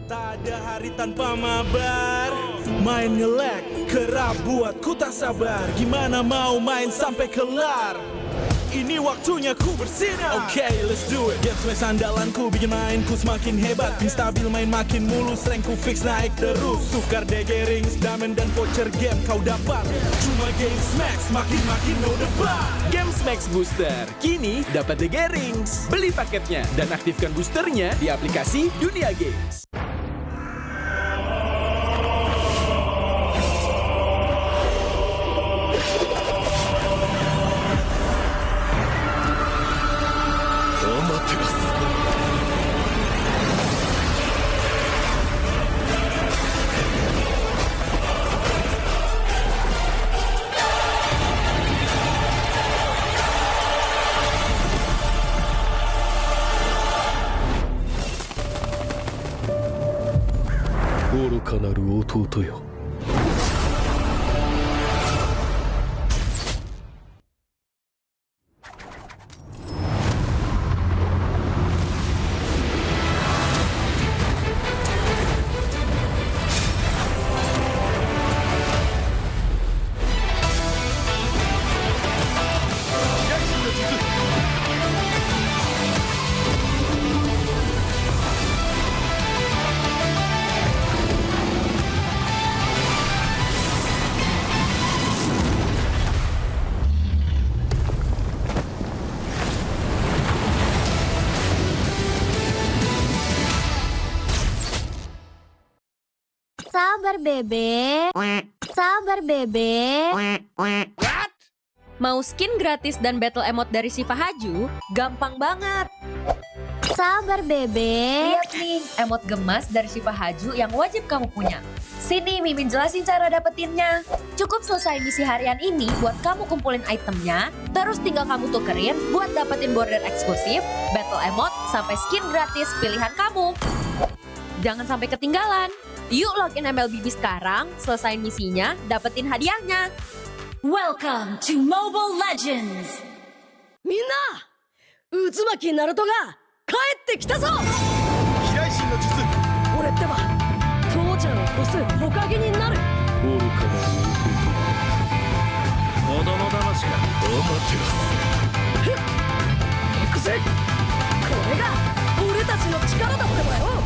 Tak ada hari tanpa mabar. Main nge-lag, kerap buat ku tak sabar. Gimana mau main sampai kelar? Ini waktunya ku bersinar. Okay, let's do it. Game smash andalanku bikin mainku semakin hebat. Pin stabil main makin mulus, rankku fix naik terus. Tukar DG rings, diamond dan voucher game kau dapat. Cuma game smash makin no debat. Game Max Booster kini dapat DG Rings. Beli paketnya dan aktifkan boosternya di aplikasi Dunia Games. Sabar bebek. Sabar bebek. Mau skin gratis dan battle emote dari Shiva Haju? Gampang banget. Sabar bebek. Lihat nih, emote gemas dari Shiva Haju yang wajib kamu punya. Sini Mimin jelasin cara dapetinnya. Cukup selesai misi harian ini buat kamu kumpulin itemnya, terus tinggal kamu tukerin buat dapetin border eksklusif, battle emote, sampai skin gratis pilihan kamu. Jangan sampai ketinggalan. Yuk login MLBB sekarang, selesain misinya, dapetin hadiahnya. Welcome to Mobile Legends! みんな渦巻きナルトが帰ってきたぞ。飛来神の術。俺ってば父ちゃんを越す火影になる。愚かな弟子供騙しか。行くぜ。これが俺たちの力だってばよ。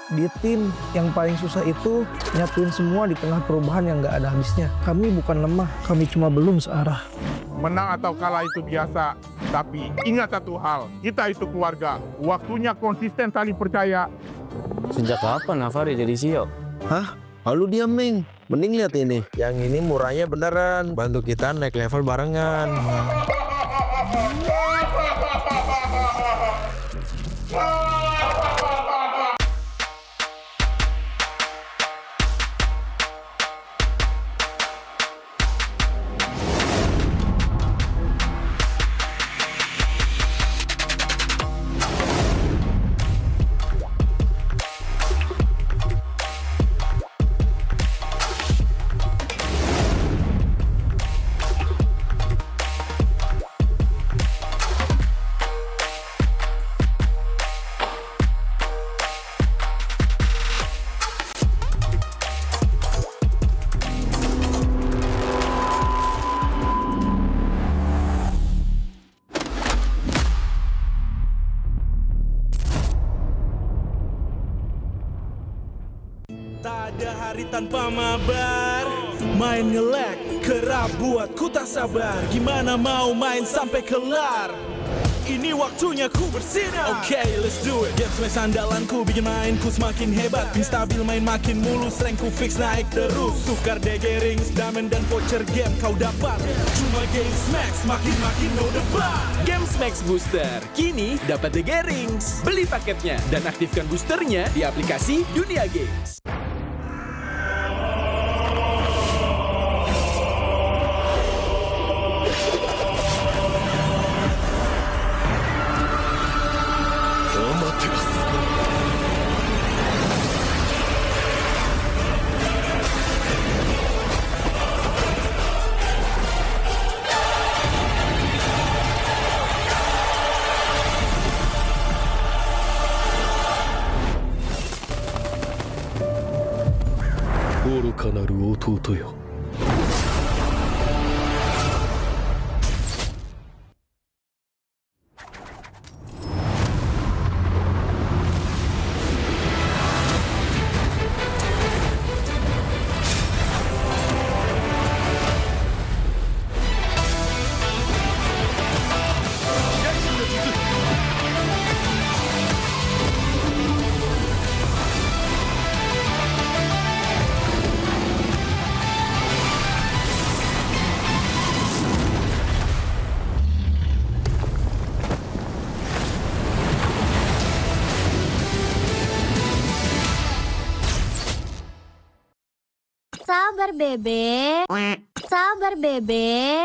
Di tim yang paling susah itu nyatuin semua di tengah perubahan yang nggak ada habisnya. Kami bukan lemah, kami cuma belum searah. Menang atau kalah itu biasa, tapi ingat satu hal, kita itu keluarga. Waktunya konsisten saling percaya. Sejak kapan Navari jadi CEO? Hah? Lalu diam, Ming. Mending lihat ini. Yang ini murahnya beneran. Bantu kita naik level barengan. Tak ada hari tanpa mabar. Main nge-lag, kerap buat ku tak sabar. Gimana mau main sampai kelar? Ini waktunya ku bersinar. Oke, let's do it. Game smash andalanku bikin mainku semakin hebat. Pin stabil main makin mulus, rankku fix naik terus. Tukar DG rings, diamond dan voucher game kau dapat. Cuma game smash makin no debat. Games Max Booster, kini dapat DG Rings. Beli paketnya dan aktifkan boosternya di aplikasi Dunia Games. Sabar bebe. Sabar bebe.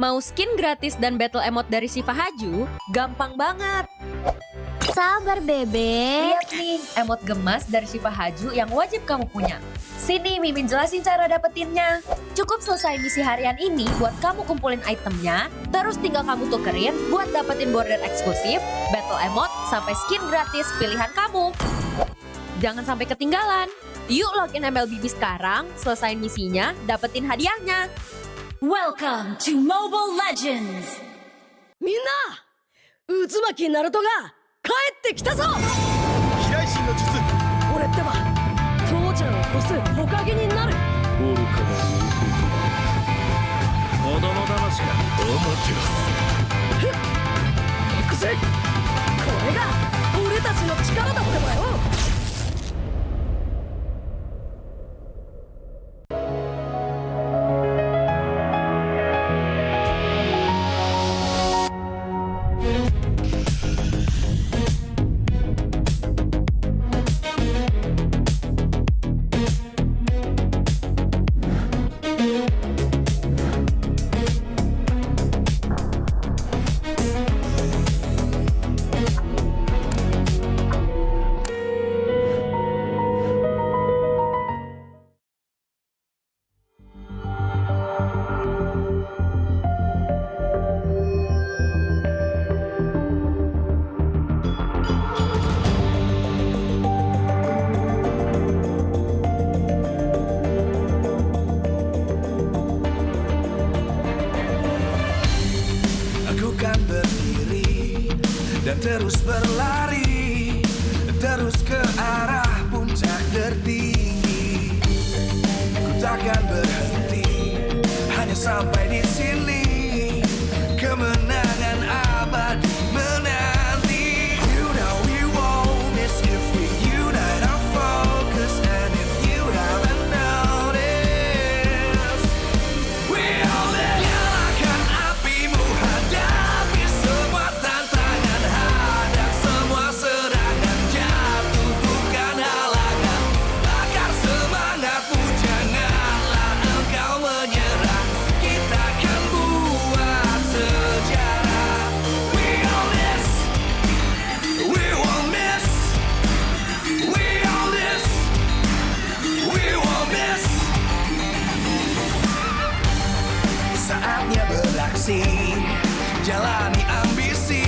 Mau skin gratis dan battle emote dari Shiva Haju? Gampang banget. Sabar bebe. Lihat nih, emote gemas dari Shiva Haju yang wajib kamu punya. Sini Mimin jelasin cara dapetinnya. Cukup selesai misi harian ini buat kamu kumpulin itemnya, terus tinggal kamu tukerin buat dapetin border eksklusif, battle emote, sampai skin gratis pilihan kamu. Jangan sampai ketinggalan. Yuk login MLBB sekarang, selesain misinya, dapetin hadiahnya. Welcome to Mobile Legends! みんな渦巻きナルトが帰ってきたぞ。飛来神の術。俺ってば父ちゃんを越す火影になる。愚かな弟子供騙しか。行くぜ。これが俺たちの力だってばよ。Dan terus berlari, terus ke arah puncak tertinggi. Ku takkan berhenti, hanya sampai di sini. Kemenangan abadi menanti. You know we won't miss if we unite our focus. And if you haven't noticed, we all nyalakan apimu, hadapi semua tantangan, hadap semua serangan, jatuh bukan halangan. Bakar semangatmu, janganlah engkau menyerah. Kita akan buat sejarah. We all this, we won't miss. We all this, we won't miss. Saatnya beraksi, jalani ambisi.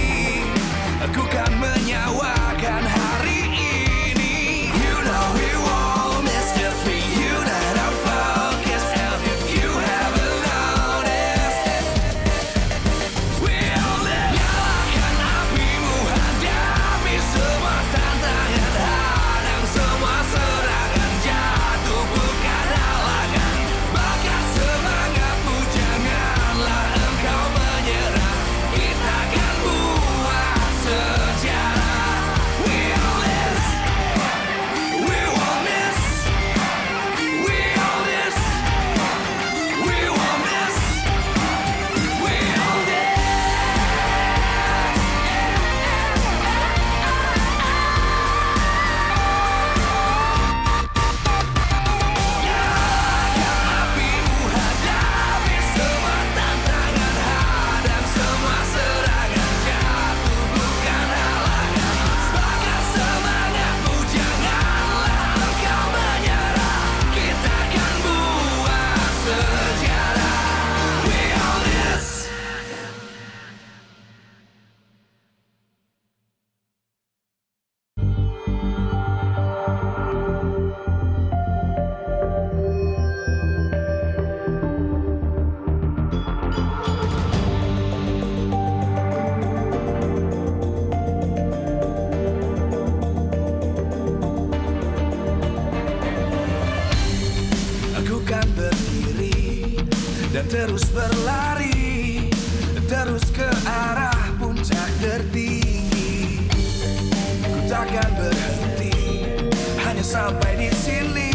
Aku kan menyawakan hari ini. You know we won't miss if we unite our focus. And if you haven't noticed, we all live. Nyalakan apimu, hadapi semua tantangan, hadang semua serangan, jatuh bukan halangan. Bakar semangatmu, janganlah engkau menyerah. Kita terus berlari, terus ke arah puncak tertinggi. Ku takkan berhenti, hanya sampai di sini.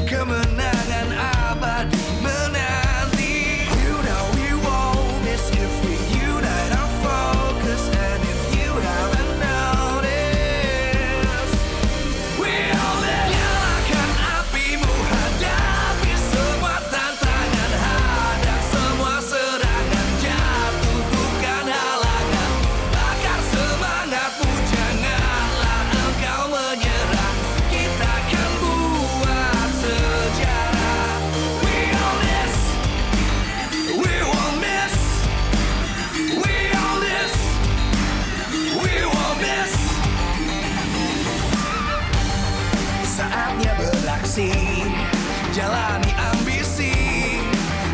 Kemenangan abadi menanti. You know we won't miss if we unite our focus. And if you haven't noticed, we'll nyalakan apimu, hadapi semua tantangan, hadang semua serangan, jatuh bukan halangan, bakar semangatmu, janganlah engkau menyerah, kita akan buat sejarah. We all this, we won't miss, we all this, we won't miss. Saatnya beraksi, jalani ambisi,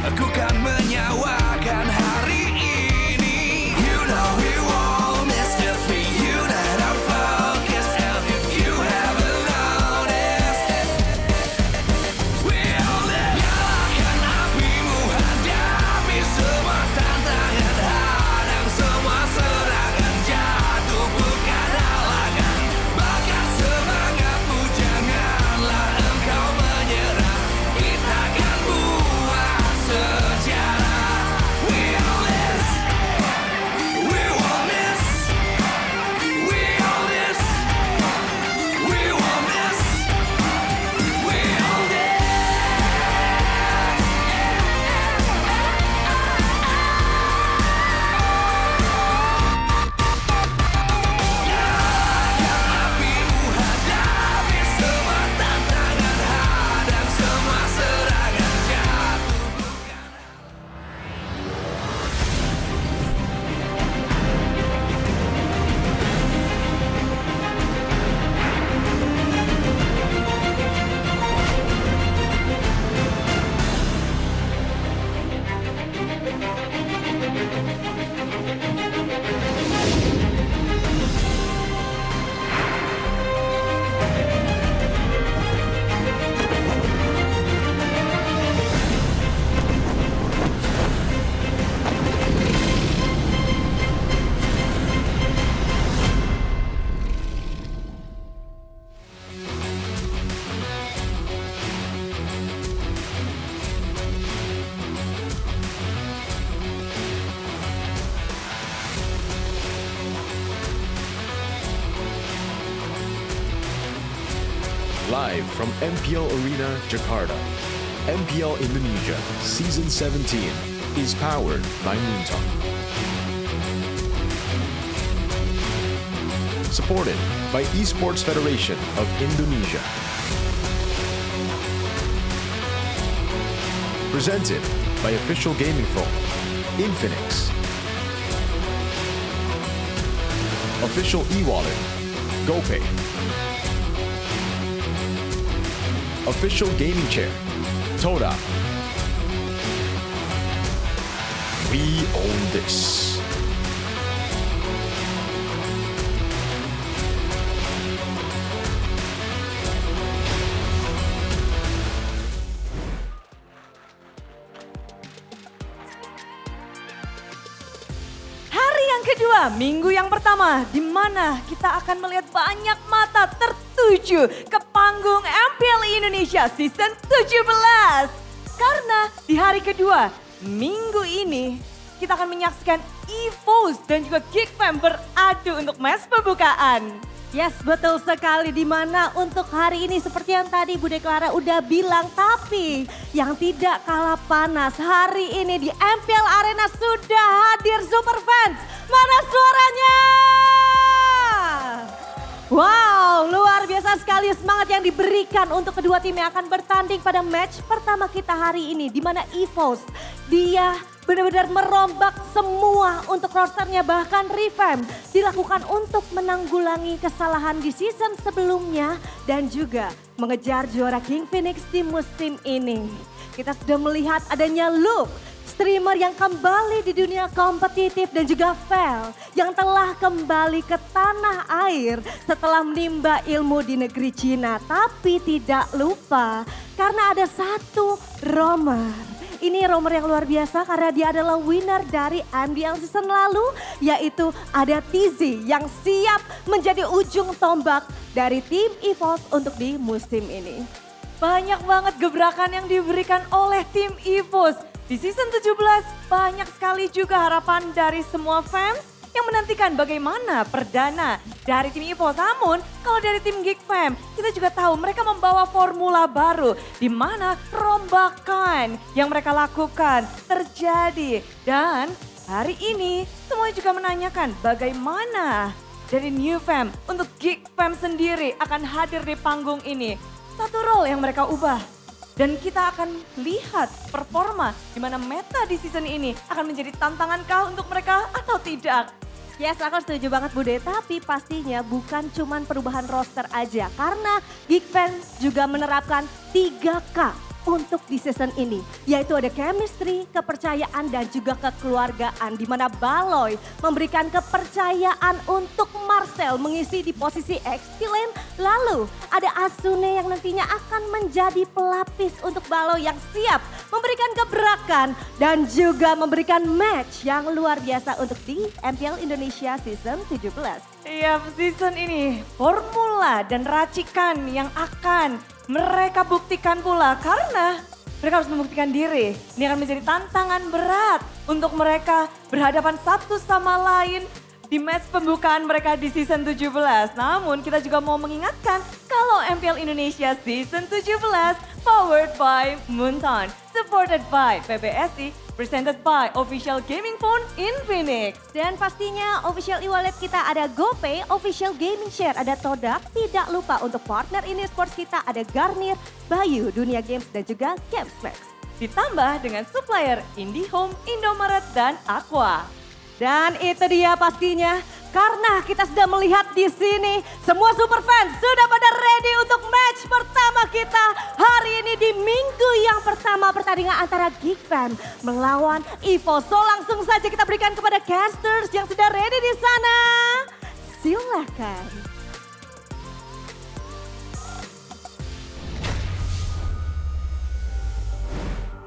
aku kan menyawakan hari ini. You know we won't miss if we unite our focus. And if you haven't noticed, we'll nyalakan apimu, hadapi semua tantangan, hadang semua serangan, jatuh bukan halangan, bakar semangatmu, janganlah engkau menyerah, kita akan buat sejarah. We all this, we won't miss, we all this, we won't miss, we all this. Apimu, hadapi semua tantangan, hadang semua serangan, jatuh bukan. Live from MPL Arena, Jakarta, MPL Indonesia Season 17 is powered by Moontalk. Supported by Esports Federation of Indonesia. Presented by official gaming phone, Infinix. Official e-wallet, GoPay. Official gaming chair, Toda. We own this. Hari yang kedua, minggu yang pertama, di mana kita akan melihat banyak mata tertuju ke panggung MPL Indonesia Season 17. Karena di hari kedua, minggu ini, kita akan menyaksikan EVOS dan juga Geekfam beradu untuk match pembukaan. Yes, betul sekali, di mana untuk hari ini seperti yang tadi Bude Kelra udah bilang, tapi yang tidak kalah panas hari ini di MPL Arena sudah hadir super fans. Mana suaranya? Wow, luar biasa sekali semangat yang diberikan untuk kedua tim yang akan bertanding pada match pertama kita hari ini, di mana EVOS dia benar-benar merombak semua untuk rosternya, bahkan revamp dilakukan untuk menanggulangi kesalahan di season sebelumnya dan juga mengejar juara King Phoenix di musim ini. Kita sudah melihat adanya Luke, streamer yang kembali di dunia kompetitif, dan juga Vel yang telah kembali ke tanah air setelah menimba ilmu di negeri Cina. Tapi tidak lupa karena ada satu romer Ini romer yang luar biasa karena dia adalah winner dari MPL season lalu, yaitu ada TZ yang siap menjadi ujung tombak dari tim EVOS untuk di musim ini. Banyak banget gebrakan yang diberikan oleh tim EVOS. Di season 17 banyak sekali juga harapan dari semua fans yang menantikan bagaimana perdana dari tim EVOS. Namun kalau dari tim Geek Fam, kita juga tahu mereka membawa formula baru di mana rombakan yang mereka lakukan terjadi. Dan hari ini semua juga menanyakan bagaimana dari New Fam untuk Geek Fam sendiri akan hadir di panggung ini. Satu role yang mereka ubah. Dan kita akan lihat performa di mana meta di season ini akan menjadi tantangankah untuk mereka atau tidak. Yes, aku setuju banget Bude, tapi pastinya bukan cuman perubahan roster aja. Karena Geek Fans juga menerapkan 3K untuk di season ini. Yaitu ada chemistry, kepercayaan dan juga kekeluargaan. Di mana Baloy memberikan kepercayaan untuk Marcel mengisi di posisi XP lane. Lalu ada Asune yang nantinya akan menjadi pelapis untuk Baloy yang siap memberikan gebrakan dan juga memberikan match yang luar biasa untuk di MPL Indonesia season 17. Iya, season ini formula dan racikan yang akan mereka buktikan pula karena mereka harus membuktikan diri. Ini akan menjadi tantangan berat untuk mereka berhadapan satu sama lain di match pembukaan mereka di season 17. Namun kita juga mau mengingatkan kalau MPL Indonesia season 17 powered by Moonton, supported by PBSI, presented by official gaming phone Infinix. Dan pastinya official e-wallet kita ada GoPay, official gaming share ada Todak. Tidak lupa untuk partner ini sports kita ada Garnier, Bayu, Dunia Games dan juga Gamesmax. Ditambah dengan supplier IndiHome, Indomaret dan Aqua. Dan itu dia pastinya karena kita sudah melihat di sini semua super fans sudah pada ready untuk match pertama kita hari ini di minggu yang pertama pertandingan antara Geek Fam melawan EVOS. So langsung saja kita berikan kepada casters yang sudah ready di sana. Silakan.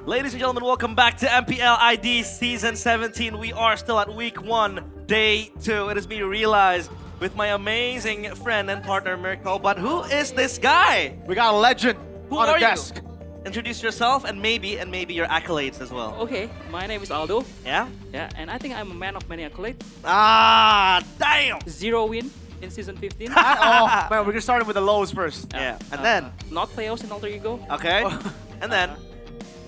Ladies and gentlemen, welcome back to MPL ID Season 17. We are still at Week 1, Day 2. It has been realized with my amazing friend and partner, Mirko. But who is this guy? We got a legend Who on are the desk. you? Introduce yourself and maybe your accolades as well. Okay, my name is Aldo. Yeah? Yeah, and I think I'm a man of many accolades. Ah, damn! 0 win in season 15. Oh, man, we're gonna start with the lows first. Yeah, and then? Not playoffs in Alter Ego. Okay, and then?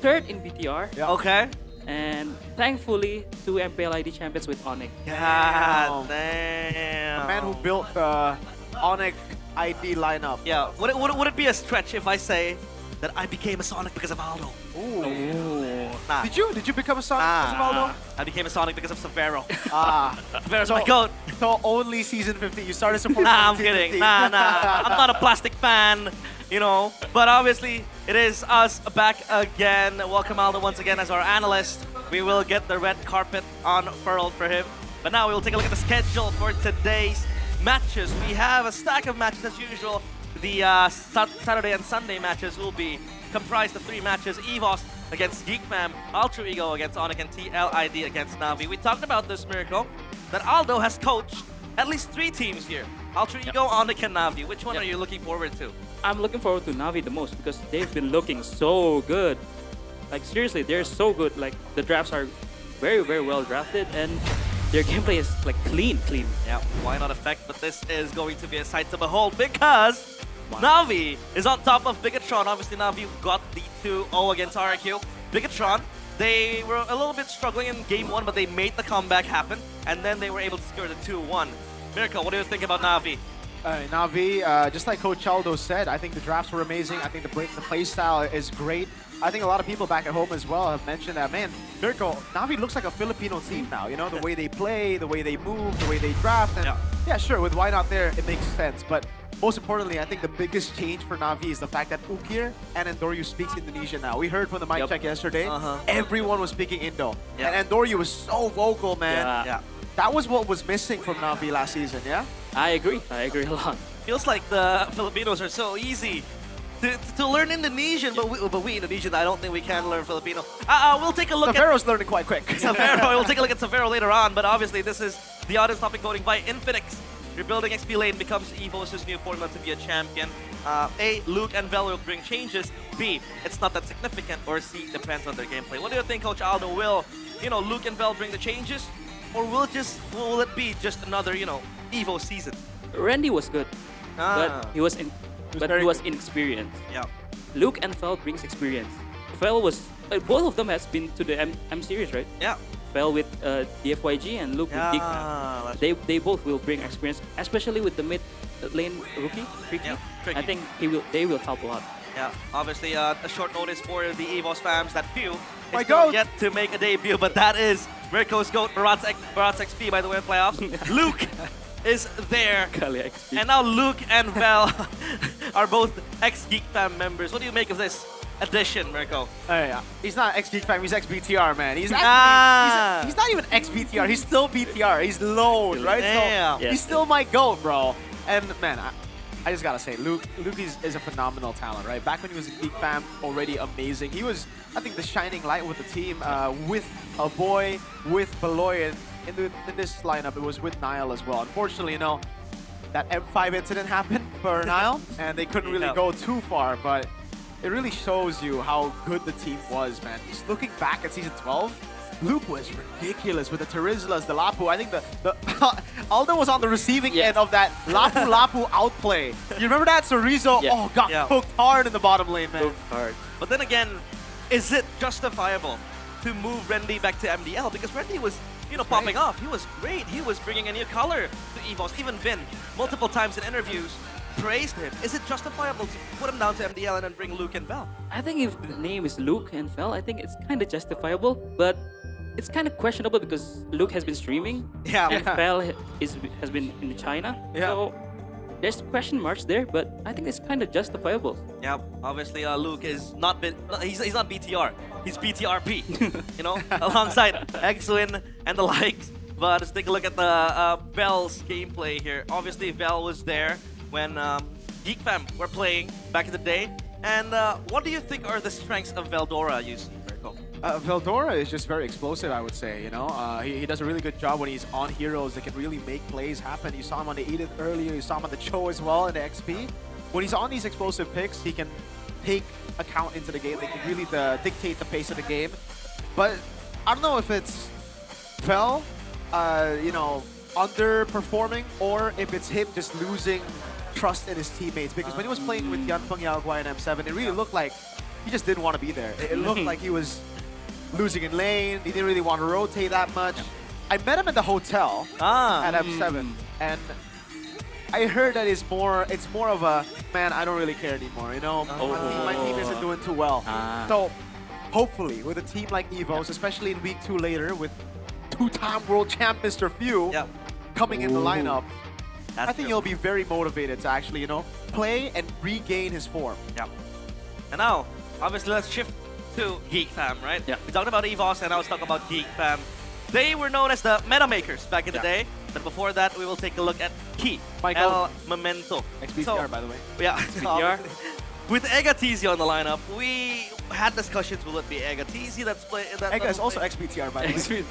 Third in BTR. Yeah. Okay. And thankfully, 2 MPL ID champions with Onyx. God The damn. man who built the Onyx ID lineup. Yeah, would it be a stretch if I say that I became a Sonic because of Aldo? Ooh. Nah. Did you become a Sonic because of Aldo? I became a Sonic because of Severo. Ah. Severo's my goat. So only season 15. You started supporting Nah, I'm season kidding. 15. Nah. I'm not a plastic fan, you know. But obviously, it is us back again. Welcome Aldo once again as our analyst. We will get the red carpet unfurled for him. But now we will take a look at the schedule for today's matches. We have a stack of matches as usual. The Saturday and Sunday matches will be comprised of 3 matches. EVOS against Geek Fam, Alter Ego against Onyx, and TLID against Navi. We talked about this, Miracle, that Aldo has coached at least 3 teams here. Alter Ego, Onyx, and Navi. Which one are you looking forward to? I'm looking forward to Navi the most because they've been looking so good. Like seriously, they're so good. Like the drafts are very, very well drafted and their gameplay is like clean. Yeah, why not effect? But this is going to be a sight to behold because Navi is on top of Bigatron. Obviously, Navi got the 2-0 against RQ. Bigatron, they were a little bit struggling in game 1, but they made the comeback happen, and then they were able to secure the 2-1. Miracle, what do you think about Navi? Navi, just like Coach Aldo said, I think the drafts were amazing. I think the play style is great. I think a lot of people back at home as well have mentioned that, man, Mirko, Navi looks like a Filipino team now. You know, the way they play, the way they move, the way they draft. And yeah, sure, with Why Not there, it makes sense. But most importantly, I think the biggest change for Navi is the fact that Ukir and Andoryu speaks Indonesian now. We heard from the mic check yesterday, everyone was speaking Indo. And Andoryu was so vocal, man. Yeah. That was what was missing from Navi last season, yeah? I agree a lot. Feels like the Filipinos are so easy to learn Indonesian, but we Indonesian, I don't think we can learn Filipino. We'll take a look Savero's learning quite quick. Savero. We'll take a look at Savero later on, but obviously this is the audience topic voting by Infinix. Rebuilding XP lane becomes EVO's new formula to be a champion. A, Luke and Vel will bring changes. B, it's not that significant. Or C, depends on their gameplay. What do you think, Coach Aldo? Will, Luke and Vel bring the changes? Or will it be just another, EVO season? Randy was good, but he was inexperienced. Yeah. Luke and Fel brings experience. Fel was both of them has been to the M series, right? Yeah. Fel with DFYG and Luke with Geek. They both will bring experience, especially with the mid lane rookie, Tricky. Yeah, Tricky. I think they will help a lot. Yeah, obviously a short notice for the EVOS fams. That few My is still goat. yet to make a debut, but that is Mirko's GOAT, Barat's XP, by the way, in playoffs. Luke is there. And now Luke and Vel are both ex-Geek Fam members. What do you make of this addition, Mirko? Yeah. He's not ex-Geek Fam, he's ex-BTR, man. He's actually, he's not even ex-BTR, he's still BTR. He's low, right? Damn. So he's still my GOAT, bro. And man, I just gotta say, Luke is a phenomenal talent, right? Back when he was in Geek Fam, already amazing. He was, I think, the shining light with the team, with a boy, with Beloy, and in this lineup, it was with Niall as well. Unfortunately, that M5 incident happened for Niall, and they couldn't really go too far, but it really shows you how good the team was, man. Just looking back at Season 12, Luke was ridiculous with the Terizlas, the Lapu. I think the Aldo was on the receiving end of that Lapu outplay. You remember that? So Rizzo, got cooked hard in the bottom lane, man. Cooked hard. But then again, is it justifiable to move Randy back to MDL? Because Randy was, popping off. He was great. He was bringing a new color to EVOS. Even Vin, multiple times in interviews, praised him. Is it justifiable to put him down to MDL and then bring Luke and Vel? I think if the name is Luke and Fel, I think it's kind of justifiable, but it's kind of questionable because Luke has been streaming and Fel has been in China. So there's question marks there, but I think it's kind of justifiable. Yeah, obviously Luke is not he's not BTR. He's BTRP, alongside X-Win and the likes. But let's take a look at the Vel's gameplay here. Obviously, Vel was there when Geek Fam were playing back in the day. And what do you think are the strengths of Veldora, you see, Mirko? Veldora is just very explosive, I would say. He does a really good job when he's on heroes that can really make plays happen. You saw him on the Edith earlier, you saw him on the Cho as well in the XP. When he's on these explosive picks, he can take account into the game. They can really dictate the pace of the game. But I don't know if it's Vel, underperforming, or if it's him just losing trust in his teammates. Because when he was playing with Yanfeng Yaoguai and M7, it really looked like he just didn't want to be there. It looked like he was losing in lane. He didn't really want to rotate that much. I met him at the hotel at M7, and I heard that it's more of a, man, I don't really care anymore. My team isn't doing too well. So hopefully, with a team like EVOS, especially in week 2 later, with two-time world champ Mr. Few coming in the lineup, I think he'll be very motivated to actually, play and regain his form. Yeah. And now, obviously, let's shift to Geek Fam, right? Yeah. We talked about EVOS, and now let's talk about Geek Fam. They were known as the meta makers back in the day, but before that, we will take a look at Key, El Memento. XBCR, by the way. Yeah. XBCR. With Egatizzi on the lineup, we had discussions. Will it be Egatizzi that's playing? Ega is also XBTR, by the way.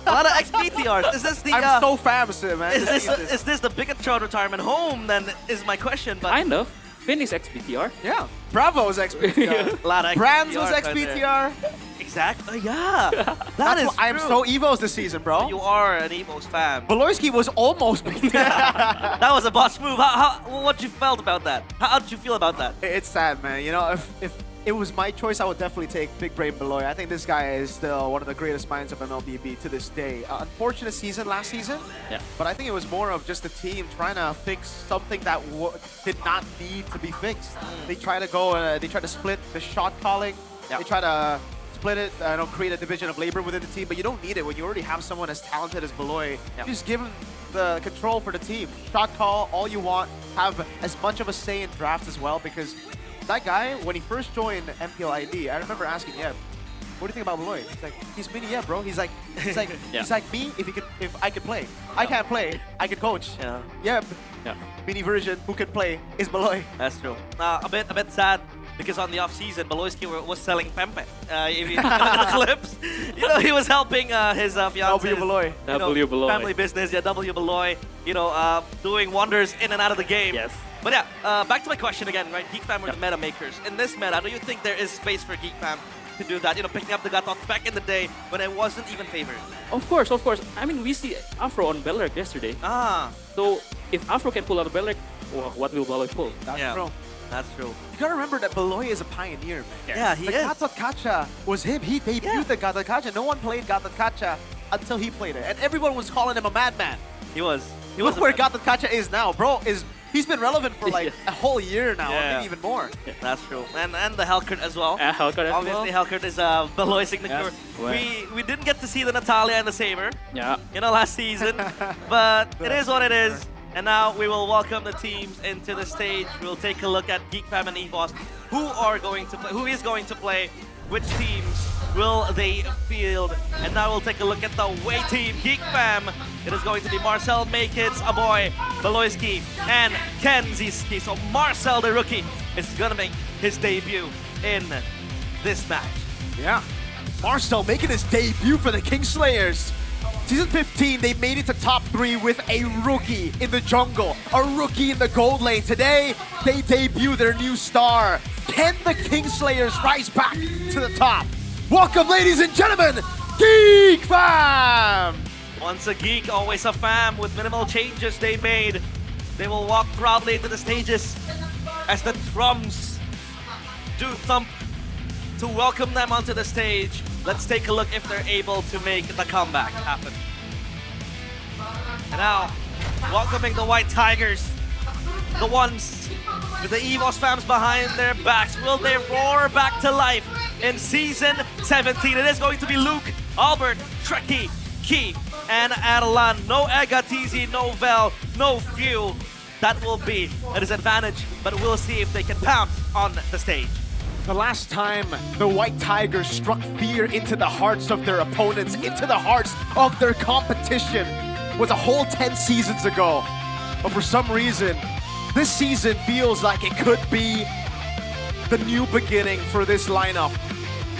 A lot of XBTRs. Is this the? I'm so famous, man. Is this the Bigatron retirement home? Then is my question. But Kind of. Finn is XBTR. Yeah. Bravo is XBTR. A lot of Brands was XBTRs right XBTR. Exactly. Yeah. That is I am true. so EVOS this season, bro. You are an EVOS fan. Beloyski was almost BTR. That was a boss move. What you felt about that? How did you feel about that? It's sad, man. If it was my choice, I would definitely take Big Brain Beloy. I think this guy is still one of the greatest minds of MLBB to this day. Unfortunate season last season, but I think it was more of just the team trying to fix something that did not need to be fixed. They try to go, they try to split the shot calling. They try to split it, create a division of labor within the team, but you don't need it when you already have someone as talented as Beloy. Just give him the control for the team. Shot call all you want, have as much of a say in drafts as well, because that guy, when he first joined MPL ID, I remember asking, what do you think about Beloy? He's like, he's mini, yeah, bro. He's like he's like me. If I could play, I can't play. I can coach. Yeah. Mini version who can play is Beloy. That's true. A bit sad because on the off season, Beloyski was selling Pempe. If you look at the clips, you know, he was helping his fiance. W Beloy. W Beloy. Family business. Yeah, W Beloy. You know, doing wonders in and out of the game. Yes. But yeah, back to my question again, right? Geek Fam were the meta makers. In this meta, do you think there is space for Geek Fam to do that? You know, picking up the Gatot back in the day when it wasn't even favored. Of course. I mean, we see Afro on Belrek yesterday. So if Afro can pull out a Belrek, what will Beloy pull? That's true. That's true. You gotta remember that Beloy is a pioneer, man. Yeah, he the is. Gatot Kacha was him. He debuted the Gatot Kacha. No one played Gatot Kacha until he played it. And everyone was calling him a madman. He was. Look where Gatot Kacha is now, bro. He's been relevant for like a whole year now, or maybe even more. That's true. And the Hellcurt as well. Hellcurt as Obviously, Hellcurt is Beloy signature. We didn't get to see the Natalia and the Saber. You know, last season. But it is what it is. And now we will welcome the teams into the stage. We'll take a look at Geek Fam and EVOS. Who is going to play? Which teams will they field? And now we'll take a look at the away team, Geek Fam. It is going to be Marcel Makins, Aboy, Beloyski, and Kenziski. So Marcel, the rookie, is gonna make his debut in this match. Yeah, Marcel making his debut for the Kingslayers. Season 15, they made it to top 3 with a rookie in the jungle, a rookie in the gold lane. Today, they debut their new star. Can the Kingslayers rise back to the top? Welcome, ladies and gentlemen, Geek Fam! Once a geek, always a fam. With minimal changes they made, they will walk proudly into the stages as the drums do thump to welcome them onto the stage. Let's take a look if they're able to make the comeback happen. And now, welcoming the White Tigers, the ones with the EVOS fams behind their backs. Will they roar back to life in Season 17? It is going to be Luke, Albert, Trekkie, Key, and Adelan. No Egatizi, no Vel, no Few. That will be a disadvantage, but we'll see if they can pounce on the stage. The last time the White Tigers struck fear into the hearts of their opponents, into the hearts of their competition, was a whole 10 seasons ago. But for some reason, this season feels like it could be the new beginning for this lineup.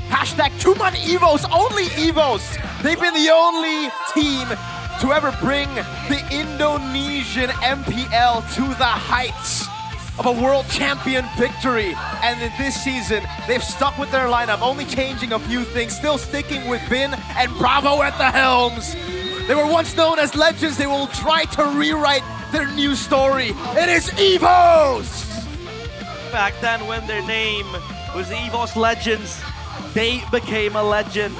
Hashtag 2-man EVOS, only EVOS! They've been the only team to ever bring the Indonesian MPL to the heights of a world champion victory. And in this season, they've stuck with their lineup, only changing a few things, still sticking with Vin and Bravo at the helms. They were once known as legends. They will try to rewrite their new story. It is EVOS! Back then when their name was the EVOS Legends, they became a legend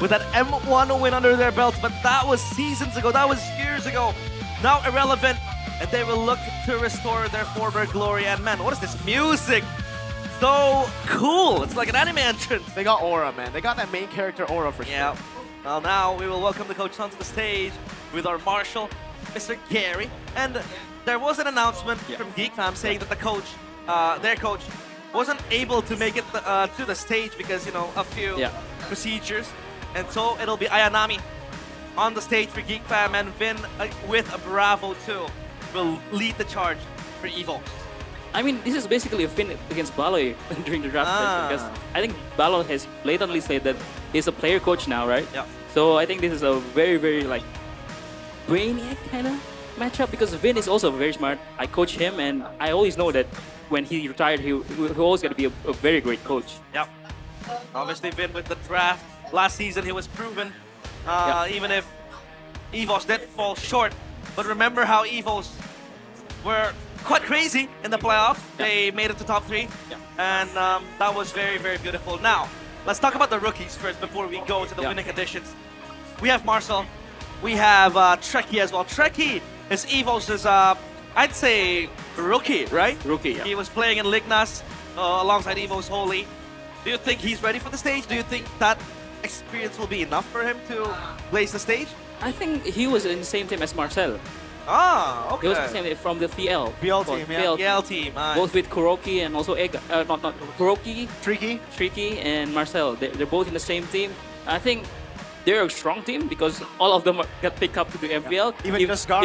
with that M1 win under their belts, but that was seasons ago, that was years ago. Now irrelevant, and they will look to restore their former glory. And man, what is this music? So cool. It's like an anime entrance. They got aura, man. They got that main character aura for sure. Well, now we will welcome the coach onto the stage with our marshal, Mr. Gary. And there was an announcement from Geek Fam saying that the coach, their coach, wasn't able to make it to the stage because, you know, a few procedures. And so it'll be Ayanami on the stage for Geek Fam, and Vin with a Bravo too will lead the charge for EVO. I mean, this is basically a Finn against Baloy during the draft session, because I think Baloy has blatantly said that he's a player coach now, right? Yeah. So I think this is a very, very like brainiac kind of matchup, because Vin is also very smart. I coach him, and I always know that when he retired, he always going to be a very great coach. Yep. Obviously, Vin with the draft last season, he was proven. Even if EVOS did fall short, but remember how EVOS were quite crazy in the playoffs. They made it to top 3, and that was very, very beautiful. Now, let's talk about the rookies first before we go to the winning conditions. We have Marcel, we have Trekkie as well. Trekkie is EVOS' I'd say rookie, right? Rookie, yeah. He was playing in Lignas alongside EVOS Holy. Do you think he's ready for the stage? Do you think that experience will be enough for him to blaze the stage? I think he was in the same team as Marcel. Ah, okay. He was the same from the VL. VL team, yeah. PL team. Both with Kuroki and also Ega. Not Kuroki, Tricky, and Marcel. They're both in the same team. I think they're a strong team because all of them got picked up to the MPL. Even Jaskar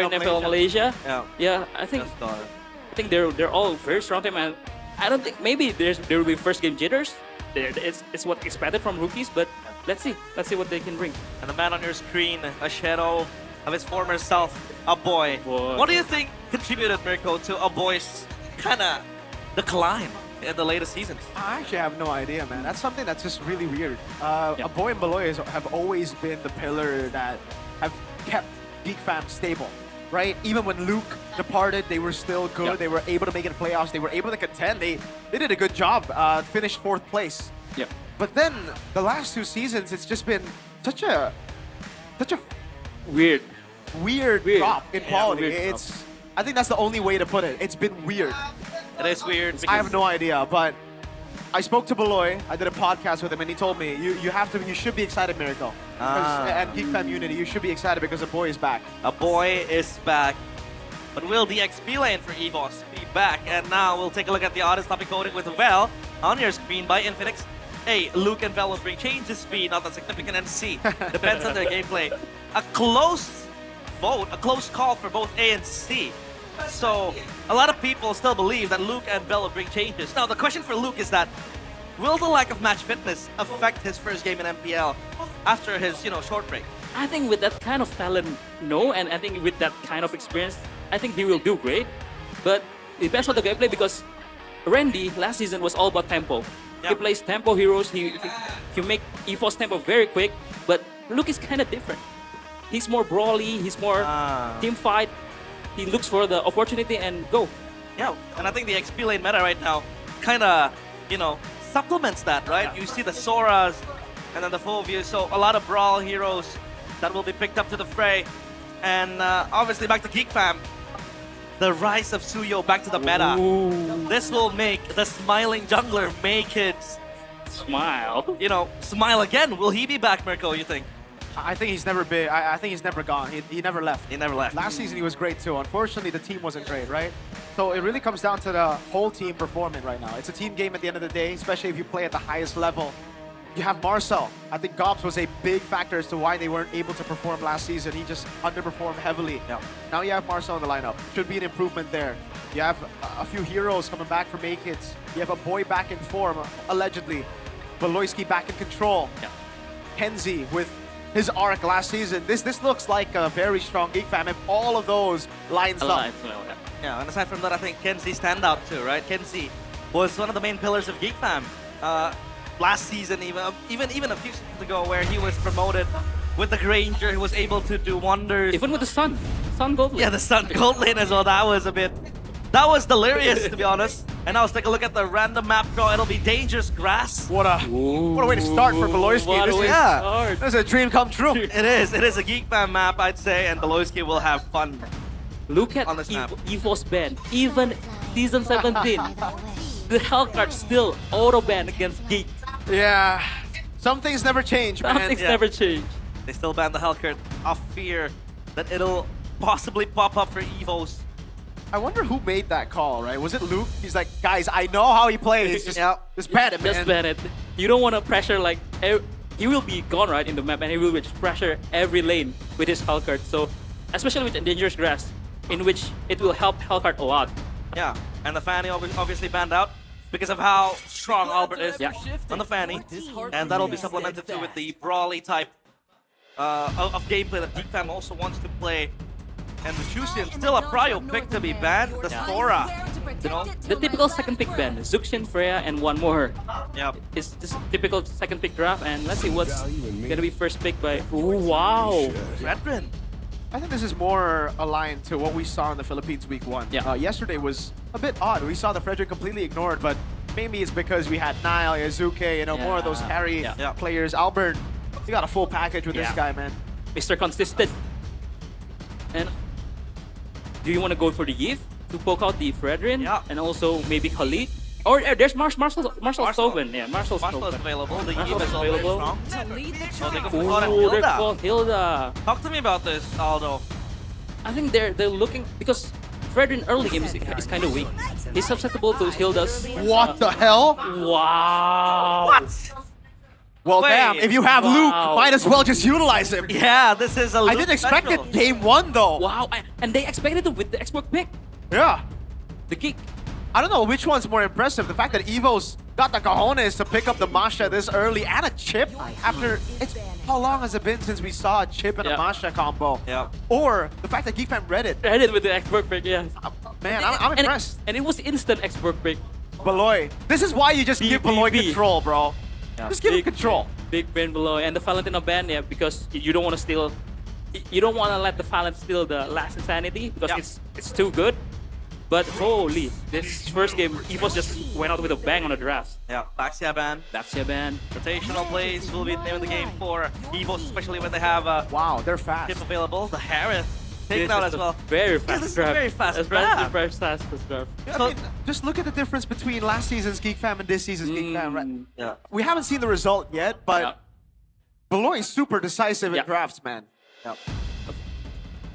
in MPL Malaysia. Yeah. I think they're all very strong team, and I don't think maybe there will be first game jitters. It's what expected from rookies, but let's see what they can bring. And the man on your screen, a shadow of his former self, a boy. What do you think contributed, Mirko, to a boy's kind of decline in the latest seasons? I actually have no idea, man. That's something that's just really weird. A boy and Beloy have always been the pillar that have kept Geek Fam stable, right? Even when Luke departed, they were still good. They were able to make it playoffs. They were able to contend. They did a good job. Finished 4th place. Yeah. But then the last 2 seasons, it's just been such a weird drop in quality. Weird I think that's the only way to put it. It's been weird. It is weird. I have no idea, but I spoke to Beloy. I did a podcast with him, and he told me you should be excited, Miracle. And Geek Fam Unity, you should be excited because a boy is back. A boy is back. But will the XP lane for EVOS be back? And now we'll take a look at the oddest topic coding with Vel on your screen by Infinix. A, Luke and Vel will bring change to speed, not that significant, and C, depends on their gameplay. A close vote, a close call for both A and C. So, a lot of people still believe that Luke and Vel will bring changes. Now, the question for Luke is that, will the lack of match fitness affect his first game in MPL after his, short break? I think with that kind of talent, no, and I think with that kind of experience, I think he will do great. But it depends on the gameplay because Randy last season was all about tempo. He plays tempo heroes. He make EVOS tempo very quick. But Luke is kind of different. He's more brawly. He's more team fight. He looks for the opportunity and go. Yeah, and I think the XP lane meta right now kind of, supplements that, right? You see the Soras and then the full view. So a lot of brawl heroes that will be picked up to the fray. And obviously back to Geek Fam. The rise of Suyo back to the meta. Ooh. This will make the smiling jungler make it smile. Smile again. Will he be back, Mirko, you think? I think he's never been. I think he's never gone. He never left. He never left. Last season he was great too. Unfortunately, the team wasn't great, right? So it really comes down to the whole team performing right now. It's a team game at the end of the day, especially if you play at the highest level. You have Marcel. I think Gops was a big factor as to why they weren't able to perform last season. He just underperformed heavily. Yeah. Now you have Marcel in the lineup. Should be an improvement there. You have a few heroes coming back from Make-Its. You have a boy back in form, allegedly. Beloyski back in control. Yeah. Kenzie with his arc last season. This looks like a very strong Geek Fam if all of those lines up. Yeah, and aside from that, I think Kenzie stand out too, right? Kenzie was one of the main pillars of Geek Fam. Last season, even a few seasons ago, where he was promoted with the Granger, he was able to do wonders. Even with the Sun Gold lane. Yeah, the Sun Gold lane as well. That was delirious, to be honest. And now let's take a look at the random map draw. It'll be Dangerous Grass. What a way to start for Beloyski. This is a dream come true. It is a Geek Fam map, I'd say, and Beloyski will have fun. Look at EVOS ban. Even season 17, the Hellcard still auto ban against Geek. Yeah, some things never change, man. Some things never change. They still ban the Hellcard off fear that it'll possibly pop up for EVOs. I wonder who made that call, right? Was it Luke? He's like, guys, I know how he plays. Just ban it, man. Just ban it. You don't want to pressure he will be gone right in the map, and he will just pressure every lane with his Hellcard. So, especially with Dangerous Grass, in which it will help Hellcard a lot. Yeah, and the Fanny obviously banned out because of how strong Albert is on the Fanny. And that'll be supplemented too with the brawly type of gameplay that Geek Fam also wants to play. And the Chusian, still a prio pick to be banned, the Sora. The typical second pick ban, Zuxian, Freya, and one more. Yep. It's just typical second pick draft, and let's see what's gonna be first pick by. Ooh, wow! Redrin. I think this is more aligned to what we saw in the Philippines week 1. Yeah. Yesterday was a bit odd. We saw the Frederick completely ignored, but maybe it's because we had Nile, Yazuke, more of those carry players. Albert, he got a full package with this guy, man. Mr. Consistent. And do you want to go for the Yves to poke out the Fredrin? Yeah. And also maybe Khalid? Or there's Marshall Stoven. Yeah, Marshall is available. The Yves is available. Ooh, they're called Hilda. Talk to me about this, Aldo. I think they're looking because Fred in early games is kind of weak. He's susceptible to Hilda's. What the hell? Wow. What? Well, Wait. damn, if you have Luke, might as well just utilize him. Yeah, this is a I Luke didn't expect special. it game one, though. Wow, and they expected it with the expert pick. Yeah. The geek. I don't know which one's more impressive. The fact that Evo's got the cojones to pick up the Masha this early and a chip after... How long has it been since we saw a chip and a Masha combo? Yeah. Or the fact that Geekfam read it. Read it with the expert pick, yeah. Man, I'm impressed. And it was instant expert pick. Beloy. This is why you just give Beloy control, bro. Just give him control. Big brain Beloy. And the Valentino ban, yeah, because you don't want to steal... You don't want to let the Valent steal the last Insanity because it's too good. But holy, this first game, EVOS just went out with a bang on the draft. Yeah, Baxia ban. Baxia ban. Rotational plays will be the name of the game for EVOS, especially when they have wow, they're fast. Chip available. The Harris taken out as well. Very fast draft. Very fast That's draft. Very fast draft. I mean, just look at the difference between last season's Geekfam and this season's Geekfam. Right? Yeah. We haven't seen the result yet, but Beloy is super decisive in drafts, man. Yeah.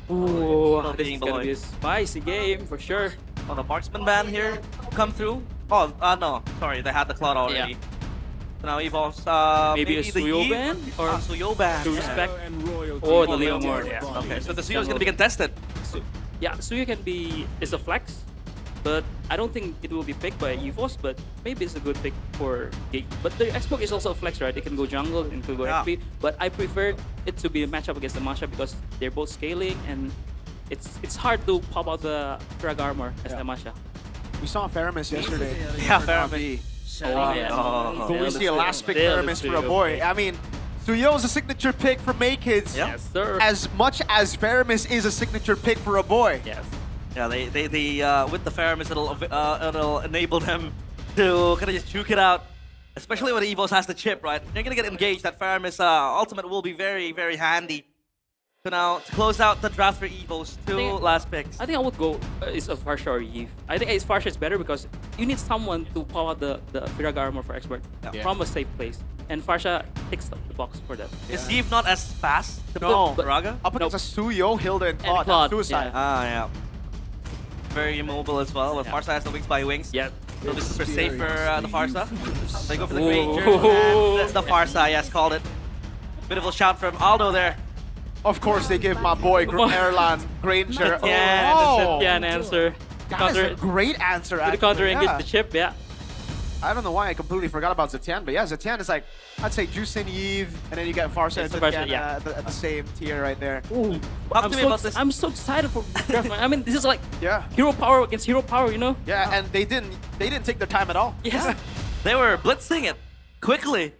Ooh, this is gonna be a spicy game for sure. Oh, the marksman ban here come through. Oh, no, sorry, they had the cloud already. Yeah. So now evolves maybe a the Suyo Yi ban or Suyo ban. to respect or the Leo Moore. Yeah. Okay, so the Suyo is gonna be contested. Yeah, Suyo can be is a flex, but I don't think it will be picked by EVOS. But maybe it's a good pick for Geek. But the Xbox is also a flex, right? They can go jungle and can go XP. But I prefer it to be a matchup against the Masha because they're both scaling and it's hard to pop out the drag armor as the Masha. We saw Faramis yesterday. Yeah, Faramis. But we see a last pick Faramis for a boy. I mean, Suyo is a signature pick for May Kids. Yes, sir. As much as Faramis is a signature pick for a boy. Yes. Yeah, they with the Faramis, it'll enable them to kind of just juke it out. Especially when EVOS has the chip, right? They're gonna get engaged. That Faramis ultimate will be very, very handy. So now, to close out the draft for EVOS, two last picks. I think I would go is a Farsha or Yves. I think Farsha is better because you need someone to power the Virag armor for expert from a safe place. And Farsha ticks the box for that. Is Yves not as fast to No, put Raga? Up against a Suyo, Hilda, and Claude. Claude, Suicide. Yeah. Very immobile as well. But Farsha has the wings by wings. Yeah. It'll be super safe for the Farsha. They go for the Granger. Ooh. And that's the Farsha, yes, called it. Beautiful shot from Aldo there. Of course, they give my boy Erlan Granger. Yeah, Oh, an answer. that is a great answer. The Actually. counter engage Yeah. the chip, yeah. I don't know why I completely forgot about Zetian, but yeah, Zetian is like, I'd say Juicin, Yves, and then you get Farsha and It's Farsha, Zetian yeah. at the same tier right there. Ooh. Talk to me about this. I'm so excited for this draft, man. I mean, this is like Yeah. hero power against hero power, you know? Yeah, and they didn't take their time at all. Yes. They were blitzing it quickly.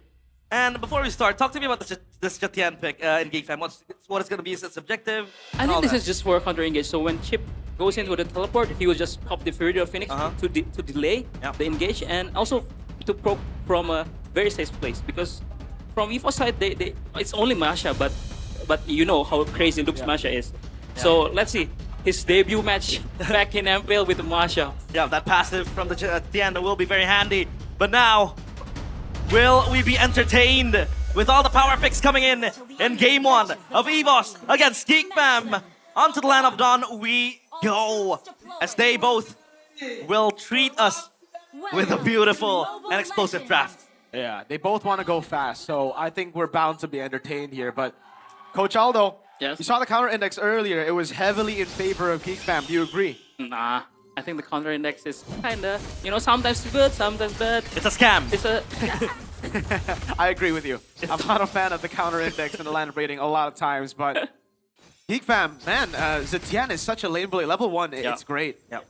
And before we start, talk to me about this Jatian pick in Geekfam. What it's going to be? Is its objective? I think this is just for counter engage. So when Chip goes into the teleport, he will just pop the Fury of Phoenix to delay the engage and also to proc from a very safe place. Because from EVO side, it's only Masha, but you know how crazy Luke's Masha is. So let's see his debut match back in MPL with Masha. Yeah, that passive from the Jatian will be very handy. But now, will we be entertained with all the power picks coming in game one of EVOS against Geekfam? Onto the land of dawn we go, as they both will treat us with a beautiful and explosive draft. Yeah, they both want to go fast, so I think we're bound to be entertained here. But Coach Aldo, you saw the counter index earlier. It was heavily in favor of Geekfam. Do you agree? Nah. I think the counter index is kinda, you know, sometimes good, sometimes bad. It's a scam. It's a I agree with you. I'm not a fan of the counter index and the land rating a lot of times, but Geekfam, man, Zetian is such a lane bully. Level 1, it's great. Yeah.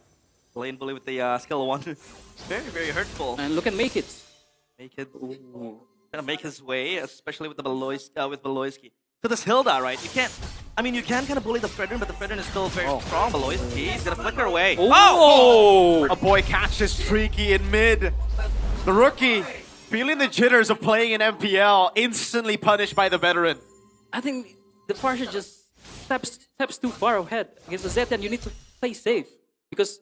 Lane bully with the skill 1. Very, very hurtful. And look at Make It. Make It. Gonna make his way, especially with the Beloyski. So this Hilda, right? You can't. I mean, you can kind of bully the Fredrin, but the Fredrin is still very strong. Beloyski, he's gonna flicker away. Oh! A boy catches Streaky in mid. The rookie, feeling the jitters of playing in MPL, instantly punished by the veteran. I think the Farsha just steps too far ahead against the Zetian. You need to play safe because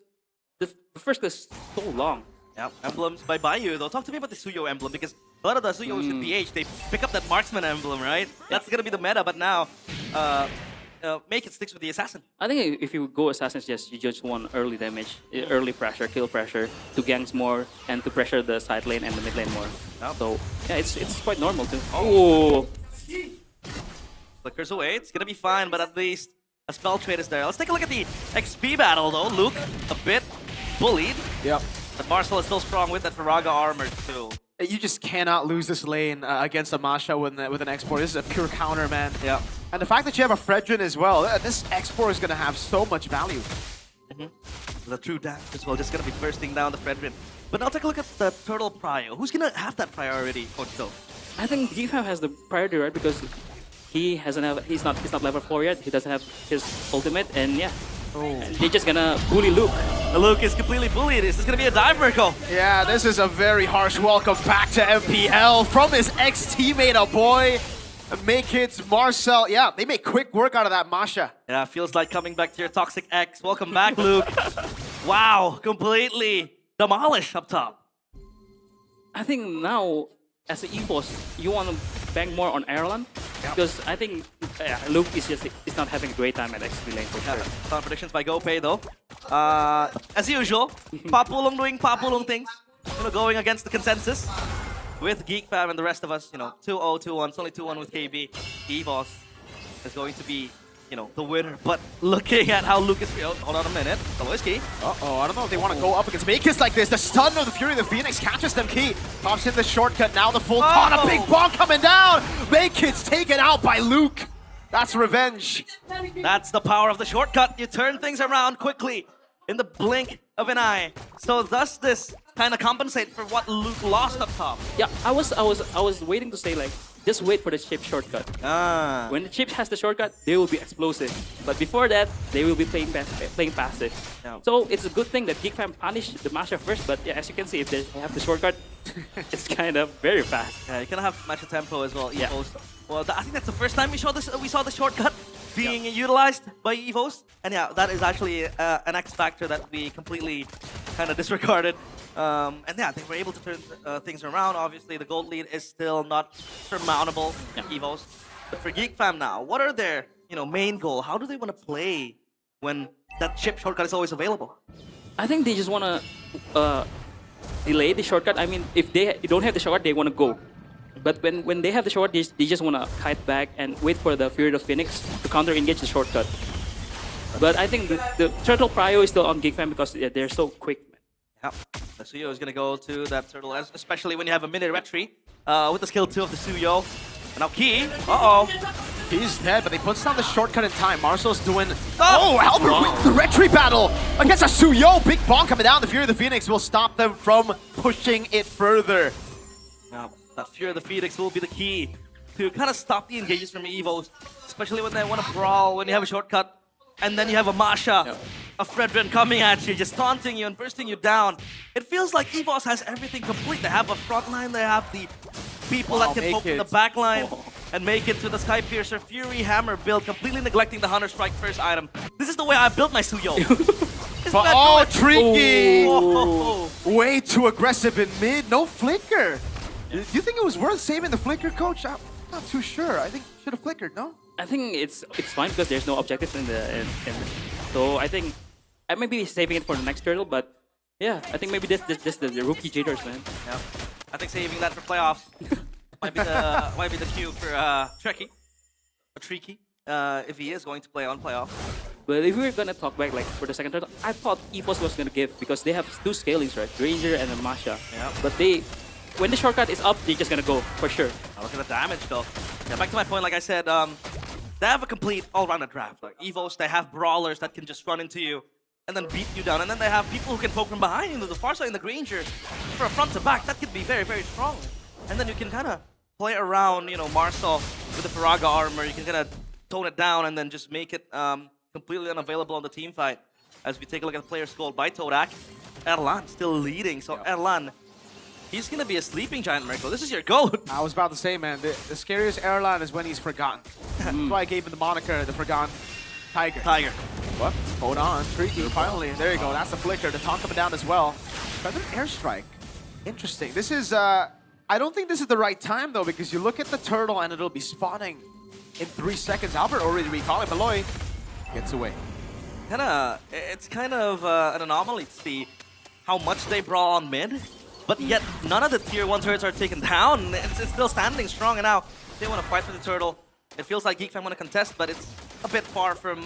the first is so long. Yeah, emblems by Bayou though. Talk to me about the Suyo emblem because a lot of the Suyos in PH, they pick up that marksman emblem, right? That's gonna be the meta, but now make it sticks with the assassin. I think if you go assassins, yes, you just want early damage, early pressure, kill pressure, to ganks more, and to pressure the side lane and the mid lane more. So yeah, it's quite normal too. Oh. Flickers away. It's gonna be fine, but at least a spell trade is there. Let's take a look at the XP battle though. Luke a bit bullied. Yep. But Marcel is still strong with that Faraga armor too. You just cannot lose this lane against a Masha with an export. This is a pure counter, man. Yeah. And the fact that you have a Fredrin as well, this export is going to have so much value. The true damage as well, just going to be bursting down the Fredrin. But now take a look at the Turtle Prio. Who's going to have that priority, Coach Phil? I think GFAM has the priority, right? Because he hasn't have he's not level 4 yet. He doesn't have his ultimate, and yeah. They're just gonna bully Luke. Luke is completely bullied. This is gonna be a dive Mirko. Yeah, this is a very harsh welcome back to MPL from his ex-teammate, a boy. Make it Marcel. Yeah, they make quick work out of that Masha. Yeah, feels like coming back to your toxic ex. Welcome back, Luke. Wow, completely demolished up top. I think now, as an EVOS, you want to bank more on Ireland. Because I think Luke is not having a great time at XP lane for sure. Some predictions by GoPay though. As usual, Papulong doing Papulong things. You know, going against the consensus. With Geek Fam and the rest of us, you know, 2-0, 2-1. It's only 2-1 with KB. EVOS is going to be, you know, the winner. But looking at how Luke is... hold on a minute. Soloisky. Uh-oh, I don't know if they want to go up against Makis like this. The stun of the Fury of the Phoenix catches them key. Pops in the shortcut, now the full taunt. A big bomb coming down. Makis taken out by Luke. That's revenge. That's the power of the shortcut. You turn things around quickly in the blink of an eye. So does this kind of compensate for what Luke lost up top? Yeah, I was waiting to say like, just wait for the chip shortcut. When the chip has the shortcut, they will be explosive. But before that, they will be playing passive. Yeah. So it's a good thing that GeekFam punished the Masha first. But yeah, as you can see, if they have the shortcut, it's kind of very fast. Yeah, you can have match tempo as well. Yeah. Well, I think that's the first time we saw the shortcut being utilized by EVOS. And yeah, that is actually an X factor that we completely kind of disregarded. And yeah, they were able to turn things around. Obviously, the gold lead is still not surmountable for EVOS. But for Geek Fam now, what are their main goal? How do they want to play when that chip shortcut is always available? I think they just want to delay the shortcut. I mean, if they don't have the shortcut, they want to go. But when they have the shortcut, they just want to kite back and wait for the Fury of Phoenix to counter-engage the shortcut. But I think the Turtle Prio is still on Geek Fam because they're so quick. Yeah, the Suyo is going to go to that turtle, especially when you have a mini retry with the skill 2 of the Suyo. And now Key, He's dead, but he puts down the shortcut in time. Marcel's doing... Oh, Albert wins the retry battle against a Suyo. Big bomb coming down. The Fury of the Phoenix will stop them from pushing it further. Now, that Fury of the Phoenix will be the key to kind of stop the engages from EVOS, especially when they want to brawl, when you have a shortcut, and then you have a Masha. A Fredrin coming at you, just taunting you and bursting you down. It feels like EVOS has everything complete. They have a front line, they have the people that can poke from the back line and make it to the Sky Piercer Fury Hammer build, completely neglecting the Hunter Strike first item. This is the way I built my Suyo. Tricky! Way too aggressive in mid, no flicker. Do you think it was worth saving the flicker, Coach? I'm not too sure. I think should have flickered, no? I think it's fine because there's no objectives in the so I think I may be saving it for the next turtle, but yeah, I think maybe this the rookie jitters, man. Yeah, I think saving that for playoffs might be the cue for Tricky, if he is going to play on playoff. But if we were gonna talk back like for the second turtle, I thought EVOS was gonna give because they have 2 scalings, right? Ranger and a Masha. Yeah. But when the shortcut is up, they're just gonna go for sure. Now look at the damage though. Yeah, back to my point, like I said, they have a complete all-rounded draft. Like EVOS, they have brawlers that can just run into you and then beat you down. And then they have people who can poke from behind you to the far side in the Granger for a front to back. That could be very, very strong. And then you can kind of play around, Marcel with the Faraga armor. You can kind of tone it down and then just make it completely unavailable on the team fight. As we take a look at the players scored by Todak, Erlan still leading. So Erlan, he's going to be a sleeping giant, Mirko. This is your GOAT. I was about to say, man, the scariest Erlan is when he's forgotten. That's why I gave him the moniker, the Forgotten Tiger. What? Hold on, Tricky, finally. There you go, that's the flicker. The taunt coming down as well. Feather airstrike. Interesting. This is, I don't think this is the right time, though, because you look at the turtle and it'll be spawning in 3 seconds. Albert already recalling. Beloy gets away. It's kind of an anomaly to see how much they brought on mid, but yet none of the tier 1 turrets are taken down. It's still standing strong, and now they want to fight for the turtle. It feels like GeekFam want to contest, but it's a bit far for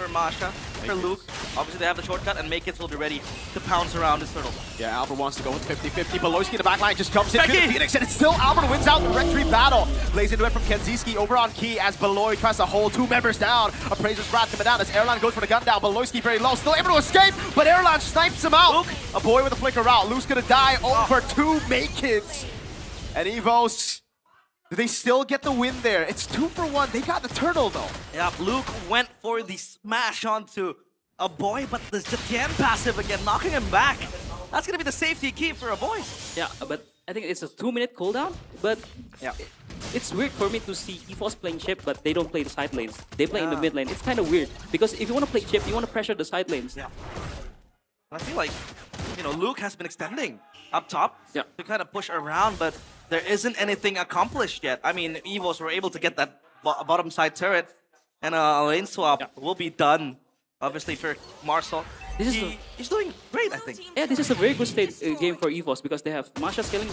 Masha, for Luke. Obviously, they have the shortcut, and Make It will be ready to pounce around this turtle. Yeah, Albert wants to go with 50-50. Beloyski in the back line just jumps in through the Phoenix, and it's still Albert wins out the Rectory battle. Plays into it from Kenziski over on Key as Beloy tries to hold 2 members down. Appraiser's wrath coming down as Erlan goes for the gun down. Beloyski very low, still able to escape, but Erlan snipes him out. Luke. A boy with a flicker out. Luke's gonna die over 2 Make It's. And Evos, do they still get the win there? It's 2 for 1. They got the turtle though. Yeah, Luke went for the smash onto a boy, but the Jetian passive again, knocking him back. That's gonna be the safety key for a boy. Yeah, but I think it's a 2-minute cooldown. But yeah, it's weird for me to see EVOS playing chip, but they don't play the side lanes. They play in the mid lane. It's kind of weird because if you want to play chip, you want to pressure the side lanes. Yeah. I feel like, you know, Luke has been extending up top to kind of push around, but there isn't anything accomplished yet. I mean, Evos were able to get that bottom side turret, and a lane swap will be done, obviously, for Marcel. He's doing great, I think. Yeah, this is a very good state game for EVOS because they have Masha scaling.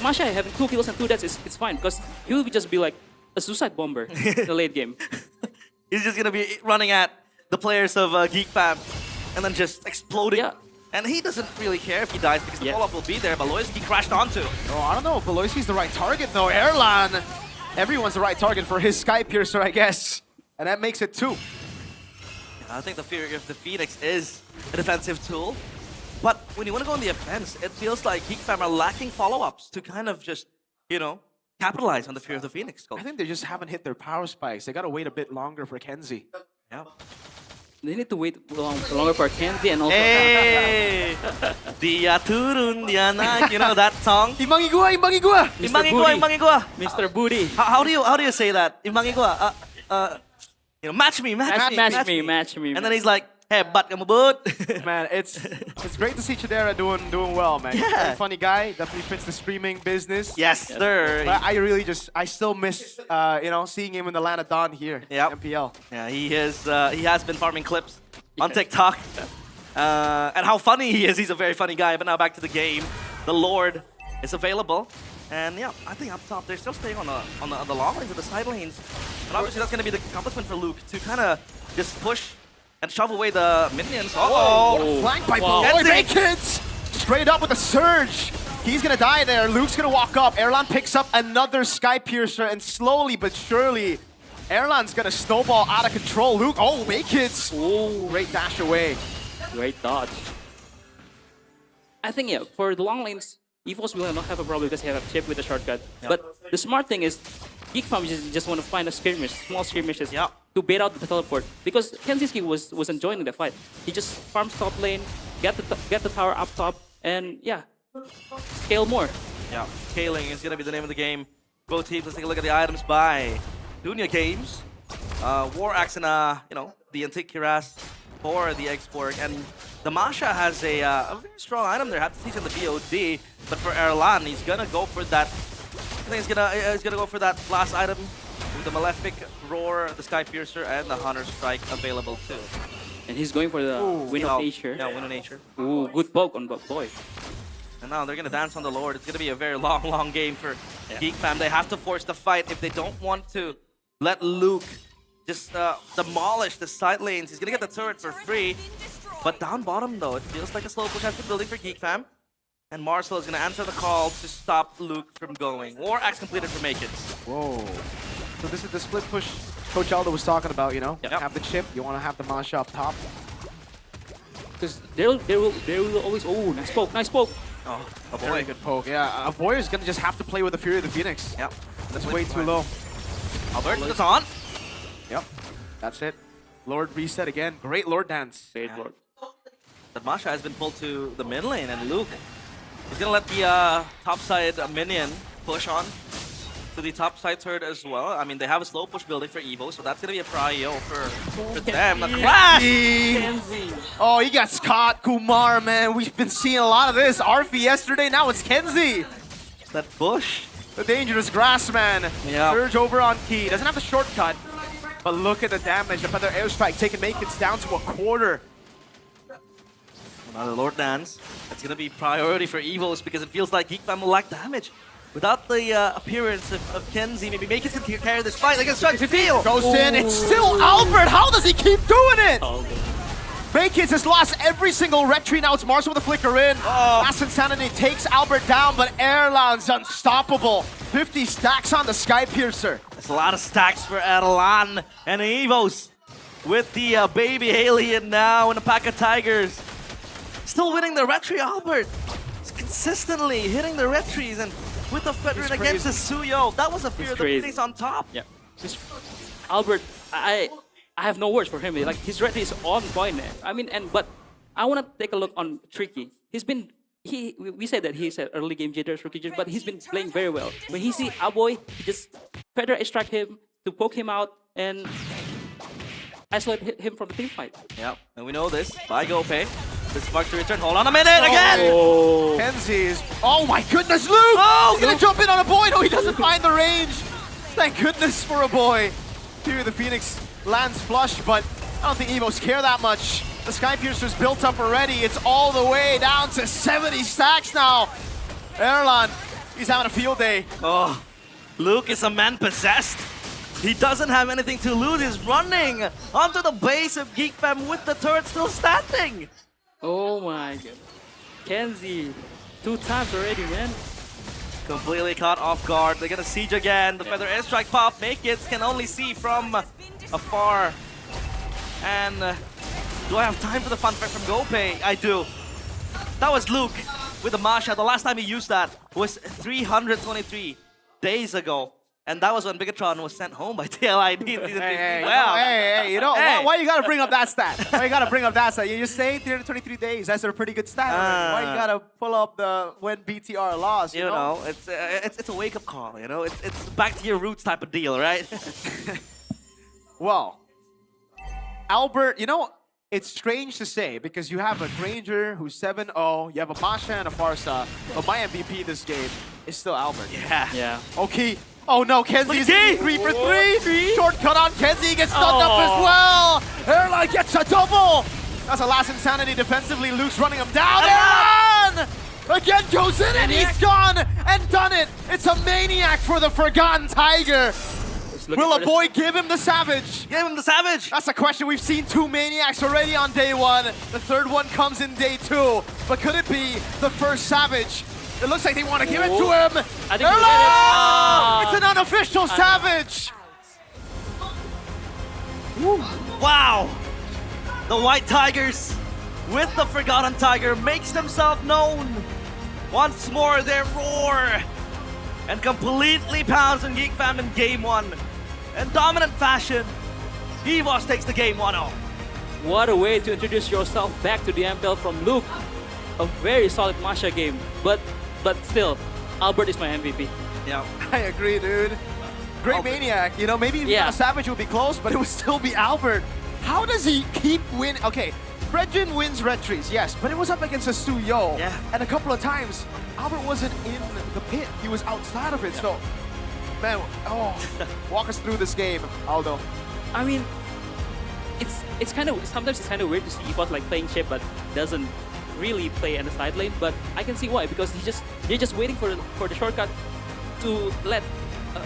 Masha having 2 kills and 2 deaths it's fine because he will just be like a suicide bomber in the late game. He's just gonna be running at the players of GeekFam and then just exploding. Yeah. And he doesn't really care if he dies because the follow-up will be there. Beloyski crashed onto. Oh, I don't know if Beloyski's the right target though. Erlan, everyone's the right target for his Sky Piercer, I guess. And that makes it 2. I think the Fury of the Phoenix is a defensive tool. But when you want to go on the offense, it feels like GeekFam are lacking follow-ups to kind of just, you know, capitalize on the Fury of the Phoenix. I think they just haven't hit their power spikes. They gotta wait a bit longer for Kenzie. Yeah. They need to wait longer for Kenzie and also... Hey! Dia turun, dia naik. You know that song? Imbangi gua, imbangi gua! Imbangi gua, imbangi gua. Mr. Booty. How do you say that? Imbangi gua. You know, match me. And then he's like, hebat kamu, bud. Man, it's great to see Chidera doing well, man. Yeah. Very funny guy. Definitely fits the streaming business. Yes, sir. But I still miss, you know, seeing him in the land of Dawn here. MPL. Yeah, he has been farming clips on TikTok. And how funny he is. He's a very funny guy. But now back to the game. The Lord is available. And yeah, I think up top they're still staying on the long lanes, or the side lanes. But obviously that's going to be the accomplishment for Luke to kind of just push and shove away the minions. Uh-oh! Flanked by Beloy. Kids! Straight up with a surge. He's gonna die there. Luke's gonna walk up. Erlan picks up another Sky Piercer, and slowly but surely, Erlan's gonna snowball out of control. Luke, Kids! Oh, great dash away. Great dodge. I think, yeah, for the long lanes, EVOS will not have a problem because they have a chip with a shortcut. Yep. But the smart thing is, GeekFam just want to find a skirmish, small skirmishes, to bait out the teleport. Because Kenziski wasn't joining the fight. He just farms top lane, get the tower up top, and yeah, scale more. Yeah, scaling is gonna be the name of the game. Both teams, let's take a look at the items by Dunya Games. War Axe and you know, the Antique Cuirass for the Expork, and the Masha has a very strong item there. Have to teach on the BOD, but for Erlan, he's gonna go for that. I think he's gonna go for that last item with the Malefic Roar, the Sky Piercer, and the Hunter Strike available too. And he's going for the Wind of Nature. Yeah, Wind of Nature. Ooh, good poke on Boy. And now they're gonna dance on the Lord. It's gonna be a very long game for GeekFam. They have to force the fight if they don't want to let Luke just demolish the side lanes. He's gonna get the turret for free. But down bottom though, it feels like a slow push has been building for GeekFam. And Marcel is gonna answer the call to stop Luke from going. War Axe completed for Make It. Whoa. So this is the split push Coach Aldo was talking about, you know? Yep. Have the chip, you want to have the Masha up top. Because they will always... Oh, nice poke. Oh, a boy. Very good poke. Yeah, a boy is going to just have to play with the Fury of the Phoenix. Yep. That's way too low. Albert is on. Yep. That's it. Lord reset again. Great Lord dance. Great Lord. The Masha has been pulled to the mid lane, and Luke is going to let the top side minion push on to the top side turret as well. I mean, they have a slow push building for Evo, so that's going to be a prio for them. The crash! Oh, he got Scott, Kumar, man. We've been seeing a lot of this. Arfi yesterday, now it's Kenzie. That bush. The dangerous Grassman. Yeah. Surge over on Key. Doesn't have the shortcut. But look at the damage. The Feather Airstrike taking Make-Its down to a quarter. Another Lord Dance. That's going to be priority for Evos because it feels like GeekFam will lack damage. Without the appearance of Kenzie, maybe Make-It's going to carry this fight. Like it's trying to feel. Goes in. It's still Albert. How does he keep doing it? Make-Its has lost every single retreat. Now it's Marshall with a flicker in. Last Insanity takes Albert down, but Erlan's unstoppable. 50 stacks on the Sky Piercer. There's a lot of stacks for Erlan and Evos with the baby alien now in a pack of tigers. Still winning the retry, Albert. It's consistently hitting the retries and with the Federate against the Suyo. That was a fear of the Phoenix on top. Yeah. Albert, I have no words for him. Like his retry is on point. I mean, but I want to take a look on Tricky. We said that he's an early game jitters, rookie jitters, but he's been playing very well. When he see Aboy, he just Feather extract him to poke him out and isolate him from the team fight. Yep, and we know this by GoPay. This spark to return. Hold on a minute again! Kenzie's. Oh my goodness, Luke! Oh, he's gonna jump in on a boy. No, he doesn't find the range. Thank goodness for a boy. Here the Phoenix lands flush, but I don't think Evos care that much. The Sky Piercer's built up already. It's all the way down to 70 stacks now. Erlan, he's having a field day. Oh, Luke is a man possessed. He doesn't have anything to lose. He's running onto the base of GeekFam with the turret still standing. Oh my god. Kenzie, 2 times already, man. Completely caught off guard. They're gonna siege again. The Feather Airstrike pop. Make-Its can only see from afar. And do I have time for the fun fact from GoPay? I do. That was Luke with the Masha. The last time he used that was 323 days ago. And that was when Bigatron was sent home by TLID. Hey, you know, why you gotta bring up that stat? Why you gotta bring up that stat? You just say 323 days. That's a pretty good stat. Why you gotta pull up the when BTR lost? You know, it's a wake-up call, you know? It's back to your roots type of deal, right? Well, Albert, you know, it's strange to say because you have a Granger who's 7-0, you have a Masha and a Farsa, but my MVP this game is still Albert. Yeah. Okay. Oh no, Kenzie's 3 for 3. Shortcut on Kenzie, gets stunned up as well. Erlan gets a double. That's a last Insanity defensively. Luke's running him down. Erlan again goes in and he's gone and done it. It's a maniac for the Forgotten Tiger. Will a boy give him the Savage? Give him the Savage. That's a question. We've seen 2 maniacs already on day 1. The third one comes in day 2. But could it be the first Savage? It looks like they want to give it to him. I think it's an unofficial Savage. Wow. The White Tigers with the Forgotten Tiger makes themselves known. Once more, they roar and completely pounds on GeekFam in game 1. In dominant fashion, Evos takes the game 1-0. What a way to introduce yourself back to the MPL from Luke. A very solid Masha game, but still, Albert is my MVP. Yeah, I agree, dude. Great maniac. You know, maybe Savage would be close, but it would still be Albert. How does he keep winning? Okay, Fredjin wins retries, yes, but it was up against a Suyo. Yeah. And a couple of times, Albert wasn't in the pit. He was outside of it. So, man, walk us through this game, Aldo. I mean, it's kind of sometimes it's kind of weird to see Evos like playing chip, but doesn't really play in the side lane. But I can see why, because you're just waiting for the shortcut to let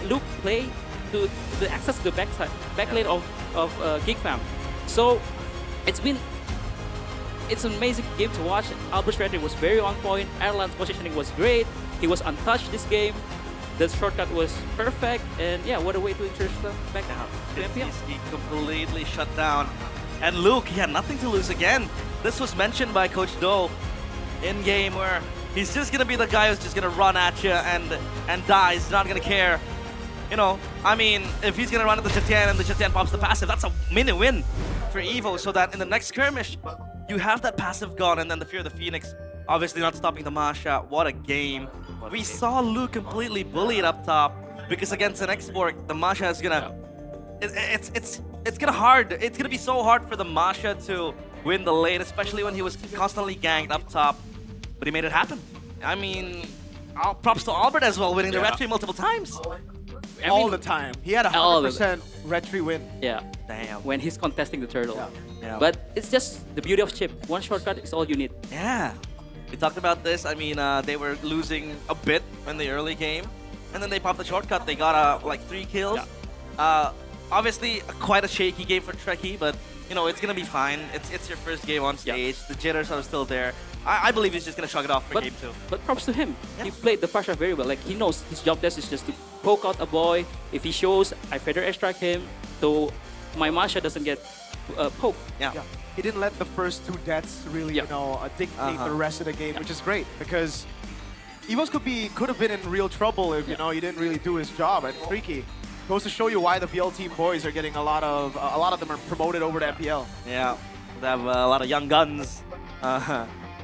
Luke play to the access to the back lane of GeekFam. So it's an amazing game to watch. Albert's strategy was very on point. Erlan's positioning was great. He was untouched this game. The shortcut was perfect, and yeah, what a way to introduce the back to MPL. He completely shut down. And Luke, he had nothing to lose again. This was mentioned by Coach Do in game where he's just gonna be the guy who's just gonna run at you and die. He's not gonna care. You know, I mean, if he's gonna run at the Chetian and the Chetian pops the passive, that's a mini win for Evo, so that in the next skirmish, you have that passive gone, and then the Fear of the Phoenix, obviously not stopping the Masha. What a game. We saw Luke completely bullied up top, because against an export, the Masha is gonna... It's gonna be so hard for the Masha to win the lane, especially when he was constantly ganked up top. But he made it happen. I mean, props to Albert as well, winning the red tree multiple times. All the time. He had a all the 100% red tree win. Yeah. Damn. When he's contesting the turtle. Yeah. But it's just the beauty of chip. One shortcut is all you need. Yeah. We talked about this. I mean, they were losing a bit in the early game, and then they popped the shortcut. They got like 3 kills. Obviously, quite a shaky game for Trekkie, but you know it's gonna be fine. It's your first game on stage. The jitters are still there. I believe he's just gonna shrug it off for game 2. But props to him. He played the Pasha very well. Like he knows his job test is just to poke out a boy. If he shows, I feather airstrike him, so my Masha doesn't get poked. Yeah. He didn't let the first 2 deaths really, you know, dictate the rest of the game, which is great because Evos could have been in real trouble if you know he didn't really do his job. And Freaky goes to show you why the BL team boys are getting a lot of them are promoted over to MPL. Yeah, they have a lot of young guns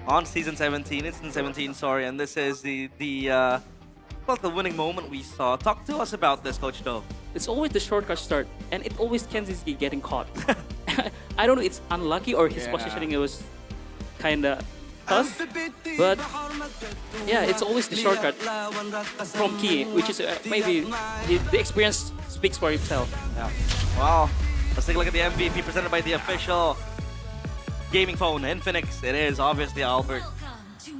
on season 17, Instant 17, sorry, and this is the winning moment we saw. Talk to us about this, Coach Do. It's always the shortcut start, and it always Kenzie getting caught. I don't know, it's unlucky or his positioning it was kinda tough, but yeah, it's always the shortcut from Key, which is maybe the experience speaks for itself. Yeah. Wow. Let's take a look at the MVP presented by the official gaming phone, Infinix. It is obviously Albert.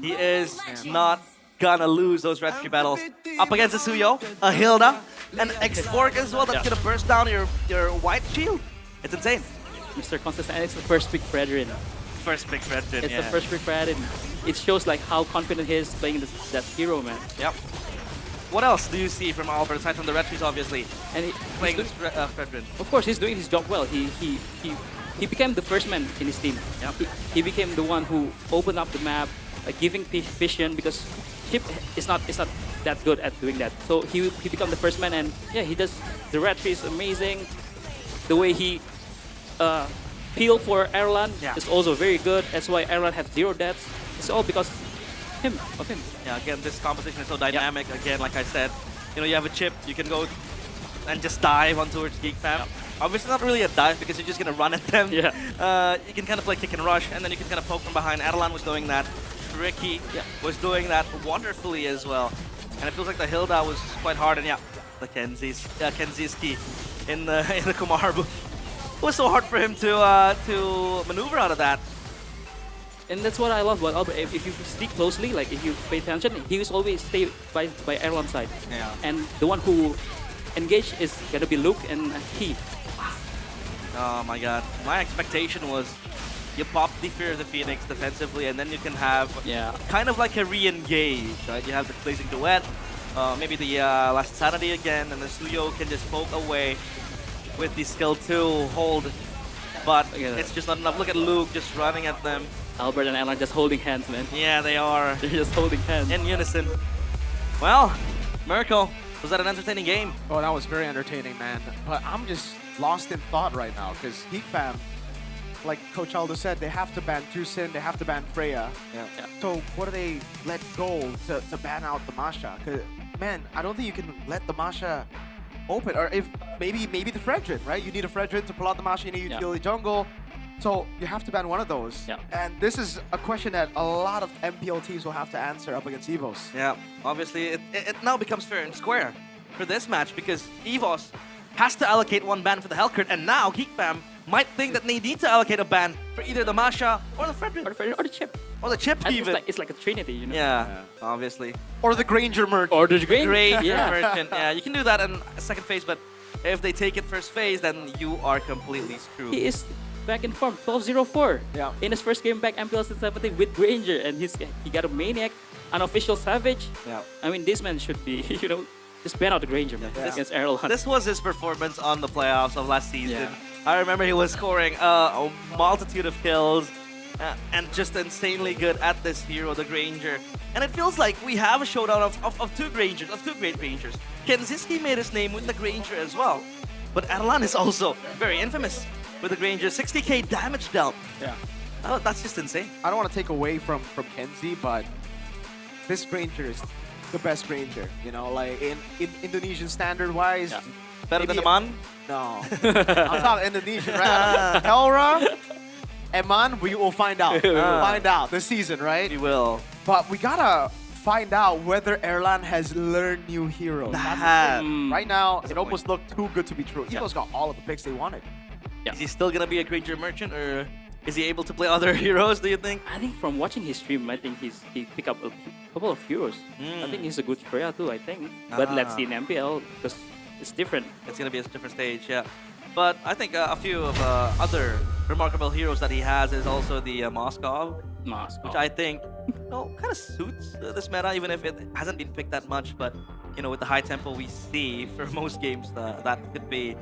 He is not gonna lose those red tree battles. Up against a Suyo, a Hilda, an X-Fork as well that's gonna burst down your white shield. It's insane. Mr. Consistent, and it's the first big brethren. First big brethren, It's the first big brethren. It shows like how confident he is playing that hero, man. Yep. What else do you see from Albert aside from the red trees, obviously? And playing this brethren. Of course, he's doing his job well. He became the first man in his team. Yep. He became the one who opened up the map, giving vision because Chip is not that good at doing that. So he became the first man, and yeah, he does. The red tree is amazing. The way he peel for Erlan is also very good. That's why Erlan had 0 deaths. It's all because of him. Yeah, again, this competition is so dynamic. Again, like I said, you know, you have a chip, you can go and just dive on towards Geek Fam. Obviously not really a dive because you're just gonna run at them. Yeah. You can kind of play kick and rush, and then you can kind of poke from behind. Erlan was doing that. Ricky was doing that wonderfully as well. And it feels like the Hilda was quite hard, and the Kenzie's key in the Kumar booth. It was so hard for him to maneuver out of that. And that's what I love about Albert. If you see closely, like if you pay attention, he was always stay by Erlan's side. Yeah. And the one who engaged is gonna be Luke and he. Oh my god. My expectation was you pop the Fear of the Phoenix defensively, and then you can have kind of like a re-engage, right? You have the Blazing Duet, maybe the Last Insanity again, and the Suyo can just poke away with the skill 2 hold, but it's just not enough. Look at Luke just running at them. Albert and Erlan just holding hands, man. Yeah, they are. They're just holding hands. In unison. Well, Mirko, was that an entertaining game? Oh, that was very entertaining, man. But I'm just lost in thought right now because Heat Fam, like Coach Aldo said, they have to ban Jusin, they have to ban Freya. Yeah. So what do they let go to ban out the Masha? Because, man, I don't think you can let the Masha open. Or if maybe the Fredrin, right? You need a Fredrin to pull out the Masha, you need utility jungle. So you have to ban one of those. Yeah. And this is a question that a lot of MPL teams will have to answer up against EVOS. Yeah, obviously it now becomes fair and square for this match because EVOS has to allocate 1 ban for the Hellcurt, and now Geek Fam might think that they need to allocate a ban for either the Masha or the Fredrin. Or the chip. Or the chip even. It's like a trinity, you know? Yeah, obviously. Or the Granger merchant. Or the Granger merchant. Yeah, you can do that in a second phase, but if they take it first phase, then you are completely screwed. He is back in form, 12-0-4. Yeah. In his first game back, MPL 17 with Granger, and he got a Maniac, an official Savage. Yeah. I mean, this man should be, you know, just ban out the Granger, man, against Erlan. This was his performance on the playoffs of last season. I remember he was scoring a multitude of kills and just insanely good at this hero, the Granger. And it feels like we have a showdown of 2 Grangers, of 2 great Grangers. Kenziski made his name with the Granger as well. But Erlan is also very infamous with the Granger. 60k damage dealt. Yeah. Oh, that's just insane. I don't want to take away from Kenzie, but this Granger is the best Granger. You know, like in Indonesian standard wise. Yeah. Better than Eman? No. I'm not Indonesian, right? Kelra, Eman, we will find out. We'll find out this season, right? We will. But we gotta find out whether Erlan has learned new heroes. That's the thing. Right now, it almost looked too good to be true. Evo's got all of the picks they wanted. Is he still gonna be a Granger Merchant, or is he able to play other heroes, do you think? I think from watching his stream, I think he picked up a couple of heroes. I think he's a good player too, I think. But let's see in MPL, because it's different. It's gonna be a different stage, yeah. But I think a few of other remarkable heroes that he has is also the Moskov, which I think kind of suits this meta, even if it hasn't been picked that much. But with the high tempo we see for most games, that could be,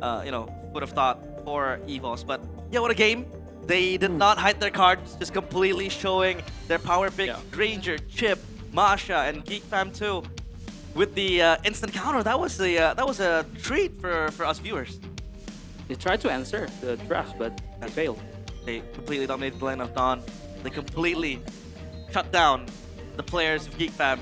would have thought for EVOS. But yeah, what a game! They did not hide their cards, just completely showing their power picks. Granger, Chip, Masha, and Geek Fam too. With the instant counter, that was a treat for us viewers. They tried to answer the draft, but they failed. They completely dominated the lane of Dawn. They completely shut down the players of Geek Fam,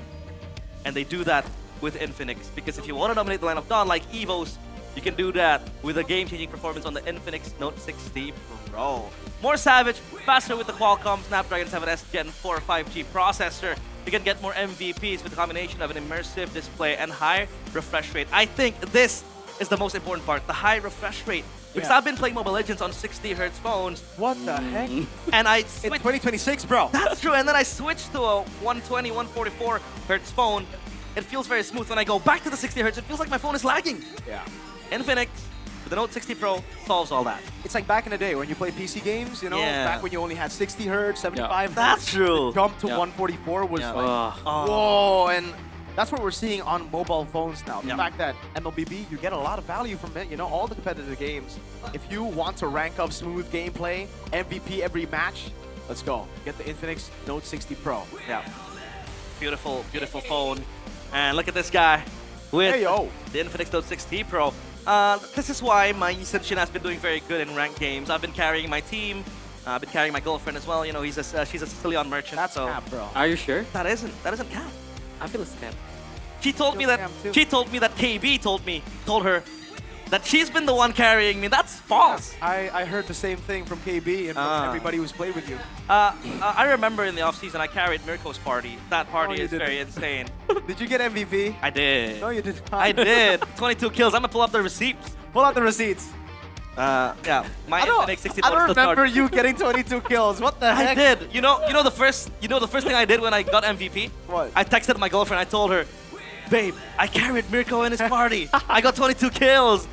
and they do that with Infinix. Because if you want to dominate the lane of Dawn like EVOS, you can do that with a game-changing performance on the Infinix Note 60 Pro. More savage, faster with the Qualcomm Snapdragon 7S Gen 4 5G processor. You can get more MVPs with a combination of an immersive display and high refresh rate. I think this is the most important part, the high refresh rate. Because I've been playing Mobile Legends on 60 Hz phones. What the heck? And I switched... In 2026, bro. That's true. And then I switched to a 120, 144 Hz phone. It feels very smooth. When I go back to the 60 Hz, it feels like my phone is lagging. Yeah. Infinix, with the Note 60 Pro, solves all that. It's like back in the day when you play PC games, back when you only had 60 Hz, 75 Hz. That's true. The jump to 144 was like, whoa. And that's what we're seeing on mobile phones now. The fact that MLBB, you get a lot of value from it, all the competitive games. If you want to rank up smooth gameplay, MVP every match, let's go. Get the Infinix Note 60 Pro. Yeah. Beautiful, beautiful phone. And look at this guy with the Infinix Note 60 Pro. This is why my Senshin has been doing very good in ranked games. I've been carrying my team. I've been carrying my girlfriend as well. She's a Sicilian merchant. That's cap, bro. Are you sure? That isn't cap. I feel it's cap. She told me that KB told her that she's been the one carrying me. That's false. I heard the same thing from KB and from everybody who's played with you. I remember in the offseason I carried Mirko's party. That party is very insane. Did you get MVP? I did. No, you did not. I did. 22 kills. I'm gonna pull up the receipts. Pull out the receipts. Yeah. My Infinix 60 I don't remember you getting 22 kills. What the heck? I did. You know the first thing I did when I got MVP? What? I texted my girlfriend. I told her, babe, I carried Mirko in his party. I got 22 kills.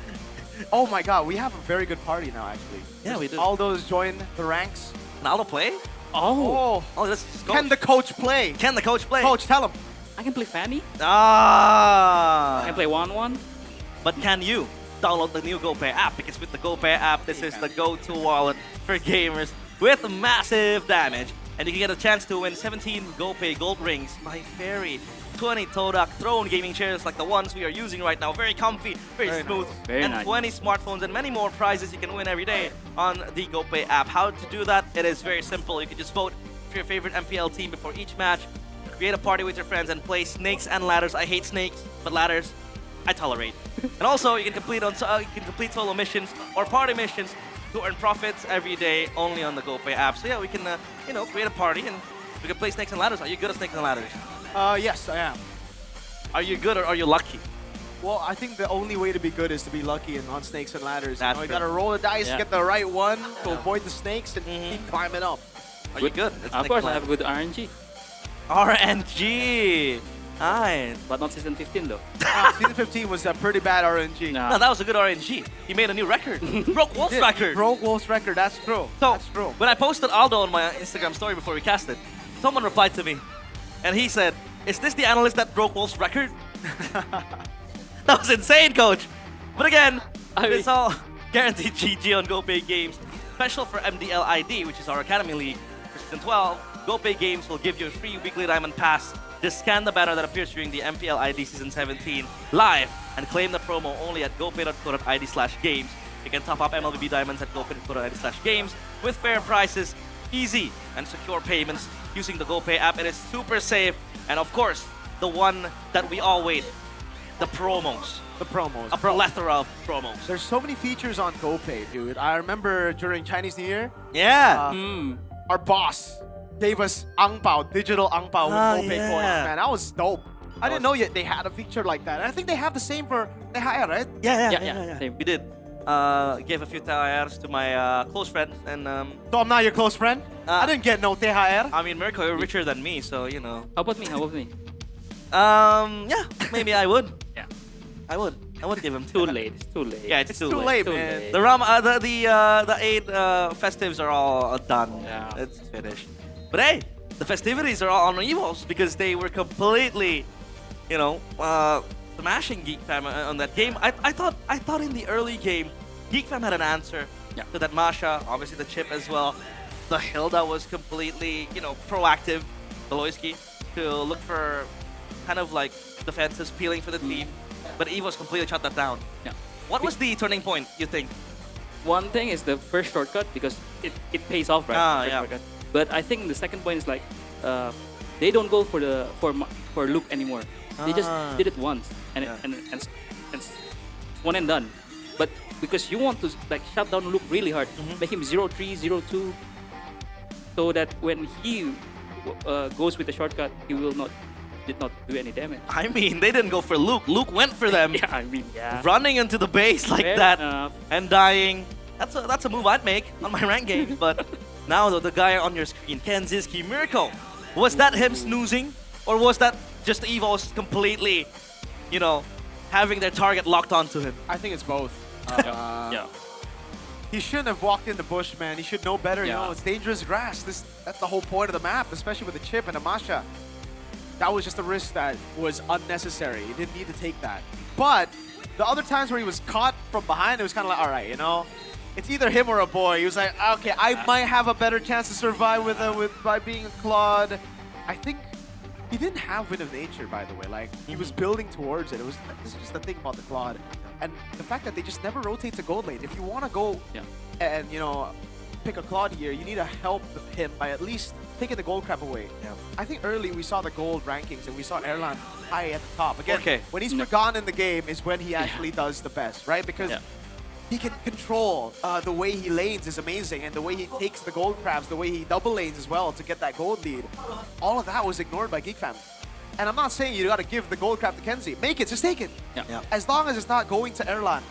Oh my god, we have a very good party now, actually. Yeah, we do. Aldo's joined the ranks. Aldo play? Oh, let's go. Can the coach play? Can the coach play? Coach, tell him. I can play Fanny. I can play 1-1. But can you download the new GoPay app? Because with the GoPay app, this is the go-to wallet for gamers with massive damage. And you can get a chance to win 17 GoPay gold rings by Fairy, 20 Todak Throne gaming chairs like the ones we are using right now. Very comfy, very smooth, and 20 smartphones and many more prizes you can win every day on the GoPay app. How to do that? It is very simple. You can just vote for your favorite MPL team before each match, create a party with your friends, and play snakes and ladders. I hate snakes, but ladders I tolerate. And also, you can complete solo missions or party missions to earn profits every day only on the GoPay app. So yeah, we can create a party and we can play snakes and ladders. Are you good at snakes and ladders? Yes, I am. Are you good or are you lucky? Well, I think the only way to be good is to be lucky and on snakes and ladders. That's you gotta roll the dice, get the right one to avoid the snakes, and Mm-hmm. keep climbing up. Are you good? Of course, I have good RNG. RNG! Nice. But not Season 15 though. Season 15 was a pretty bad RNG. No, that was a good RNG. He made a new record. Broke Wolf's record. Broke Wolf's record, that's true. So, that's true. When I posted Aldo on my Instagram story before we cast it, someone replied to me, and he said, "Is this the analyst that broke Wolf's record?" That was insane, coach. But again, it's all guaranteed GG on GoPay games. Special for MPL ID, which is our Academy League for Season 12. GoPay games will give you a free weekly diamond pass. Just scan the banner that appears during the MPL ID Season 17 live and claim the promo only at gopay.co.id/games. You can top up MLBB diamonds at gopay.co.id/games with fair prices, easy and secure payments using the GoPay app. It is super safe. And of course, the one that we all wait, the promos. The promos. A plethora of promos. There's so many features on GoPay, dude. I remember during Chinese New Year, yeah, our boss gave us ang pao, digital ang pao with GoPay yeah. coins, man. That was dope. I didn't know yet they had a feature like that. And I think they have the same for Tehaya, right? Yeah. We did. Gave a few THRs to my close friends, and So I'm not your close friend? I didn't get no THR. I mean, Mirko, you're richer than me, so you know. How about me? How about me? Yeah, maybe I would. Yeah. I would give him Too late. It's too late. Yeah, it's too late, Too man. late. The 8 festives are all done. Yeah. It's finished. But hey, the festivities are all on Evos because they were completely, you know, smashing Geek Fam on that game. I thought in the early game, Geek Fam had an answer to that Masha, obviously the chip as well. The Hilda was completely, you know, proactive, Beloyski, to look for kind of like defenses peeling for the team. But Evos completely shut that down. Yeah. What was the turning point, you think? One thing is the first shortcut because it pays off, right? Ah, The first yeah. shortcut. But I think the second point is like they don't go for Luke anymore. They just did it once and it's one and done. But because you want to like shut down Luke really hard, make him 0-3, 0-2, so that when he goes with the shortcut, he did not do any damage. I mean, they didn't go for Luke. Luke went for them. Yeah, I mean, yeah. Running into the base like Fair that enough. and dying. That's a move I'd make on my rank games. But now the guy on your screen, Kenziski Mirko, was that him snoozing, or was that just Evos completely, you know, having their target locked onto him? I think it's both. Yeah. He shouldn't have walked in the bush, man. He should know better. You Yeah. know, it's dangerous grass. That's the whole point of the map, especially with the chip and the Masha. That was just a risk that was unnecessary. He didn't need to take that. But the other times where he was caught from behind, it was kind of like, all right, you know, it's either him or a boy. He was like, okay, I might have a better chance to survive by being a Claude. I think he didn't have Wind of Nature, by the way. Like, he was building towards it. This is just the thing about the Claude. And the fact that they just never rotate to gold lane. If you want to go and, you know, pick a Claude here, you need to help him by at least taking the gold crap away. Yeah. I think early we saw the gold rankings and we saw Erlan high at the top. Again, Okay. when he's forgotten in the game is when he actually does the best, right? Because he can control the way he lanes is amazing, and the way he takes the gold crabs, the way he double lanes as well to get that gold lead. All of that was ignored by Geek Fam. And I'm not saying you gotta give the gold crab to Kenzie. Make it, just take it. Yeah. As long as it's not going to Erlan,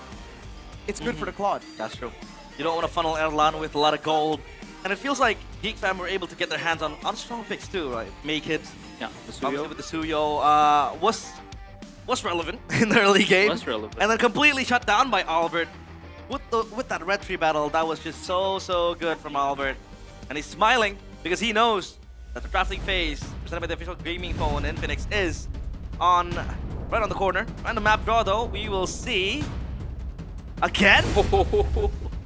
it's good for the Claude. That's true. You don't want to funnel Erlan with a lot of gold. And it feels like Geek Fam were able to get their hands on strong picks too, right? Make it. Yeah, the Suyo. Obviously with the Suyo was relevant in the early game. Was relevant. And then completely shut down by Albert. With that red tree battle, that was just so good from Albert. And he's smiling because he knows that the drafting phase presented by the official gaming phone Infinix is right on the corner. Random map draw though, we will see again.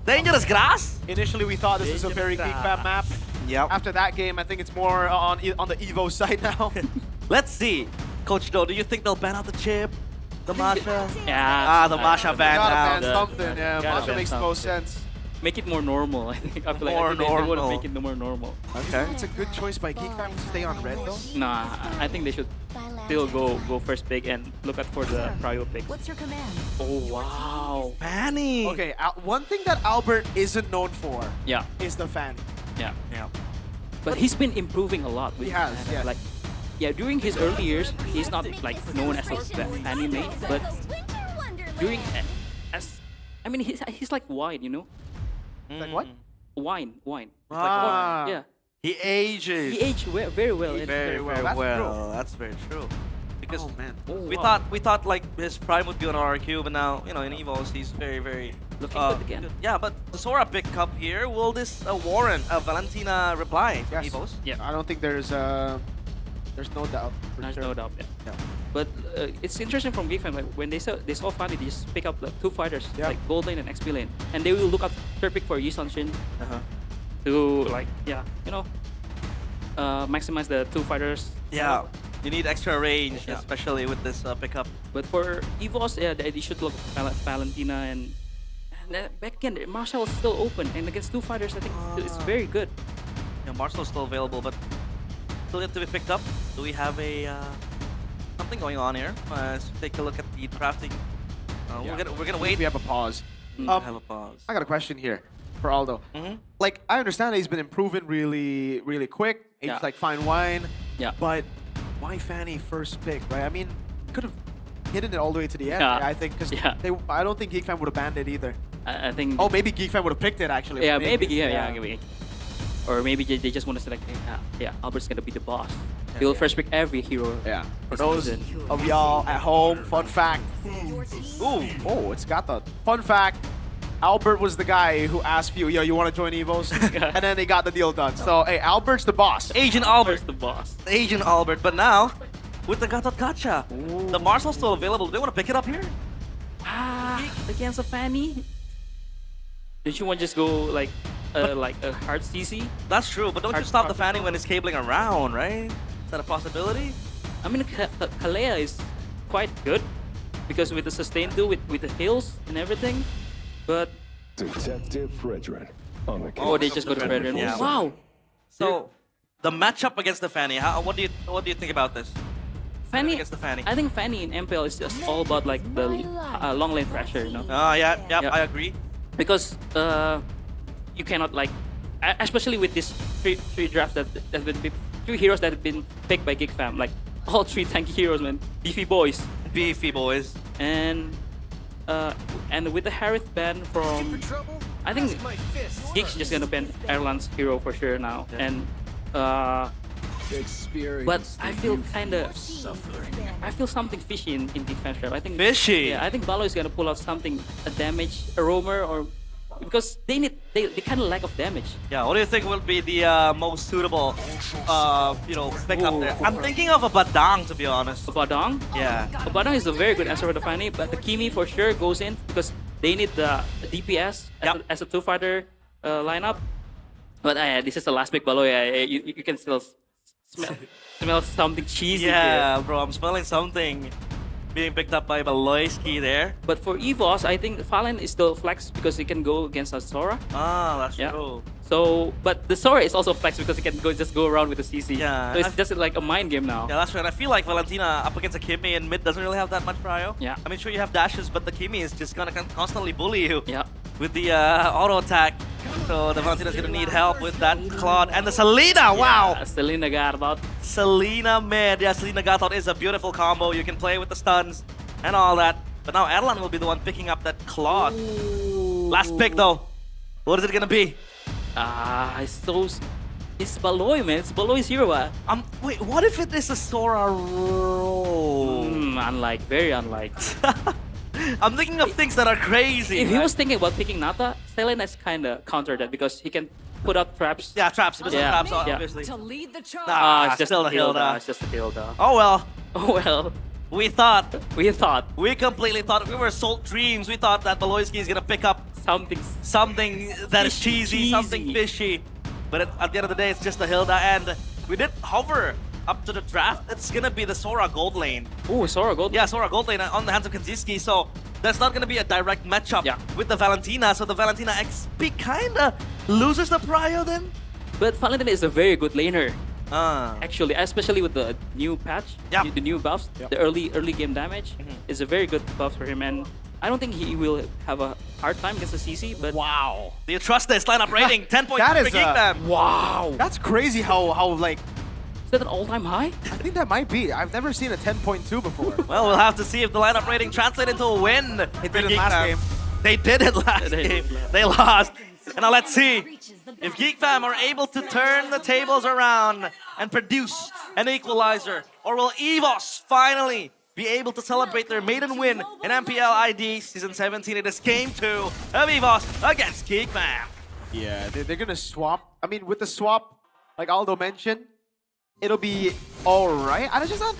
Dangerous grass. Initially, we thought this was a very Geek Fam map. Yep. After that game, I think it's more on the Evo side now. Let's see. Coach Do, do you think they'll ban out the chip? The Masha? Yeah. The Masha ban Gotta out. ban something, yeah. Gotta Masha ban makes the most something. sense. Make it more normal, I think. I feel like More they want normal. to make it more normal. Okay. It's a good choice by Geek Fam to stay on red, though. Nah, I think they should still go first pick and look out for the prio picks. What's your command? Oh, wow. Fanny. Okay, one thing that Albert isn't known for Yeah, is the fan. yeah. But he's been improving a lot. With He has, Fanny. yes. Like, yeah, during his early years, he's not like known as a Fanny main, but during I mean, he's like wine, you know? Like what? Wine. It's like Ah. wine. Yeah. He ages. He aged very well. and very well. That's true. That's very true. Because Oh, man. we thought like his prime would be on RQ, but now you know in Evos he's very Looking good again. Yeah, but the Sora pick up here. Will this warrant a Valentina reply from Yes. Evos? Yeah. I don't think there's no doubt. For There's sure. no doubt. Yeah. But it's interesting from Geek Fam, like when they saw Fanny, they just pick up like two fighters, Yeah. like Gold Lane and XP Lane, and they will look up third pick for Yi Shin to like maximize the two fighters. Yeah. You need extra range, Yeah. especially with this pickup. But for Evos, yeah, they should look at Valentina and then back again, Marshall is still open, and against two fighters, I think it's very good. Yeah, Marcel's still available, but still yet to be picked up. Do we have a something going on here? Let's take a look at the crafting. We're gonna wait. We have a pause. Have a pause. I got a question here. for Aldo. Like, I understand that he's been improving really, really quick. He's like fine wine. Yeah. But why Fanny first pick, right? I mean, could have hidden it all the way to the end, Yeah. right? I think, because I don't think Geek Fan would have banned it either. I think. Oh, maybe Geek Fan would have picked it actually. Yeah, maybe. Maybe. Or maybe they just want to select, Albert's gonna be the boss. He'll first pick every hero. Yeah. For those of y'all at home, fun fact. Ooh, oh, it's got the fun fact. Albert was the guy who asked you, yo, you want to join Evos? And then they got the deal done. So, hey, Albert's the boss. Agent Albert. the boss. Agent Albert. But now, with the Gatot Gacha, the Marcel's still available. Do they want to pick it up here? Against a Fanny? Don't you want to just go like a hard CC? That's true, but don't you stop the Fanny when it's cabling around, right? Is that a possibility? I mean, Kelra is quite good because with the sustain do with the heals and everything, but Detective Fredrin on the oh, they just go to Fredrin. Yeah. Wow. So the matchup against the Fanny, what do you think about this? Fanny against the Fanny. I think Fanny in MPL is just all about like the long lane pressure, you know? Yeah, I agree. Because you cannot like, especially with these three drafts that have been picked, 3 heroes that have been picked by Geek Fam, like all 3 tanky heroes, man, beefy boys. Beefy boys. And with the Harith ban from, I think Geek's just gonna ban Erlan's hero for sure now. And but I feel I feel something fishy in defense trap. I think fishy. Yeah, I think Balo is gonna pull out something, a damage, a roamer, or because they kind of lack of damage. Yeah, what do you think will be the most suitable, pick up there? I'm thinking of a Badang, to be honest. A Badang? Yeah. A Badang is a very good answer for the Fanny, but the Kimi for sure goes in because they need the DPS as a 2-fighter lineup. But this is the last pick, Balo. Yeah, you can still smell something cheesy. Yeah, here. bro, I'm smelling something being picked up by Baloyski there. But for EVOS, I think Fallen is still flex because he can go against a Sora. Ah, that's true. So, but the Sora is also flex because he can just go around with the CC. Yeah. So it's just like a mind game now. Yeah, that's right. I feel like Valentina up against a Kimi in mid doesn't really have that much prio. Yeah. I mean, sure you have dashes, but the Kimi is just gonna constantly bully you. Yeah. With the auto attack. So the Valentina's gonna need help with that Claude. And the Selena, wow! Selena Gatot. Selena mid. Yeah, Selena Gatot is a beautiful combo. You can play with the stuns and all that. But now Erlan will be the one picking up that Claude. Last pick though. What is it gonna be? It's Baloy, man. It's Baloy's hero. Wait, what if it is a Sora roll? Unlike, very unlike. I'm thinking of things that are crazy. If he was thinking about picking Nata, Selena's kind of countered that because he can put out traps. Yeah, traps. Traps, obviously. To lead the charge. It's just still a Hilda. It's just a Hilda. Oh well. Oh well. We thought. We completely thought. We were sold dreams. We thought that Baloyski is gonna pick up something that is cheesy, something fishy. But at the end of the day, it's just a Hilda. And we did hover up to the draft. It's gonna be the Sora gold lane. Oh, Sora gold lane? Yeah, Sora gold lane on the hands of Kanziski. So that's not gonna be a direct matchup with the Valentina. So the Valentina XP kinda loses the prio then. But Valentina is a very good laner. Actually, especially with the new patch, the new buffs, the early game damage is a very good buff for him, and I don't think he will have a hard time against the CC. But wow, do you trust this lineup rating? 10.2 that is for Geekfam. Wow, that's crazy. How like. Is that an all-time high? I think that might be. I've never seen a 10.2 before. Well, we'll have to see if the lineup rating translates into a win. They did it last game. They did it last game. They lost. And now let's see if Geek Fam are able to turn the tables around and produce an equalizer, or will EVOS finally be able to celebrate their maiden win in MPL ID Season 17? It is Game 2 of EVOS against Geek Fam. Yeah, they're gonna swap. I mean, with the swap, like Aldo mentioned, it'll be alright. I just thought,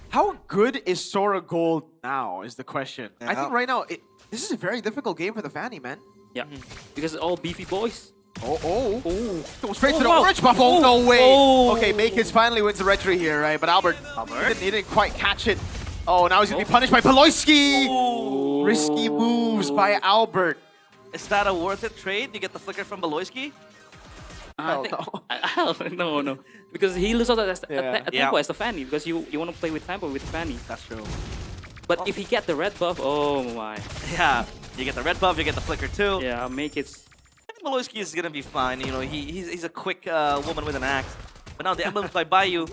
how good is Sora Gold now is the question. I think right now, this is a very difficult game for the Fanny, man. Yeah, because it's all beefy boys. Go straight to the orange buff. Oh, no way. Okay, Makids finally wins the red tree here, right? But Albert? He didn't quite catch it. Oh, now he's going to be punished by Baloyski. Risky moves by Albert. Is that a worth it trade? You get the flicker from Baloyski? No. Because he loses a tempo as the Fanny, because you want to play with tempo with Fanny. That's true. But if he get the red buff, oh my. Yeah, you get the red buff, you get the flicker too. Yeah, make it. think Maloyski is gonna be fine. You know, he's a quick woman with an axe. But now the emblems by Bayou.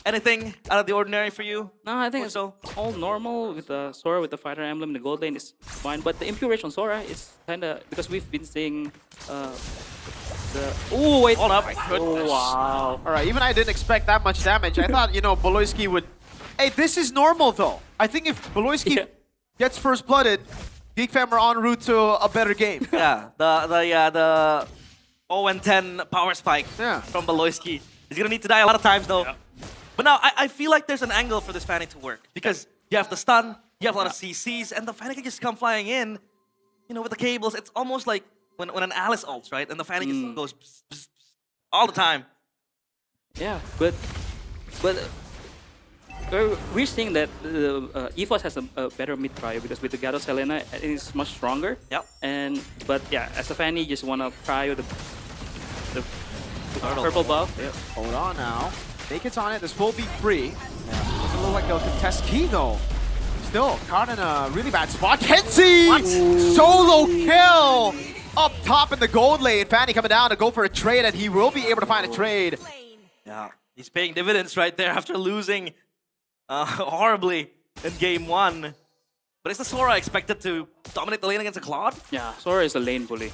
Anything out of the ordinary for you? No, I think it's all normal with the Sora with the fighter emblem. The gold lane is fine, but the impure on Sora is kind of because we've been seeing oh wait, hold up! Oh, wow! All right, even I didn't expect that much damage. I thought Baloyski would. Hey, this is normal though. I think if Baloyski gets first blooded, Geek Fam are en route to a better game. Yeah, the 0-10 power spike from Baloyski. He's gonna need to die a lot of times though. Yeah. But now I feel like there's an angle for this Fanny to work because you have the stun, you have a lot of CCs, and the Fanny can just come flying in. You know, with the cables, it's almost like when an Alice ults, right? And the Fanny just goes pss, pss, pss, all the time. Yeah, but we're seeing that EVOS has a better mid prio because with the Gato Selena, it is much stronger. Yep. But yeah, as a Fanny, you just wanna prio the purple buff. Yep. Hold on now. Naked's on it. This will be free. Doesn't look like they'll contest key though. Still caught in a really bad spot. Kenzie! Solo kill! Up top in the gold lane. Fanny coming down to go for a trade, and he will be able to find a trade. Yeah, he's paying dividends right there after losing horribly in game 1. But is the Sora expected to dominate the lane against a Claude? Yeah, Sora is a lane bully,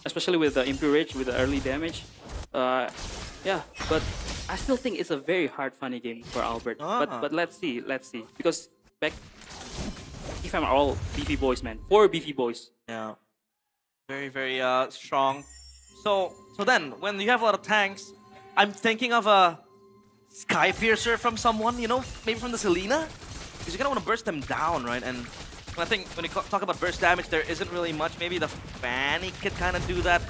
especially with the Impure Rage with the early damage. Yeah, but I still think it's a very hard, funny game for Albert. But let's see, because back, if I'm all beefy boys, man, 4 beefy boys. Yeah, very very strong. So then when you have a lot of tanks, I'm thinking of a Sky Piercer from someone, you know, maybe from the Selena, because you're gonna want to burst them down, right? And I think when you talk about burst damage, there isn't really much. Maybe the Fanny could kind of do that.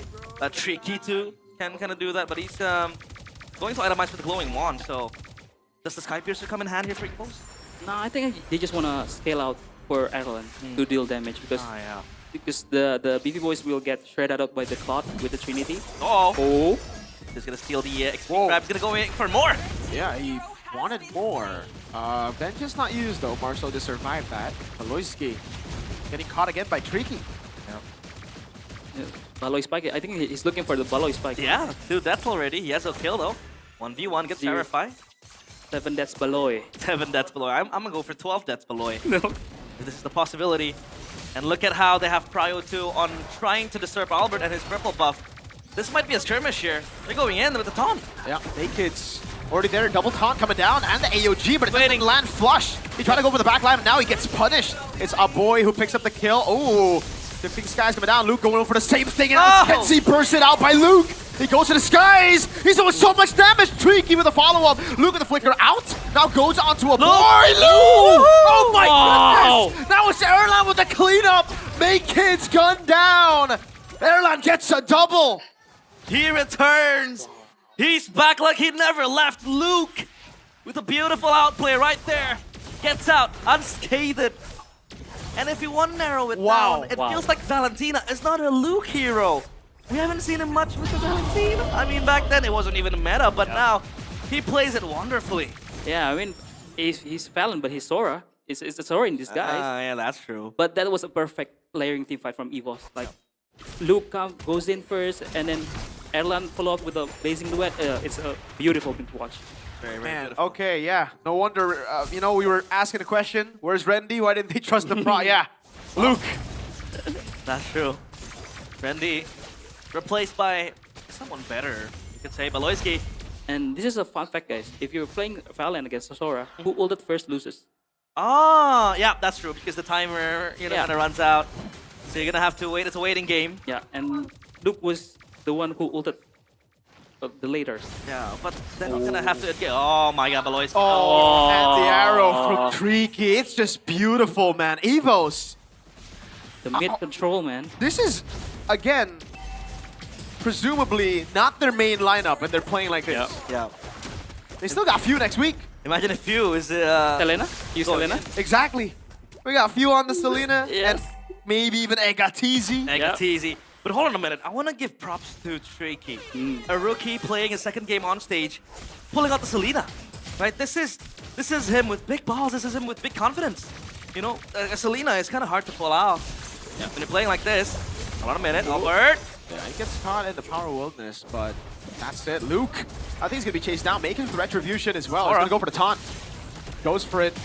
Tricky too can kind of do that, but he's going to itemize with the glowing wand. So does the Sky Piercer come in hand here for EVOS? No, I think they just want to scale out for Ireland to deal damage because the beefy boys will get shredded out by the Cloud with the Trinity. Oh! He's gonna steal the XP grab. He's gonna go in for more. Yeah, he wanted more. Bench is not used though. Marcel just survived that. Baloyski getting caught again by Tricky. Baloy Spike, I think he's looking for the Baloy Spike. Yeah, 2 deaths already. He has a kill though. 1v1 gets verified. 7 deaths Baloy. 7 deaths Baloy. I'm gonna go for 12 deaths Baloy. No. This is the possibility. And look at how they have Prio 2 on trying to disturb Albert and his purple buff. This might be a skirmish here. They're going in with the taunt. Yeah, Naked's already there. Double taunt coming down and the AOG, but it doesn't land flush. He tried to go for the back line, and now he gets punished. It's a boy who picks up the kill. Oh, Shifting Skies coming down. Luke going for the same thing, and now Kenzie bursted out by Luke. He goes to the skies. He's doing so much damage. Tricky with a follow-up. Luke with the flicker out. Now goes onto a boy. Luke! Oh my goodness! Now it's Erlan with the cleanup. Make kids gun down. Erlan gets a double. He returns. He's back like he never left. Luke with a beautiful outplay right there. Gets out unscathed. And if you want to narrow it down, it feels like Valentina is not a Luke hero. We haven't seen him much with the Valentina. I mean, back then it wasn't even a meta, but now he plays it wonderfully. Yeah, I mean, he's Valen, but he's Sora. It's a Sora in disguise. Yeah, that's true. But that was a perfect layering team fight from EVOS. Like, Luke goes in first, and then Erlan follow up with a blazing duet. It's a beautiful thing to watch. Very, very Man, beautiful. okay, yeah. No wonder, you know, we were asking a question. Where's Rendy? Why didn't they trust the pro? Yeah, Luke. That's true. Rendy replaced by someone better, you could say, Baloyski. And this is a fun fact, guys. If you're playing Valen against Sora, who ulted first loses. Ah, yeah, that's true, because the timer, you know, kind of runs out. So you're gonna have to wait. It's a waiting game. Yeah, and Luke was the one who ulted the later. Yeah, but then we're gonna have to get. Oh my god, Baloyski. Oh, and the arrow from Tricky. It's just beautiful, man. EVOS. The mid control, man. This is, again, presumably not their main lineup, and they're playing like this. Yeah. They still got Few next week. Imagine if Few is Selena? You Selena? Exactly. We got Few on the Selena, and maybe even Egatizi. Egatizi. But hold on a minute. I want to give props to Tricky. A rookie playing his second game on stage, pulling out the Selena. Right? This is him with big balls. This is him with big confidence. You know, a Selena is kind of hard to pull out. When you're playing like this. Hold on a minute. Albert. Yeah, he gets caught in the power wilderness, but that's it. Luke, I think he's gonna be chased down, making the retribution as well. He's gonna go for the taunt. Goes for it.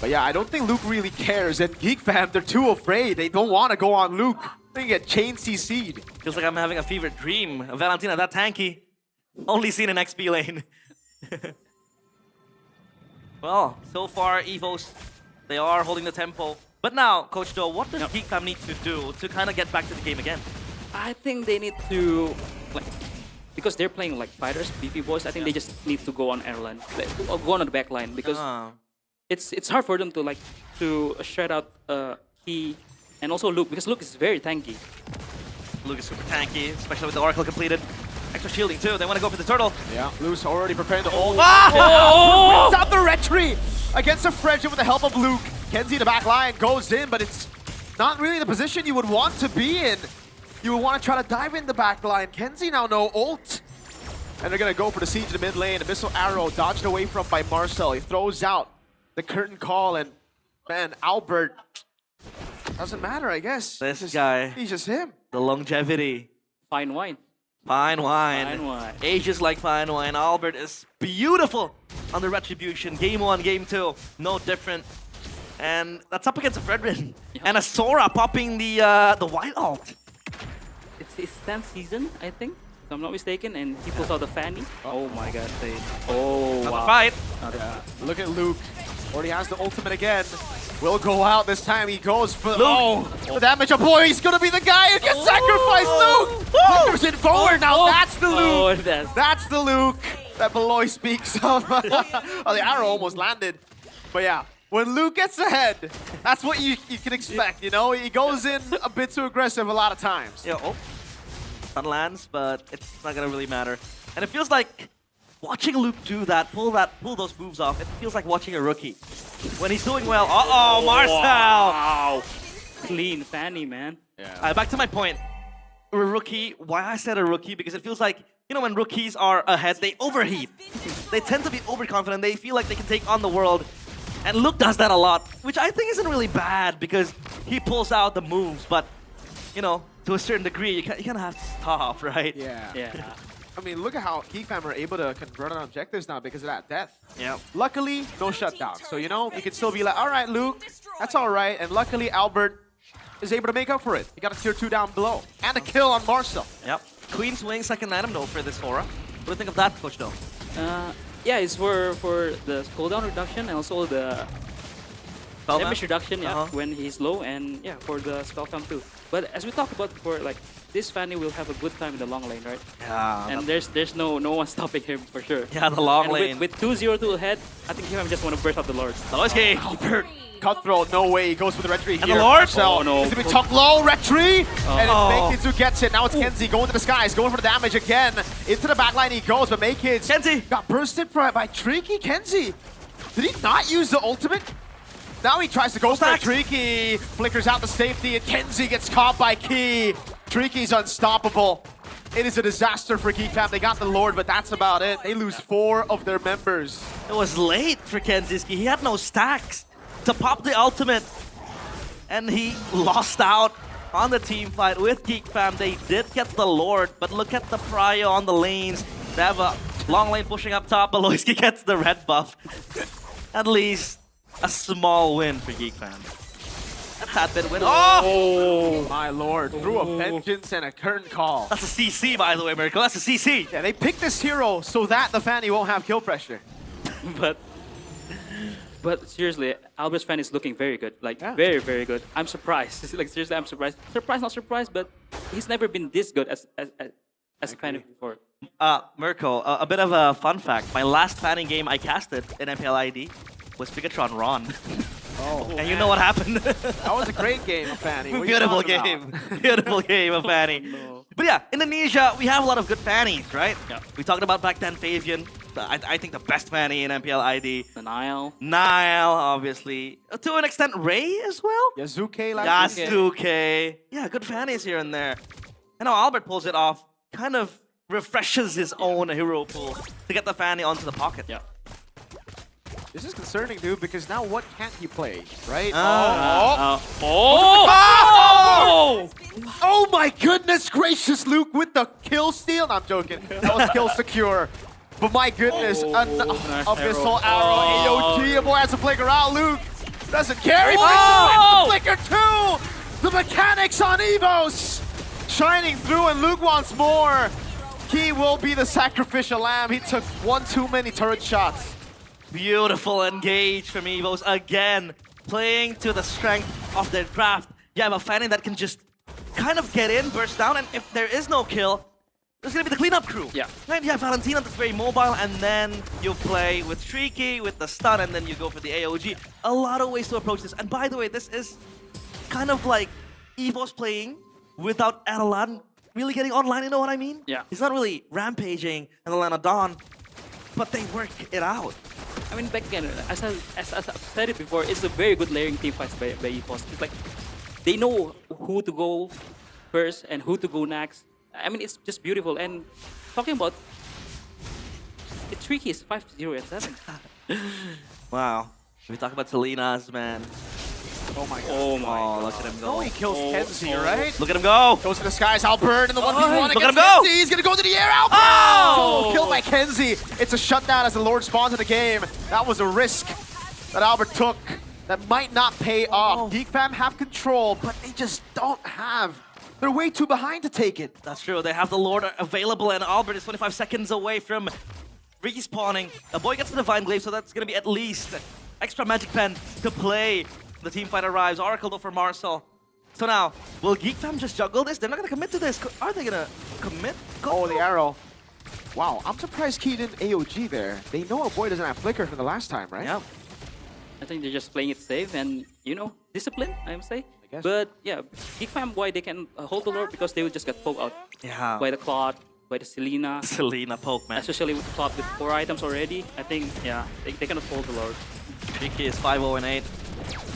But yeah, I don't think Luke really cares. And Geek Fam, they're too afraid. They don't want to go on Luke. They get chain CC'd. Feels like I'm having a fever dream. Valentina, that tanky. Only seen in XP lane. Well, so far, Evos, they are holding the tempo. But now, Coach Do, what does Geek Fam need to do to kind of get back to the game again? I think they need to, like, because they're playing like fighters, BP boys, I think they just need to go on airline, or go on the back line, because it's hard for them to like shut out Key and also Luke, because Luke is very tanky. Luke is super tanky, especially with the Oracle completed. Extra shielding too, they want to go for the turtle. Yeah, Luke's already preparing the ult. Ah! Brings out the retry against the Fredge with the help of Luke. Kenzie, the back line, goes in, but it's not really the position you would want to be in. You would want to try to dive in the back line. Kenzie now no ult. And they're going to go for the siege in the mid lane. A missile arrow dodged away from by Marcel. He throws out the curtain call, and man, Albert, doesn't matter, I guess. This guy. He's just him. The longevity. Fine wine. Fine wine. Fine wine. Ages like fine wine. Albert is beautiful on the retribution. Game 1, game 2, no different. And that's up against a Fredrin. And a Sora popping the white ult. It's his 10th season, I think, if I'm not mistaken, and he pulls out the Fanny. Oh my god, oh Another wow. fight. Look at Luke. Already has the ultimate again. Will go out this time. He goes for the damage. Oh boy, he's gonna be the guy who gets sacrificed. Luke! Luke's in forward now. That's the Luke. That's the Luke that Beloy speaks of. Oh, the arrow almost landed. But yeah, when Luke gets ahead, that's what you can expect, you know? He goes in a bit too aggressive a lot of times. Yeah, stun lands, but it's not gonna really matter. And it feels like watching Luke do that, pull those moves off, it feels like watching a rookie. When he's doing well, Marcel! Wow. Clean Fanny, man. Yeah. Back to my point. A rookie, why I said a rookie, because it feels like, you know, when rookies are ahead, they overheat. They tend to be overconfident, they feel like they can take on the world. And Luke does that a lot, which I think isn't really bad, because he pulls out the moves, but, you know, to a certain degree, you kind of have to stop, right? Yeah. I mean, look at how Keyfam are able to convert on objectives now because of that death. Yeah. Luckily, no shutdown. So, you know, you can still be like, all right, Luke, that's all right. And luckily, Albert is able to make up for it. He got a tier 2 down below. And a kill on Marcel. Yep. Queen's Wing, second item, though, for this aura. What do you think of that, Coach, though? Yeah, it's for the cooldown reduction and also the damage reduction, when he's low, and yeah, for the spell count too. But as we talked about before, like, this Fanny will have a good time in the long lane, right? Yeah. And there's no one stopping him for sure. Yeah, the long lane. With 2-0-2 ahead, I think he just want to burst out the Lord. Okay. Albert. Cutthroat, no way. He goes for the retry here. And the Lord? Oh no. He's gonna be tucked low, retry! And it's Makekids who gets it. Now it's Kenzie going to the skies, going for the damage again. Into the backline he goes, but Makekids Kenzie got bursted by Tricky. Kenzie, did he not use the ultimate? Now he tries to go for Tricky. Flickers out the safety, and Kenzie gets caught by Key. Tricky's unstoppable. It is a disaster for Geekfam. They got the Lord, but that's about it. They lose 4 of their members. It was late for Kenziski. He had no stacks to pop the ultimate. And he lost out on the team fight with Geekfam. They did get the Lord, but look at the prio on the lanes. They have a long lane pushing up top. Beloyski gets the red buff. At least a small win for Geekfam. Had been win. Oh my lord! Through a vengeance and a curtain call. That's a CC, by the way, Miracle. That's a CC. Yeah, they picked this hero so that the Fanny won't have kill pressure. But seriously, Albert's Fanny is looking very good. Like very, very good. I'm surprised. Like seriously, I'm surprised. Surprised, not surprised, but he's never been this good as a Fanny before. Mirko, a bit of a fun fact. My last Fanny game I casted in MPL ID was Pikachu Ron. And you know what happened? That was a great game of Fanny. Beautiful game. Beautiful game of Fanny. No. But yeah, Indonesia, we have a lot of good Fannies, right? Yeah. We talked about back then Favian. I think the best Fanny in MPL ID. The Nile. Nile, obviously. To an extent, Ray as well? Yasuke. Yasuke. Yeah, good Fannies here and there. And now Albert pulls it off. Kind of refreshes his own hero pool to get the Fanny onto the pocket. Yeah. This is concerning, dude, because now what can't he play, right? Oh my goodness gracious, Luke with the kill steal. No, I'm joking. That was kill secure. But my goodness, an Abyssal Arrow, AOG, a boy has to flicker out. Luke doesn't care. He brings the flicker too. The mechanics on Evos shining through, and Luke wants more. He will be the sacrificial lamb. He took one too many turret shots. Beautiful engage from Evos again, playing to the strength of their craft. You have a Fanning that can just kind of get in, burst down, and if there is no kill, there's gonna be the cleanup crew. Yeah. Right, you have Valentina that's very mobile, and then you play with Shrieky, with the stun, and then you go for the AOG. A lot of ways to approach this. And by the way, this is kind of like Evos playing without Adelan really getting online, you know what I mean? Yeah. He's not really rampaging and Adelan Dawn, but they work it out. I mean, back again, as I've said it before, it's a very good layering team fights by EVOS. It's like, they know who to go first and who to go next. I mean, it's just beautiful. And talking about, it's tricky, it's 5-0 and 7. Wow. We talk about Selena's, man. Oh my god. Oh my god. Look at him go. Oh, he kills Kenzie, right? Look at him go. Goes to the skies, Albert in the 1v1 Look at him against go. Kenzie. He's gonna go to the air, Albert! Oh! Killed by Kenzie. It's a shutdown as the Lord spawns in the game. That was a risk that Albert took that might not pay off. Geek Fam have control, but they just don't have. They're way too behind to take it. That's true. They have the Lord available, and Albert is 25 seconds away from respawning. The boy gets the Divine Glaive, so that's going to be at least extra Magic Pen to play. The team fight arrives. Oracle though for Marcel. So now, will Geek Fam just juggle this? They're not going to commit to this. Are they going to commit? Oh, the arrow. Wow, I'm surprised Key didn't AOG there. They know a boy doesn't have flicker from the last time, right? Yeah. I think they're just playing it safe and, you know, discipline, I would say. guess. But yeah, Geek Fam, why they can hold the Lord? Because they will just get poked out. Yeah. By the Claude, by the Selena. Selena poke, man. Especially with Claude with 4 items already. I think, yeah, they cannot hold the Lord. Tricky is 5-0-8.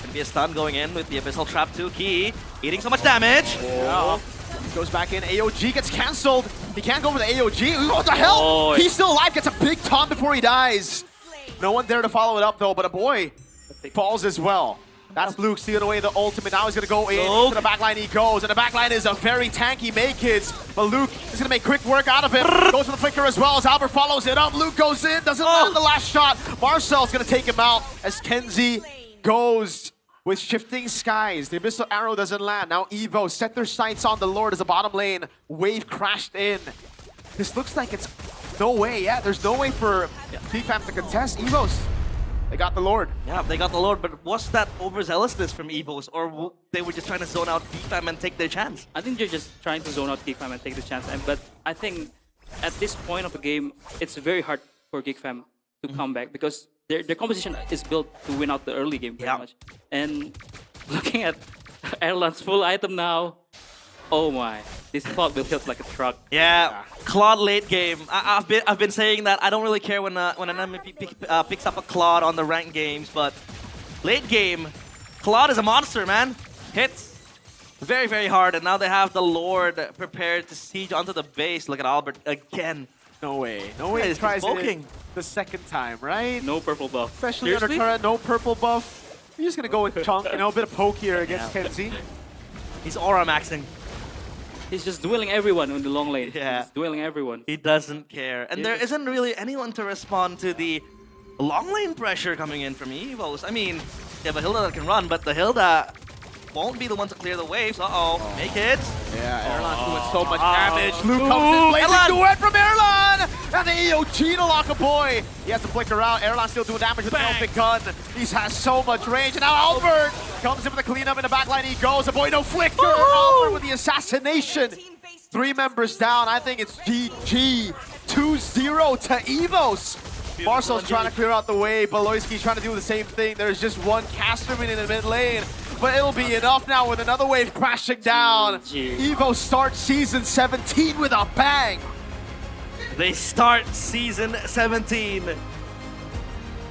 Gonna be a stun going in with the Abyssal Trap 2 Key. Eating so much damage. Yeah. Goes back in, AOG gets cancelled. He can't go for the AOG. What the hell? He's still alive, gets a big taunt before he dies. No one there to follow it up though, but a boy falls as well. That's Luke stealing away the ultimate. Now he's gonna go in to the backline. He goes, and the backline is a very tanky May Kids. But Luke is gonna make quick work out of him. Goes for the flicker as well as Albert follows it up. Luke goes in, doesn't land the last shot. Marcel's gonna take him out as Kenzie goes with shifting skies. The Abyssal Arrow doesn't land. Now Evo set their sights on the Lord as the bottom lane wave crashed in. This looks like it's no way. Yeah, there's no way for PFAM to contest. Evos, they got the Lord. Yeah, they got the Lord, but was that overzealousness from Evos, or they were just trying to zone out PFAM and take their chance? I think they're just trying to zone out GeekFam and take the chance. But I think at this point of the game, it's very hard for GeekFam to come back because their composition is built to win out the early game pretty much. And looking at Erland's full item now, oh my, this Claude will hit like a truck. Yeah, Claude late game. I've been saying that I don't really care when an enemy picks up a Claude on the ranked games, but late game, Claude is a monster, man. Hits very, very hard, and now they have the Lord prepared to siege onto the base. Look at Albert again. No way. No way. He's tries it the second time, right? No purple buff. Especially under current, no purple buff. He's just gonna go with Chunk, you know, a bit of poke here against Kenzie. He's aura maxing. He's just dueling everyone in the long lane. Yeah. He's dueling everyone. He doesn't care. And there isn't really anyone to respond to the long lane pressure coming in from Evos. I mean, they have a Hilda that can run, but the Hilda won't be the one to clear the waves. Make it. Yeah, Erlan doing so much damage. Luke comes in, blazing duet from Erlan! And the EOG to lock a boy. He has to flicker out. Erlan still doing damage with the Elfic gun. He has so much range. And now Albert comes in with the cleanup in the backline. He goes. The boy no flicker. Albert with the assassination. 3 members down. I think it's GG. 2-0 to Evos. Marcel's trying to clear out the way. Baloyski's trying to do the same thing. There's just one casterman in the mid lane. But it'll be enough now with another wave crashing down. Evo starts season 17 with a bang. They start season 17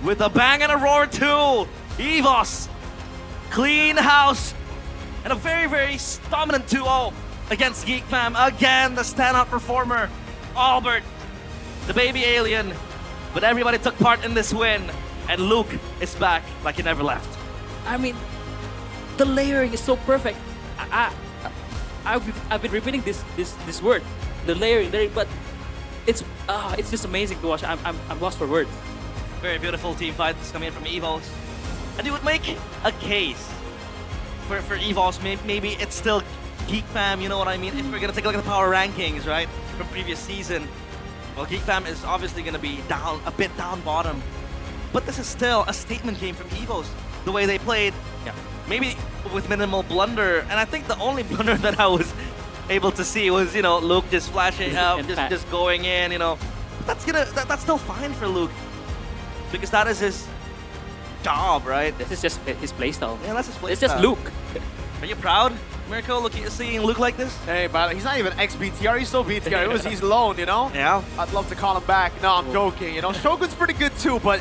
with a bang and a roar too. Evos, clean house, and a very, very dominant 2-0 against Geek Fam. Again, the standout performer, Albert, the baby alien. But everybody took part in this win. And Luke is back like he never left. I mean, the layering is so perfect. I've been repeating this word, the layering, but it's just amazing to watch. I'm lost for words. Very beautiful team fights coming in from EVOS. And you would make a case for EVOS. Maybe it's still Geek Fam, you know what I mean? If we're gonna take a look at the power rankings, right, from previous season, well, Geek Fam is obviously gonna be a bit down bottom. But this is still a statement game from EVOS. The way they played, maybe with minimal blunder. And I think the only blunder that I was able to see was, Luke just flashing out, just going in, That's still fine for Luke. Because that is his job, right? This is just his playstyle. Yeah, that's his playstyle. It's just Luke. Are you proud, Mirko, seeing Luke like this? Hey, but he's not even ex-BTR, he's still BTR. He's alone, Yeah. I'd love to call him back. No, I'm joking, Shogun's pretty good too, but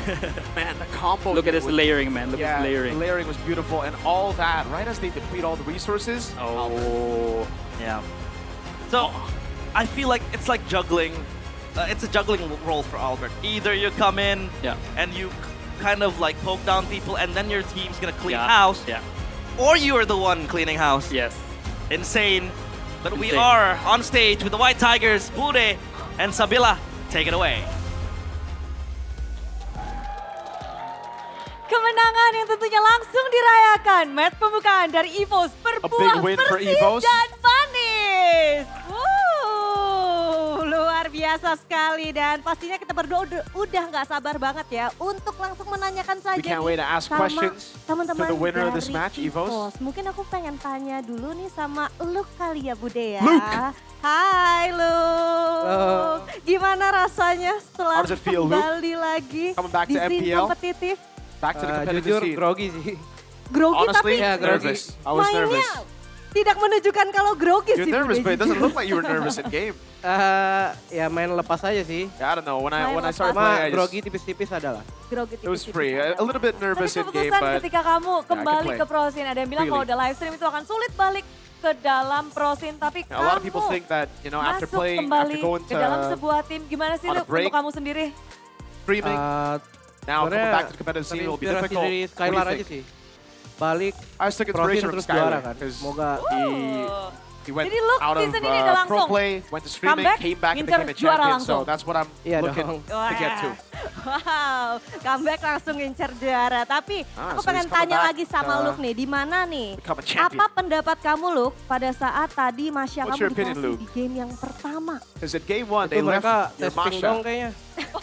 man, the combo. Look at this layering, man. Look at this layering. The layering was beautiful, and all that, right as they deplete all the resources. Oh. Yeah. So, I feel like it's like juggling. It's a juggling role for Albert. Either you come in and you kind of like poke down people, and then your team's gonna clean house. Yeah. Or you are the one cleaning house. Yes. Insane. But we are on stage with the White Tigers, Bude and Sabila. Take it away. Kemenangan yang tentunya langsung dirayakan. Match pembukaan dari EVOS berbuah bersih dan manis. Luar biasa sekali, dan pastinya kita berdua udah nggak sabar banget ya untuk langsung menanyakan saja We can't wait to ask questions to the winner of this match, EVOS. Mungkin aku pengen tanya dulu nih sama Luke kali ya, Bude ya. Luke. Hai Luke. Gimana rasanya setelah How does it feel, kembali lagi di scene MPL? kompetitif? Back to the competitive Jujur scene. grogi sih. Grogi Honestly, tapi nervous. I was nervous. mainnya tidak menunjukkan kalau grogi You're sih. nervous, Bude. but it doesn't look like you were nervous in game. Ya main lepas aja sih. Yeah, I don't know. When I started Cuma playing, I grogi just, tipis-tipis adalah. Grogi it was tipis-tipis free. ada. A little bit nervous Tapi in game, keputusan but ketika kamu kembali play. ke pro scene, ada yang bilang kalau Really. udah live stream itu akan sulit balik ke dalam pro scene, tapi a lot of people kamu think that after masuk playing, kembali after going ke dalam to sebuah tim. Gimana sih on a Luke break, untuk kamu sendiri? streaming, now coming back to the competitive scene will be terinspirasi difficult. dari What do Skylar you aja think? sih. Balik I just took pro scene inspiration from terus juara Skylar kan. because Semoga he went Jadi Luke out of season ini udah pro langsung play, went to streaming, comeback, came back and ngincer became a juara champion. langsung. So that's what I'm Iya looking dong. to get to. Wow, comeback langsung ngincer juara. Tapi aku so pengen he's coming tanya back, lagi sama Luke nih, di mana nih? become a champion. Apa pendapat kamu Luke pada saat tadi Masya What's kamu your opinion, dikasih Luke? di game yang pertama? Because at game one, itu they left mereka your testing dong Masha kayaknya.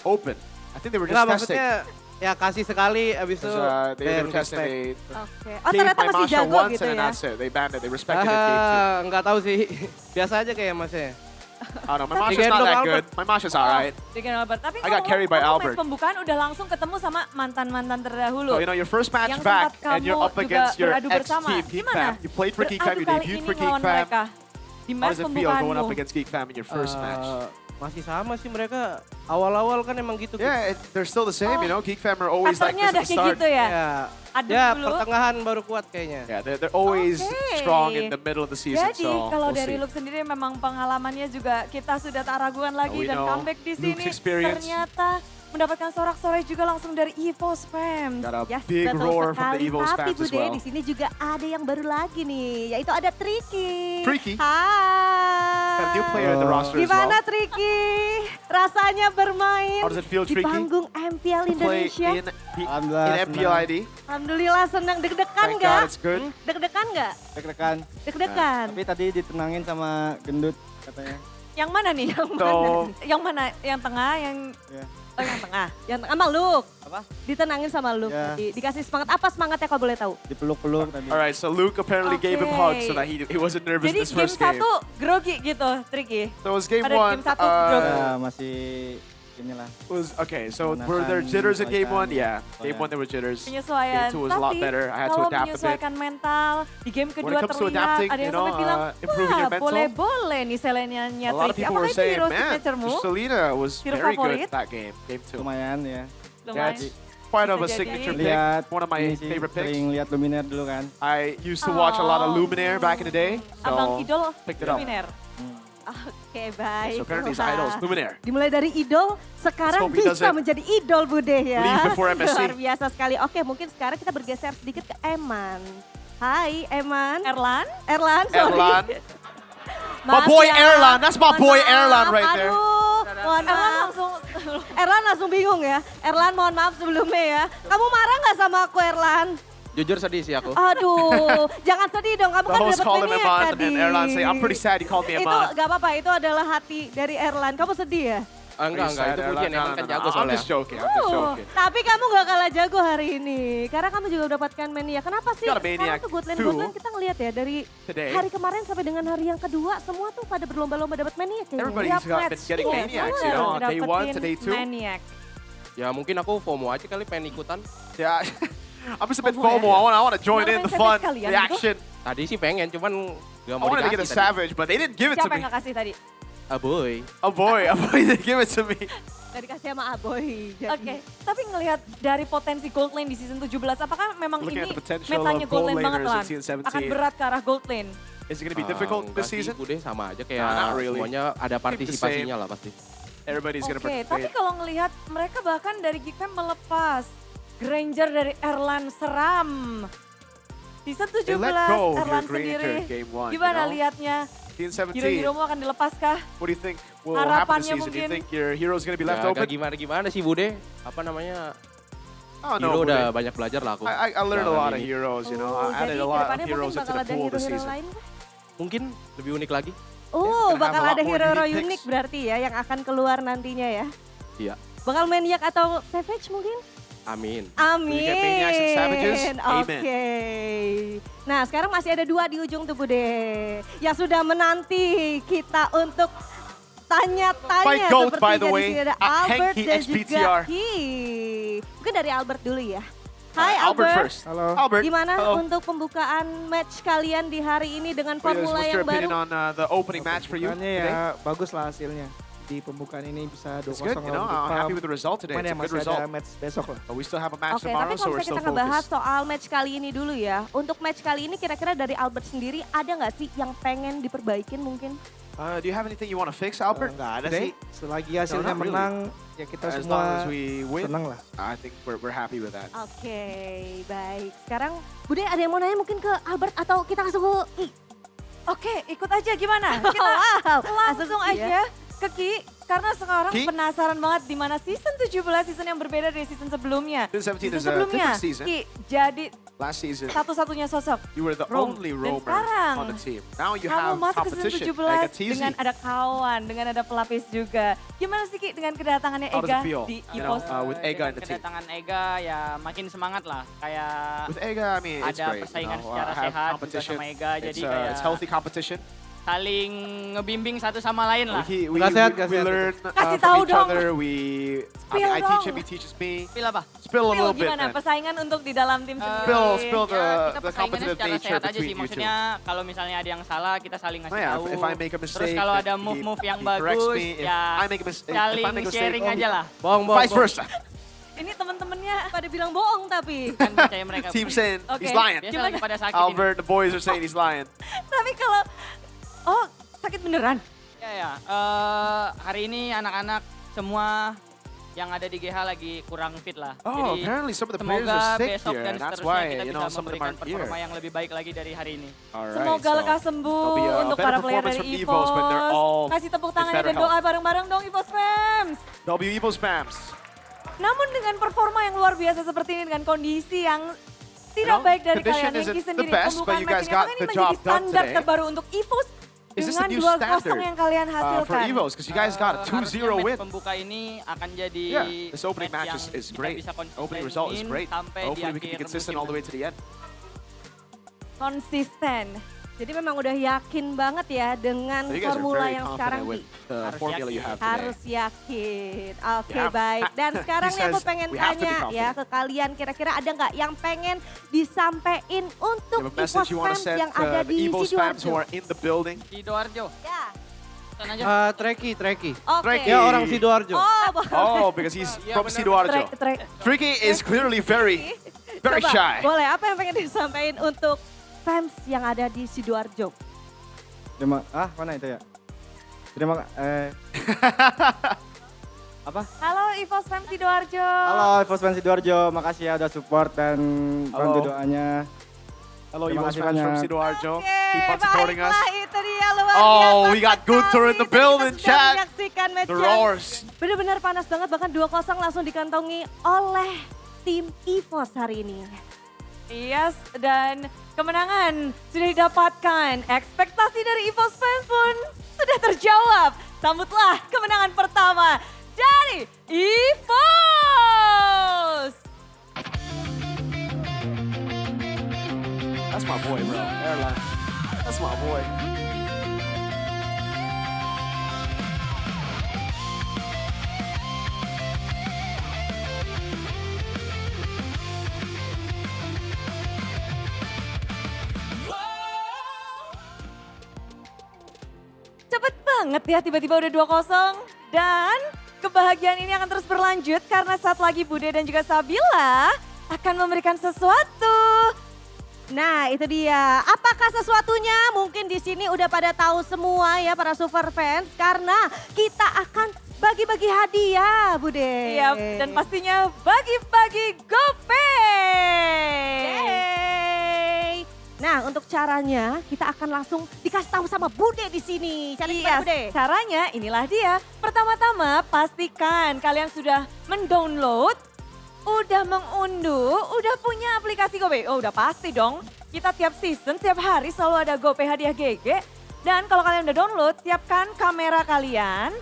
open. I think they were just Enggak, testing. maksudnya ya kasih sekali abis itu They were testing. They Oke. Oh gave ternyata my masih Masha jago once gitu and then ya? that's it. They banned it. They respected it game two. Enggak tahu sih. Biasa aja kayak masnya. Oh no, my Masha's not that good. My Masha's alright. Dengan Albert. Tapi I got carried by Albert. match pembukaan udah langsung ketemu sama mantan-mantan terdahulu. So, your first match yang back sempat and you're kamu up against juga your beradu bersama. ex-team, Geek Gimana? Fam. You played for Geek Fam, you Beradu kali debuted ini for Geek melawan Fam. mereka di How match does it feel going up pembukaanmu? against Geek Fam in your first match? Masih sama sih mereka. Awal-awal kan emang gitu. Yeah, they're still the same, Geek Fam are always like Kasarnya this ada at the kayak start. gitu ya? Aduk Ya, dulu. pertengahan baru kuat kayaknya. Yeah, they're always strong in the middle of the season, Jadi so kalau we'll dari see. Luke sendiri memang pengalamannya juga kita sudah tak ragukan lagi We dan know comeback di sini Luke's experience. ternyata mendapatkan sorak-sorai juga langsung dari EVOS fans. Got a Yes, big betul roar from the sekali. EVOS Tapi fans as Bude, well. di sini juga ada yang baru lagi nih, yaitu ada Tricky. Tricky? Hai. Got a new player in the roster as Gimana well. Tricky? Rasanya bermain How does it feel, di Tricky? panggung MPL To play Indonesia? in MPL ID. Alhamdulillah senang. Deg-degan Thank nggak? God it's good. Deg-degan nggak? Deg-degan. Deg-degan. Tapi tadi ditenangin sama gendut katanya. Yang mana nih? Yang mana? So- Yang mana? Yang tengah? Yang Ya. Oh yang tengah. Yang tengah sama Luke. Apa? Ditenangin sama Luke Ya. tadi. Dikasih semangat. Apa semangatnya kalau boleh tahu? Dipeluk-peluk tadi. Alright, so Luke apparently gave him hugs so that he wasn't nervous Jadi this game first game. 1 grogi gitu, Tricky. So it was game Pada one. game 1 grogi. Ya, masih inilah. Was okay. So Pemanasan, were there jitters in game one? menyesuaikan. Yeah, game one there were jitters. Penyesuaian. Game two was a lot Tapi better. I had to kalau adapt a bit. menyesuaikan mental, di game When kedua it comes to terlihat adapting, ada yang you know, sampai bilang, improving wah your mental. boleh-boleh nih Selenianya A lot of Tricky. people were Apakah itu saying, hero man, signature-mu? Selena was Hero very favorit? good that game. Game two. Lumayan ya. Yeah, Lumayan. it's quite of a Bisa jadi. signature pick. Lihat One of my ini sih, favorite picks. sering lihat Luminaire dulu kan. I used to watch a lot of Luminaire back in the day, Abang so Idol picked it up. Luminaire. Oke, baik. So apparently his Wah. idol is Luminaire. Dimulai dari idol, sekarang Let's hope he bisa doesn't menjadi idol Bude ya. leave before MSC. Luar biasa sekali. Oke, mungkin sekarang kita bergeser sedikit ke Eman. Hai Eman. Erlan? Erlan, sorry. Erlan. My Maaf boy ya. Erlan, that's my Mohon boy maaf. Erlan right there. Aduh, mohon Erlan maaf. langsung Erlan langsung bingung ya. Erlan mohon maaf sebelumnya ya. Kamu marah nggak sama aku Erlan? Jujur sedih sih aku. Aduh, jangan sedih dong. Kamu The kan host dapat called him maniak Eman tadi. and Erlan say, I'm pretty sad he called me Itu Eman. gak apa-apa, itu adalah hati dari Erlan. Kamu sedih ya? Enggak, itu pujian Eman kan jago I'm soalnya. just joking, I'm just joking. Tapi kamu gak kalah jago hari ini. Karena kamu juga mendapatkan maniak. Kenapa sih? Got a Sekarang maniac tuh Goodland too. kita ngeliat ya dari Today. hari kemarin sampai dengan hari yang kedua. Semua tuh pada berlomba-lomba dapat maniak kayaknya. Everybody's been getting maniacs, you know, on day 1 to day 2. maniac. Ya mungkin aku FOMO aja kali pengen ikutan. Yeah, I'm just a bit FOMO FOMO. I want to join Mau in the main fun, savage kalian the gitu? action. Tadi sih pengen, cuman gak I mau wanted to get a dikasih tadi. savage, but they didn't give it to Siapa me. yang gak kasih tadi? Aboy. Oh boy, didn't give it to me. Gak dikasih sama Aboy. Oke, tapi ngelihat dari potensi gold lane di season 17, apakah memang Looking ini at the potential metanya of gold gold lane banget laners Lan? in season 17. Akan berat ke arah gold lane. Is it going to be difficult Enggak this sih, season? udah sama aja kayak Nah, not really. semuanya ada partisipasinya lah pasti. Everybody's going to Oke, tapi participate. kalau ngelihat mereka bahkan dari Geekfam melepas Granger dari Erlan Seram. Season 17, They let go of Erlan your Granger sendiri. game 1, Gimana you know? liatnya? Season 17. Hero-heromu akan dilepas kah? What do you think will happen Harapannya this season? Do you mungkin. think your hero's going to be left Ya, open? gimana-gimana sih Bude. Apa namanya, Oh hero no, udah Bude. banyak belajar lah aku. I learned a lot of Ini. heroes, you know. Oh, I added jadi a lot of kedepannya heroes mungkin into bakal the ada pool this hero-hero season. lain kah? Mungkin lebih unik lagi. Oh, gonna have bakal a lot ada more hero-hero unique unik picks. berarti ya yang akan keluar nantinya ya. Iya. Bakal maniak atau savage mungkin? Amin. Amin. We get maniacs and savages? Oke. Amen. Nah sekarang masih ada 2 di ujung tuh Bude. Yang sudah menanti kita untuk tanya-tanya. Fight goat, by the Sepertinya way. di sini ada Albert Hanky dan juga XBTR. Ki. Mungkin dari Albert dulu ya. Hai Albert Albert. first. Halo. Albert, Gimana hello. untuk pembukaan match kalian di hari ini dengan What is- formula What's yang your opinion baru? on the opening match for you Pembukaannya today? ya bagus lah hasilnya. Di pembukaan ini bisa 2-0 It's good, you know. I'm happy with the result today. Cuman It's ya a good masih result. ada match besok lah. But we still have a match Oke, tomorrow, tapi so kalau we're misalnya still kita ngebahas focused. soal match kali ini dulu ya. Untuk match kali ini kira-kira dari Albert sendiri ada nggak sih yang pengen diperbaikin mungkin? Do you have anything you want to fix, Albert? Enggak ada today? sih. Selagi hasilnya not really. menang, ya kita As semua long as we win, senang lah. I think we're happy with that. Oke, baik. Sekarang Bude ada yang mau nanya mungkin ke Albert atau kita langsung ke Ki? Oke, ikut aja gimana? Kita Wow, langsung Ki ya. aja ke Ki. Karena sekarang Ki? penasaran banget di mana season 17 season yang berbeda dari season sebelumnya. Season 17 is a sebelumnya, different season. Ki jadi Last season, satu-satunya sosok. you were the Roam. only Dan roamer sekarang, on the team. Now you kamu have masuk ke season competition. 17 Teasy. dengan ada kawan, dengan ada pelapis juga. Gimana sih Ki dengan kedatangannya How does Ega it feel, di you know, EVOS? with Ega in the team? Kedatangan Ega ya makin semangat lah. Kayak With Ega, I mean, it's ada great. persaingan you know, secara have sehat juga competition. sama Ega. Jadi It's, kayak it's healthy competition. saling ngebimbing satu sama lain lah. We Nasihat, we nasihat. learn Kasih from tahu each dong. other. I Spill teach him, dong. he teaches me. Spill apa? Spill a Phil, little bit, gimana man. persaingan untuk di dalam tim sendiri? Spill Ya, kita the persaingannya competitive secara nature sehat aja sih. between you two. Maksudnya kalau misalnya ada yang salah kita saling ngasih Oh yeah, tahu. if I make a mistake, Terus kalau then ada he- move-move yang he corrects bagus, me. If ya I make a mistake, if I saling make a mistake, sharing aja lah. Bong. vice versa. Ini temen-temennya Pada bilang bohong tapi. Kan percaya mereka. Team saying Oke. he's lying. Biasa lagi pada sakit ini. Albert, the boys are saying he's lying. tapi kalau oh sakit beneran. Ya. Hari ini anak-anak semua yang ada di GH lagi kurang fit lah. Oh, Jadi apparently some of the players semoga are sick besok here, dan and that's seterusnya why, kita you bisa know, some of them memberikan aren't here. performa yang lebih baik lagi dari hari ini. Alright, Semoga so lekas sembuh there'll be a untuk better para player performance dari from EVOS when they're EVOS. all Kasih tepuk in tangannya better dan doa health. bareng-bareng dong EVOS fans. W Evo spams. Namun dengan performa yang luar biasa seperti ini dengan kondisi yang tidak know, baik dari condition kalian isn't Hengki the sendiri best, but pembukaan you match guys ini. got Apakah ini the menjadi job done standar today? terbaru untuk EVOS Is this dengan the new 2-0 standard yang kalian for hasilkan? EVOS? Because you guys got a 2-0 Harusnya match win. pembuka ini akan jadi Yeah, this opening match match yang is kita great. bisa Opening result is konsistenin great. sampai Hopefully di we can be akhir consistent musim all the way to the end. Konsisten. Jadi memang udah yakin banget ya dengan So you guys are formula very yang sekarang confident with Ki. the formula you have today. Harus yakin. Oke Yeah. baik. Dan sekarang He nih aku says pengen we have to be tanya ya confident. ke kalian. Kira-kira ada nggak yang pengen disampaikan untuk You have a EVOS message you want to fans send yang ada to the di EVOS fans who Sidoarjo? are in the building? Sidoarjo. Ya. Pesan aja. Treki. Oke. Treki. Ya orang Sidoarjo. Oh, Oh, because he's from Sidoarjo. Tricky is clearly very Coba, shy. boleh apa yang pengen disampaikan untuk fans yang ada di Sidoarjo? Mana itu ya? Terima apa? Halo EVOS fans Sidoarjo. Halo EVOS fans Sidoarjo, makasih ya udah support dan bantu doanya. Hello, Terima EVOS kasih fans from banyak. Sidoarjo. Keep on supporting us. Baiklah, itu dia luar Oh, biasa we got Gunter in the sekali. building, Kita sudah chat. menyaksikan match The yang roars. benar-benar panas banget, bahkan 2-0 langsung dikantongi oleh tim EVOS hari ini. Yes, dan kemenangan sudah didapatkan. Ekspektasi dari EVOS fans pun sudah terjawab. Sambutlah kemenangan pertama dari EVOS. That's my boy, bro. Airline. That's my boy. Cepet banget ya, tiba-tiba udah 2-0. Dan kebahagiaan ini akan terus berlanjut karena saat lagi Bude dan juga Sabila akan memberikan sesuatu. Nah, itu dia. Apakah sesuatunya? Mungkin di sini udah pada tahu semua ya para super fans karena kita akan bagi-bagi hadiah, Bude. Iya, dan pastinya bagi-bagi GoPay. Yeay. Nah, untuk caranya kita akan langsung dikasih tahu sama Bude di sini. Cari Iya, Bude. caranya inilah dia. Pertama-tama pastikan kalian sudah mendownload, udah mengunduh, udah punya aplikasi GoPay. Oh udah pasti dong. Kita tiap season, tiap hari selalu ada GoPay hadiah GG. Dan kalau kalian udah download, siapkan kamera kalian.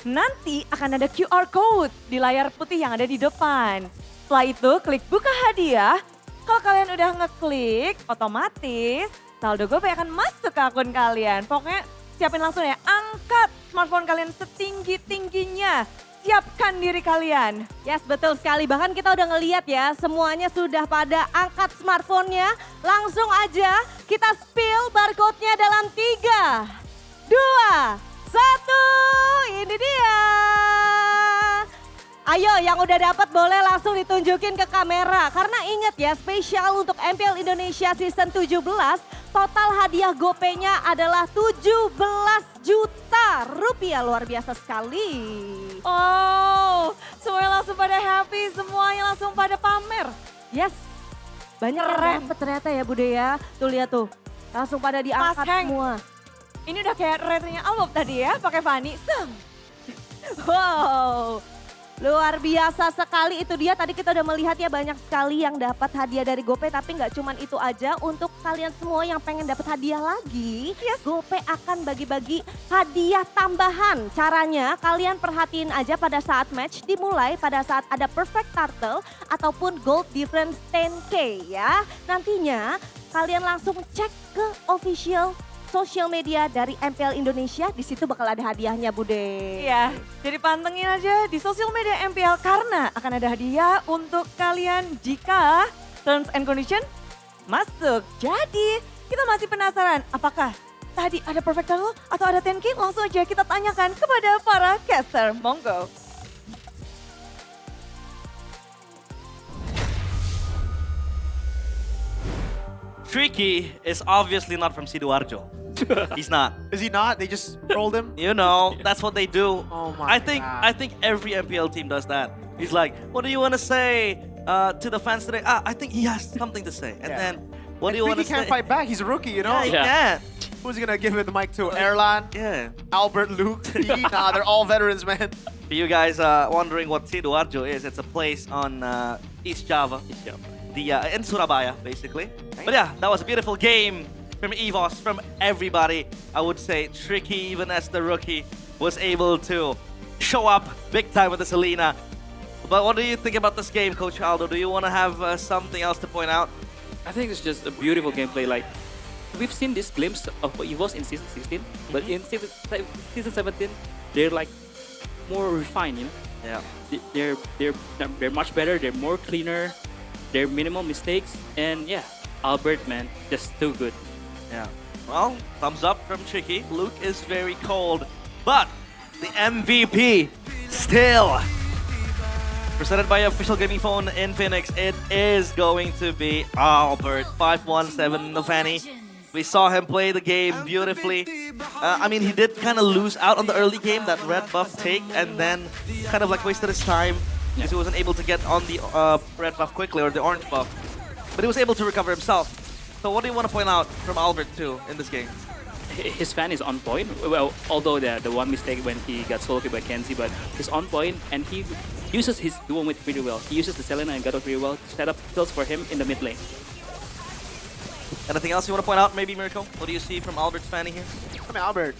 Nanti akan ada QR code di layar putih yang ada di depan. Setelah itu klik buka hadiah. Kalau kalian udah ngeklik, otomatis saldo GoPay akan masuk ke akun kalian. Pokoknya siapin langsung ya, angkat smartphone kalian setinggi-tingginya. Siapkan diri kalian. Yes, betul sekali. Bahkan kita udah ngeliat ya, semuanya sudah pada angkat smartphone-nya. Langsung aja kita spill barcode-nya dalam 3, 2, 1. Ini dia. Ayo yang udah dapat boleh langsung ditunjukin ke kamera. Karena ingat ya, spesial untuk MPL Indonesia Season 17, total hadiah GoPay-nya adalah 17 juta rupiah. Luar biasa sekali. Oh, semuanya langsung pada happy, semuanya langsung pada pamer. Yes, banyak yang dapet ternyata ya Bude ya. Tuh lihat tuh, langsung pada diangkat semua. Ini udah kayak retenya Albob tadi ya, pakai Fanny. Wow, luar biasa sekali. Itu dia, tadi kita udah melihat ya banyak sekali yang dapat hadiah dari GoPay. Tapi nggak cuman itu aja, untuk kalian semua yang pengen dapat hadiah lagi, GoPay akan bagi-bagi hadiah tambahan. Caranya kalian perhatiin aja pada saat match dimulai, pada saat ada perfect turtle ataupun gold difference 10K ya. Nantinya kalian langsung cek ke official sosial media dari MPL Indonesia, di situ bakal ada hadiahnya Bude. Iya, jadi pantengin aja di sosial media MPL karena akan ada hadiah untuk kalian jika terms and condition masuk. Jadi kita masih penasaran apakah tadi ada perfect turtle atau ada 10K? Langsung aja kita tanyakan kepada para caster. Monggo. Tricky is obviously not from Sidoarjo. He's not. Is he not? They just rolled him? You know, that's what they do. Oh my I think every MPL team does that. He's like, what do you want to say to the fans today? I think he has something to say. And then, what do you want to He say? can't fight back. He's a rookie, you know? Yeah, he can't. Who's he gonna give the mic to? Erlan? Yeah. Albert, Luke? Nah, they're all veterans, man. For you guys wondering what Sidoarjo is, it's a place on East Java. In Surabaya, basically. But yeah, that was a beautiful game from EVOS, from everybody. I would say Tricky, even as the rookie, was able to show up big time with the Selena. But what do you think about this game, Coach Aldo? Do you want to have something else to point out? I think it's just a beautiful gameplay. Like, we've seen this glimpse of what EVOS in Season 16, but in Season 17, they're like more refined, you know? Yeah. They're much better, they're more cleaner, they're minimal mistakes, and yeah, Albert, man, just too good. Yeah. Well, thumbs up from Tricky. Luke is very cold, but the MVP still presented by official gaming phone Infinix. It is going to be Albert 517 Nofani. We saw him play the game beautifully. I mean, he did kind of lose out on the early game, that red buff take, and then kind of like wasted his time because he wasn't able to get on the red buff quickly, or the orange buff. But he was able to recover himself. So what do you want to point out from Albert too in this game? His fan is on point. Well, although the one mistake when he got solo kill by Kenzie, but he's on point and he uses his duo with pretty well. He uses the Selena and Gatot pretty well to set up kills for him in the mid lane. Anything else you want to point out, maybe, Miracle? What do you see from Albert's fanny here? I mean, Albert,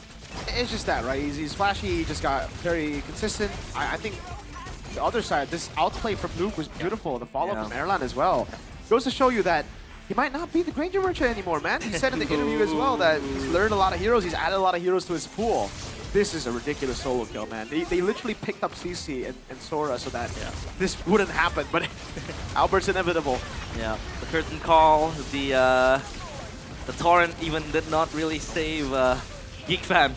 it's just that, right? He's flashy, he just got very consistent. I think the other side, this outplay from Luke was beautiful. The follow-up from Erlan as well. Goes to show you that he might not be the Granger Merchant anymore, man. He said in the interview as well that he's learned a lot of heroes, he's added a lot of heroes to his pool. This is a ridiculous solo kill, man. They literally picked up CC and Sora so that this wouldn't happen, but Albert's inevitable. Yeah, the curtain call, the torrent even did not really save GeekFam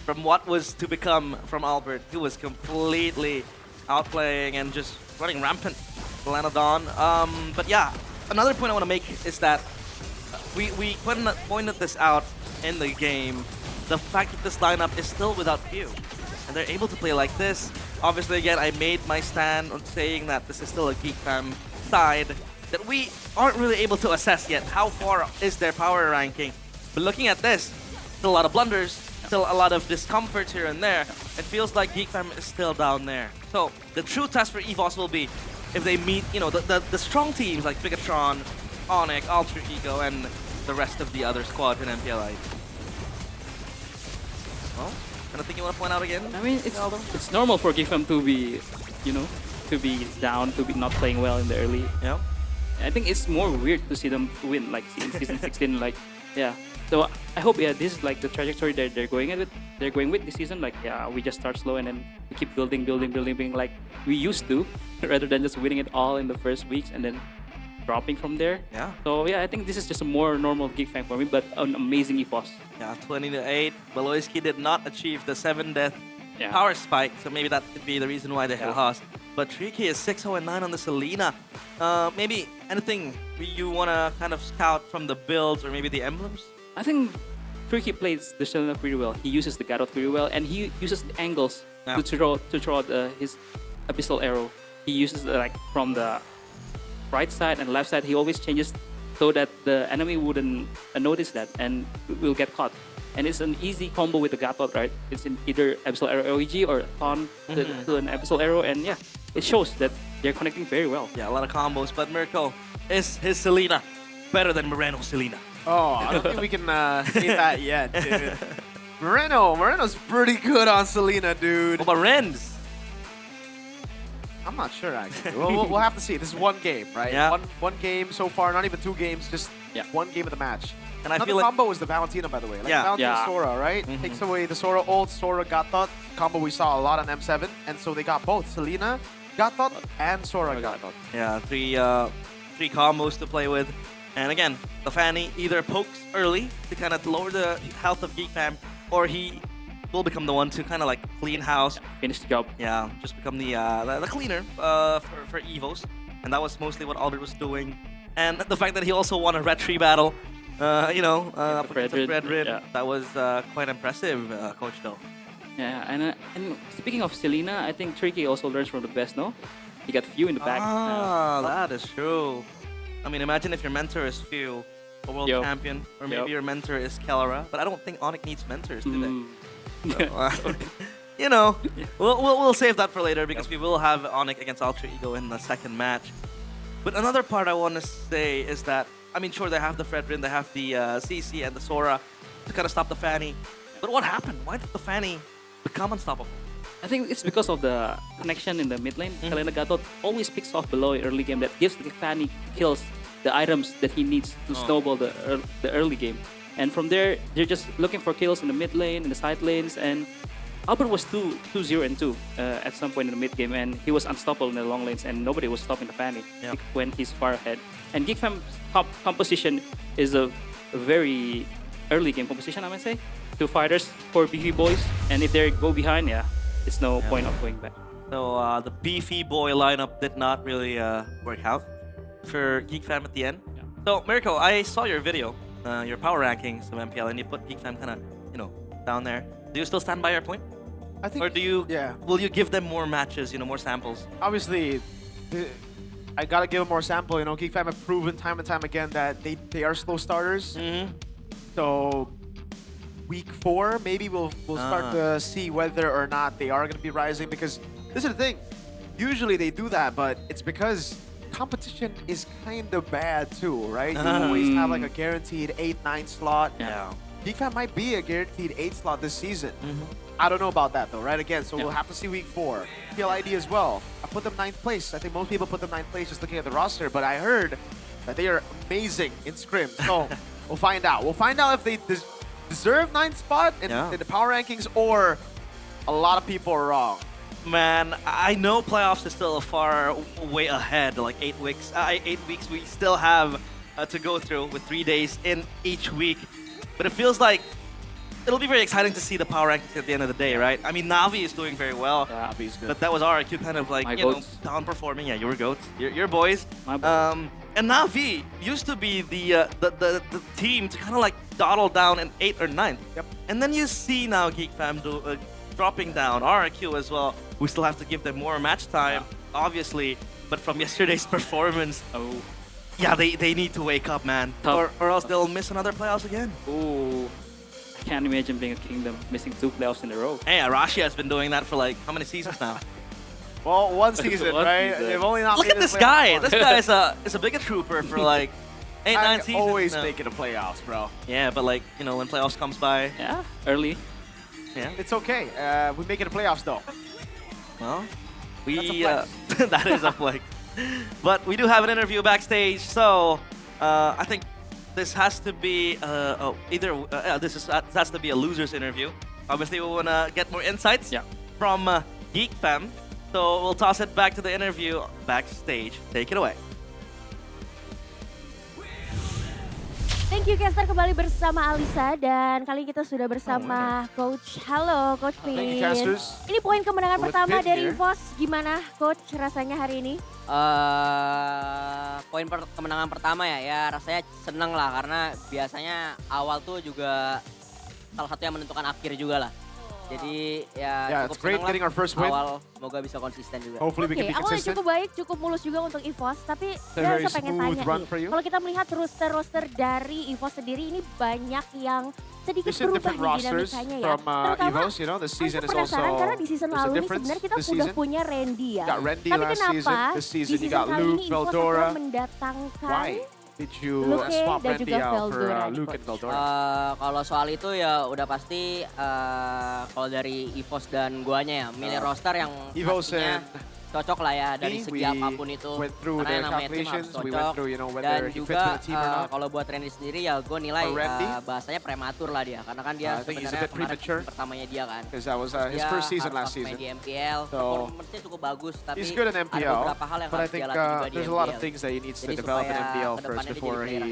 from what was to become from Albert. He was completely outplaying and just running rampant. Lanadon. But yeah, another point I want to make is that we pointed this out in the game. The fact that this lineup is still without Q, and they're able to play like this. Obviously, again, I made my stand on saying that this is still a GeekFam side that we aren't really able to assess yet. How far is their power ranking? But looking at this, still a lot of blunders, still a lot of discomforts here and there. It feels like GeekFam is still down there. So the true test for EVOS will be if they meet, you know, the strong teams like Bigatron, Onyx, Alter Ego, and the rest of the other squad in MPL ID. Well, anything you want to point out again? I mean, it's normal for GeekFam to be, you know, to be down, to be not playing well in the early. Yeah. I think it's more weird to see them win, like in season 16, like, yeah. So I hope, yeah, this is like the trajectory that they're going with. They're going with this season. Like, yeah, we just start slow and then we keep building, being like we used to, rather than just winning it all in the first weeks and then dropping from there. Yeah. So yeah, I think this is just a more normal GeekFam for me, but an amazing EVOS. Yeah, 20-8. Beloyski did not achieve the 7-death power spike, so maybe that could be the reason why they had lost. But Tricky is 6-0-9 on the Selena. Maybe anything you want to kind of scout from the builds or maybe the emblems? I think Tricky plays the Selena pretty well. He uses the Gatot pretty well, and he uses the angles to throw his Abyssal Arrow. He uses like from the right side and left side. He always changes so that the enemy wouldn't notice that and will get caught. And it's an easy combo with the Gatot, right? It's in either Abyssal Arrow OEG or Ton to an Abyssal Arrow, and yeah, it shows that they're connecting very well. Yeah, a lot of combos, but Mirko, is his Selena better than Moreno's Selena? Oh, I don't think we can say that yet, dude. Moreno's pretty good on Selena, dude. What about Renz? I'm not sure, actually. we'll have to see. This is one game, right? Yeah. One game so far, not even 2 games, just one game of the match. And I Another feel combo was the Valentina, by the way. Like Valentina Sora, right? Takes away the Sora ult, Sora Gatot. Combo we saw a lot on M7. And so they got both Selena, Gatot, and Sora Gatot. Yeah, three combos to play with. And again, the Fanny either pokes early to kind of lower the health of GeekFam, or he will become the one to kind of like clean house. Finish the job. Yeah, just become the cleaner for EVOs. And that was mostly what Albert was doing. And the fact that he also won a Red Tree battle, you know, Fredrin, that was quite impressive, Coach Doe. Yeah, and speaking of Selena, I think Tricky also learns from the best, no? He got few in the back. That is true. I mean, imagine if your mentor is Few, a world champion, or maybe your mentor is Kelra, but I don't think Onyx needs mentors, do they? So, you know, we'll save that for later because we will have Onyx against Alter Ego in the second match. But another part I want to say is that, I mean, sure, they have the Fredrin, they have the CC and the Sora to kind of stop the Fanny. But what happened? Why did the Fanny become unstoppable? I think it's because of the connection in the mid lane. Selena Gatot always picks off below early game that gives the Fanny kills the items that he needs to snowball the early game. And from there, they're just looking for kills in the mid lane, in the side lanes, and Albert was 2-0-2 at some point in the mid game, and he was unstoppable in the long lanes, and nobody was stopping the Fanny when he's far ahead. And GeekFam's composition is a very early game composition, I might say. 2 fighters, 4 beefy boys, and if they go behind, it's no point of going back. So the beefy boy lineup did not really work out for GeekFam at the end. So Mirko, I saw your video your power rankings of MPL and you put Geek Fam kind of, down there. Do you still stand by your point? I think. Or will you give them more matches, more samples? Obviously, I gotta give them more sample. Geek Fam have proven time and time again that they are slow starters. So week 4, maybe we'll start to see whether or not they are gonna be rising, because this is the thing. Usually they do that, but it's because competition is kind of bad too, right? You always have like a guaranteed 8-9 slot. Yeah. Geek Fam might be a guaranteed 8 slot this season. I don't know about that though, right? Again, so we'll have to see week 4. MPL ID as well. I put them 9th place. I think most people put them 9th place just looking at the roster, but I heard that they are amazing in scrim. So we'll find out. We'll find out if they deserve 9th spot in the power rankings, or a lot of people are wrong. Man, I know playoffs is still a far way ahead, like 8 weeks. 8 weeks we still have to go through with 3 days in each week. But it feels like it'll be very exciting to see the power rankings at the end of the day, right? I mean, Navi is doing very well. Yeah, Navi's good. But that was RQ kind of like, down performing. Yeah, you were goats. You're boys. And Navi used to be the team to kind of like dawdle down in 8th or 9th. Yep. And then you see now Geek Fam dropping down, RQ as well. We still have to give them more match time, obviously. But from yesterday's performance, yeah, they need to wake up, man. Or else they'll miss another playoffs again. Ooh. I can't imagine being a Kingdom missing 2 playoffs in a row. Hey, Arashi has been doing that for like, how many seasons now? Well, one season, right? They've only not Look at this guy. This guy is a bigger trooper for like 8-9 seasons. Always making the playoffs, bro. Yeah, but like, when playoffs comes by. Yeah, early. Yeah. It's okay. We're making the playoffs though. Well, that is a flex. But we do have an interview backstage, so I think this has to be this has to be a losers interview. Obviously, we want to get more insights from Geek Fam, so we'll toss it back to the interview backstage. Take it away. Thank you, Caster, kembali bersama Alisa, dan kali kita sudah bersama Coach. Halo, Coach Pin. Thank you, Casters. Ini poin kemenangan pertama dari here. EVOS. Gimana, Coach, rasanya hari ini? Poin kemenangan pertama ya rasanya seneng lah, karena biasanya awal tuh juga salah satu yang menentukan akhir juga lah. Jadi ya cukup seneng getting our first win. Awal, semoga bisa konsisten juga. Hopefully we can be awalnya consistent. cukup baik, cukup mulus juga untuk EVOS, tapi saya pengen tanya nih, kalau kita melihat roster dari EVOS sendiri ini banyak yang sedikit berubah nih dinamikanya ya. Terutama aku penasaran karena di season lalu ini sebenarnya kita sudah punya Randy ya. Tapi kenapa di season kali ini EVOS akan mendatangkan Did you swap Randy out for Luke and Veldora? Kalau soal itu ya udah pasti kalau dari EVOS dan guanya ya milih roster yang pastinya cocok lah ya dari segi apapun itu. Karena yang namanya tim harus cocok. Dan juga kalau buat Randy sendiri ya gue nilai bahasanya prematur lah dia. Karena kan dia sebenarnya kemarin pertamanya dia kan. Because that was his first season last season. Main di MPL, performance-nya cukup bagus. Tapi he's good in MPL, ada beberapa hal yang harus dia latih juga di MPL. There's a lot of things that he needs to develop in MPL first before he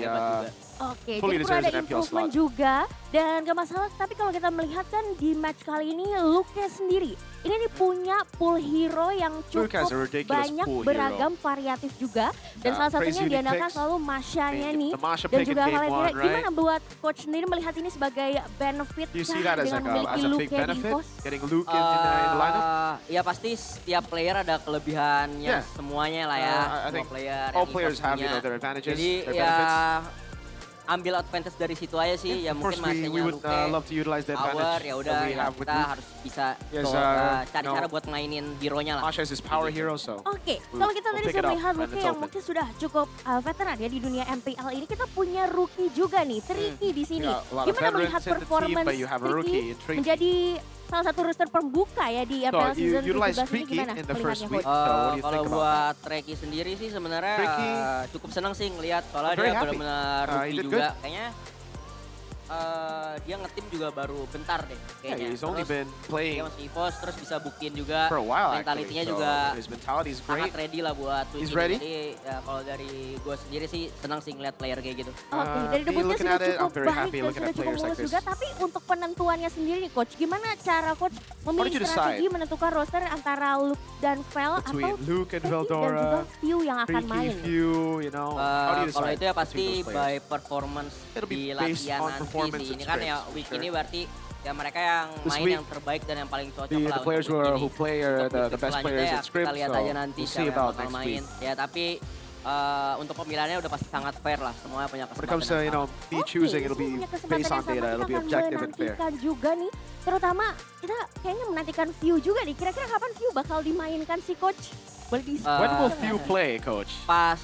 fully jadi deserves ada an MPL improvement slot. juga dan gak masalah, tapi kalau kita melihat kan di match kali ini Luke-nya sendiri ini nih punya pool hero yang cukup banyak beragam variatif juga dan salah satunya diandalkan selalu Masha-nya nih dan juga kalian gimana buat coach sendiri melihat ini sebagai benefit dengan memiliki Luke-nya di EVOS? Ya pasti setiap player ada kelebihannya semuanya lah ya. Semua player all players have their advantages, jadi their benefits. Ambil advantage dari situ aja sih, ya mungkin masanya Luke power, ya udah kita harus bisa cari cara buat mainin hero-nya lah. Masha is his power hero, so. Oke, kalau kita tadi sudah melihat Luke yang mungkin sudah cukup veteran ya di dunia MPL ini, kita punya rookie juga nih, Tricky di sini. Gimana melihat performance Tricky menjadi salah satu roster pembuka ya di MPL season 17 ini, gimana melihatnya? Kalau buat Tricky sendiri sih sebenarnya cukup seneng sih ngelihat, soalnya dia benar-benar rookie juga. Kayaknya dia ngetim juga baru bentar deh kayaknya. he's only Terus been playing dia masih EVOS, terus bisa buktiin juga. for a while Mentalitinya actually. juga So his mentality is sangat great. ready lah buat He's switching. ready? Jadi ya kalau dari gue sendiri sih senang sih ngeliat player kayak gitu. Oke, dari me debutnya looking sudah at it, I'm cukup very baik happy dan looking sudah at cukup players like mulus this. juga. Tapi untuk penentuannya sendiri nih Coach, gimana cara Coach memilih you strategi decide? menentukan roster antara Luke dan Vel atau Between Luke and Teki dan juga Veldora, Few yang akan Ricky, main? Few, you know, how do you Kalau decide itu ya between pasti those players? by performance It'll be di based latihan on nanti performance sih. and Ini kan ya scripts, week sure. ini berarti ya mereka yang This main week, yang terbaik dan yang paling cocok The lah players untuk week who ini. play are Untuk the week best players selanjutnya in ya script, kita lihat so aja nanti we'll see siapa yang about bakal next main. week. Ya tapi untuk pemilihannya udah pasti sangat fair lah. Semuanya punya When it comes to, kesempatan you know, me choosing, it'll be Punya kesempatan based on yang sama, data, it'll be kita akan objective and fair. menantikan juga nih. Terutama kita kayaknya menantikan Few juga nih. Kira-kira kapan Few bakal dimainkan si Coach? Boleh di When will Few play, Coach? Pas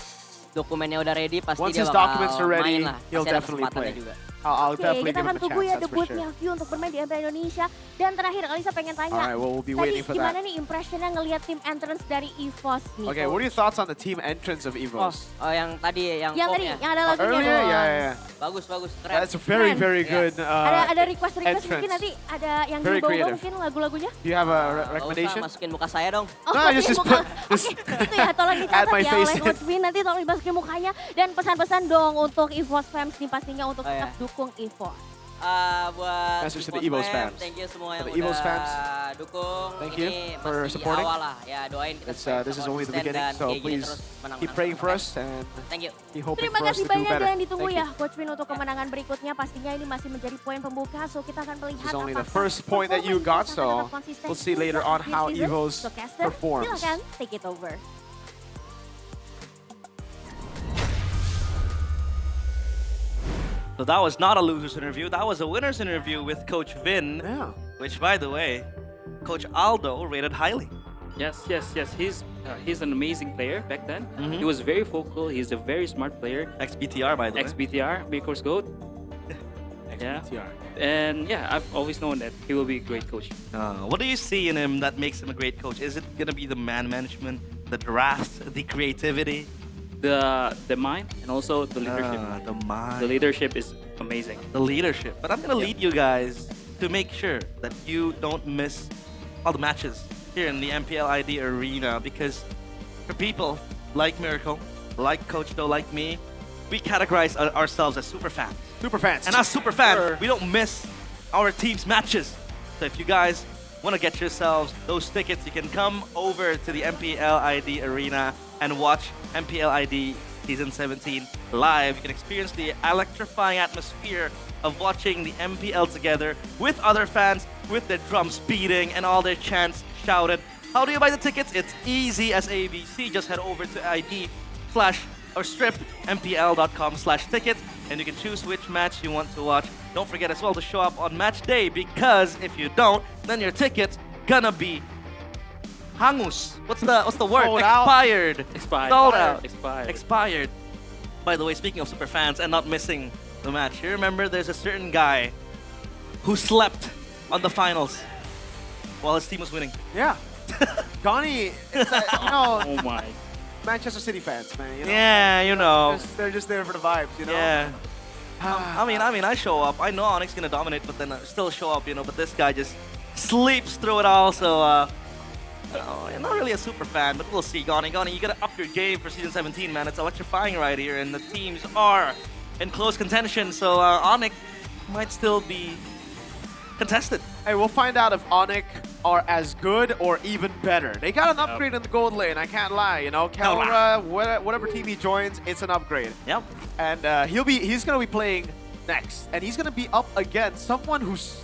dokumennya udah ready pasti Once dia his bakal documents are ready, main lah. he'll Pasti ada definitely kesempatannya play. juga. I'll Oke, definitely kita give akan him a tunggu chance, ya that's for debutnya sure. Few untuk bermain di MPL Indonesia. Dan terakhir, Alisa pengen tanya. Alright, well, we'll be waiting for gimana that. nih impressionnya ngelihat tim entrance dari EVOS nih? Okay, what are your thoughts on the team entrance of EVOS? Oh yang tadi yang Yang tadi, popnya. yang ada lagunya. Earlier? dong. Yeah. Bagus, keren. That's a very, very good Ada request mungkin entrance. nanti ada yang Very dibawa creative. mungkin lagunya. Do you have a Nggak usah recommendation? masukin muka saya dong. Oh, No, just muka. put, just Itu ya, tolong add dicatat my ya face oleh in. Coach Vin. Nanti tolong dimasukin mukanya. Dan pesan-pesan dong untuk EVOS fans nih pastinya untuk Oh, tetap ya. dukung EVOS. Buat Message to the EVOS fans. thank you semua For yang the EVOS udah fans, dukung. thank Ini you for masih supporting. awal lah, ya doain kita It's, supaya this is tetap only the konsisten beginning, dan so kayak gini please terus menang-menang keep praying for terus, us and Thank you. be hoping Terima for us kasih to do banyak better. dan ditunggu Thank ya you. Coach Vin untuk kemenangan berikutnya. Pastinya ini masih menjadi poin pembuka. So kita akan melihat This is only the apakah first point that you got, performa EVOS akan so tetap konsisten we'll see later hingga on akhir how season. EVOS So Caster, performs. silakan take it over. So that was not a loser's interview, that was a winner's interview with Coach Vin. Yeah. Which, by the way, Coach Aldo rated highly. Yes. He's an amazing player back then. He was very vocal. He's a very smart player. Ex-BTR, by the way. Ex-BTR, Baker's GOAT. Yeah. And yeah, I've always known that he will be a great coach. What do you see in him that makes him a great coach? Is it gonna be the man management, the drafts, the creativity? The mind and also the leadership. The mind. The leadership is amazing. The leadership. But I'm gonna lead you guys to make sure that you don't miss all the matches here in the MPL ID arena, because for people like Miracle, like Coach Do, like me, we categorize ourselves as super fans. Super fans. And as super fans, Sure. we don't miss our team's matches. So if you guys want to get yourselves those tickets, you can come over to the MPL ID arena and watch MPL ID Season 17 live. You can experience the electrifying atmosphere of watching the MPL together with other fans, with their drums beating and all their chants shouted. How do you buy the tickets? It's easy as ABC. Just head over to strip mpl.com/ticket and you can choose which match you want to watch. Don't forget as well to show up on match day, because if you don't, then your ticket's gonna be hangus. What's the word? Sold out. Expired. Sold out. Expired. Expired. By the way, speaking of super fans and not missing the match, you remember there's a certain guy who slept on the finals while his team was winning. Yeah. Donnie, it's, you know, Oh my. Manchester City fans, man. You know? Yeah, you know. They're just there for the vibes, you know? Yeah. I mean, I show up. I know Onyx gonna dominate, but then I still show up, you know. But this guy just sleeps through it all. So, I'm not really a super fan, but we'll see. Gani, you gotta up your game for Season 17, man. It's electrifying right here, and the teams are in close contention. So, Onyx might still be contested. Hey, we'll find out if Onyx are as good or even better. They got an upgrade in the gold lane, I can't lie, you know. Kelra, whatever team he joins, it's an upgrade. Yep. And he's gonna be playing next. And he's gonna be up against someone who's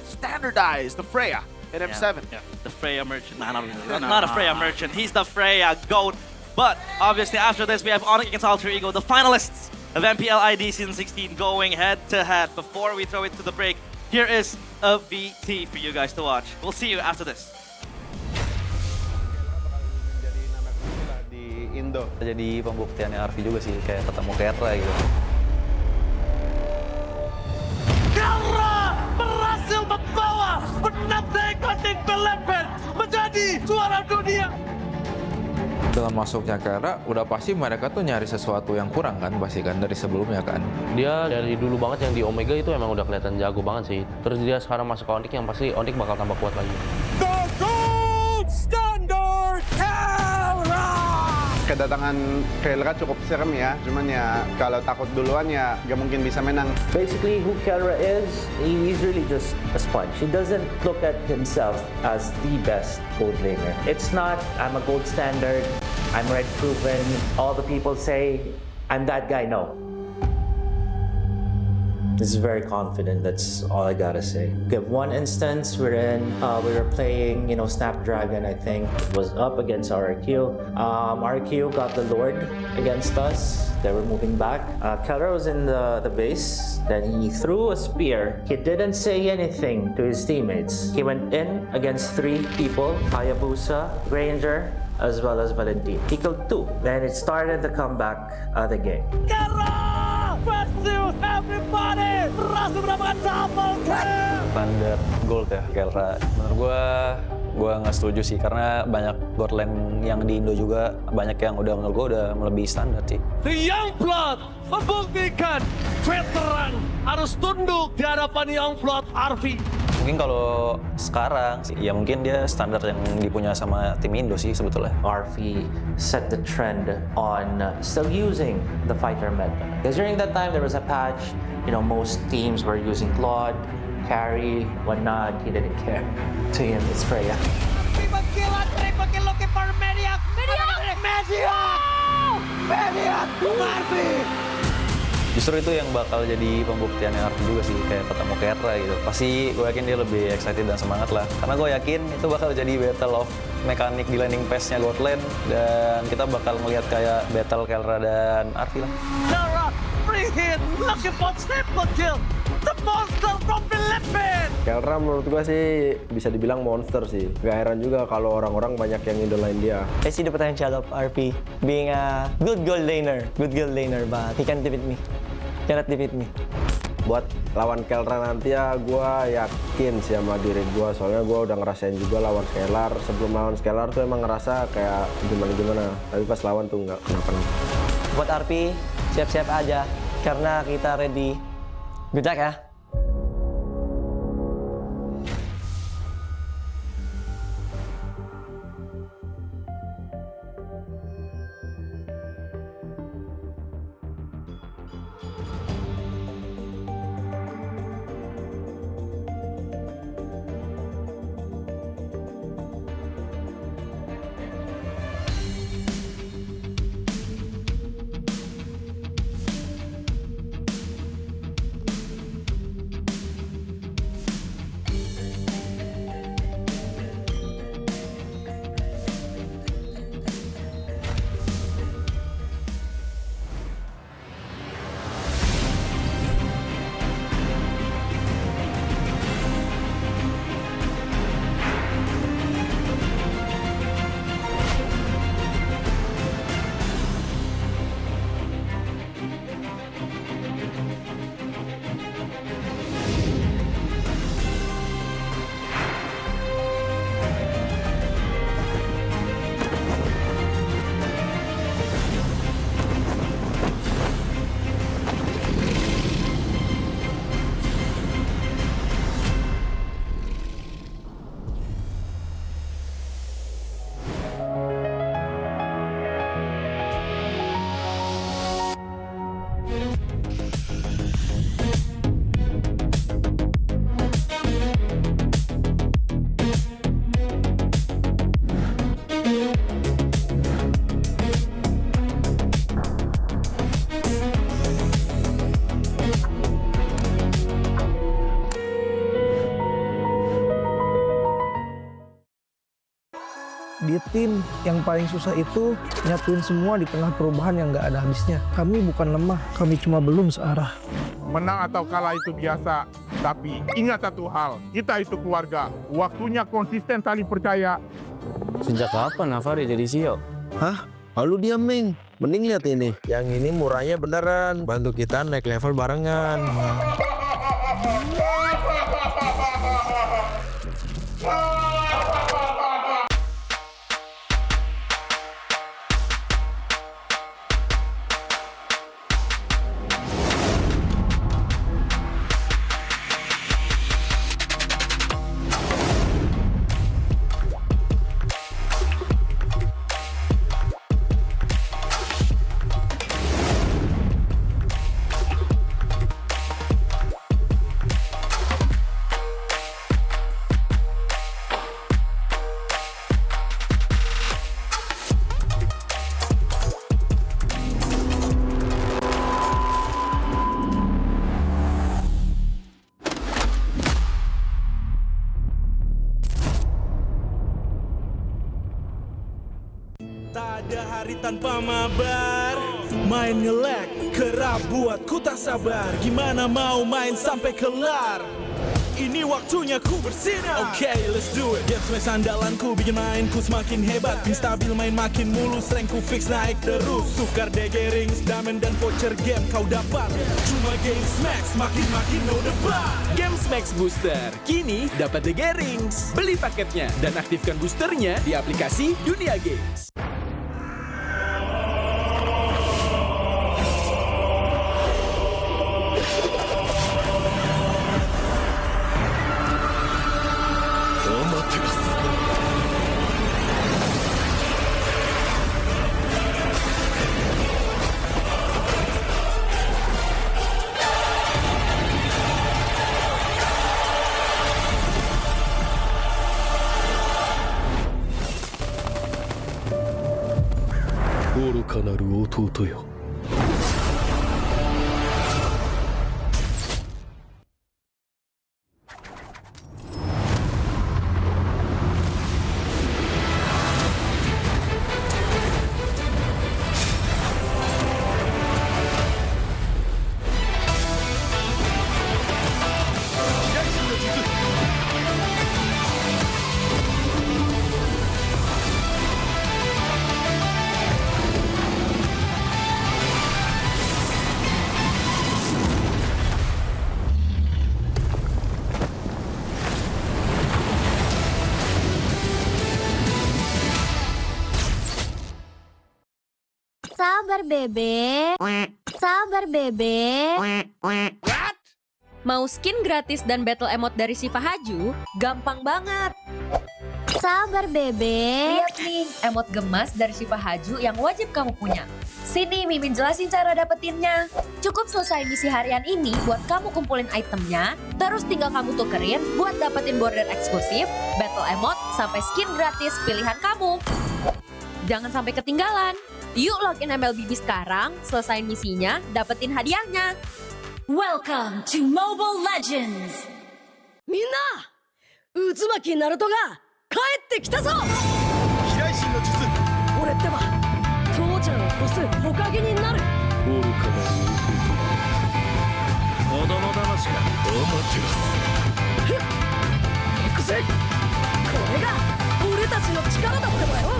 standardized the Freya in M7. Yeah. The Freya merchant. Nah, not really. Not a Freya merchant. He's the Freya GOAT. But obviously after this, we have Onyx against Alter Ego, the finalists of MPL ID Season 16 going head to head. Before we throw it to the break, here is a VT for you guys to watch. We'll see you after this. Di Indo jadi pembuktiannya Arfi juga sih, kayak ketemu Kelra gitu. Kelra berhasil membawa penantang kontingen Pelepen menjadi juara dunia. Dengan masuknya Kelra, udah pasti mereka tuh nyari sesuatu yang kurang kan, pasti kan dari sebelumnya kan. Dia dari dulu banget yang di Omega itu emang udah kelihatan jago banget sih. Terus dia sekarang masuk ke Onyx yang pasti Onyx bakal tambah kuat lagi. The gold standard Kelra. Kedatangan Kelra cukup serem ya, cuman ya kalau takut duluan ya gak mungkin bisa menang. Basically who Kelra is, he's really just a sponge. He doesn't look at himself as the best gold laner. It's not, I'm a gold standard, I'm red proven, all the people say I'm that guy, no. This is very confident, that's all I gotta say. Give one instance wherein we were playing, Snapdragon, I think, was up against RQ. RQ got the Lord against us. They were moving back. Kelra was in the base. Then he threw a spear. He didn't say anything to his teammates. He went in against 3 people, Hayabusa, Granger, as well as Valentine. He killed 2. Then it started the comeback of the game. Kelra versus everybody. Rasa mendapatkan double kill. Standar gold ya Kelra. Menurut gue nggak setuju sih karena banyak gold lane yang di Indo juga banyak yang menurut gue udah melebihi standar sih. The Youngblood membuktikan veteran harus tunduk di hadapan Youngblood RV. Mungkin kalau sekarang sih, ya mungkin dia standar yang dipunya sama tim Indo sih sebetulnya. RV set the trend on still using the fighter meta. Because during that time there was a patch, most teams were using Claude, carry, whatnot. He didn't care. To him, it's Freya. Triple kill looking for Mediac. Mediac, RV. Justru itu yang bakal jadi pembuktian yang RV juga sih, kayak ketemu Kelra gitu. Pasti gue yakin dia lebih excited dan semangat lah. Karena gue yakin itu bakal jadi battle of mekanik di landing pass-nya God Lane. Dan kita bakal ngelihat kayak battle Kelra dan RV lah. Kelra, free hit, looking for triple kill. The monster from Philippines. Kelra menurut gue sih bisa dibilang monster sih. Gak heran juga kalau orang-orang banyak yang idolain dia. I see the potential of RP being a good gold laner, but he can't defeat me. Cannot defeat me. Buat lawan Kelra nanti ya gue yakin sih sama diri gue. Soalnya gue udah ngerasain juga lawan Scalar. Sebelum lawan Scalar tuh emang ngerasa kayak gimana-gimana. Tapi pas lawan tuh nggak kenapa-napa. Buat RP, siap-siap aja. Karena kita ready. Good luck ya. Di tim yang paling susah itu nyatuin semua di tengah perubahan yang nggak ada habisnya. Kami bukan lemah, kami cuma belum searah. Menang atau kalah itu biasa, tapi ingat satu hal, kita itu keluarga. Waktunya konsisten saling percaya. Sejak kapan Navari jadi CEO? Hah? Lalu dia Ming. Mending lihat ini. Yang ini murahnya beneran. Bantu kita naik level barengan. Hari tanpa mabar, main nge-lag, kerap buat ku tak sabar. Gimana mau main sampai kelar? Ini waktunya ku bersinar. Okay, let's do it. Game smash andalanku bikin mainku semakin hebat. Pin stabil main makin mulus, rankku fix naik terus. Tukar DG rings, diamond dan voucher game kau dapat. Cuma game smash makin no debat. Game Max Booster, kini dapat DG Rings. Beli paketnya dan aktifkan boosternya di aplikasi Dunia Games. Sabar bebe. Sabar bebe. Mau skin gratis dan battle emote dari Siva Haju? Gampang banget. Sabar bebe. Lihat nih, emote gemas dari Siva Haju yang wajib kamu punya. Sini Mimin jelasin cara dapetinnya. Cukup selesai misi harian ini buat kamu kumpulin itemnya, terus tinggal kamu tukerin buat dapetin border eksklusif, battle emote, sampai skin gratis pilihan kamu. Jangan sampai ketinggalan. Yuk login MLBB sekarang, selesain misinya, dapetin hadiahnya. Welcome to Mobile Legends! Minna! Uzumaki Naruto ga kaette kita zo! Hiraishin no jutsu! Ore tte wa Tou-chanを越すほかげになる！愚かな子供魂か行くぜ！これが俺たちの力だってばよ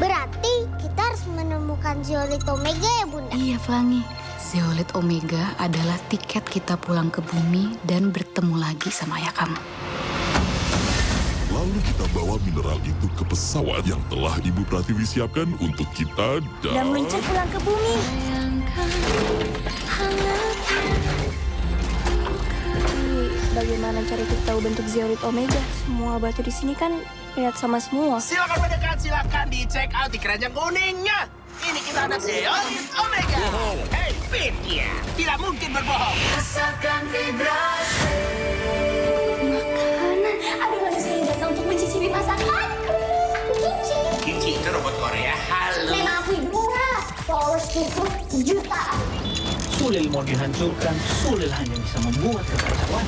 ！Berarti kita harus menemukan Zeolite Omega ya Bunda? Iya Flangi, Zeolite Omega adalah tiket kita pulang ke bumi dan bertemu lagi sama ayah kamu. Lalu kita bawa mineral itu ke pesawat yang telah Ibu Pratiwi siapkan untuk kita Dan meluncur pulang ke bumi. Bagaimana cara kita tahu bentuk Zeolite Omega? Semua batu di sini kan lihat sama semua. Silakan mendekat, silakan dicek out di keranjang kuningnya. Ini kita ada Zeolite Omega. Hei, Pin, ya, tidak mungkin berbohong. Rasakan vibrasi. Makanan. Ada manusia yang datang untuk mencicipi masakanku. Kimchi. Kimchi itu robot Korea. Halo. Memang aku Idura. Followersku jutaan. Sulil mau dihancurkan, Sulil hanya bisa membuat kekacauan.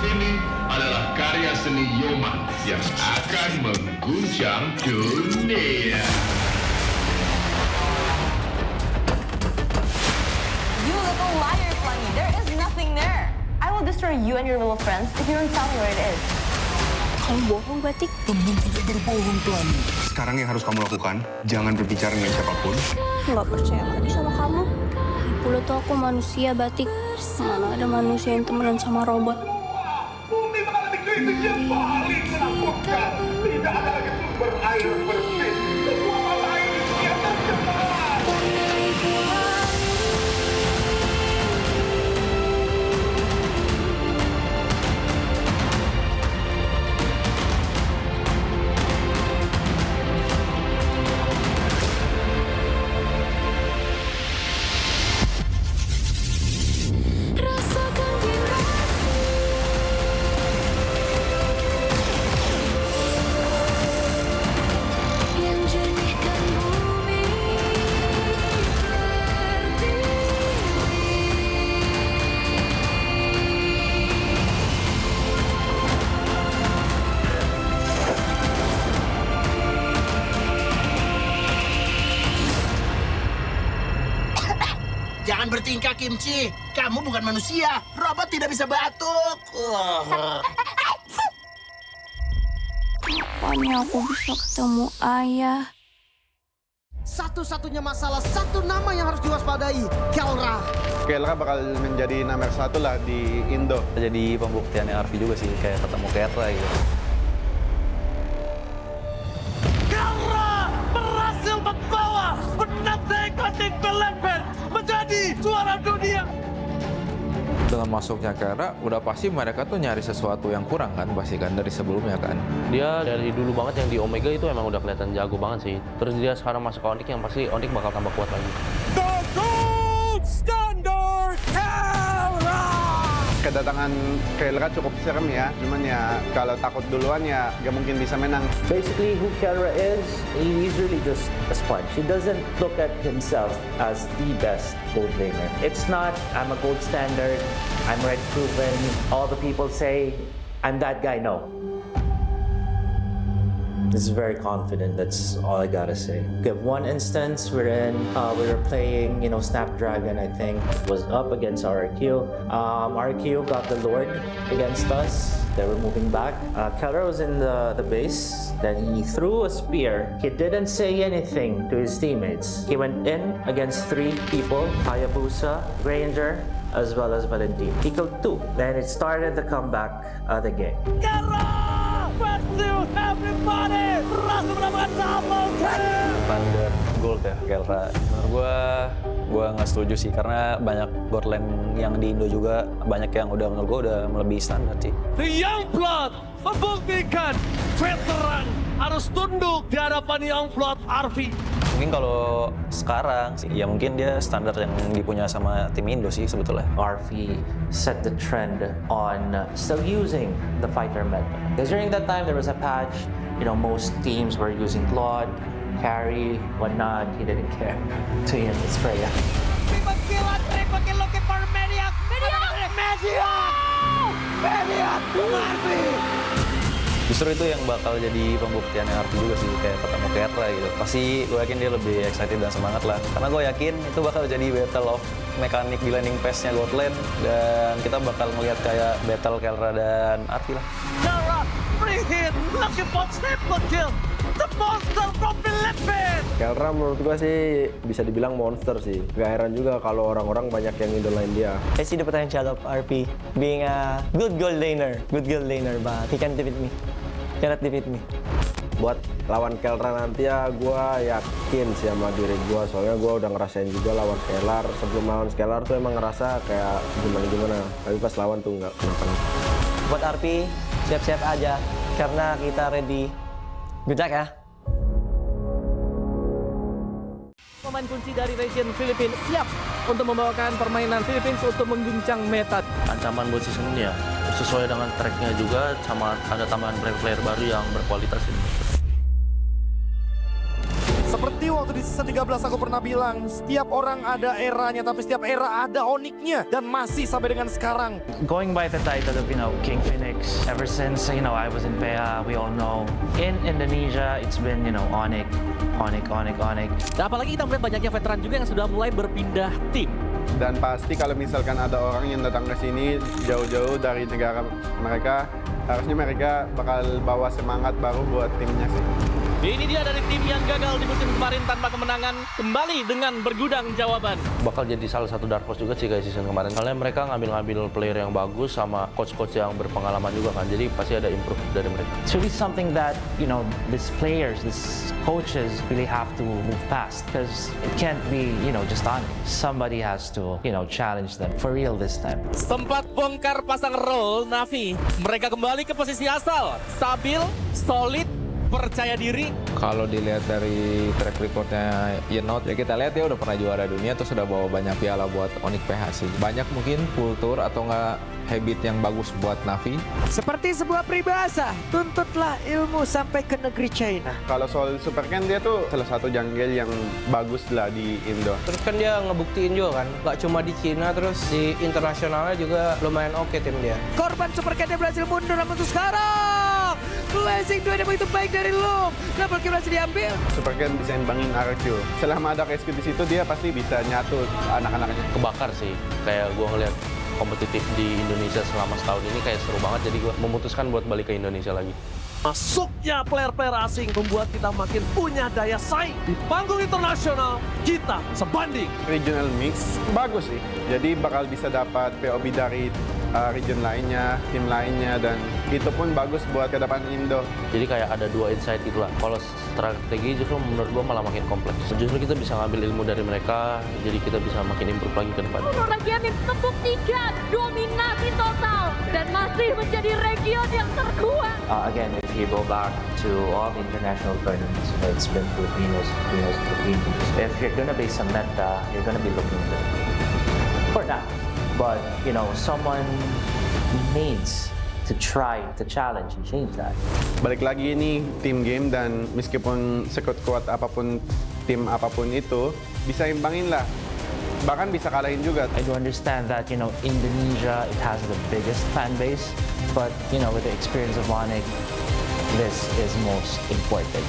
Ini adalah karya seni Yoman yang akan mengguncang dunia. You little liar, Flangy. There is nothing there. I will destroy you and your little friends if you don't tell me where it is. Kamu bohong, Batik? Temen tidak berbohong, Flangy. Sekarang yang harus kamu lakukan, jangan berbicara dengan siapapun. Nggak percaya lagi sama kamu. Lo tuh aku manusia, Batik. Mana ada manusia yang temenan sama robot. Bumi mengalami krisis yang paling menakutkan. Tidak ada lagi sumber air bersih. Semua mata air di dunia tercemar. Jangan bertingkah, Kimchi. Kamu bukan manusia. Robot tidak bisa batuk. Kapan aku bisa ketemu ayah? Satu-satunya masalah, satu nama yang harus diwaspadai, Kelra. Kelra bakal menjadi nomor 1 lah di Indo. Jadi pembuktiannya Arfi juga sih, kayak ketemu Kelra gitu. Kelra berhasil membawa penantang MPL menjadi juara dunia. Dengan masuknya Kelra, udah pasti mereka tuh nyari sesuatu yang kurang kan, pasti kan dari sebelumnya kan. Dia dari dulu banget yang di Omega itu emang udah kelihatan jago banget sih. Terus dia sekarang masuk ke Onyx yang pasti Onyx bakal tambah kuat lagi. The Gold Standard Kelra. Kedatangan Kelra cukup serem ya, cuman ya kalau takut duluan ya gak mungkin bisa menang. Basically, who Kelra is, he's really just a sponge. He doesn't look at himself as the best gold laner. It's not, I'm a gold standard, I'm red proven. All the people say, I'm that guy. No. He's very confident, that's all I gotta say. We have one instance wherein we were playing, Snapdragon, I think, was up against RQ. RQ got the Lord against us. They were moving back. Kelra was in the base, then he threw a spear. He didn't say anything to his teammates. He went in against 3 people, Hayabusa, Granger, as well as Valentine. He killed 2. Then it started the comeback of the game. Everybody, rasa berapa double kill. Standar gold ya Kelra. Menurut gue nggak setuju sih karena banyak board lane yang di Indo juga banyak yang menurut gue udah melebihi standar sih. The Youngblood membuktikan veteran harus tunduk di hadapan Youngblood Arfi. Mungkin kalau sekarang sih, ya mungkin dia standar yang dipunya sama tim Indo sih sebetulnya. RV set the trend on still using the fighter meta. Because during that time there was a patch, most teams were using Claude, carry, whatnot. He didn't care. So yeah, it's Freya. Triple kill looking for Mediac. Mediac, Arfi. Justru itu yang bakal jadi pembuktiannya Arfi juga sih, kayak ketemu Kelra gitu. Pasti gue yakin dia lebih excited dan semangat lah. Karena gue yakin itu bakal jadi battle of mekanik di landing pass-nya God Lane. Dan kita bakal melihat kayak battle Kelra dan Arfi lah. Kelra, free hit, looking for triple kill. The monster from Philippines. Kelra menurut gue sih bisa dibilang monster sih. Gak heran juga kalau orang-orang banyak yang idolain dia. I see the potential of RP being a good gold laner, but he can't defeat me. Cannot defeat me. Buat lawan Kelra nanti ya gue yakin sih sama diri gue. Soalnya gue udah ngerasain juga lawan Scalar. Sebelum lawan Scalar tuh emang ngerasa kayak gimana-gimana. Tapi pas lawan tuh nggak kenapa-napa. Buat RP, siap-siap aja. Karena kita ready. Good luck ya. Pemain kunci dari region Filipina siap untuk membawakan permainan Philippines untuk mengguncang meta. Ancaman buat season ini ya sesuai dengan tracknya juga, sama ada tambahan player baru yang berkualitas ini. Seperti waktu di season 13 aku pernah bilang, setiap orang ada eranya, tapi setiap era ada Onyx-nya. Dan masih sampai dengan sekarang. Going by the title of, King Phoenix, ever since, I was in PA, we all know. In Indonesia, it's been, Onyx. Dan apalagi kita melihat banyaknya veteran juga yang sudah mulai berpindah tim. Dan pasti kalau misalkan ada orang yang datang ke sini jauh-jauh dari negara mereka, harusnya mereka bakal bawa semangat baru buat timnya sih. Ini dia dari tim yang gagal di musim kemarin tanpa kemenangan, kembali dengan bergudang jawaban. Bakal jadi salah satu dark horse juga sih kayak season kemarin. Soalnya mereka ngambil player yang bagus sama coach-coach yang berpengalaman juga kan. Jadi pasti ada improve dari mereka. It's really something that, these players, these coaches really have to move past. Because it can't be, just on it. Somebody has to, challenge them for real this time. Sempat bongkar pasang role Navi. Mereka kembali ke posisi asal. Stabil, solid, percaya diri. Kalau dilihat dari track recordnya Yenot, ya kita lihat dia udah pernah juara dunia, terus udah bawa banyak piala buat Onyx PH sih. Banyak mungkin kultur atau enggak habit yang bagus buat Navi. Seperti sebuah peribahasa, tuntutlah ilmu sampai ke negeri China. Kalau soal Super Ken, dia tuh salah satu jungle yang bagus lah di Indo. Terus kan dia ngebuktiin juga kan, gak cuma di Cina, terus di internasionalnya juga lumayan oke tim dia. Korban Super Ken berhasil mundur, namun untuk sekarang Blazing 2 yang begitu baik dari dari lu. Kenapa berhasil diambil? Super Ken bisa imbangin RQ. Selama ada KSQ di situ, dia pasti bisa nyatu anak-anaknya. Kebakar sih, kayak gue ngeliat kompetitif di Indonesia selama setahun ini kayak seru banget, jadi gue memutuskan buat balik ke Indonesia lagi. Masuknya player-player asing membuat kita makin punya daya saing. Di panggung internasional, kita sebanding. Regional mix bagus sih. Jadi bakal bisa dapat POB dari region lainnya, tim lainnya, dan itu pun bagus buat ke depan Indo. Jadi kayak ada dua insight gitu lah. Kalau strategi justru menurut gue malah makin kompleks. Justru kita bisa ngambil ilmu dari mereka, jadi kita bisa makin improve lagi ke depan. Region yang membuktikan dominasi total dan masih menjadi region yang terkuat. Again, if you go back to all the international tournaments, it's been Filipinos. If you're gonna be some meta, you're gonna be looking for that. But, you know, someone needs to try to challenge and change that. Balik lagi ini tim game, dan meskipun sekuat-kuat apapun tim apapun itu, bisa imbangin lah. Bahkan bisa kalahin juga. I do understand that, you know, Indonesia, it has the biggest fan base, but, you know, with the experience of Onyx, this is most important.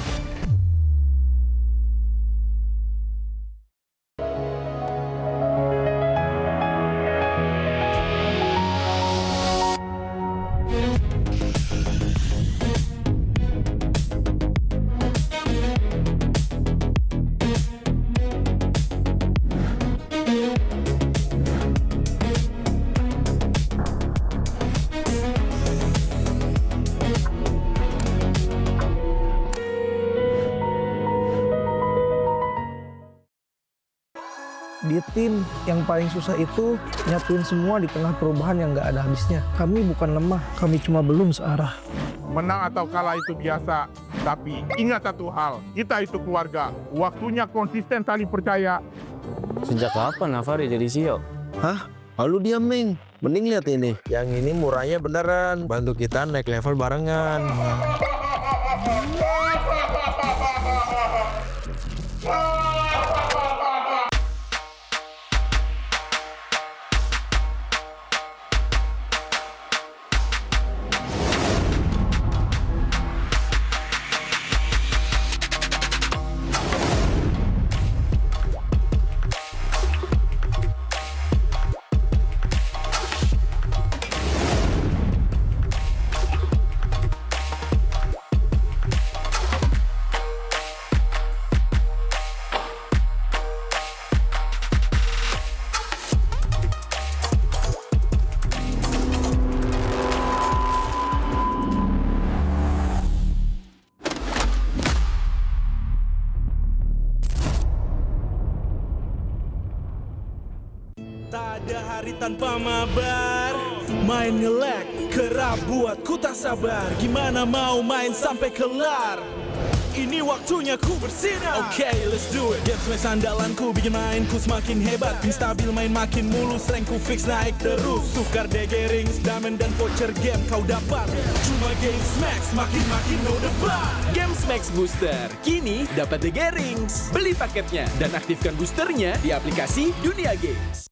Di tim yang paling susah itu nyatuin semua di tengah perubahan yang nggak ada habisnya. Kami bukan lemah, kami cuma belum searah. Menang atau kalah itu biasa, tapi ingat satu hal, kita itu keluarga. Waktunya konsisten saling percaya. Sejak kapan Navari jadi CEO? Hah? Lalu dia Ming. Mending lihat ini. Yang ini murahnya beneran. Bantu kita naik level barengan. Tak ada hari tanpa mabar. Main nge-lag, kerap buat ku tak sabar. Gimana mau main sampai kelar? Ini waktunya ku bersinar. Oke, let's do it. Game smash andalanku bikin mainku semakin hebat. Tim stabil main makin mulus, rankku fix naik terus. Tukar DG rings, diamond dan voucher game kau dapat. Cuma game smash makin no debat. Game Max Booster kini dapat DG rings. Beli paketnya dan aktifkan boosternya di aplikasi Dunia Games.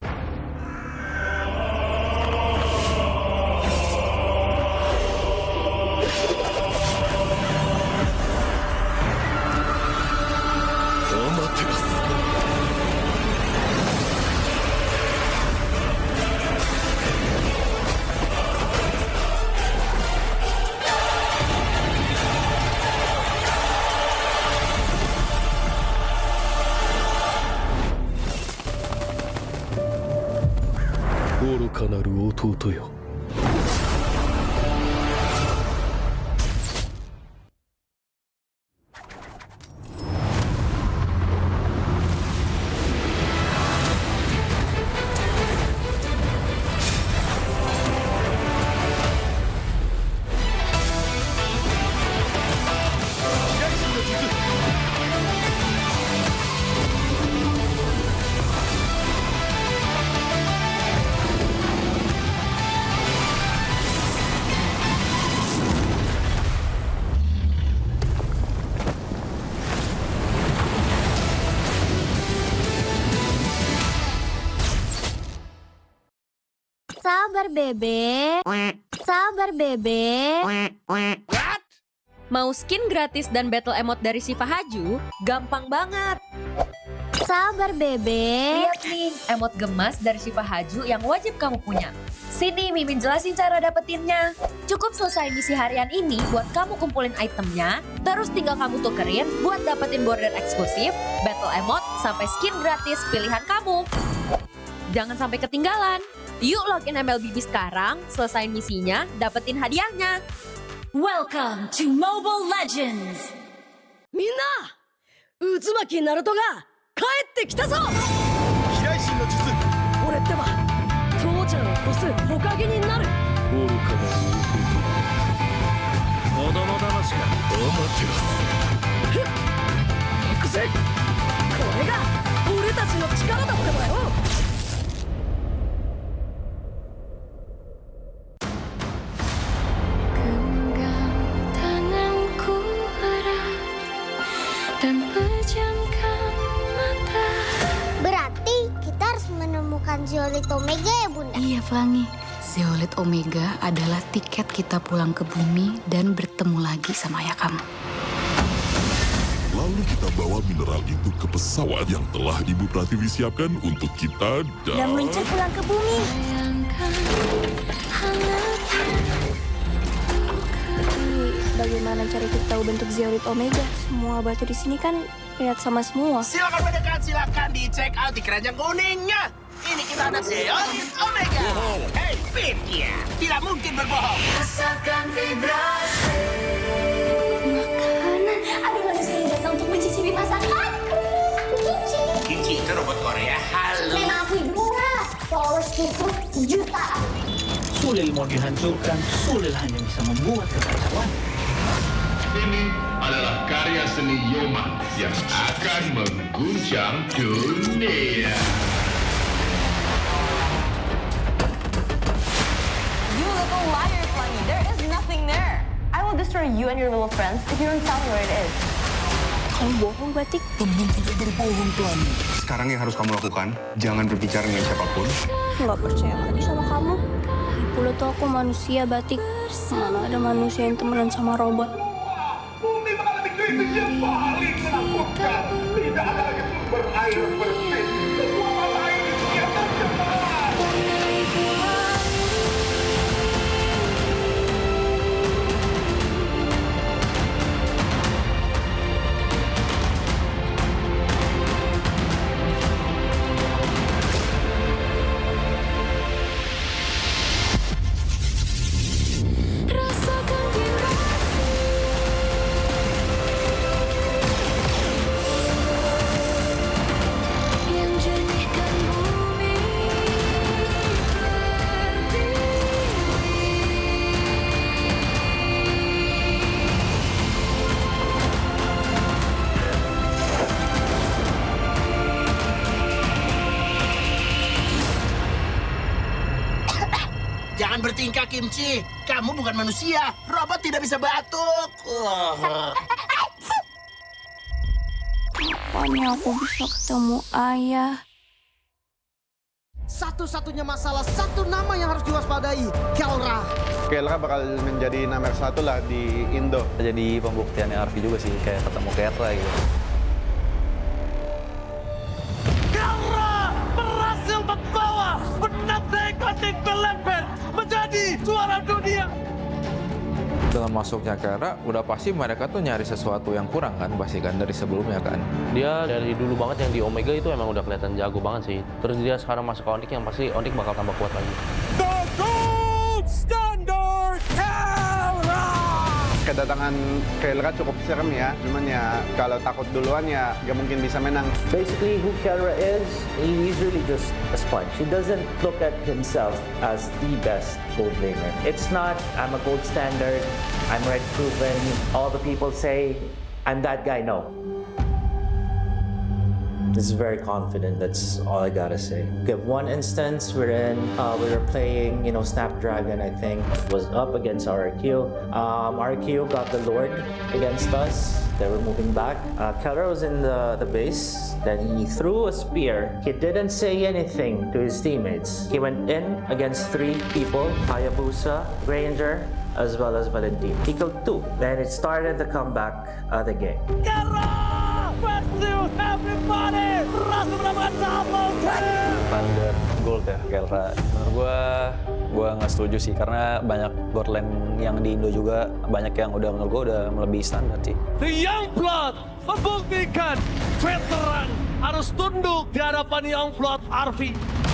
Sabar bebek. Sabar bebek. Mau skin gratis dan battle emote dari Siva Haju? Gampang banget. Sabar, Bebe. Lihat nih, emot gemas dari Siva Haju yang wajib kamu punya. Sini, Mimin jelasin cara dapetinnya. Cukup selesai misi harian ini buat kamu kumpulin itemnya, terus tinggal kamu tukerin buat dapetin border eksklusif, battle emote, sampai skin gratis pilihan kamu. Jangan sampai ketinggalan. Yuk login MLBB sekarang, selesain misinya, dapetin hadiahnya. Welcome to Mobile Legends. Minna, Uzumaki Naruto ga kaette kita zo. Hiraishin no jutsu. Oreってば、父ちゃんを越す火影になる。愚かな子供騙しか。アマテラス。ふっ。行くぜ。これが俺たちの力だってばよ。Berarti kita harus menemukan Zeolite Omega ya, Bunda? Iya, Flangi. Zeolite Omega adalah tiket kita pulang ke bumi dan bertemu lagi sama ayah kamu. Lalu kita bawa mineral itu ke pesawat yang telah Ibu Pratiwi siapkan untuk kita dan meluncur pulang ke bumi. Bagaimana cara kita tahu bentuk Zeolite Omega? Semua batu di sini kan lihat sama semua. Silakan mendekat, silakan di check out di keranjang kuningnya. Ini kita ada Zeolite Omega. Hei, pikir, tidak mungkin berbohong. Rasakan vibrasi. Makanan. Ada manusia yang datang untuk mencicipi masakanku. Kimchi. Kimchi itu robot Korea. Halo. Memang aku Dora. Followersku jutaan. Sulil mau dihancurkan, Sulil hanya bisa membuat kekacauan. Ini adalah karya seni Yoman yang akan mengguncang dunia. You little liar, Flangy. There is nothing there. I will destroy you and your little friends if you don't tell me where it is. Kamu bohong, Batik. Temen tidak berbohong, Flangy. Sekarang yang harus kamu lakukan, jangan berbicara dengan siapapun. Nggak percaya lagi sama kamu. Pula tuh aku manusia, Batik. Mana ada manusia yang temenan sama robot. Bumi mengalami krisis yang paling menakutkan. Tidak ada lagi sumber air bersih. Semua mata air di dunia tercemar. Jangan bertingkah, Kimchi. Kamu bukan manusia. Robot tidak bisa batuk. Kapan aku bisa ketemu ayah? Satu-satunya masalah, satu nama yang harus diwaspadai, Kelra. Kelra bakal menjadi nomor 1 lah di Indo. Jadi pembuktiannya Arfi juga sih, kayak ketemu Kelra gitu. Kelra berhasil membawa penata ikonik Belepen menjadi juara dunia. Dengan masuknya Kelra, udah pasti mereka tuh nyari sesuatu yang kurang kan, pasti kan dari sebelumnya kan. Dia dari dulu banget yang di Omega itu emang udah kelihatan jago banget sih. Terus dia sekarang masuk ke Onyx yang pasti Onyx bakal tambah kuat lagi. The gold standard Kelra. Kedatangan Kelra cukup serem ya, cuman ya kalau takut duluan ya gak mungkin bisa menang. Basically, who Kelra is, he's really just a sponge. He doesn't look at himself as the best gold laner. It's not, I'm a gold standard, I'm red proven, all the people say, I'm that guy, no. He's very confident, that's all I gotta say. We have one instance wherein we were playing, Snapdragon, I think, was up against RQ. RQ got the Lord against us. They were moving back. Kelra was in the base. Then he threw a spear. He didn't say anything to his teammates. He went in against 3 people, Hayabusa, Ranger, as well as Valentin. He killed 2. Then it started the comeback of the game. Kelra versus everybody. Langsung mendapatkan double kill. Standar gold ya Kelra. Menurut gue nggak setuju sih karena banyak gold lane yang di Indo juga banyak yang udah menurut gue udah melebihi standar sih. The Youngblood membuktikan veteran harus tunduk di hadapan Youngblood RV.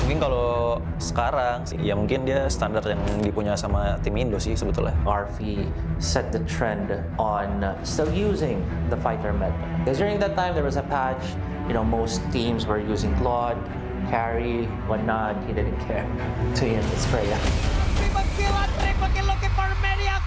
Mungkin kalau sekarang sih, ya mungkin dia standar yang dipunya sama tim Indo sih sebetulnya. RV set the trend on still using the fighter meta. Because during that time there was a patch, most teams were using Claude, carry, whatnot. He didn't care. To him, it's Freya. Triple kill looking for Mediac.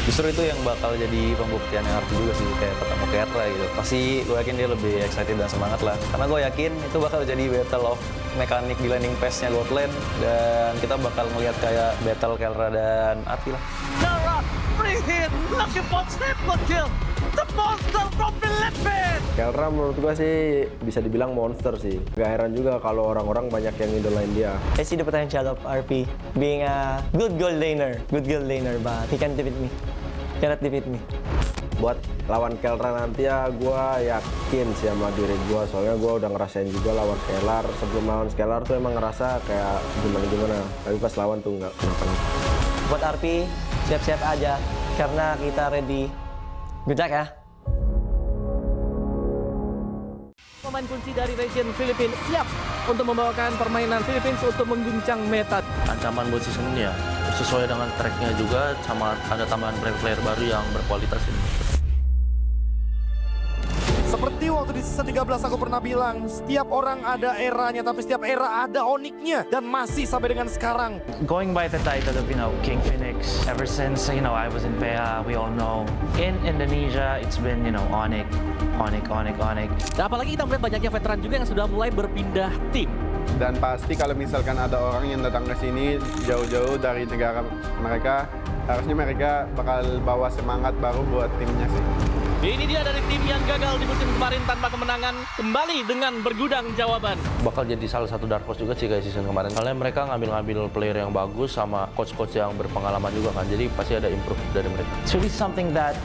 Justru itu yang bakal jadi pembuktian RT juga sih, kayak ketemu Kelra gitu. Pasti gue yakin dia lebih excited dan semangat lah. Karena gue yakin itu bakal jadi battle of mekanik di landing pass-nya God Lane. Dan kita bakal ngeliat kayak battle Kelra dan RT lah. Kelra, free hit, looking for triple kill. The monster from Philippines. Kelra menurut gua sih bisa dibilang monster sih. Gak heran juga kalau orang-orang banyak yang idolain dia. I see the potential of RP being a good gold laner, but he can't defeat me. Cannot defeat me. Buat lawan Kelra nanti ya gua yakin sih sama diri gua, soalnya gua udah ngerasain juga lawan Scalar. Sebelum lawan Scalar tuh emang ngerasa kayak gimana-gimana, tapi pas lawan tuh nggak kenapa-napa. Buat RP, siap-siap aja karena kita ready. Good luck ya. Pemain kunci dari region Filipina siap untuk membawakan permainan Philippines untuk mengguncang meta. Ancaman buat season ini ya, sesuai dengan tracknya juga, sama ada tambahan player-player baru yang berkualitas ini. Seperti waktu di season 13 aku pernah bilang, setiap orang ada eranya, tapi setiap era ada oniknya. Dan masih sampai dengan sekarang. Going by the title of, King Phoenix, ever since, I was in PA, we all know. In Indonesia, it's been, Onyx. Dan apalagi kita melihat banyaknya veteran juga yang sudah mulai berpindah tim. Dan pasti kalau misalkan ada orang yang datang ke sini jauh-jauh dari negara mereka, harusnya mereka bakal bawa semangat baru buat timnya sih. Ini dia dari tim yang gagal di musim kemarin tanpa kemenangan, kembali dengan bergudang jawaban. Bakal jadi salah satu dark horse juga sih kayak season kemarin. Soalnya mereka ngambil player yang bagus sama coach-coach yang berpengalaman juga kan. Jadi pasti ada improve dari mereka. It's really something that,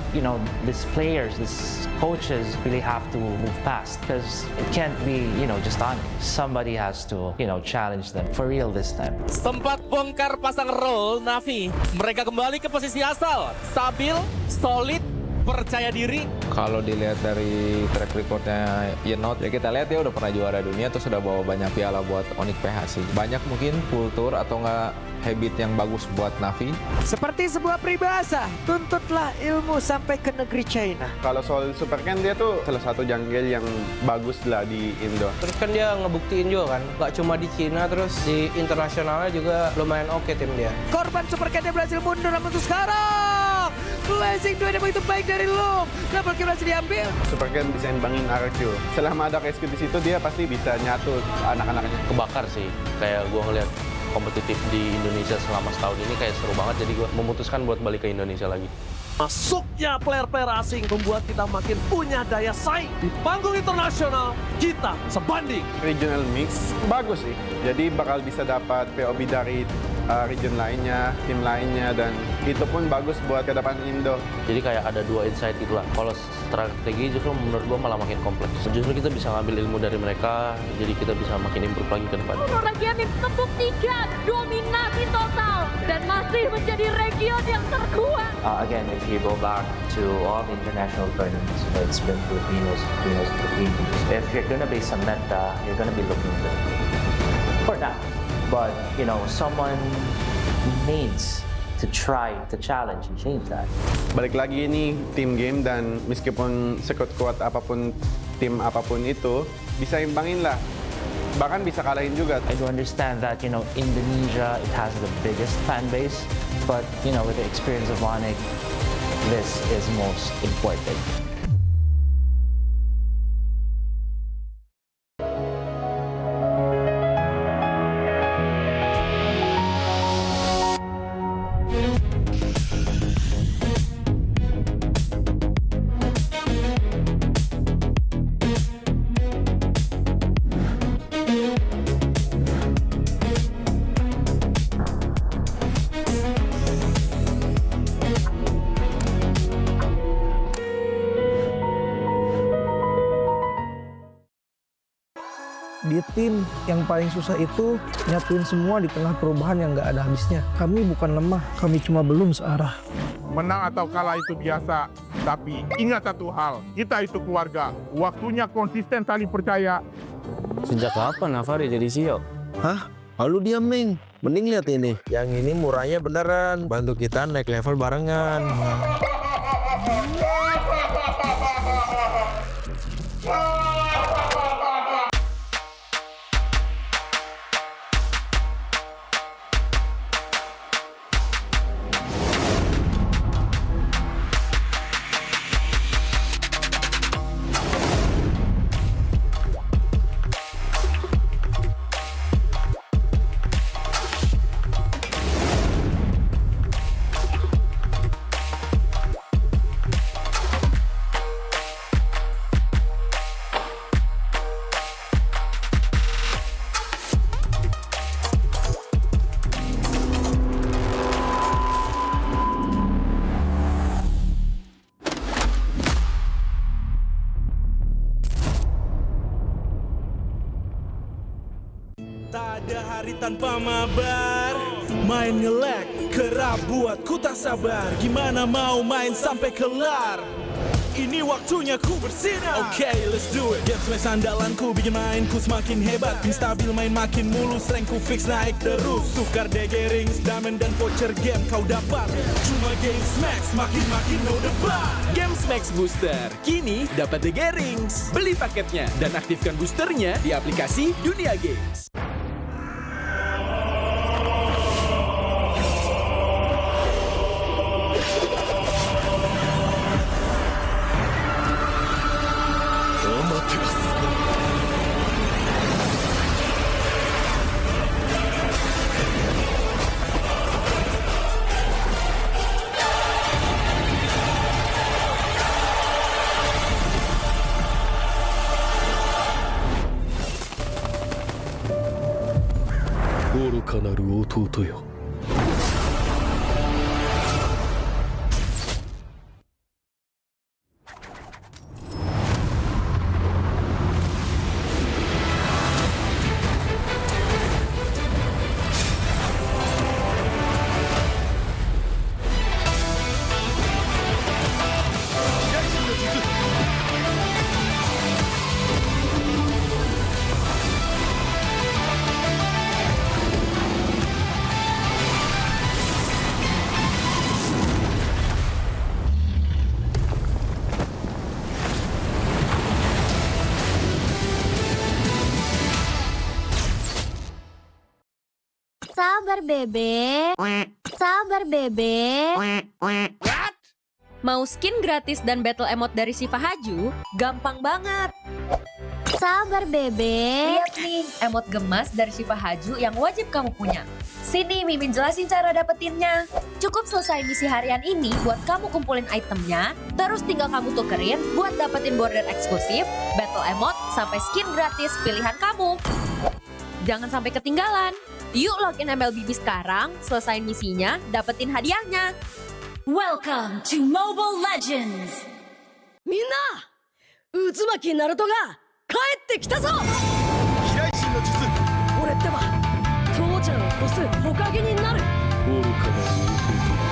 these players, these coaches really have to move past. Because it can't be, just on. Somebody has to, challenge them for real this time. Sempat bongkar pasang roll Navi. Mereka kembali ke posisi asal. Stabil, solid, percaya diri. Kalau dilihat dari track recordnya Yenot, ya kita lihat dia udah pernah juara dunia, terus sudah bawa banyak piala buat Onyx PH sih. Banyak mungkin kultur atau nggak habit yang bagus buat Navi. Seperti sebuah peribahasa, tuntutlah ilmu sampai ke negeri China. Kalau soal Super Ken, dia tuh salah satu jungle yang bagus lah di Indo. Terus kan dia ngebuktiin juga kan, nggak cuma di Cina, terus di internasionalnya juga lumayan oke tim dia. Korban Super Ken berhasil mundur, namun untuk sekarang blazing duet yang begitu baik dari Loom. Double kill berhasil diambil. Super Ken bisa imbangin RQ. Selama ada rescue di situ, dia pasti bisa nyatu anak-anaknya. Kebakar sih, kayak gue ngeliat kompetitif di Indonesia selama setahun ini kayak seru banget, jadi gue memutuskan buat balik ke Indonesia lagi. Masuknya player-player asing membuat kita makin punya daya saing. Di panggung internasional, kita sebanding. Regional mix bagus sih, jadi bakal bisa dapat POB dari region lainnya, tim lainnya, dan itu pun bagus buat ke depan Indo. Jadi kayak ada dua insight itulah. Kalau strategi justru menurut gue malah makin kompleks. Justru kita bisa ngambil ilmu dari mereka, jadi kita bisa makin improve lagi ke depan. Region membuktikan dominasi total dan masih menjadi region yang terkuat. Again, if you go back to all the international tournaments, it's been Filipinos. If you're gonna be some meta, you're gonna be looking good. For now. But, someone needs to try to challenge and change that. Balik lagi ini team game, dan meskipun sekuat-kuat apapun tim apapun itu, bisa imbangin lah. Bahkan bisa kalahin juga. I do understand that, Indonesia, it has the biggest fan base. But, with the experience of Onyx, this is most important. di tim yang paling susah itu nyatuin semua di tengah perubahan yang nggak ada habisnya. Kami bukan lemah, kami cuma belum searah. Menang atau kalah itu biasa, tapi ingat satu hal, kita itu keluarga. Waktunya konsisten saling percaya. Sejak kapan Navari jadi CEO? Hah? Lalu diam, Ming. Mending lihat ini. Yang ini murahnya beneran. Bantu kita naik level barengan. Tak ada hari tanpa mabar, main nge-lag, kerap buatku tak sabar. Gimana mau main sampai kelar? Ini waktunya ku bersinar. Oke, let's do it. Game smash andalanku bikin mainku semakin hebat. Pin stabil main makin mulus, rankku fix naik terus. Tukar DG rings, diamond dan voucher game kau dapat. Cuma game smash makin no debat. Game Max Booster, kini dapat DG Rings. Beli paketnya dan aktifkan boosternya di aplikasi Dunia Games. Sabar bebek. Sabar bebek. Mau skin gratis dan battle emote dari Siva Haju? Gampang banget. Sabar bebek. Lihat nih, emot gemas dari Siva Haju yang wajib kamu punya. Sini Mimin jelasin cara dapetinnya. Cukup selesai misi harian ini buat kamu kumpulin itemnya, terus tinggal kamu tukerin buat dapetin border eksklusif, battle emote, sampai skin gratis pilihan kamu. Jangan sampai ketinggalan. Yuk login MLBB sekarang, selesain misinya, dapetin hadiahnya. Welcome to Mobile Legends! Minna! Uzumaki Naruto ga kaette kita zo! Hiraishin no jutsu! Ore tte wa Touchan o kosu Hokage ni naru! Oruka na Ufuto.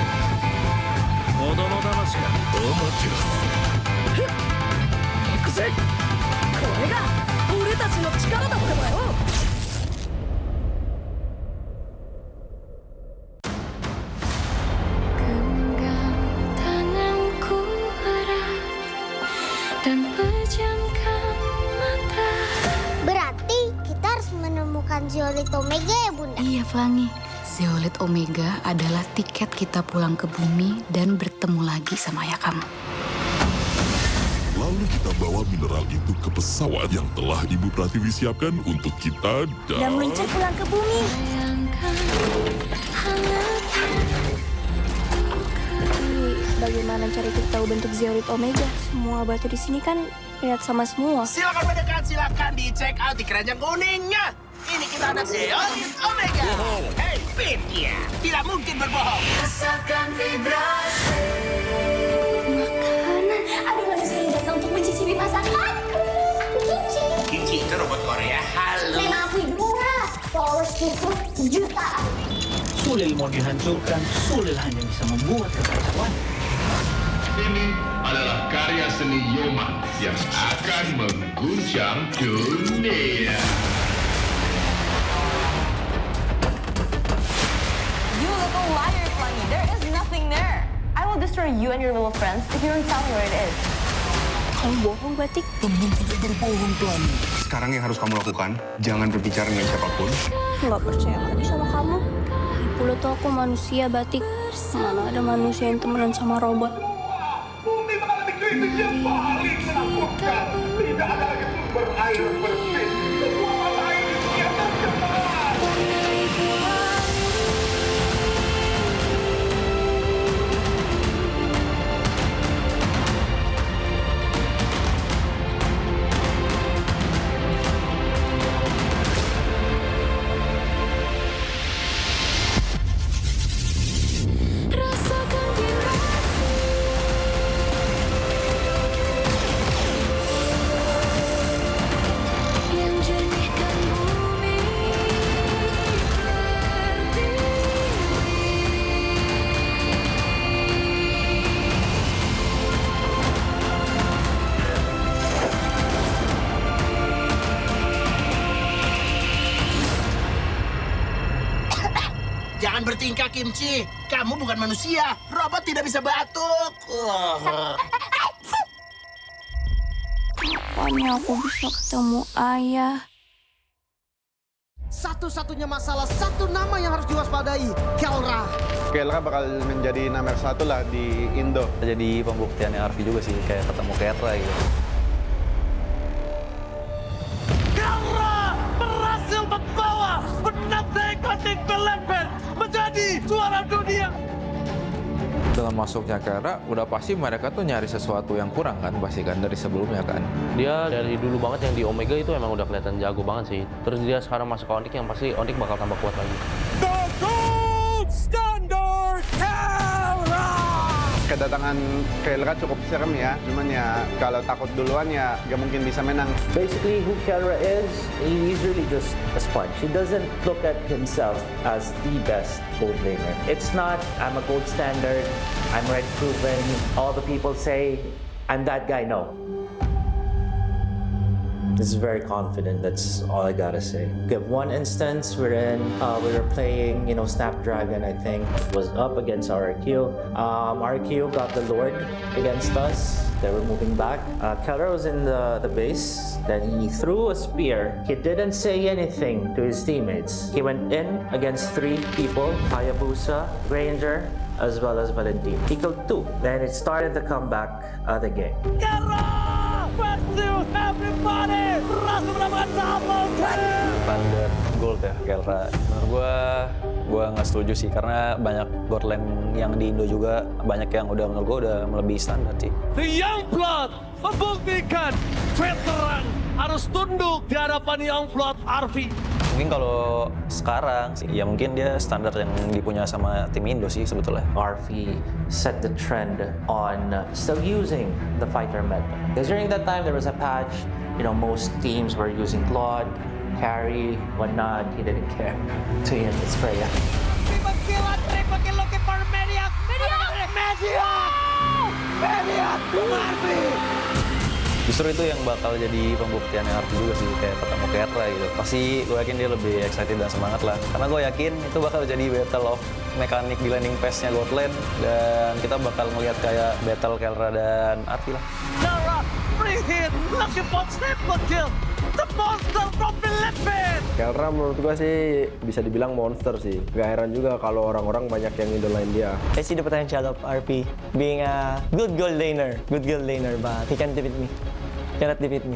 Kodomo damashi ga Amaterasu. Iku ze! Kore ga ore tachi no chikara datte wa yo! Berarti kita harus menemukan Zeolite Omega ya Bunda? Iya Flangi, Zeolite Omega adalah tiket kita pulang ke bumi dan bertemu lagi sama ayah kamu. Lalu kita bawa mineral itu ke pesawat yang telah Ibu Pratiwi siapkan untuk kita Dan meluncur pulang ke bumi. Bagaimana cara kita tahu bentuk Zeolite Omega? Semua batu di sini kan lihat sama semua. Silakan mendekat, silakan dicek out di keranjang kuningnya. Ini kita ada Zeolite Omega. Hei, Pit ya, tidak mungkin berbohong. Rasakan vibrasi. Makanan. Ada manusia yang datang untuk mencicipi masakanku. Aku Kinci. Kinci itu robot Korea. Halo. jutaan. Sulil mau dihancurkan, Sulil hanya bisa membuat kekacauan. Ini adalah karya seni Yoman yang akan mengguncang dunia. You little liar, Flangy. There is nothing there. I will destroy you and your little friends if you don't tell me where it is. Kamu bohong, Batik. Teman tidak berbohong, Plan. Sekarang yang harus kamu lakukan, jangan berbicara dengan siapapun. Nggak percaya lagi sama kamu. Pula tuh aku manusia, Batik. Mana ada manusia yang temenan sama robot. Bumi mengalami krisis yang paling menakutkan. Tidak ada lagi sumber air bersih. Semua mata air di dunia tercemar. Jangan bertingkah, Kimchi. Kamu bukan manusia. Robot tidak bisa batuk. Pokoknya aku bisa ketemu ayah. Satu-satunya masalah, satu nama yang harus diwaspadai, Kelra. Kelra bakal menjadi nomor 1 lah di Indo. Jadi pembuktiannya Arfi juga sih, kayak ketemu Kelra gitu. Kelra berhasil membawa penantang ikonik Philippines menjadi juara dunia. Dengan masuknya Kelra, udah pasti mereka tuh nyari sesuatu yang kurang kan, pasti kan dari sebelumnya kan. Dia dari dulu banget yang di Omega itu emang udah kelihatan jago banget sih. Terus dia sekarang masuk ke Onyx yang pasti Onyx bakal tambah kuat lagi. The Gold Standard Kelra. Kedatangan Kelra cukup serem ya, cuman ya kalau takut duluan ya gak mungkin bisa menang. Basically, who Kelra is, he's really just a sponge. He doesn't look at himself as the best gold laner. It's not, I'm a gold standard, I'm red proven. All the people say, I'm that guy. No. This is very confident. That's all I gotta say. Give one instance wherein we were playing, Snapdragon. I think was up against RQ. RQ got the Lord against us. They were moving back. Kelra was in the base. Then he threw a spear. He didn't say anything to his teammates. He went in against 3 people: Hayabusa, Ranger, as well as Valentine. He killed 2. Then it started the comeback of the game. Versus everybody, berhasil mendapatkan double kill. Standar gold ya Kelra. Menurut gua nggak setuju sih karena banyak gold lane yang di Indo juga banyak yang menurut gua udah melebihi standar sih. The Youngblood membuktikan veteran harus tunduk di hadapan Youngblood Arfi. Mungkin kalau sekarang sih, ya mungkin dia standar yang dipunya sama tim Indo sih sebetulnya. RV set the trend on still using the fighter meta. Because during that time there was a patch, most teams were using Claude, carry, whatnot. He didn't care. So he has the spray. Triple kill looking for Maniac. Maniac, Arfi. Justru itu yang bakal jadi pembuktian yang Arfi juga sih, kayak ketemu Kelra gitu. Pasti gue yakin dia lebih excited dan semangat lah. Karena gue yakin itu bakal jadi battle of mekanik di landing pass-nya God Lane. Dan kita bakal ngeliat kayak battle Kelra dan Arfi lah. Kelra, free hit, looking for triple kill. The monster from Philippines. Kelra menurut gua sih bisa dibilang monster sih. Gak heran juga kalau orang-orang banyak yang idolain dia. I see the potential of RP being a good gold laner, but he can't defeat me. Cannot defeat me.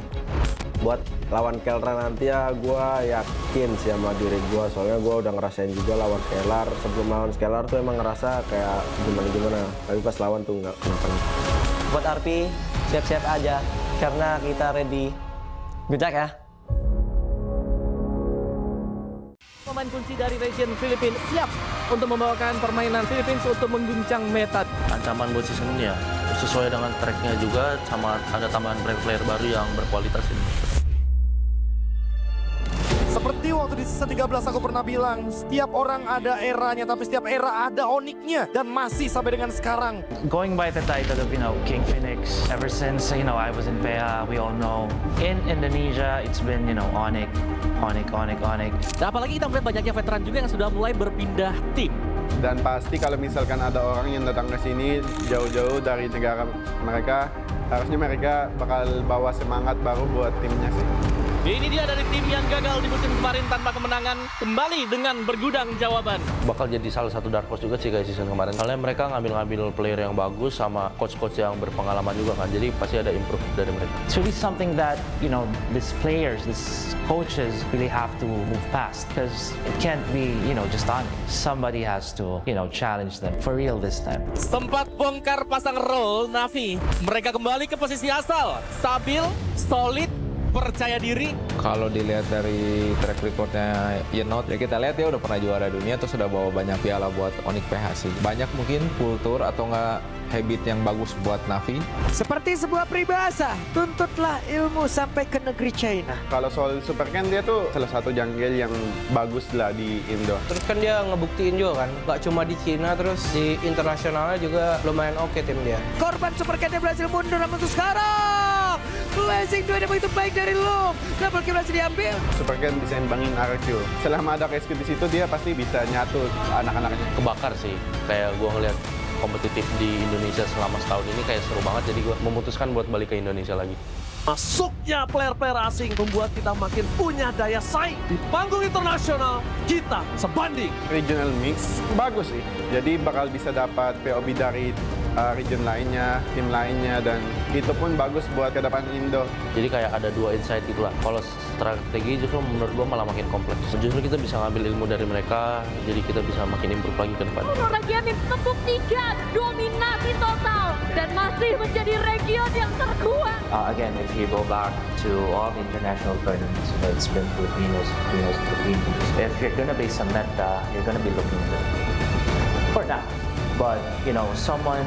Buat lawan Kelra nanti ya gua yakin sih sama diri gua, soalnya gua udah ngerasain juga lawan Scalar. Sebelum lawan Scalar tuh emang ngerasa kayak gimana, tapi pas lawan tuh nggak kenapa-napa. Buat RP, siap-siap aja karena kita ready. Good luck ya. Pemain kunci dari region Filipina siap untuk membawakan permainan Philippines untuk mengguncang meta. Ancaman buat season ini ya sesuai dengan tracknya juga, sama ada tambahan player baru yang berkualitas ini. Seperti waktu di season 13 aku pernah bilang, setiap orang ada eranya, tapi setiap era ada oniknya. Dan masih sampai dengan sekarang. Going by the title of, King Phoenix, ever since, I was in PH, we all know. In Indonesia, it's been, Onyx. Dan apalagi kita melihat banyaknya veteran juga yang sudah mulai berpindah tim. Dan pasti kalau misalkan ada orang yang datang ke sini jauh-jauh dari negara mereka, harusnya mereka bakal bawa semangat baru buat timnya sih. Ini dia dari tim yang gagal di musim kemarin tanpa kemenangan, kembali dengan bergudang jawaban. Bakal jadi salah satu dark horse juga sih kayak season kemarin. Soalnya mereka ngambil player yang bagus sama coach-coach yang berpengalaman juga kan. Jadi pasti ada improve dari mereka. It's really something that, these players, these coaches really have to move past. Because it can't be, just on. Somebody has to, challenge them for real this time. Sempat bongkar pasang role Navi. Mereka kembali ke posisi asal. Stabil, solid, percaya diri. Kalau dilihat dari track recordnya Yenot, ya kita lihat ya udah pernah juara dunia, terus udah bawa banyak piala buat Onyx PH sih. Banyak mungkin kultur atau enggak habit yang bagus buat Navi. Seperti sebuah peribahasa, tuntutlah ilmu sampai ke negeri China. Kalau soal Super Ken, dia tuh salah satu jungle yang bagus lah di Indo. Terus kan dia ngebuktiin juga kan, gak cuma di Cina, terus di internasionalnya juga lumayan oke tim dia. Korban Super Ken berhasil mundur, namun untuk sekarang Blazing 2 yang begitu baik dari Loom. Double kill berhasil diambil. Super Ken bisa imbangin RQ. Selama ada Rescue di situ, dia pasti bisa nyatu anak-anaknya. Kebakar sih, kayak gue ngeliat kompetitif di Indonesia selama setahun ini kayak seru banget, jadi gue memutuskan buat balik ke Indonesia lagi. Masuknya player-player asing membuat kita makin punya daya saing. Di panggung internasional, kita sebanding. Regional mix bagus sih, jadi bakal bisa dapat POB dari region lainnya, tim lainnya, dan itu pun bagus buat ke depan Indo. Jadi kayak ada dua insight gitu lah. Kalau strategi justru menurut gue malah makin kompleks. Justru kita bisa ngambil ilmu dari mereka, jadi kita bisa makin improve lagi ke depan. Lagi membuktikan dominasi total dan masih menjadi region yang terkuat. Again, if you go back to all the international tournaments, it's been Filipinos. If you're gonna be some meta, you're gonna be looking good for that. But, someone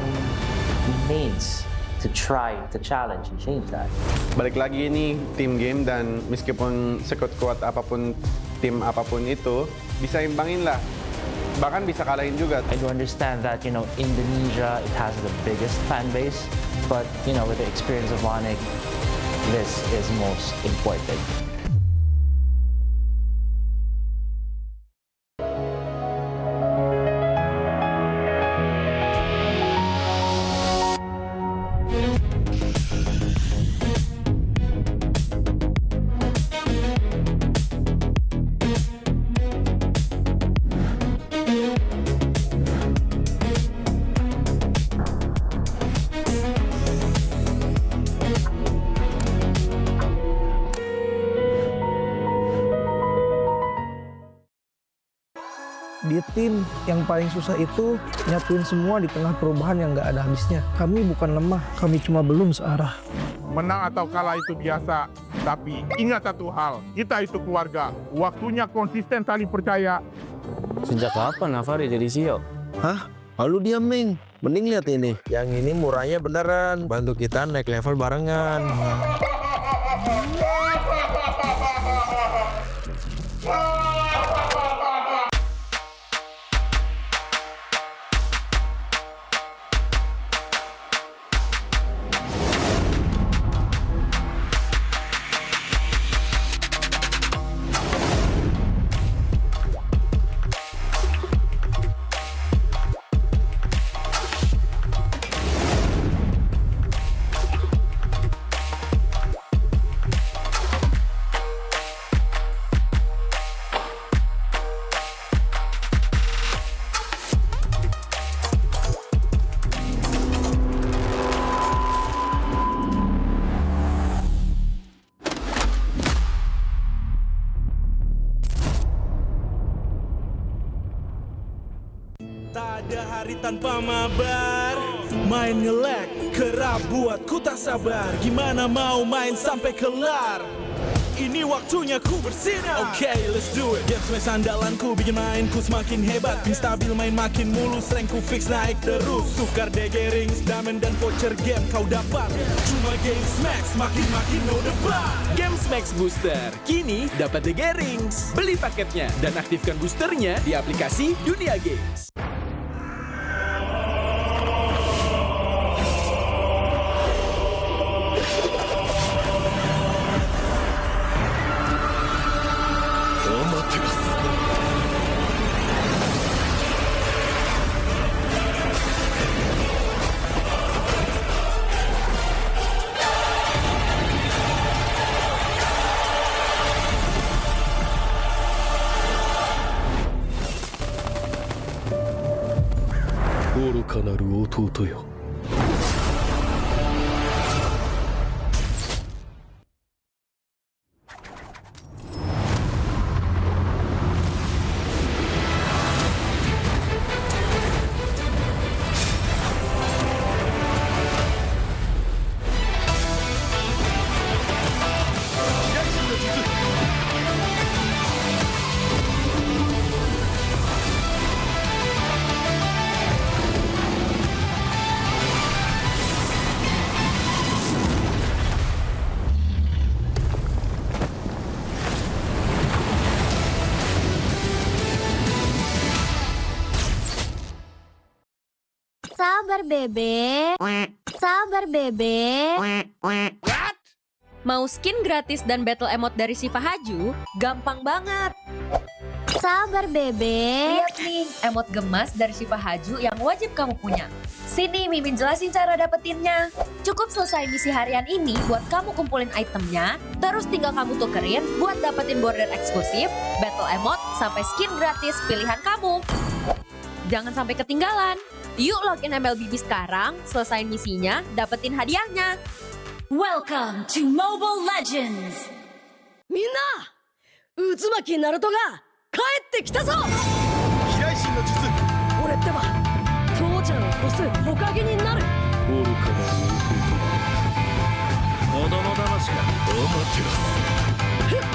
needs to try to challenge and change that. Balik lagi ini team game, dan meskipun sekuat-kuat apapun tim apapun itu, bisa imbangin lah. Bahkan bisa kalahin juga. I do understand that, Indonesia, it has the biggest fan base. But, with the experience of Onyx, this is most important. Di tim yang paling susah itu nyatuin semua di tengah perubahan yang nggak ada habisnya. Kami bukan lemah, kami cuma belum searah. Menang atau kalah itu biasa, tapi ingat satu hal, kita itu keluarga. Waktunya konsisten saling percaya. Sejak kapan Navari jadi CEO? Hah? Lalu dia Ming, mending lihat ini. Yang ini murahnya beneran, bantu kita naik level barengan. Tak ada hari tanpa mabar. Main nge-lag, kerap buat ku tak sabar. Gimana mau main sampai kelar? Ini waktunya ku bersinar. Okay, let's do it. Game smash andalanku bikin mainku semakin hebat. Pin stabil main makin mulus, rankku fix naik terus. Tukar DG rings, diamond dan voucher game kau dapat. Cuma game smash makin no debat. Game Max Booster. Kini dapat The Rings. Beli paketnya dan aktifkan boosternya di aplikasi Dunia Games. Sabar bebe. Sabar bebe. Mau skin gratis dan battle emote dari Shiva Haju? Gampang banget. Sabar bebe. Lihat nih, emote gemas dari Shiva Haju yang wajib kamu punya. Sini Mimin jelasin cara dapetinnya. Cukup selesai misi harian ini buat kamu kumpulin itemnya, terus tinggal kamu tukerin buat dapetin border eksklusif, battle emote, sampai skin gratis pilihan kamu. Jangan sampai ketinggalan. Yuk login MLBB sekarang, selesain misinya, dapetin hadiahnya. Welcome to Mobile Legends! Minna! Uzumaki Naruto ga kaette kita zo! Hiraishin no jutsu! Oreってば、父ちゃんを越す火影になる！愚かな弟。子供騙しかアマテラス。ふっ！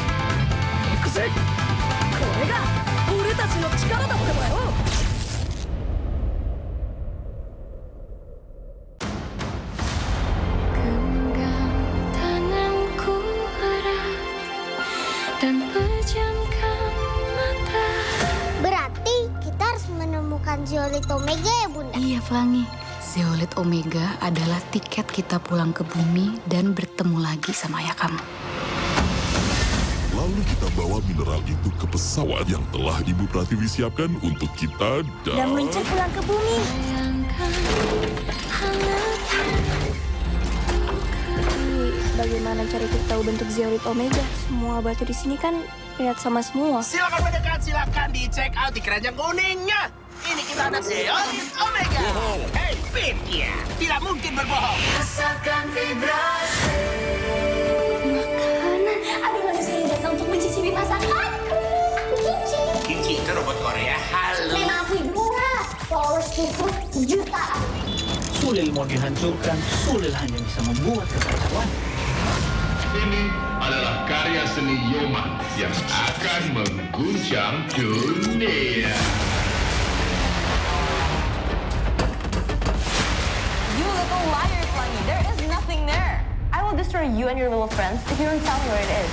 行くぜ！これが俺たちの力だってばよ！Berarti kita harus menemukan Zeolite Omega ya Bunda? Iya Flangi, Zeolite Omega adalah tiket kita pulang ke bumi dan bertemu lagi sama ayah kamu. Lalu kita bawa mineral itu ke pesawat yang telah Ibu Pratiwi siapkan untuk kita dan meluncur pulang ke bumi. Bagaimana cara kita tahu bentuk Zeolite Omega? Semua batu di sini kan lihat sama semua. Silakan mendekat, silakan di check out di keranjang kuningnya. Ini kita ada Zeolite Omega. Hei, Pitya, tidak mungkin berbohong. Rasakan vibrasi. Makanan. Ada manusia yang datang untuk mencicipi masakanku. Aku Kimchi. Kimchi itu robot Korea. Halo. Memang aku ibu murah. Followersku juta. Sulil mau dihancurkan, Sulil hanya bisa membuat kekacauan. Ini adalah karya seni Yoma yang akan mengguncang dunia. You little liar, Flangy. There is nothing there. I will destroy you and your little friends if you don't tell me where it is.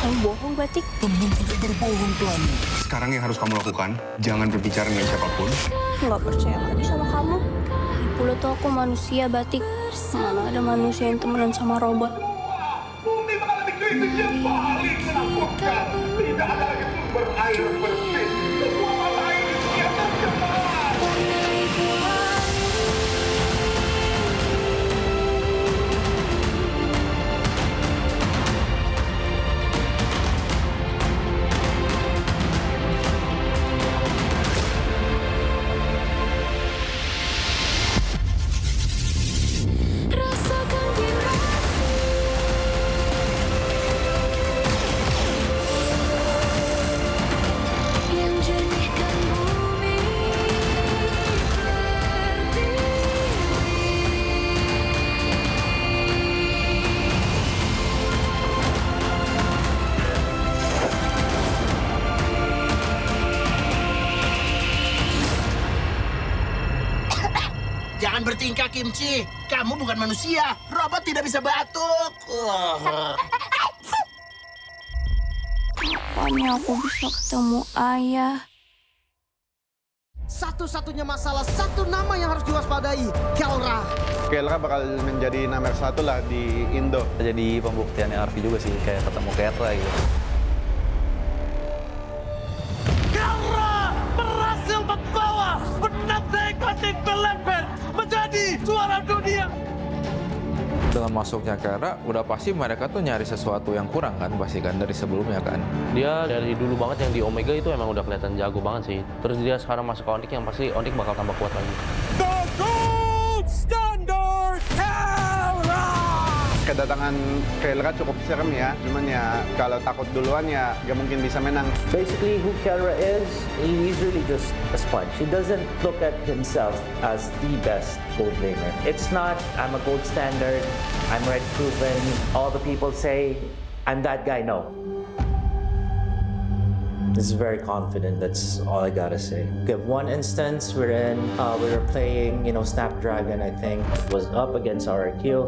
Kamu bohong, Batik. Teman tidak berbohong, Tuan. Sekarang yang harus kamu lakukan, jangan berbicara dengan siapapun. Nggak percaya lagi sama kamu. Lo tuh aku manusia, Batik. Mana ada manusia yang temenan sama robot. Bumi mengalami krisis yang paling menakutkan. Tidak ada lagi sumber air bersih. Semua mata air di dunia tercemar. Jangan bertingkah, Kimchi. Kamu bukan manusia. Robot tidak bisa batuk. Kapan ya aku bisa ketemu ayah? Satu-satunya masalah, satu nama yang harus diwaspadai, Kelra. Kelra bakal menjadi nomor 1 lah di Indo. Jadi pembuktiannya Arfi juga sih, kayak ketemu Kelra gitu. Kelra berhasil membawa penantang MPL menjadi juara dunia. Dengan masuknya Kelra, udah pasti mereka tuh nyari sesuatu yang kurang kan, pasti kan dari sebelumnya kan. Dia dari dulu banget yang di Omega itu emang udah kelihatan jago banget sih. Terus dia sekarang masuk ke Onyx yang pasti Onyx bakal tambah kuat lagi. The Gold Standard Kelra. Kedatangan Kelra cukup serem ya, cuman ya kalau takut duluan ya gak mungkin bisa menang. Basically, who Kelra is, he's really just a sponge. He doesn't look at himself as the best gold laner. It's not, I'm a gold standard, I'm red proven. All the people say, I'm that guy. No. He's very confident. That's all I gotta say. We have one instance wherein we were playing, Snapdragon. I think was up against RQ.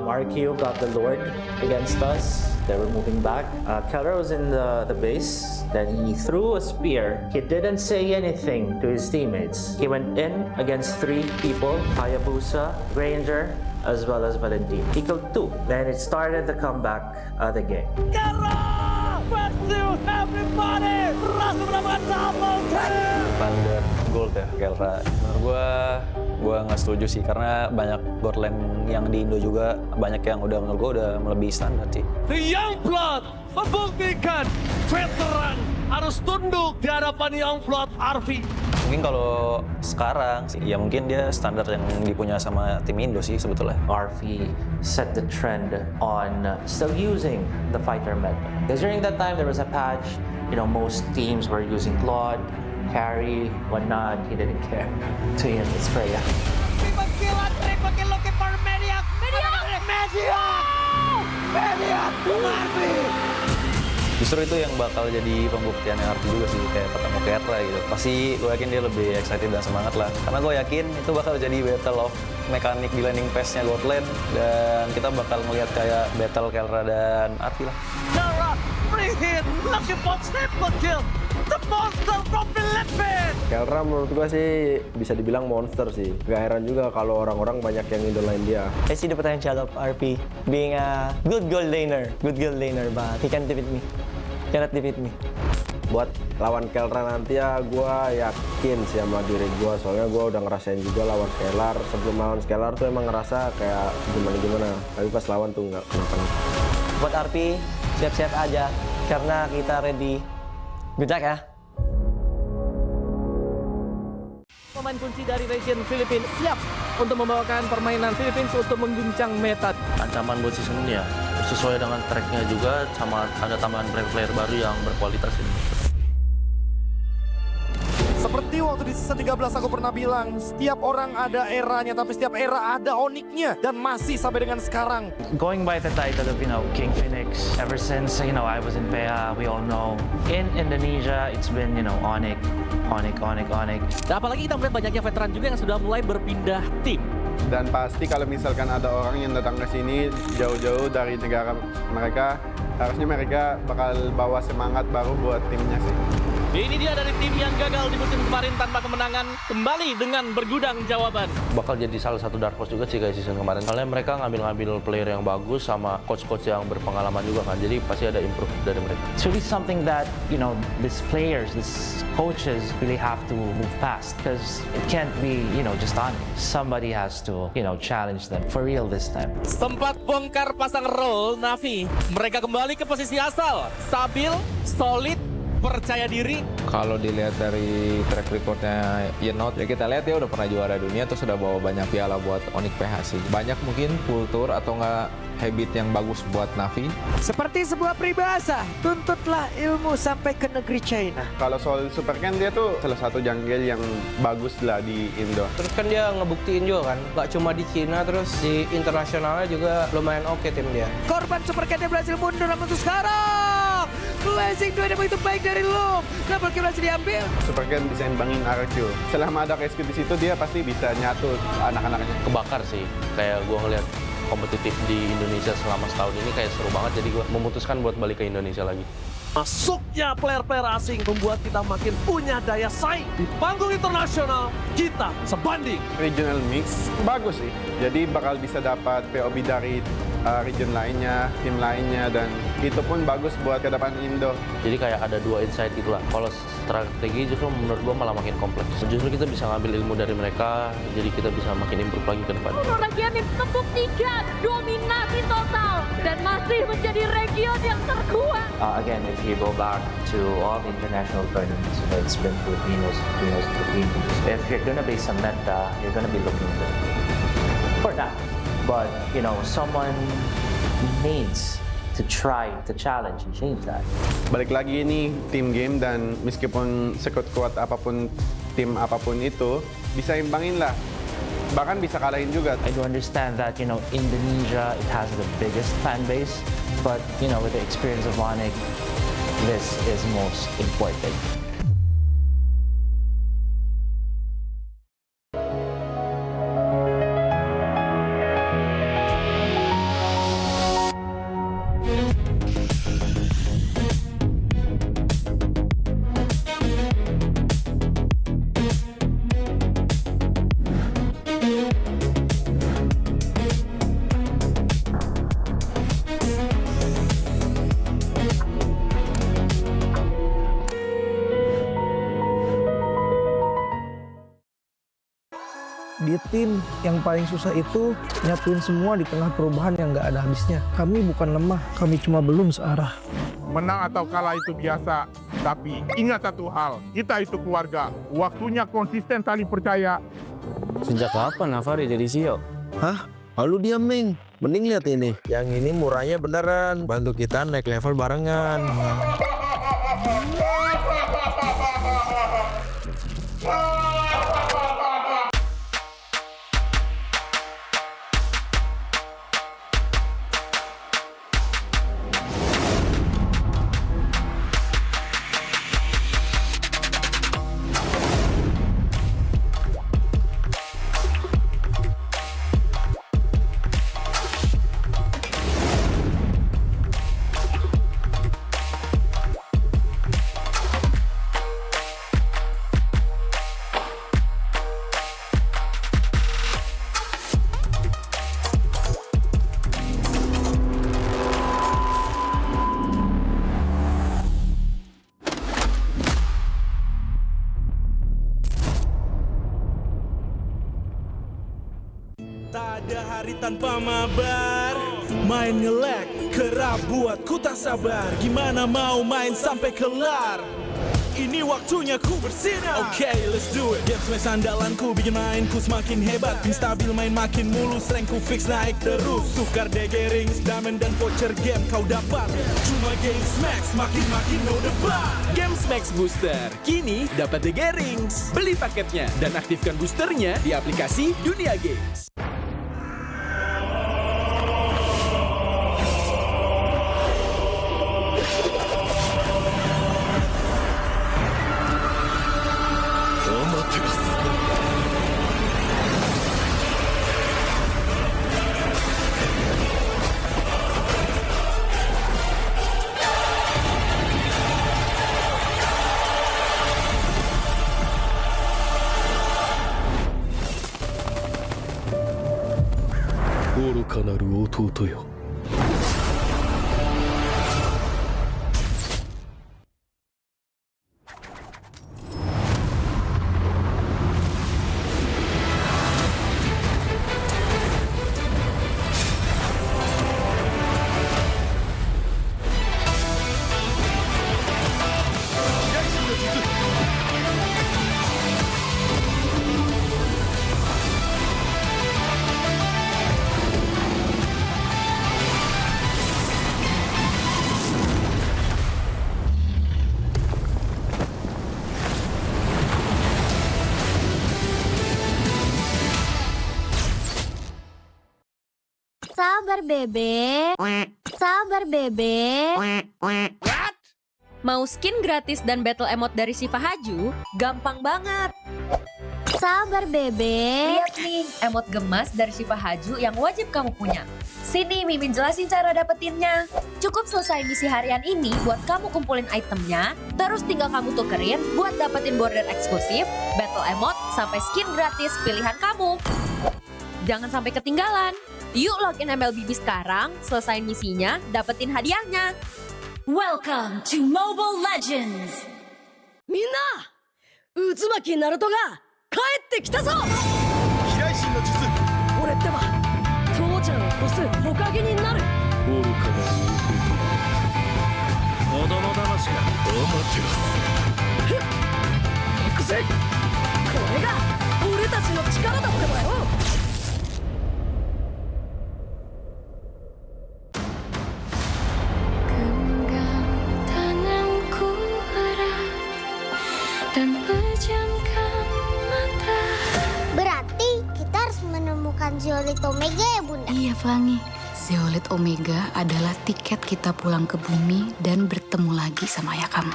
RQ got the Lord against us. They were moving back. Kelra was in the base. Then he threw a spear. He didn't say anything to his teammates. He went in against 3 people: Hayabusa, Ranger, as well as Valentine. He killed 2. Then it started the comeback of the game. Everybody, berhasil mendapatkan double kill. Standar gold ya Kelra. Menurut gue nggak setuju sih, karena banyak gold lane yang di Indo juga banyak yang menurut gue udah melebihi standar sih. The Youngblood membuktikan veteran harus tunduk di hadapan Youngblood Arfi. Mungkin kalau sekarang sih, ya mungkin dia standar yang dipunya sama tim Indo sih sebetulnya. RV set the trend on still using the fighter meta. Because during that time there was a patch, most teams were using Claude, carry, whatnot. He didn't care. To him, it's Freya. Triple kill looking for Mediac. Mediac, Arfi. Justru itu yang bakal jadi pembuktiannya Arfi juga sih, kayak ketemu Kelra gitu. Pasti gue yakin dia lebih excited dan semangat lah. Karena gue yakin itu bakal jadi battle of mekanik di landing phase-nya gold lane. Dan kita bakal melihat kayak battle Kelra dan Arfi lah. Kelra, free hit, looking for triple kill. The monster from Philippines. Kelra menurut gua sih bisa dibilang monster sih. Gak heran juga kalau orang-orang banyak yang idolain dia. I see the potential of RP being a good gold laner, but he can't defeat me. Cannot defeat me. Buat lawan Kelra nanti ya, gua yakin sih sama diri gua. Soalnya gua udah ngerasain juga lawan Scalar. Sebelum lawan Scalar tuh emang ngerasa kayak gimana-gimana. Tapi pas lawan tuh nggak kenapa-napa. Buat RP, siap-siap aja. Karena kita ready. Good luck ya. Pemain kunci dari region Filipina siap untuk membawakan permainan Philippines untuk mengguncang meta. Ancaman buat season ini ya, sesuai dengan tracknya juga, sama ada tambahan player baru yang berkualitas ini. Seperti waktu di season 13 aku pernah bilang, setiap orang ada eranya, tapi setiap era ada Onyx-nya. Dan masih sampai dengan sekarang. Going by the title of, King Phoenix, ever since, I was in PA, we all know. In Indonesia, it's been, Onyx. Dan apalagi kita melihat banyaknya veteran juga yang sudah mulai berpindah tim. Dan pasti kalau misalkan ada orang yang datang ke sini jauh-jauh dari negara mereka, harusnya mereka bakal bawa semangat baru buat timnya sih. Ini dia dari tim yang gagal di musim kemarin tanpa kemenangan, kembali dengan bergudang jawaban. Bakal jadi salah satu dark horse juga sih kayak season kemarin. Soalnya mereka ngambil player yang bagus sama coach-coach yang berpengalaman juga kan. Jadi pasti ada improve dari mereka. It's really something that, these players, these coaches really have to move past. Because it can't be, just on. Somebody has to, challenge them for real this time. Sempat bongkar pasang role Navi. Mereka kembali ke posisi asal. Stabil, solid, percaya diri. Kalau dilihat dari track recordnya Yenot, ya kita lihat dia udah pernah juara dunia, terus sudah bawa banyak piala buat Onyx PH sih. Banyak mungkin kultur atau nggak habit yang bagus buat Navi. Seperti sebuah peribahasa, tuntutlah ilmu sampai ke negeri China. Kalau soal Super Ken, dia tuh salah satu jungle yang bagus lah di Indo. Terus kan dia ngebuktiin juga kan, gak cuma di Cina, terus di internasionalnya juga lumayan oke tim dia. Korban Super Ken berhasil mundur, namun untuk sekarang Blazing 2 yang begitu baik dari Loom. Double kill berhasil diambil. Super Ken bisa imbangin RQ. Selama ada KSQ di situ, dia pasti bisa nyatu anak-anaknya. Kebakar sih, kayak gue ngeliat kompetitif di Indonesia selama setahun ini kayak seru banget, jadi gue memutuskan buat balik ke Indonesia lagi. Masuknya player-player asing membuat kita makin punya daya saing. Di panggung internasional, kita sebanding. Regional mix bagus sih. Jadi bakal bisa dapat POB dari region lainnya, tim lainnya, dan itu pun bagus buat ke depan Indo. Jadi kayak ada dua insight gitu lah. Kalau strategi justru menurut gua malah makin kompleks. Justru kita bisa ngambil ilmu dari mereka, jadi kita bisa makin improve lagi ke depan. Region membuktikan dominasi total dan masih menjadi region yang terkuat. Again, if you go back to all the international tournaments, it's been Filipinos. If you're gonna be some meta, you're gonna be looking for that. But, someone needs to try to challenge and change that. Balik lagi ini tim game, dan meskipun sekuat-kuat apapun tim apapun itu, bisa imbangin lah. Bahkan bisa kalahin juga. I do understand that, Indonesia, it has the biggest fan base, but, with the experience of Onyx, this is most important. Di tim yang paling susah itu nyatuin semua di tengah perubahan yang nggak ada habisnya. Kami bukan lemah, kami cuma belum searah. Menang atau kalah itu biasa, tapi ingat satu hal, kita itu keluarga. Waktunya konsisten saling percaya. Sejak kapan Navari jadi CEO? Hah? Lalu dia Ming. Mending lihat ini. Yang ini murahnya beneran. Bantu kita naik level barengan. Tak ada hari tanpa mabar. Main nge-lag, kerap buat ku tak sabar. Gimana mau main sampai kelar? Ini waktunya ku bersinar. Okay, let's do it. Games main sandalanku, bikin mainku semakin hebat. Tim stabil main makin mulus, rankku fix naik terus. Tukar DG rings, diamond dan voucher game kau dapat. Cuma Games Max, makin no debat. Games Max Booster, kini dapat DG rings. Beli paketnya dan aktifkan boosternya di aplikasi Dunia Games. Sabar bebek. Sabar bebek. Mau skin gratis dan battle emote dari Siva Haju? Gampang banget. Sabar, Bebe. Lihat nih, emot gemas dari Syifa Haju yang wajib kamu punya. Sini, Mimin jelasin cara dapetinnya. Cukup selesai misi harian ini buat kamu kumpulin itemnya, terus tinggal kamu tukerin buat dapetin border eksklusif, battle emot, sampai skin gratis pilihan kamu. Jangan sampai ketinggalan. Yuk login MLBB sekarang, selesain misinya, dapetin hadiahnya. Welcome to Mobile Legends. Minna, Uzumaki Naruto ga kaette kita zo. Hiraishin no jutsu. Ore tte wa Touchan o kosu hokage ni naru. Oruka ga Kodomo damashi ga amaterasu. Ikuze. Kore ga ore tachi no chikara datte da yo. Dan pejamkan mata. Berarti kita harus menemukan Zeolite Omega ya, Bunda? Iya, Flangi. Zeolite Omega adalah tiket kita pulang ke bumi dan bertemu lagi sama ayah kamu.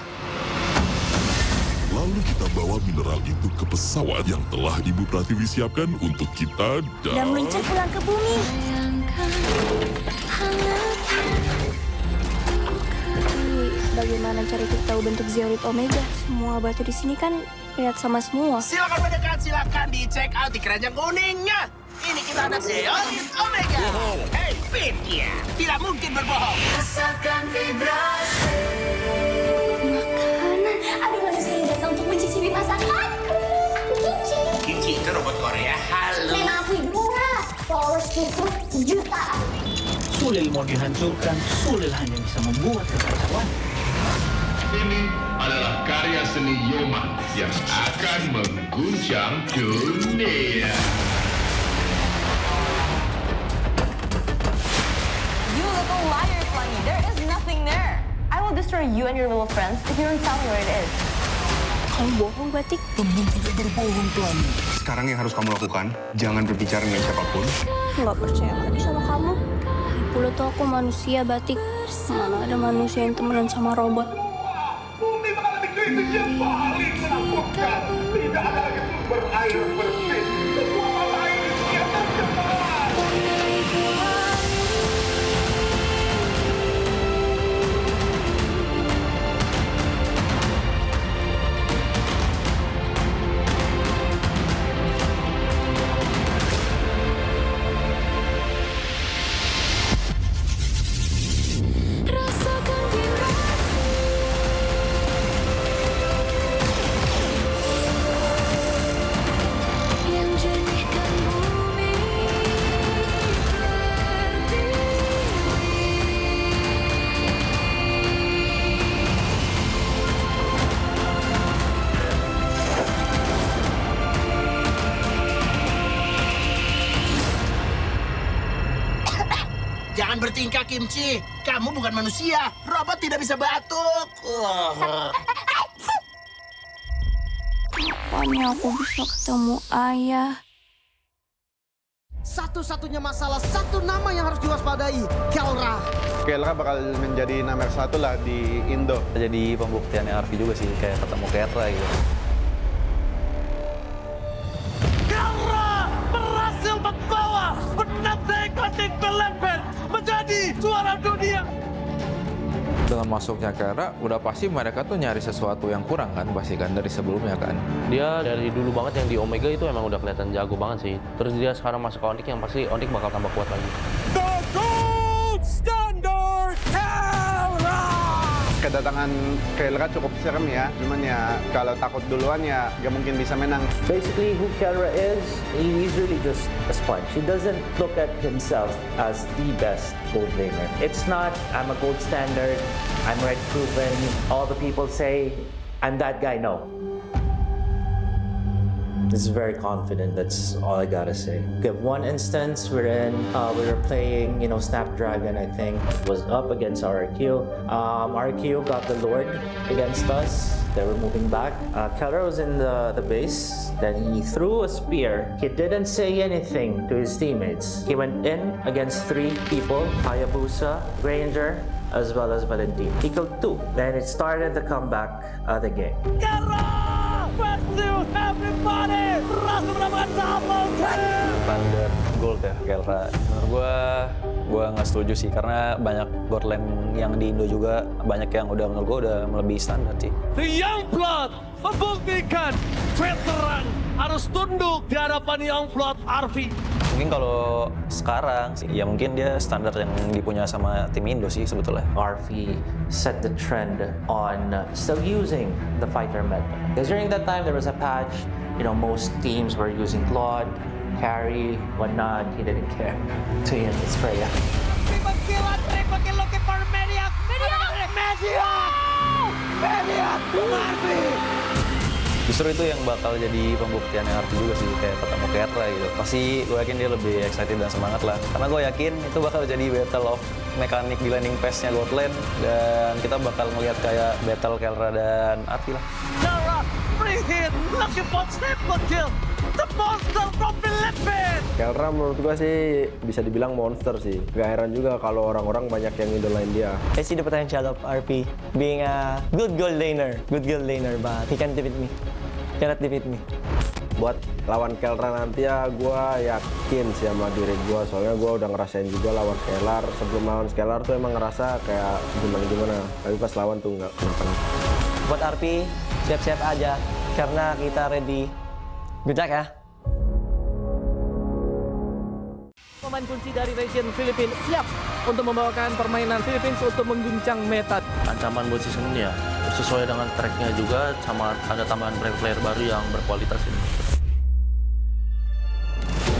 Lalu kita bawa mineral itu ke pesawat yang telah Ibu Pratiwi siapkan untuk kita dan meluncur pulang ke bumi. Bagaimana cara kita tahu bentuk Zeolite Omega? Semua batu di sini kan lihat sama semua. Silakan mendekat, silakan dicek out di keranjang kuningnya. Ini kita ada Zeolite Omega. Hei, Pitya, tidak mungkin berbohong. Rasakan vibrasi. Makanan. Ada manusia yang datang untuk mencicipi masakanku. Kimchi. Kimchi itu robot Korea. Halo. Memang aku Ibura. Followersku jutaan. Sulil mau dihancurkan, Sulil hanya bisa membuat kekacauan. Ini adalah karya seni Yoman yang akan mengguncang dunia. You little liar, Flangy. There is nothing there. I will destroy you and your little friends if you don't tell me where it is. Kamu bohong, Batik. Teman tidak berbohong, Pelangi. Sekarang yang harus kamu lakukan, jangan berbicara dengan siapapun. Nggak percaya lagi sama kamu. Dulu tuh aku manusia, Batik. Mana ada manusia yang temenan sama robot. Bumi mengalami krisis yang paling menakutkan. Tidak ada lagi sumber air bersih. Semua mata air di dunia tercemar. Rasakan vibrasi. Yang jernihkan bumi Jangan bertingkah, Kimchi. Kamu bukan manusia. Robot tidak bisa batuk. Kapan aku bisa ketemu ayah? Satu-satunya masalah, satu nama yang harus diwaspadai, Kelra. Kelra bakal menjadi nomor 1 lah di Indo. Jadi pembuktiannya Arfi juga sih, kayak ketemu Kelra gitu. Kelra berhasil membawa penata ekletik Belepen menjadi juara dunia. Dengan masuknya Kelra, udah pasti mereka tuh nyari sesuatu yang kurang kan, pasti kan dari sebelumnya kan. Dia dari dulu banget yang di Omega itu emang udah kelihatan jago banget sih. Terus dia sekarang masuk ke Onyx yang pasti Onyx bakal tambah kuat lagi. The Gold Standard Kelra. Kedatangan Kelra cukup serem ya, cuman ya kalau takut duluan ya gak mungkin bisa menang. Basically, who Kelra is, he's really just a sponge. He doesn't look at himself as the best gold laner. It's not, I'm a gold standard, I'm red proven, all the people say, I'm that guy, no. He's very confident, that's all I gotta say. Okay, one instance wherein we were playing, Snapdragon, I think, was up against RQ. RQ got the Lord against us. They were moving back. Kelra was in the base. Then he threw a spear. He didn't say anything to his teammates. He went in against 3 people, Hayabusa, Ranger, as well as Valentine. He killed 2. Then it started the comeback of the game. Kelra versus everybody. Ras mendapatkan double kill. Standar gold ya Kelra. Menurut gue nggak setuju sih karena banyak gold lane yang di Indo juga banyak yang udah menurut gue udah melebihi standar sih. The Young Blood membuktikan veteran harus tunduk di hadapan Young Blood RV. Mungkin kalau sekarang sih, ya mungkin dia standar yang dipunya sama tim Indo sih sebetulnya. RV set the trend on still using the fighter meta. Because during that time there was a patch, most teams were using Claude, carry, whatnot. He didn't care. So yeah, it's Freya. Triple kill looking for Mediac. Mediac, RV. Justru itu yang bakal jadi pembuktian yang arti juga sih, kayak ketemu Kelra gitu. Pasti gue yakin dia lebih excited dan semangat lah. Karena gue yakin itu bakal jadi battle of mekanik di landing pass-nya God Lane. Dan kita bakal ngeliat kayak battle Kelra dan Arti lah. Kelra, free hit, looking for triple kill. The monster from Philippines. Kelra menurut gue sih bisa dibilang monster sih. Gak heran juga kalau orang-orang banyak yang idolain dia. I see the potential of RP being a good gold laner, but he can't defeat me. Cannot defeat me. Buat lawan Kelra nanti ya gue yakin sih sama diri gue. Soalnya gue udah ngerasain juga lawan Scalar. Sebelum lawan Scalar tuh emang ngerasa kayak gimana-gimana. Tapi pas lawan tuh nggak kenapa-napa. Buat RP, siap-siap aja. Karena kita ready. Good luck ya. Pemain kunci dari region Filipina siap untuk membawakan permainan Philippines untuk mengguncang meta. Ancaman buat season ini ya sesuai dengan tracknya juga, sama ada tambahan player baru yang berkualitas ini.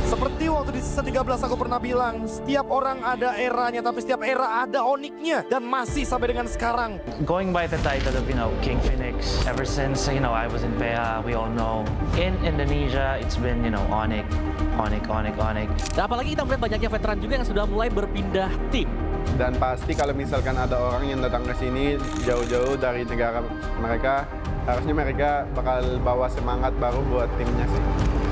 Seperti waktu di season 13 aku pernah bilang, setiap orang ada eranya, tapi setiap era ada oniknya. Dan masih sampai dengan sekarang. Going by the title of, King Phoenix, ever since, I was in PA, we all know. In Indonesia, it's been, Onyx. Dan apalagi kita melihat banyaknya veteran juga yang sudah mulai berpindah tim. Dan pasti kalau misalkan ada orang yang datang ke sini jauh-jauh dari negara mereka, harusnya mereka bakal bawa semangat baru buat timnya sih.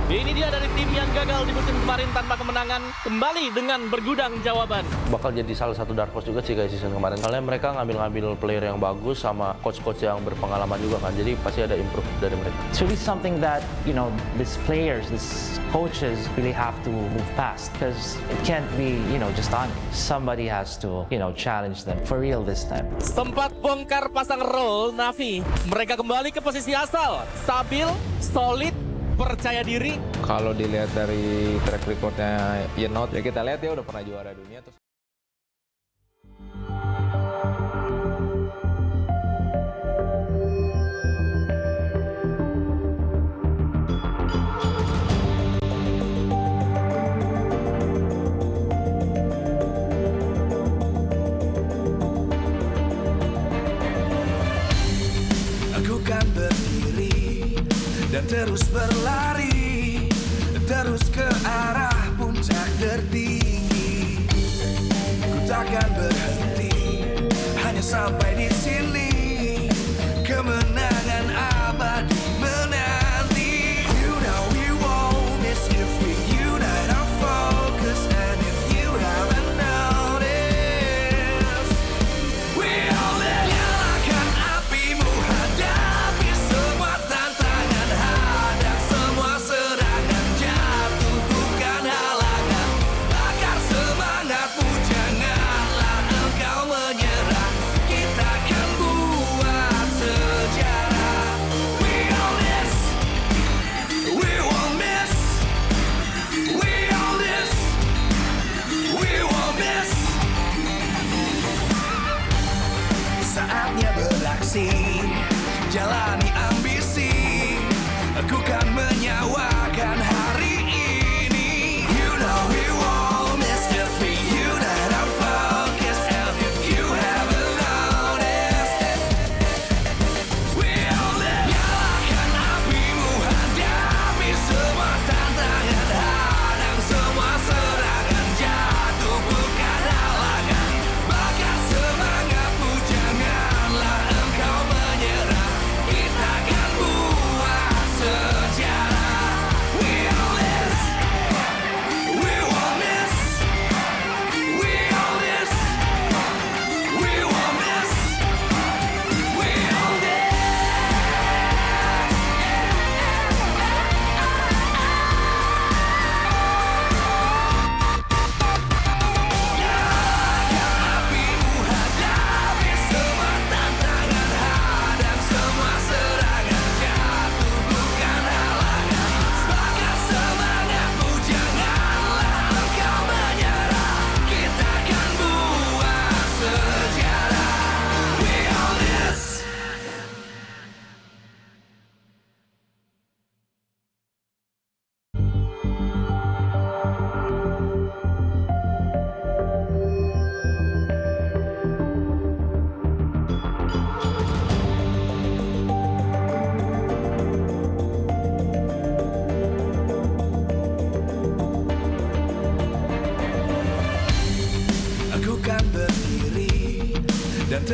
Ini dia dari tim yang gagal di musim kemarin tanpa kemenangan, kembali dengan bergudang jawaban. Bakal jadi salah satu dark horse juga sih kayak season kemarin. Soalnya mereka ngambil player yang bagus sama coach-coach yang berpengalaman juga kan. Jadi pasti ada improve dari mereka. It's really something that, these players, these coaches really have to move past. Because it can't be, just on. Somebody has to, challenge them for real this time. Sempat bongkar pasang roll Navi. Mereka kembali ke posisi asal. Stabil, solid, percaya diri. Kalau dilihat dari track recordnya Yenot, ya kita lihat dia udah pernah juara dunia. Terus aku kan berdiri dan terus berlari, terus ke arah puncak tertinggi. Ku takkan berhenti, hanya sampai di sini. Kemenangan abadi menanti. You know we won't miss if we unite our focus. And if you haven't noticed, we all nyalakan apimu, hadapi semua tantangan, hadang semua serangan, jatuh bukan halangan, bakar semangatmu, janganlah engkau menyerah, kita akan buat sejarah. We all this, we won't miss, we all this, we won't miss. Saatnya beraksi, jalani ambisi, aku kan menyawakan hari ini. You know we won't miss if we unite our focus. And if you haven't noticed, we all live. Nyalakan apimu, hadapi semua tantangan, hadang semua serangan, jatuh bukan halangan, bakar semangatmu, janganlah engkau menyerah, kita akan buat sejarah.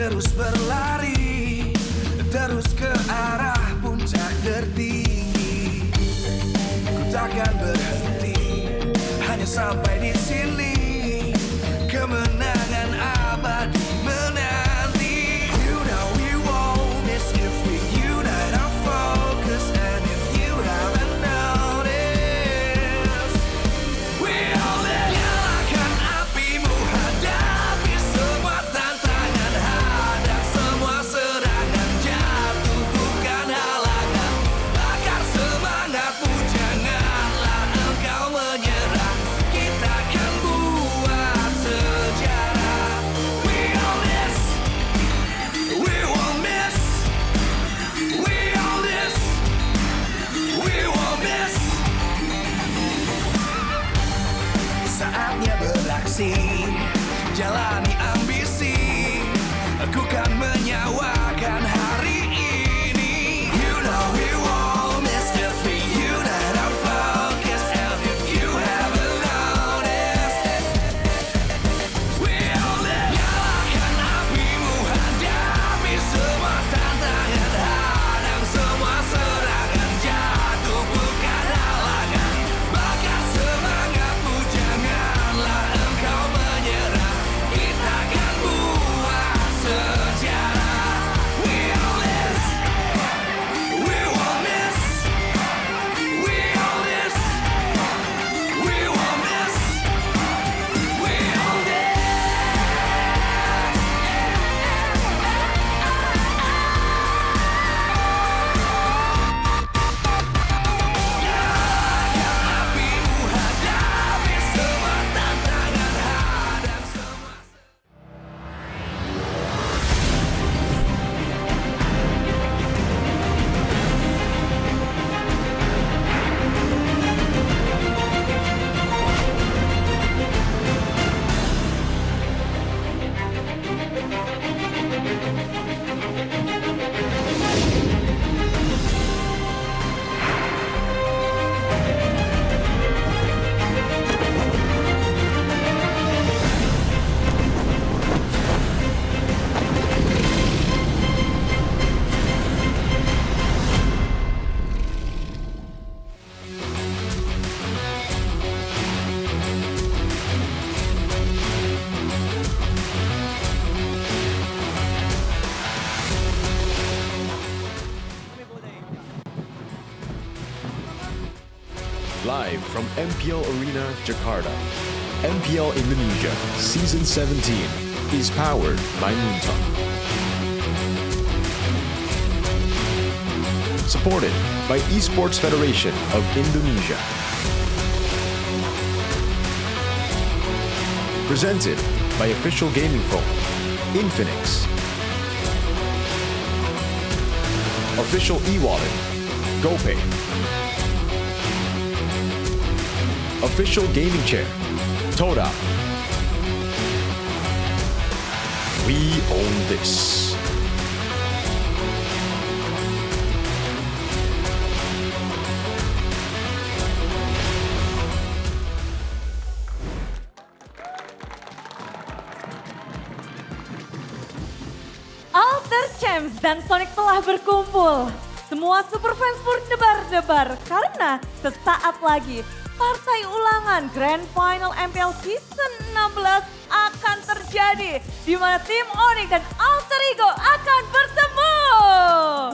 terus berlari, terus ke arah puncak tertinggi. Ku takkan berhenti, hanya sampai di sini. Kemenangan abadi menanti. You know we won't miss if we unite our focus. And if you haven't noticed, we all in. Nyalakan apimu, hadapi semua tantangan, hadang semua serangan, jatuh bukan halangan. Bakar semangatmu, janganlah engkau menyerah. Kita akan buat sejarah. We all this, we won't miss. We all this, we won't miss. Saatnya beraksi, jalani ambisi. Aku kan menyawakan hari ini. You know we won't miss if we unite our focus. And if you haven't noticed, we all live. Nyalakan apimu, hadapi semua tantangan, hadang semua serangan, jatuh bukan halangan. Bakar semangatmu, janganlah engkau menyerah. Kita akan buat sejarah. We all this, we won't miss. We all this, we won't miss. We all this. Apimu, hadapi semua tantangan, hadang semua. Live from MPL Arena, Jakarta, MPL Indonesia Season 17 is powered by Moontalk. Supported by Esports Federation of Indonesia. Presented by official gaming phone, Infinix. Official e-wallet, GoPay. Official gaming chair, Toda. We own this. Alter Champs dan Sonic telah berkumpul. Semua super fans berdebar-debar karena sesaat lagi partai ulangan Grand Final MPL Season 16 akan terjadi di mana tim Onyx dan Alter Ego akan bertemu.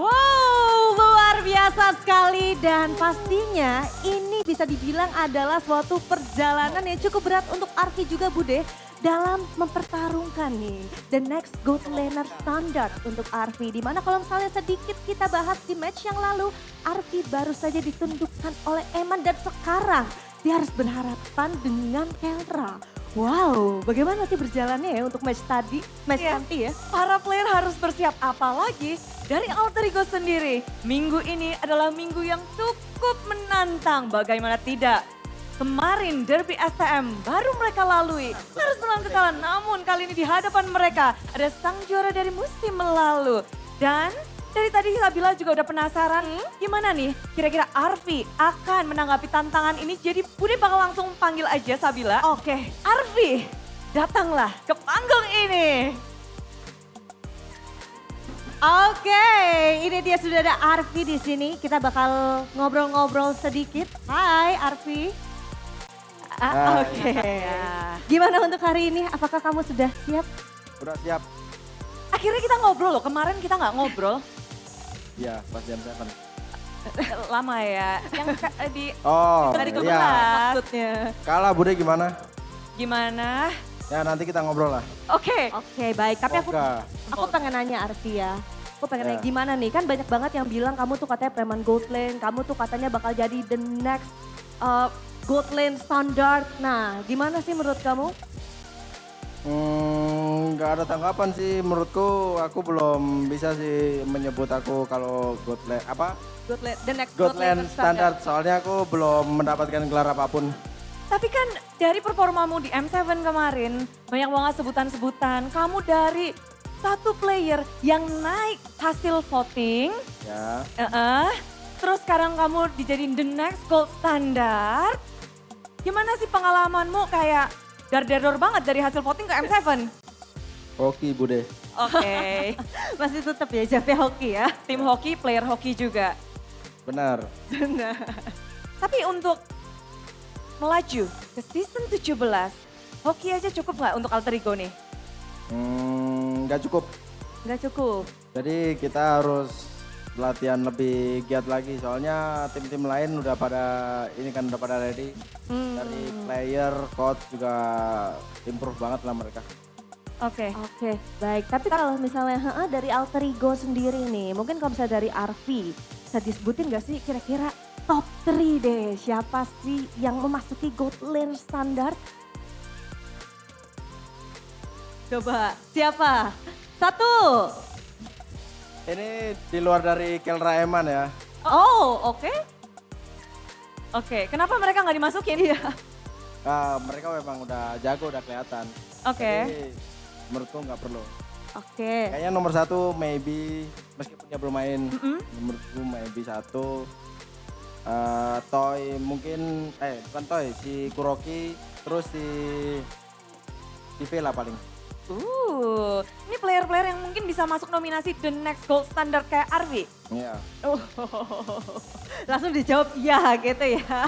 Wow, luar biasa sekali dan pastinya ini bisa dibilang adalah suatu perjalanan yang cukup berat untuk Arfi juga Bude dalam mempertarungkan nih the next GOAT laner standard untuk Arfi. Dimana kalau misalnya sedikit kita bahas di match yang lalu, Arfi baru saja ditundukkan oleh Eman dan sekarang dia harus berhadapan dengan Kelra. Wow, bagaimana sih berjalannya ya untuk match tadi, match nanti ya? Para player harus bersiap, apalagi dari Alter Ego sendiri. Minggu ini adalah minggu yang cukup menantang, bagaimana tidak? Kemarin Derby STM baru mereka lalui, harus melawan kekalahan. Namun kali ini di hadapan mereka ada sang juara dari musim lalu. Dan dari tadi Sabila juga udah penasaran, gimana nih kira-kira Arfi akan menanggapi tantangan ini. Jadi Bude bakal langsung panggil aja Sabila. Oke, Arfi datanglah ke panggung ini. Oke, ini dia sudah ada Arfi di sini. Kita bakal ngobrol-ngobrol sedikit. Hai Arfi. Oke. Gimana untuk hari ini? Apakah kamu sudah siap? Udah siap. Akhirnya kita ngobrol loh. Kemarin kita nggak ngobrol. Iya, pas jam 7. Lama ya. Yang di tadi iya. maksudnya. Kalah Bude gimana? Gimana? Ya nanti kita ngobrol lah. Oke, baik. Tapi Oka. aku pengen nanya Arfi ya. Aku pengen nanya Ya. gimana nih, kan banyak banget yang bilang kamu tuh katanya preman gold lane, kamu tuh katanya bakal jadi the next gold lane standard. Nah, gimana sih menurut kamu? Nggak ada tanggapan sih menurutku. Aku belum bisa sih menyebut aku kalau gold lane apa? The next Gold lane standard. Soalnya aku belum mendapatkan gelar apapun. Tapi kan dari performamu di M7 kemarin, banyak banget sebutan-sebutan. Kamu dari satu player yang naik hasil voting, Ya. terus sekarang kamu dijadiin the next gold standard. Gimana sih pengalamanmu kayak dar-dar banget dari hasil voting ke M7? Hoki Bude. Oke, masih tetap ya Jape hoki ya. Tim hoki, player hoki juga. Benar. Benar. Tapi untuk melaju ke season 17, hoki aja cukup nggak untuk alter ego nih? Nggak cukup. Nggak cukup. Jadi kita harus latihan lebih giat lagi. Soalnya tim-tim lain udah pada ready. Dari player, coach juga improve banget lah mereka. Oke, baik. Tapi kalau misalnya dari alter ego sendiri nih, mungkin kalau misalnya dari Arfi, bisa disebutin gak sih kira-kira top 3 deh, siapa sih yang memasuki gold lane standard? Coba, siapa? 1. Ini di luar dari Kelra Eman ya. Oh, oke. Oke, kenapa mereka nggak dimasukin? Iya. Mereka memang udah jago, udah kelihatan. Oke. Jadi menurutku nggak perlu. Oke. Kayaknya nomor 1 maybe, meskipun dia belum main, menurutku maybe 1. Toy mungkin, bukan Toy, si Kuroki, terus si Vela paling. Ini player-player yang mungkin bisa masuk nominasi the next gold standard kayak Arfi. Iya. Langsung dijawab iya gitu ya.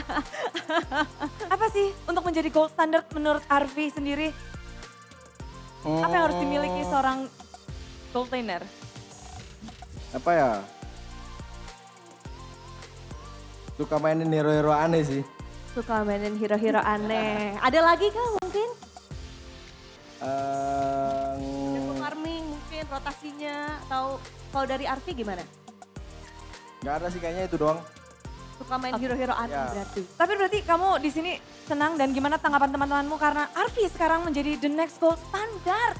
Apa sih untuk menjadi gold standard menurut Arfi sendiri? Apa yang harus dimiliki seorang gold laner? Apa ya? Suka mainin hero-hero aneh sih. Suka mainin hero-hero aneh. Ada lagi kah mungkin? Jago farming mungkin rotasinya, atau kalau dari Arfi gimana? Nggak ada sih, kayaknya itu doang. Suka main hero-hero aneh Ya. berarti. Tapi berarti kamu di sini senang, dan gimana tanggapan teman-temanmu karena Arfi sekarang menjadi the next gold standard?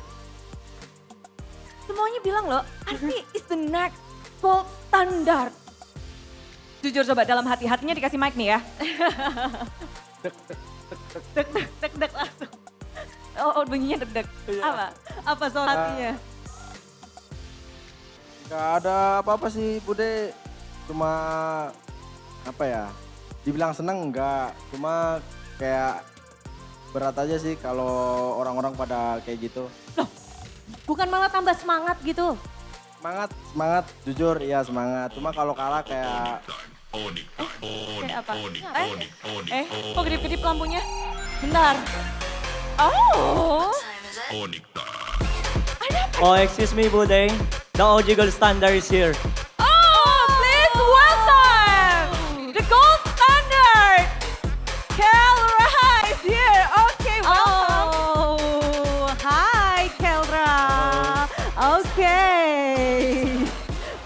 Semuanya bilang loh, Arfi is the next gold standard. Jujur coba dalam hati-hatinya dikasih mic nih ya. Deg-deg langsung. Oh, bunyinya deg-deg. Apa? Apa soal hatinya? Nggak ada apa-apa sih Bude. Cuma apa ya, dibilang seneng enggak. Cuma kayak berat aja sih kalau orang-orang pada kayak gitu. Loh, bukan malah tambah semangat gitu? Semangat, jujur iya semangat. Cuma kalau kalah kayak... Kayak apa? Kok kedip-kedip lampunya? Bentar. Oh. Oh, excuse me, Bude. The OG Gold Standard is here. Oh, please welcome the gold standard. Kelra is here. Okay, welcome. Oh, hi Kelra. Okay.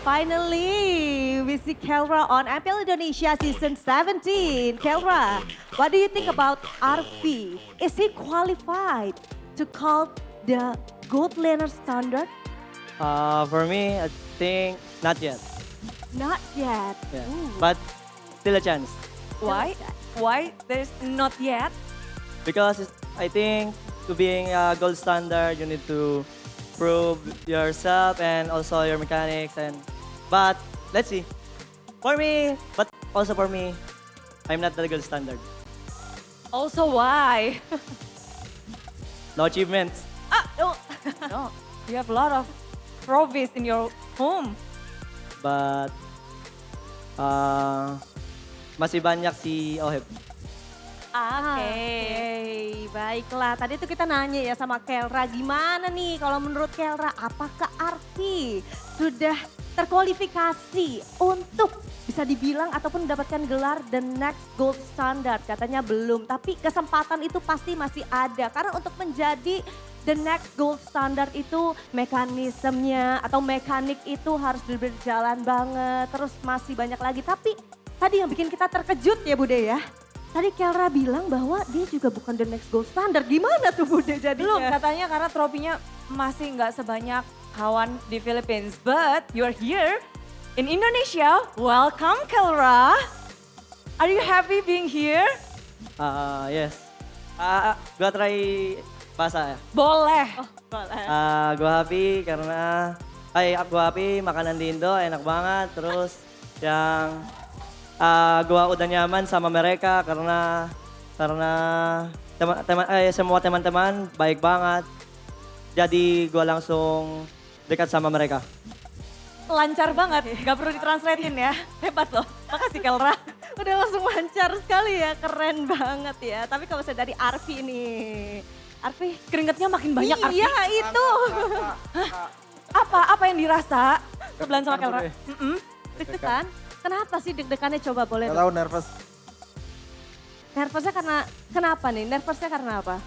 Finally, we see Kelra on MPL Indonesia Season 17. Kelra, what do you think about Arfi? Is he qualified to call the gold laner standard? For me, I think not yet. Not yet. Yeah. Ooh. But still a chance. Why? Why there's not yet? Because I think to being a gold standard, you need to prove yourself and also your mechanics. But let's see. For me, but also for me, I'm not the gold standard. Also, why? No achievements. No. No. You have a lot of trophies in your home. But masih banyak si Oheb. Oke, baiklah. Tadi tuh kita nanya ya sama Kelra, gimana nih kalau menurut Kelra, apakah Arki sudah terkualifikasi untuk bisa dibilang ataupun mendapatkan gelar the next gold standard? Katanya belum, tapi kesempatan itu pasti masih ada. Karena untuk menjadi the next gold standard itu mekanismenya atau mekanik itu harus berjalan banget. Terus masih banyak lagi, tapi tadi yang bikin kita terkejut ya Bude ya. Tadi Kelra bilang bahwa dia juga bukan the next gold standard. Gimana tuh Bude jadinya? Belum, katanya karena tropinya masih nggak sebanyak kawan di Philippines. But you're here in Indonesia. Welcome Kelra. Are you happy being here? Yes. Gua try bahasa ya. Boleh. Boleh. Gua happy karena gua happy makanan di Indo enak banget. Terus yang gua udah nyaman sama mereka karena semua teman-teman baik banget. Jadi gua langsung dekat sama mereka. Lancar banget, gak perlu ditranslatein ya. Hebat loh, makasih Kelra. Udah langsung lancar sekali ya, keren banget ya. Tapi kalau saya dari Arfi nih. Arfi, keringetnya makin banyak Arfi. Iya itu. Apa yang dirasa sebelahan sama Kelra? Deg-degan. Kenapa sih deg-degannya coba boleh? Gak tahu, nervous. Nervousnya karena kenapa nih? Nervousnya karena apa?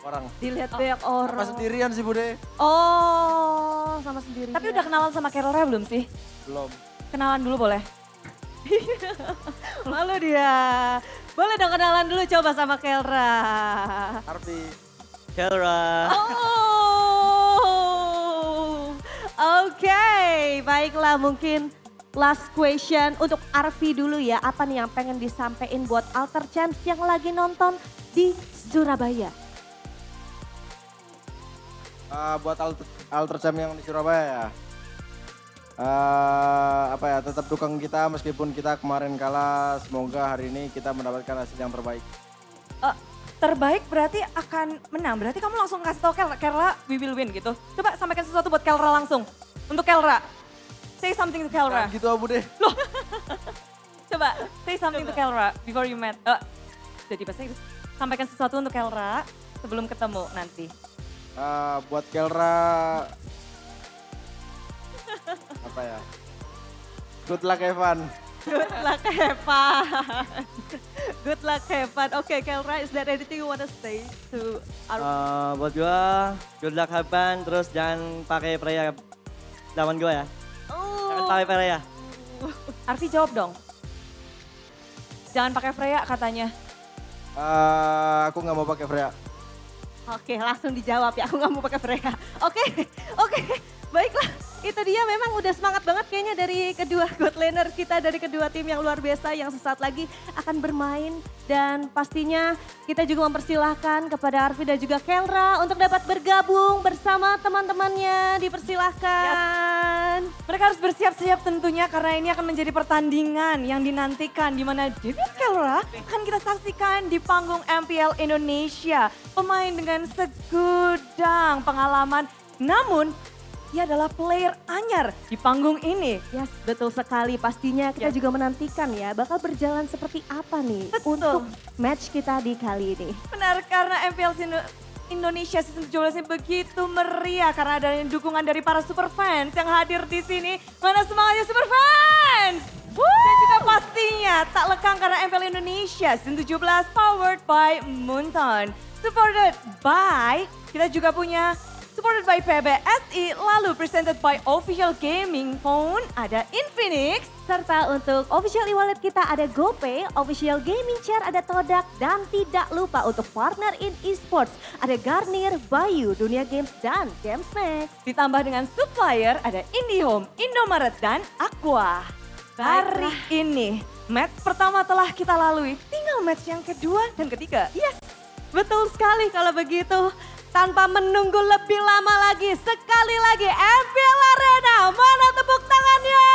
Orang. Dilihat banyak orang. Apa sendirian sih Bude? Oh, sama sendirian. Tapi udah kenalan sama Kelra belum sih? Belum. Kenalan dulu boleh? Malu dia. Boleh dong kenalan dulu coba sama Kelra. Arfi. Kelra. Oke, baiklah mungkin last question untuk Arfi dulu ya. Apa nih yang pengen disampaikan buat Alter Champs yang lagi nonton di Surabaya? Buat Alter Champs yang di Surabaya ya. Tetap dukung kita meskipun kita kemarin kalah. Semoga hari ini kita mendapatkan hasil yang terbaik. Terbaik berarti akan menang. Berarti kamu langsung kasih tau Kelra, we will win gitu. Coba sampaikan sesuatu buat Kelra langsung. Untuk Kelra. Say something to Kelra. Gitu Abu deh. Loh. Coba say something to Kelra before you met. Jadi bahasa Inggris. Sampaikan sesuatu untuk Kelra sebelum ketemu nanti. Buat Kelra, apa ya? Good luck Evan. Good luck Evan. Good luck Evan. Oke Kelra, is there anything you wanna say to our... Buat gua, good luck Evan. Terus jangan pakai Freya lawan gua ya. Jangan pakai Freya. Arfi jawab dong. Jangan pakai Freya katanya. Aku nggak mau pakai Freya. Oke, langsung dijawab ya. Aku nggak mau pakai Freya. Oke. Baiklah, itu dia memang udah semangat banget kayaknya dari kedua god laner kita, dari kedua tim yang luar biasa yang sesaat lagi akan bermain. Dan pastinya kita juga mempersilahkan kepada Arfi dan juga Kelra untuk dapat bergabung bersama teman-temannya. Dipersilahkan. Yes. Mereka harus bersiap-siap tentunya karena ini akan menjadi pertandingan yang dinantikan di mana debut Kelra akan kita saksikan di panggung MPL Indonesia. Pemain dengan segudang pengalaman, namun ia adalah player anyar di panggung ini. Yes, betul sekali. Pastinya kita juga menantikan ya bakal berjalan seperti apa nih untuk match kita di kali ini. Benar, karena MPL Indonesia season 17 ini begitu meriah karena ada dukungan dari para super fans yang hadir di sini. Mana semangatnya super fans? Dan juga pastinya tak lekang karena MPL Indonesia season 17 powered by Moonton. Supported by, kita juga punya supported by PBSI, lalu presented by Official Gaming Phone, ada Infinix. Serta untuk official e-wallet kita ada GoPay, official gaming chair ada Todak, dan tidak lupa untuk partner in esports ada Garnier, Bayu, Dunia Games, dan Gamesmax. Ditambah dengan supplier ada IndiHome, Indomaret, dan Aqua. Hari ini match pertama telah kita lalui, tinggal match yang kedua dan ketiga. Yes, betul sekali kalau begitu. Tanpa menunggu lebih lama lagi, sekali lagi MPL Arena, mana tepuk tangannya?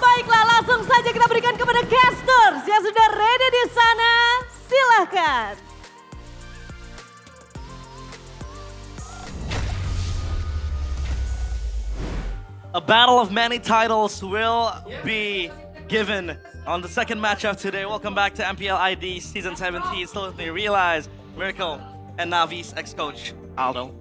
Baiklah, langsung saja kita berikan kepada casters yang sudah ready di sana. Silahkan. A battle of many titles will be given on the second matchup today. Welcome back to MPL ID Season 17. Still with me, Realize, Miracle, and Navi's ex-coach, Aldo.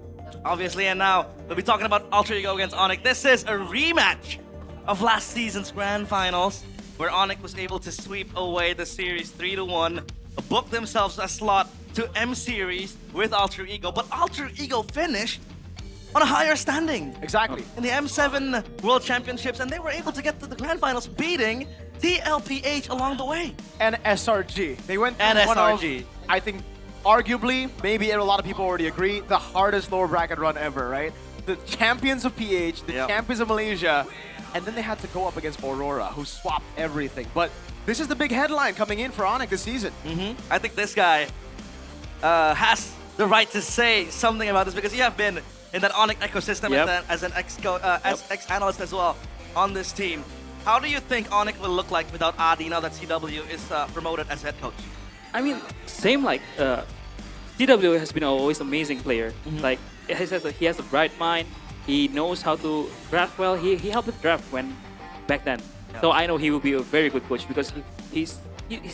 Obviously, and now we'll be talking about Alter Ego against Onyx. This is a rematch of last season's Grand Finals, where Onyx was able to sweep away the series 3-1, book themselves a slot to M Series with Alter Ego, but Alter Ego finished on a higher standing. Exactly. In the M7 World Championships, and they were able to get to the Grand Finals, beating TLPH along the way. And SRG. They went through And one SRG. of, I think, arguably, maybe a lot of people already agree, the hardest lower bracket run ever, right? The champions of PH, the champions of Malaysia, and then they had to go up against Aurora, who swapped everything. But this is the big headline coming in for Onyx this season. I think this guy has the right to say something about this because you have been in that Onyx ecosystem as an ex-analyst as well on this team. How do you think Onyx will look like without Adi now that CW is promoted as head coach? I mean, same like CW has been always amazing player. Like he has a bright mind. He knows how to draft well. He helped with draft when back then. So I know he will be a very good coach because he's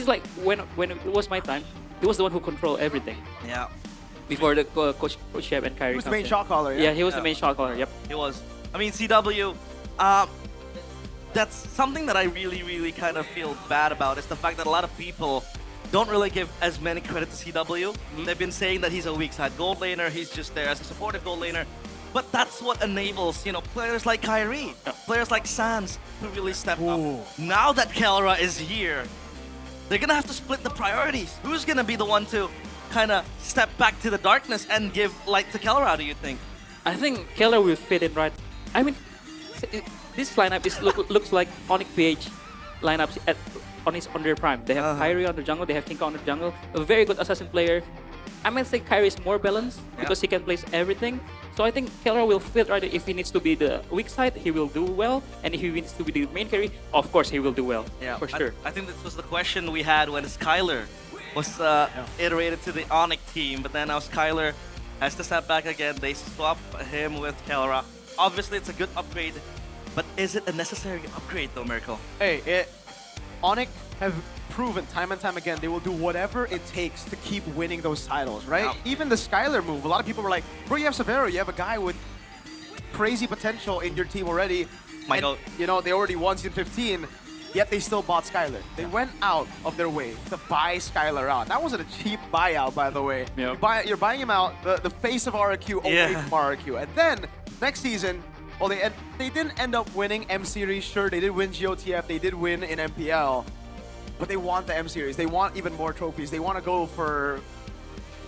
like when it was my time, he was the one who controlled everything. Yeah. Before the coach Shep and Kyrie. He was the main shot caller. Yeah, he was the main shot caller. Yep. He was. I mean, CW. That's something that I really kind of feel bad about is the fact that a lot of people don't really give as many credit to CW. They've been saying that he's a weak side gold laner. He's just there as a supportive gold laner. But that's what enables, players like Kyrie, players like Sans to really step up. Now that Kelra is here, they're gonna have to split the priorities. Who's gonna be the one to kind of step back to the darkness and give light to Kelra, do you think? I think Kelra will fit in right. I mean, this lineup looks like Onyx PH lineups on their prime. They have Kyrie on the jungle, they have Tinka on the jungle, a very good assassin player. I might say Kyrie is more balanced because he can place everything. So I think Kelra will fit right. If he needs to be the weak side, he will do well. And if he needs to be the main carry, of course he will do well. Yeah, for sure. I think this was the question we had when Skyler was iterated to the Onyx team. But then now Skyler has to step back again. They swap him with Kelra. Obviously, it's a good upgrade. But is it a necessary upgrade though, Miracle? Hey, Onyx have proven time and time again they will do whatever it takes to keep winning those titles, right? Even the Skyler move, a lot of people were like, bro, you have Severo, you have a guy with crazy potential in your team already. And, they already won Season 15, yet they still bought Skyler. They went out of their way to buy Skyler out. That wasn't a cheap buyout, by the way. You're buying him out, the face of RRQ away from RRQ. And then, next season, well, they didn't end up winning M Series. Sure, they did win GOTF, they did win in MPL. But they want the M Series. They want even more trophies. They want to go for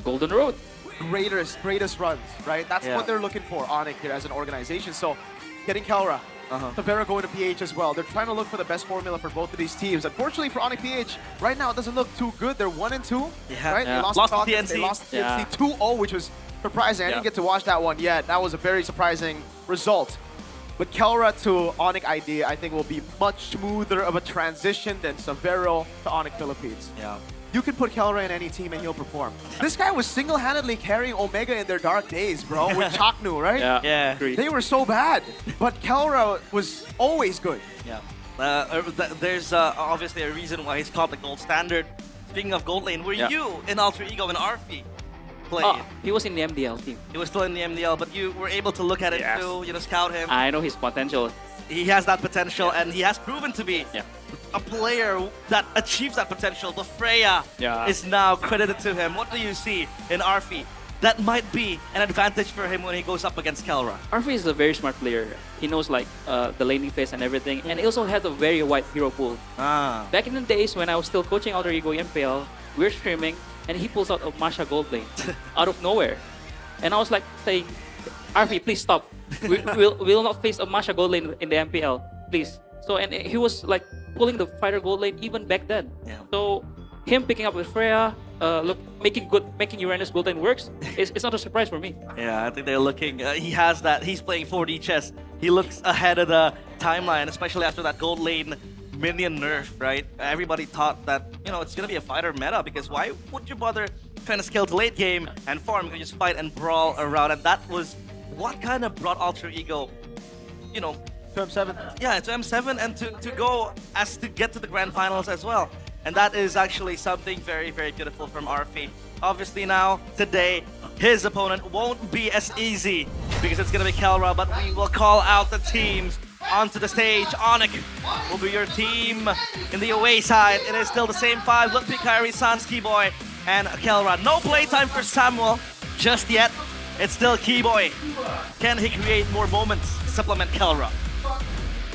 Golden Road. Greatest runs, right? That's what they're looking for, Onyx here as an organization. So, getting Kelra, Severo going to PH as well. They're trying to look for the best formula for both of these teams. Unfortunately for Onyx PH, right now it doesn't look too good. They're 1-2, right? They lost to TNC. They lost to TNC 2-0, which was surprising. I didn't get to watch that one yet. That was a very surprising result. But Kelra to Onyx ID, I think, will be much smoother of a transition than Severo to Onyx Philippines. Yeah. You can put Kelra in any team and he'll perform. This guy was single-handedly carrying Omega in their dark days, bro, with Chaknu, right? Yeah. They were so bad, but Kelra was always good. Yeah. There's obviously a reason why he's called the gold standard. Speaking of gold lane, were you in Alter Ego and Arfi? He was in the MDL team. He was still in the MDL, but you were able to look at it too, scout him. I know his potential. He has that potential, and he has proven to be a player that achieves that potential. The Freya is now credited to him. What do you see in Arfi that might be an advantage for him when he goes up against Kelra? Arfi is a very smart player. He knows like the laning phase and everything, and he also has a very wide hero pool. Back in the days when I was still coaching Alter Ego MPL, we were streaming, and he pulls out a Masha gold lane out of nowhere. And I was like saying, Arfi, please stop. We'll not face a Masha gold lane in the MPL, please. So, and he was like pulling the fighter gold lane even back then. So, him picking up with Freya, making Uranus gold lane works, it's not a surprise for me. Yeah, I think they're looking, he has that, he's playing 4D chess. He looks ahead of the timeline, especially after that gold lane minion nerf, right? Everybody thought that, it's gonna be a fighter meta because why would you bother trying to scale to late game and farm? You can just fight and brawl around, and that was what kind of brought Alter Ego, To M7. Yeah, to M7 and to go as to get to the grand finals as well. And that is actually something very, very beautiful from Arfi. Obviously now, today, his opponent won't be as easy because it's gonna be Kelra, but we will call out the teams onto the stage. Onyx will be your team in the away side. It is still the same five: Ludwig, Kyrie, Sans, Keyboy, and Kelra. No playtime for Samuel just yet. It's still Keyboy. Can he create more moments to supplement Kelra?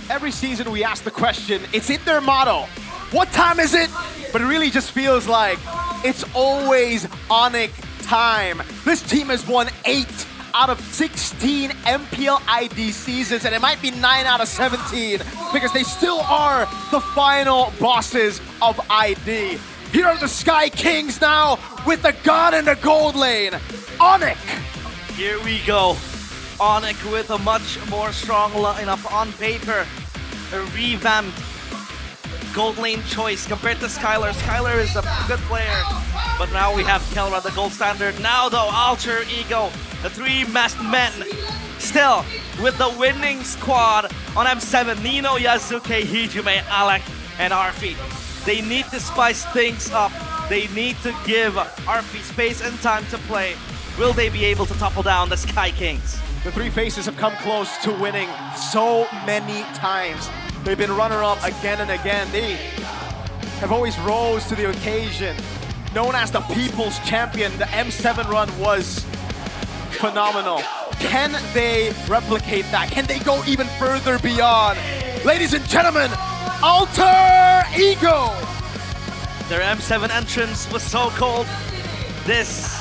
Every season we ask the question, it's in their motto. What time is it? But it really just feels like it's always Onyx time. This team has won 8 out of 16 MPL ID seasons, and it might be 9 out of 17 because they still are the final bosses of ID. Here are the Sky Kings now with the God in the gold lane, Onyx. Here we go. Onyx with a much more strong lineup on paper. A revamped gold lane choice compared to Skylar. Skylar is a good player, but now we have Kelra, the gold standard. Now though, Alter Ego, the 3 masked men, still with the winning squad on M7. Nino, Yasuke, Hijume, Alec, and Arfi. They need to spice things up. They need to give Arfi space and time to play. Will they be able to topple down the Sky Kings? The 3 faces have come close to winning so many times. They've been runner-up again and again. They have always rose to the occasion. Known as the People's Champion, the M7 run was phenomenal. Can they replicate that? Can they go even further beyond? Ladies and gentlemen, Alter Ego! Their M7 entrance was so cold. This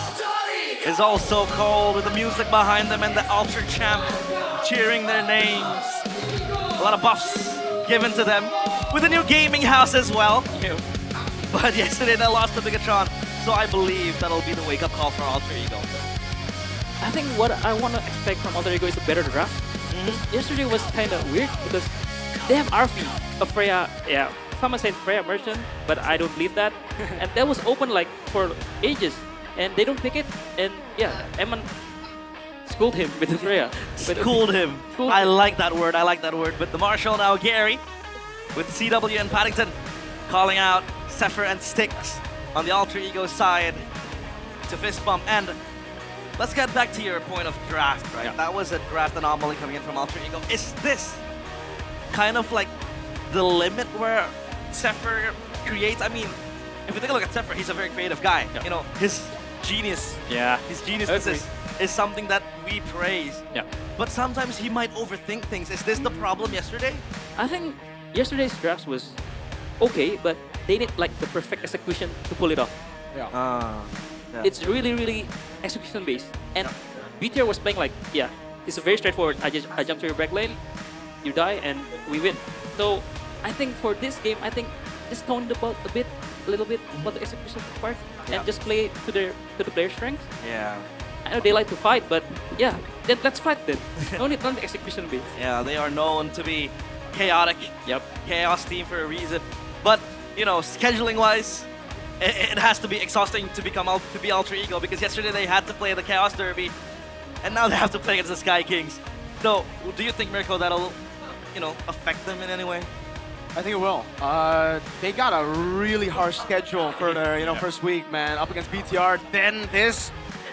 is also cold with the music behind them and the Ultra Champ cheering their names. A lot of buffs given to them with a new gaming house as well. But yesterday they lost to Bigatron, so I believe that'll be the wake-up call for Alter Ego. I think what I want to expect from Alter Ego is a better draft. Yesterday was kind of weird because they have Arfi, a Freya, yeah, someone said Freya Merchant, but I don't believe that. And that was open like for ages, and they don't pick it. And yeah, Eman schooled him with the Freya. Schooled him. I like that word, I like that word. But the Marshal now, Gary, with CW and Paddington, calling out Zephyr and Styx on the Alter Ego side to fist bump. And let's get back to your point of draft, right? Yeah. That was a draft anomaly coming in from Alter Ego. Is this kind of like the limit where Zephyr creates? I mean, if you take a look at Zephyr, he's a very creative guy. Yeah. You know, his genius. Yeah. His genius is something that we praise. Yeah. But sometimes he might overthink things. Is this the problem yesterday? I think yesterday's drafts was okay, but they need like the perfect execution to pull it off. Yeah. Yeah. It's really, really execution based. And BTR was playing like, yeah, it's very straightforward. I jump to your back lane, you die, and we win. So I think for this game, I think just tone the ball a little bit about the execution part, and just play to the player's strengths. Yeah. I know they like to fight, but yeah, then let's fight then. No need on the execution base. Yeah, they are known to be chaotic. Yep. Chaos team for a reason. But, you know, scheduling-wise, it has to be exhausting to be Alter Ego, because yesterday they had to play the Chaos Derby, and now they have to play against the Sky Kings. So, do you think, Mirko, that'll, you know, affect them in any way? I think it will. They got a really harsh schedule for their first week, man. Up against BTR, then this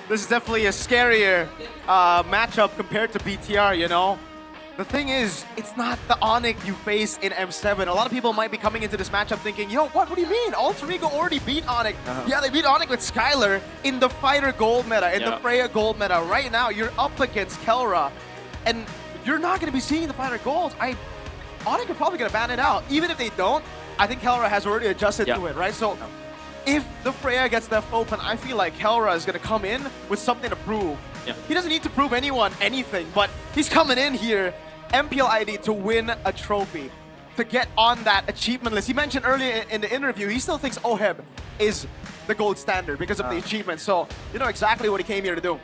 is definitely a scarier matchup compared to BTR, you know? The thing is, it's not the Onyx you face in M7. A lot of people might be coming into this matchup thinking, yo, what do you mean? Alter Ego already beat Onyx. Yeah, they beat Onyx with Skylar in the Fighter Gold meta, in the Freya Gold meta. Right now, you're up against Kelra, and you're not going to be seeing the Fighter Gold. Onyx are probably going to ban it out. Even if they don't, I think Kelra has already adjusted to it, right? So if the Freya gets left open, I feel like Kelra is going to come in with something to prove. Yeah. He doesn't need to prove anyone anything, but he's coming in here, MPL ID, to win a trophy, to get on that achievement list. He mentioned earlier in the interview, he still thinks OHEB is the gold standard because of the achievement. So you know exactly what he came here to do.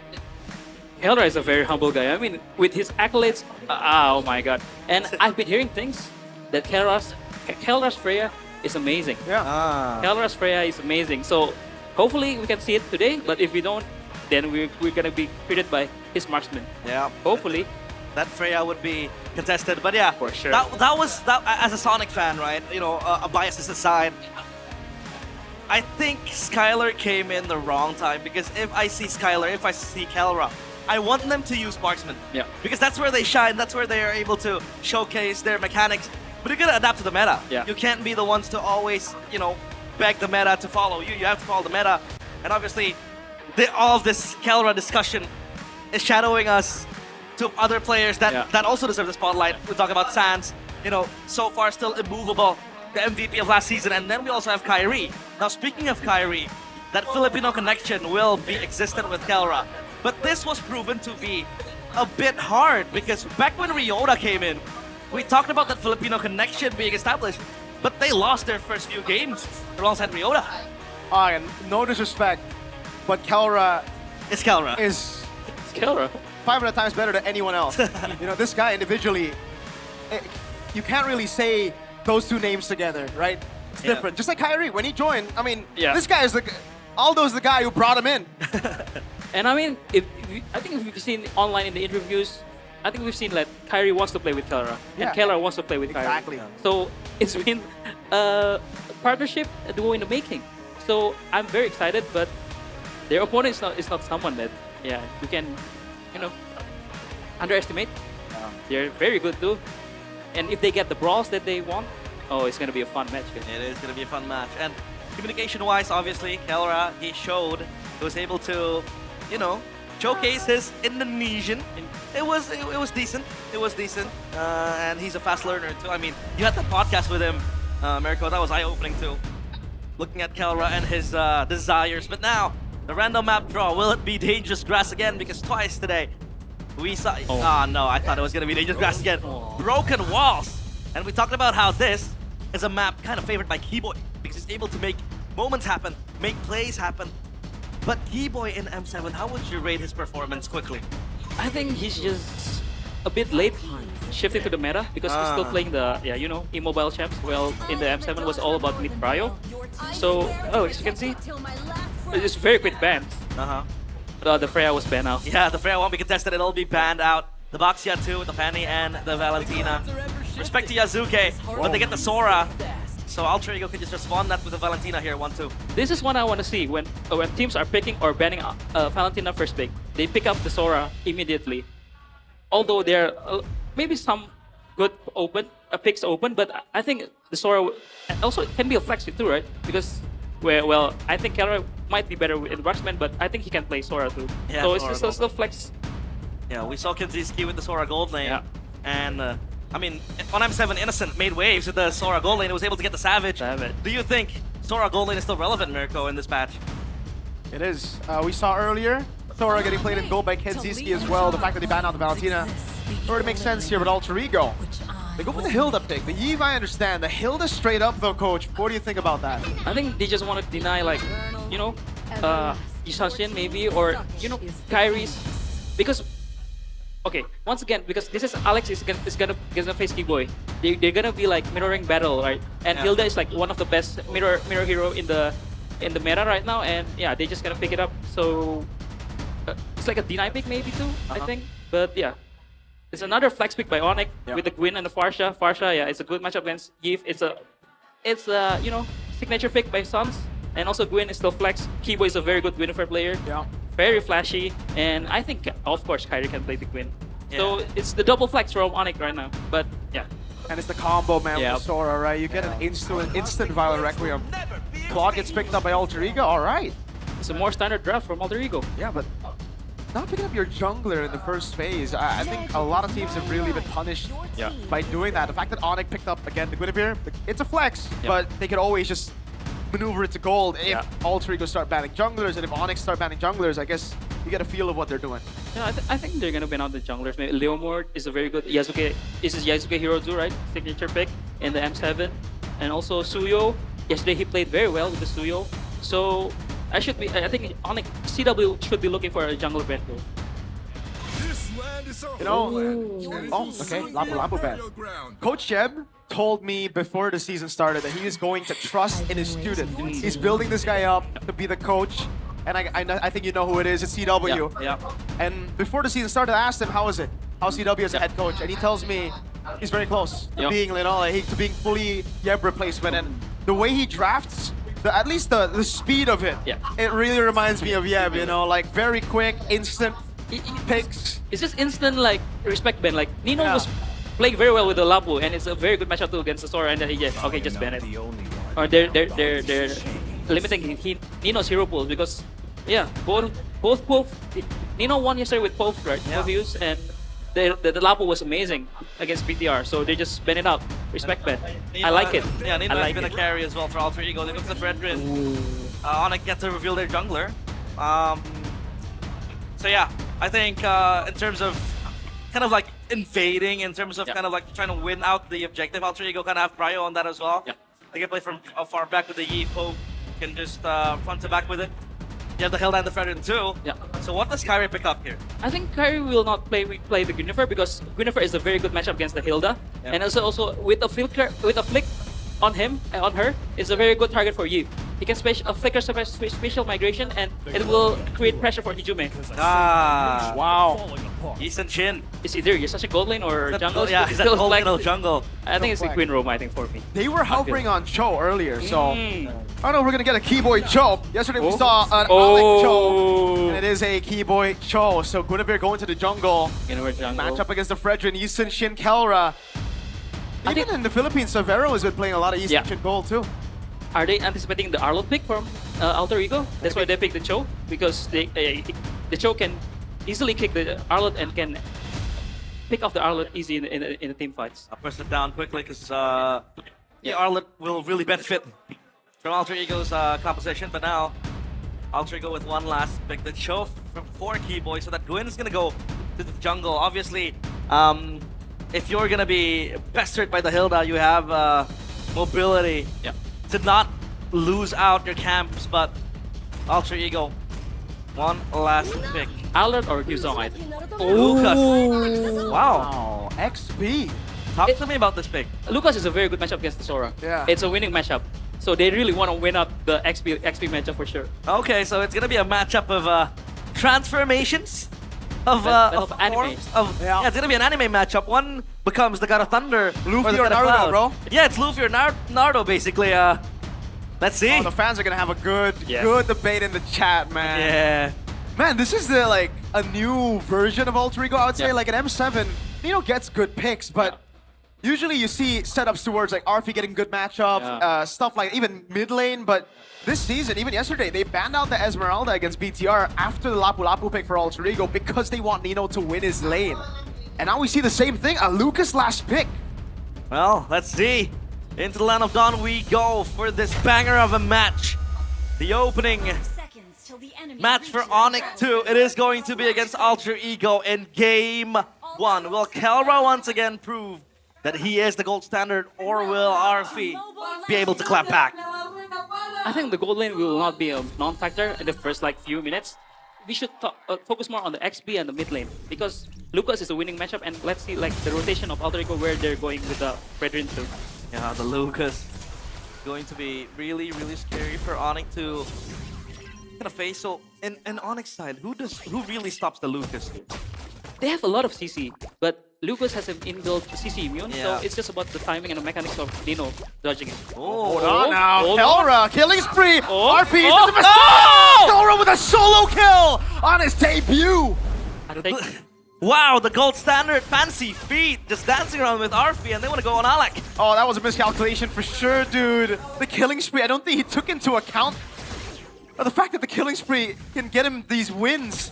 Kelra is a very humble guy. I mean, with his accolades, oh my god. And I've been hearing things that Kelra's Freya is amazing. Yeah. Kelra's Freya is amazing. So hopefully we can see it today, but if we don't, then we're going to be treated by his marksman. Yeah. Hopefully. that Freya would be contested. But yeah, For sure. that was as a Sonic fan, right? You know, a bias aside. I think Skylar came in the wrong time because if I see Skylar, if I see Kelra, I want them to use Marksman. Yeah. Because that's where they shine, that's where they are able to showcase their mechanics. But you're gonna adapt to the meta. Yeah. You can't be the ones to always, you know, beg the meta to follow you. You have to follow the meta. And obviously, all of this Kelra discussion is shadowing us to other players that also deserve the spotlight. We talk about Sans, you know, so far still immovable, the MVP of last season. And then we also have Kyrie. Now, speaking of Kyrie, that Filipino connection will be existent with Kelra. But this was proven to be a bit hard because back when Ryota came in, we talked about that Filipino connection being established, but they lost their first few games alongside Ryota. And no disrespect, but Kelra It's Kelra. Is it's Kelra. 500 times better than anyone else. You know, this guy individually, you can't really say those two names together, right? It's different. Just like Kyrie, when he joined, I mean, this guy is Aldo's the guy who brought him in. And I mean, I think if we've seen online in the interviews, I think we've seen that Kyrie wants to play with Kelra, and Kelra wants to play with Kyrie. Exactly. So it's been a partnership, a duo in the making. So I'm very excited, but their opponent is not someone that you can, you know, underestimate. They're very good too, and if they get the brawls that they want, oh, it's gonna be a fun match. It is gonna be a fun match, and communication-wise, obviously, Kelra, he showed he was able to, you know, showcase his Indonesian. It was decent. It was decent, and he's a fast learner too. I mean, you had the podcast with him, Americo. That was eye-opening too. Looking at Kelra and his desires, but now the random map draw. Will it be dangerous grass again? Because twice today we saw. Oh no, I thought it was gonna be dangerous grass again. Broken walls, and we talked about how this is a map kind of favored by Keyboy because he's able to make moments happen, make plays happen. But Keyboy in M7, how would you rate his performance quickly? I think he's just a bit late shifting to the meta because he's still playing the, you know, immobile champs. Well, in the M7 was all about mid prio. So, as you can see, it's very quick ban. The Freya was banned out. Yeah, the Freya won't be contested. It'll be banned out. The Baxia too with the Penny and the Valentina. Respect to Yazuke, but they get the Sora. So Alter Ego can just respond that with the Valentina here, 1-2. This is what I want to see when teams are picking or banning Valentina first pick. They pick up the Sora immediately. Although there are maybe some good picks open, but I think the Sora also can be a flex too, right? Because well, I think Kelra might be better in Marksman, but I think he can play Sora too. Yeah, so Sora it's still flex. Yeah, we saw Kinziski with the Sora gold lane, and I mean, on M7, Innocent made waves with the Sora gold lane. It was able to get the Savage. Do you think Sora gold lane is still relevant, Mirko, in this match? It is. We saw earlier Sora getting played in gold by Kenziski as well. The fact that they banned out the Valentina sort of makes sense here with Alter Ego. They go for the Hilda pick. The Eve, I understand. The Hilda straight up though, coach. What do you think about that? I think they just want to deny, like, you know, Yusashin maybe, or, you know, Kyrie's. Because, okay, once again, because this is Alex is gonna face Keyboy. They're gonna be like mirroring battle, right? And Hilda is like one of the best mirror hero in the meta right now, and yeah, they just gonna pick it up. So it's like a deny pick maybe too, I think. But yeah, it's another flex pick by Onyx with the Gwyn and the Farsha. Farsha, yeah, it's a good matchup against Yves. It's a you know, signature pick by Suns, and also Gwyn is still flex. Keyboy is a very good Winifred player. Yeah. Very flashy, and I think, of course, Kyrie can play the Gwyn. So it's the double flex from Onyx right now, but yeah. And it's the combo, man, with Sora, right? You get an instant Violet Requiem. Claw gets picked up by Alter Ego, all right. It's a more standard draft from Alter Ego. Yeah, but not picking up your jungler in the first phase. I think a lot of teams have really been punished by doing that. The fact that Onyx picked up, again, the Guinevere, it's a flex, but they could always just maneuver it to gold if Alter Ego start banning junglers, and if Onyx start banning junglers, I guess you get a feel of what they're doing. Yeah, I think they're gonna ban out the junglers. Maybe Leomord is a very good Yasuke. This is Yasuke Hero 2, right? Signature pick in the M7, and also Suyo. Yesterday he played very well with the Suyo. So I think Onyx CW should be looking for a jungle ban though. You know, okay, Lapu ban. Coach Jeb told me before the season started that he is going to trust in his student. He's building this guy up to be the coach, and I think you know who it is. It's CW. Yeah. And before the season started, I asked him, how is it? how's CW as a head coach, and he tells me he's very close to being, to being fully Yeb replacement, and the way he drafts, at least the speed of it, it really reminds me of Yeb, like very quick, instant picks. It's just instant like respect ban. Like Nino was playing very well with the Lapu, and it's a very good matchup too against the Sora, and then okay, just ban it. Or they're limiting Nino's hero pool because both Poof, Nino won yesterday with Poof, right? Poof use, and the Lapu was amazing against BTR, so they just ban it out. Respect ban. I like it. Yeah, Nino I like has been a carry as well for Alter Ego. They look at Fredrin. Onyx get to reveal their jungler. So yeah, I think in terms of kind of like invading, in terms of kind of like trying to win out the objective, Alter Ego kind of have prio on that as well. They can play from far back with the Yi. Pope can just front to back with it. You have the Hilda and the Fredrin too. So what does Kyrie pick up here? I think Kyrie will not play the Guinevere because Guinevere is a very good matchup against the Hilda, and also with a flick on him on her is a very good target for you. He can flicker spatial migration, and it will create pressure for Hijume. Wow. East Shin. It's either you're such a gold lane or jungle. Yeah, he's that gold lane or jungle. I think it's the Queen Rome. I think for me. They were hovering on Cho earlier, so I don't know if we're gonna get a Keyboy Cho. Yesterday we saw an Alec Cho, and it is a Keyboy Cho. So Guinevere going to the jungle. Match up against the Fredrin, Eastern Shin, Kelra. Even in the Philippines, Severo has been playing a lot of Eastern Shin gold too. Are they anticipating the Arlot pick from Alter Ego? That's why they picked the Cho, because the Cho can easily kick the Arlot and can pick off the Arlot easy in the team fights. I'll press it down quickly because Arlot will really benefit from Alter Ego's composition, but now Alter Ego with one last pick. The Cho from 4 Keyboy, so that Gwyn is gonna go to the jungle. Obviously, if you're gonna be pestered by the Hilda, you have mobility to not lose out your camps, but Alter Ego, one last pick. Alert or Qzong, I think. Lucas. Wow. XP. Talk to me about this pick. Lucas is a very good matchup against the Sora. It's a winning matchup. So they really want to win out the XP matchup for sure. Okay, so it's gonna be a matchup of transformations of anime. Yeah, it's gonna be an anime matchup. One becomes the God of Thunder, Luffy or or the God of Naruto, Cloud. bro. Yeah, it's Luffy or Naruto, basically. Let's see. Oh, the fans are gonna have a good debate in the chat, man. Yeah. Man, this is a new version of Alter Ego. I would say like an M7, Nino gets good picks, but usually you see setups towards like RP getting good matchups, stuff like even mid lane, but this season, even yesterday, they banned out the Esmeralda against BTR after the Lapu Lapu pick for Alter Ego because they want Nino to win his lane. And now we see the same thing, a Lucas last pick. Well, let's see. Into the Land of Dawn we go for this banger of a match. The opening match for Onyx 2. It is going to be against Alter Ego in Game 1. Will Kelra once again prove that he is the gold standard, or will RFE be able to clap back? I think the gold lane will not be a non-factor in the first few minutes. We should focus more on the XP and the mid lane because Lucas is a winning matchup, and let's see the rotation of Alter Ego where they're going with the Fredrin too. Yeah, the Lucas going to be really, really scary for Onyx to kind of face. So, in Onyx side, who really stops the Lucas? They have a lot of CC, but Lucas has an inbuilt CC immune, so it's just about the timing and the mechanics of Dino dodging it. Hold on now, Kelra, killing spree! RP Oh, doesn't miss. Kelra with a solo kill on his debut! Wow, the gold standard fancy feet just dancing around with RP, and they want to go on Alec. Oh, that was a miscalculation for sure, dude. The killing spree, I don't think he took into account the fact that the killing spree can get him these wins.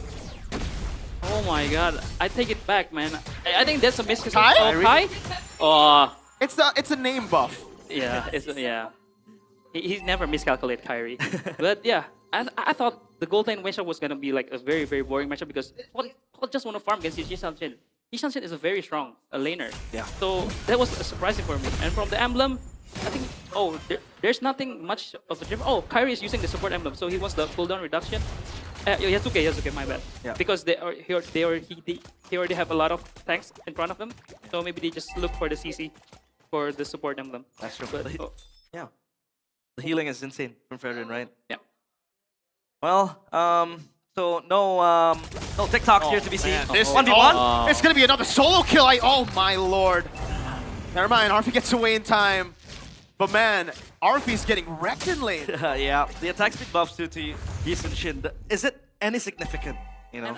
Oh my god, I take it back, man. I think that's a misconception. Kai? Oh, it's a name buff. Yeah, He's never miscalculated Kyrie. But yeah, I thought the gold lane matchup was gonna be like a very, very boring matchup because Paul just want to farm against Yishan Shin. Yishan Shin is a very strong laner. Yeah. So that was surprising for me. And from the emblem, I think there's nothing much of a difference. Oh, Kyrie is using the support emblem, so he wants the cooldown reduction. Yasuke, my bad. Yeah. Because he already have a lot of tanks in front of them, so maybe they just look for the CC for the support emblem. That's true. But, yeah, the healing is insane from Fredrin, right? Yeah. Well, So no TikToks here to be seen. Man, this 1v1. It's gonna be another solo kill. Oh my lord. Never mind, Arfi gets away in time. But man, Arfi's getting wrecked in lane. Yeah, the attack speed buffs to Yisun Shin. Is it any significant? You know.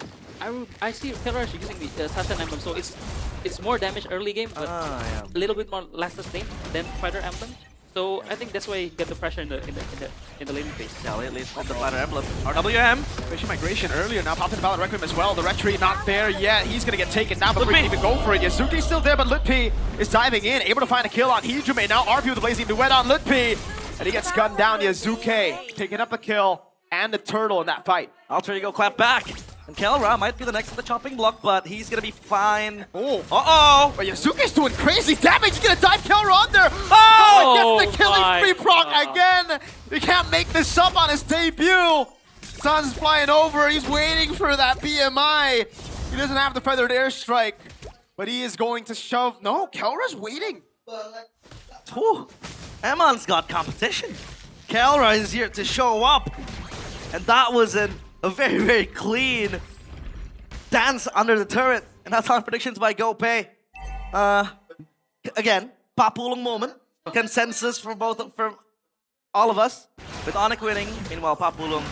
I see Kelra using the Assassin Emblem, so it's more damage early game, but a little bit more less sustain than Fighter Emblem. So I think that's why you get the pressure in the laning phase. Yeah, at least with the Fighter Emblem. RWM. Spatial migration earlier now, popping the Valor Requiem as well. The Retreat not there yet. He's gonna get taken down before he can even go for it. Yazuki's still there, but Litpi is diving in, able to find a kill on Hijume. Now RP with the Blazing Duet on Litpi. And he gets gunned down. Yazuki taking up the kill and the turtle in that fight. Alter Ego clap back. And Kelra might be the next on the chopping block, but he's gonna be fine. Oh. Uh-oh! But Yazuki's doing crazy damage. He's gonna dive Kelra under. Oh! Gets the killing free proc again. He can't make this up on his debut. Sun's flying over. He's waiting for that BMI. He doesn't have the feathered airstrike, but he is going to shove. No, Kelra's waiting. Whew. Emon's got competition. Kelra is here to show up. And that was a very, very clean dance under the turret. And that's our predictions by GoPay. Again, papulong moment. Consensus for all of us. With Onyx winning, meanwhile papulong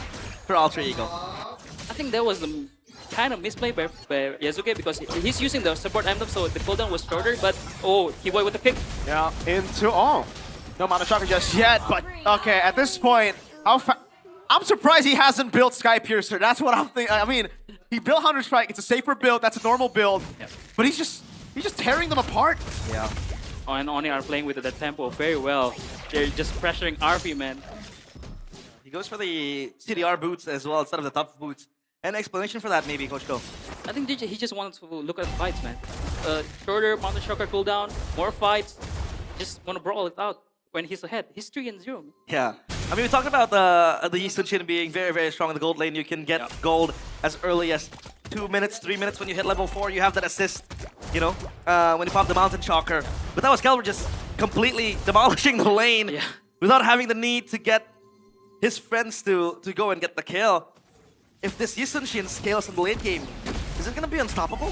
for Alter Ego. I think that was the kind of misplay by Yazuki because he's using the support emblem, so the cooldown was shorter, but he went with the pick. Yeah, into no Mana Shocker just yet, but okay, at this point, I'm surprised he hasn't built Sky Piercer. That's what I'm thinking. I mean, he built Hunter Strike. It's a safer build. That's a normal build. Yeah. But he's just tearing them apart. Yeah. And Oni are playing with the tempo very well. They're just pressuring RP, man. He goes for the CDR boots as well instead of the top boots. An explanation for that, maybe, Coach Go? I think he just wanted to look at fights, man. Shorter Mountain Shocker cooldown, more fights. Just want to brawl it out when he's ahead. He's 3-0. Yeah. I mean, we talked about the Yisun Shin being very, very strong in the gold lane. You can get gold as early as 2 minutes, 3 minutes when you hit level 4. You have that assist, you know, when you pop the Mountain Shocker. But that was Kelra just completely demolishing the lane without having the need to get his friends to go and get the kill. If this Yisun Shin scales in the late game, is it going to be unstoppable?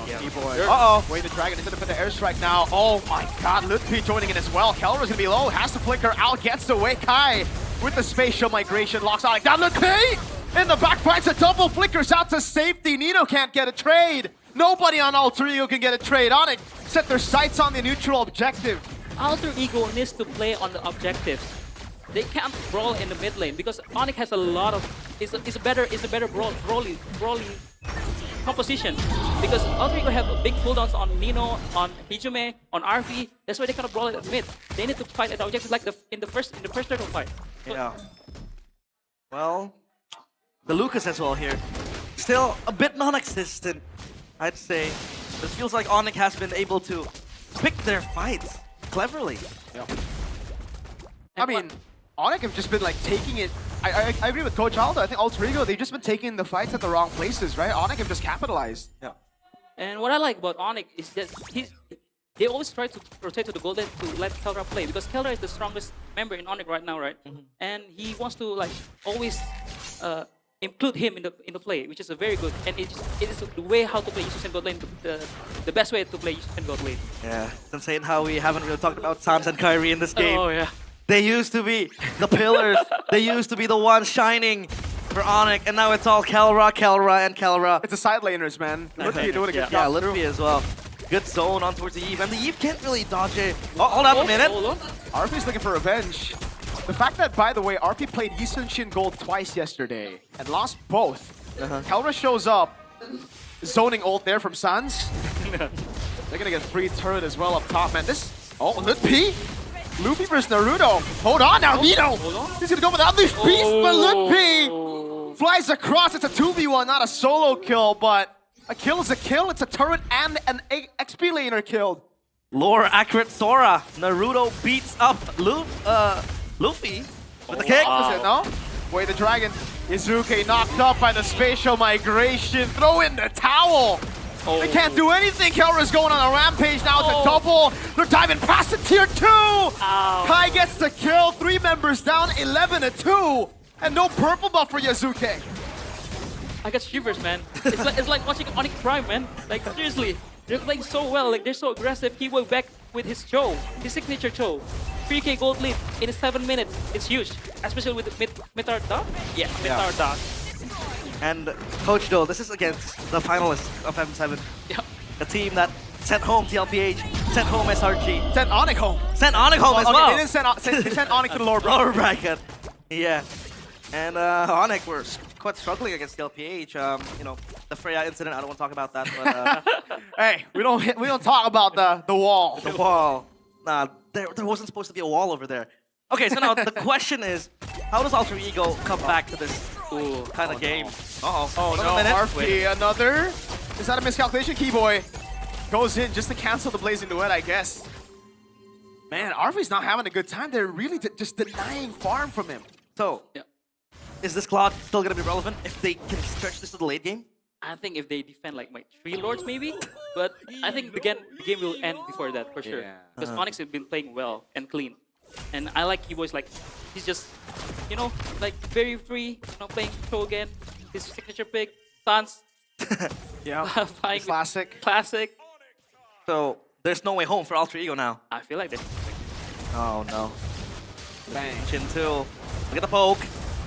Uh-oh. Way the dragon into the airstrike now. Oh my god, Lutpi joining in as well. Kelra's gonna be low, has to flicker out, gets away. Kai with the spatial migration, locks on down. Lutpi in the back finds a double, flickers out to safety. Nino can't get a trade. Nobody on Alter Ego can get a trade. Onyx set their sights on the neutral objective. Alter Ego needs to play on the objective. They can't brawl in the mid lane because Onyx has a lot of it's a better brawling composition because Alter Ego have big cooldowns on Nino, on Hijume, on RV. That's why they cannot brawl at mid. They need to fight at the objectives like in the first turtle fight. Yeah. Well, the Lucas as well here, still a bit non-existent, I'd say. It feels like Onyx has been able to pick their fights cleverly. Yeah. I mean, Onyx have just been like taking it. I agree with Coach Aldo. I think Alter Ego, they've just been taking the fights at the wrong places, right? Onyx have just capitalized. Yeah. And what I like about Onyx is that they always try to rotate to the golden to let Kelra play because Kelra is the strongest member in Onyx right now, right? And he wants to like always include him in the play, which is a very good. And it is the way how to play Yisun God lane, the best way to play Yisun God lane. Yeah, it's insane how we haven't really talked about Sans and Kyrie in this game. Oh yeah. They used to be the pillars. They used to be the ones shining for Onyx, and now it's all Kelra, and Kelra. It's the side laners, man. Lutpi doing a good job. Yeah, Lutpi as well. Good zone on towards the Eve, and the Eve can't really dodge it. Oh, hold up a minute. RP's looking for revenge. The fact that, by the way, RP played Yisun Shin Gold twice yesterday and lost both. Kelra shows up, zoning ult there from Sans. They're gonna get free turret as well up top, man. Lutpi? Luffy versus Naruto. Hold on now, Nino. He's gonna go for the Unleashed Beast, but Lutpi flies across. It's a 2v1, not a solo kill, but a kill is a kill. It's a turret and an XP laner killed. Lore accurate Sora. Naruto beats up Luffy with the kick. Opposite, no? Way the dragon. Izuki knocked up by the spatial migration. Throw in the towel. They can't do anything. Kelra's going on a rampage now. It's a double. They're diving past the tier 2. Kai gets the kill. 3 members down, 11-2. And no purple buff for Yazuki. I got shivers, man. It's like watching Onyx Prime, man. Like seriously, they're playing so well. Like they're so aggressive. He went back with his show, his signature show. 3K gold lead in 7 minutes. It's huge, especially with Mitar Dot. Yeah, Mitar Dot. And Coach Joe, this is against the finalists of M7. Yeah. The team that sent home TLPH, sent home SRG. Sent Onyx home. Sent Onyx home as okay, well. They didn't send, they sent Onyx to the lower bracket. Lower bracket. Yeah. And Onyx were quite struggling against TLPH. You know, the Freya incident, I don't want to talk about that. But hey, we don't talk about the wall. The wall. Nah, there wasn't supposed to be a wall over there. Okay, so now the question is, how does Alter Ego come back to this kind of game? Uh-oh. Oh no, RP, another? Is that a miscalculation? Keyboy goes in just to cancel the Blazing Duet, I guess. Man, RP's not having a good time. They're really just denying farm from him. So, is this Claude still going to be relevant if they can stretch this to the late game? I think if they defend like my 3 lords maybe, but I think the game will end before that for sure. Because Onyx has been playing well and clean. And I like Keyboy's like, he's just, you know, like very free, you know, playing Shogun, his signature pick, Sans. Yeah, classic. Classic. So, there's no way home for Alter Ego now. I feel like this. Oh no. Bang. Chin 2. Look at the poke.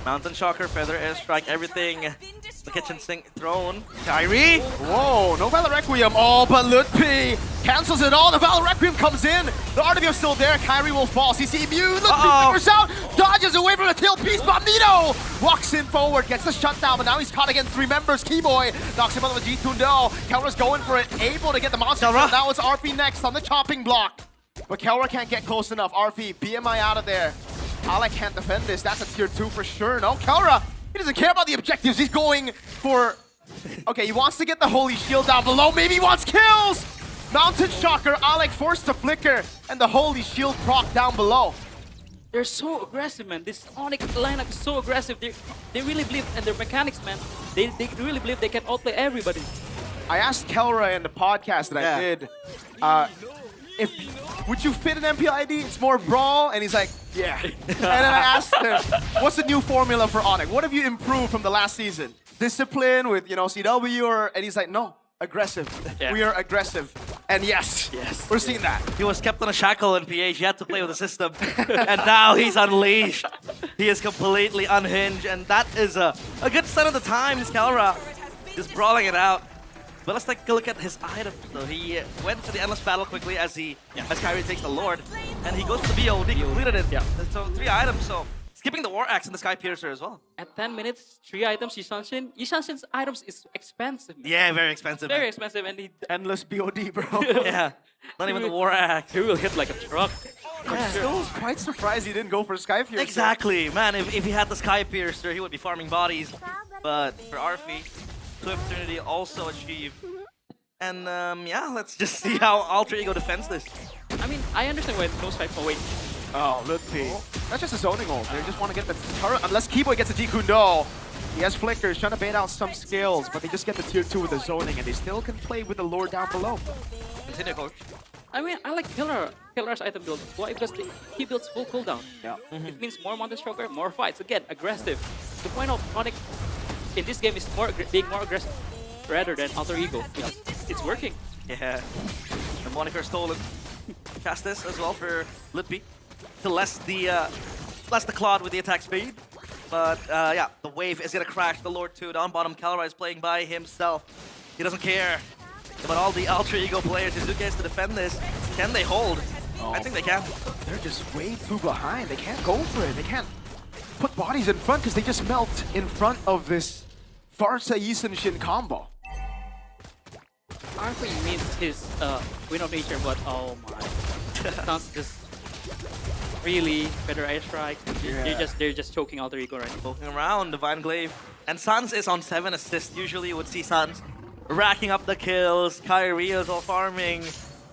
Mountain Shocker, Feather Airstrike, everything. The kitchen sink thrown. Kyrie! Whoa, no Valor Requiem. Oh, but Lutpi cancels it all. The Valor Requiem comes in. The RW's still there. Kyrie will fall. CC immune. Lutpi figures out. Dodges away from the tail piece. Magneto walks in forward. Gets the shutdown, but now he's caught against 3 members. Keyboy knocks him out of the G2. Kelra's going for it. Able to get the monster. Now it's RP next on the chopping block. But Kelra can't get close enough. RP, BMI out of there. Alec can't defend this. That's a tier 2 for sure. No, Kelra, he doesn't care about the objectives. He's going for... Okay, he wants to get the Holy Shield down below. Maybe he wants kills! Mountain Shocker, Alec forced to flicker, and the Holy Shield proc down below. They're so aggressive, man. This Onyx lineup is so aggressive. They really believe in their mechanics, man. They really believe they can outplay everybody. I asked Kelra in the podcast that I did, would you fit an MPL ID? It's more brawl, and he's like, yeah. And then I asked him, what's the new formula for Onyx? What have you improved from the last season? Discipline with, you know, CW, or, and he's like, no, aggressive. Yeah. We are aggressive. And yes, we're seeing that. He was kept on a shackle in PH. He had to play with the system. And now he's unleashed. He is completely unhinged. And that is a good sign of the times. Kelra just brawling it out. But let's take a look at his items. So he went to the Endless Battle quickly as Kyrie takes the Lord. And he goes to the BOD, completed it. Yeah. So 3 items. So skipping the War Axe and the Sky Piercer as well. At 10 minutes, 3 items, Yishanshin. Yishanshin's items is expensive. Man. Yeah, very expensive. Very expensive. And he... Endless BOD, bro. Yeah. Not even the War Axe. He will hit like a truck. I'm still quite surprised he didn't go for Sky Piercer. Exactly. Man, if he had the Sky Piercer, he would be farming bodies. But for Arfi, Swift Trinity also achieved. And yeah, let's just see how Alter Ego defends this. I mean, I understand why no Sky for wait. Oh, Lutpi. That's just a zoning ult. They just want to get the turret. Unless Keyboy gets a Jikundo. He has flickers, trying to bait out some skills, but they just get the tier 2 with the zoning, and they still can play with the lord down below. Continue, coach. I mean, I like Kelra's item build. Why? Because he builds full cooldown. Yeah. It means more Mountain Stroker, more fights. Again, aggressive. The point of Onyx in this game is being more aggressive rather than Alter Ego. It's working. Yeah. The moniker stolen. Cast this as well for Lutpi to less the Claude with the attack speed. But yeah, the wave is gonna crash the Lord 2. Down bottom, Kelra is playing by himself. He doesn't care about all the Alter Ego players. Izuka has to defend this. Can they hold? I think they can. They're just way too behind. They can't go for it. They can't put bodies in front because they just melt in front of this Farsa Yisenshin combo. Arfi means his win of nature, but oh my. Sounds just really better air strike. They're just choking Alter Ego right now. Poking around, Divine Glaive. And Sans is on 7 assists. Usually you would see Sans racking up the kills. Kyrie is all farming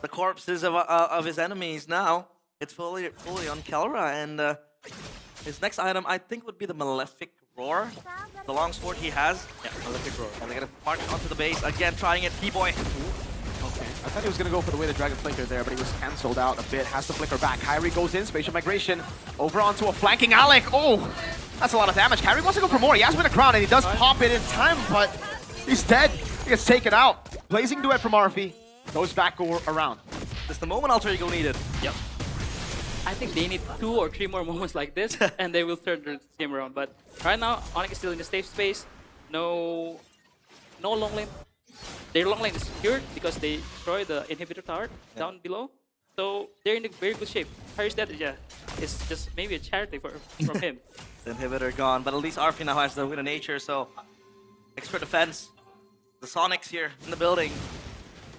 the corpses of his enemies. Now it's fully on Kelra, and his next item I think would be the Malefic Roar. The longsword he has. Yeah, Malefic Roar. And they're gonna march onto the base again, trying it. Keyboy. Okay. I thought he was going to go for the way the Dragon Flicker there, but he was cancelled out a bit. Has the Flicker back. Kyrie goes in. Spatial Migration over onto a flanking Alec. Oh, that's a lot of damage. Kyrie wants to go for more. He has been a crown, and he does pop it in time, but he's dead. He gets taken out. Blazing duet from Arfi. Goes back around. This is the moment Alter Ego needed. Yep. I think they need 2 or 3 more moments like this, and they will turn the game around. But right now, Onyx is still in the safe space. No long lane. Their long lane is secured because they destroyed the inhibitor tower down below. So they're in a very good shape. Harry's dead, yeah. It's just maybe a charity from him. The inhibitor gone, but at least Arfi now has the Wind of Nature, so extra defense. The Sonics here in the building,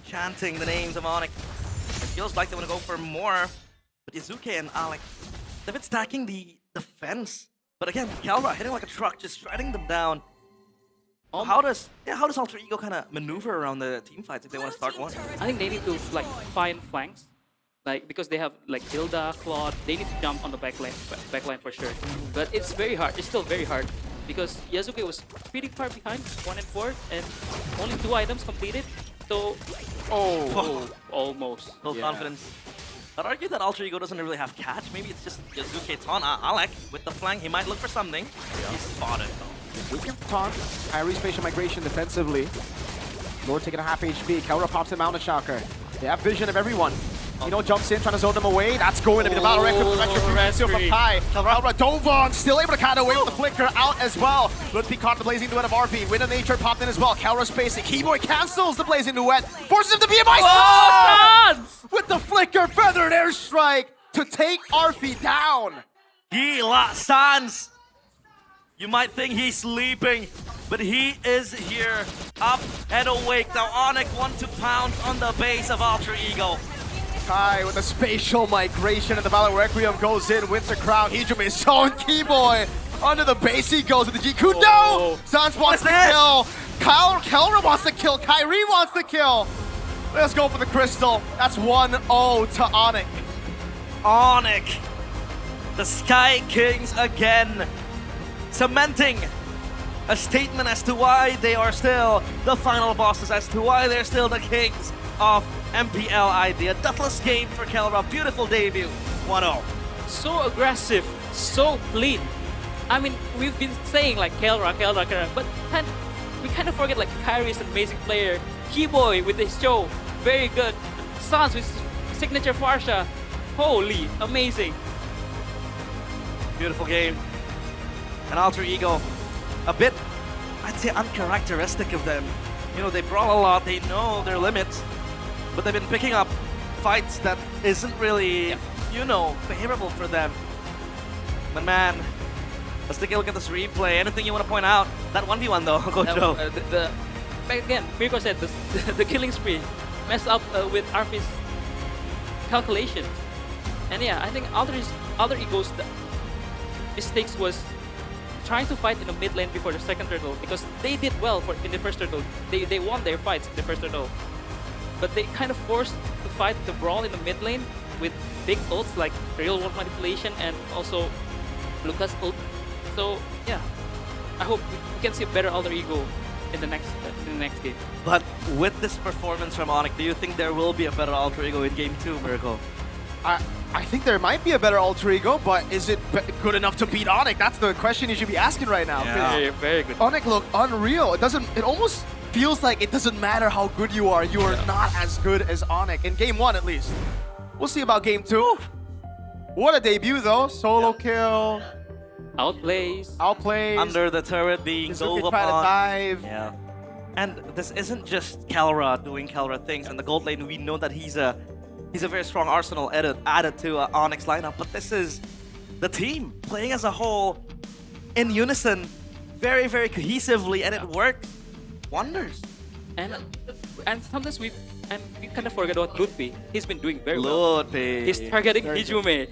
chanting the names of Onyx. It feels like they want to go for more, but Izuke and Alec, they've been stacking the defense. But again, Kelra hitting like a truck, just shredding them down. How does Alter Ego kind of maneuver around the team fights if they want to start one? I think they need to like find flanks, like because they have like Hilda, Claude. They need to jump on the backline for sure. But it's very hard. It's still very hard because Yasuke was pretty far behind, 1 and 4, and only 2 items completed. So, almost. Full confidence. I'd argue that Alter Ego doesn't really have catch. Maybe it's just Yasuke taunt Alec with the flank. He might look for something. He's spotted though. We can taunt Kyrie Spatial Migration defensively. Lord taking a half HP. Kelra pops him out of Shocker. They have vision of everyone. Kino jumps in, trying to zone them away. That's going to be the battle record with Retribution from Kai. Kelra dove on, still able to cut away with the flicker out as well. Let's be caught in the blazing duet of RP. Wind of Nature popped in as well. Kelra spacing. Keyboy cancels the blazing duet. Forces him to be a vice. With the flicker, feathered airstrike to take RP down. Gila Sans. You might think he's sleeping, but he is here, up and awake. Now Onyx wants to pounce on the base of Alter Ego. Kai with the Spatial Migration and the Valor Requiem goes in, wins the crown. Hijime is on Keyboy. Under the base he goes with the Jiku. No! Sans wants to kill. Kelra wants to kill. Kyrie wants to kill. Let's go for the crystal. That's 1-0 to Onyx. Onyx, the Sky Kings again, cementing a statement as to why they are still the final bosses, as to why they're still the kings of MPL ID. A deathless game for Kelra, beautiful debut, 1-0. So aggressive, so clean. I mean, we've been saying like Kelra, but we kind of forget like Kyrie is an amazing player. Keyboy with his show, very good. Sans with his signature Farsha, holy, amazing. Beautiful game. And Alter Ego, a bit, I'd say, uncharacteristic of them. You know, they brawl a lot, they know their limits, but they've been picking up fights that isn't really, you know, favorable for them. But man, let's take a look at this replay. Anything you want to point out? That 1v1 though, Gojo. Back again, Mirko said the killing spree messed up with Arfi's calculations. And yeah, I think Alter Ego's mistakes was trying to fight in the mid lane before the second turtle, because they did well in the first turtle. They won their fights in the first turtle. But they kind of forced to fight the brawl in the mid lane with big ults like real world manipulation and also Lucas ult. So yeah, I hope we can see a better Alter Ego in the next game. But with this performance from Onyx, do you think there will be a better Alter Ego in game 2, Miracle? I think there might be a better Alter Ego, but is it good enough to beat Onyx? That's the question you should be asking right now. Yeah, very good. Onyx look unreal. It almost feels like it doesn't matter how good you are not as good as Onyx, in game 1 at least. We'll see about game 2. What a debut though, solo kill. Outplays. Under the turret being dove upon. Try to dive. Yeah. And this isn't just Kelra doing Kelra things. In the gold lane, we know that he's a very strong arsenal added to Onyx lineup, but this is the team playing as a whole in unison, very, very cohesively, and it worked wonders. And sometimes we kind of forget about Ludwig. He's been doing very well. Ludwig. He's targeting Hijime.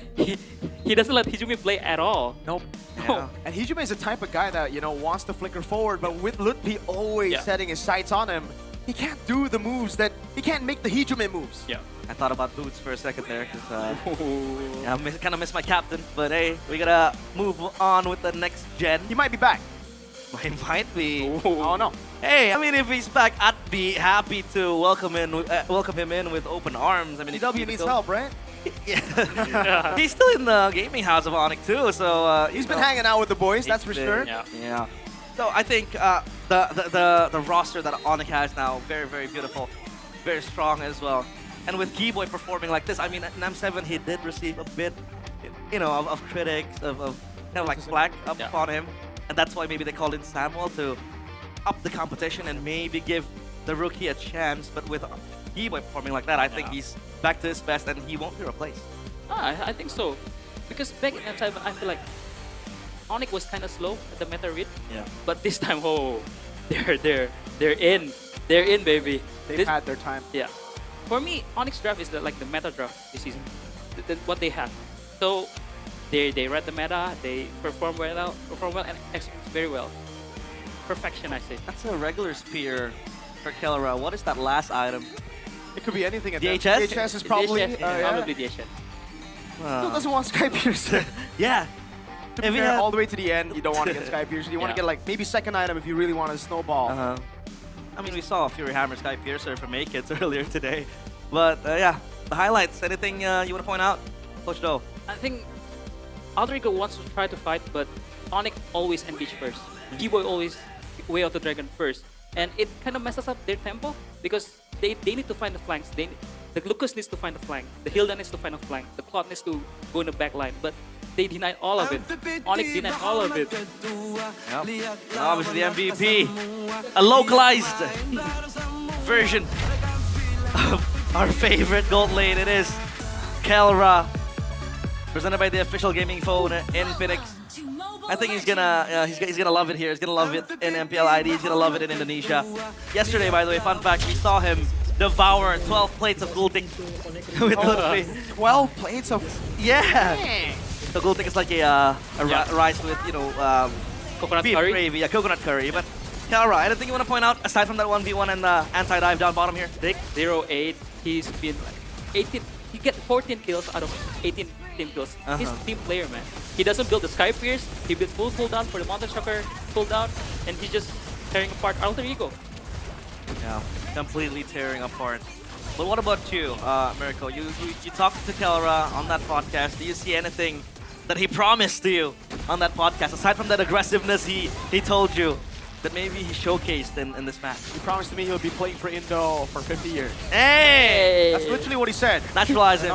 He doesn't let Hijime play at all. Nope. Yeah. And Hijime is the type of guy that, you know, wants to flicker forward, but with Ludwig always setting his sights on him, he can't do the moves he can't make the Hijime moves. Yeah. I thought about boots for a second there, because I kind of missed my captain. But hey, we gotta move on with the next gen. He might be back. He might be. Oh no. Hey, I mean, if he's back, I'd be happy to welcome him in with open arms. I mean, DW needs help, right? He's still in the gaming house of Onyx too, so he's been hanging out with the boys. That's for sure. Yeah. So I think the roster that Onyx has now, very, very beautiful, very strong as well. And with Keyboy performing like this, I mean, at M7 he did receive a bit, of critics, of kind of like flack up upon him, and that's why maybe they called in Samuel to up the competition and maybe give the rookie a chance. But with Keyboy performing like that, I think he's back to his best and he won't be replaced. I think so, because back in M7 I feel like Onyx was kind of slow at the meta read. Yeah. But this time, they're in, baby. They've had their time. Yeah. For me, Onyx draft is the meta draft this season. What they have. So they read the meta, they perform well and execute very well. Perfection, I say. That's a regular spear for Kelra. What is that last item? It could be anything at DHS? that. DHS is probably probably DHS. Still doesn't want Sky Piercer. Yeah. To be fair, all the way to the end, you don't want to get Sky Piercer. You want to get like maybe second item if you really want to snowball. I mean, we saw Fury Hammer Sky Piercer from A-Kids earlier today. But yeah, the highlights. Anything you want to point out, Coach Do? I think Alter Ego wants to try to fight, but Onyx always engage first. Keyboy always way out the dragon first. And it kind of messes up their tempo because they need to find the flanks. The Lucas needs to find the flank. The Hilda needs to find a flank. The Clot needs to go in the back line. But they denied all of it. Onyx denied all of it. Yep. Obviously, the MVP. A localized version of our favorite gold lane. It is Kelra, presented by the official gaming phone Infinix. I think he's gonna love it here. He's gonna love it in MPL ID. He's gonna love it in Indonesia. Yesterday, by the way, fun fact, we saw him devour 12 plates of gulting with Lutfi. 12 plates of So gulting is like a rice with coconut beef curry. gravy, coconut curry. But Kelra, anything you want to point out aside from that 1v1 and the anti-dive down bottom here? 6-0-8. He's been 18. He get 14 kills out of 18 team kills. He's a team player, man. He doesn't build the Sky Pierce. He builds full cooldown for the Mountain Shocker cooldown, and he's just tearing apart Alter Ego. Yeah, completely tearing apart. But what about you, Miracle? You talked to Kelra on that podcast. Do you see anything that he promised to you on that podcast, aside from that aggressiveness he told you that maybe he showcased in this match? He promised to me he'll be playing for Indo for 50 years. Hey! That's literally what he said. Naturalize it.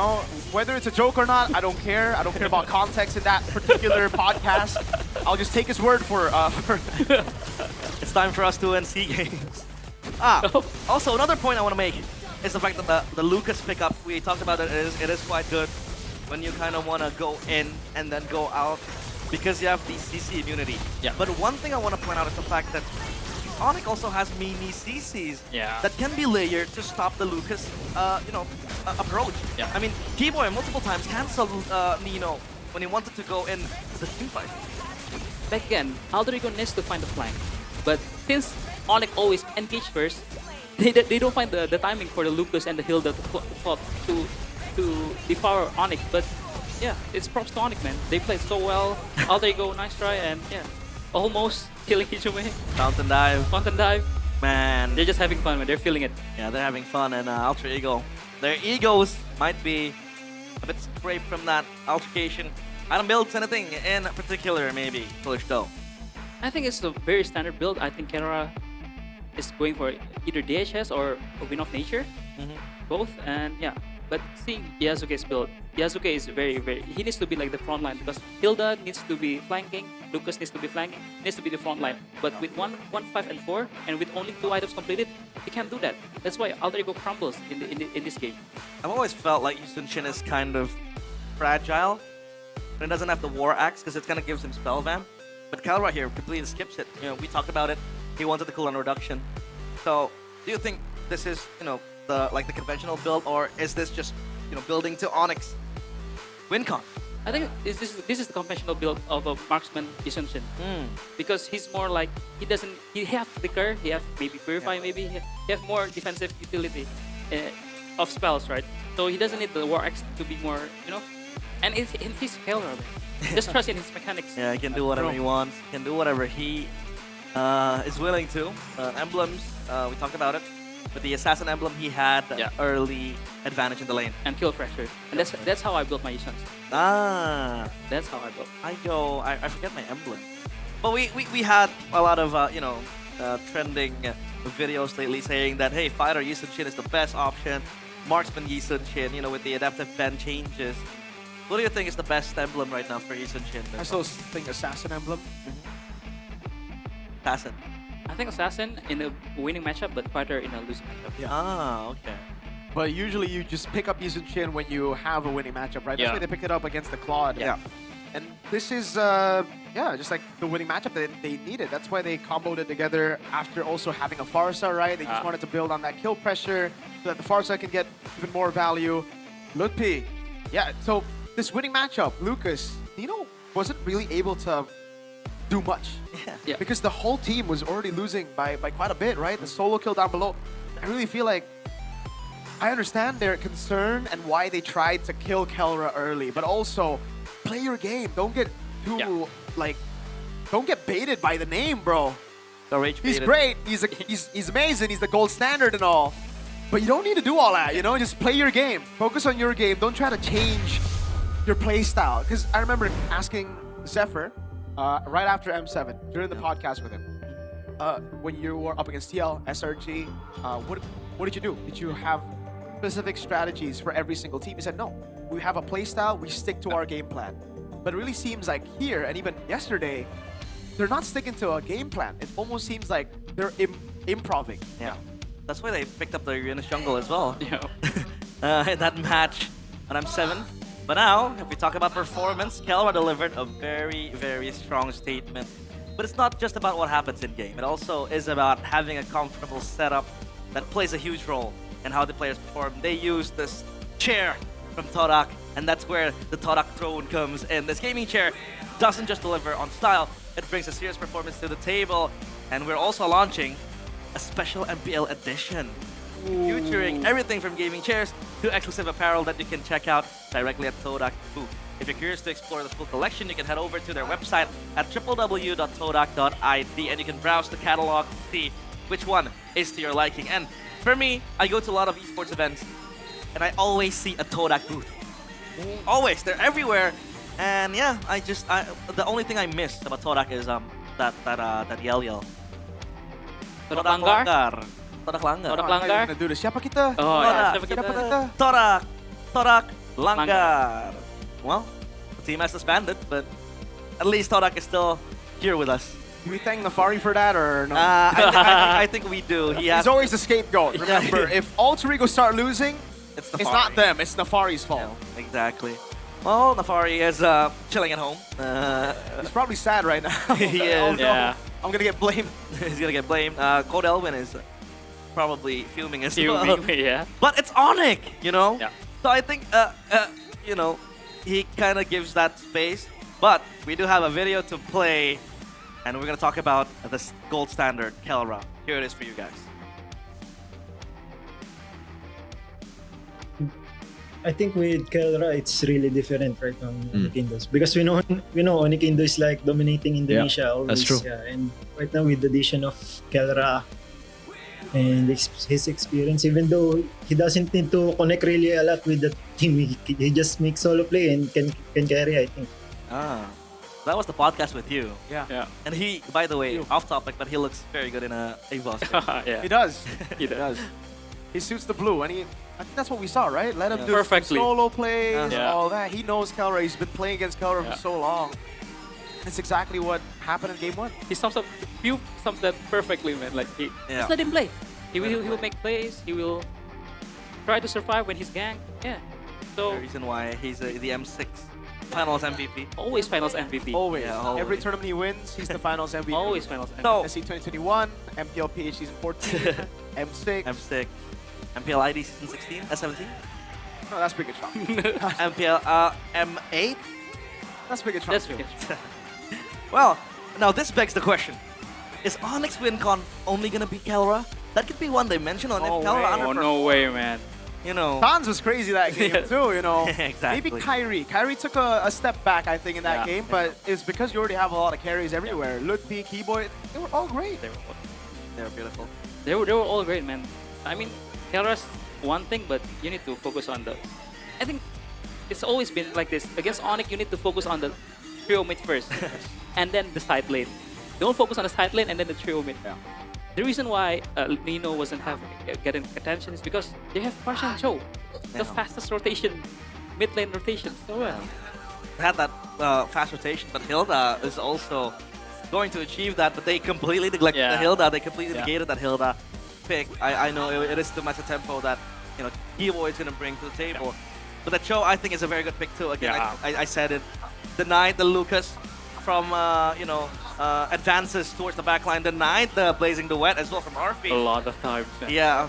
Whether it's a joke or not, I don't care. I don't care about context in that particular podcast. I'll just take his word for It's time for us to win SEA games. Also, another point I want to make is the fact that the Lucas pickup, we talked about it is quite good when you kind of want to go in and then go out because you have the CC immunity. Yeah. But one thing I want to point out is the fact that Onyx also has mini CCs that can be layered to stop the Lucas, approach. Yeah. I mean, Keyboy multiple times canceled Nino when he wanted to go in the team fight. Back again, Alter Ego needs to find the flank. But since Onyx always engage first, they don't find the timing for the Lucas and the Hilda to devour Onyx. But yeah, it's props to Onyx, man. They played so well. Alter Ego, nice try, and yeah, almost killing Hijume. Fountain dive. Fountain dive. Man. They're just having fun, man. They're feeling it. Yeah, they're having fun, and Alter Ego, their egos might be a bit scraped from that altercation. Item builds, anything in particular, maybe, Coach Do? I think it's a very standard build. I think Kelra is going for either DHS or Win of Nature, both, and yeah. But seeing Yasuke's build, Yasuke is very, he needs to be like the front line because Hilda needs to be flanking, Lucas needs to be flanking, needs to be the front line. But with 1, 5, and 4, and with only 2 items completed, he can't do that. That's why Alter Ego crumbles in this game. I've always felt like Yushin Shin is kind of fragile, but he doesn't have the War Axe because it kind of gives him spell vamp. But Kelra here completely skips it. We talked about it. He wanted the cooldown reduction. So, do you think this is, the conventional build, or is this just, building to Onyx WinCon? I think this is the conventional build of a marksman Yushin Shin. Because he's more like, he have flicker, he have maybe purify, maybe he have more defensive utility of spells, right? So he doesn't need the War Axe to be more, and he's Kelra. Just trust in his mechanics. Yeah, he can do whatever he wants. He can do whatever he is willing to. Emblems, we talked about it. With the assassin emblem, he had early advantage in the lane. And kill pressure. And that's how I built my Yishan. Ah. That's how I built. I forget my emblem. But we had a lot of, trending videos lately saying that, hey, fighter Yi Sun-shin is the best option. Marksman Yi Sun-shin, with the adaptive pen changes. What do you think is the best emblem right now for Yi Sun-shin? I still think assassin emblem. Assassin. I think assassin in a winning matchup, but fighter in a losing matchup. Yeah. Ah, okay. But usually you just pick up Yi Sun-shin when you have a winning matchup, right? That's Yeah. why they picked it up against the Claude. Yeah. And this is, just like the winning matchup that they needed. That's why they comboed it together after also having a Farsa, right? They just wanted to build on that kill pressure so that the Farsa can get even more value. Lutpi, yeah, so this winning matchup, Lucas, wasn't really able to do much. Yeah. Because the whole team was already losing by quite a bit, right? The solo kill down below. I really feel like I understand their concern and why they tried to kill Kelra early, but also play your game. Don't get too don't get baited by the name, bro. He's great. He's amazing. He's the gold standard and all. But you don't need to do all that, Just play your game. Focus on your game. Don't try to change your play style. Because I remember asking Zephyr right after M7 during the podcast with him. When you were up against TL, SRG, what did you do? Did you have specific strategies for every single team? He said, no. We have a play style. We stick to our game plan. But it really seems like here, and even yesterday, they're not sticking to a game plan. It almost seems like they're improving. Yeah. That's why they picked up the Uranus jungle as well. In that match on M7. But now, if we talk about performance, Kelra delivered a very, very strong statement. But it's not just about what happens in-game. It also is about having a comfortable setup that plays a huge role in how the players perform. They use this chair from Torak, and that's where the Torak throne comes in. This gaming chair doesn't just deliver on style, it brings a serious performance to the table. And we're also launching a special MPL edition featuring everything from gaming chairs to exclusive apparel that you can check out directly at Todak booth. If you're curious to explore the full collection, you can head over to their website at www.todak.id and you can browse the catalog to see which one is to your liking. And for me, I go to a lot of esports events and I always see a Todak booth. Always, they're everywhere. And yeah, the only thing I miss about Todak is that yell. Todak langgar. Todak langgar. Todak langgar. Gonna do this. Siapa kita? Oh, yeah. Siapa kita? Todak langgar. Well, the team has disbanded, but at least Todak is still here with us. Do we thank Nafari for that or no? I think we do. He's always the scapegoat. Remember, if Alter Ego start losing, it's not them. It's Nafari's fault. Yeah, exactly. Well, Nafari is chilling at home. He's probably sad right now. He is. Oh, no. Yeah. I'm gonna get blamed. He's gonna get blamed. Code Elvin is probably fuming as well. Yeah. But it's Onic, Yeah. So I think, he kind of gives that space. But we do have a video to play, and we're gonna talk about this gold standard, Kelra. Here it is for you guys. I think with Kelra, it's really different right now on Onic Indos because we know Onic Indo is like dominating Indonesia always. That's true. Yeah, and right now with the addition of Kelra and his experience, even though he doesn't need to connect really a lot with the team, he just makes solo play and can carry, I think. That was the podcast with you. Yeah. And he, by the way, off topic, but he looks very good in a boss. Yeah. He does. He does. He suits the blue, and I think that's what we saw, right? Let him do Perfectly. solo plays, Yeah. all that. He knows Kelra. He's been playing against Kelra for so long. It's exactly what happened in game one. He sums that perfectly, man. Like just let him play. He will make plays. He will try to survive when he's ganked. Yeah. So The reason why he's the M6 Finals MVP. Always Finals MVP. Always. Yeah, always. Every tournament he wins, he's the Finals MVP. Always Finals MVP. So, SC 2021, MPL PH Season 14, M6. M6. MPL ID Season 16, S17. No, that's big a shot. MPL M8. That's big a shot. That's too. big. Well, now this begs the question. Is Onyx WinCon only gonna be Kelra? That could be one dimension on if Kelra Oh, underperforms. no way, man. you know. Tons was crazy that game too, you know. Exactly. Maybe Kyrie. Kyrie took a step back, I think, in that game, but it's because you already have a lot of carries everywhere. Ludwig, Keyboy, they were all great. They were beautiful. They were all great, man. I mean, Kelra's one thing, but you need to focus on the. I think it's always been like this. Against Onyx, you need to focus on the trio mid first, and then the side lane. Don't focus on the side lane and then the trio mid. The reason why Nino wasn't getting attention is because they have Pasha and Joe, the fastest rotation, mid lane rotation. So They had that fast rotation, but Hilda is also going to achieve that, but they completely neglected the Hilda. They completely negated that Hilda pick. I know it is the meta tempo that, you know, Kiwo is going to bring to the table. But the Cho, I think, is a very good pick too. Again, I said it. Denied the Lucas from, you know, advances towards the backline. Denied the Blazing Duet as well from Arfi. a lot of times. Yeah.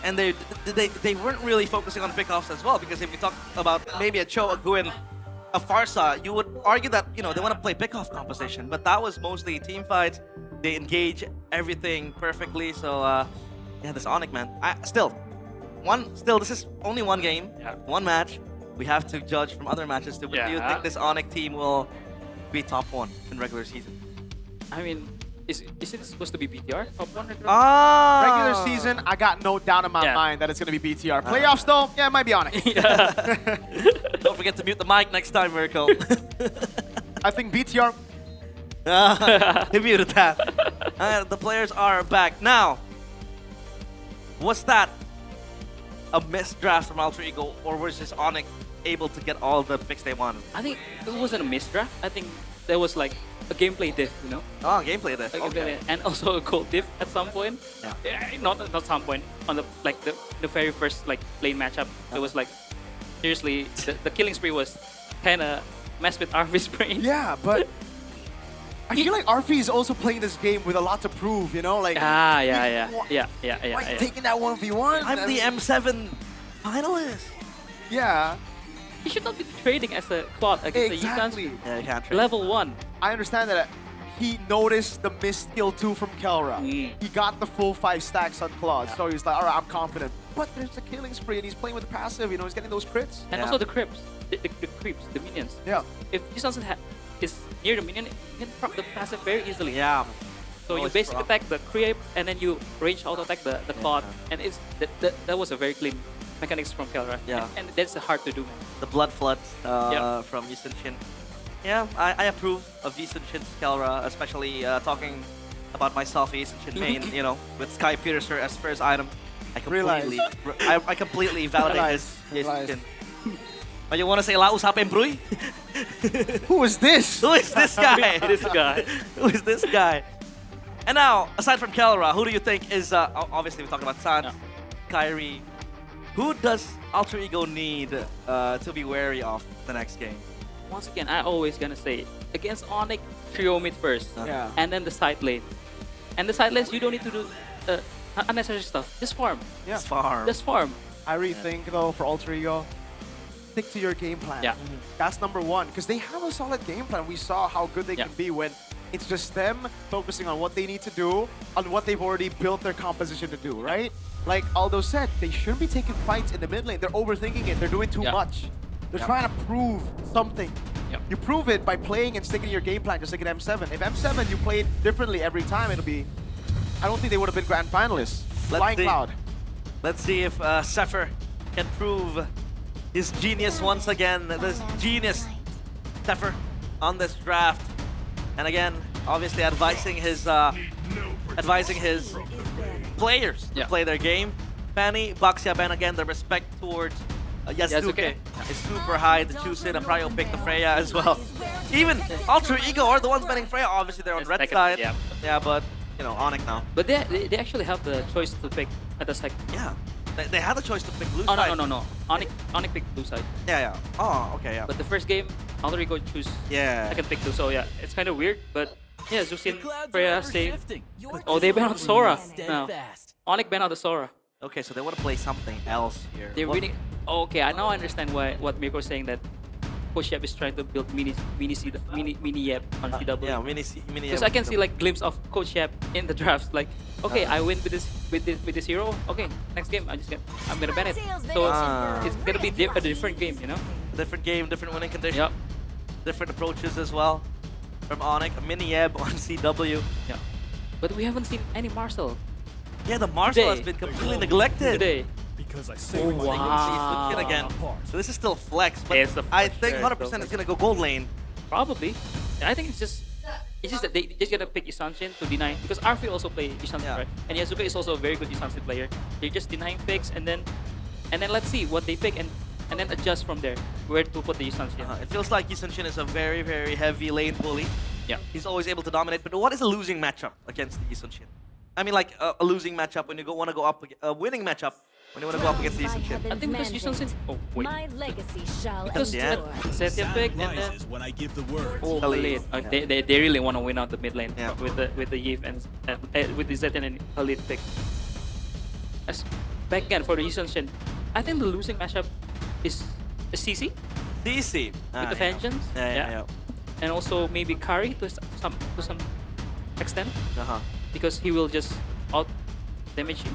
And they weren't really focusing on pickoffs as well, because if you talk about maybe a Cho, a Gwyn, a Farsa, you would argue that, you know, they want to play pickoff composition, but that was mostly team fights. They engage everything perfectly. So yeah, this Onyx, man. Still, this is only one game, one match. We have to judge from other matches too. But do you think this Onyx team will be top 1 in regular season? I mean, is it supposed to be BTR top 1? Regular season, I got no doubt in my mind that it's going to be BTR. Playoffs, though, yeah, it might be on it. Don't forget to mute the mic next time, Miracle. I think BTR. He muted that. The players are back. Now, was that a missed draft from Alter Ego, or was this Onyx able to get all the picks they wanted? I think it wasn't a missed draft. I think there was like a gameplay diff, you know? Oh, gameplay diff. Okay. And also a gold diff at some point. Yeah. Not some point. On the the very first lane matchup, it was like seriously the killing spree was kind of messed with Arvi's brain. Yeah, but I feel like Arfi is also playing this game with a lot to prove, you know? Like taking that 1v1. I'm the M7 finalist. Yeah. You should not be trading as a quad against exactly. Yeah, you can't trade. Level 1. I understand that he noticed the missed skill 2 from Kelra. He got the full 5 stacks on Claude, so he's like, all right, I'm confident. But there's a killing spree, and he's playing with the passive, you know, he's getting those crits. And also the creeps, the creeps, the minions. Yeah. If this doesn't is near the minion, you can proc the passive very easily. Yeah. So you basically attack the creep, and then you range auto attack the Claude, and it's that was a very clean mechanics from Kelra. Yeah. And that's hard to do, man. The blood flood from Ysun Shin. Yeah, I approve of Ysun Shin's Kelra, especially talking about myself, Ysun Shin main, you know, with Sky Piercer as first item. I completely validate this Ysun Shin. But you want to say La usapin, bruy? Who is this? Who is this guy? This guy. Who is this guy? And now, aside from Kelra, who do you think is, obviously we're talking about Sans, Kyrie. Who does Alter Ego need to be wary of the next game? Once again, I always gonna say, against Onyx, trio mid first, and then the side lane. And the side lanes, you don't need to do unnecessary stuff. Just farm. Yeah. Just farm. I really think, though, for Alter Ego, stick to your game plan. Yeah. That's number 1, because they have a solid game plan. We saw how good they can be when it's just them focusing on what they need to do, on what they've already built their composition to do, right? Like Aldo said, they shouldn't be taking fights in the mid lane. They're overthinking it. They're doing too much. They're trying to prove something. You prove it by playing and sticking to your game plan, just like in M7. If M7 you played differently every time, it'll be... I don't think they would have been grand finalists. Flying Cloud. Let's see if Zephyr can prove his genius once again. This genius Zephyr on this draft. And again, obviously advising his players to play their game. Fanny, Baxia, Ben again, the respect towards Yasuke is super high. The Chusin and probably will pick the Freya as well. Even Alter Ego are the ones banning Freya. Obviously, they're on red side. Yeah, but, you know, Onyx now. But they actually have the choice to pick at the side. Yeah. They had the choice to pick blue side. side. No. Onyx picked blue side. Yeah. Oh, okay, yeah. But the first game, Alter Ego choose second pick too. So yeah, it's kind of weird, but yeah, Zusin, Freya, save. Oh, they ban out Sora now. Onyx ban out the Sora. Okay, so they want to play something else here. They're really... Okay, I now understand what Mirko was saying, that Coach Yep is trying to build mini Yep on CW. Yeah, mini Yep. Because I can see like glimpse of Coach Yep in the drafts. Like, okay, I win with this hero. Okay, next game I'm gonna ban it. So it's gonna be a different game, you know? Different game, different winning condition. Yep. Different approaches as well. From Onyx, a mini Yeb on CW. Yeah. But we haven't seen any Marcel. Yeah, the Marcel has been completely neglected. Today. Because I Oh, wow. Again. So this is still flex, but I think 100% it's gonna go gold lane. Probably. I think it's just that they just gonna pick Isanshin to deny, because Arfi also play Isanshin, right? And Yazuka is also a very good Isanshin player. They're just denying picks, and then let's see what they pick, and then adjust from there where to put the Isanshin. It feels like Isanshin is a very, very heavy lane bully. Yeah. He's always able to dominate, but what is a losing matchup against the Isanshin? I mean, like a losing matchup when you want to go up, a winning matchup when you want to go up against the Isanshin. I think because Isanshin. Oh wait. My legacy shall Because endure. Setya pick, and then when I give the word. Khalid. They really want to win out the mid lane with the Yves and with the Zetyan and Khalid pick. As back again for the Isanshin, I think the losing matchup is CC. CC With the Vengeance. Yeah. And also maybe Kari to some extent. Because he will just out damage you,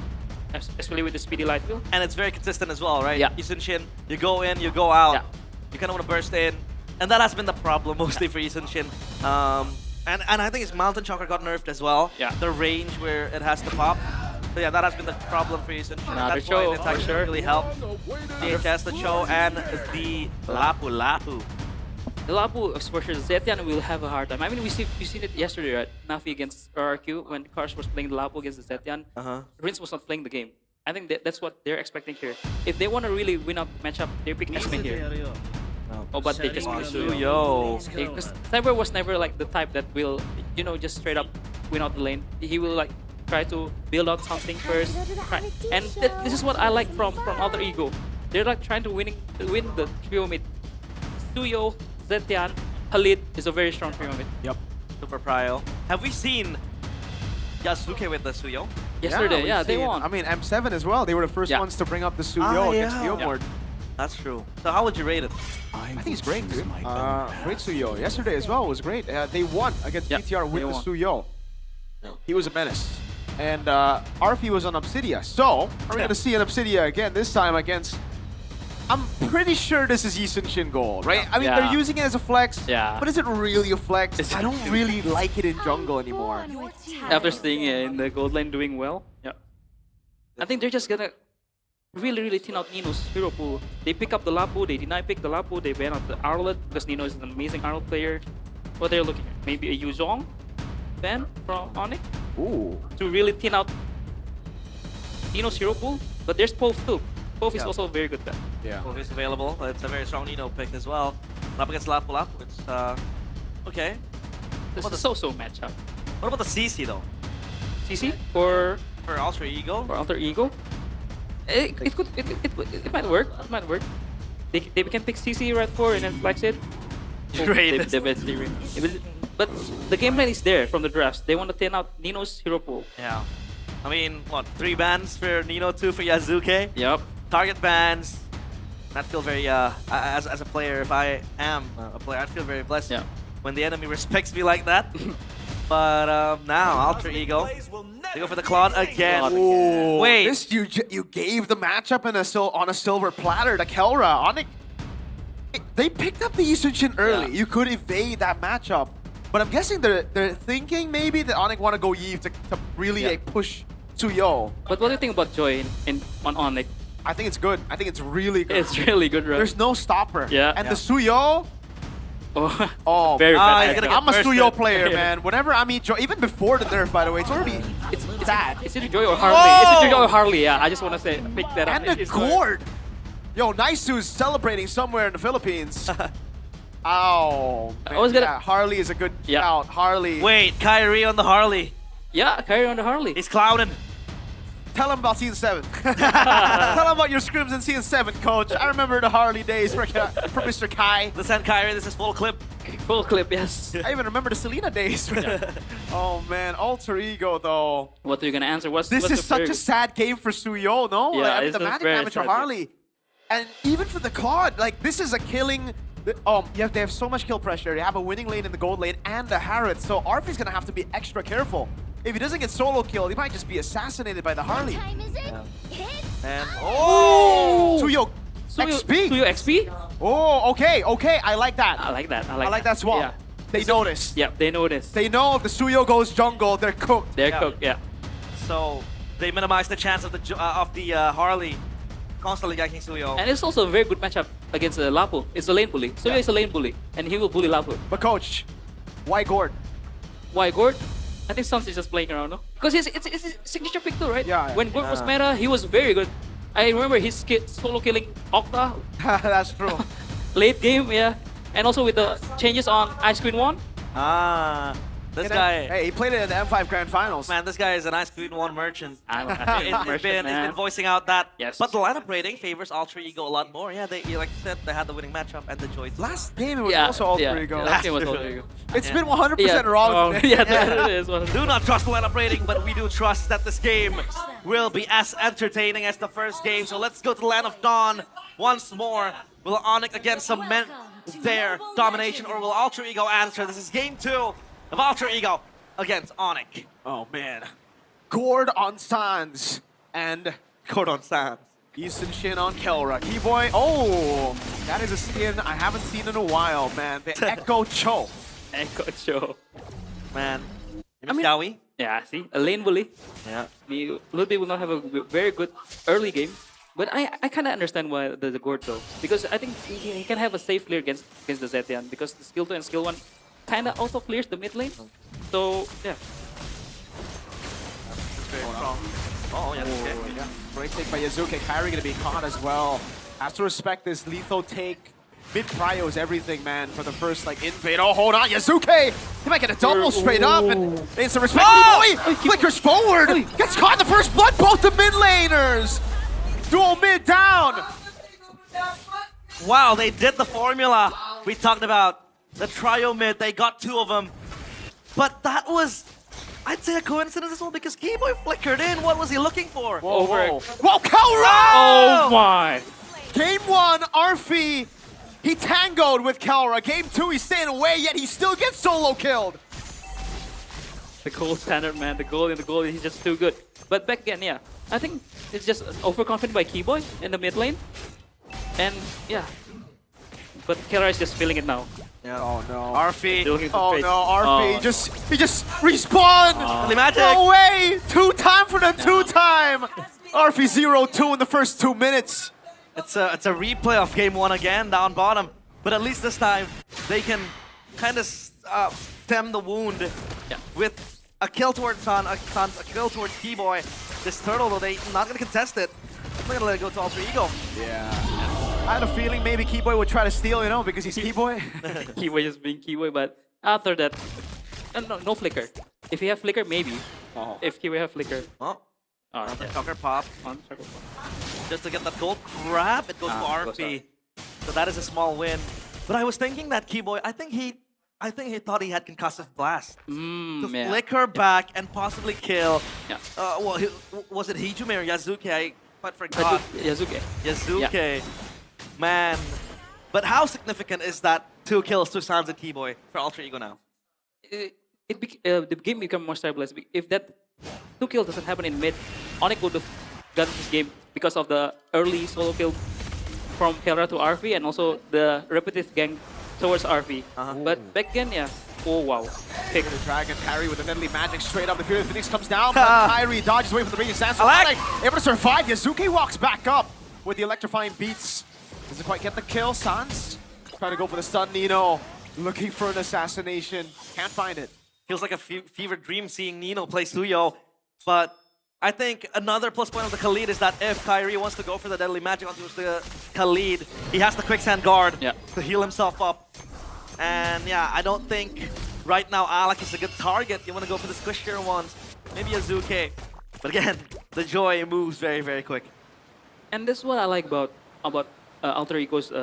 especially with the speedy light wheel. And it's very consistent as well, right? Yeah. Isanshin, you go in, you go out. You kind of want to burst in. And that has been the problem mostly for Isanshin. And I think his Mountain Chakra got nerfed as well. Yeah. The range where it has to pop. So yeah, that has been the problem for Isanshin. Another That's why Cho, it's for actually sure. really helped. DHS, the Cho, and the Lapu. The Lapu, for sure, Zetyan will have a hard time. I mean, we seen it yesterday, right? Nafi against RRQ, when Kars was playing the Lapu against the Zetyan. Rince was not playing the game. I think that's what they're expecting here. If they want to really win up matchup, they're picking X-Men here. Oh, but they just missed Suyo. Because Cyber was never like the type that will, just straight up win out the lane. He will like try to build out something first. Right. And this is what I like from Alter Ego. They're like trying to win the trio mid. Suyo, Zetyan, Khalid is a very strong trio mid. Yep. Super prio. Have we seen Yasuke with the Suyo? Yesterday, we've they seen- won. I mean, M7 as well. They were the first ones to bring up the Suyo against Geomord. That's true. So how would you rate it? I think he's great, dude. Great Suyo. Yesterday as well was great. They won against BTR with the Suyo. He was a menace. And Arfi was on Obsidia. So, are we going to see an Obsidia again, this time against... I'm pretty sure this is Isanshin Gold, right? I mean, they're using it as a flex, but is it really a flex? I don't really like it in jungle anymore. After staying in the gold lane doing well, I think they're just gonna really thin out Nino's hero pool. They pick up the Lapu, they deny pick the Lapu, they ban out the Arlet because Nino is an amazing Arlet player. What they're looking at, maybe a Yuzong ban from Onyx to really thin out Nino's hero pool. But there's Pove too. Pove is also a very good bet. Yeah. Pove is available. It's a very strong Nino pick as well. Up against Lapu. It's okay. This is a so-so matchup. What about the CC though? CC for Alter Ego? For Alter Ego? It might work. It might work. They can pick CC right 4 and then flex it. Great. But the game plan is there from the drafts. They want to thin out Nino's hero pool. Yeah. I mean, what, 3 bans for Nino, 2 for Yazuke? Yep. Target bans. I'd feel very, as a player, if I am a player, I'd feel very blessed when the enemy respects me like that. But now, Alter Ego, they go for the Claude again. Ooh, Wait. This, you gave the matchup on a silver platter to Kelra. Onyx, they picked up the Isanshin early. You could evade that matchup. But I'm guessing they're thinking maybe that Onyx want to go Eve to really like, push Suyo. But what do you think about Joy on Onyx? I think it's good. I think it's really good. It's really good, right? There's no stopper. Yeah. And the Suyo... Oh, very bad. I'm a Suyo player, man. Whenever I meet Joy, even before the nerf, by the way, it's already sad. It's either Joy or Harley. It's either Joy or Harley, yeah. I just want to say, pick that up. And the gourd. Yo, Naisu is celebrating somewhere in the Philippines. Oh, man. Harley is a good shout. Harley. Wait, Kyrie on the Harley. Yeah, Kyrie on the Harley. He's clowning. Tell him about Season 7. Tell him about your scrims in Season 7, coach. I remember the Harley days for Mr. Kai. Listen, Kyrie, this is full clip. Full clip, yes. I even remember the Selena days. Oh, man. Alter Ego, though. What are you going to answer? This is such a sad game for Suyo, no? Yeah, I mean, the magic damage of Harley. And even for the Claude, like, this is a killing They have so much kill pressure. They have a winning lane in the gold lane and a Harrod, so Arfi's gonna have to be extra careful. If he doesn't get solo killed, he might just be assassinated by the Harley. And oh! Suyo XP. Suyo XP. Oh, okay. I like that. I like that. I like that swap. Yeah. They notice. Yeah, they notice. They know if the Suyo goes jungle, they're cooked. They're cooked. Yeah. So they minimize the chance of the Harley constantly ganking Suyo. And it's also a very good matchup against Lapu. It's a lane bully. Suyo is a lane bully, and he will bully Lapu. But coach, why Gord? Why Gord? I think Sans is just playing around, no? Because it's his signature pick too, right? Yeah. When Gord was meta, he was very good. I remember his solo killing Octa. That's true. Late game, yeah. And also with the changes on Ice Queen 1. This guy. Hey, he played it in the M5 Grand Finals. Man, this guy is an Ice Queen 1 merchant. He's been voicing out that. Yes. But the lineup rating favors Alter Ego a lot more. Yeah, like you said, they had the winning matchup and the Joy. Last game it was also Alter Ego. Last game was Alter Ego. It's been 100% wrong today. Yeah, it is. Do not trust the lineup rating, but we do trust that this game will be as entertaining as the first game. So let's go to the Land of Dawn once more. Will Onyx again cement their domination, or will Alter Ego answer? This is game 2 of Alter Ego against Onyx. Oh man. Gord on Sans and Gord on Sans. Easton Shin on Kelra. Keyboy, oh, that is a skin I haven't seen in a while, man. The Echo Cho. Echo Cho. Man. Shall we? Yeah, see? A lane bully. Yeah. Ludwig will not have a very good early game. But I kind of understand why the Gord though. Because I think he can have a safe clear against the Zetian. Because the skill 2 and skill 1 kind of also clears the mid lane. So, yeah. Very strong. Oh, yeah. Okay. Yeah. Great take by Yazuke. Kyrie gonna be caught as well. Has to respect this lethal take. Mid prio is everything, man, for the first invade. Oh, hold on, Yazuke! He might get a double straight up and it's a respect. Oh! Flickers forward! Gets caught in the first blood, both the mid laners! Dual mid down! Wow, they did the formula we talked about. The trio mid, they got 2 of them. But that was, I'd say, a coincidence as well because Keyboy flickered in. What was he looking for? Whoa, Kelra! Oh my! Game 1, Arfi, he tangoed with Kelra. Game 2, he's staying away, yet he still gets solo killed. The gold standard, man. The gold in the gold, he's just too good. But back again, yeah. I think it's just overconfident by Keyboy in the mid lane. And yeah. But Kelra is just feeling it now. Yeah. Oh no. Arfi. Oh no, Arfi. He just respawned! Magic. No way! 2-time for the 2-time! Arfi 0-2 in the first 2 minutes. It's a replay of game 1 again, down bottom. But at least this time, they can kind of stem the wound with a kill towards San, a kill towards Keyboy. This turtle, though, they're not going to contest it. They're going to let it go to Alter Ego. Yeah. I had a feeling maybe Keyboy would try to steal, because he's Keyboy. Keyboy just being Keyboy, but after that, no flicker. If he have flicker, maybe. If Keyboy have flicker. Shocker pop. Just to get that gold grab, it goes to RP. So that is a small win. But I was thinking that Keyboy, I think he thought he had concussive blast to flicker back and possibly kill. Yeah. Was it Hijime or Yazuke? I quite forgot. Yazuke. Yeah. Man. But how significant is that 2 kills to Sans and Keyboy for Alter Ego now? The game become more stabilized. If that 2 kills doesn't happen in mid, Onyx would have gotten this game because of the early solo kill from Kelra to RV and also the repetitive gank towards RV. But back again, yeah. Oh wow. Pick the dragon, Kyrie with the deadly magic straight up. The Fear of Phoenix comes down, but Kyrie dodges away from the raging stance. Able to survive. Yazuke walks back up with the electrifying beats. Doesn't quite get the kill. Sans trying to go for the stun. Nino looking for an assassination. Can't find it. Feels like a fever dream seeing Nino play Suyo. But I think another plus point of the Khalid is that if Kyrie wants to go for the deadly magic onto the Khalid, he has the quicksand guard to heal himself up. And yeah, I don't think right now Alak is a good target. You want to go for the squishier ones. Maybe Yazuke. But again, the Joy moves very, very quick. And this is what I like about Alter Ego's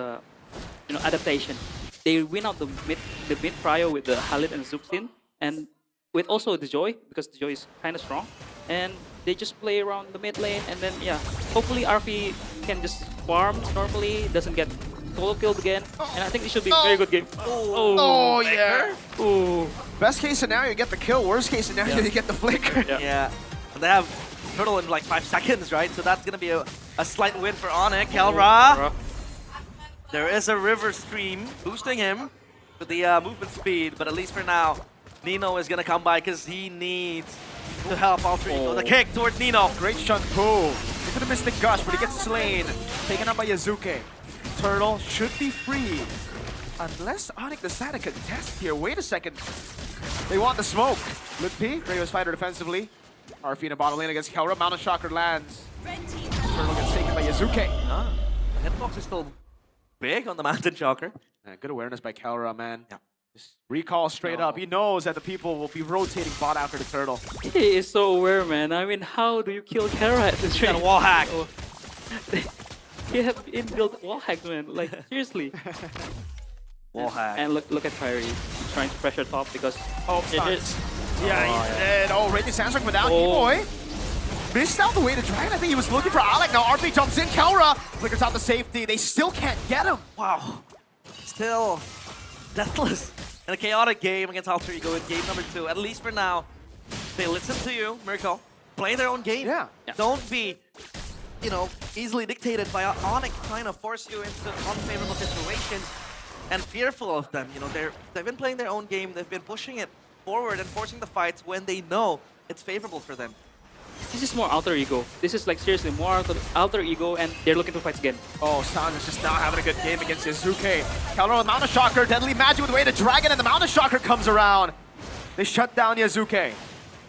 adaptation. They win out the mid prio with the Khalid and Zuxin, and with also the Joy, because the Joy is kind of strong. And they just play around the mid lane, and then yeah, hopefully RP can just farm normally, doesn't get solo killed again, and I think it should be a very good game. Oh, yeah. Ooh. Best case scenario, you get the kill. Worst case scenario, you get the flicker. Yeah. And they have Turtle in like 5 seconds, right? So that's gonna be a slight win for Onyx. Kelra. There is a river stream boosting him with the movement speed, but at least for now, Nino is gonna come by because he needs to help Alter Ego. The kick towards Nino. Great Shun Pu. He could have missed the gush, but he gets slain. Taken out by Yazuke. Turtle should be free. Unless Onyx decide to contest here. Wait a second. They want the smoke. Luke P, Bravest fighter defensively. RF in a bottom lane against Kelra. Mountain Shocker lands. Turtle gets taken by Yazuke. The hitbox is still big on the Mountain Shocker. Good awareness by Kelra, man. Yeah. Just recall straight up. He knows that the people will be rotating bot after the Turtle. He is so aware, man. I mean, how do you kill Kelra at this rate? Got a wall hack. He have inbuilt wall hack, man. Like, seriously. Wall hack. And look at Kyrie. He's trying to pressure top because... Oh, stuns. Yeah, he's dead. Oh, Raging Sandstorm without E-Boy. Missed out the way to Dragon. I think he was looking for Alec. Now RP jumps in. Kelra flickers out the safety. They still can't get him. Wow. Still deathless in a chaotic game against Alter Ego in game number 2. At least for now, they listen to you, Miracle. Play their own game. Yeah. Don't be, you know, easily dictated by Onyx trying to force you into unfavorable situations and fearful of them. You know, they've been playing their own game. They've been pushing it forward and forcing the fights when they know it's favorable for them. This is more Alter Ego. This is like seriously more Alter Ego, and they're looking to fight again. Oh, San is just not having a good game against Yazuke. Kelra with Mountain Shocker, Deadly Magic with the way to Dragon, and the Mountain Shocker comes around. They shut down Yazuke.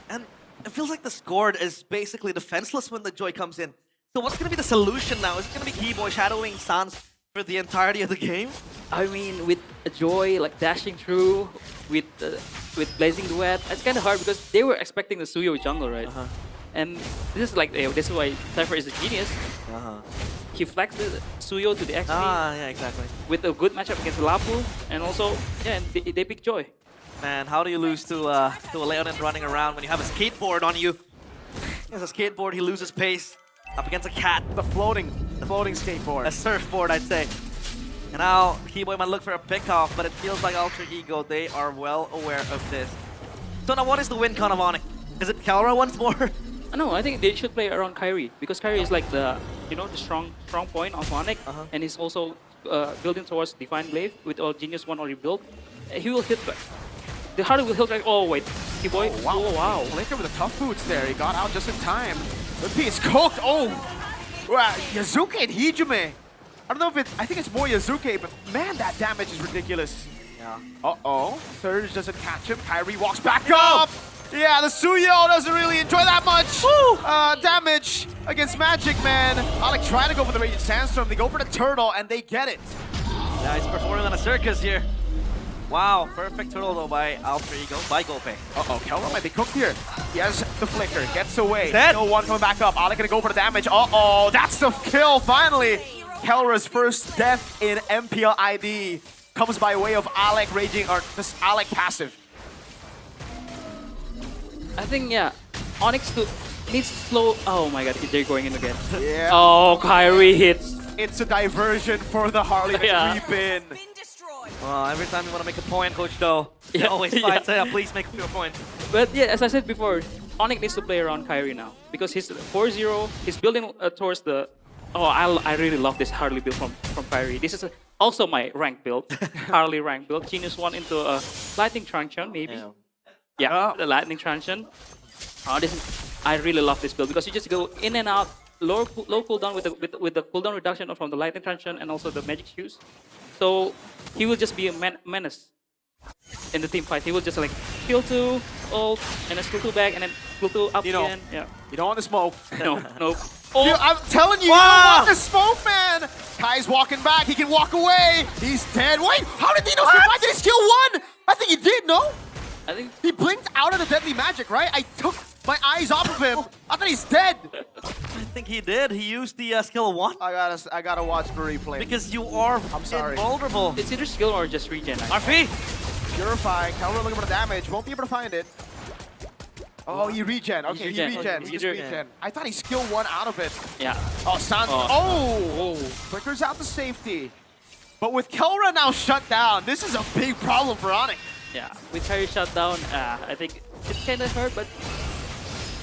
And it feels like the Scored is basically defenseless when the Joy comes in. So what's going to be the solution now? Is it going to be Keyboy shadowing Sans for the entirety of the game? I mean, with Joy like dashing through, with Blazing Duet, it's kind of hard because they were expecting the Suyo jungle, right? And this is like, this is why Cypher is a genius. He flexed the Suyo to the XP. Yeah, exactly. With a good matchup against Lapu, and also, yeah, they pick Joy. Man, how do you lose to a Leonin running around when you have a skateboard on you? He has a skateboard, he loses pace up against a cat. The floating skateboard. A surfboard, I'd say. And now, Keyboy might look for a pickoff, but it feels like Alter Ego, they are well aware of this. So now, what is the win con of Onyx? Is it Kelra once more? No, I think they should play around Kyrie because Kyrie is like the, you know, the strong point of Onyx, and he's also building towards Divine Glaive with all Genius 1 already built. He will hit back. The harder will hit back. Oh wait, Keyboy. Oh wow. Flicker with the tough boots there. He got out just in time. The piece cooked. Oh, wow. Yazuke and Hijime. I don't know if I think it's more Yazuke, but man, that damage is ridiculous. Yeah. Uh-oh. Surge doesn't catch him. Kyrie walks back up. Yeah, the Suyo doesn't really enjoy that much damage against Magic, man. Alec trying to go for the Raging Sandstorm. They go for the Turtle, and they get it. Yeah, he's performing on a circus here. Wow, perfect turtle though by Alter Ego, by GoPay. Uh-oh, Kelra might be cooked here. He has the flicker, gets away. Dead. Still one coming back up. Alec gonna go for the damage. Uh-oh, that's the kill, finally. Kelra's first death in MPL ID comes by way of Alec raging, or just Alec passive. I think, yeah, Onyx needs to slow. Oh my god, they're going in again. Yeah. Oh, Kyrie hits. It's a diversion for the Harley to creep in. Every time you want to make a point, Coach Do, you always fight. So yeah, please make a point. But yeah, as I said before, Onyx needs to play around Kyrie now because he's 4-0. He's building towards the. Oh, I really love this Harley build from Kyrie. This is also my rank build, Harley rank build. Genius 1 into a Lightning Truncheon, maybe. Yeah, the Lightning Truncheon. I really love this build because you just go in and out, low cooldown with the cooldown reduction from the Lightning Truncheon and also the Magic Shoes. So he will just be a menace in the team fight. He will just like skill 2, ult, and then skill 2 back, and then skill 2 up again. Yeah. You don't want to smoke. No. Oh. I'm telling you, you don't want to smoke, man. Kai's walking back. He can walk away. He's dead. Wait, how did Nino survive? Did he skill 1? I think he did, no? I think he blinked out of the Deadly Magic, right? I took my eyes off of him. I thought he's dead. I think he did. He used the skill 1. I gotta watch the replay. Because you are invulnerable. It's either skill or just regen. RP! Purify. Kelra looking for the damage. Won't be able to find it. Oh, he regen. Okay, he regen. He just regen. I thought he skill 1 out of it. Yeah. Oh, Sans. Oh! Flickers out the safety. But with Kelra now shut down, this is a big problem for Onyx. Yeah, with Kyrie shut down, I think it's kind of hurt, but...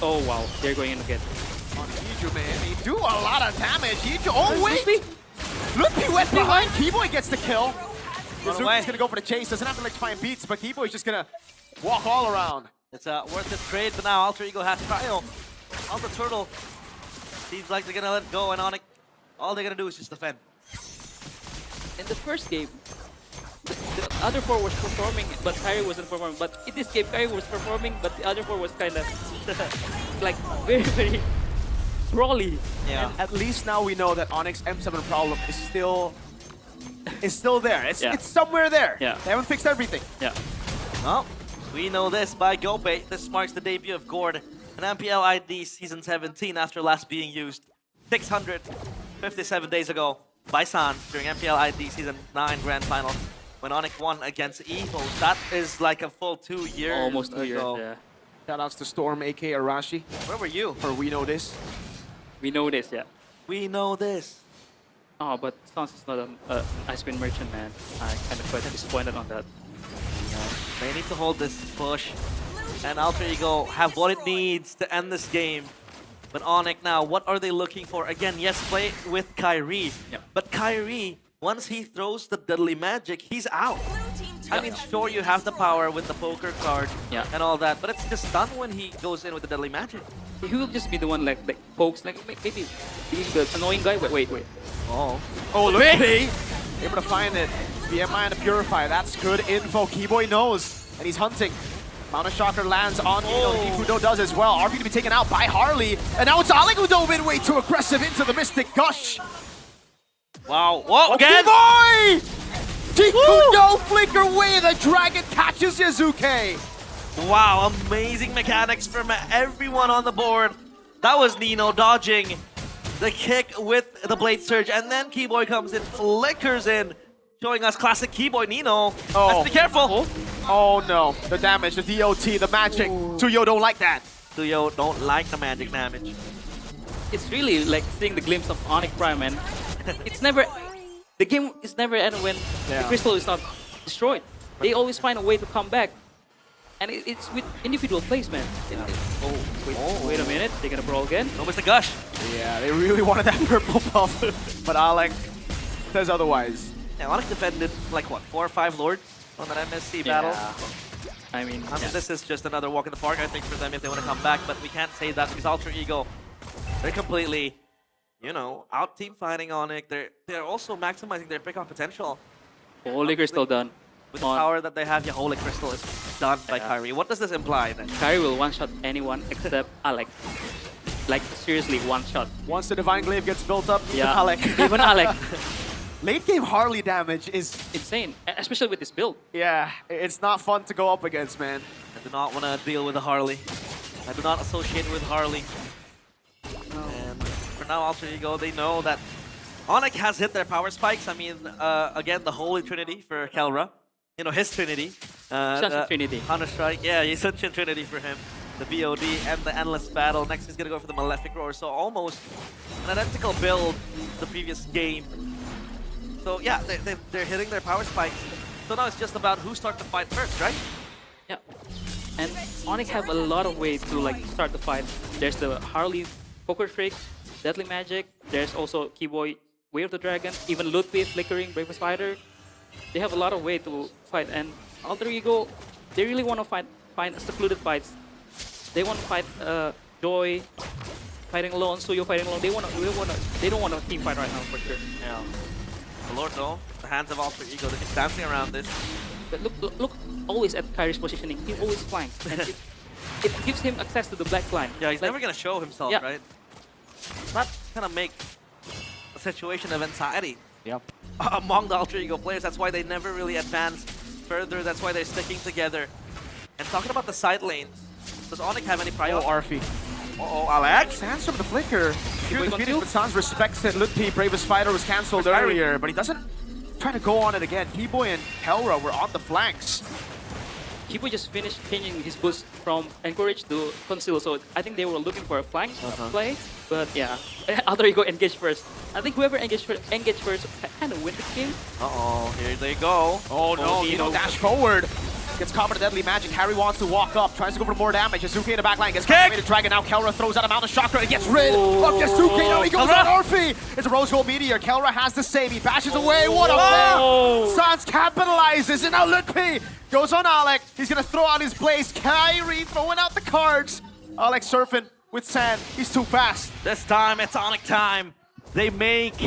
Oh, wow. They're going in again. On Hiju, man. They do a lot of damage. Hiju, oh, wait! Lutpi went behind. Keyboy gets the kill. Mizuki's going to go for the chase. Doesn't have to find beats, but Keyboy's just going to walk all around. It's a worth it trade, but now Alter Ego has Cryo on the turtle. Seems like they're going to let go, and Onyx, all they're going to do is just defend. In the first game, the other four was performing, but Kyrie wasn't performing. But in this game, Kyrie was performing, but the other four was kind of like very, very brawly. Yeah. And at least now we know that Onyx M7 problem is still there. It's somewhere there. Yeah. They haven't fixed everything. Yeah. Well, we know this by GoPay. This marks the debut of Gord, an MPL ID Season 17 after last being used 657 days ago by San during MPL ID Season 9 Grand Final when Onyx won against EVO. That is like a full 2 years Almost 2 years, ago. yeah. Shoutouts to Storm, aka Arashi. Where were you? Or we know this. We know this, yeah. We know this. Oh, but Sans is not an ice cream merchant, man. I kind of quite disappointed on that. They need to hold this push. And Alter Ego have what it needs to end this game. But Onyx now, what are they looking for? Again, yes, play with Kyrie. Yep. But Kyrie, once he throws the deadly magic, he's out. I mean, sure, you have the power with the poker card and all that, but it's just done when he goes in with the deadly magic. He will just be the one like pokes, like maybe being the annoying guy. But wait. Oh, look at me! Able to find it. BMI and the Purify, that's good info. Keyboy knows, and he's hunting. Mountain Shocker lands on Nikudo does as well. RP to be taken out by Harley, and now it's Alec who dove in way too aggressive into the Mystic Gush. Wow, whoa, again! Keyboy! Nikudo flicker away, the dragon catches Yazuke. Wow, amazing mechanics from everyone on the board. That was Nino dodging the kick with the Blade Surge, and then Keyboy comes in, flickers in, showing us classic Keyboy Nino. Let's be careful. Oh no, the damage, the DOT, the magic. Tuyo don't like that. Tuyo don't like the magic damage. It's really like seeing the glimpse of Onyx Prime, and it's never... The game is never end when the crystal is not destroyed. They always find a way to come back. And it's with individual placement. Wait a minute, they're gonna brawl again. No, Mr. Gush. Yeah, they really wanted that purple buff, but Alec says otherwise. Yeah, Onyx defended like what, 4 or 5 lords on that MSC battle. I mean, this is just another walk in the park, I think, for them if they want to come back. But we can't say that because Alter Ego, they're completely, you know, out team fighting Onyx. They're also maximizing their pick-off potential. Holy Crystal done. With the power that they have, Holy Crystal is done by Kyrie. What does this imply then? Kyrie will one-shot anyone except Alec. Like, seriously, one-shot. Once the Divine Glaive gets built up, even Yeah, Alec. even Alec. Late game Harley damage is insane, especially with this build. Yeah, it's not fun to go up against, man. I do not want to deal with a Harley. I do not associate with Harley. And for now, Alter Ego, they know that Onyx has hit their power spikes. I mean, again, the Holy Trinity for Kelra. You know, his Trinity. Sunshin Trinity. Counter-Strike, yeah, he's Sunshin Trinity for him. The BOD and the Endless Battle. Next, he's going to go for the Malefic Roar. So almost an identical build the previous game. So yeah, they're hitting their power spikes. So now it's just about who starts the fight first, right? Yeah. And Onyx have a lot of ways to like start the fight. There's the Harley Poker Trick, Deadly Magic. There's also Keyboy Way of the Dragon, even Lutpi, Flickering, Bravest Fighter. They have a lot of way to fight, and Alter Ego, they really want to find secluded fights. They want to fight Joy fighting alone, Suyo fighting alone. They don't want a team fight right now for sure. Yeah. The Lord though, the hands of Alter Ego, they're just dancing around this. But look always at Kyrie's positioning. He always flanks, and it gives him access to the black line. Yeah, he's never gonna show himself, right? That's gonna make a situation of anxiety. Yep. Among the Alter Ego players. That's why they never really advance further. That's why they're sticking together. And talking about the side lanes, does Onyx have any prior? Arfi. Uh-oh, Alex. Sans from the flicker. Wait, But Sans respects it. Lutpi, Bravest Fighter was cancelled earlier, but he doesn't try to go on it again. Keyboy and Kelra were on the flanks. Kibo just finished changing his boost from encourage to conceal, so I think they were looking for a flank play, but yeah, Alter Ego engaged first. I think whoever engaged first kind of win the game. Uh-oh, here they go. Oh no, Hino dash forward. Gets caught by the deadly magic. Harry wants to walk up, tries to go for more damage. Yasuke in the back line gets caught by the dragon. Now Kelra throws out a Mountain Chakra and gets rid of Yasuke. Now he goes on Orphe. It's a Rose Gold Meteor. Kelra has the save. He bashes away. What a fail. Sans capitalizes, and now Lutpi goes on Alec. He's gonna throw out his blaze. Kyrie throwing out the cards. Alec surfing with sand. He's too fast. This time it's Onyx time. They make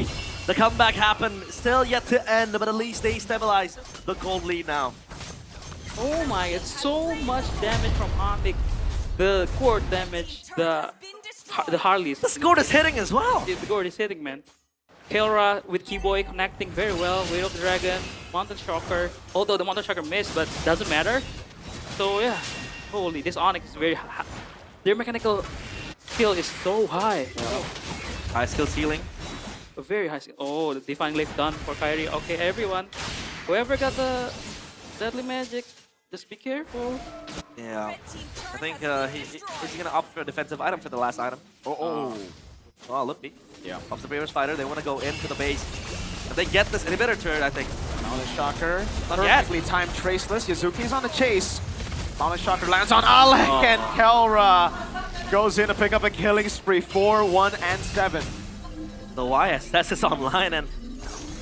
the comeback happen. Still yet to end, but at least they stabilize the gold lead now. Oh my, it's so much damage from Onyx. The core damage, the Harleys. This gourd is hitting as well. The gourd is hitting, man. Kelra with Keyboy connecting very well. Weight of the Dragon, Mountain Shocker. Although the Mountain Shocker missed, but doesn't matter. So yeah, holy, this Onyx is very high. Their mechanical skill is so high. High skill ceiling. A very high skill. Oh, the Defying Leaf done for Kyrie. Okay, everyone. Whoever got the Deadly Magic, just be careful. Yeah, I think he's gonna opt for a defensive item for the last item. Oh, look, yeah. Off the Bravest Fighter, they want to go into the base. If they get this inhibitor turret, I think. Mountain Shocker, Not yet. perfectly timed traceless. Yazuki's on the chase. Mountain Shocker lands on Alec, and Kelra goes in to pick up a killing spree. 4, 1, and 7. The YSS is online, and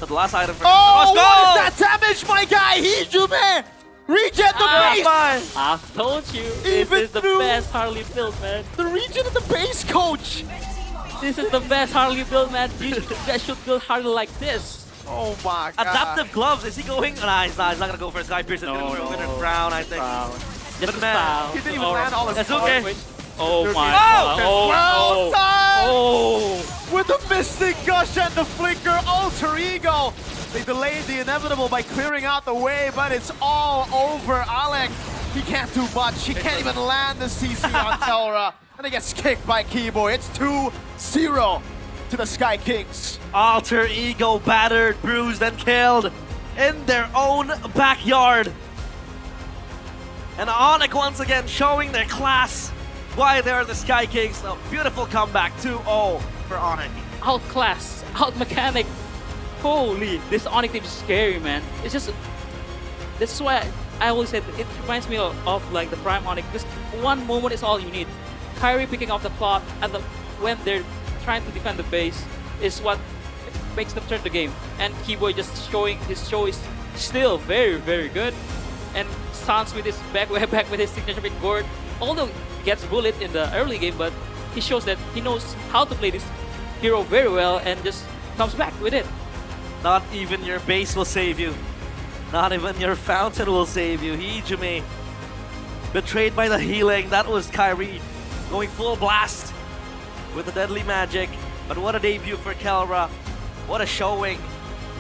the last item for Oh, let's go! what is that damage, my guy? Hijume! Regen the base! I've told you, Even this is the through best Harley build, man. The regen of the base, coach! This is the best Harley build, man. You guys should build Harley like this. Oh my god. Adaptive gloves, is he going? Nah, he's not gonna go for a Sky Pierce. He's gonna go for a Winter Crown, I think. Just But man, He didn't even land all his that's okay. Oh my god. Well done! Oh! With the Mystic Gush and the Flicker Alter Ego! They delayed the inevitable by clearing out the way, but it's all over. Alec, he can't do much. He can't even land the CC on Kelra. And he gets kicked by Keyboy. It's 2-0 to the Sky Kings. Alter Ego battered, bruised, and killed in their own backyard. And Onyx once again showing their class. Why they're the Sky Kings. A beautiful comeback, 2-0 for Onyx. Outclass, out mechanic. Holy, this Onyx team is scary, man. It's just, this is why I always said it reminds me of like the Prime Onyx. Just one moment is all you need. Kyrie picking off the plot and when they're trying to defend the base is what makes them turn the game. And Keyboy just showing his show is still very, very good. And Sans with his back with his signature big gourd, although he gets bullied in the early game, but he shows that he knows how to play this hero very well and just comes back with it. Not even your base will save you. Not even your fountain will save you. Hijume betrayed by the healing. That was Kyrie going full blast with the deadly magic. But what a debut for Kelra. What a showing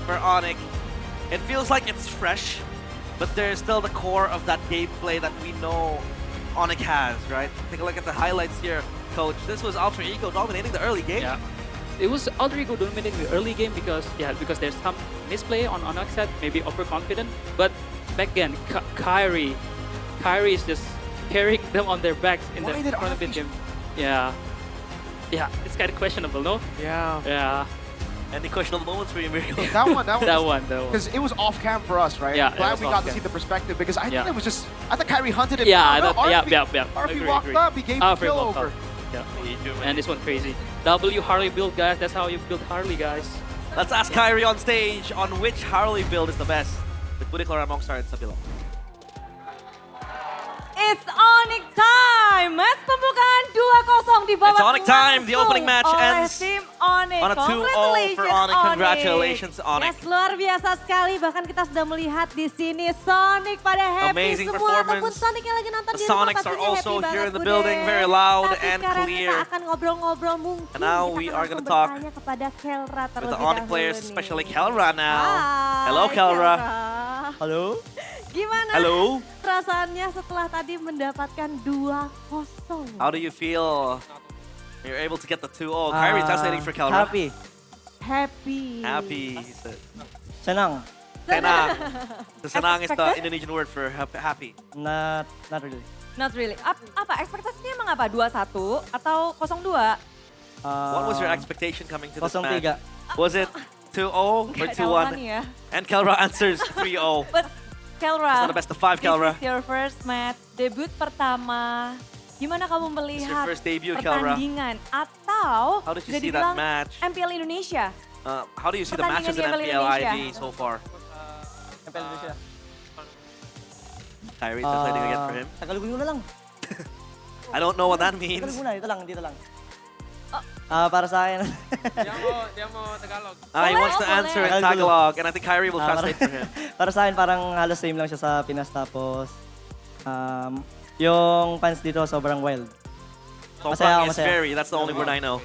for Onyx. It feels like it's fresh, but there's still the core of that gameplay that we know Onyx has, right? Take a look at the highlights here, Coach. This was Alter Ego dominating the early game. Yeah. It was Alter Ego dominating the early game because there's some misplay on Onyx side, maybe overconfident. But back again, Kyrie is just carrying them on their backs in the front of the game. Yeah, it's kind of questionable, no? Yeah. Any questionable moments for you, Miracle? That one. That one. Because it was off cam for us, right? Yeah, Glad it was we got to off see cam. the perspective because I think it was just, I thought Kyrie hunted him. Yeah, RP Agree, walked agree. up, he gave the kill walked over. up. Yeah. And this one crazy. W Harley build, guys. That's how you build Harley, guys. Let's ask Kyrie on stage on which Harley build is the best with Budi Kelra Mongstar and Sabilo. It's Onyx time! Match pembukaan 2-0 di bawah It's Onyx time. The opening match oleh ends tim Onyx. on a 2-0 for Onyx. Congratulations, Onyx. Yes, luar biasa sekali. Bahkan kita sudah melihat di sini Sonic pada happy Amazing semua. performance. Ataupun Sonic yang lagi nonton The di rumah Sonics are pastinya also happy here in the banget, building, Bude. very loud Tapi and sekarang clear. kita akan ngobrol-ngobrol mungkin. And now kita we akan are gonna langsung talk bertanya kepada Kelra With terlebih the Onyx dahulu players, nih. especially Kelra now. Hai, Hello, Kelra. Halo. Gimana Hello. perasaannya setelah tadi mendapatkan 2-0? How do you feel? You're able to get the 2-0. Kyrie's translating for Kelra. Happy. Happy. Happy, he said. Senang. Tenang. Senang is the Indonesian word for happy. Not really. Not really. Apa ekspektasinya emang apa? 2-1 atau 0-2? What was your expectation coming to this 0-3. match? Was it 2-0 or Nggak 2-1? ada ya. And Kelra answers 3-0. But Kelra, It's not a best of 5, Kelra. this is your first match, debut pertama. Gimana kamu melihat first debut, Kelra. pertandingan? Atau How did you bisa see that dibilang match? MPL Indonesia? How do you see the matches in Pertandingan MPL Indonesia. ID so far? MPL Indonesia. Kyrie translating again for him. Tagalogin ko na lang. I don't know what that means. Tagalog muna, dito lang. Para sa akin. Dia mau Tagalog. He wants to answer in Tagalog, and I think Kyrie will translate for him. Para sa akin, parang halos same lang siya sa Pinas. Tapos, yung fans dito sobrang wild. Sobrang is very, that's the only word I know.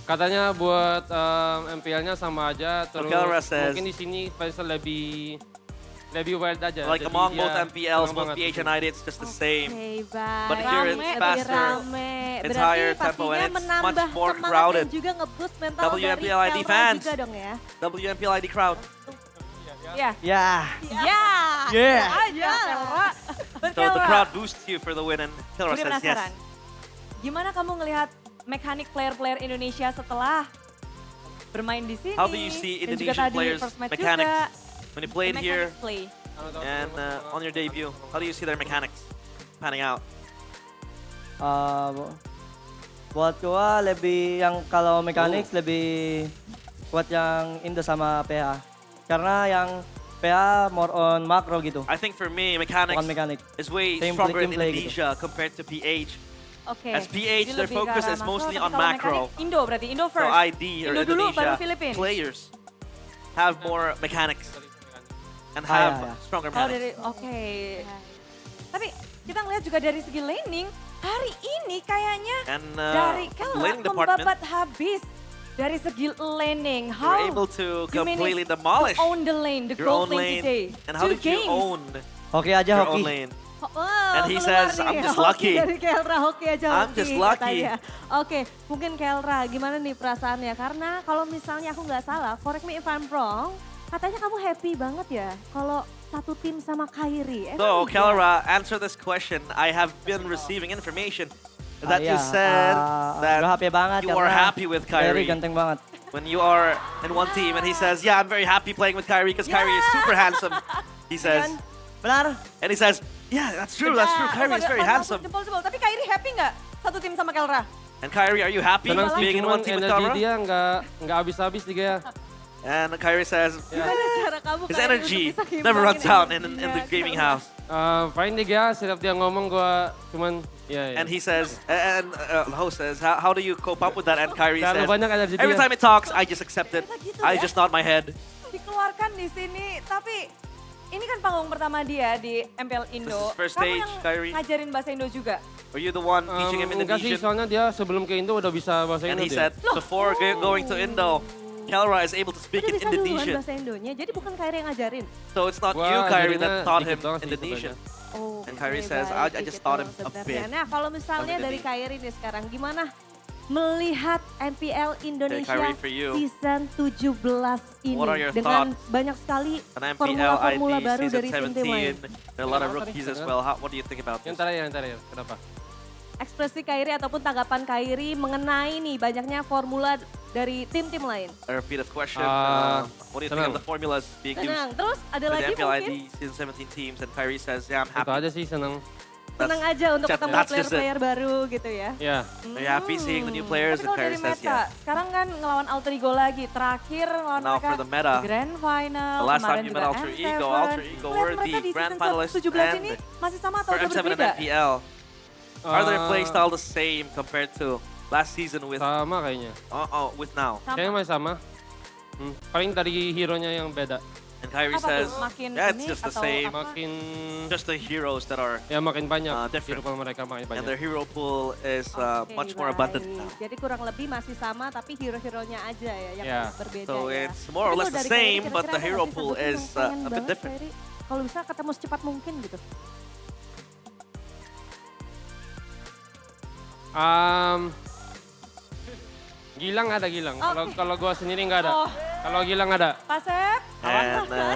Katanya buat MPL-nya sama aja, terus Kelra says, mungkin di sini fansnya lebih wild aja. Like Jadi among dia both MPLs, both banget PH gitu. and ID, it's just the same. Okay, bye. But here it's faster, it's higher tempo, and it's much more crowded. Juga nge-boost mental WMPL dari ID Kelra fans. juga dong ya. WMPL ID crowd. Ya. Yeah. Aja Kelra. So the crowd boosts you for the win, and Kelra Gue says penasaran. yes. Gimana kamu ngelihat mekanik player-player Indonesia setelah bermain di sini? How do you see dan juga Indonesian tadi players' first match mechanics juga. when you played The here mechanics play. and on your debut? How do you see their mechanics panning out? Buat gua lebih yang kalau mechanics lebih kuat yang Indo sama PH. Karena yang PH more on macro gitu. I think for me, mechanics Bukan mechanic. is way Team stronger in play gitu. Indonesia compared to PH. Oke. As PH, Jadi their lebih ke focus arah is mostly tapi on kalau macro. mekanik Indo berarti, Indo So first. ID or Indo dulu, baru Indonesia Philippines. players have more mechanics and ya. have stronger Kalau mechanics. dari, oke. Tapi kita ngeliat juga dari segi laning, hari ini kayaknya And dari Kelra laning department, membabat habis dari segi laning. you're How able to you manage completely demolish to own the lane, the your own gold lane today. lane. And how 2 did you games. own Hoki aja your hoki. own lane? Wow, And he keluar says, nih, I'm just hoki lucky. Dari Kelra, hoki aja I'm hoki. just lucky. katanya. Oke, mungkin Kelra, gimana nih perasaannya? Karena kalau misalnya aku nggak salah, correct me if I'm wrong, katanya kamu happy banget ya kalau satu tim sama Kyrie. So, Emang iya? Kelra, answer this question. I have been receiving information that you Iya, said that gua happy banget you are karena happy with Kyrie ganteng banget. when you are in one team. And he says, yeah, I'm very happy playing with Kyrie because Kyrie is super handsome. He says, benar. And he says, yeah, that's true, that's true. Kyrie is very handsome. Jempol-jempol. Tapi Kyrie happy nggak satu tim sama Kelra? And Kyrie, are you happy Senang sih, being in one cuman team with energi Kelra? dia nggak habis-habis nih ya. And Kyrie says, Gimana cara kamu his Kyrie energy untuk bisa never runs out ngimbangin in the gaming house. Fine deh ya, setiap dia ngomong gua cuman ya. And he says, and the host says, how do you cope up with that? And Kyrie Terlalu says, banyak energi every dia. time it talks, I just accept it. Gitu I ya. just nod my head. Dikeluarkan di sini, tapi ini kan panggung pertama dia di MPL Indo. This is first Kamu stage, yang Kyrie. ngajarin bahasa Indo juga? Were you the one teaching him Enggak sih, Indonesian? soalnya dia sebelum ke Indo udah bisa bahasa And Indo he dia. said, before going to Indo, Kelra is able to speak in Udah bisa duluan Indonesian. bahasa Indonya, jadi bukan Kyrie yang ngajarin. So it's not Wah, you, Kyrie, jadinya that taught him dikit doang sih Indonesian. Oh, And Kyrie oke, says, baik, I just dikit taught doang him a sebenarnya. bit. Nah, kalau misalnya of dari Indonesian. Kyrie nih sekarang, gimana melihat MPL Indonesia Kyrie, for you. season 17 ini What are your dengan thoughts banyak sekali An MPL formula-formula ID baru season dari tim-tim lain. 17, there are a lot of rookies as well. What do you think about this? Yang terakhir, kenapa? Ekspresi Kyrie ataupun tanggapan Kyrie mengenai nih banyaknya formula dari tim-tim lain. A repeated question. What do you think senang. of the formulas being used Tenang, terus ada for the lagi MPL mungkin? ID season 17 teams? And Kyrie says, yeah, I'm Itu happy. aja sih, senang. Tenang aja untuk Chat, ketemu that's just it. player-player baru gitu ya. Ya. Are you happy seeing the new players? Tapi And kalau dari Kyrie says, meta, yeah. sekarang kan ngelawan Alter Ego lagi. Terakhir lawan Now mereka for the meta. Grand Final, The last kemarin time you juga met Alter M7. Ego Ngeliat were mereka the di grand season finalists 17 ini and masih sama atau for udah M7 and berbeda? MPL. Are their playstyle the same compared to last season with Sama kayaknya. with now? Kayaknya masih sama. Paling dari hero-nya yang beda. And Kyrie Apa says, tuh? Makin yeah, it's unik just the atau same. apa? Makin Just the heroes that are ya makin banyak. different. Hero mereka makin banyak. And their hero pool is Oke, much more baik. abundant now. Jadi kurang lebih masih sama tapi hero-heronya aja ya yang Yeah. berbeda So ya. it's more or Tapi less kalau the dari Kyrie, same, but kira-kira the ada hero nggak sih pool satu tim is yang pengen a bit banget, different. Kyrie? Kalau bisa ketemu secepat mungkin gitu. Gilang ada Gilang. Oke. Kalau gua sendiri nggak ada. Oh. Kalau Gilang ada. Pasep, And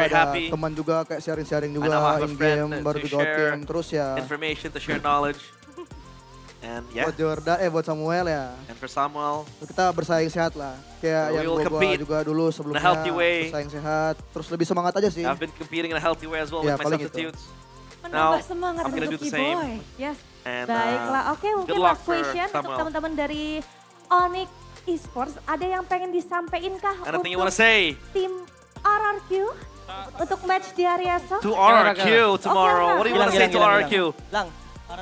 very ada happy. teman juga kayak sharing-sharing I juga now have a in friend game baru to juga out share game terus ya information, to share knowledge. And yeah, buat Jordan buat Samuel ya. and for Samuel, Kita bersaing sehat lah. Kayak We yang will gua compete juga dulu in a sebelumnya healthy way. bersaing sehat, terus lebih semangat aja sih. I've been competing in a healthy way as well Ya, with my paling itu. substitutes. Menambah semangat I'm gonna untuk do the same. Boy. Yes. And Baiklah, oke good mungkin luck last for question untuk Samuel. teman-teman dari Onyx Esports. Ada yang pengen disampaikan kah Anything you untuk wanna say? tim RRQ? untuk match di hari esok? To RRQ tomorrow. Kelra. What do you want to say to RRQ?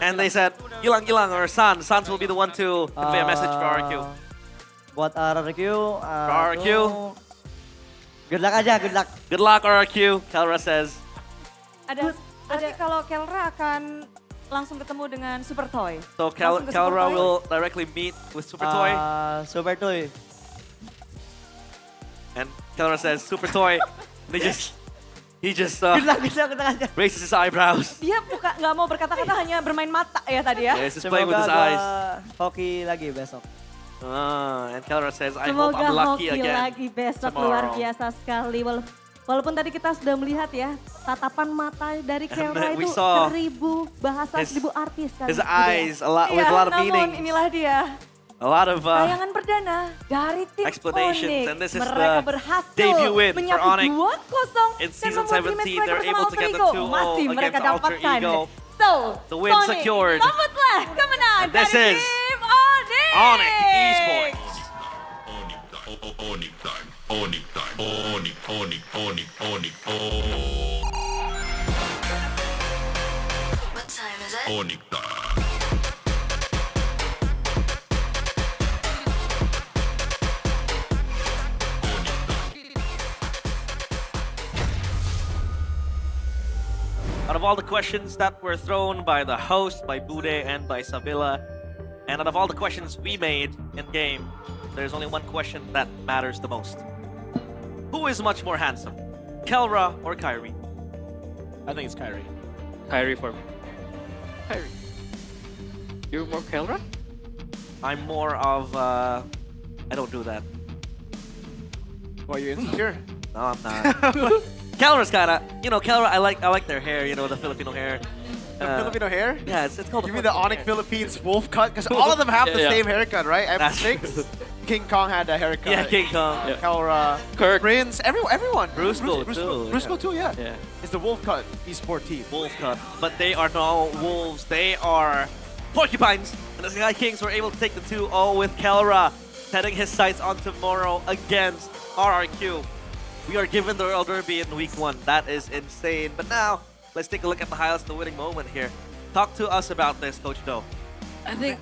And they said, Gilang or Sans. Sans will be the one to convey a message for RRQ. Buat RRQ, RRQ. Good luck aja, good luck. Good luck, RRQ. Kelra says. Ada kalau Kelra akan langsung ketemu dengan Super Toy. So Kelra will directly meet with Super Toy. Super Toy. And Kelra says, Super Toy. He just Good luck aja. raises his eyebrows. Dia nggak mau berkata-kata, hanya bermain mata ya tadi ya. Yes, he's playing with his eyes. Hoki lagi besok. And Kelra says, I hope I'm lucky hoki again lagi besok tomorrow. luar biasa sekali. Walaupun tadi kita sudah melihat ya, tatapan mata dari Kelra we itu saw 1000 bahasa, 1000 artis. His eyes with a lot of meaning. Inilah dia. A lot of Tayangan perdana dari tim explanations, Onyx. and this is Mereka the berhasil debut win for menyapu Onyx 2-0 in dan season membuat 17. mereka They're bersama able to Alter get the Ego 2-0 masih mereka against Alter dapatkan. Ego. So, The win Sonic, secured. dapatlah kemenangan And this dari is tim Onyx. Onyx Esports. What time is it? Out of all the questions that were thrown by the host, by Bude, and by Savilla, and out of all the questions we made in game, there's only one question that matters the most. Who is much more handsome, Kelra or Kyrie? I think it's Kyrie. Kyrie for me. Kyrie. You're more Kelra? I'm more of, I don't do that. Why, you insecure? No, I'm not. Kelra's kinda, Kelra, I like their hair, the Filipino hair. The Filipino hair? Yeah, it's called You mean the Onyx Philippines wolf cut? Because all of them have the same haircut, right? M6, King Kong had that haircut. Yeah, King Kong. Yeah. Kelra, Kirk, Prince, everyone. Brusco too. Brusco too, yeah. Yeah. It's the wolf cut esport team. Wolf cut. But they are no wolves. They are porcupines. And the Sky Kings were able to take the 2-0 with Kelra setting his sights on tomorrow against RRQ. We are given the Royal Derby in week 1. That is insane. But now, let's take a look at the highlights of the winning moment here. Talk to us about this, Coach Do. I think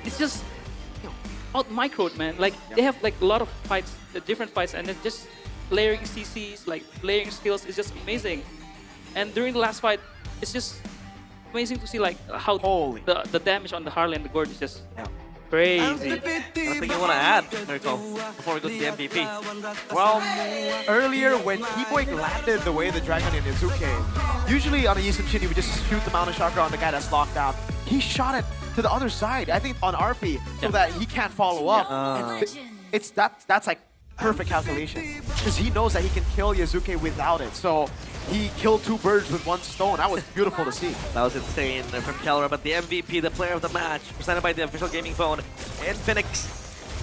it's just out microed, man. Like they have like a lot of fights, different fights, and then just layering CCs, like layering skills is just amazing. And during the last fight, it's just amazing to see like how the damage on the Harley and the Gord is just crazy. Anything you want to add, Mirko, before we go to the MVP? Well, earlier when T-Boy landed the way the Dragon in Izuke, usually on a Yusuf Shin, you would just shoot the Mountain Chakra on the guy that's locked out. He shot it to the other side, I think on Arfi, so that he can't follow up. That's like perfect calculation. Because he knows that he can kill Yazuke without it. So he killed 2 birds with 1 stone. That was beautiful to see. That was insane from Kelra, but the MVP, the player of the match, presented by the official gaming phone, Infinix.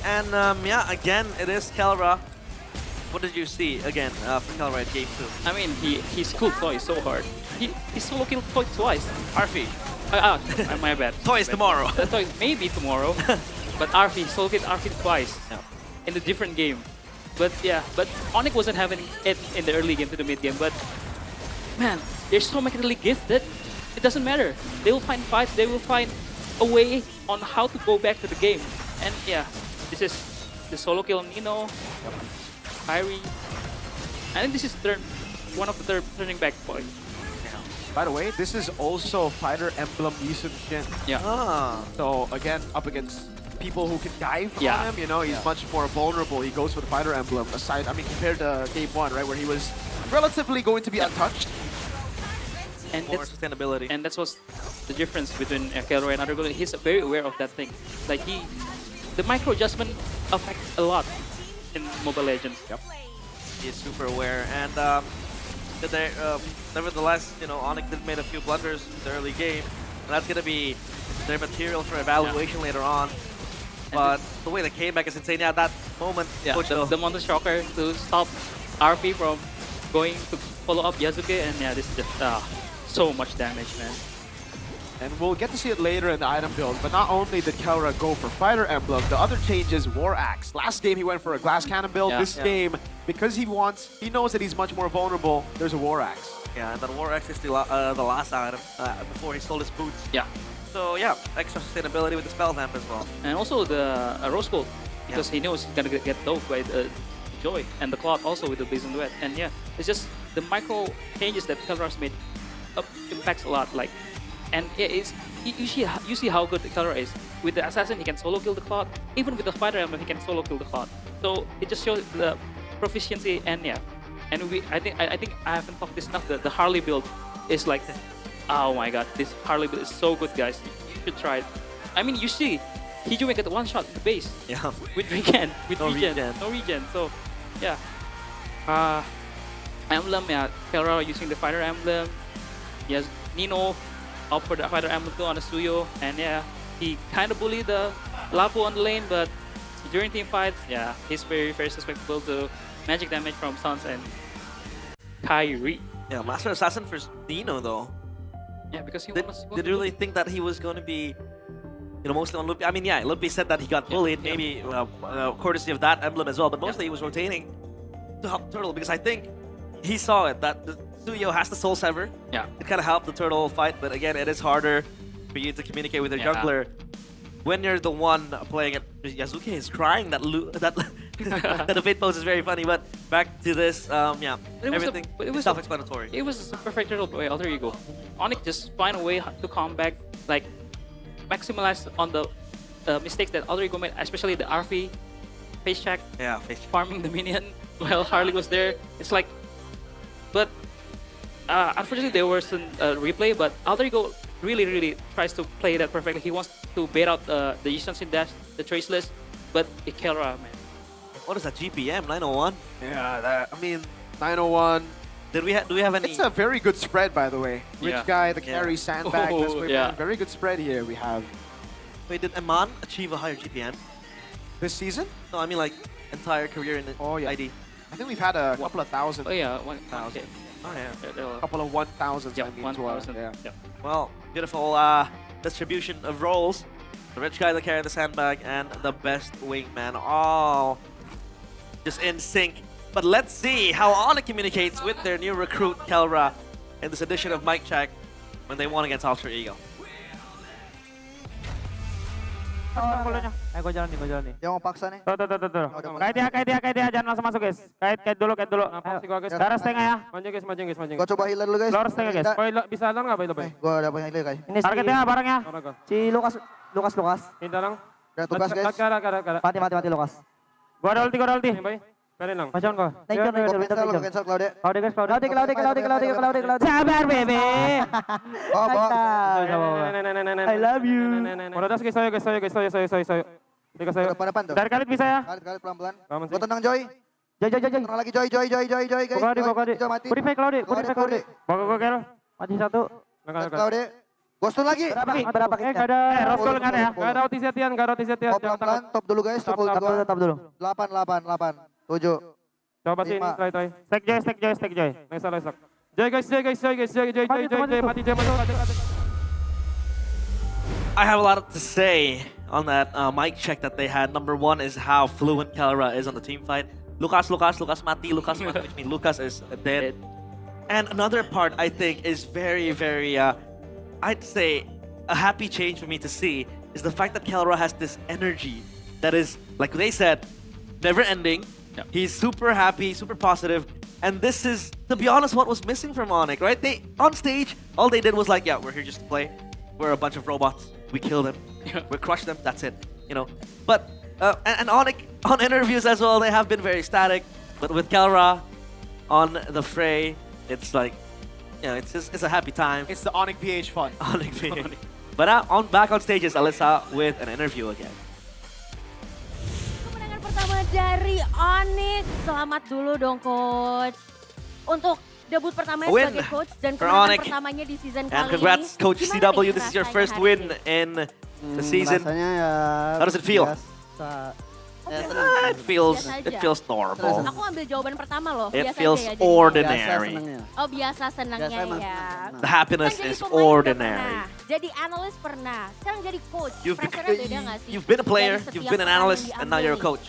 And yeah, again, it is Kelra. What did you see again for Kelra at game 2? I mean, he schooled Toy so hard. He solo killed Toy twice. Arfi. My bad. Toys tomorrow. Toy maybe tomorrow. But Arfi solo killed Arfi twice in a different game. But yeah, but Onyx wasn't having it in the early game to the mid game. But man, they're so mechanically gifted. It doesn't matter. They will find fights. They will find a way on how to go back to the game. And yeah, this is the solo kill on Nino, Kyrie. I think this is one of the turning back points. By the way, this is also Fighter Emblem Yusuf Shin. Yeah. So again, up against people who can dive on him, he's much more vulnerable. He goes for the Fighter Emblem. Compared to Game 1, right, where he was relatively going to be untouched. And more sustainability. And that's what's the difference between Kelra and Undergo. He's very aware of that thing. Like the micro adjustment affects a lot in Mobile Legends. Yep. He is super aware, and nevertheless, Onyx did make a few blunders in the early game, and that's gonna be their material for evaluation later on. But the way they came back is insane. Yeah, that moment. Yeah, the Mountain Shocker to stop RP from going to follow up Yasuke, and yeah, this is just so much damage, man. And we'll get to see it later in the item build, but not only did Kelra go for Fighter Emblem, the other change is War Axe. Last game he went for a Glass Cannon build, this game because he knows that he's much more vulnerable, there's a War Axe. Yeah, and that War Axe is the last item before he stole his boots. Yeah. So yeah, extra sustainability with the spell vamp as well. And also the Rose Gold, because he knows he's gonna get doped by Joy, and the Cloud also with the Blazing Duet. And yeah, it's just the micro changes that Kelra's made impacts a lot. Like, and it's you see how good Kelra is. With the Assassin, he can solo kill the Cloud. Even with the Fighter Emblem, he can solo kill the Cloud. So it just shows the proficiency. And yeah, and I think I haven't talked this enough. The Harley build is like, oh my god, this Harley build is so good, guys. You should try it. I mean, you see, Hijumi get one shot in the base. Yeah. With regen, No regen. no regen. So, yeah. Emblem, yeah. Kelra using the Fighter Emblem. Yes, Nino up for the Fighter Emblem too on the Suyo, and yeah, he kind of bullied the Lapu on the lane, but during team fights, yeah, he's very susceptible to magic damage from Suns and Kyrie. Yeah, Master Assassin for Dino though. Yeah, because he did you really think that he was going to be, mostly on Lupi? I mean, yeah, Lupi said that he got bullied, maybe courtesy of that emblem as well, but mostly he was rotating to help Turtle because I think he saw it, that the Suyo has the Soul Sever. Yeah. It kind of helped the Turtle fight, but again, it is harder for you to communicate with your jungler when you're the one playing it. Yasuke is crying that that the bait pose is very funny, but back to this, everything is self-explanatory. It was a perfect turtle by Alter Ego. Onyx just find a way to come back, like maximize on the mistakes that Alter Ego made, especially the RP face check. Yeah, face check. Farming the minion while Harley was there. It's like, but unfortunately there was a replay, but Alter Ego really tries to play that perfectly. He wants to bait out the distance dash, the traceless, but Kelra, man. What is that, GPM? 901? Yeah, I mean, 901. Do we have any? It's a very good spread, by the way. Rich guy, the carry, sandbag. Very good spread here we have. Wait, did Aman achieve a higher GPM? This season? No, I mean like entire career in the ID. I think we've had a couple of thousand. Oh yeah, 1,000. Oh yeah. A couple of 1,000s. Yeah, I mean, 1,000. Yeah. Well, beautiful distribution of roles. The rich guy, the carry, the sandbag, and the best wingman, all just in sync. But let's see how Onyx communicates with their new recruit, Kelra, in this edition of Mic Check when they won against Alter Ego. Gue jalan nih. Yang mau paksa nih. Tuh. Kait dia, jangan langsung masuk guys. Kait dulu. Darah setengah ya. Maju guys. Gua coba healer dulu guys. Lor setengah guys. Bisa dalam nggak Boy? Gua ada punya healer guys. Ini Targetnya barangnya. si Lukas. Ini dalam. Ada tugas guys. Mati Lukas. Gua ada ulti. Boy. Biarin lang. Macam kau. Thank you. Cancel Claude. Claude. Sabar bebe. I love you. Udah das guys, soyo. Tiga soyo. Depan tuh. Dari Khalid bisa ya? Khalid pelan-pelan. Gua tenang Joy. Joy. Tenang lagi Joy guys. Bokadi. Joy mati. Purify Claude. Bawa Kel. Mati satu. Claude. Ghostun lagi. Berapa kita? Gak ada. Roskol nggak ada ya? Gak ada Otisetian. Oh, pelan-pelan. Top dulu guys. Top dulu. 8. 7. Coba sini, try. Stack Joy. Nice. Joy guys. Mati Joy masuk. I have a lot to say on that mic check that they had. Number one is how fluent Kelra is on the team fight. Lucas mati, which means Lucas is dead. And another part I think is very, I'd say a happy change for me to see is the fact that Kelra has this energy that is, like they said, never ending. Yeah. He's super happy, super positive. And this is, to be honest, what was missing from Onyx, right? They, on stage, all they did was like, yeah, we're here just to play. We're a bunch of robots. We kill them. We crush them. That's it. But and Onyx on interviews as well, they have been very static. But with Kelra on the fray, it's like, it's a happy time. It's the Onyx PH fun. Onyx PH. But back on stage is Alyssa with an interview again. Kemenangan pertama dari Onyx. Selamat dulu dong coach. Untuk debut pertamanya sebagai coach dan kemenangan pertamanya di season kali ini. And congrats Coach CW, this is your first win in the season. How does it feel? It feels normal. Aku ambil jawaban pertama loh. It feels ordinary. Biasa senangnya ya. The happiness is ordinary. Jadi analyst pernah, sekarang jadi coach. You've been a player, you've been an analyst, and now you're a coach.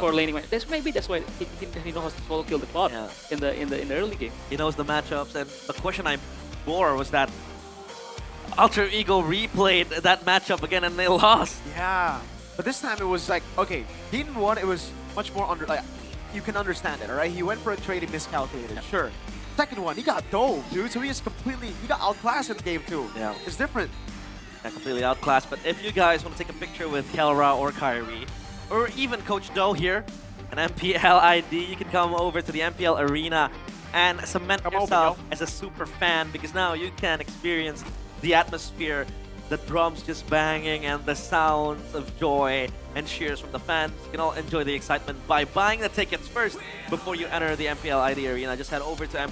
for laning. That's why he knows how to solo kill the bot in the early game. He knows the matchups, and the question I bore was that Alter Ego replayed that matchup again and they lost. Yeah, but this time it was like, okay, he didn't want, it was much more under, like, you can understand it, all right? He went for a trade, he miscalculated, sure. Second one, he got dove, dude, so he got outclassed in game 2. Yeah. It's different. Yeah, completely outclassed, but if you guys want to take a picture with Kelra or Kyrie, or even Coach Doe here, an MPL ID, you can come over to the MPL Arena and cement yourself as a super fan, because now you can experience the atmosphere, the drums just banging and the sounds of joy and cheers from the fans. You can all enjoy the excitement by buying the tickets first before you enter the MPL ID Arena. Just head over to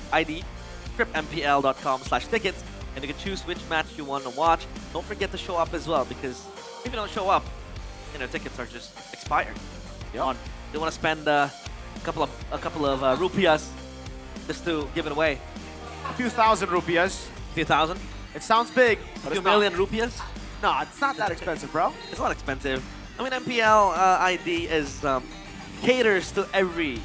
mpl.com/tickets and you can choose which match you want to watch. Don't forget to show up as well, because if you don't show up, you know, tickets are just expired. You want to spend a couple of rupias just to give it away. A few thousand rupias. A few thousand? It sounds big, but A few it's not. million rupias? No, it's not that expensive, bro. It's not expensive. I mean, MPL ID is caters to every,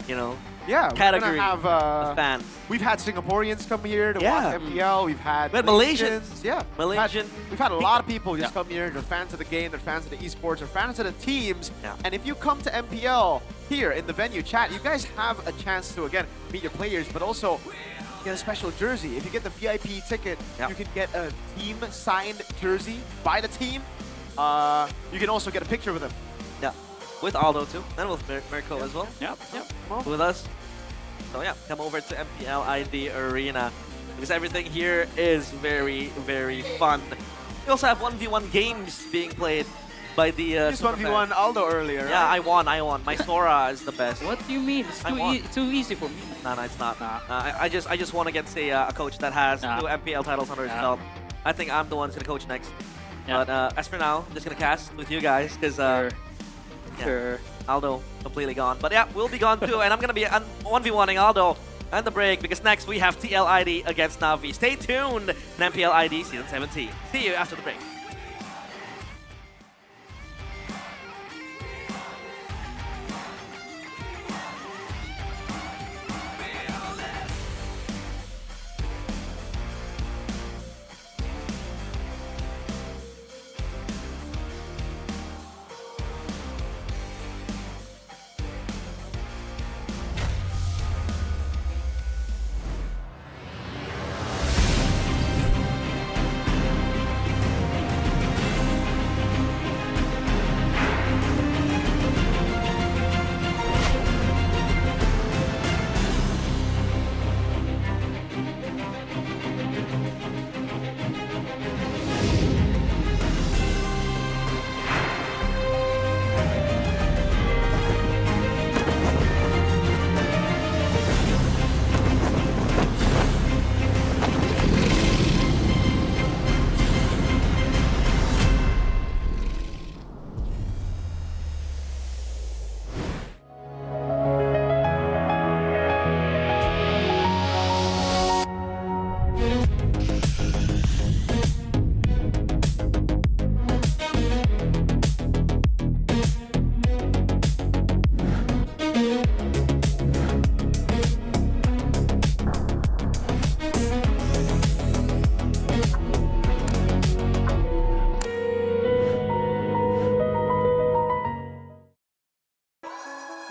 you know, category we're gonna have, of fans. We've had Singaporeans come here to watch MPL. We've had Malaysians. Yeah, Malaysian. We've had a lot of people just come here. They're fans of the game. They're fans of the esports. They're fans of the teams. And if you come to MPL here in the venue chat, you guys have a chance to, again, meet your players, but also get a special jersey. If you get the VIP ticket, you can get a team-signed jersey by the team. You can also get a picture with them. Yeah, with Aldo too, and with Mirko as well. Yep. With us. So yeah, come over to MPL ID Arena, because everything here is very, very fun. We also have 1v1 games being played by the You just 1v1 Aldo earlier, Yeah, right? I won. My Sora is the best. What do you mean? It's too easy for me. No, it's not. I just want to get a coach that has 2 MPL titles under his belt. I think I'm the one who's gonna coach next. But as for now, I'm just gonna cast with you guys, because Aldo completely gone. But yeah, we'll be gone too, and I'm gonna be 1v1ing Aldo and the break, because next we have TLID against Navi. Stay tuned in MPL ID Season 17. See you after the break.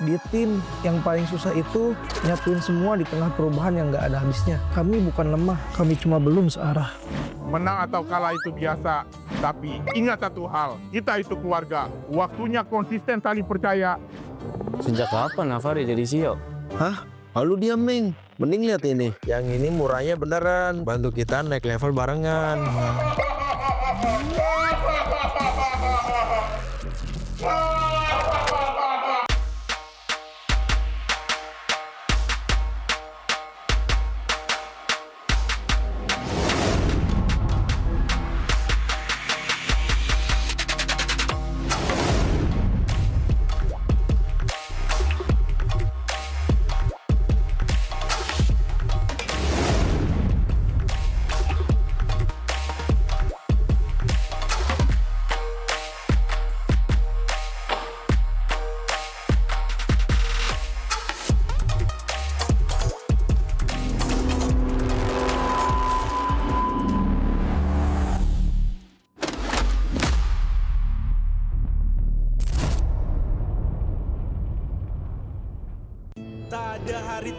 Di tim yang paling susah itu nyatuin semua di tengah perubahan yang nggak ada habisnya. Kami bukan lemah, kami cuma belum searah. Menang atau kalah itu biasa, tapi ingat satu hal, kita itu keluarga. Waktunya konsisten saling percaya. Sejak kapan Navari jadi CEO? Hah? Lalu dia Ming. Mending lihat ini. Yang ini murahnya beneran. Bantu kita naik level barengan.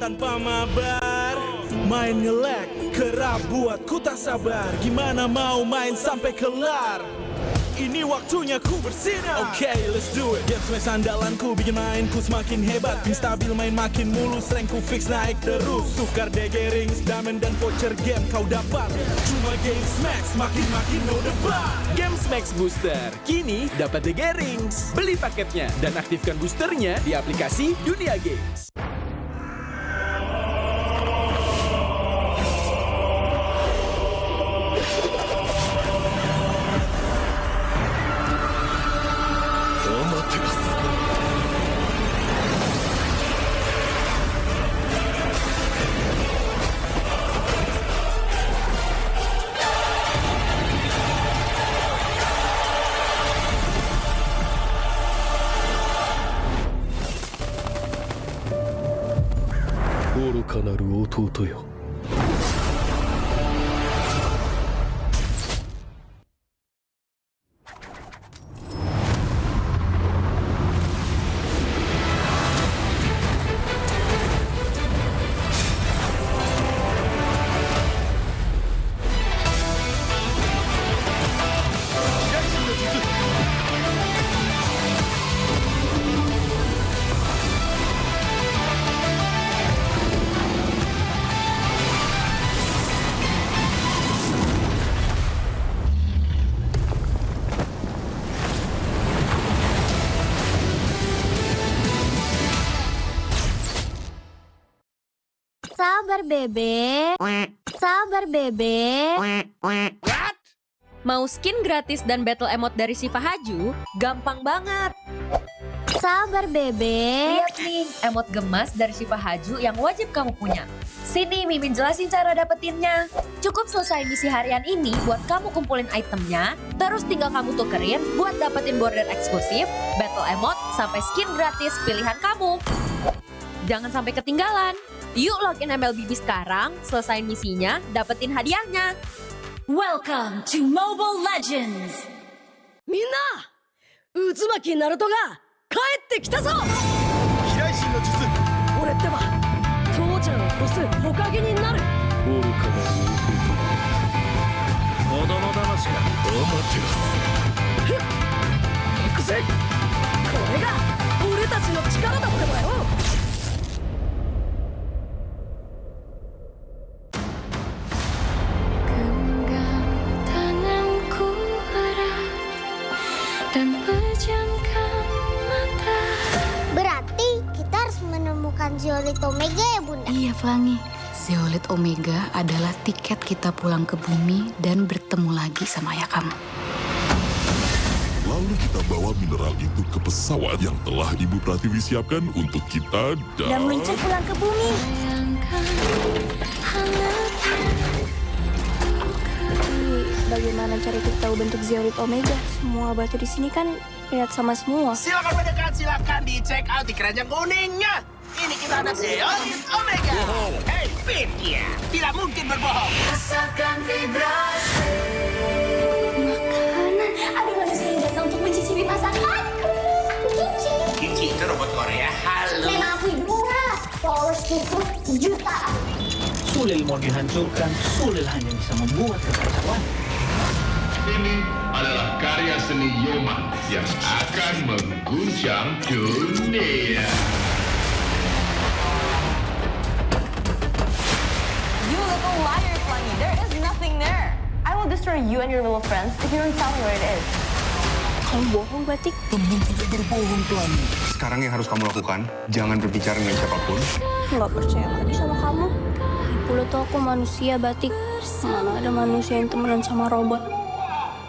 tanpa mabar. Main nge-lag, kerap buatku tak sabar. Gimana mau main sampai kelar? Ini waktunya ku bersinar. Oke, let's do it. Game smash andalanku bikin mainku semakin hebat. Ping stabil main makin mulus, rankku fix naik terus. Tukar DG rings, diamond dan voucher game kau dapat. Cuma game smash makin no debat. Game Max Booster, kini dapat DG Rings. Beli paketnya dan aktifkan boosternya di aplikasi Dunia Games. Sabar bebek. Sabar bebek. Mau skin gratis dan battle emote dari Shiva Haju? Gampang banget. Sabar bebek. Lihat nih, emote gemas dari Shiva Haju yang wajib kamu punya. Sini Mimin jelasin cara dapetinnya. Cukup selesai misi harian ini buat kamu kumpulin itemnya, terus tinggal kamu tukerin buat dapetin border eksklusif, battle emote, sampai skin gratis pilihan kamu. Jangan sampai ketinggalan. Yuk login MLBB sekarang, selesain misinya, dapetin hadiahnya. Welcome to Mobile Legends! Minna! Uzumaki Naruto ga kaette kita zo! Hiraishi no jutsu! Ore tte wa Touchan o kosu hokage ni naru! Oruka ga yoku. Kodomo damashi ga amateru. Iku ze! Kore ga ore tachi no chikara datta da yo! Dan pejamkan mata. Berarti kita harus menemukan Zeolite Omega ya Bunda? Iya Flangi, Zeolite Omega adalah tiket kita pulang ke bumi dan bertemu lagi sama ayah kamu. Lalu kita bawa mineral itu ke pesawat yang telah Ibu Pratiwi siapkan untuk kita Dan meluncur pulang ke bumi. Bagaimana cara kita tahu bentuk Zeolite Omega? Semua batu di sini kan lihat sama semua. Silakan mendekat, silakan dicek out di keranjang kuningnya. Ini kita ada Zeolite Omega. Hei, Pitya, tidak mungkin berbohong. Rasakan vibrasi. Makanan. Ada manusia yang datang untuk mencicipi masakanku. Kimchi. Kimchi itu robot Korea. Halo. Memang aku Ibura. Followersku jutaan. Sulil mau dihancurkan, Sulil hanya bisa membuat kekacauan. Ini adalah karya seni Yoman yang akan mengguncang dunia. You little liar, Flangy. There is nothing there. I will destroy you and your little friends if you don't tell me where it is. Kamu bohong, Batik. Teman tidak berbohong, Flangy. Sekarang yang harus kamu lakukan, jangan berbicara dengan siapapun. Nggak percaya lagi sama kamu. Pula tuh aku manusia, Batik. Mana ada manusia yang temenan sama robot.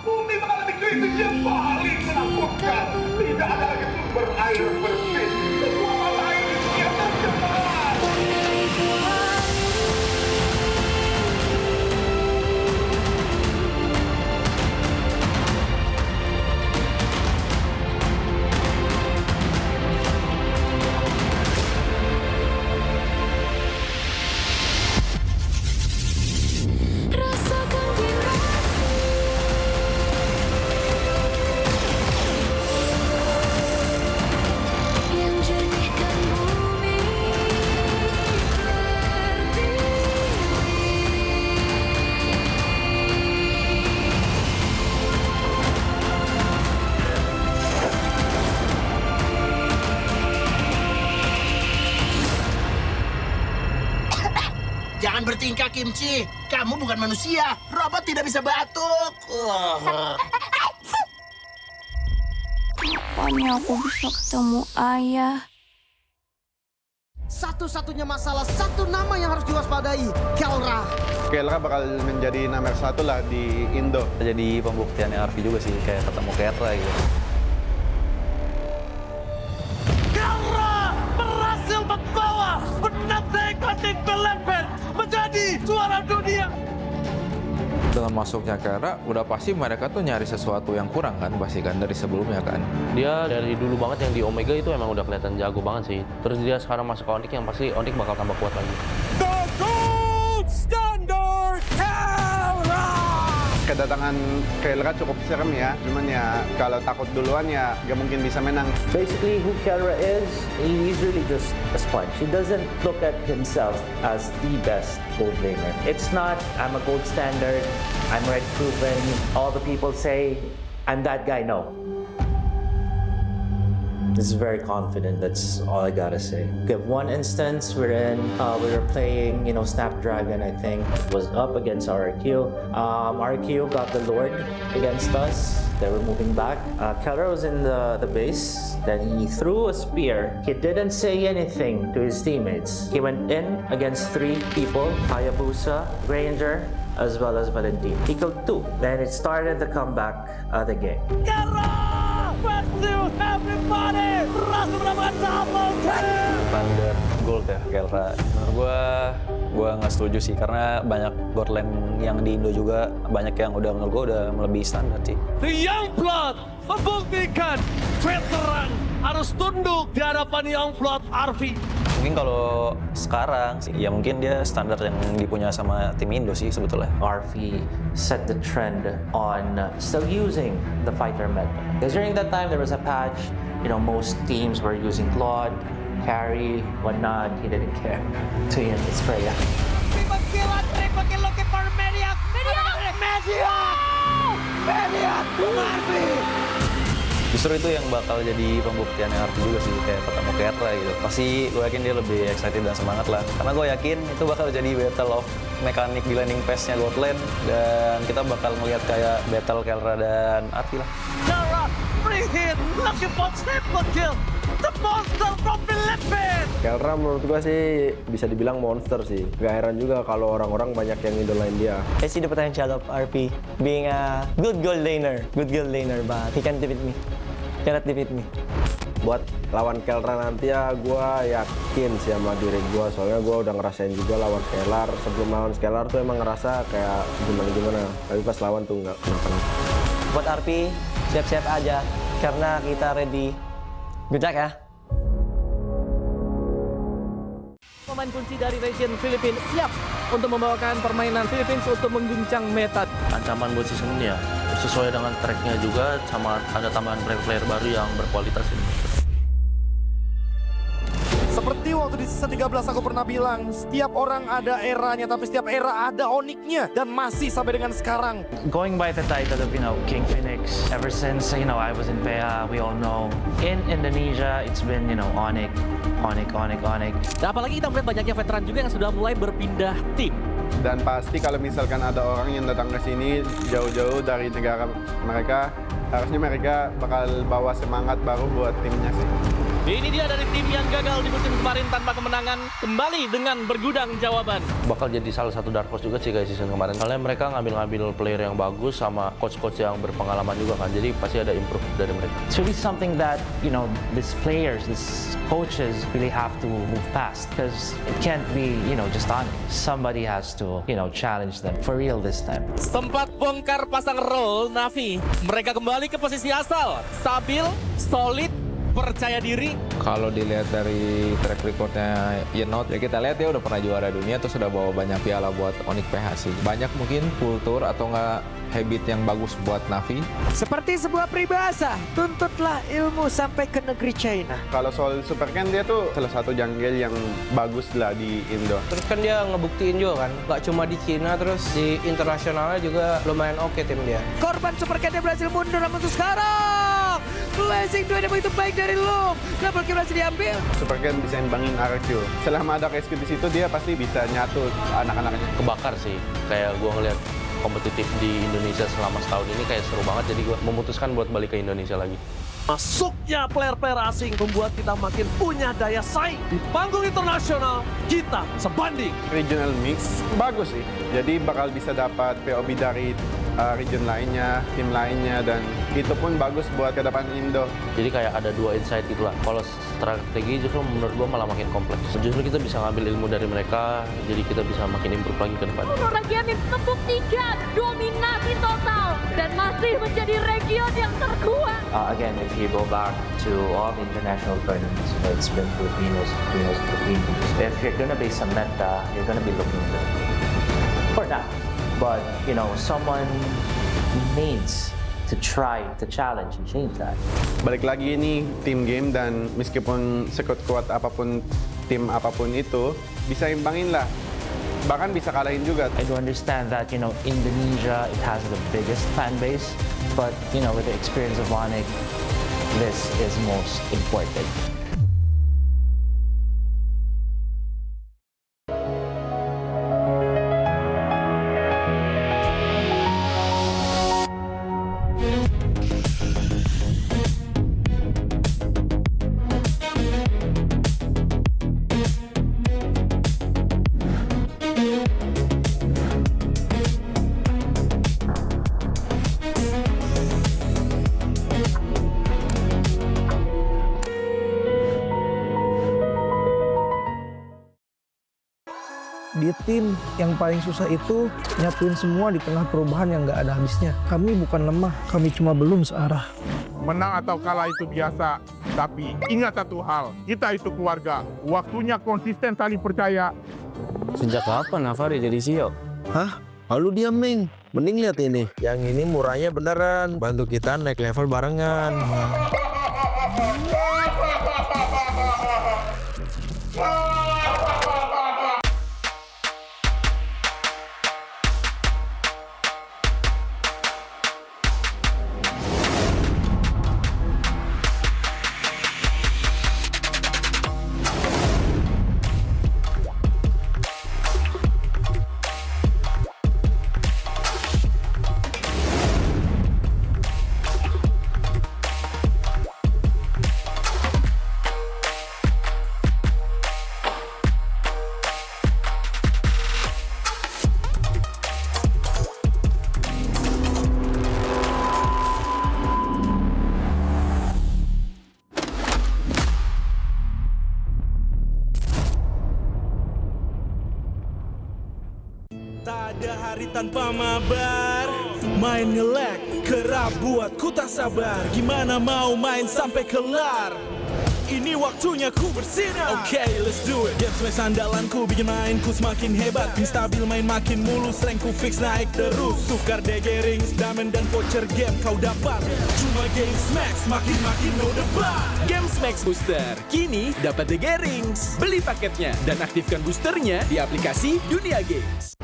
Bumi mengalami krisis yang paling menakutkan. Tidak ada lagi sumber air bersih. Semua mata air di dunia tercemar. Jangan bertingkah, Kimchi. Kamu bukan manusia. Robot tidak bisa batuk. Kapan aku bisa ketemu ayah? Satu-satunya masalah, satu nama yang harus diwaspadai, Kelra. Kelra bakal menjadi nomor 1 lah di Indo. Jadi pembuktiannya Arfi juga sih, kayak ketemu Kelra gitu. Kelra berhasil membawa Fnatic Philippines menjadi juara dunia. Dengan masuknya Kelra, udah pasti mereka tuh nyari sesuatu yang kurang kan, pasti kan dari sebelumnya kan. Dia dari dulu banget yang di Omega itu emang udah kelihatan jago banget sih. Terus dia sekarang masuk ke Onyx yang pasti Onyx bakal tambah kuat lagi. The Gold Standard Kelra. Kedatangan Kelra cukup serem ya, cuman ya kalau takut duluan ya gak mungkin bisa menang. Basically, who Kelra is, he's really just a sponge. He doesn't look at himself as the best gold laner. It's not, I'm a gold standard, I'm already proven, all the people say, I'm that guy, no. He's very confident, that's all I gotta say. We have one instance wherein we were playing, Snapdragon, I think, was up against RQ. RQ got the Lord against us. They were moving back. Kelra was in the base. Then he threw a spear. He didn't say anything to his teammates. He went in against 3 people, Hayabusa, Ranger, as well as Valentine. He killed 2. Then it started the comeback of the game. Versus everybody, berhasil mendapatkan double kill. Standar gold ya Kelra. Menurut gue nggak setuju sih karena banyak gold lane yang di Indo juga banyak yang menurut gue udah melebihi standar sih. The Young Blood membuktikan veteran harus tunduk di hadapan Young Blood Arfi. Mungkin kalau sekarang sih, ya mungkin dia standar yang dipunya sama tim Indo sih sebetulnya. RV set the trend on still using the fighter meta. Because during that time there was a patch, most teams were using Claude, carry, whatnot. He didn't care. So yeah, it's Freya. Triple kill looking for Mediac. Mediac, Arfi. Justru itu yang bakal jadi pembuktiannya Arfi juga sih, kayak ketemu Kelra gitu. Pasti gue yakin dia lebih excited dan semangat lah. Karena gue yakin itu bakal jadi battle of mekanik di landing phase-nya God Lane. Dan kita bakal melihat kayak battle Kelra dan Arfi lah. Kelra, free hit, looking for triple kill. The monster from Philippines. Kelra menurut gue sih bisa dibilang monster sih. Gak heran juga kalau orang-orang banyak yang idolain dia. I see the potential of RP being a good gold laner, but he can't defeat me. Cannot defeat me. Buat lawan Kelra nanti ya gue yakin sih sama diri gue. Soalnya gue udah ngerasain juga lawan Scalar. Sebelum lawan Scalar tuh emang ngerasa kayak gimana-gimana. Tapi pas lawan tuh nggak kenapa-napa. Buat RP, siap-siap aja. Karena kita ready. Good luck ya. Pemain kunci dari region Filipina siap untuk membawakan permainan Philippines untuk mengguncang meta. Ancaman buat season ini ya, sesuai dengan tracknya juga, sama ada tambahan player-player baru yang berkualitas ini. Seperti waktu di season 13 aku pernah bilang, setiap orang ada eranya, tapi setiap era ada Onyx-nya. Dan masih sampai dengan sekarang. Going by the title of, King Phoenix, ever since, I was in PA, we all know. In Indonesia, it's been, Onyx. Dan apalagi kita melihat banyaknya veteran juga yang sudah mulai berpindah tim. Dan pasti kalau misalkan ada orang yang datang ke sini jauh-jauh dari negara mereka, harusnya mereka bakal bawa semangat baru buat timnya sih. Ini dia dari tim yang gagal di musim kemarin tanpa kemenangan, kembali dengan bergudang jawaban. Bakal jadi salah satu dark horse juga sih kayak season kemarin. Soalnya mereka ngambil player yang bagus sama coach-coach yang berpengalaman juga kan. Jadi pasti ada improve dari mereka. It's really something that, these players, these coaches really have to move past. Because it can't be, just on. Somebody has to, challenge them for real this time. Sempat bongkar pasang role Navi. Mereka kembali ke posisi asal. Stabil, solid, percaya diri. Kalau dilihat dari track recordnya Yenot, ya kita lihat dia udah pernah juara dunia, terus sudah bawa banyak piala buat Onyx PH sih. Banyak mungkin kultur atau enggak habit yang bagus buat Navi. Seperti sebuah peribahasa, tuntutlah ilmu sampai ke negeri China. Kalau soal Super Ken, dia tuh salah satu jungle yang bagus lah di Indo. Terus kan dia ngebuktiin juga kan, gak cuma di Cina, terus di internasionalnya juga lumayan oke tim dia. Korban Super Ken berhasil mundur, namun sekarang Blessing 2 begitu baik dari lo. Kenapa berhasil diambil? Super Ken bisa imbangin RQ. Selama ada Keski di situ, dia pasti bisa nyatu anak-anaknya. Kebakar sih, kayak gue ngeliat kompetitif di Indonesia selama setahun ini kayak seru banget, jadi gue memutuskan buat balik ke Indonesia lagi. Masuknya player-player asing membuat kita makin punya daya saing. Di panggung internasional, kita sebanding. Regional mix bagus sih. Jadi bakal bisa dapat POB dari region lainnya, tim lainnya, dan itu pun bagus buat ke depan Indo. Jadi kayak ada dua insight gitu lah. Kalau strategi justru menurut gue malah makin kompleks. Justru kita bisa ngambil ilmu dari mereka, jadi kita bisa makin improve lagi ke depan. Region membuktikan dominasi total dan masih menjadi region yang terkuat. Again, if you go back to all the international tournaments, it's been Filipinos. If you're gonna be some meta, you're gonna be looking for that. But, someone needs to try to challenge and change that. Balik lagi ini tim game, dan meskipun sekuat-kuat apapun tim apapun itu, bisa imbangin lah. Bahkan bisa kalahin juga. I do understand that, Indonesia, it has the biggest fan base, but, with the experience of Onyx, this is most important. Di tim yang paling susah itu nyatuin semua di tengah perubahan yang nggak ada habisnya. Kami bukan lemah, kami cuma belum searah. Menang atau kalah itu biasa, tapi ingat satu hal, kita itu keluarga. Waktunya konsisten saling percaya. Sejak kapan Navari jadi CEO? Hah? Lalu dia Ming. Mending lihat ini. Yang ini murahnya beneran. Bantu kita naik level barengan. Tak ada hari tanpa mabar. Main nge-lag, kerap buat ku tak sabar. Gimana mau main sampai kelar? Ini waktunya ku bersinar. Okay, let's do it. Game smash andalanku bikin mainku semakin hebat. Pin stabil main makin mulus, rankku fix naik terus. Tukar DG rings, diamond dan voucher game kau dapat. Cuma game smash makin no debat. Game Max Booster kini dapat DG rings. Beli paketnya dan aktifkan boosternya di aplikasi Dunia Games.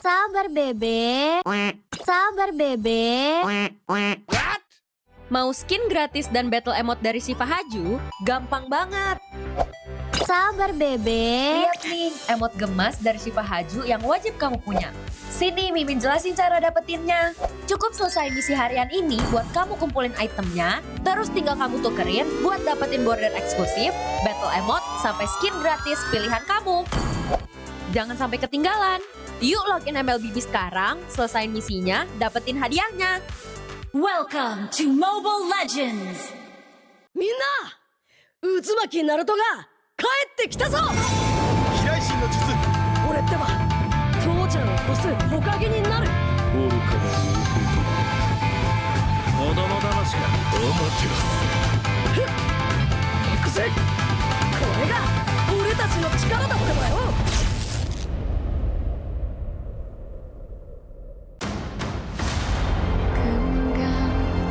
Sabar, Bebe. Sabar, Bebe. Mau skin gratis dan battle emote dari Shiva Haju? Gampang banget. Sabar, Bebek. Lihat nih, emot gemas dari Shiva Haju yang wajib kamu punya. Sini, Mimin jelasin cara dapetinnya. Cukup selesai misi harian ini buat kamu kumpulin itemnya, terus tinggal kamu tukerin buat dapetin border eksklusif, battle emote, sampai skin gratis pilihan kamu. Jangan sampai ketinggalan. Yuk login MLBB sekarang, selesain misinya, dapetin hadiahnya. Welcome to Mobile Legends! Minna! Uzumaki Naruto ga 帰ってきたぞ飛来神の術俺ってば父ちゃんを越す火影になる愚かな子供騙しかふっ行くぜこれが俺たちの力だってばよ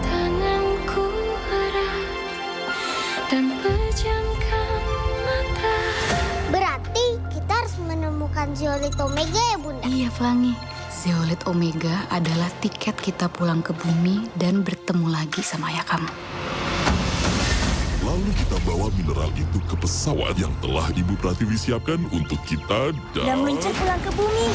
Tanganku erat dan pejamkan mata. Berarti kita harus menemukan Zeolite Omega ya, Bunda? Iya, Flangi. Zeolite Omega adalah tiket kita pulang ke bumi dan bertemu lagi sama ayah kamu. Lalu kita bawa mineral itu ke pesawat yang telah Ibu Pratiwi siapkan untuk kita Dan meluncur pulang ke bumi.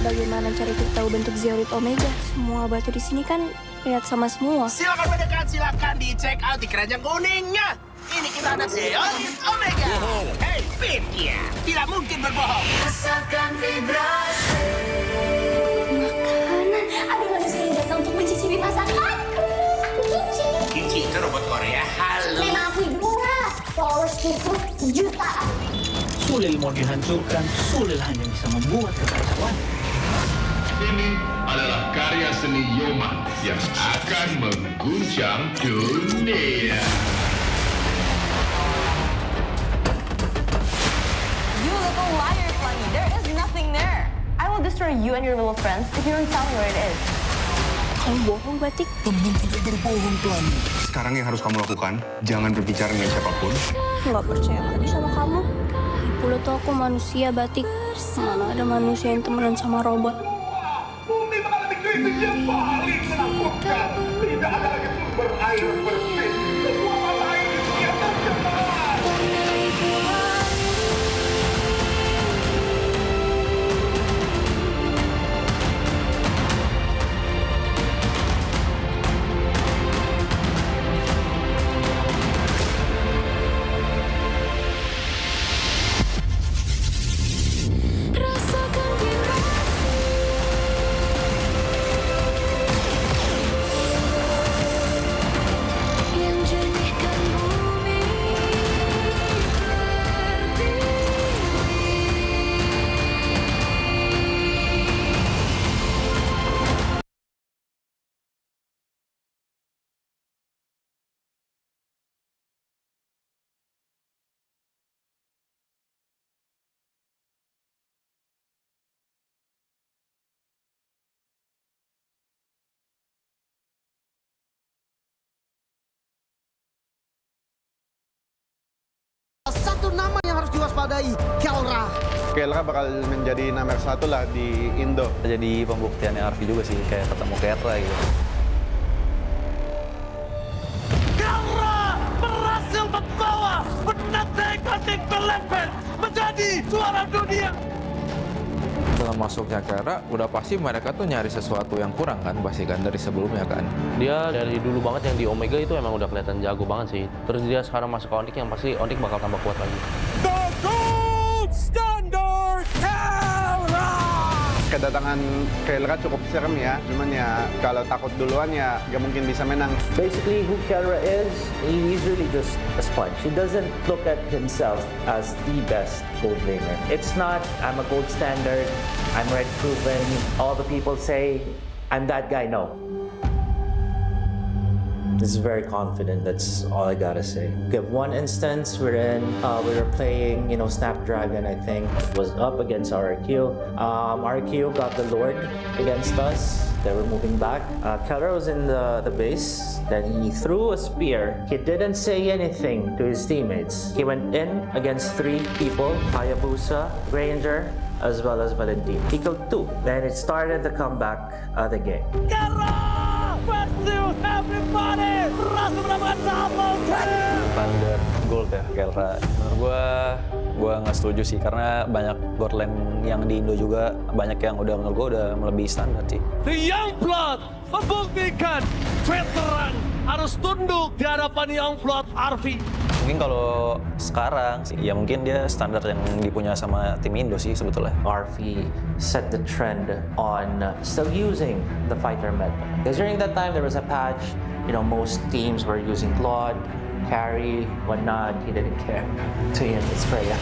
Bagaimana cara kita tahu bentuk Zeolite Omega? Semua batu di sini kan lihat sama semua. Silakan mendekat, silakan di check out di keranjang kuningnya. Ini kita ada Zeolite Omega. Hei, Pitya, tidak mungkin berbohong. Rasakan vibrasi. Makanan. Ada manusia yang datang untuk mencicipi masakanku. Aku Kinci. Kinci itu robot Korea. Halo. Memang aku Idura. Followersku jutaan. Sulil mau dihancurkan, Sulil hanya bisa membuat kekacauan. Ini adalah karya seni Yoman yang akan mengguncang dunia. You little liar, Flangy. There is nothing there. I will destroy you and your little friends if you don't tell me where it is. Kamu bohong, Batik. Teman tidak berbohong, Plan. Sekarang yang harus kamu lakukan, jangan berbicara dengan siapapun. Nggak percaya lagi sama kamu. Lo tau aku manusia, Batik. Mana ada manusia yang temenan sama robot. Bumi mengalami krisis yang paling menakutkan. Tidak ada lagi sumber air bersih. Semua mata air di dunia tercemar. Satu nama yang harus diwaspadai, Kelra. Kelra bakal menjadi nomor 1 lah di Indo. Jadi pembuktiannya Arfi juga sih, kayak ketemu Kelra gitu. Kelra berhasil membawa penatik-natik berlepen menjadi juara dunia. Setelah masuknya Kelra, udah pasti mereka tuh nyari sesuatu yang kurang kan, pasti kan dari sebelumnya kan. Dia dari dulu banget yang di Omega itu emang udah kelihatan jago banget sih. Terus dia sekarang masuk ke Onyx yang pasti Onyx bakal tambah kuat lagi. The Gold Standard Kelra. Kedatangan Kelra cukup serem ya, cuman ya kalau takut duluan ya gak mungkin bisa menang. Basically, who Kelra is, he's really just a sponge. He doesn't look at himself as the best gold laner. It's not, I'm a gold standard, I'm red proven. All the people say, I'm that guy. No. This is very confident. That's all I gotta say. We have one instance wherein we were playing, Snapdragon. I think was up against RQ. RQ got the Lord against us. They were moving back. Kelra was in the base. Then he threw a spear. He didn't say anything to his teammates. He went in against 3 people, Hayabusa, Ranger, as well as Valentin. He killed 2. Then it started the comeback of the game. Standar gold ya Kelra. Menurut gua nggak setuju sih karena banyak gold lane yang di Indo juga banyak yang menurut gua udah melebihi standar sih. The Young Blood membuktikan veteran harus tunduk di hadapan Young Blood RV. Mungkin kalau sekarang sih ya mungkin dia standar yang dipunya sama tim Indo sih sebetulnya. RV set the trend on still using the fighter meta. Because during that time there was a patch, most teams were using Claude, carry, whatnot. He didn't care. To him, it's Freya.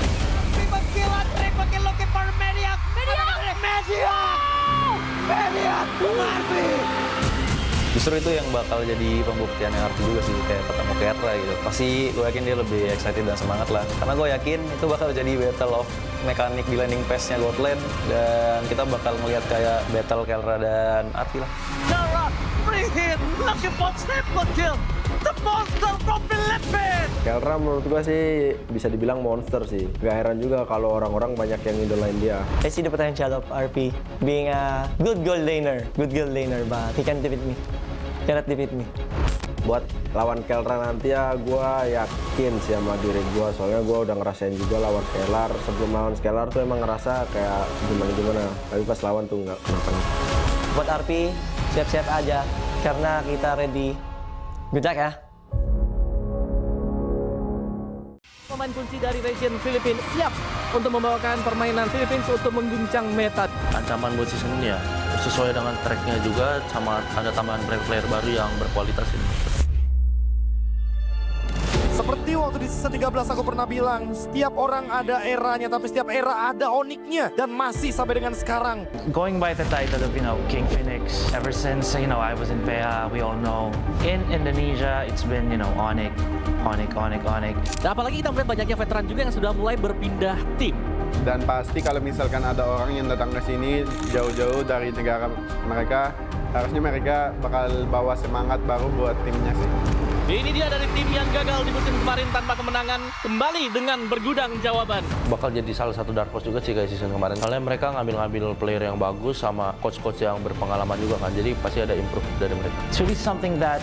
Justru itu yang bakal jadi pembuktian yang arti juga sih kayak ketemu Kelra gitu. Pasti gue yakin dia lebih excited dan semangat lah. Karena gue yakin itu bakal jadi battle of mekanik di landing pass-nya gold lane dan kita bakal melihat kayak battle Kelra dan Arti lah. Kelra, free hit, looking for triple kill. The monster from Philippines. Kelra menurut gua sih bisa dibilang monster sih. Gak heran juga kalau orang-orang banyak yang idolain dia. I see the potential of RP being a good gold laner, but he can't defeat me. Cannot defeat me. Buat lawan Kelra nanti ya gua yakin sih sama diri gua. Soalnya gua udah ngerasain juga lawan Scalar. Sebelum lawan Scalar tuh emang ngerasa kayak gimana-gimana. Tapi pas lawan tuh nggak kenapa-napa. Buat RP, siap-siap aja karena kita ready. Good luck ya. Pemain kunci dari region Filipina siap untuk membawakan permainan Philippines untuk mengguncang meta. Ancaman buat season ini ya sesuai dengan tracknya juga sama ada tambahan player baru yang berkualitas ini. Seperti waktu di season 13 aku pernah bilang, setiap orang ada eranya, tapi setiap era ada oniknya. Dan masih sampai dengan sekarang. Going by the title of, King Phoenix, ever since, I was in PA, we all know. In Indonesia, it's been, Onyx. Dan apalagi kita melihat banyaknya veteran juga yang sudah mulai berpindah tim. Dan pasti kalau misalkan ada orang yang datang ke sini jauh-jauh dari negara mereka, harusnya mereka bakal bawa semangat baru buat timnya sih. Ini dia dari tim yang gagal di musim kemarin tanpa kemenangan, kembali dengan bergudang jawaban. Bakal jadi salah satu dark horse juga sih kayak season kemarin. Soalnya mereka ngambil player yang bagus sama coach-coach yang berpengalaman juga kan. Jadi pasti ada improve dari mereka. It's really something that,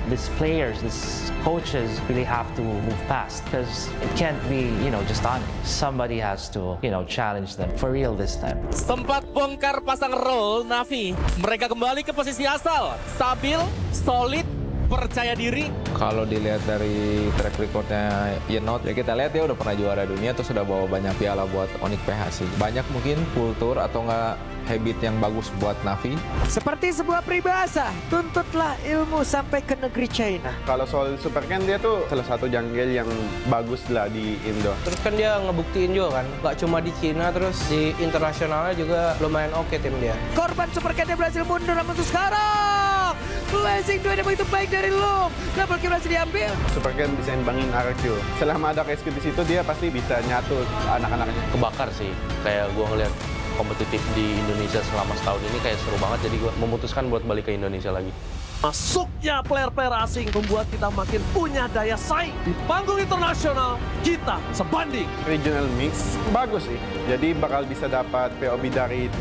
these players, these coaches really have to move past. Because it can't be, just on. Somebody has to, challenge them for real this time. Sempat bongkar pasang role Navi. Mereka kembali ke posisi asal. Stabil, solid, percaya diri. Kalau dilihat dari track recordnya Yenot, ya kita lihat dia udah pernah juara dunia, terus sudah bawa banyak piala buat Onyx PH sih. Banyak mungkin kultur atau nggak habit yang bagus buat Navi. Seperti sebuah peribahasa, tuntutlah ilmu sampai ke negeri China. Kalau soal Super kan dia tuh salah satu jungle yang bagus lah di Indo. Terus kan dia ngebuktiin juga kan, nggak cuma di Cina, terus di internasionalnya juga lumayan oke tim dia. Korban Super Cat berhasil mundur, namun untuk sekarang Blazing 2 yang begitu baik dari Loom. Double kill berhasil diambil. Super Cat bisa imbangin RQ. Selama ada KSQ di situ dia pasti bisa nyatu anak-anaknya. Kebakar sih, kayak gua ngeliat kompetitif di Indonesia selama setahun ini kayak seru banget, jadi gue memutuskan buat balik ke Indonesia lagi. Masuknya player-player asing membuat kita makin punya daya saing. Di panggung internasional, kita sebanding. Regional mix bagus sih, jadi bakal bisa dapat POB dari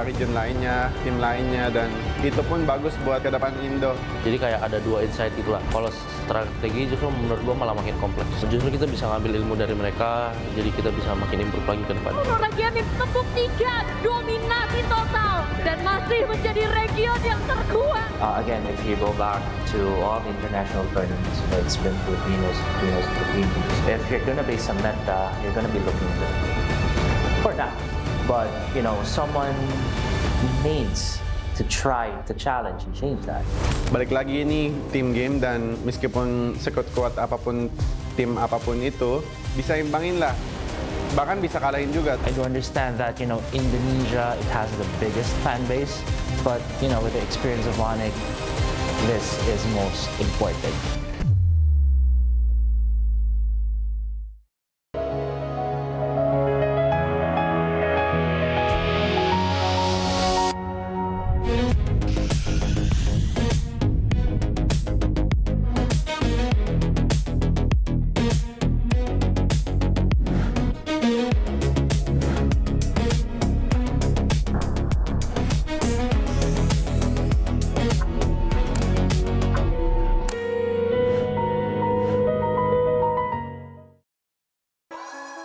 region lainnya, tim lainnya, dan itu pun bagus buat ke depan Indo. Jadi kayak ada dua insight itulah. Kalau strategi justru menurut gue malah makin kompleks. Justru kita bisa ngambil ilmu dari mereka, jadi kita bisa makin improve lagi ke depan. Region membuktikan dominasi total dan masih menjadi region yang terkuat. Again, if you go back to all the international tournaments, it's been Filipinos. If you're gonna be some meta, you're gonna be looking good for that. But, someone needs to try to challenge and change that. Balik lagi ini tim game, dan meskipun sekuat-kuat apapun tim apapun itu, bisa imbangin lah. Bahkan bisa kalahin juga. I do understand that, Indonesia, it has the biggest fan base. But, with the experience of Onyx, this is most important.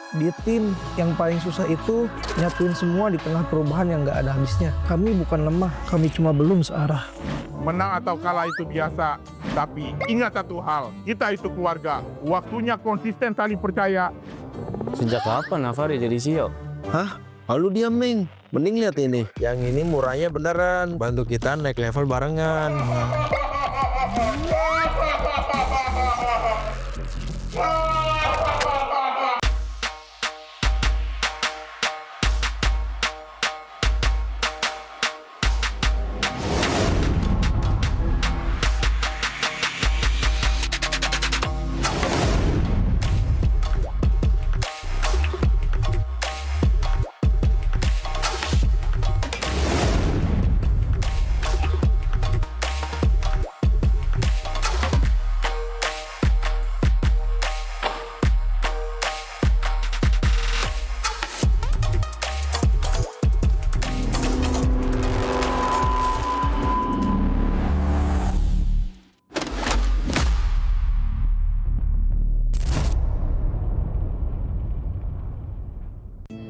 Di tim yang paling susah itu nyatuin semua di tengah perubahan yang nggak ada habisnya. Kami bukan lemah, kami cuma belum searah. Menang atau kalah itu biasa, tapi ingat satu hal, kita itu keluarga. Waktunya konsisten saling percaya. Sejak kapan Navari jadi CEO? Hah? Lalu diam, Ming. Mending lihat ini. Yang ini murahnya beneran. Bantu kita naik level barengan.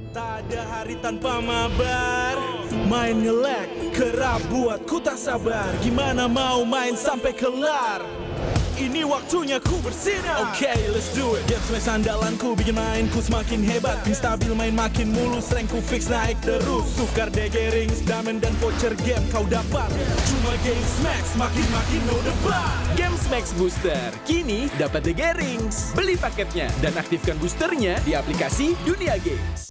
Tak ada hari tanpa mabar, main nge-lag, kerap buat ku tak sabar. Gimana mau main sampai kelar? Ini waktunya ku bersinar. Oke, let's do it. Game smash andalanku bikin mainku semakin hebat. Pin stabil main makin mulus, rankku fix naik terus. Tukar DG rings, diamond dan voucher game kau dapat. Cuma game smash makin no debat. Game Max Booster, kini dapat DG Rings. Beli paketnya dan aktifkan boosternya di aplikasi Dunia Games.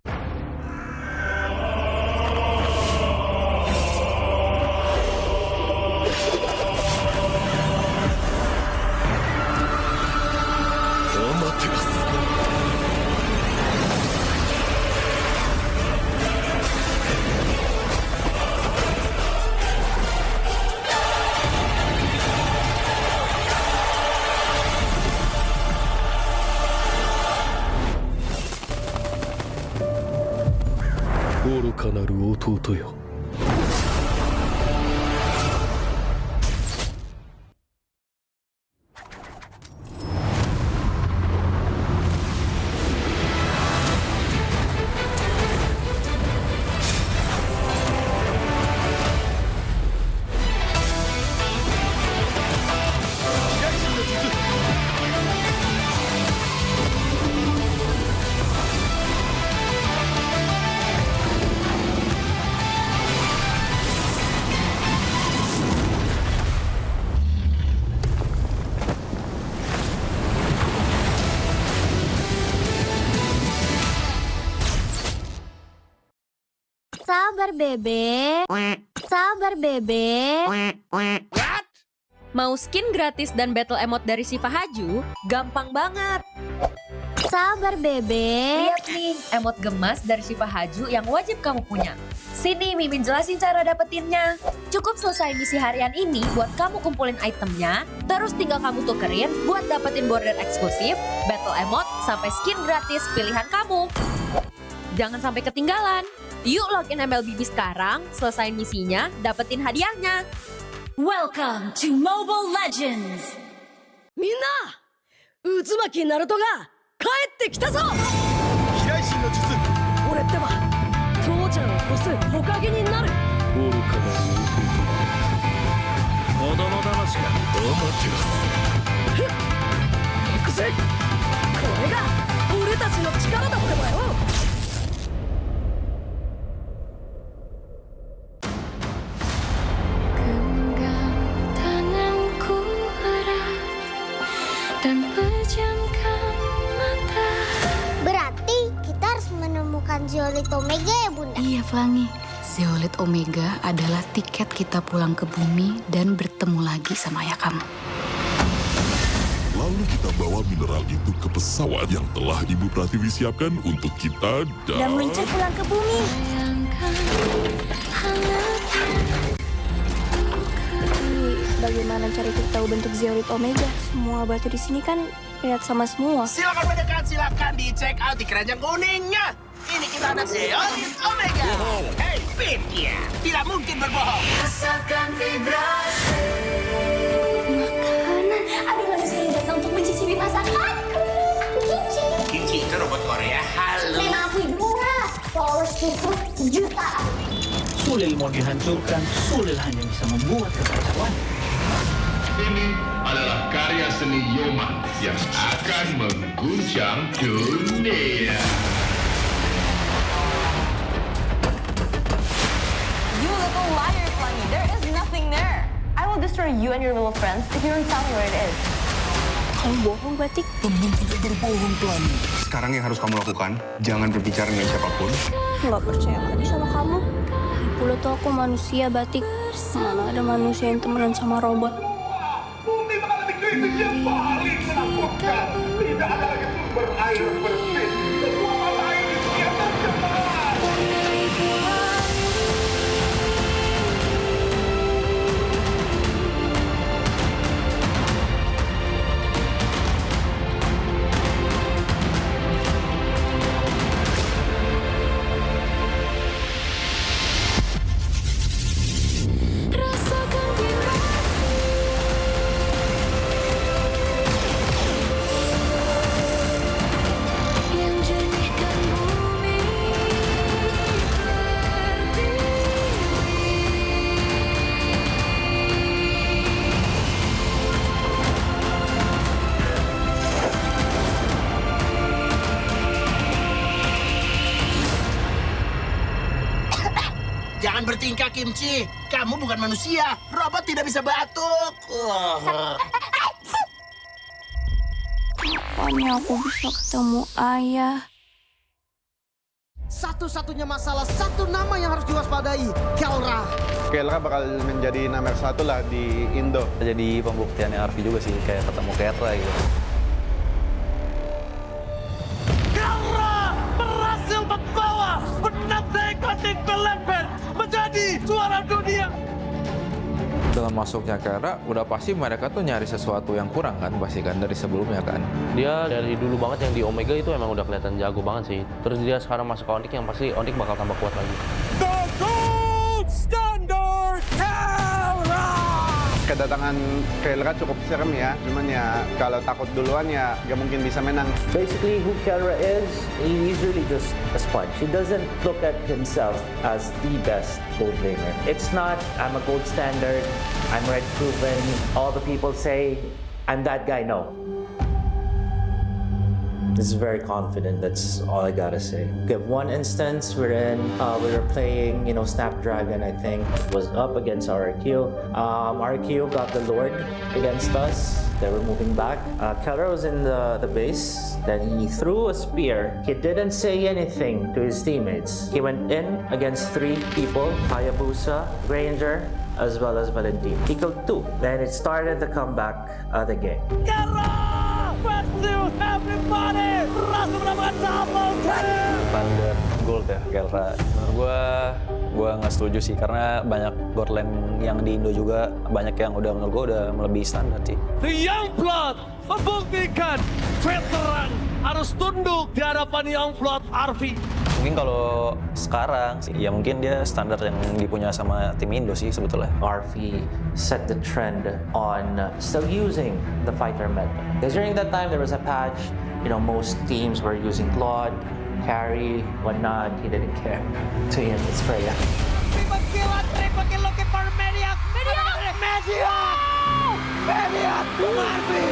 Sabar bebe. Sabar bebe. Mau skin gratis dan battle emote dari Shiva Haju? Gampang banget. Sabar bebe. Lihat nih, emote gemas dari Shiva Haju yang wajib kamu punya. Sini Mimin jelasin cara dapetinnya. Cukup selesai misi harian ini buat kamu kumpulin itemnya, terus tinggal kamu tukerin buat dapetin border eksklusif, battle emote, sampai skin gratis pilihan kamu. Jangan sampai ketinggalan. Yuk login MLBB sekarang, selesain misinya, dapetin hadiahnya. Welcome to Mobile Legends! Minna! Uzumaki Naruto ga kaette kita zo! Hiraishin no jutsu! Ore tte wa Tou-chan o kosu hokage ni naru! Oruka na Ufuto. Kodomo damashi ga amaterasu. Ekusu! Kore ga ore tachi no chikara da tte wa yo! Dan pejamkan mata. Berarti kita harus menemukan Zeolite Omega ya Bunda? Iya Flangi, Zeolite Omega adalah tiket kita pulang ke bumi dan bertemu lagi sama ayah kamu. Lalu kita bawa mineral itu ke pesawat yang telah Ibu Pratiwi siapkan untuk kita dan meluncur pulang ke bumi. Bagaimana cari tahu bentuk Zeolite Omega? Semua batu di sini kan lihat sama semua. Silakan mendekat, silakan dicek out di keranjang kuningnya. Ini kita ada Zeolite Omega. Hei, Pitya, tidak mungkin berbohong. Rasakan vibrasi. Makanan. Aduh, manusia yang datang untuk mencicipi masakanku. Aku Kimchi. Kimchi itu robot Korea. Halo. juta. Sulil mau dihancurkan, Sulil hanya bisa membuat kekacauan. Ini adalah karya seni Yoman yang akan mengguncang dunia. You little liar, Flanny. There is nothing there. I will destroy you and your little friends if you don't tell me where it is. Kamu bohong, Batik? Temen tidak berbohong, Flanny. Sekarang yang harus kamu lakukan, jangan berbicara dengan siapapun. Nggak percaya lagi sama kamu. Pula tuh aku manusia, Batik. Mana ada manusia yang temenan sama robot. Bumi mengalami krisis yang paling menakutkan. Tidak ada lagi sumber air bersih. Semua mata air di dunia tercemar. Jangan bertingkah, Kimchi. Kamu bukan manusia. Robot tidak bisa batuk. Kapan aku bisa ketemu ayah? Satu-satunya masalah, satu nama yang harus diwaspadai, Kelra. Kelra bakal menjadi nomor 1 lah di Indo. Jadi pembuktiannya Arfi juga sih, kayak ketemu Kelra gitu. Kelra berhasil membawa penata ikonik Philippines menjadi juara dunia. Dengan masuknya Kelra, udah pasti mereka tuh nyari sesuatu yang kurang kan, pasti kan dari sebelumnya kan. Dia dari dulu banget yang di Omega itu emang udah kelihatan jago banget sih. Terus dia sekarang masuk ke Onyx yang pasti Onyx bakal tambah kuat lagi. The Gold Standard Kelra. Kedatangan Kelra cukup serem ya, cuman ya kalau takut duluan ya gak mungkin bisa menang. Basically, who Kelra is, he's really just a sponge. He doesn't look at himself as the best gold laner. It's not, I'm a gold standard, I'm red proven. All the people say, I'm that guy. No. This is very confident. That's all I gotta say. We have one instance wherein we were playing, Snapdragon. I think it was up against RQ. RQ got the Lord against us. They were moving back. Kelra was in the base. Then he threw a spear. He didn't say anything to his teammates. He went in against 3 people: Hayabusa, Ranger, as well as Valentine. He killed 2. Then it started the comeback of the game. Versus everybody, berhasil mendapatkan double kill. Standar gold ya Kelra. Menurut gue nggak setuju sih, karena banyak gold lane yang di Indo juga banyak yang menurut gue udah melebihi standar sih. The Youngblood membuktikan veteran harus tunduk di hadapan Youngblood Arfi. Mungkin kalau sekarang sih, ya mungkin dia standar yang dipunya sama tim Indo sih sebetulnya. RV set the trend on still using the fighter meta. Because during that time there was a patch, most teams were using Claude, carry, whatnot. He didn't care. So he has Freya. Triple kill looking for Mediac. Mediac to Arfi.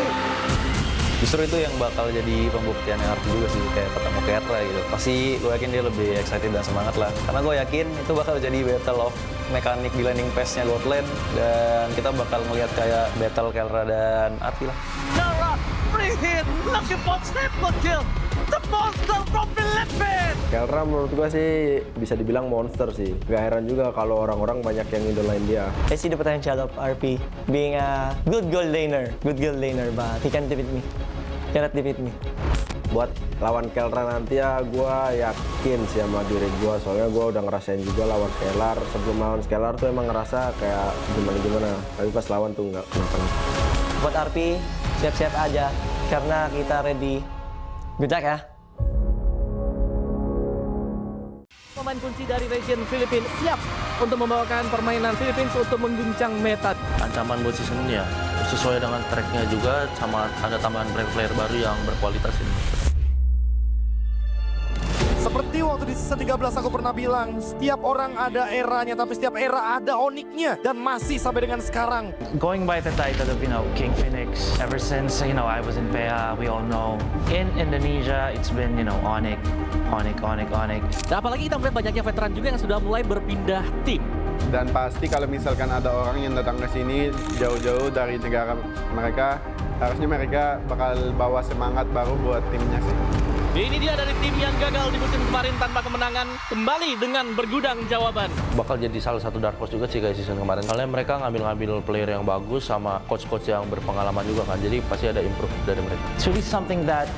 Justru itu yang bakal jadi pembuktian yang Arfi juga sih, kayak ketemu Kelra gitu. Pasti gue yakin dia lebih excited dan semangat lah. Karena gue yakin itu bakal jadi battle of mekanik di landing pass-nya gold lane. Dan kita bakal ngelihat kayak battle Kelra dan Arfi lah. Kelra, free hit, looking for triple kill. The monster from Philippines. Kelra menurut gue sih bisa dibilang monster sih. Gak heran juga kalau orang-orang banyak yang idolain dia. I see the potential of RP being a good gold laner, but he can't defeat me. Cannot defeat me. Buat lawan Kelra nanti ya, gue yakin sih sama diri gue. Soalnya gue udah ngerasain juga lawan Scalar. Sebelum lawan Scalar tuh emang ngerasa kayak gimana-gimana. Tapi pas lawan tuh nggak kenapa. Buat RP, siap-siap aja. Karena kita ready. Good luck ya. Pemain kunci dari region Filipina siap untuk membawakan permainan Philippines untuk mengguncang meta. Ancaman buat season ini ya, sesuai dengan tracknya juga, sama ada tambahan player baru yang berkualitas ini. Seperti waktu waktu di season 13 aku pernah bilang, setiap orang ada eranya, tapi setiap era ada oniknya. Dan masih sampai dengan sekarang. Going by the title of, King Phoenix, ever since, I was in PH, we all know. In Indonesia, it's been, Onyx. Nah, apalagi kita melihat banyaknya veteran juga yang sudah mulai berpindah tim. Dan pasti kalau misalkan ada orang yang datang ke sini jauh-jauh dari negara mereka, harusnya mereka bakal bawa semangat baru buat timnya sih. Ini dia dari tim yang gagal di musim kemarin tanpa kemenangan, kembali dengan bergudang jawaban. Bakal jadi salah satu dark horse juga sih kayak season kemarin. Soalnya mereka ngambil player yang bagus sama coach-coach yang berpengalaman juga kan. Jadi pasti ada improve dari mereka. It's really something that,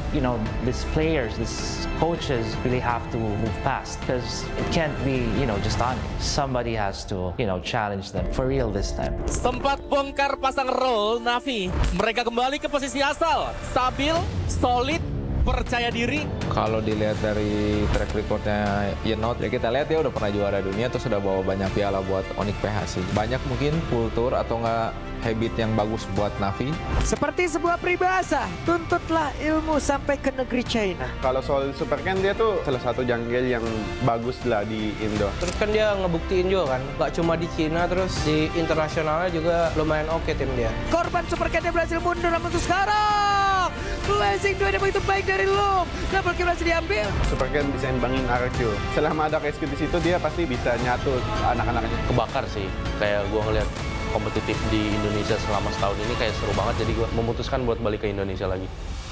these players, these coaches really have to move past. Because it can't be, just on. Somebody has to, challenge them for real this time. Sempat bongkar pasang role Navi. Mereka kembali ke posisi asal. Stabil, solid, percaya diri. Kalau dilihat dari track recordnya Yenot, ya kita lihat dia udah pernah juara dunia, terus udah bawa banyak piala buat Onyx PH sih. Banyak mungkin kultur atau nggak habit yang bagus buat Navi. Seperti sebuah peribahasa, tuntutlah ilmu sampai ke negeri China. Kalau soal Super Ken, dia tuh salah satu jungle yang bagus lah di Indo. Terus kan dia ngebuktiin juga kan, nggak cuma di Cina, terus di internasionalnya juga lumayan oke tim dia. Korban Super Ken berhasil mundur, namun untuk sekarang Blazing 2 ada begitu baik dari Loom. Double kill berhasil diambil. Super Ken bisa imbangin RQ. Selama ada KSQ di situ, dia pasti bisa nyatu anak-anaknya. Kebakar sih, kayak gue ngeliat kompetitif di Indonesia selama setahun ini kayak seru banget, jadi gue memutuskan buat balik ke Indonesia lagi.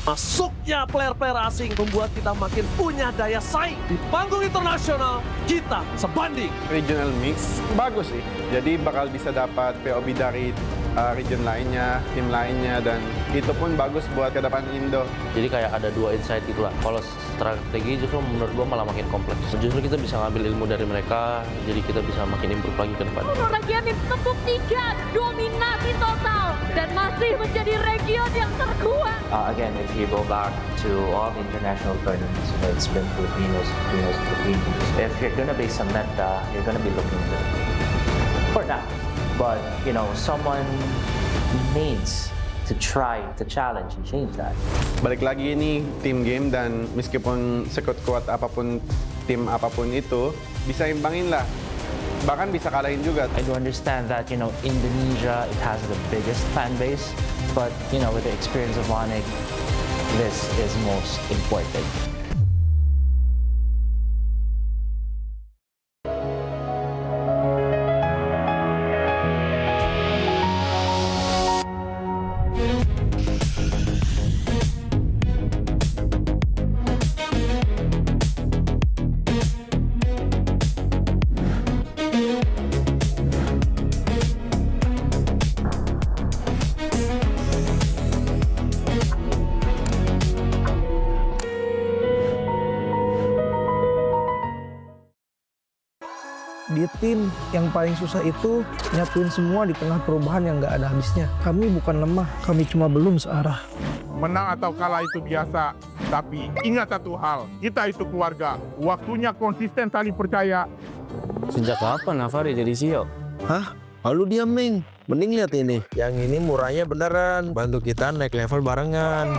Masuknya player-player asing membuat kita makin punya daya saing. Di panggung internasional, kita sebanding. Regional mix bagus sih, jadi bakal bisa dapat POB dari region lainnya, tim lainnya, dan itu pun bagus buat ke depan Indo. Jadi kayak ada dua insight itulah. Kalau strategi justru menurut gue malah makin kompleks. Justru kita bisa ngambil ilmu dari mereka, jadi kita bisa makin improve lagi ke depan. Region tepuk 3, dominasi total, dan masih menjadi region yang terkuat. Again, if you go back to all the international tournaments, it's been Filipinos. If you're gonna be some meta, you're gonna be looking good. For now. But, someone needs to try to challenge and change that. Balik lagi ini tim game, dan meskipun sekuat-kuat apapun tim apapun itu, bisa imbangin lah. Bahkan bisa kalahin juga. I do understand that, Indonesia, it has the biggest fan base. But, with the experience of Onyx, this is most important. Di tim yang paling susah itu nyatuin semua di tengah perubahan yang nggak ada habisnya. Kami bukan lemah, kami cuma belum searah. Menang atau kalah itu biasa, tapi ingat satu hal, kita itu keluarga. Waktunya konsisten saling percaya. Sejak kapan Navari jadi CEO? Hah? Lalu diam, Ming. Mending lihat ini. Yang ini murahnya beneran. Bantu kita naik level barengan.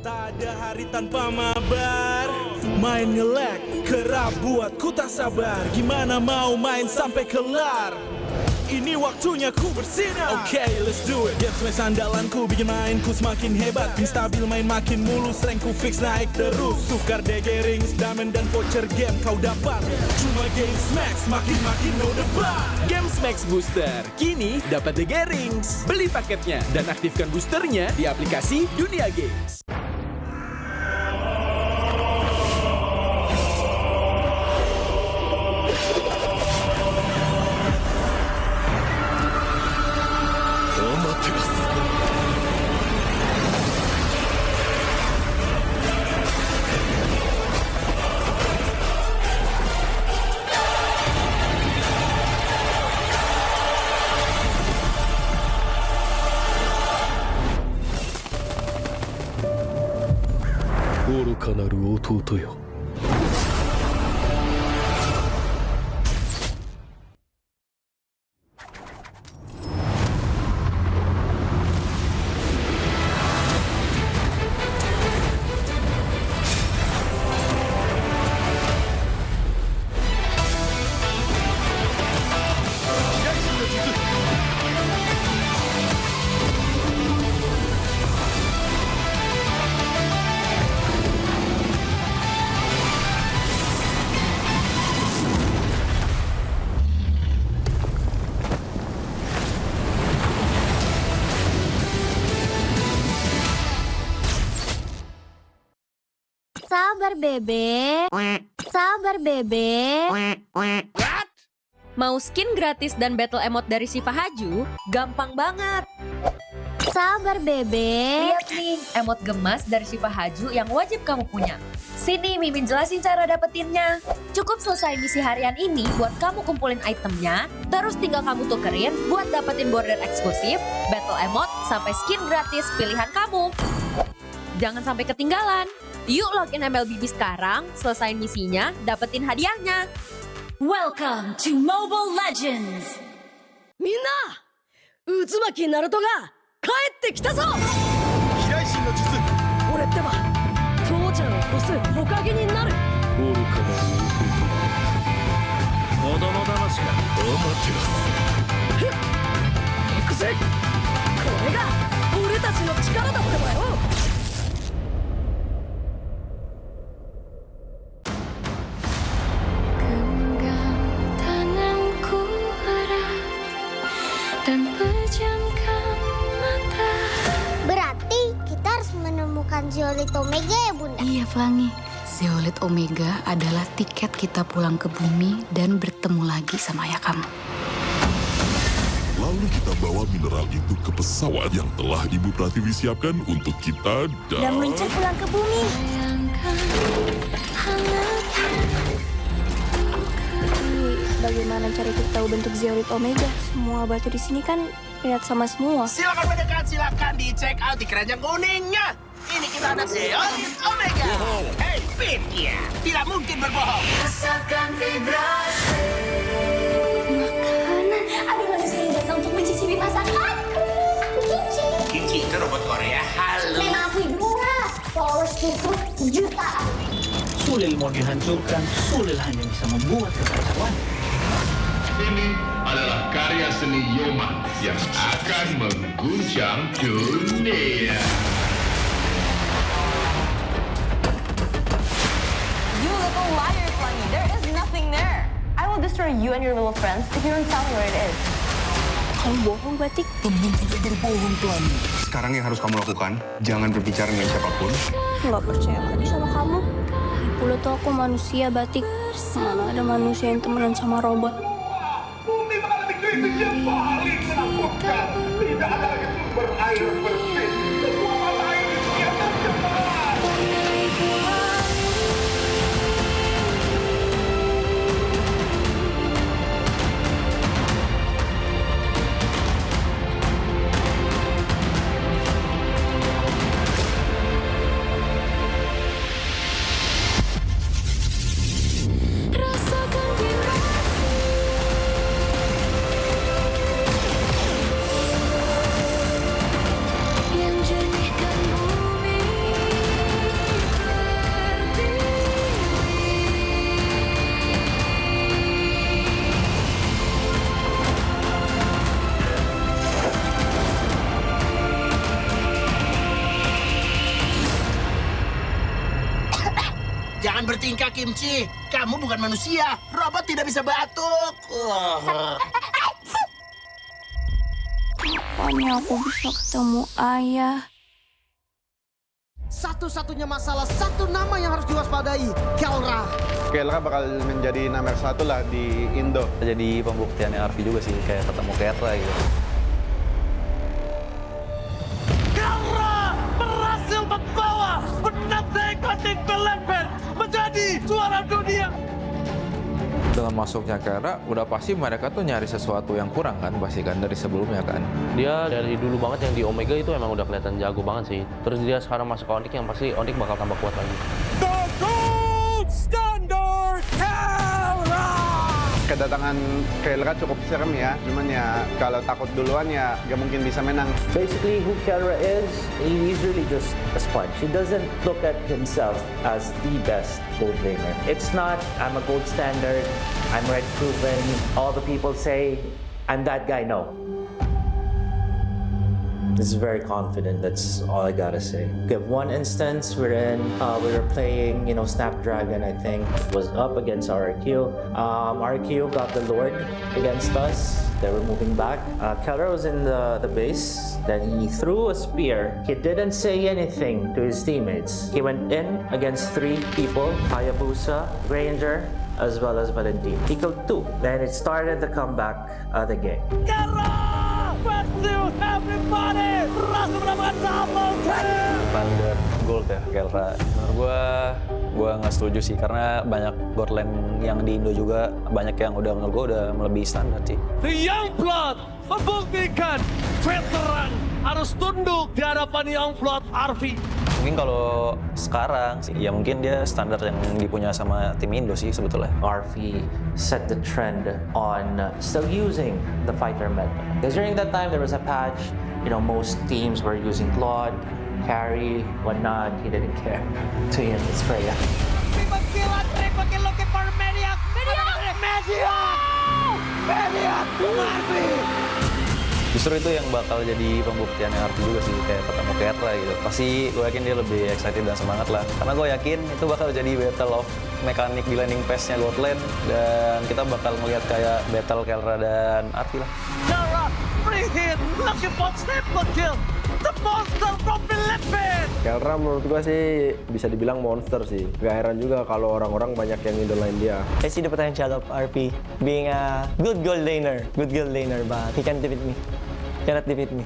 Tak ada hari tanpa mabar, main nge-lag, kerap buat ku tak sabar. Gimana mau main sampai kelar? Ini waktunya ku bersinar. Oke, let's do it. Game smash andalanku bikin mainku semakin hebat. Tim stabil main makin mulus, rankku fix naik terus. Tukar DG rings, diamond dan voucher game kau dapat. Cuma Game Max makin no debat. Games Max Booster kini dapat DG Rings. Beli paketnya dan aktifkan boosternya di aplikasi Dunia Games. Sabar bebe. Sabar bebe. Mau skin gratis dan battle emote dari Shiva Haju? Gampang banget. Sabar bebe. Lihat nih, emote gemas dari Shiva Haju yang wajib kamu punya. Sini Mimin jelasin cara dapetinnya. Cukup selesai misi harian ini buat kamu kumpulin itemnya, terus tinggal kamu tukerin buat dapetin border eksklusif, battle emote, sampai skin gratis pilihan kamu. Jangan sampai ketinggalan. Yuk login MLBB sekarang, selesain misinya, dapetin hadiahnya. Welcome to Mobile Legends. Minna, Uzumaki Naruto ga kaette kitazo. Hiraishi no jutsu. Ore tte wa Tou-chan o kosu hokage ni naru. Oruka no Kodomo damashi ka Amaterasu. Ikuze. Kore ga ore tachi no chikara datte wa yo. Berarti kita harus menemukan Zeolite Omega ya bunda? Iya Flangi, Zeolite Omega adalah tiket kita pulang ke bumi dan bertemu lagi sama ayah kamu. Lalu kita bawa mineral itu ke pesawat yang telah Ibu Pratiwi siapkan untuk kita dan meluncur pulang ke bumi. Bagaimana cara kita tahu bentuk Zeolite Omega? Semua batu di sini kan lihat sama semua. Silakan mendekat, silakan dicek out di keranjang kuningnya. Ini kita ada Zeolite Omega. Hei, Pitya, tidak mungkin berbohong. Rasakan vibrasi. Makanan. Ada manusia yang datang untuk mencicipi masakan. Aku Kici. Kici itu robot Korea halus. Memang aku murah. Followers itu jutaan. Sulil mau dihancurkan, Sulil hanya bisa membuat kekacauan. Ini adalah karya seni Yoma yang akan mengguncang dunia. You little liar, Flangy. There is nothing there. I will destroy you and your little friends if you don't tell me where it is. Kamu bohong, Batik. Temen tidak berbohong, Flangy. Sekarang yang harus kamu lakukan, jangan berbicara dengan siapapun. Nggak percaya lagi sama kamu. Dulu tuh aku manusia, Batik. Mana ada manusia yang temenan sama robot. Bumi mengalami krisis yang paling menakutkan. Tidak ada lagi sumber air bersih. Semua mata air di dunia tercemar. Yang bertingkah, Kimchi. Kamu bukan manusia. Robot tidak bisa batuk. Pokoknya aku bisa ketemu ayah. Satu-satunya masalah, satu nama yang harus diwaspadai, Kelra. Kelra bakal menjadi nomor 1 lah di Indo. Jadi pembuktiannya Arfi juga sih, kayak ketemu Kelra gitu. Kelra berhasil membawa penantang MPL menjadi juara dunia. Dengan masuknya Kelra, udah pasti mereka tuh nyari sesuatu yang kurang kan, pasti kan dari sebelumnya kan. Dia dari dulu banget yang di Omega itu emang udah kelihatan jago banget sih. Terus dia sekarang masuk ke Onyx yang pasti Onyx bakal tambah kuat lagi. The Gold Standard Kelra. Kedatangan Kelra cukup serem ya, cuman ya kalau takut duluan ya gak mungkin bisa menang. Basically, who Kelra is, he's really just a sponge. He doesn't look at himself as the best gold laner. It's not, I'm a gold standard, I'm red proven. All the people say, I'm that guy. No. This is very confident. That's all I gotta say. Give one instance wherein we were playing, Snapdragon. I think was up against RQ. RQ got the Lord against us. They were moving back. Kelra was in the base. Then he threw a spear. He didn't say anything to his teammates. He went in against 3 people: Hayabusa, Ranger, as well as Valentine. He killed 2. Then it started the comeback of the game. Versus everybody, berhasil mendapatkan double kill. Standar gold ya Kelra. Menurut gue nggak setuju sih, karena banyak gold lane yang di Indo juga banyak yang menurut gue udah melebihi standar sih. The Youngblood membuktikan veteran harus tunduk di hadapan Youngblood Arfi. Mungkin kalau sekarang sih, ya mungkin dia standar yang dipunya sama tim Indo sih sebetulnya. RV set the trend on still using the fighter meta. Because during that time there was a patch, most teams were using Claude, carry, whatnot. He didn't care. To him, it's Freya. Triple kill looking for Maniac. Maniac, Arfi. Justru itu yang bakal jadi pembuktiannya Arfi juga sih, kayak ketemu Kelra gitu. Pasti gue yakin dia lebih excited dan semangat lah. Karena gue yakin itu bakal jadi battle of mekanik di landing pass-nya gold lane. Dan kita bakal melihat kayak battle Kelra dan Arfi lah. Kelra, free hit, looking for triple kill. The monster from Philippines. Kelra menurut gue sih bisa dibilang monster sih. Gak heran juga kalau orang-orang banyak yang idolain dia. I see the potential of RP being a good gold laner, but he can't defeat me. Cannot defeat me.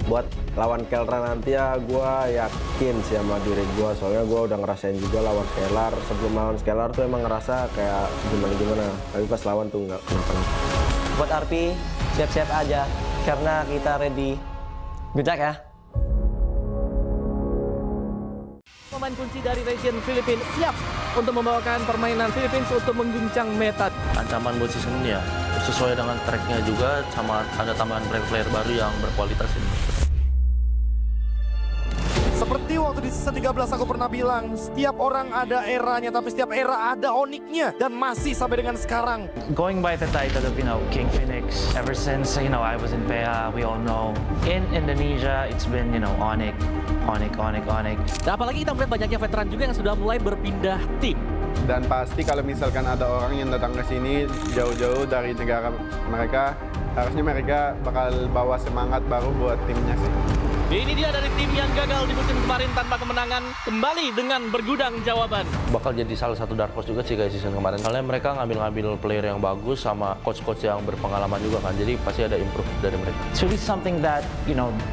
Buat lawan Kelra nanti ya, gue yakin sih sama diri gue. Soalnya gue udah ngerasain juga lawan Scalar. Sebelum lawan Scalar tuh emang ngerasa kayak gimana-gimana. Tapi pas lawan tuh nggak kenapa-napa. Buat RP, siap-siap aja. Karena kita ready. Good luck ya. Pemain kunci dari region Filipina siap untuk membawakan permainan Philippines untuk mengguncang meta. Ancaman buat season ini ya, sesuai dengan tracknya juga, sama ada tambahan player baru yang berkualitas ini. Seperti waktu di season 13 aku pernah bilang, setiap orang ada eranya, tapi setiap era ada Onyx-nya. Dan masih sampai dengan sekarang. Going by the title of, King Phoenix, ever since, I was in PA, we all know. In Indonesia, it's been, Onyx. Nah, apalagi kita melihat banyaknya veteran juga yang sudah mulai berpindah tim. Dan pasti kalau misalkan ada orang yang datang ke sini jauh-jauh dari negara mereka, harusnya mereka bakal bawa semangat baru buat timnya sih. Ini dia dari tim yang gagal di musim kemarin tanpa kemenangan, kembali dengan bergudang jawaban. Bakal jadi salah satu dark horse juga sih guys season kemarin. Soalnya mereka ngambil player yang bagus sama coach-coach yang berpengalaman juga kan. Jadi pasti ada improve dari mereka. It's really something that,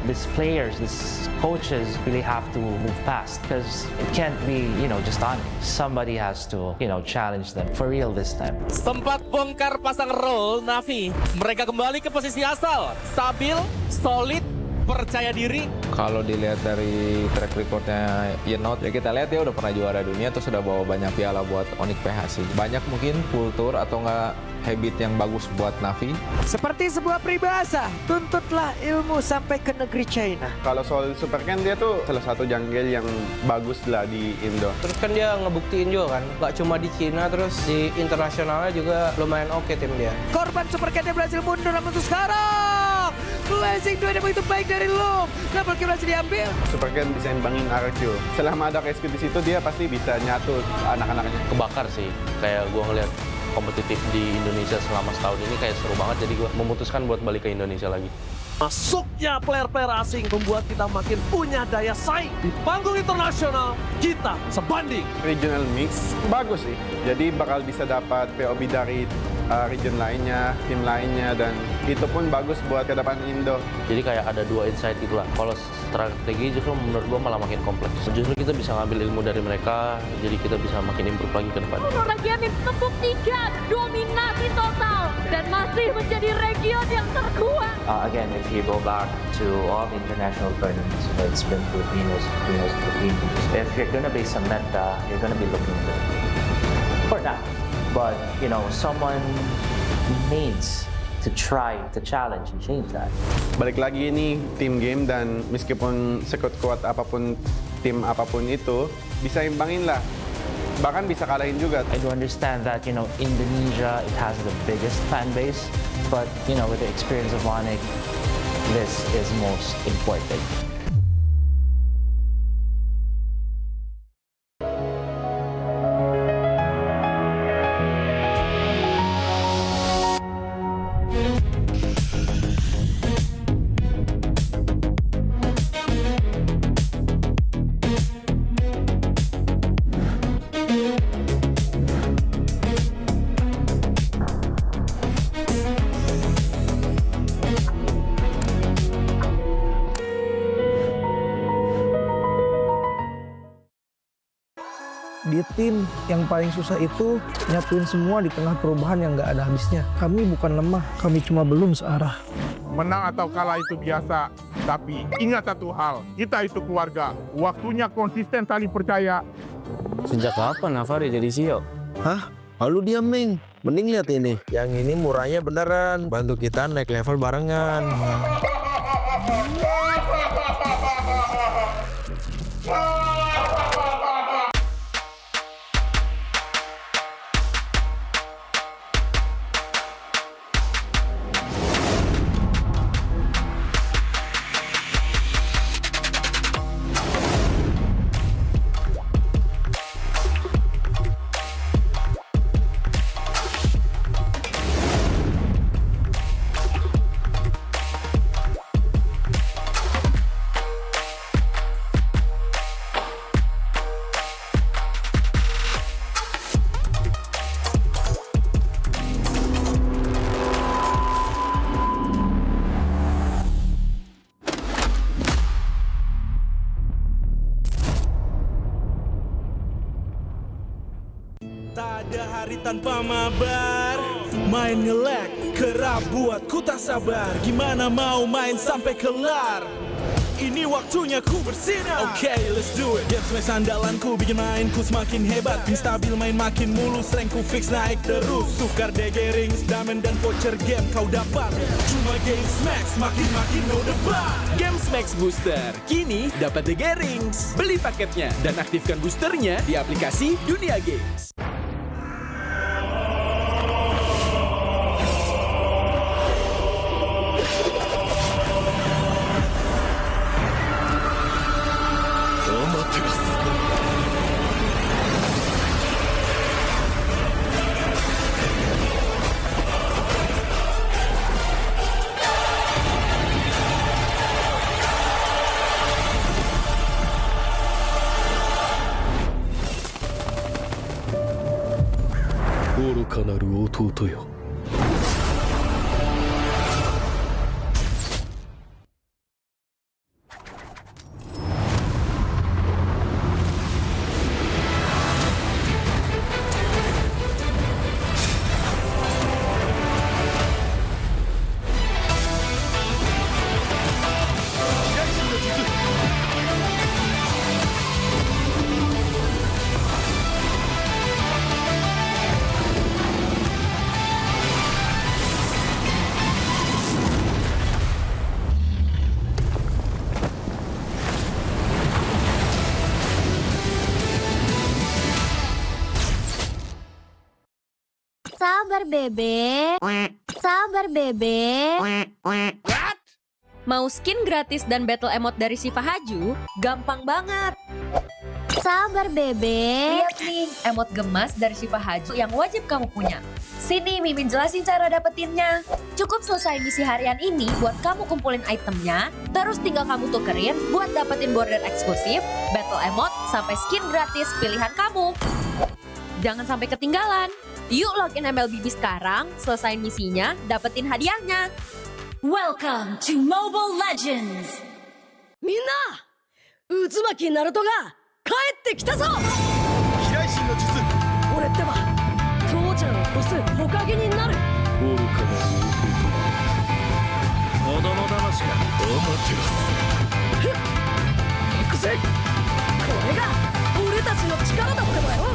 these players, these coaches really have to move past. Because it can't be, just on. Somebody has to, challenge them for real this time. Sempat bongkar pasang role Navi. Mereka kembali ke posisi asal. Stabil, solid, percaya diri. Kalau dilihat dari track recordnya Yenot, ya kita lihat dia udah pernah juara dunia, terus sudah bawa banyak piala buat Onyx PH sih. Banyak mungkin kultur atau nggak habit yang bagus buat Navi. Seperti sebuah peribahasa, tuntutlah ilmu sampai ke negeri China. Kalau soal Super Ken, dia tuh salah satu jungle yang bagus lah di Indo. Terus kan dia ngebuktiin juga kan, gak cuma di Cina, terus di internasionalnya juga lumayan oke tim dia. Korban Super Ken berhasil mundur, namun untuk sekarang amazing, duet yang begitu baik dari lo. Kenapa kira berhasil diambil? Super Ken bisa imbangin RQ. Selama ada KSQ di situ, dia pasti bisa nyatu anak-anaknya. Kebakar sih, kayak gue ngeliat kompetitif di Indonesia selama setahun ini kayak seru banget, jadi gue memutuskan buat balik ke Indonesia lagi. Masuknya player-player asing membuat kita makin punya daya saing. Di panggung internasional, kita sebanding. Regional mix bagus sih. Jadi bakal bisa dapat POB dari region lainnya, tim lainnya, dan itu pun bagus buat ke depan Indo. Jadi kayak ada dua insight itulah. Kalau strategi justru menurut gue malah makin kompleks. Justru kita bisa ngambil ilmu dari mereka, jadi kita bisa makin improve lagi ke depan. Region tepuk 3, dominasi total, dan masih menjadi region yang terkuat. Again, if you go back to all the international tournaments, it's been Filipinos. If you're gonna be Samantha, you're gonna be looking good for that. But someone needs to try to challenge and change that. Balik lagi ini team game, dan meskipun sekuat-kuat apapun tim apapun itu, bisa imbangin lah. Bahkan bisa kalahin juga. I do understand that Indonesia, it has the biggest fan base, but with the experience of Onyx, this is most important. Di tim yang paling susah itu nyatuin semua di tengah perubahan yang nggak ada habisnya. Kami bukan lemah, kami cuma belum searah. Menang atau kalah itu biasa, tapi ingat satu hal, kita itu keluarga. Waktunya konsisten saling percaya. Sejak kapan Navari jadi CEO? Hah? Lalu diam, Ming. Mending lihat ini. Yang ini murahnya beneran. Bantu kita naik level barengan. Tak ada hari tanpa mabar, main nge-lag, kerap buat ku tak sabar. Gimana mau main sampai kelar? Ini waktunya ku bersinar. Okay, let's do it. Game smash andalanku bikin mainku semakin hebat. Pin stabil main makin mulus, rankku fix naik terus. Tukar DG rings, diamond dan voucher game kau dapat. Cuma Game Smash makin no debat. Game Smash Booster kini dapat DG rings. Beli paketnya dan aktifkan boosternya di aplikasi Dunia Games. Sabar, Bebe. Sabar, Bebe. Mau skin gratis dan battle emote dari Shiva Haju? Gampang banget. Sabar bebek. Lihat nih, emot gemas dari Shiva Haju yang wajib kamu punya. Sini Mimin jelasin cara dapetinnya. Cukup selesai misi harian ini buat kamu kumpulin itemnya, terus tinggal kamu tukerin buat dapetin border eksklusif, battle emote, sampai skin gratis pilihan kamu. Jangan sampai ketinggalan. Yuk login MLBB sekarang, selesain misinya, dapetin hadiahnya. Welcome to Mobile Legends. Minna, Uzumaki Naruto ga 帰ってきたぞ。飛来神の術。俺ってば父ちゃんを越す火影になる。愚かな子供騙しか。ふっ行くぜ。これが俺たちの力だってばよ。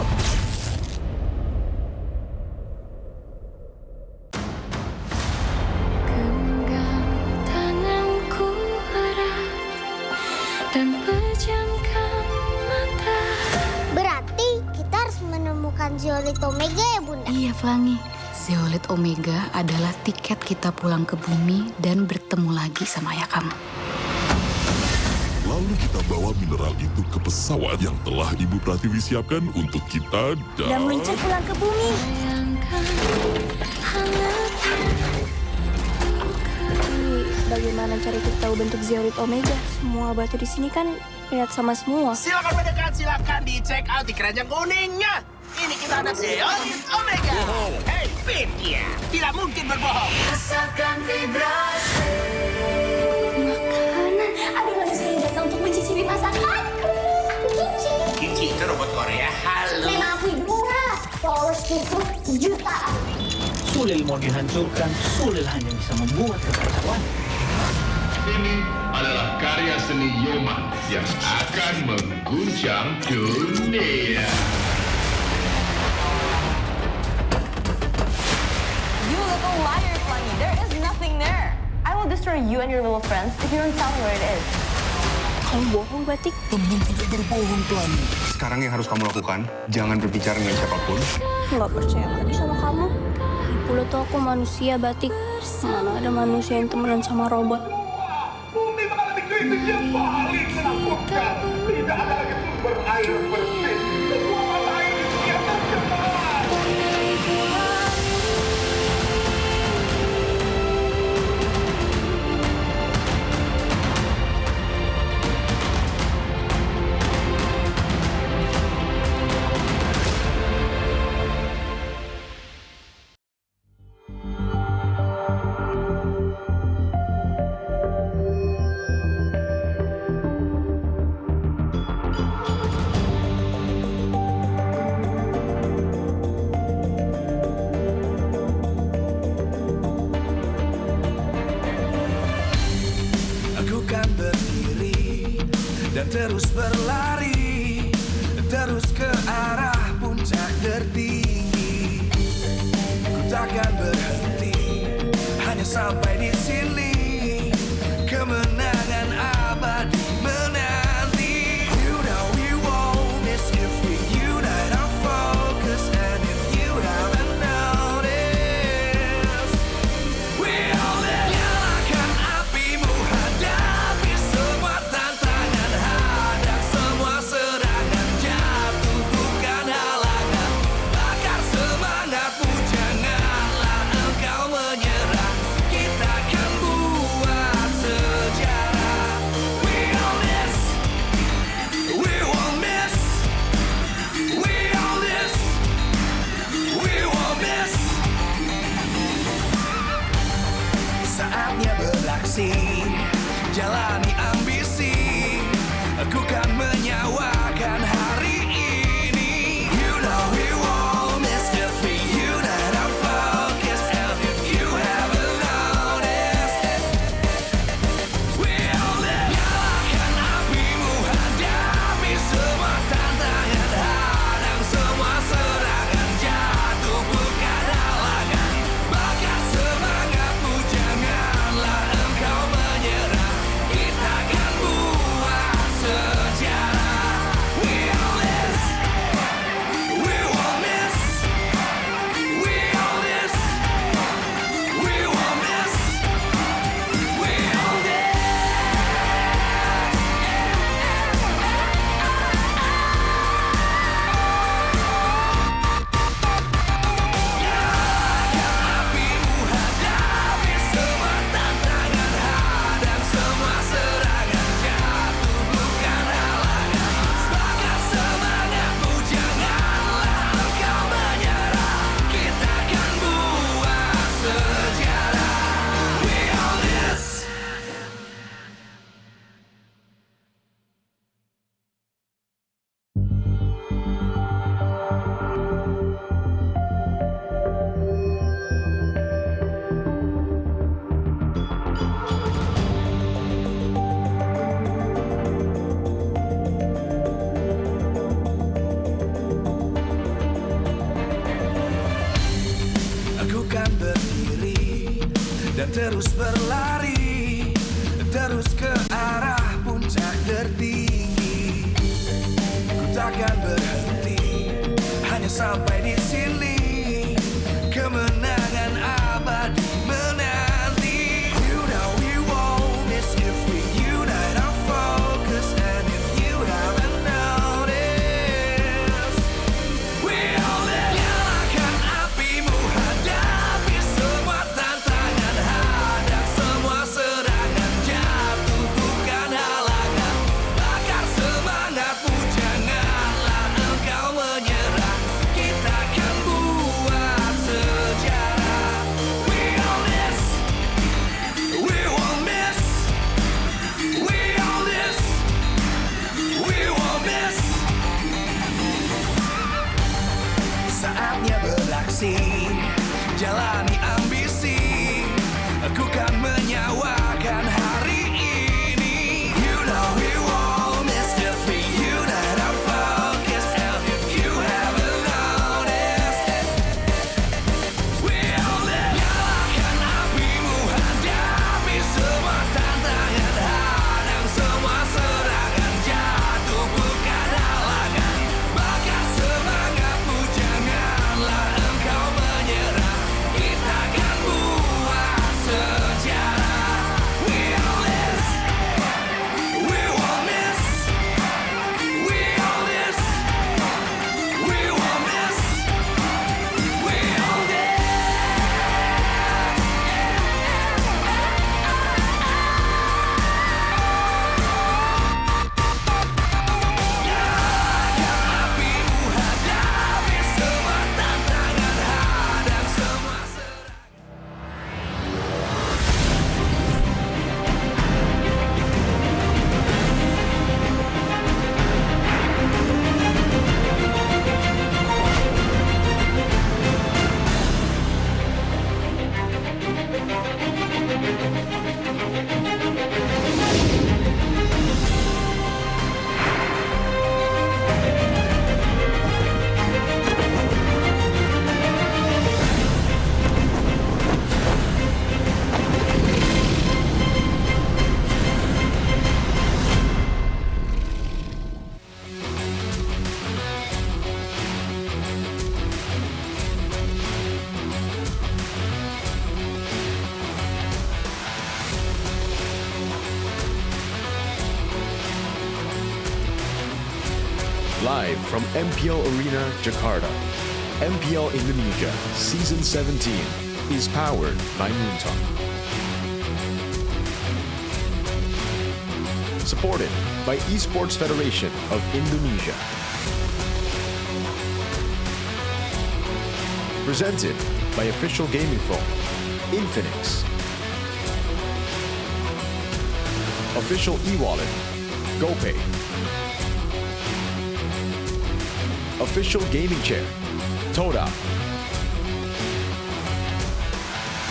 Berarti kita harus menemukan Zeolite Omega ya Bunda? Iya Flangi, Zeolite Omega adalah tiket kita pulang ke bumi dan bertemu lagi sama ayah kamu. Lalu kita bawa mineral itu ke pesawat yang telah Ibu Pratiwi siapkan untuk kita dan meluncur pulang ke bumi. Bagaimana cari tahu bentuk Zeolite Omega? Semua batu di sini kan lihat sama semua. Silakan mendekat, silakan dicek out di keranjang kuningnya. Ini kita ada Zeolite Omega. Hei, Pitya, tidak mungkin berbohong. Rasakan vibrasi. Makanan. Ada manusia yang datang untuk mencicipi masakanku. Aku Kinci. Kinci itu robot Korea. Halo. Memang aku Idura. Followers itu jutaan. Sulil mau dihancurkan, Sulil hanya bisa membuat kekacauan. Ini adalah karya seni Yoman yang akan mengguncang dunia. You little liar, Flangy. There is nothing there. I will destroy you and your little friends if you don't tell me where it is. Kamu bohong, Batik. Teman tidak berbohong, Tuan. Sekarang yang harus kamu lakukan, jangan berbicara dengan siapapun. Nggak percaya lagi sama kamu. Dulu tuh aku manusia, Batik. Mana ada manusia yang temenan sama robot. Bumi mengalami krisis yang paling menakutkan. Tidak ada lagi sumber air bersih. Semua mata air di dunia tercemar. Dan terus berlari, terus ke arah puncak tertinggi. Ku takkan berhenti, hanya sampai di sini. Kemenangan abadi menanti. You know we won't miss if we unite our focus. And if you haven't noticed, we all live. Nyalakan apimu, hadapi semua tantangan. Hadang semua serangan, jatuh bukan halangan. Bakar semangatmu, janganlah engkau menyerah. Kita akan buat sejarah. We all this, we won't miss. We all this, we won't miss. Saatnya beraksi, jalani ambisi. Aku kan menyawakan hari ini. You know we won't miss if we unite our focus. And if you haven't noticed, we all live. Nyalakan apimu, hadapi semua tantangan. Hadang semua serangan, jatuh bukan halangan. Bakar semangatmu, janganlah engkau menyerah. Kita akan buat sejarah. We Live from MPL Arena, Jakarta, MPL Indonesia Season 17 is powered by Moonton. Supported by Esports Federation of Indonesia. Presented by official gaming phone, Infinix. Official e-wallet, GoPay. Official gaming chair, Toda.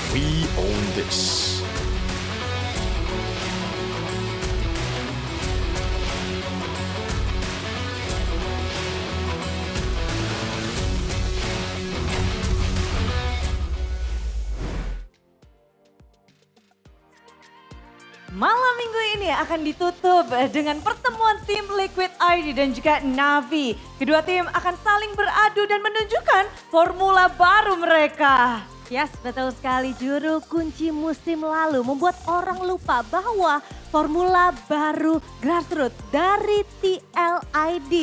We own this. Malam minggu ini akan ditutup dengan pertemuan tim Liquid ID dan juga Navi. Kedua tim akan saling beradu dan menunjukkan formula baru mereka. Yes, betul sekali. Juru kunci musim lalu membuat orang lupa bahwa formula baru grassroots dari TLID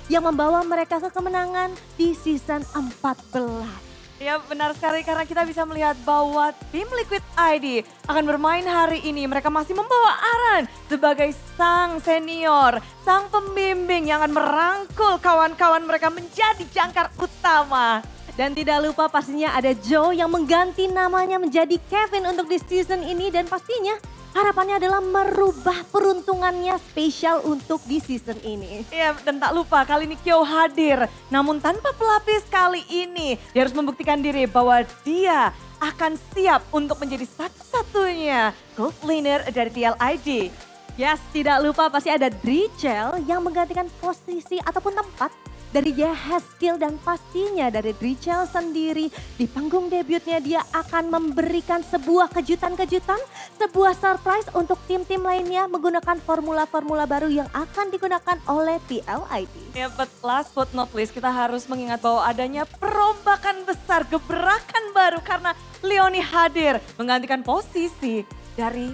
yang membawa mereka ke kemenangan di season 14. Ya benar sekali karena kita bisa melihat bahwa tim Liquid ID akan bermain hari ini. Mereka masih membawa Aran sebagai sang senior, sang pembimbing yang akan merangkul kawan-kawan mereka menjadi jangkar utama. Dan tidak lupa pastinya ada Joe yang mengganti namanya menjadi Kevin untuk di season ini. Dan pastinya harapannya adalah merubah peruntungannya spesial untuk di season ini. Ya dan tak lupa kali ini Kyo hadir. Namun tanpa pelapis kali ini dia harus membuktikan diri bahwa dia akan siap untuk menjadi satu-satunya gold laner dari TLID. Yes, tidak lupa pasti ada Drichel yang menggantikan posisi ataupun tempat dari Haskell dan pastinya dari Drichel sendiri di panggung debutnya dia akan memberikan sebuah kejutan-kejutan, sebuah surprise untuk tim-tim lainnya menggunakan formula-formula baru yang akan digunakan oleh TLID. Ya, but last but not least kita harus mengingat bahwa adanya perombakan besar, gebrakan baru karena Leoni hadir menggantikan posisi dari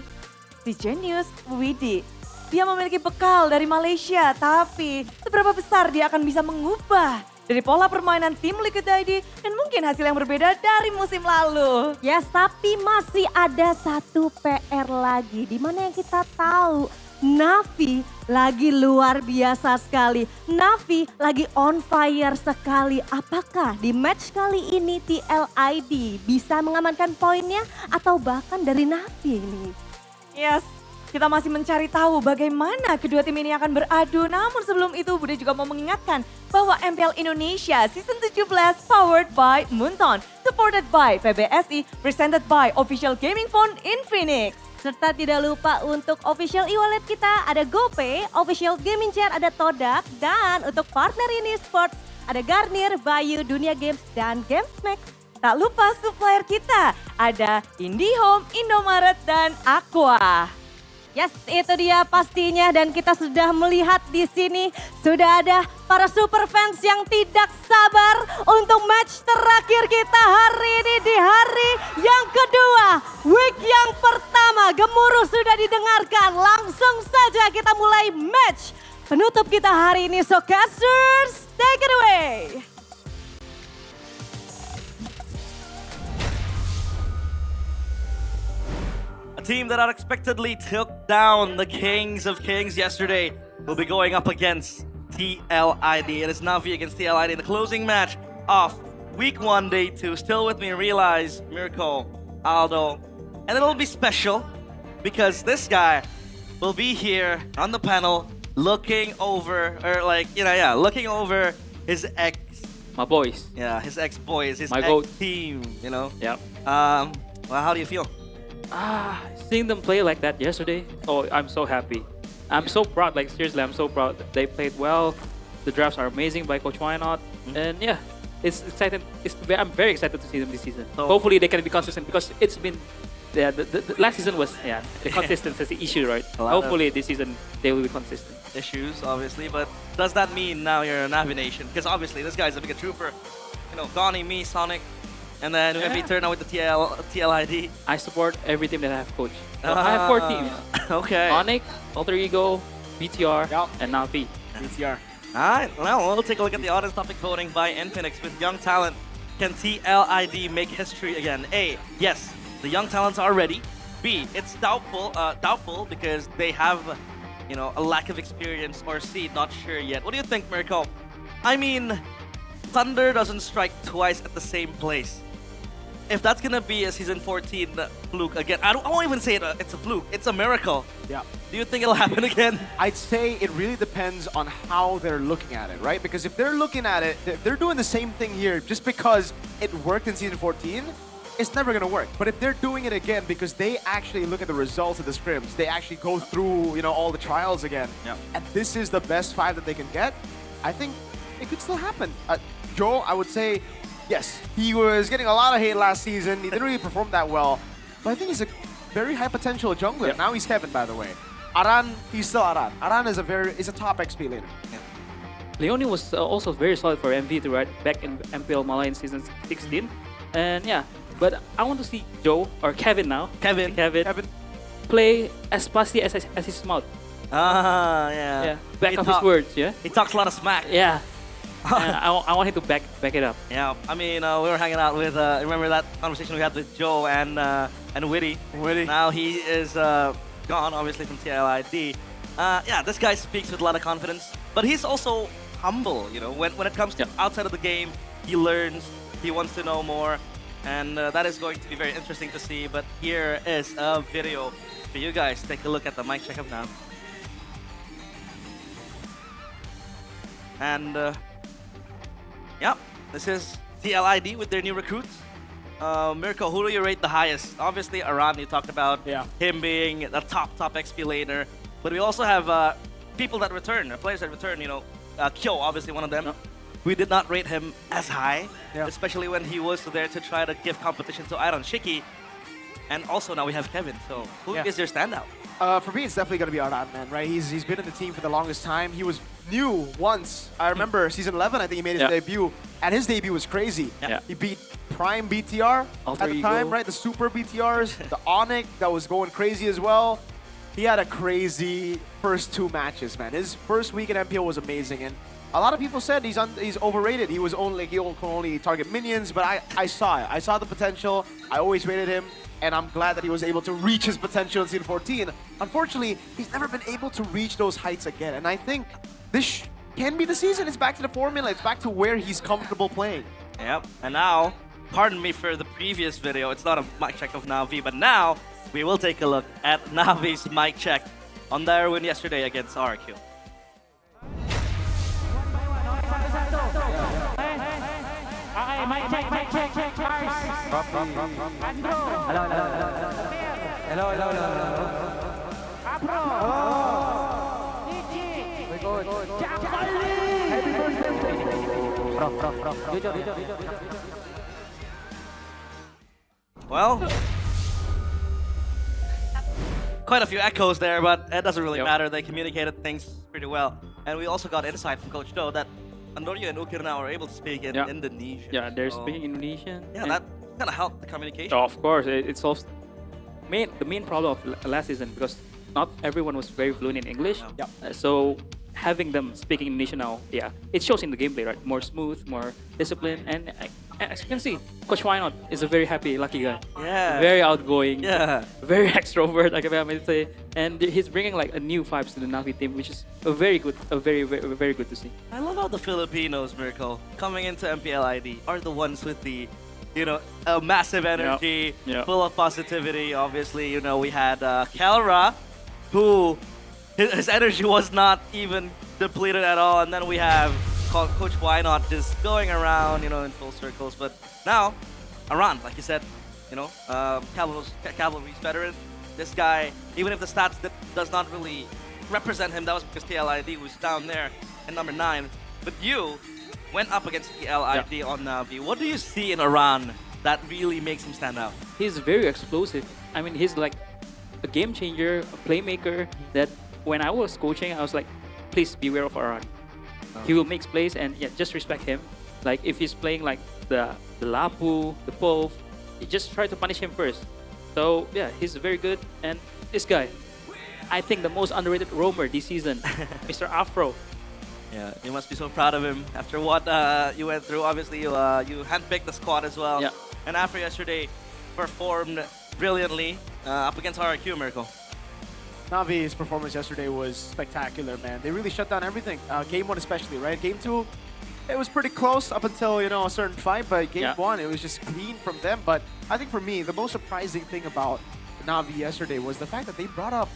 si Genius Widi. Dia memiliki bekal dari Malaysia, tapi seberapa besar dia akan bisa mengubah dari pola permainan tim Liquid ID dan mungkin hasil yang berbeda dari musim lalu. Yes, tapi masih ada satu PR lagi, di mana yang kita tahu Navi lagi luar biasa sekali. Navi lagi on fire sekali. Apakah di match kali ini TLID bisa mengamankan poinnya atau bahkan dari Navi ini? Yes. Kita masih mencari tahu bagaimana kedua tim ini akan beradu. Namun sebelum itu Bude juga mau mengingatkan bahwa MPL Indonesia Season 17 powered by Moonton, supported by PBSI, presented by official gaming phone Infinix. Serta tidak lupa untuk official e-wallet kita ada GoPay, official gaming chair ada Todak, dan untuk partner ini sports ada Garnier, Bayu, Dunia Games, dan Gamesmax. Tak lupa supplier kita ada IndiHome, Indomaret, dan Aqua. Yes, itu dia pastinya dan kita sudah melihat di sini sudah ada para super fans yang tidak sabar untuk match terakhir kita hari ini di hari yang kedua. Week yang pertama gemuruh sudah didengarkan, langsung saja kita mulai match penutup kita hari ini. So casters, take it away. A team that unexpectedly took down the Kings of Kings yesterday will be going up against TLID. It is Navi against TLID in the closing match of Week 1, Day 2. Still with me, Realize, Miracle, Aldo. And it'll be special because this guy will be here on the panel looking over, looking over his ex. My boys. Yeah, his ex-boys, his My goat. ex-team, you know? Yeah. Well, how do you feel? Seeing them play like that yesterday, oh, I'm so happy. I'm so proud, like seriously, I'm so proud. They played well. The drafts are amazing by Coach Wynot. And yeah, it's exciting. I'm very excited to see them this season. So, hopefully they can be consistent because it's been, the last season was, the consistency is the issue, right? Hopefully this season they will be consistent. Issues, obviously, but does that mean now you're a Navi Nation? Because obviously this guy's a big trooper. You know, Donnie, me, Sonic, and then we have Eterna with the TLID. I support every team that I have coached. So I have 4 teams. Okay. Onyx, Alter Ego, BTR, and Navi. BTR. Alright, well, we'll take a look at the audience topic voting by Infinix with young talent. Can TLID make history again? A, yes, the young talents are ready. B, it's doubtful because they have, a lack of experience. Or C, not sure yet. What do you think, Mirko? I mean, thunder doesn't strike twice at the same place. If that's gonna be a season 14 fluke again, I won't even say it's a fluke. It's a miracle. Yeah. Do you think it'll happen again? I'd say it really depends on how they're looking at it, right? Because if they're looking at it, if they're doing the same thing here just because it worked in season 14, it's never gonna work. But if they're doing it again because they actually look at the results of the scrims, they actually go through, all the trials again, and this is the best 5 that they can get, I think it could still happen. Joe, I would say, yes, he was getting a lot of hate last season. He didn't really perform that well. But I think he's a very high potential jungler. Now he's Kevin, by the way. Aran, he's still Aran. Aran is a top XP laner. Leone was also very solid for MV right back in MPL Malaya in season 16. And yeah, but I want to see Joe, or Kevin now. Kevin. Play as spicy as his mouth. Yeah. Back up his words, yeah? He talks a lot of smack. Yeah. And I want him to back it up. Yeah, I mean, we were hanging out with, remember that conversation we had with Joe and Witty? Now he is gone, obviously, from TLID. Yeah, this guy speaks with a lot of confidence, but he's also humble, when it comes to outside of the game, he learns, he wants to know more, and that is going to be very interesting to see. But here is a video for you guys. Take a look at the mic checkup now. And yeah, this is TLID with their new recruits. Mirko, who do you rate the highest? Obviously, Aran, you talked about him being the top XP laner. But we also have people that return, players that return, Kyo, obviously one of them. We did not rate him as high, especially when he was there to try to give competition to Iron Shiki. And also now we have Kevin, so who is your standout? For me, it's definitely going to be Aran, man, right? He's been in the team for the longest time. He was new once. I remember season 11, I think he made his debut, and his debut was crazy. He beat Prime BTR at the time, right? The Super BTRs, the Onyx that was going crazy as well. He had a crazy first 2 matches, man. His first week in MPL was amazing, and a lot of people said he's overrated. He can only target minions, but I saw it. I saw the potential. I always rated him, and I'm glad that he was able to reach his potential in season 14. Unfortunately, he's never been able to reach those heights again, and I think this can be the season. It's back to the formula. It's back to where he's comfortable playing. Yep, and now, pardon me for the previous video, it's not a mic check of Navi, but now we will take a look at Navi's mic check on their win yesterday against RQ. Okay, mic check. Hello. Apro. Well, quite a few echoes there, but it doesn't really matter. They communicated things pretty well. And we also got insight from Coach Do that Andorio and Ukir now are able to speak in Indonesian. Yeah, they're speaking Indonesian. Yeah, that kind of helped the communication. Oh, of course, it solves the main problem of last season, because not everyone was very fluent in English. So having them speaking Indonesian now, it shows in the gameplay, right? More smooth, more disciplined, and as you can see, Coach Wynot is a very happy, lucky guy. Yeah. Very outgoing. Yeah. Very extrovert, like I might say, and he's bringing like a new vibes to the Navi team, which is very good to see. I love how the Filipinos, Mirko, coming into MPL ID are the ones with the, a massive energy, full of positivity. Obviously, we had Kelra, who his energy was not even depleted at all, and then we have Coach Wynot just going around, in full circles. But now, Aran, like you said, Cavalry's veteran. This guy, even if the stats does not really represent him, that was because TLID was down there at number 9. But you went up against TLID on Navi. What do you see in Aran that really makes him stand out? He's very explosive. I mean, he's like a game changer, a playmaker that when I was coaching, I was like, please beware of Aran. He will make plays, and just respect him. Like if he's playing like the Lapu, the Pov, you just try to punish him first. So he's very good. And this guy, I think the most underrated roamer this season, Mr. Afro. Yeah, you must be so proud of him after what you went through. Obviously, you handpicked the squad as well. Yeah. And after yesterday, performed brilliantly up against RRQ, Miracle. Navi's performance yesterday was spectacular, man. They really shut down everything. Game 1 especially, right? Game 2, it was pretty close up until, you know, a certain fight, but Game 1, it was just clean from them. But I think for me, the most surprising thing about Navi yesterday was the fact that they brought up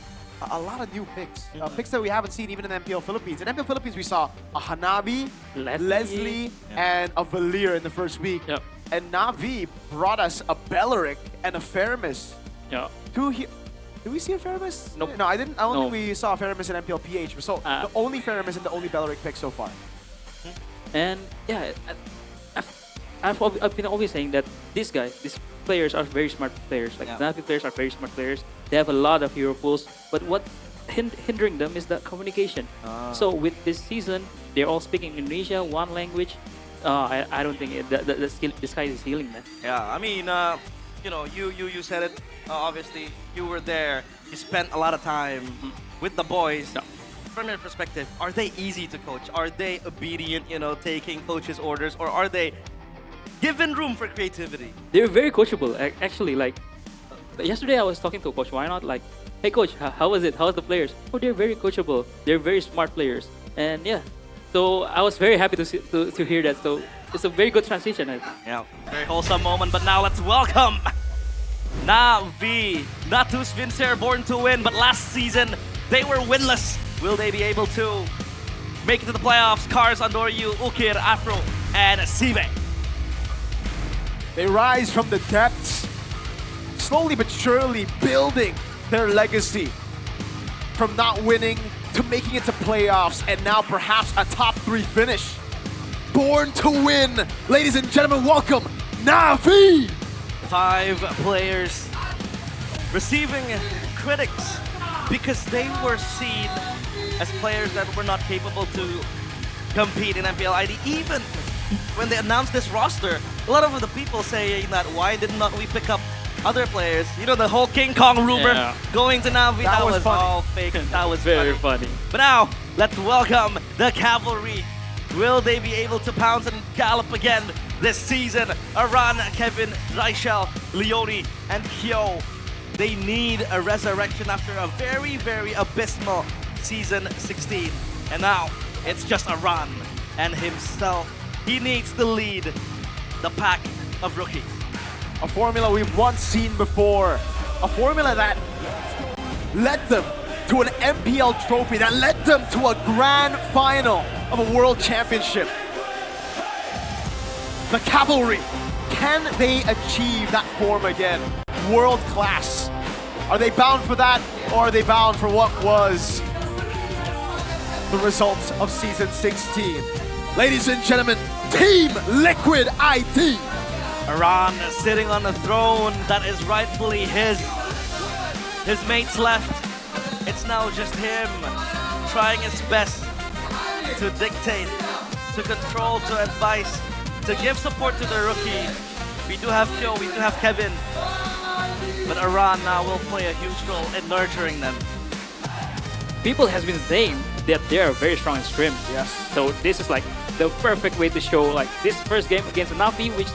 a lot of new picks. Picks that we haven't seen even in MPL Philippines. In MPL Philippines, we saw a Hanabi, Leslie, and a Valir in the first week. Yep. And Navi brought us a Belleric and a Feramis. Yeah. Did we see a Feramis? Nope. No, I didn't. I don't think we saw a Feramis in MPL PH. So the only Feramis and the only Belleric pick so far. And yeah, I've been always saying that these players are very smart players. Like Navi players are very smart players. They have a lot of hero pools, but what hindering them is the communication. So with this season, they're all speaking Indonesia, one language. I don't think the sky is healing, man. Yeah, I mean, you know, you said it. Obviously, you were there. You spent a lot of time with the boys. From your perspective, are they easy to coach? Are they obedient, you know, taking coaches' orders, or are they given room for creativity? They're very coachable, actually. Like yesterday, I was talking to Coach Why Not, like, hey coach, how was it? How's the players? Oh, they're very coachable. They're very smart players, and yeah. So I was very happy to hear that. So it's a very good transition. Yeah, very wholesome moment. But now let's welcome Navi. Natus Vincer, born to win, but last season they were winless. Will they be able to make it to the playoffs? Cars, Andoryu, Ukir, Afro, and Sive. They rise from the depths, slowly but surely building their legacy. From not winning to making it to playoffs, and now perhaps a top 3 finish. Born to win. Ladies and gentlemen, welcome Navi! 5 players receiving critics because they were seen as players that were not capable to compete in MPL ID. Even when they announced this roster, a lot of the people saying that why did not we pick up other players? You know, the whole King Kong rumor going to Navi, that was all fake. That was very funny. But now, let's welcome the Cavalry. Will they be able to pounce and gallop again this season? Aran, Kevin, Raichel, Leone, and Kyo. They need a resurrection after a very, very abysmal Season 16. And now, it's just Aran and himself. He needs to lead the pack of rookies. A formula we've once seen before. A formula that led them to an MPL trophy, that led them to a grand final of a world championship. The Cavalry, can they achieve that form again? World class. Are they bound for that, or are they bound for what was the results of Season 16? Ladies and gentlemen, Team Liquid ID. Aran sitting on the throne that is rightfully his. His mates left. It's now just him trying his best to dictate, to control, to advise, to give support to the rookie. We do have Kyo, we do have Kevin. But Aran now will play a huge role in nurturing them. People has been saying that they are very strong in scrim. Yes. So this is like the perfect way to show, like, this first game against Navi, which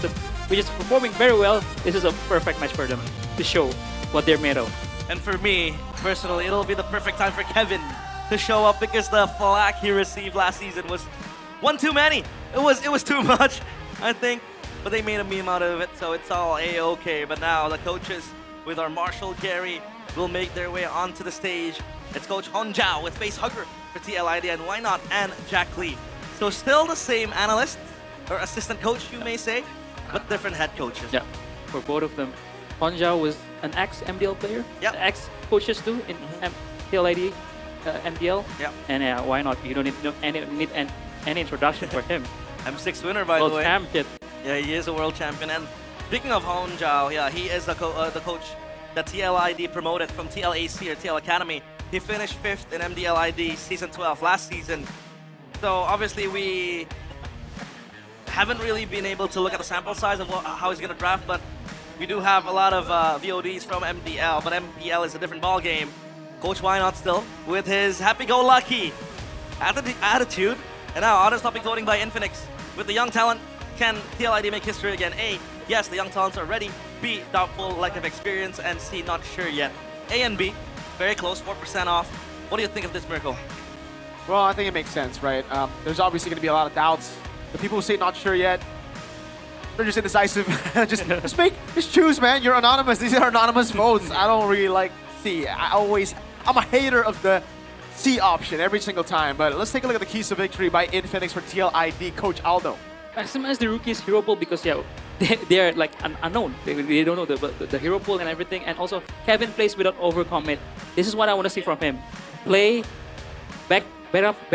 is performing very well. This is a perfect match for them to show what they're made of. And for me, personally, it'll be the perfect time for Kevin to show up because the flack he received last season was one too many. It was too much, I think. But they made a meme out of it, so it's all A-okay. But now the coaches with our Marshall Gary will make their way onto the stage. It's Coach Honjao with Facehugger for TLID and Why Not and Jack Lee. So still the same analyst or assistant coach, you may say, but different head coaches. Yeah, for both of them. Honjao was an ex-MDL player, ex-coaches too in TLID, MDL. Yeah. And Why Not? You don't need any introduction for him. M6 winner, by the way. World champion. Yeah, he is a world champion. And speaking of Honjao, yeah, he is the coach that TLID promoted from TLAC or TL Academy. He finished 5th in MDLID Season 12 last season. So obviously we haven't really been able to look at the sample size of how he's going to draft, but we do have a lot of VODs from MDL, but MPL is a different ball game. Coach Why Not still with his happy-go-lucky attitude. And now, honest topic voting by Infinix. With the young talent, can TLID make history again? A, yes, the young talents are ready. B, doubtful, lack of experience. And C, not sure yet. A and B, very close, 4% off. What do you think of this miracle? Well, I think it makes sense, right? There's obviously going to be a lot of doubts. The people who say not sure yet, they're just indecisive. just choose, man. You're anonymous. These are anonymous votes. I don't really like C. I'm a hater of the C option every single time. But let's take a look at the keys to victory by Infinix for TLID. Coach Aldo. Maximize the rookies hero pool because they're like unknown. They don't know the hero pool and everything. And also Kevin plays without overcommit. This is what I want to see from him. Play back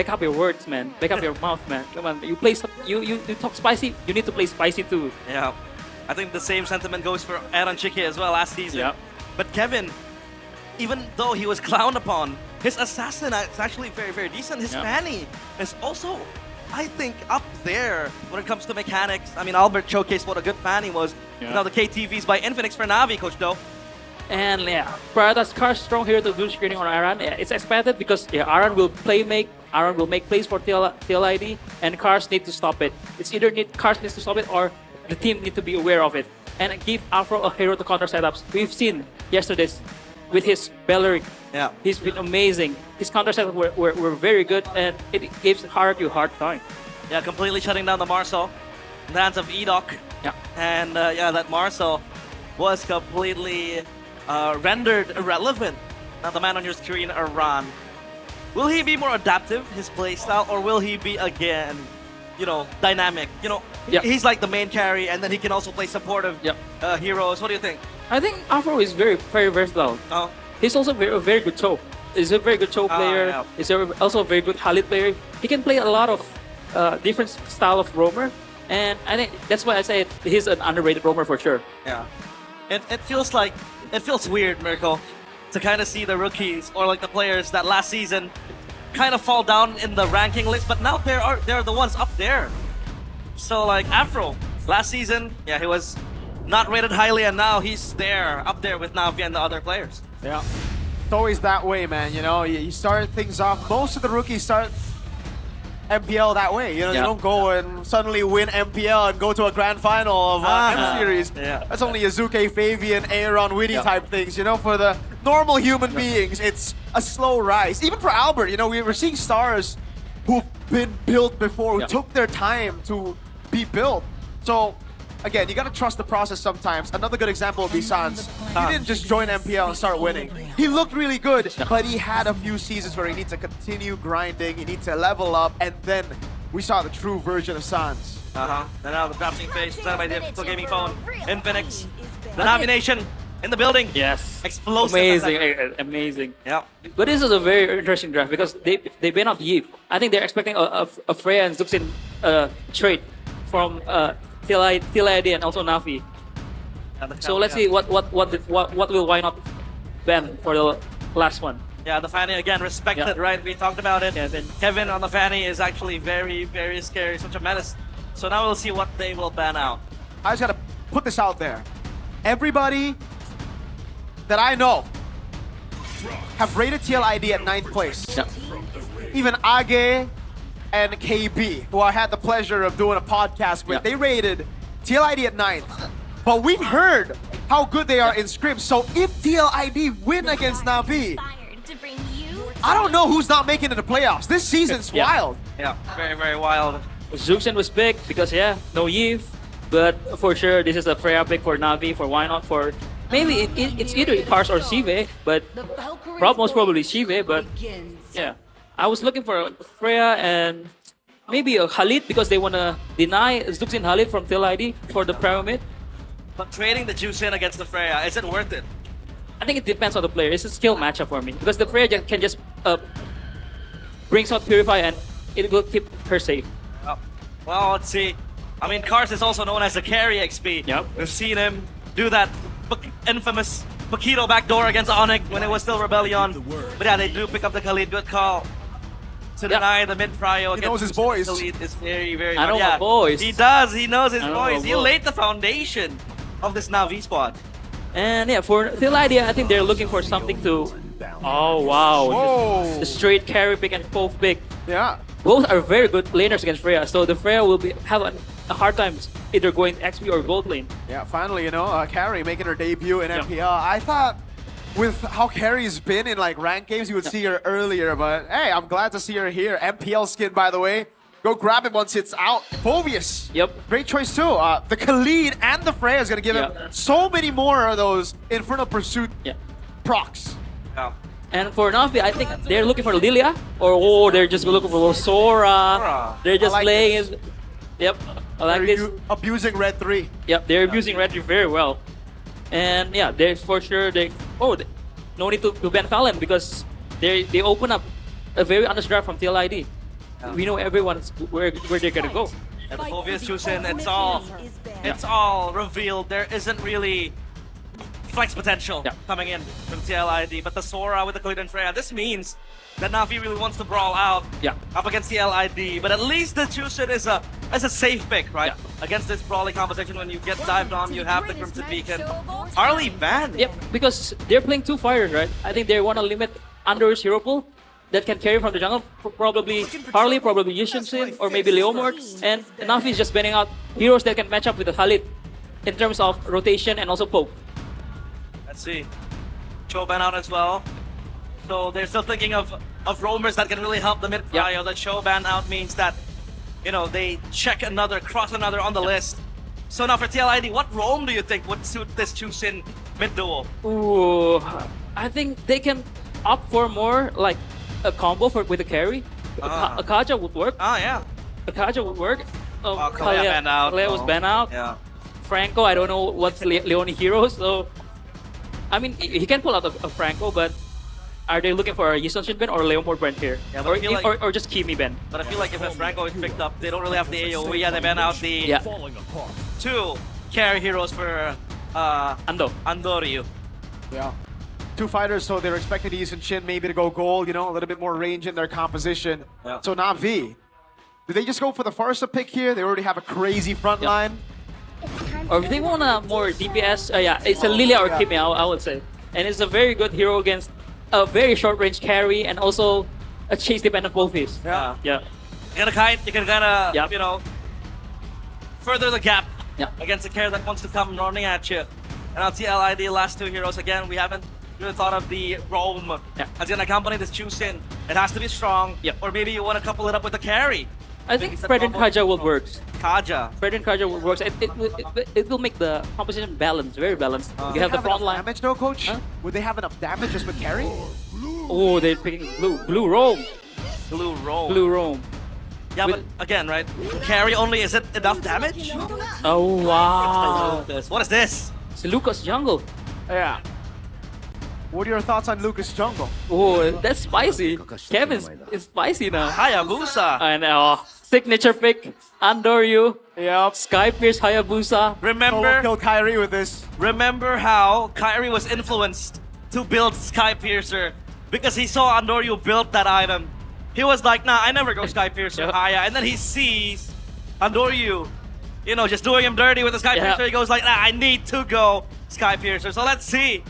up your words, man. Back up your mouth, man. Come on, you talk spicy. You need to play spicy too. Yeah, I think the same sentiment goes for Aaron Chiki as well last season. Yeah. But Kevin, even though he was clowned upon, his assassin is actually very, very decent. His Fanny is also, I think, up there when it comes to mechanics. I mean, Albert showcased what a good Fanny was. Yeah. Now the KTVs by Infinix for Navi, Coach Do. And prioritize Cars strong here to do screening on Aran. It's expected because Aran will Aran will make plays for TLID, and Cars need to stop it. It's either Cars needs to stop it or the team need to be aware of it and give Afro a hero to counter setups. We've seen yesterday's with his Belleric. Yeah, he's been amazing. His counter setups were very good, and it gives Harakyu a hard time. Yeah, completely shutting down the Marcel in the hands of Edok. Yeah, and that Marcel was completely rendered irrelevant. Now the man on your screen, Aran. Will he be more adaptive, his playstyle, or will he be again, dynamic? He's like the main carry, and then he can also play supportive heroes. What do you think? I think Afro is very, very versatile. Oh. He's also a very good Cho. He's a very good Cho player. Yeah. He's also a very good Khalid player. He can play a lot of different style of roamer, and I think that's why I say he's an underrated roamer for sure. Yeah, it feels weird, Miracle, to kind of see the rookies or like the players that last season kind of fall down in the ranking list, but now they're the ones up there. So like Afro, last season, he was not rated highly, and now he's up there with Navi and the other players. Yeah, it's always that way, man. You start things off. Most of the rookies start MPL that way. You don't go and suddenly win MPL and go to a grand final of M Series. Yeah. That's only Azuke, Fabian, Aaron, Witty type things. For the normal human beings, it's a slow rise. Even for Albert, we're seeing stars who've been built before, who took their time to be built. So again, you gotta trust the process sometimes. Another good example would be Sans. He didn't just join MPL and start winning. He looked really good, but he had a few seasons where he needs to continue grinding, he needs to level up, and then we saw the true version of Sans. And now the drafting phase, presented by the Digital Gaming Phone, Infinix, the Navi Nation in the building. Yes. Explosive. Amazing. Yeah. But this is a very interesting draft because they went up Yip. I think they're expecting a Freya and Zuxin trade from TLID and also Navi. So let's see what will why not ban for the last one. Yeah, the Fanny again respected, right? We talked about it. Kevin on the Fanny is actually very, very scary, such a menace. So now we'll see what they will ban out. I just gotta put this out there. Everybody that I know have rated TLID at 9th place. Even Age and KB, who I had the pleasure of doing a podcast with, they rated TLID at 9th. But we've heard how good they are in scrims. So if TLID win against Navi, I don't know who's not making it to the playoffs. This season's wild. Yeah, very, very wild. Zuxin was big because no Yves, but for sure this is a Freya pick for Navi. For why not for maybe it's either Cars or Shive, but most probably Shive. But I was looking for Freya and maybe a Khalid because they want to deny Zuxin Khalid from TLID for the pyramid. But trading the Juice in against the Freya, is it worth it? I think it depends on the player. It's a skill matchup for me because the Freya can just brings out Purify and it will keep her safe. Well, let's see. I mean, Cars is also known as the carry XP. Yep. We've seen him do that infamous Paquito backdoor against Onyx when it was still Rebellion. But yeah, they do pick up the Khalid. Good call to deny the mid-prio. He knows his boys. Khalid is very, very I know my boys. He does. He knows his boys. He laid the foundation of this Navi squad. And for TLID, I think they're looking for something to... Oh, wow. Whoa. The straight carry pick and both pick. Yeah. both are very good laners against Freya. So the Freya will have a hard time either going XP or gold lane. Yeah, finally, you know, Carrie making her debut in MPL. I thought with how Carrie's been in like ranked games, you would see her earlier, but hey, I'm glad to see her here. MPL skin, by the way. Go grab it once it's out. Phobius. Yep. Great choice too. The Khalid and the Freya is going to give him so many more of those Infernal Pursuit procs. Yeah. And for Na'Vi, I think they're looking for Lilia, or they're just looking for Sora. They're just playing it. Yep, I like this. Abusing Red 3. Yep, they're abusing Red 3 very well. And yeah, they're for sure, no need to ban Fallen because they open up a very honest draft from TLID. We know everyone's where they're gonna go. And the Phobius Chusin, it's all revealed. There isn't really flex potential coming in from TLID, but the Sora with the Khalid and Freya, this means that Na'Vi really wants to brawl out up against TLID, but at least the Chusin is a safe pick, right? Against this brawling composition, when you get dived on, you have the Crimson Beacon. Harley banned. Yep, because they're playing two fighters, right? I think they want to limit Andor's hero pool that can carry from the jungle, probably Harley, probably Yushin, or maybe Leomord, and Na'Vi is just banning out heroes that can match up with the Khalid in terms of rotation and also poke. Let's see. Cho ban out as well. So they're still thinking of roamers that can really help the mid prio. The Cho ban out means that, you know, they check another, cross another on the list. So now for TLID, what roam do you think would suit this Chusin mid duo? Ooh, I think they can opt for more like a combo with a carry. Akaja would work. Akaja would work. Kalea banned out. Kalea was banned out. Yeah. Franco, I don't know what's Leone hero, so I mean, he can pull out a Franco, but are they looking for a Yisonshin Ben or Leomord Ben here? Yeah, but or just Kimi Ben? But I feel like if a Franco is picked up, they don't really have the AoE. Yeah, they ban out the two carry heroes for Andoryu. Yeah. Two fighters, so they're expecting to use Shin maybe to go gold, you know, a little bit more range in their composition. So Na'Vi, do they just go for the Farsa pick here? They already have a crazy front line. Or if they want a more DPS, it's a Lilia or Kimi, I would say. And it's a very good hero against a very short range carry and also a chase dependent Wolfies. Yeah. You can kind of, you know, further the gap against the carry that wants to come running at you. And on TLID, last two heroes, again, we haven't really thought of the roam as going to accompany this Chusin. It has to be strong, or maybe you want to couple it up with a carry. I think Fred and Kaja will work. Fred and Kaja will work. It will make the composition balanced, very balanced. You have the front line. Damage though, coach? Would they have enough damage just with carry? Oh, they're picking blue roam. Blue roam. Blue roam. Yeah, but again, right? Carry only, is it enough damage? Oh, wow. What is this? It's Lucas Jungle. Yeah. What are your thoughts on Lucas Jungle? Oh, that's spicy. Kevin is spicy now. Hayabusa. And signature pick, Andoryu. Yep. Skypierce Hayabusa. Remember? Kill Kyrie with this. Remember how Kyrie was influenced to build Skypiercer because he saw Andoryu build that item. He was like, nah, I never go Skypiercer Haya. And then he sees Andoryu, you know, just doing him dirty with the Skypiercer. He goes like, nah, I need to go Skypiercer. So let's see.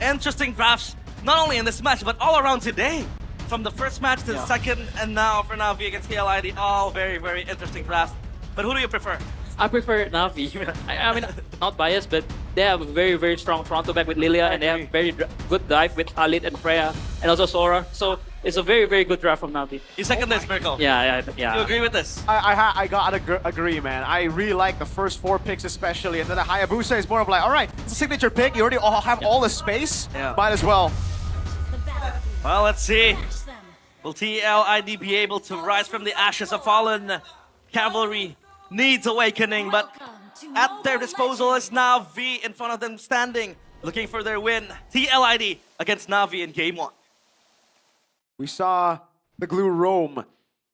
Interesting drafts, not only in this match, but all around today. From the first match to the second, and now for Na'Vi against TLID, all very, very interesting drafts. But who do you prefer? I prefer Na'Vi. I mean, not biased, but they have a very, very strong front to back with Lilia, and they have very good dive with Khalid and Freya, and also Sora. So it's a very, very good draft from Na'Vi. You second this, Miracle? Yeah. You agree with this? I gotta agree, man. I really like the first 4 picks especially, and then the Hayabusa is more of like, all right, it's a signature pick. You already have all the space. Might as well. Well, let's see. Will TLID be able to rise from the ashes of fallen? Cavalry needs awakening, but at their disposal is Na'Vi in front of them standing, looking for their win. TLID against Na'Vi in Game 1. We saw the Glue Roam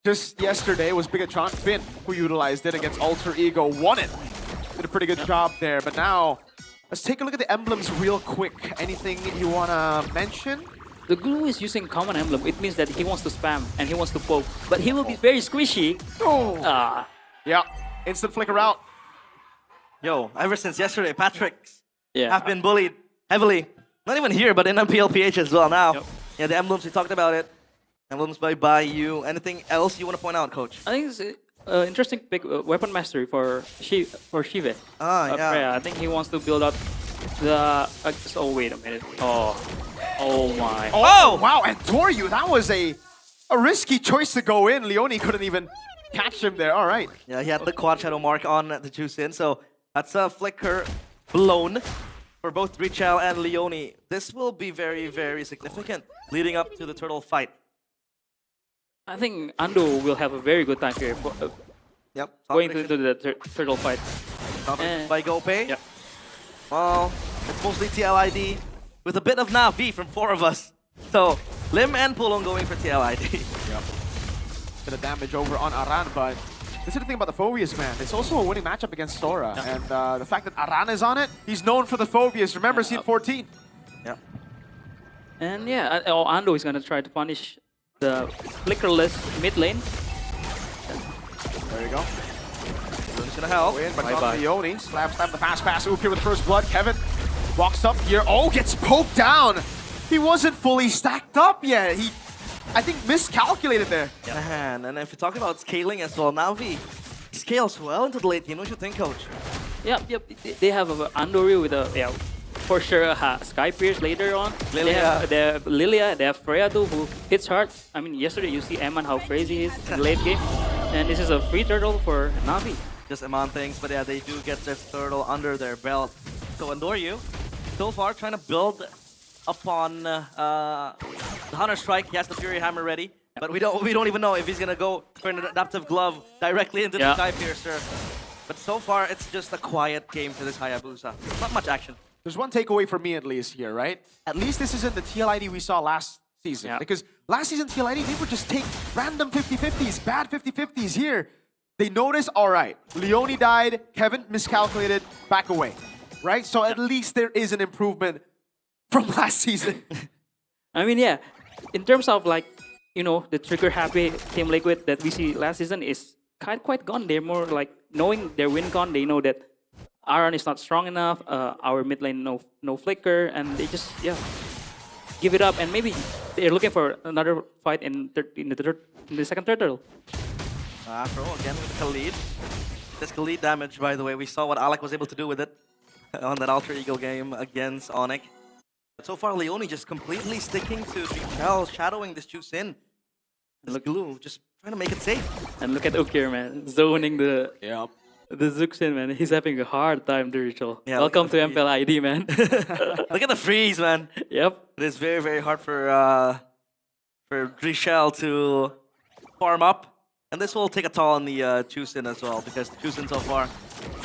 just yesterday. It was Bigatron Finn who utilized it against Alter Ego, won it. Did a pretty good job there, but now let's take a look at the emblems real quick. Anything you wanna mention? The Glue is using common emblem. It means that he wants to spam and he wants to poke, but he will be very squishy. Yeah, instant flicker out. Yo, ever since yesterday, Patrick have been bullied heavily. Not even here, but in MPL PH as well now. Yeah, the emblems, we talked about it. Emblems by you. Anything else you want to point out, Coach? I think it's interesting pick weapon mastery for Shive. Yeah. Freya. I think he wants to build up the. Oh wait a minute. Oh my. Oh wow! And Doryu, that was a risky choice to go in. Leone couldn't even catch him there. All right. Yeah, he had the quad shadow mark on the Juicin, so that's a flicker blown for both Richel and Leone. This will be very, very significant leading up to the turtle fight. I think Ando will have a very good time here. For, going into the turtle fight. By GoPay? Yep. Well, it's mostly TLID with a bit of Navi from 4 of us. So, Lim and Pulong going for TLID. Yep. Bit of damage over on Aran, but this is the thing about the Phobias, man. It's also a winning matchup against Sora. And the fact that Aran is on it, he's known for the Phobias. Remember, Scene 14. Yeah. And yeah, Ando is going to try to punish the flickerless mid lane. There you go. He's gonna help. But on Leone. Slam the fast pass. Ukir with first blood. Kevin walks up here. Oh, gets poked down. He wasn't fully stacked up yet. He, I think, miscalculated there. Yeah, and if you're talking about scaling as well, Navi scales well into the late game. What do you think, Coach? Yep. They have Andori with a for sure Sky Pierce later on. Lilia. They have Lilia. They have Freya too, who hits hard. I mean, yesterday you see Eman how crazy he is in the late game, and this is a free turtle for Navi. Just Eman things, but yeah, they do get this turtle under their belt. So Andoryu, so far trying to build upon the Hunter Strike. He has the Fury Hammer ready, but we don't even know if he's gonna go for an adaptive glove directly into the Sky Piercer. But so far, it's just a quiet game for this Hayabusa. Not much action. There's one takeaway for me at least here, right? At least this isn't the TLID we saw last season. Because last season TLID, they would just take random 50-50s, bad 50-50s here. They notice, all right, Leone died, Kevin miscalculated, back away, right? So at least there is an improvement from last season. I mean, yeah, in terms of like, you know, the trigger-happy Team Liquid that we see last season is quite gone. They're more like, knowing their win con, they know that Aran is not strong enough, our mid lane no flicker, and they just, give it up. And maybe they're looking for another fight in the second turtle. Afro again with Khalid. This Khalid damage, by the way, we saw what Alec was able to do with it on that Alter Ego game against Onyx. But so far, Leone just completely sticking to Richel, shadowing this Juicin. This glue, just trying to make it safe. And look at Ukir, man, zoning the Zuxin, man. He's having a hard time to Richel. Yeah, welcome to MPL ID, man. Look at the freeze, man. Yep. It is very, very hard for Richel to farm up. And this will take a toll on the Juicin as well, because the Juicin so far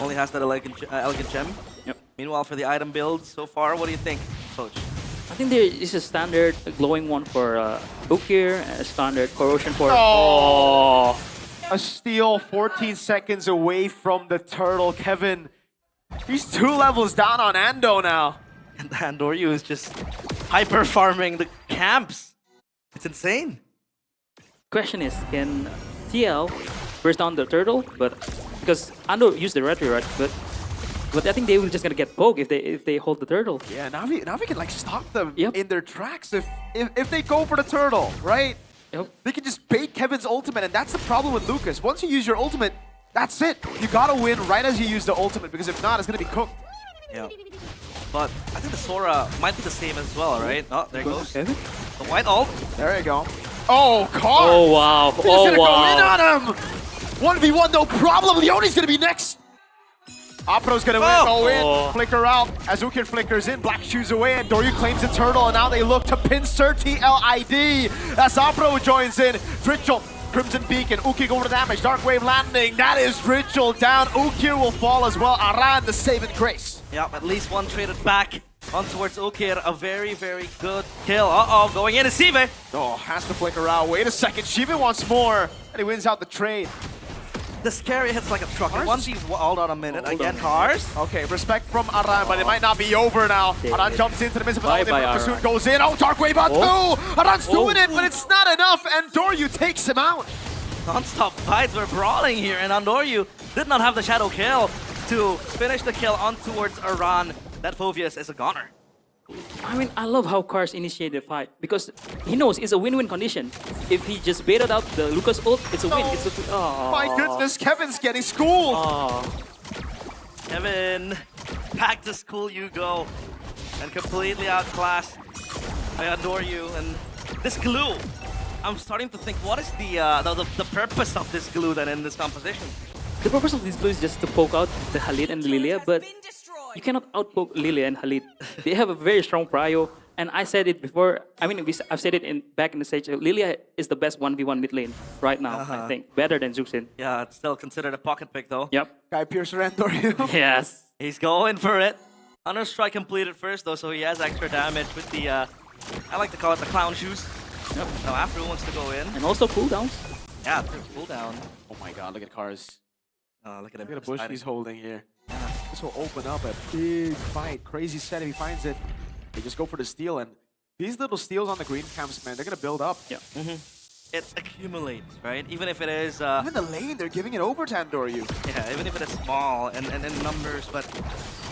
only has that elegant gem. Yep. Meanwhile, for the item build so far, what do you think, Coach? I think there is a standard glowing one for Ukir, a standard corrosion for... Oh! A steal 14 seconds away from the turtle. Kevin, he's 2 levels down on Ando now. And Andoryu is just hyper farming the camps. It's insane. Question is, can TL burst down the turtle? But because Ando used the retro, right? But I think they will just gonna get poked if they hold the turtle. Yeah, Navi can like stop them in their tracks if they go for the turtle, right? Yep. They can just bait Kevin's ultimate, and that's the problem with Lucas. Once you use your ultimate, that's it. You gotta win right as you use the ultimate, because if not, it's gonna be cooked. Yeah. But I think the Sora might be the same as well, right? Oh, there goes. The white ult. There you go. Oh, Carl! Oh, wow. He's gonna go in on him! 1v1, no problem. Leone's gonna be next. Apro's gonna go in, flicker out. As Ukir flickers in, Black Shoes away, and Doryu claims the turtle, and now they look to pincer TLID. As Apro joins in, Dritchel, Crimson Beacon, Ukir going to damage, Dark Wave landing. That is Dritchel down. Ukir will fall as well. Aran, the saving grace. Yeah, at least one traded back on towards Ukir. A very, very good kill. Uh-oh, going in is Sive. Oh, has to flicker out. Wait a second, Shiva wants more, and he wins out the trade. The scary hits like a truck. Hold on a minute. Again, Cars. Okay, respect from Aran, but it might not be over now. Aran jumps into the midst of it. Pursuit goes in. Oh, Dark Wave on 2. Aran's doing it, but it's not enough, and Doryu takes him out. Non-stop fights were brawling here, and Andoryu did not have the shadow kill to finish the kill on towards Aran. That Phobias is a goner. I mean, I love how Cars initiated the fight because he knows it's a win-win condition. If he just baited out the Lucas ult, it's a win. It's a My goodness, Kevin's getting schooled. Kevin, back to school you go. And completely outclassed. I adore you. And this glue, I'm starting to think, what is the purpose of this glue then in this composition? The purpose of this glue is just to poke out the Khalid and Lilia, but you cannot outpoke Lilia and Khalid. They have a very strong prio, and I said it before. I mean, I've said it back in the stage. Lilia is the best 1v1 mid lane right now, I think. Better than Zuxin. Yeah, it's still considered a pocket pick though. Yep. Guy Piercer and Dorio. Yes. He's going for it. Honor Strike completed first though, so he has extra damage with the, I like to call it the clown shoes. Yep. Now Afro wants to go in. And also cooldowns. Yeah, cooldown. Oh my god, look at Cars. Look at him. Look at the bush he's holding here. This will open up a big fight. Crazy set if he finds it. They just go for the steal, and these little steals on the green camps, man, they're gonna build up. Yeah. It accumulates, right? Even if it is... Even the lane, they're giving it over to Andoryu. Yeah, even if it is small and in numbers, but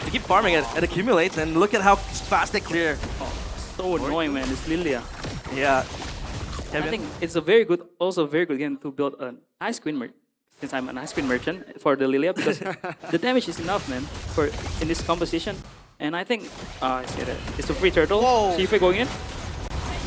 they keep farming it, it accumulates, and look at how fast they clear. Oh, so annoying, man. It's Lilia. Yeah. I think it's a very good, also a very good game to build an ice queen merchant. Since I'm an ice queen merchant for the Lilia, because the damage is enough, man, for in this composition. And I think, I see that it's a free turtle. Whoa. See if we're going in.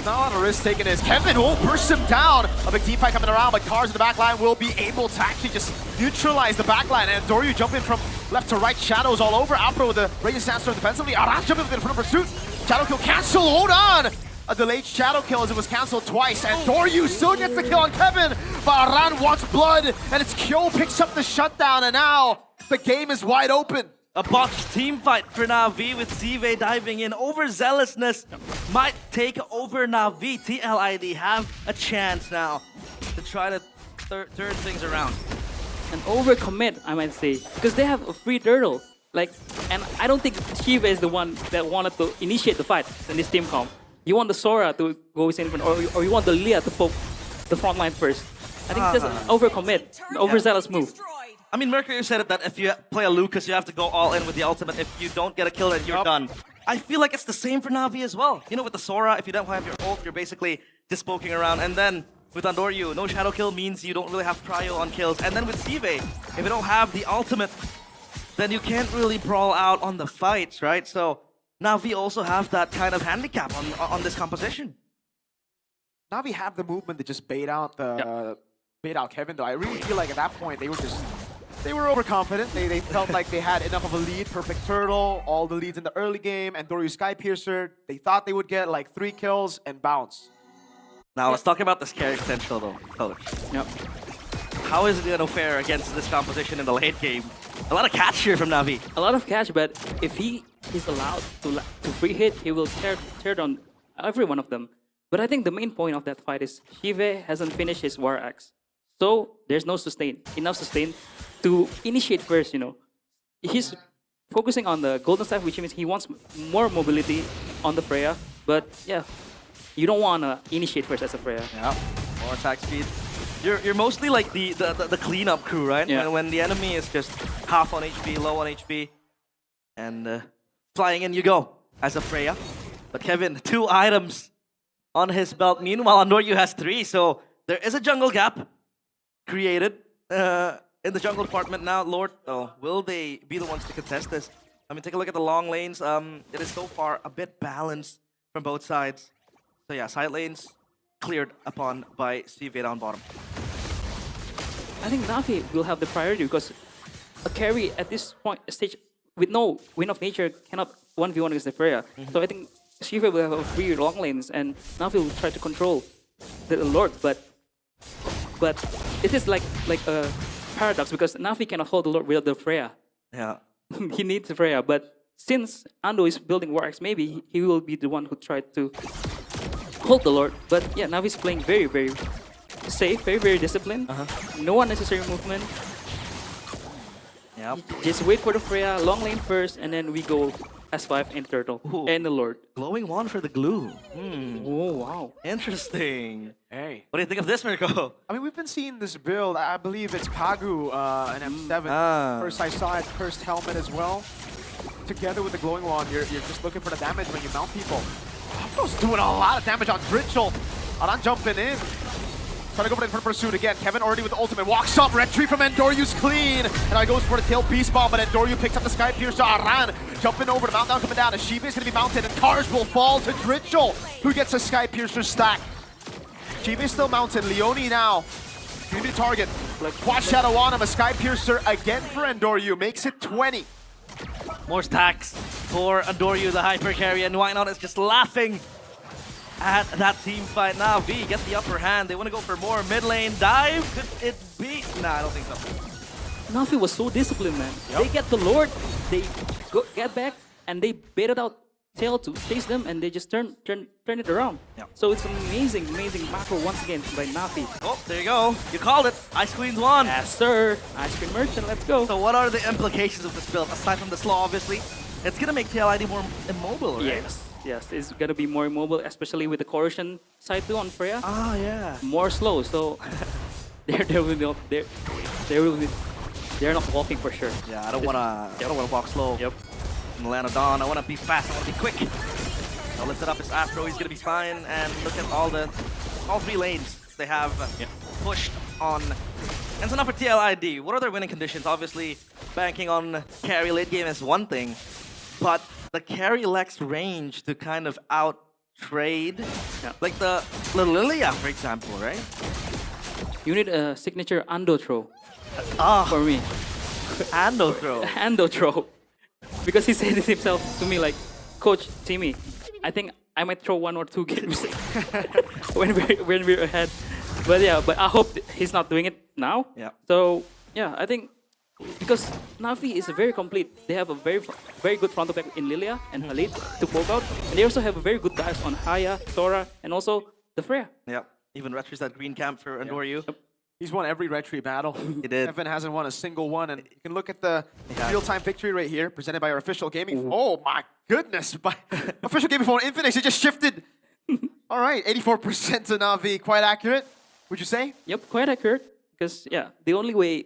Not a lot of risk taken as Kevin will burst him down. A big fight coming around, but Cars in the backline will be able to actually just neutralize the backline. And Doryu jumping from left to right, shadows all over. Alpro with the radiant sandstorm defensively. Aras jumping with the front pursuit. Shadow kill cancel, hold on! A delayed shadow kill as it was cancelled twice. And Doryu still gets the kill on Kevin. But Aran wants blood, and it's Kyo picks up the shutdown, and now the game is wide open. A botched team fight for Na'Vi with Zive diving in. Overzealousness might take over Na'Vi. TLID have a chance now to try to turn things around. An overcommit, I might say, because they have a free turtle. Like, and I don't think Shiva is the one that wanted to initiate the fight in this team comp. You want the Sora to go in front, or you want the Leah to poke the front line first. I think that's an overcommit, an overzealous move. I mean, Mercury said it that if you play a Lucas, you have to go all in with the ultimate. If you don't get a kill, then you're done. I feel like it's the same for Na'Vi as well. You know, with the Sora, if you don't have your ult, you're basically just poking around. And then with Andoryu, no shadow kill means you don't really have prio on kills. And then with Zive, if you don't have the ultimate, then you can't really brawl out on the fights, right? So Na'Vi also have that kind of handicap on this composition. Na'Vi have the movement to just bait out the bait out Kevin, though. I really feel like at that point they were overconfident. They felt like they had enough of a lead. Perfect turtle, all the leads in the early game, and Doryu Sky Piercer. They thought they would get like 3 kills and bounce. Now let's talk about this carry potential though, colors. Yep. How is it gonna fare against this composition in the late game? A lot of catch here from Na'Vi. A lot of catch, but if he is allowed to free hit, he will tear down every one of them. But I think the main point of that fight is Shive hasn't finished his War Axe. So there's no enough sustain to initiate first, you know. He's focusing on the golden staff, which means he wants more mobility on the Freya. But yeah, you don't want to initiate first as a Freya. Yeah, more attack speed. You're mostly like the cleanup crew, right? Yeah. When the enemy is just half on HP, low on HP, and flying in you go as a Freya. But Kevin, 2 items on his belt. Meanwhile, Andoryu has 3, so there is a jungle gap created in the jungle department now. Lord, will they be the ones to contest this? I mean, take a look at the long lanes. It is so far a bit balanced from both sides. So yeah, side lanes cleared upon by CV down bottom. I think Na'Vi will have the priority because a carry at this stage with no Wind of Nature cannot 1v1 against the Freya. So I think Shiva will have a free long lanes and Na'Vi will try to control the Lord, but it is like a paradox because Na'Vi cannot hold the Lord without the Freya. Yeah. He needs the Freya, but since Ando is building War Axe, maybe he will be the one who tried to hold the Lord. But yeah, Na'Vi is playing very, very safe, very, very disciplined. No unnecessary movement. Yep. Just wait for the Freya, long lane first, and then we go S5 and Turtle and the Lord. Glowing wand for the glue. Oh, wow. Interesting. Hey. What do you think of this, Mirko? I mean, we've been seeing this build. I believe it's Pagu and M7. First I saw it, first helmet as well. together with the glowing wand, you're just looking for the damage when you mount people. Appro's doing a lot of damage on Dritchel. Aran jumping in. Trying to go for the front pursuit again. Kevin already with the ultimate. Walks up. Retry from Endoryu's clean. And now he goes for the tail beast bomb, but Endoryu picks up the Sky Piercer. Aran jumping over. The mount down coming down. Ashiba is going to be mounted, and Cars will fall to Dritchel, who gets a Sky Piercer stack. Shiba is still mounted. Leone now. Going to be the target. Quad Shadow on him. A Sky Piercer again for Endoryu. Makes it 20. More stacks for Endoryu, the hyper carry, and Why Not is just laughing at that team fight. Now V get the upper hand. They want to go for more mid lane dive. Could it be? Nah, I don't think so. Navi was so disciplined, man. They get the Lord, they get back, and they baited out Tail to chase them, and they just turn it around. So it's an amazing macro once again by Navi. Oh, there you go. You called it. Ice Queen's won. Yes, sir. Ice Cream Merchant, let's go. So what are the implications of this build? Aside from the slow, obviously, it's going to make TLID more immobile, right? Yes, it's going to be more immobile, especially with the coercion side too on Freya. Ah, yeah. More slow, so they're not walking for sure. Yeah, I don't wanna walk slow. Yep. In the land of Dawn, I wanna be fast, I wanna be quick. Now lift it up his Afro, he's gonna be fine, and look at all three lanes they have pushed on. And so now for TLID, what are their winning conditions? Obviously, banking on carry late game is one thing, but the carry lacks range to kind of out-trade, like the Lilia, for example, right? You need a signature Ando throw. For me. Ando throw. Ando throw. Because he said this himself to me, like, Coach Timmy, I think I might throw 1 or 2 games when we're ahead. But yeah, but I hope he's not doing it now. Yeah. So yeah, I think because Navi is very complete. They have a very good front of back in Lilia and Halid to poke out, and they also have a very good dives on Haya, Sora, and also the Freya. Yeah. Even Retry's that green camp for Endoryu. Yep. He's won every Retry battle. He did. Evan hasn't won a single one, and you can look at the real-time victory right here, presented by our official gaming. Oh my goodness! By official gaming phone, Infinix, it just shifted. All right, 84% to Navi, quite accurate. Would you say? Yep, quite accurate. Because yeah, the only way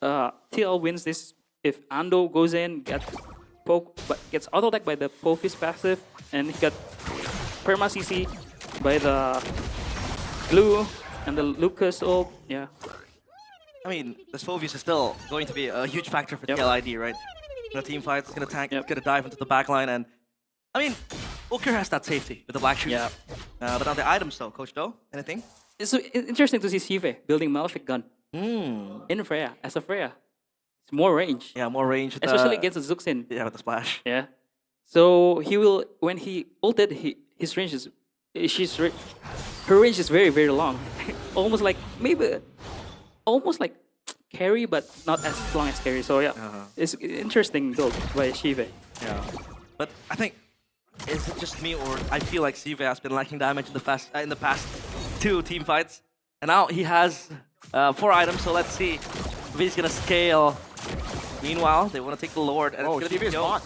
TL wins this if Ando goes in, gets auto-attacked by the Pofis passive, and he got perma CC by the Glue and the Lucas ult. Yeah. I mean, this Phovius is still going to be a huge factor for TLID, right? In a team fight, it's gonna tank, it's gonna dive into the backline, and I mean, Ulker has that safety with the black shoes. Yeah. But on the items though, Coach Do, anything? It's so interesting to see Sive building Malefic Gun in Freya, as a Freya. It's more range. Yeah, more range. Especially against the Zuxin. Yeah, with the splash. Yeah. So he will, when he ulted, his range is, her range is very, very long. Almost like carry, but not as long as carry. So yeah, it's interesting build by Shive. Yeah. But I think, is it just me, or I feel like Sive has been lacking damage in the past 2 team fights, and now he has 4 items. So let's see if he's gonna scale. Meanwhile, they want to take the Lord, and it's gonna be Joe.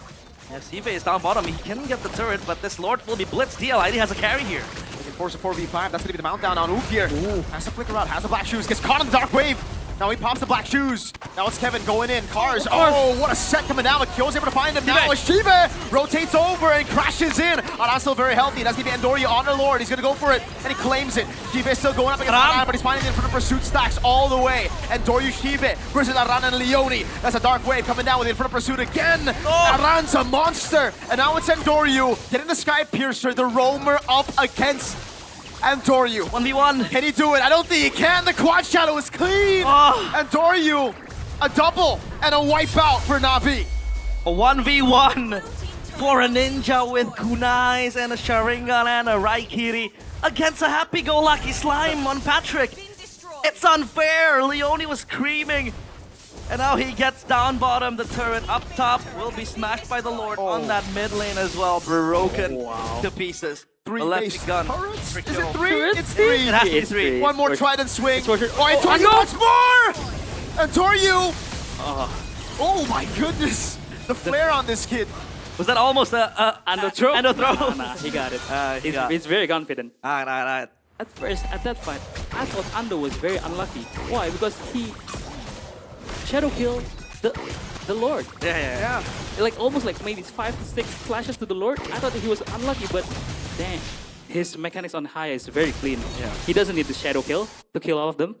Yeah, Sive is down bottom. He can get the turret, but this Lord will be blitzed. TLID has a carry here. They can force a 4v5. That's gonna be the mount down on Ook here. Has to flicker out. Has the black shoes. Gets caught in the dark wave. Now he pops the black shoes. Now it's Kevin going in. Cars. Oh, what a set coming down. Kyo's able to find him now. Shiva rotates over and crashes in. Aran's still very healthy. That's going to be Endoryu on the Lord. He's going to go for it, and he claims it. Shiva is still going up against Aran, but he's finding it in front of pursuit stacks all the way. Endoryu Shiva versus Aran and Leone. That's a dark wave coming down with in front of pursuit again. Aran's a monster. And now it's Endoryu getting the Sky Piercer, the roamer up against Endoryu. 1v1. Can he do it? I don't think he can. The quad shadow is clean. Endoryu, a double and a wipeout for Navi. A 1v1 for a ninja with kunais and a Sharingan and a Raikiri against a happy-go-lucky slime on Patrick. It's unfair. Leone was screaming. And now he gets down bottom. The turret up top will be smashed by the Lord on that mid lane as well. Broken to pieces. 3 base gun. Turrets? Is it 3? It's 3. It has to be 3. One more Trident swing. Oh, Endoryu wants more! Endoryu! Oh my goodness! The flare on this kid. Was that almost a Ando throw? Ando throw? Nah, he got it. He's very confident. Alright. At first, at that fight, I thought Ando was very unlucky. Why? Because he shadow kill the Lord. Yeah. Like almost like maybe 5 to 6 flashes to the Lord. I thought that he was unlucky, but damn. His mechanics on high is very clean. Yeah. He doesn't need the shadow kill to kill all of them.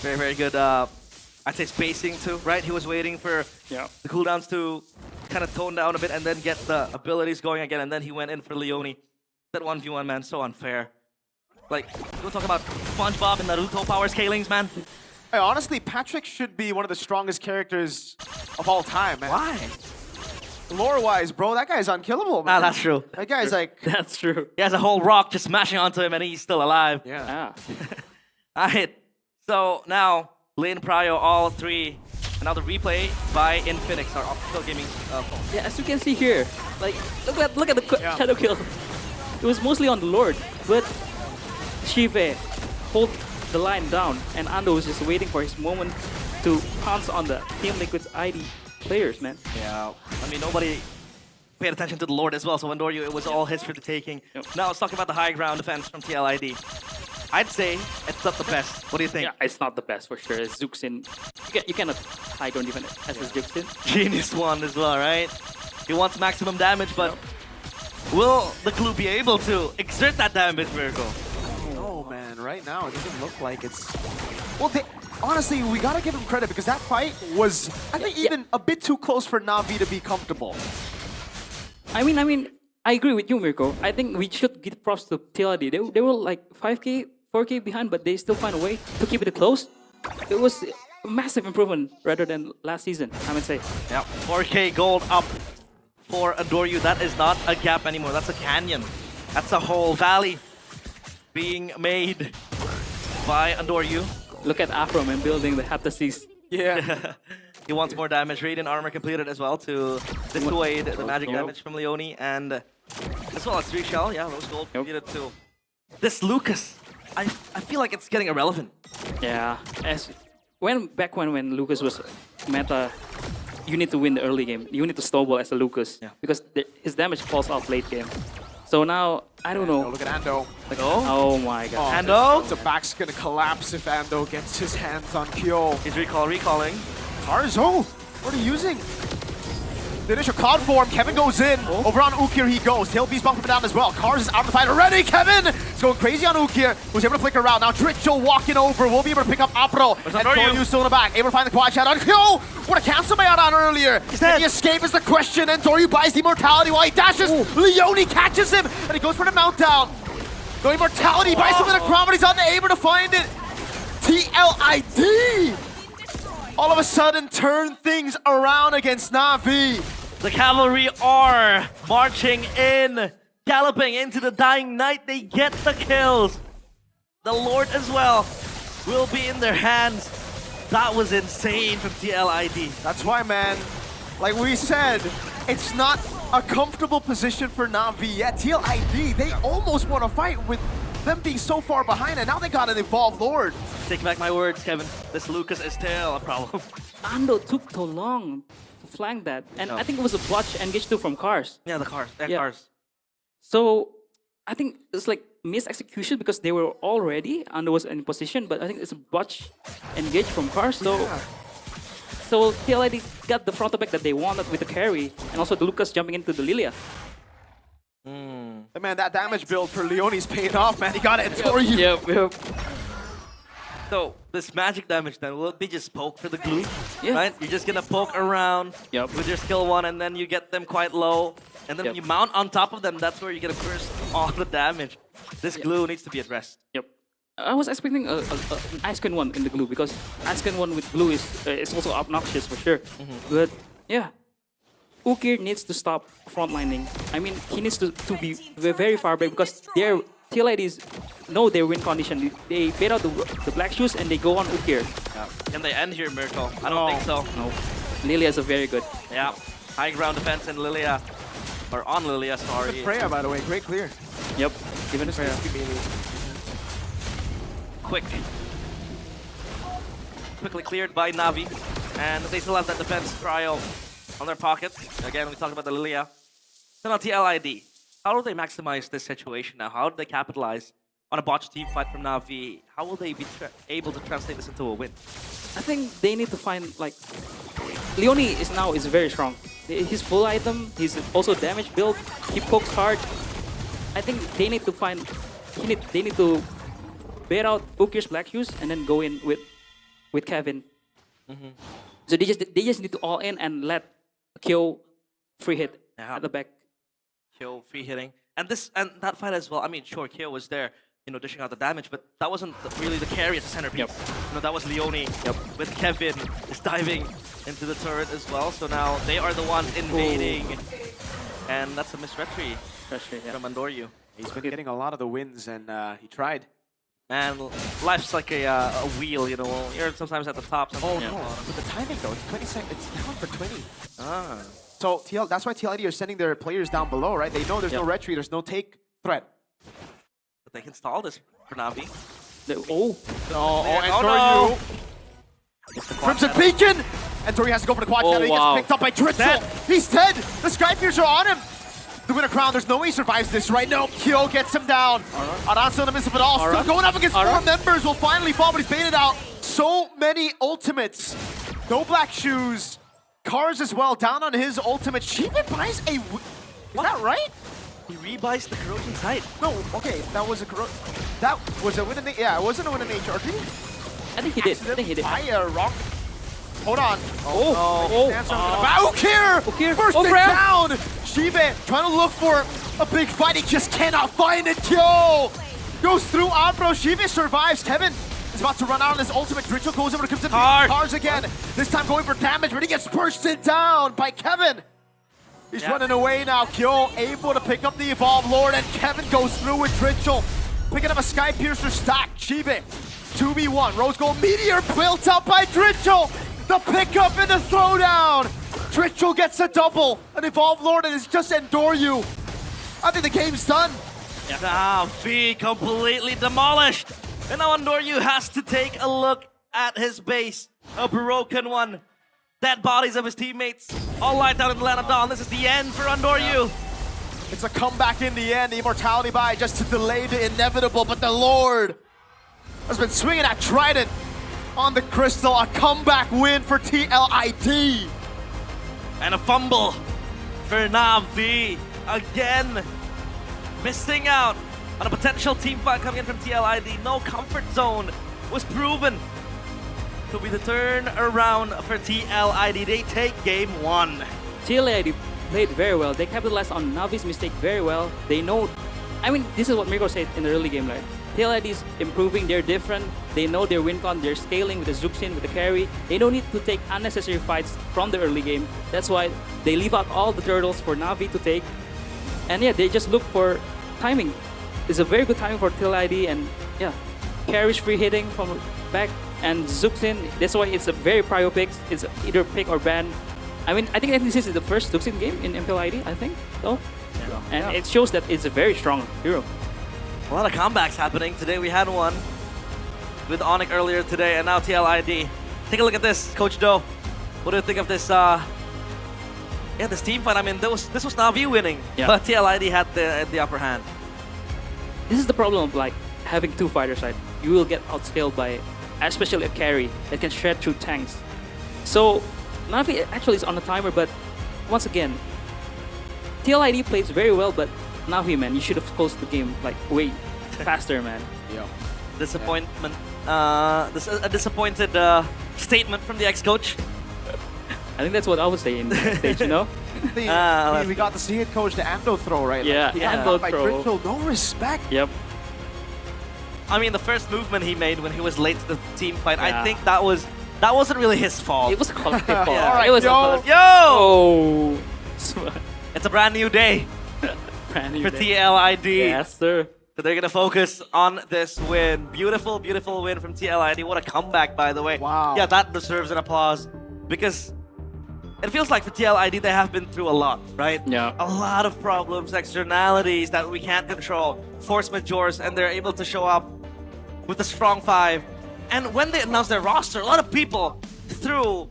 Very, very good. I'd say spacing too, right? He was waiting for the cooldowns to kind of tone down a bit and then get the abilities going again, and then he went in for Leone. That 1v1, man, so unfair. Like, we'll talk about SpongeBob and Naruto power scalings, man. Hey, honestly, Patrick should be one of the strongest characters of all time, man. Why? Lore-wise, bro, that guy's unkillable, man. Ah, that's true. That guy's like... That's true. He has a whole rock just smashing onto him and he's still alive. Yeah. Alright, so now, Lane, Prio, all three. Another replay by Infinix, our optical gaming phone. Yeah, as you can see here, like look at the shadow kill. It was mostly on the Lord, but Shive hold the line down, and Ando was just waiting for his moment to pounce on the Team Liquid's ID players, man. Yeah, I mean, nobody paid attention to the Lord as well, so Andoryu, it was all his for the taking. Now let's talk about the high ground defense from TLID. I'd say it's not the best. What do you think? Yeah, it's not the best for sure. Zuxin, you cannot high ground defend as a Zuxin. Genius one as well, right? He wants maximum damage, but will the glue be able to exert that damage, Virgo? Oh man, right now it doesn't look like it's... Well, honestly, we gotta give him credit because that fight was, I think, even a bit too close for Na'Vi to be comfortable. I mean, I agree with you, Mirko. I think we should give props to TLD. They were like 5k, 4k behind, but they still find a way to keep it close. It was a massive improvement rather than last season, I would say. Yeah, 4k gold up for Andoryu. That is not a gap anymore. That's a canyon. That's a whole valley being made by Andoryu. Look at Afro, man, building the Heptasis. Yeah. He wants more damage. Radiant armor completed as well to dissuade the magic damage from Leone, and as well as 3 shell. Yeah, rose gold completed too. This Lucas, I feel like it's getting irrelevant. Yeah, back when Lucas was meta, you need to win the early game. You need to snowball as a Lucas because his damage falls off late game. So now, I don't know. Look at Ando. Like, oh my god. Ando? The back's gonna collapse if Ando gets his hands on Kyo. He's recalling. Tarzo, what are you using? The initial cloud form, Kevin goes in. Over on Ukir he goes. Tail Beast bumping him down as well. Cars is out of the fight already. Kevin is going crazy on Ukir, who's able to flicker around. Now Dritchel walking over. Will be able to pick up Apro. And Andoryu still in the back. Able to find the quad shot on Kyo. What a cancel made out on earlier. Can he escape is the question. And Andoryu buys the immortality while he dashes. Leone catches him. And he goes for the mount down. No immortality, buys him in the ground, but he's unable to find it. TLID! All of a sudden turn things around against Na'Vi. The cavalry are marching in, galloping into the dying night. They get the kills. The Lord as well will be in their hands. That was insane from TLID. That's why, man, like we said, it's not a comfortable position for Na'Vi yet. TLID, they almost want to fight with them being so far behind, and now they got an evolved Lord. Take back my words, Kevin. This Lucas is still a problem. Ando took too long to flank that, and I think it was a botch engage too from Cars. Yeah, the Cars. Cars. So I think it's like mis-execution because they were already, Ando was in position, but I think it's a botch engage from Cars. So TLID got the front back that they wanted with the carry, and also the Lucas jumping into the Lilia. And man, that damage build for Leone's paying off, man. He got it for you. Yep. So, this magic damage then, will it be just poke for the glue? Right? You're just gonna poke around with your skill 1, and then you get them quite low. And then when you mount on top of them, that's where you're gonna burst all the damage. This glue needs to be addressed. Yep. I was expecting an Ice Queen 1 in the glue because Ice Queen 1 with glue is also obnoxious for sure. But yeah, Ukir needs to stop frontlining. I mean, he needs to be very far back because TLIDs know their win condition. They bait out the black shoes and they go on Ukir. Yeah. Can they end here, Miracle? I don't think so. No. Lilia is a very good. Yeah. High ground defense in Lilia. Or on Lilia, sorry. Good Freya, by the way. Great clear. Yep. Even Freya. Quickly cleared by Na'Vi. And they still have that defense trial on their pockets. Again, we talked about the Lilia. So now TLID. How do they maximize this situation now? How do they capitalize on a botched team fight from Na'Vi? How will they be able to translate this into a win? I think they need to find like Leone is very strong. His full item, he's also damage build. He pokes hard. I think they need to find. They need to bait out Ukir's Black Shoes and then go in with Kevin. So they just need to all in and let Kyo free hit at the back. Kyo free hitting. And that fight as well. I mean, sure, Kyo was there, dishing out the damage, but that wasn't really the carry as a centerpiece. That was Leone with Kevin is diving into the turret as well. So now they are the ones invading, and that's a misretry from Andoryu. He's been getting a lot of the wins, and he tried. And life's like a wheel, You're sometimes at the top. Oh no! But the timing though, it's 20 seconds. It's down for 20. So that's why TLID are sending their players down below, right? They know there's no retreat, there's no take threat. But they can stall this for Na'Vi. Andoryu. Crimson Beacon! Andoryu has to go for the quad shadow. He gets picked up by Dritzel. He's dead! The Skypiercer are on him! The winner crown, there's no way he survives this right now. Kyo gets him down. Aran's in the midst of it all. Still going up against 4 members. Will finally fall, but he's baited out. So many ultimates. No Black Shoes. Cars as well, down on his ultimate. Shiva buys a... Is that right? He rebuys the corrosion site. No, okay, that was a corrosion... That was a win in... Yeah, it wasn't a win in nature. Did he? I think he did. I think he did. Buy a rock... Hold on. Ukir! First it down! Shiva trying to look for a big fight. He just cannot find it. Kyo goes through Ambro. Shiva survives. Kevin is about to run out on his ultimate. Ritual goes over to Crimson Cars again. This time going for damage, but he gets bursted down by Kevin. He's running away now. Kyo able to pick up the Evolve Lord, and Kevin goes through with Ritual. Picking up a Sky Piercer stack. Shiva 2v1. Rose Gold Meteor built up by Ritual. The pickup and the throwdown! Dritzel gets a double! An Evolve Lord, and it's just Andoryu. I think the game's done. Na'Vi completely demolished! And now Andoryu has to take a look at his base. A broken one. Dead bodies of his teammates. All light down in the land of Dawn. This is the end for Andoryu. It's a comeback in the end. The Immortality buy just to delay the inevitable, but the Lord has been swinging at Trident. On the crystal, a comeback win for TLID. And a fumble for Na'Vi. Again, missing out on a potential team fight coming in from TLID. No comfort zone was proven to be the turn around for TLID. They take game 1. TLID played very well. They capitalized on Na'Vi's mistake very well. They know, I mean, this is what Mirko said in the early game, right? TLID is improving, they're different, they know their win con, they're scaling with the Zuxin, with the carry. They don't need to take unnecessary fights from the early game. That's why they leave out all the turtles for Na'Vi to take. And yeah, they just look for timing. It's a very good timing for TLID, and yeah, carries free hitting from back and Zuxin. That's why it's a very prio pick. It's either pick or ban. I mean, I think this is the first Zuxin game in MPL ID, I think, so. And it shows that it's a very strong hero. A lot of comebacks happening. Today we had one with Onyx earlier today, and now TLID. Take a look at this, Coach Do. What do you think of this? This team fight. I mean, this was Na'Vi winning, but TLID had the upper hand. This is the problem of like having 2 fighters, right? You will get outscaled by, especially a carry that can shred through tanks. So Na'Vi actually is on a timer, but once again, TLID plays very well, but Na'Vi, man, you should have closed the game like way faster, man. Disappointment. A disappointed statement from the ex-coach. I think that's what I would say in the stage, you know? We got to see it, Coach, the Ando throw, right? Yeah, Ando throw. Dritzel, no respect. Yep. I mean, the first movement he made when he was late to the team fight, I think that wasn't really his fault. It was a collective fault. All right, it was yo! It's a brand new day. For TLID. Yes, sir. So they're gonna focus on this win. Beautiful, beautiful win from TLID. What a comeback, by the way. Wow. Yeah, that deserves an applause because it feels like for TLID they have been through a lot, right? Yeah. A lot of problems, externalities that we can't control, force majors, and they're able to show up with a strong 5. And when they announced their roster, a lot of people threw,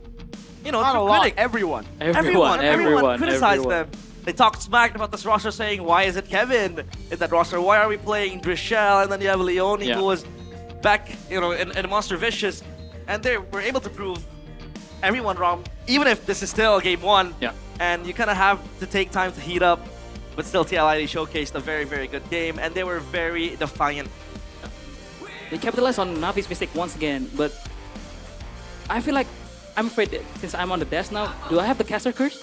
not a lot. Everyone criticized them. They talked smack about this roster, saying, why is it Kevin in that roster? Why are we playing Drichelle? And then you have Leone, who was back, in Monster Vicious. And they were able to prove everyone wrong. Even if this is still game 1, and you kind of have to take time to heat up, but still TLID showcased a very, very good game, and they were very defiant. They capitalized on Navi's mistake once again, but I feel like I'm afraid that since I'm on the desk now, do I have the caster curse?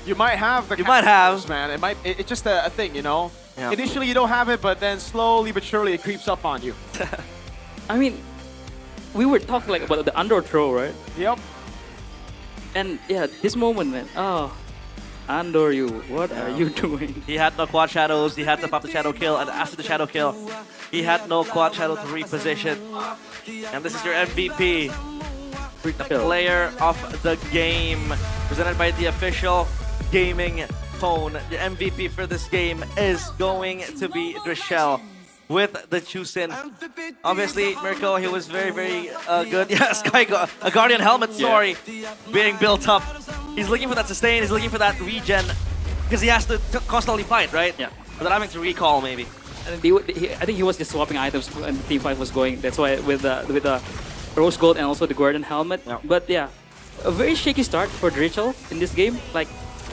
You might have the curse, man. It's just a thing, you know? Yeah. Initially you don't have it, but then slowly but surely it creeps up on you. I mean, we were talking like about the under throw, right? Yep. And yeah, this moment, man. Oh, Andor, what are you doing? He had no quad shadows, he had to pop the shadow kill, and after the shadow kill, he had no quad shadow to reposition. And this is your MVP. The player of the game, presented by the official gaming phone. The MVP for this game is going to be Drichelle with the Chusin. Obviously, Mirko, he was very, very good. Yeah, a Guardian helmet, sorry, being built up. He's looking for that sustain, he's looking for that regen, because he has to constantly fight, right? Yeah. Without having to recall, maybe. And I think he was just swapping items when team fight was going. That's why with the Rose Gold and also the Guardian helmet. But yeah, a very shaky start for Drichelle in this game. Like,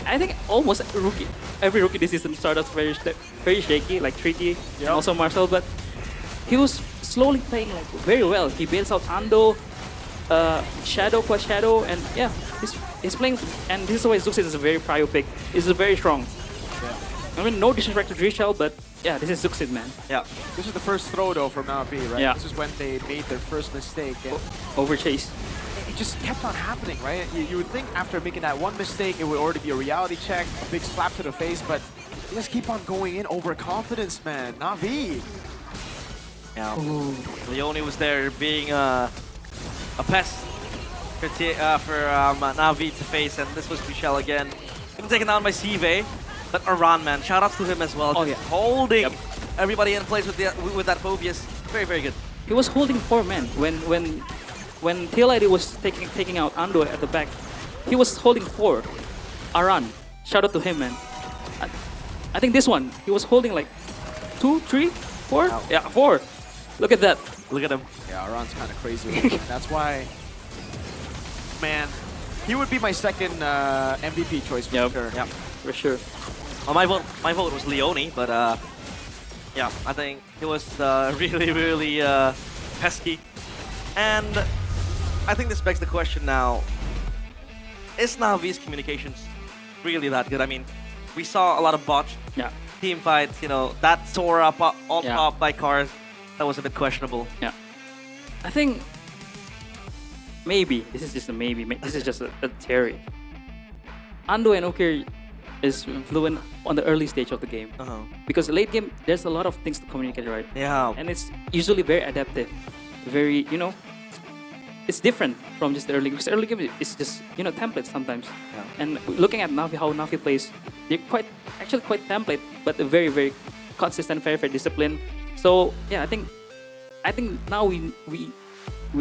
I think almost every rookie this season started very shaky, like Treaty and also Marcel. But he was slowly playing like very well. He bails out Ando, Shadow plus Shadow, and yeah, he's playing. And this is why Zuxit is a very prio pick. He's very strong. I mean, no disrespect to Drichelle, but yeah, this is Zuxit, man. Yeah. This is the first throw though from Navi, right? Yeah. This is when they made their first mistake. And over chase. It just kept on happening, right? You would think after making that one mistake, it would already be a reality check, a big slap to the face, but they just keep on going in, overconfidence, man. Navi. Yeah. Leone was there being a pest for Navi to face, and this was Michelle again. Been taken down by Sive, but Aran, man, shout out to him as well. Oh, yeah. Holding everybody in place with that Phobius. Very, very good. He was holding 4 men when TLID was taking out Ando at the back. He was holding 4. Aran, shout out to him, man. I think this one, he was holding like 2, 3, 4? Wow. Yeah, 4. Look at that. Look at him. Yeah, Aran's kind of crazy. That's why, man, he would be my second MVP choice for sure. Yeah, for sure. Well, my vote was Leone, but yeah, I think he was really, really pesky. And I think this begs the question now, is Navi's communications really that good? I mean, we saw a lot of botched team fights, you know, that Sora on top by cars, that was a bit questionable. Yeah. I think maybe, this is just a maybe, this is just a theory. Ando and Okir is fluent on the early stage of the game. Because late game, there's a lot of things to communicate, right? Yeah. And it's usually very adaptive. Very, you know, it's different from just the early game. Because early game is just, you know, templates sometimes. And looking at Navi, how Navi plays, they're actually quite template, but very, very consistent, very, very disciplined. So yeah, I think now we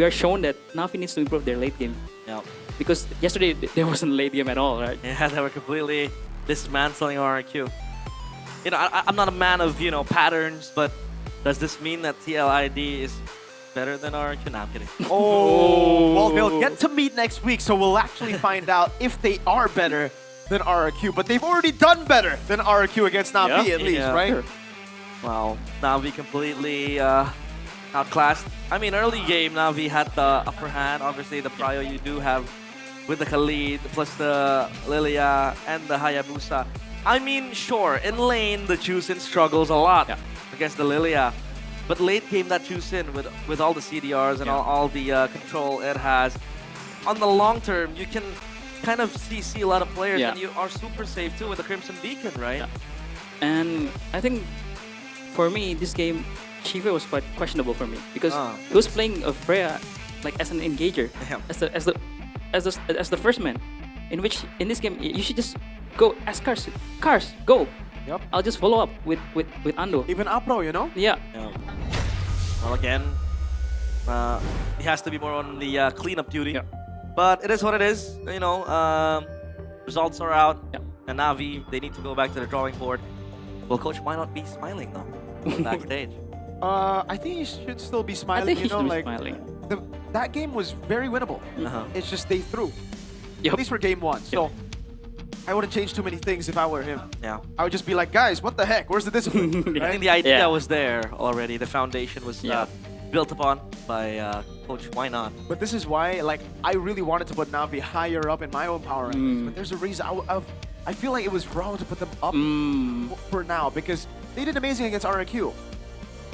are shown that Navi needs to improve their late game. Yeah. Because yesterday there wasn't late game at all, right? Yeah, they were completely dismantling RRQ. You know, I'm not a man of, you know, patterns, but does this mean that TLID is better than RRQ? No, I'm kidding. Oh, well, they'll get to meet next week, so we'll actually find out if they are better than RRQ. But they've already done better than RRQ against Navi, at least, right? Sure. Wow, Navi completely outclassed. I mean, early game, Navi had the upper hand. Obviously, the prio you do have with the Khalid, plus the Lilia and the Hayabusa. I mean, sure, in lane, the Chusin struggles a lot against the Lilia. But late game, that Chusin, with all the CDRs and all the control it has, on the long term, you can kind of see a lot of players, and you are super safe too with the Crimson Beacon, right? Yeah. And I think, for me, this game, Shiva was quite questionable for me because he was playing a Freya like as an engager, as the first man. In which in this game you should just go as cars go. Yep. I'll just follow up with Ando. Even Apro, you know. Yeah. Well, again, he has to be more on the cleanup duty. But it is what it is. You know, results are out, and Navi, they need to go back to the drawing board. Will Coach why not be smiling though backstage? I think he should still be smiling. I think he should be like smiling. that game was very winnable. It's just they threw. Yep. At least for game one. So I wouldn't change too many things if I were him. Yeah. I would just be like, guys, what the heck? Where's the discipline? I think the idea was there already. The foundation was built upon by Coach. Why not? But this is why, like, I really wanted to put Navi higher up in my own power rankings. But there's a reason. I feel like it was wrong to put them up for now because they did amazing against RRQ.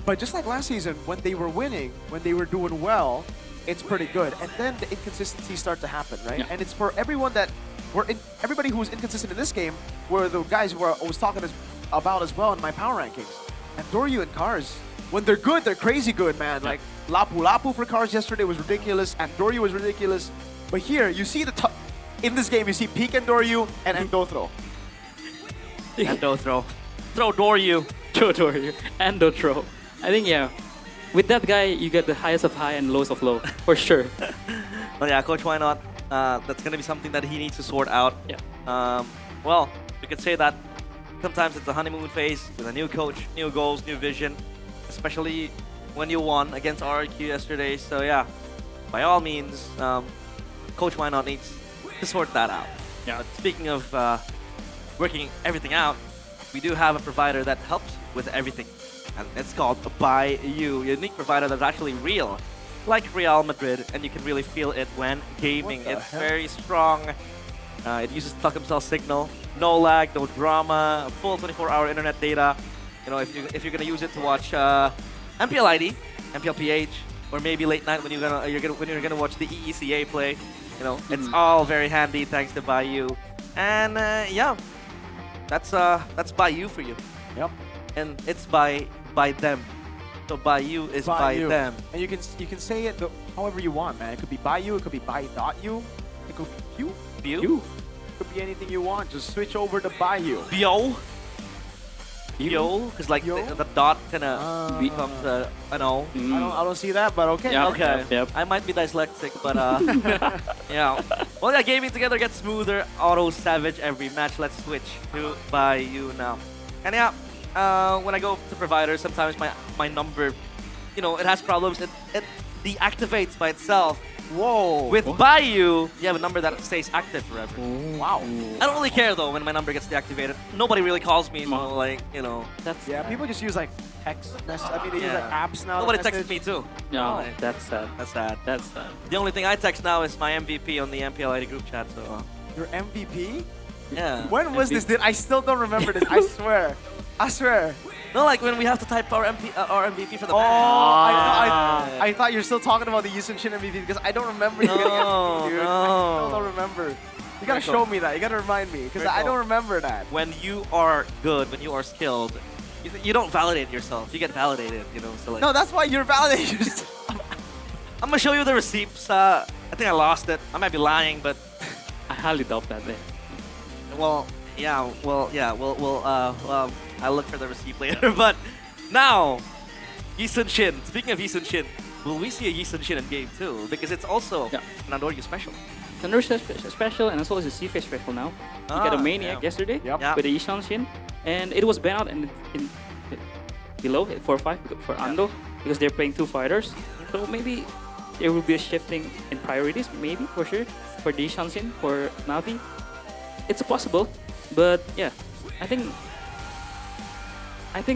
But just like last season, when they were winning, when they were doing well, it's pretty good. And then the inconsistencies start to happen, right? And it's for everyone that everybody who was inconsistent in this game were the guys who I was talking about as well in my power rankings. And Doryu and Cars, when they're good, they're crazy good, man. Like Lapu for Cars yesterday was ridiculous, and Doryu was ridiculous. But here, you see in this game, you see Peak and Doryu and Endotro. Endotro. Throw Doryu. Throw Doryu. Endotro. I think, with that guy, you get the highest of high and lowest of low, for sure. But yeah, Coach, why not? That's going to be something that he needs to sort out. Well, we could say that sometimes it's a honeymoon phase with a new coach, new goals, new vision, especially when you won against RRQ yesterday. So yeah, by all means, Coach Why Not needs to sort that out. But speaking of working everything out, we do have a provider that helps with everything. And it's called By You, a unique provider that's actually real, like Real Madrid, and you can really feel it when gaming. It's very strong. It uses Telkomsel signal, no lag, no drama, full 24-hour internet data. You know, if you're gonna use it to watch MPL ID, MPL PH, or maybe late night when you're gonna watch the EECA play, you know, it's all very handy thanks to By You. And yeah, that's By You for you. Yep. And it's by them. So By You is by them. And you can say it however you want, man. It could be by you, it could be by.you, it could be you. It could be anything you want. Just switch over to by you. Yo. Because like the dot kind of becomes an O. I don't see that, but okay. Okay. I might be dyslexic, but yeah. Well, yeah, gaming together gets smoother. Auto savage every match. Let's switch to By You now. And yeah. When I go to providers, sometimes my number, you know, it has problems. It deactivates by itself. Whoa. With By You, you have a number that stays active forever. Wow. I don't really care though when my number gets deactivated. Nobody really calls me, so like, you know. People just use like text. I mean, they use like apps now. Nobody texts me too. No, that's sad. That's sad. That's sad. The only thing I text now is my MVP on the MPL ID group chat. So. Your MVP? Yeah. When was this? I still don't remember this. I swear. I swear. No, like when we have to type our MVP for the match. I thought you're still talking about the Yusun Shin MVP because I don't remember you getting MVP, dude. I still don't remember. You gotta show me that. You gotta remind me because I don't remember that. When you are good, when you are skilled, you don't validate yourself. You get validated, you know. So like. No, that's why you're validating yourself. I'm gonna show you the receipts. I think I lost it. I might be lying, but I highly doubt that. Well, I'll look for the receipt later. But now, Yusun Shin. Speaking of Yusun Shin, will we see a Yusun Shin in game 2? Because it's also an Andoryu special. Andoryu special and as well as a C-Face special now. You got a Maniac yesterday with a Yusun Shin. And it was banned out in below 4-5 for Ando because they're playing 2 fighters. So maybe there will be a shifting in priorities, maybe for sure, for the Yusun Shin, for Navi. It's possible, but yeah, I think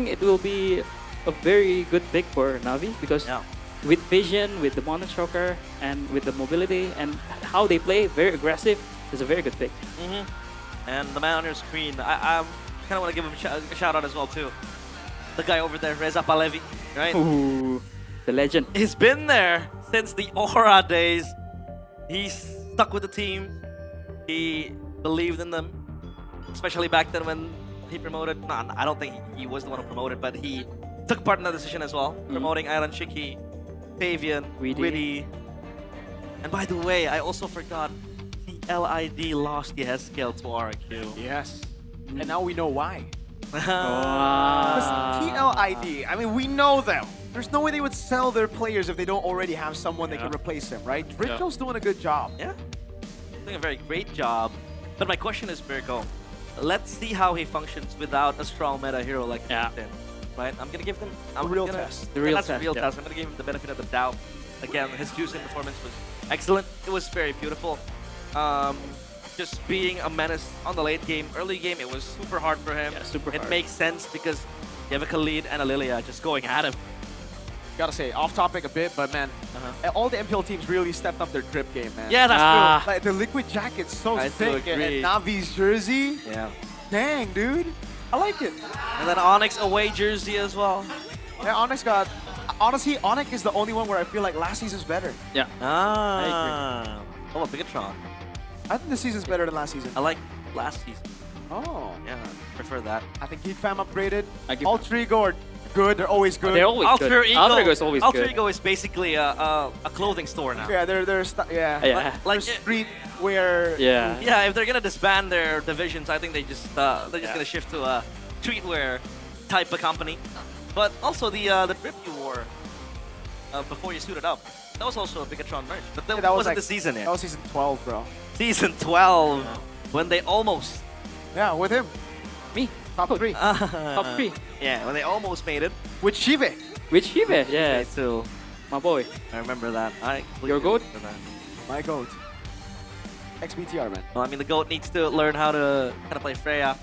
it will be a very good pick for Navi because with vision, with the Mountain Stroker, and with the mobility and how they play, very aggressive, is a very good pick. And the man on your screen, I kind of want to give him a shout out as well too. The guy over there, Reza Palevi, right? Ooh, the legend. He's been there since the Aura days. He's stuck with the team. He believed in them, especially back then when he promoted. No, I don't think he was the one who promoted, but he took part in the decision as well, promoting Island Shiki, Fabian, Witty. And by the way, I also forgot TL ID lost the S-Scale to RQ. Yes. And now we know why. Because TL ID, I mean, we know them. There's no way they would sell their players if they don't already have someone that can replace them, right? Ritual's doing a good job. Yeah, doing a very great job. But my question is, Virgo, let's see how he functions without a strong meta hero like Captain, right? I'm gonna give him the real test. The real test. I'm gonna give him the benefit of the doubt. again, his juicing performance was excellent. It was very beautiful. Just being a menace on the late game, early game, it was super hard for him. Yeah, super It hard. makes sense because you have a Khalid and a Lilia just going at him. Gotta say, off topic a bit, but man, all the MPL teams really stepped up their drip game, man. Yeah, that's true. Like the liquid jacket's so I do sick, and agree. Navi's jersey. Yeah. Dang, dude. I like it. And then Onyx away jersey as well. Yeah, Onyx got... Honestly, Onyx is the only one where I feel like last season's better. Yeah. Ah. Oh, Bigatron. I think this season's better than last season. I like last season. Oh. Yeah, prefer that. I think Heat Fam upgraded. I give Alter Ego are good. They're always good. They're always Alter good. Ego. Alter Ego is always Alter good. Ego is basically a clothing store now. Yeah, they're Yeah. like streetwear. Yeah. Yeah, if they're gonna disband their divisions, I think they're just gonna shift to a streetwear type of company. But also the drip you wore before you suited up, that was also a Bigatron merch. But that, Yeah, that was wasn't like, the season yet. That was season 12, bro. Season 12, when they almost. Yeah, with him. Me. Top 3. Top 3. Yeah, when they almost made it. With Shive. With Shive, yeah. Me too. My boy. I remember that. Your goat? remember that. My goat. XBTR, man. Well, I mean, the goat needs to learn how to play Freya.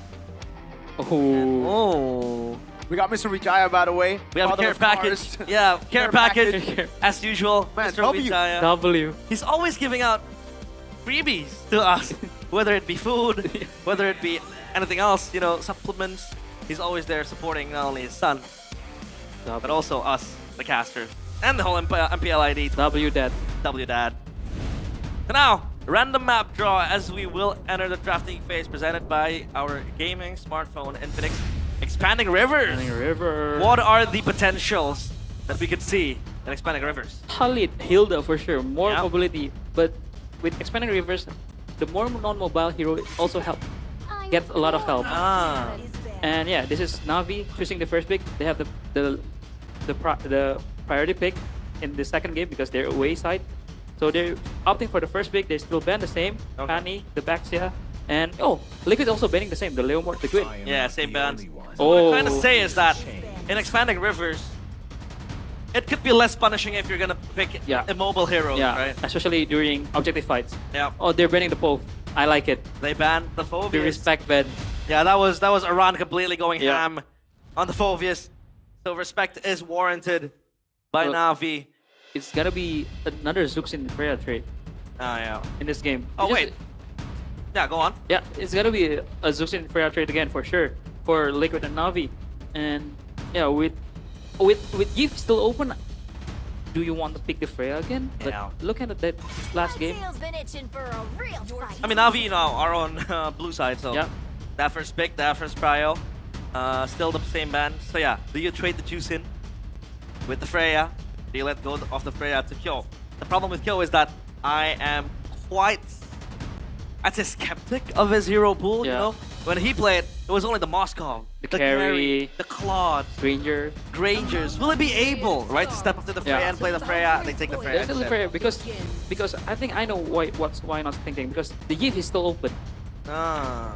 Oh. We got Mr. Vijaya, by the way. We have a Father care of package. cars. Yeah, care Care package. package. As usual, Man, Mr. W. Vijaya. W. He's always giving out freebies to us, whether it be food, whether it be anything else, you know, supplements. He's always there supporting not only his son, but also us, the casters, and the whole MPL ID. W Dad. W Dad. So now, random map draw as we will enter the drafting phase presented by our gaming smartphone Infinix. Expanding Rivers. Expanding River. What are the potentials that we could see in Expanding Rivers? Khalid, Hilda for sure. More Yeah. mobility. But with Expanding Rivers, the more non-mobile hero also help. Gets a lot of help. Ah. And yeah, this is Navi choosing the first pick. They have the priority pick in the second game because they're away side. So they're opting for the first pick. They still ban the same. Fanny, the Baxia, and Liquid also banning the same. The Leomord, the Grid. Yeah, same band. So Oh. what I'm trying to say is that in Expanding Rivers, it could be less punishing if you're gonna pick immobile heroes, Yeah, right? especially during objective fights. Yeah. Oh, they're banning the Pove. I like it. They banned the Phobius. The respect ban. Yeah, that was Iran completely going Yeah. ham on the Phobius. So respect is warranted by Well, Navi. It's gonna be another Zuxin Freya trade Ah, yeah. in this game. Oh, Just- wait. Yeah, go on. Yeah, it's gonna be a Zuxin Freya trade again for sure for Liquid and Navi. And yeah, with Yif still open, do you want to pick the Freya again? But Yeah. look at that last game. I mean, Navi now are on blue side, so Yeah. that first pick, that first prio, still the same band. So yeah, do you trade the juice in with the Freya? Do you let go of the Freya to Kyo? The problem with Kyo is that I am quite, I'd say, skeptic of his hero pool, you Yeah. know? When he played, it was only the Moskov, The carry, the Claude, Ranger. Grangers. Will he be able, right, to step up to the Freya Yeah. and play the Freya? They take the Freya. There's still the instead. Freya because I think I know why not thinking because the Yif is still open. Ah.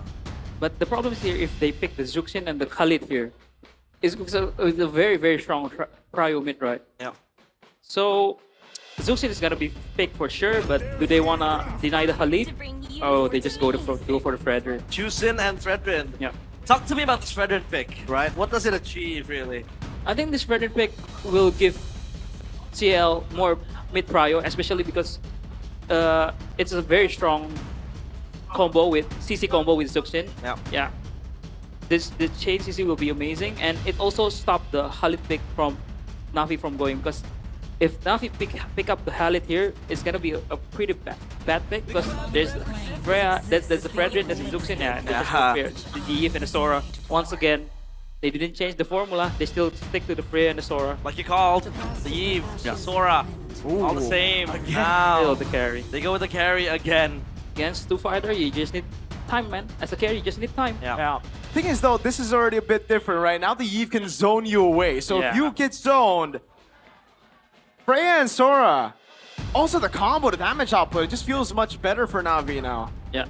But the problem is here if they pick the Zuxin and the Khalid here, is because it's a very very strong prio mid, right? Yeah. So Zuxin is gonna be picked for sure, but do they wanna deny the Khalid? Oh, they just go for the Frederick. Juicin and Fredrin. Yeah. Talk to me about this Fredrin pick, right? What does it achieve, really? I think this Frederick pick will give CL more mid prio, especially because it's a very strong combo with CC combo with Zuxin. Yeah. Yeah. The chain CC will be amazing, and it also stopped the Khalid pick from Navi from going because if Navi pick up the Khalid here, it's gonna be a pretty bad pick because there's Freya, there's the Fredrin, there's the Zuxin, and there's the Yif and the Sora. Once again, they didn't change the formula. They still stick to the Freya and the Sora. Like you called, the Eve, Sora, all the same. Now, Still the carry. they go with the carry again. Against two fighter, you just need time, man. As a carry, you just need time. Yeah. Thing is, though, this is already a bit different, right? Now the Eve can zone you away. So if Yeah. you get zoned, Freya and Sora, also the combo, the damage output, it just feels much better for Navi now. Yeah.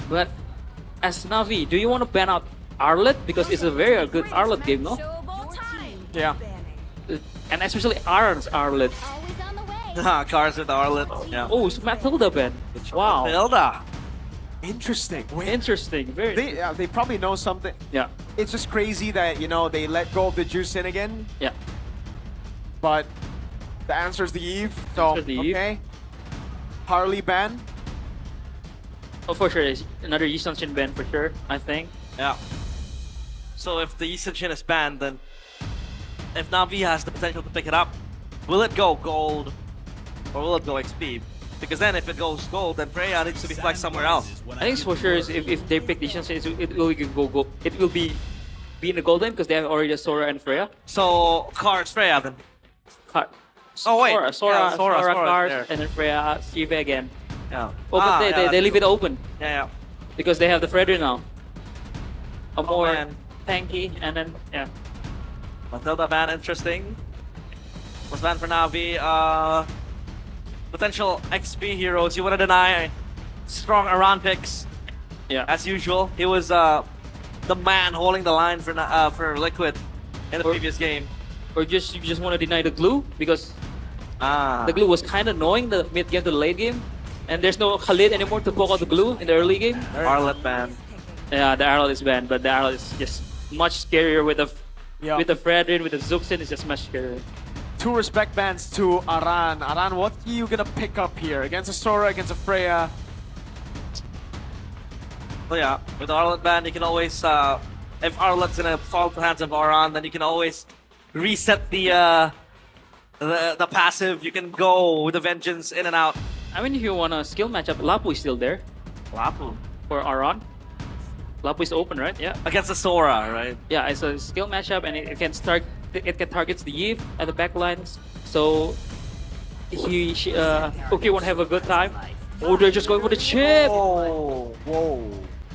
But as Navi, do you want to ban out Arlet? Because it's a very good Arlet game, no? Yeah. And especially Aaron's Arlet. Cars with Arlet. Yeah. Oh, it's Matilda Ben. Wow. Matilda. Interesting. Interesting. Very. They probably know something. Yeah. It's just crazy that, you know, they let go of the juice in again. Yeah. But the answer is the Eve. So, okay. Harley ban. Oh, for sure. It's another Yi Sun-shin ban for sure, I think. Yeah. So if the Yi Sun-shin is banned, then if Na'Vi has the potential to pick it up, will it go gold or will it go XP? Because then if it goes gold, then Freya needs to be flexed somewhere else. I think for sure if they pick the Yi Sun-shin, it will go. It will be in the golden because they have already Sora and Freya. So Cars Freya then. Oh wait, Sora Cars, there. and then Freya, Shiva again. Yeah. Oh, but they leave it open. Yeah. Because they have the Fredrin now. A more man. tanky, and then Matilda ban, interesting. Was banned for Na'Vi. Potential XP heroes. You want to deny strong Aran picks. Yeah. As usual, he was the man holding the line for Liquid in the previous game. Or you just want to deny the glue because the glue was kind of annoying the mid game to the late game, and there's no Khalid anymore to poke out the glue in the early game. Arlet ban. Yeah, the Arlet is banned, but the Arlet is just much scarier with the Fredrin, with the Zuxin. It's just much scarier. 2 respect bans to Aran. Aran, what are you gonna pick up here against a Sora, against a Freya? So yeah, with the Arlet ban, you can always if Arlet's gonna fall to the hands of Aran, then you can always reset the passive. You can go with the vengeance in and out. I mean, if you want a skill matchup, Lapu is still there. Lapu for Aran. Lapu is open, right? Yeah. Against the Sora, right? Yeah, it's a skill matchup, and it can target the Eve at the back lines. So Uki won't have a good time. Oh, they're just going for the chip. Whoa.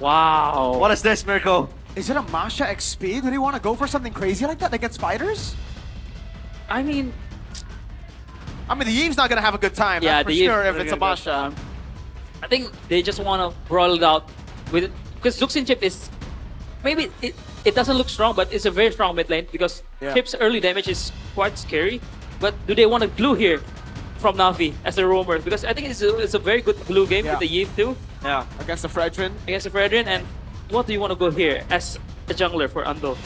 Wow. What is this, Mirko? Is it a Masha XP? Do they want to go for something crazy like that against fighters? I mean, the Eve's not gonna have a good time. Yeah, that's for sure if it's a Masha. I think they just want to brawl it out with because Zuxin chip is maybe it doesn't look strong, but it's a very strong mid lane because chip's early damage is quite scary. But do they want to glue here from Na'Vi as a roamer? Because I think it's a very good glue game with the Eve too. Yeah, against the Fredrin. And what do you want to go here as a jungler for Ando?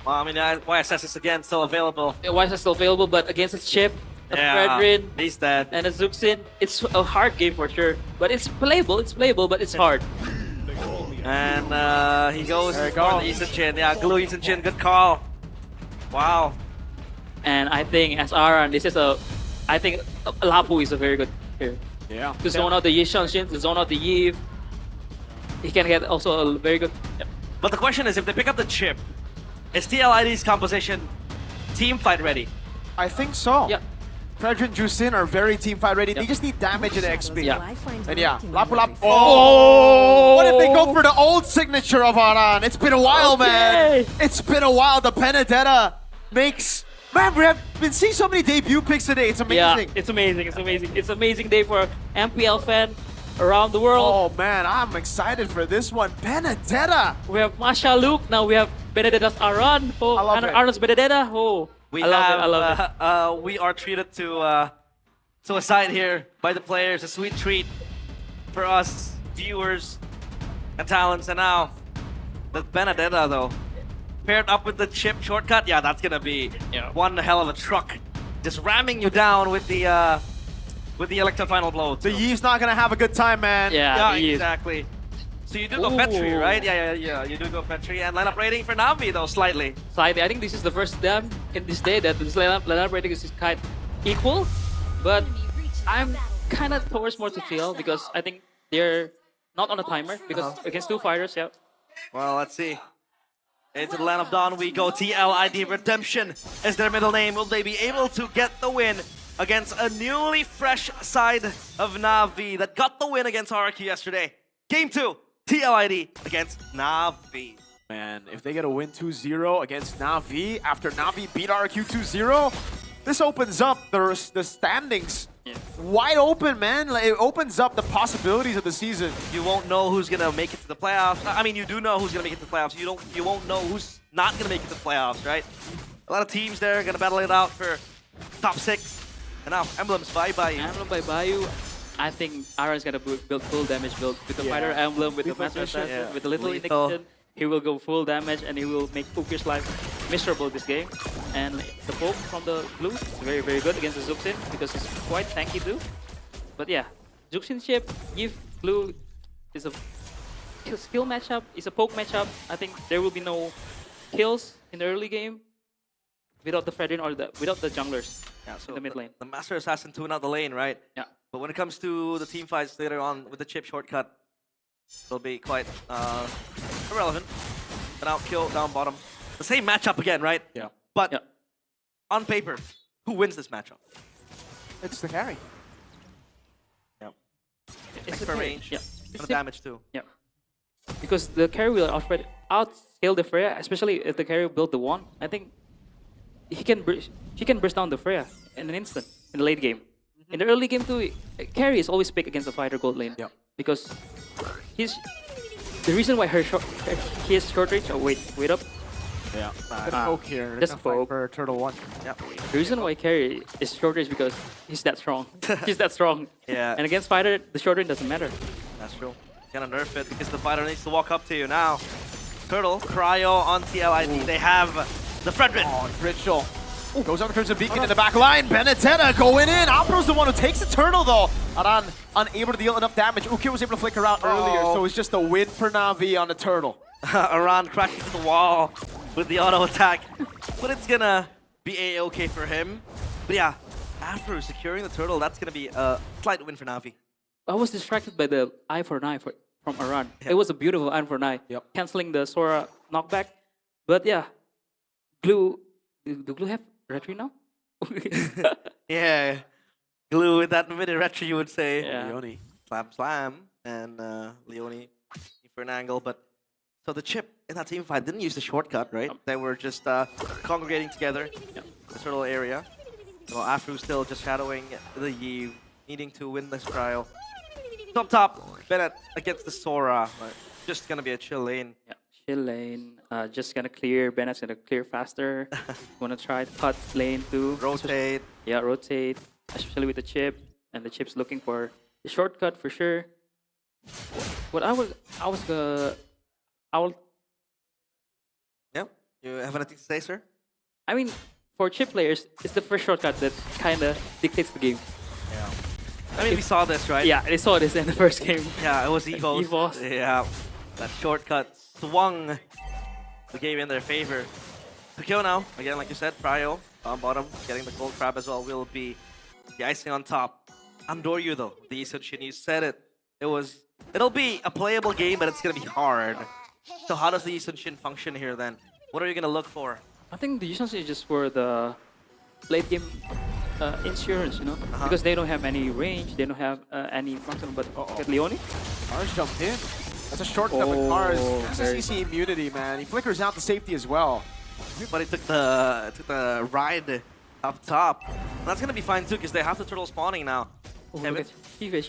Well, I mean, YSS is again still available. YSS is still available, but against a chip, a Fredrin, he's dead, and a Zuxin, it's a hard game for sure. But it's playable, but it's hard. And he goes for the Yi Sun-shin. Yeah, glue Yi Sun-shin, good call. Wow. And I think as Aran, I think Lapu is a very good here. Yeah. To zone out the Yi Sun-shin, to zone out the Eve. He can get also a very good... But the question is, if they pick up the chip, is TLID's composition team fight ready? I think so. Yeah. Fredrin and Jusin are very team fight ready. They just need damage and XP. Yeah. And yeah, Lapu. Oh! What if they go for the old signature of Aran? It's been a while, man. It's been a while. The Benedetta makes... Man, we have been seeing so many debut picks today. It's amazing. Yeah, it's amazing. It's an amazing day for MPL fan around the world. Oh man, I'm excited for this one. Benedetta. We have Masha Luke. Now we have Benedetta's Aran. Oh, I love it. Aran's Benedetta. Oh, We I love it. We are treated to a side here by the players. A sweet treat for us viewers and talents. And now the Benedetta though, paired up with the chip shortcut. Yeah, that's gonna be one hell of a truck, just ramming you down with the Electro final blow. The Yee's not gonna have a good time, man. Yeah, exactly. So you do go Petri, right? Yeah. You do go Petri, and lineup rating for Na'Vi though slightly. I think this is the first time in this day that this lineup rating is kind of equal, but I'm kind of towards more to TL because I think they're not on a timer because against 2 fighters. Yeah. Well, let's see. Into the land of dawn we go. TLID Redemption is their middle name. Will they be able to get the win against a newly fresh side of Na'Vi that got the win against RRQ yesterday? Game 2, TLID against Na'Vi. Man, if they get a win 2-0 against Na'Vi after Na'Vi beat RRQ 2-0, this opens up the standings wide open, man. Like, it opens up the possibilities of the season. You won't know who's gonna make it to the playoffs. I mean, you do know who's gonna make it to the playoffs. You won't know who's not gonna make it to the playoffs, right? A lot of teams there are gonna battle it out for top 6. And now emblems by Bayu. Emblem by Bayu. I think Aaron's gonna build full damage build with the fighter emblem, with the master assassin, with the little indication. He will go full damage and he will make Uki's life miserable this game. And the poke from the blue is very, very good against the Zuxin because it's quite tanky too. But yeah, Zuxin chip, give blue is a skill matchup, it's a poke matchup. I think there will be no kills in the early game without the Fredrin or without the junglers in the mid lane. The master assassin tune out the lane, right? Yeah. But when it comes to the team fights later on with the chip shortcut, it'll be quite irrelevant. An out kill down bottom. The same matchup again, right? Yeah. But on paper, who wins this matchup? It's the carry. Yeah. It's Extra okay. range. Yeah. And the damage too. Yeah. Because the carry will outscale the Freya, especially if the carry build the one. I think he can burst down the Freya in an instant in the late game. In the early game too, carry is always picked against the fighter gold lane. Yeah. Because the reason why he has short range. Oh wait up. Yeah. Poke here. Just poke for Turtle 1. Yeah. The reason why carry is short range because he's that strong. He's that strong. Yeah. And against fighter, the short range doesn't matter. That's true. Gonna nerf it because the fighter needs to walk up to you now. Turtle, Cryo on TLID. They have the Fredrin. Oh, Ritual. Goes up towards the beacon in the back line. Benedetta going in. Apro's the one who takes the turtle though. Aran unable to deal enough damage. Uki was able to flicker out earlier, so it's just a win for Na'Vi on the turtle. Aran crashing to the wall with the auto attack. But it's gonna be A-okay for him. But yeah, after securing the turtle, that's gonna be a slight win for Na'Vi. I was distracted by the eye for an eye from Aran. It was a beautiful eye for an eye, canceling the Sora knockback. But yeah, do Glue have retry now? Yeah, Glue with that mid retry, you would say. Yeah. Leone. Slam, and Leone for an angle. But so the chip in that team fight didn't use the shortcut, right? They were just congregating together in this little area. So Afro still just shadowing the Yi, needing to win this trial. Up top, Bennett against the Sora. Just gonna be a chill lane. Yeah, chill lane. Just gonna clear. Bennett's gonna clear faster. Wanna try to cut lane too. Rotate. Yeah, rotate. Especially with the chip, and the chip's looking for the shortcut for sure. What I will. Yeah. You have anything to say, sir? I mean, for chip players, it's the first shortcut that kinda dictates the game. Yeah. I mean, we saw this, right? Yeah, they saw this in the first game. Yeah, it was Evos. Evos. Yeah, that shortcut swung the game in their favor. To kill now, again, like you said, Pryo on bottom, getting the gold crab as well will be the icing on top. Andoryu though, the Isunshin, you said it. It'll be a playable game, but it's gonna be hard. So how does the Isunshin function here then? What are you gonna look for? I think the Isunshin is just for the late game insurance, you know, because they don't have any range, they don't have any function. But get Leone. Cars jumped in. That's a shortcut with Cars. That's a CC immunity, man. He flickers out the safety as well. Everybody took the ride up top. And that's gonna be fine too, because they have the turtle spawning now. Kevin,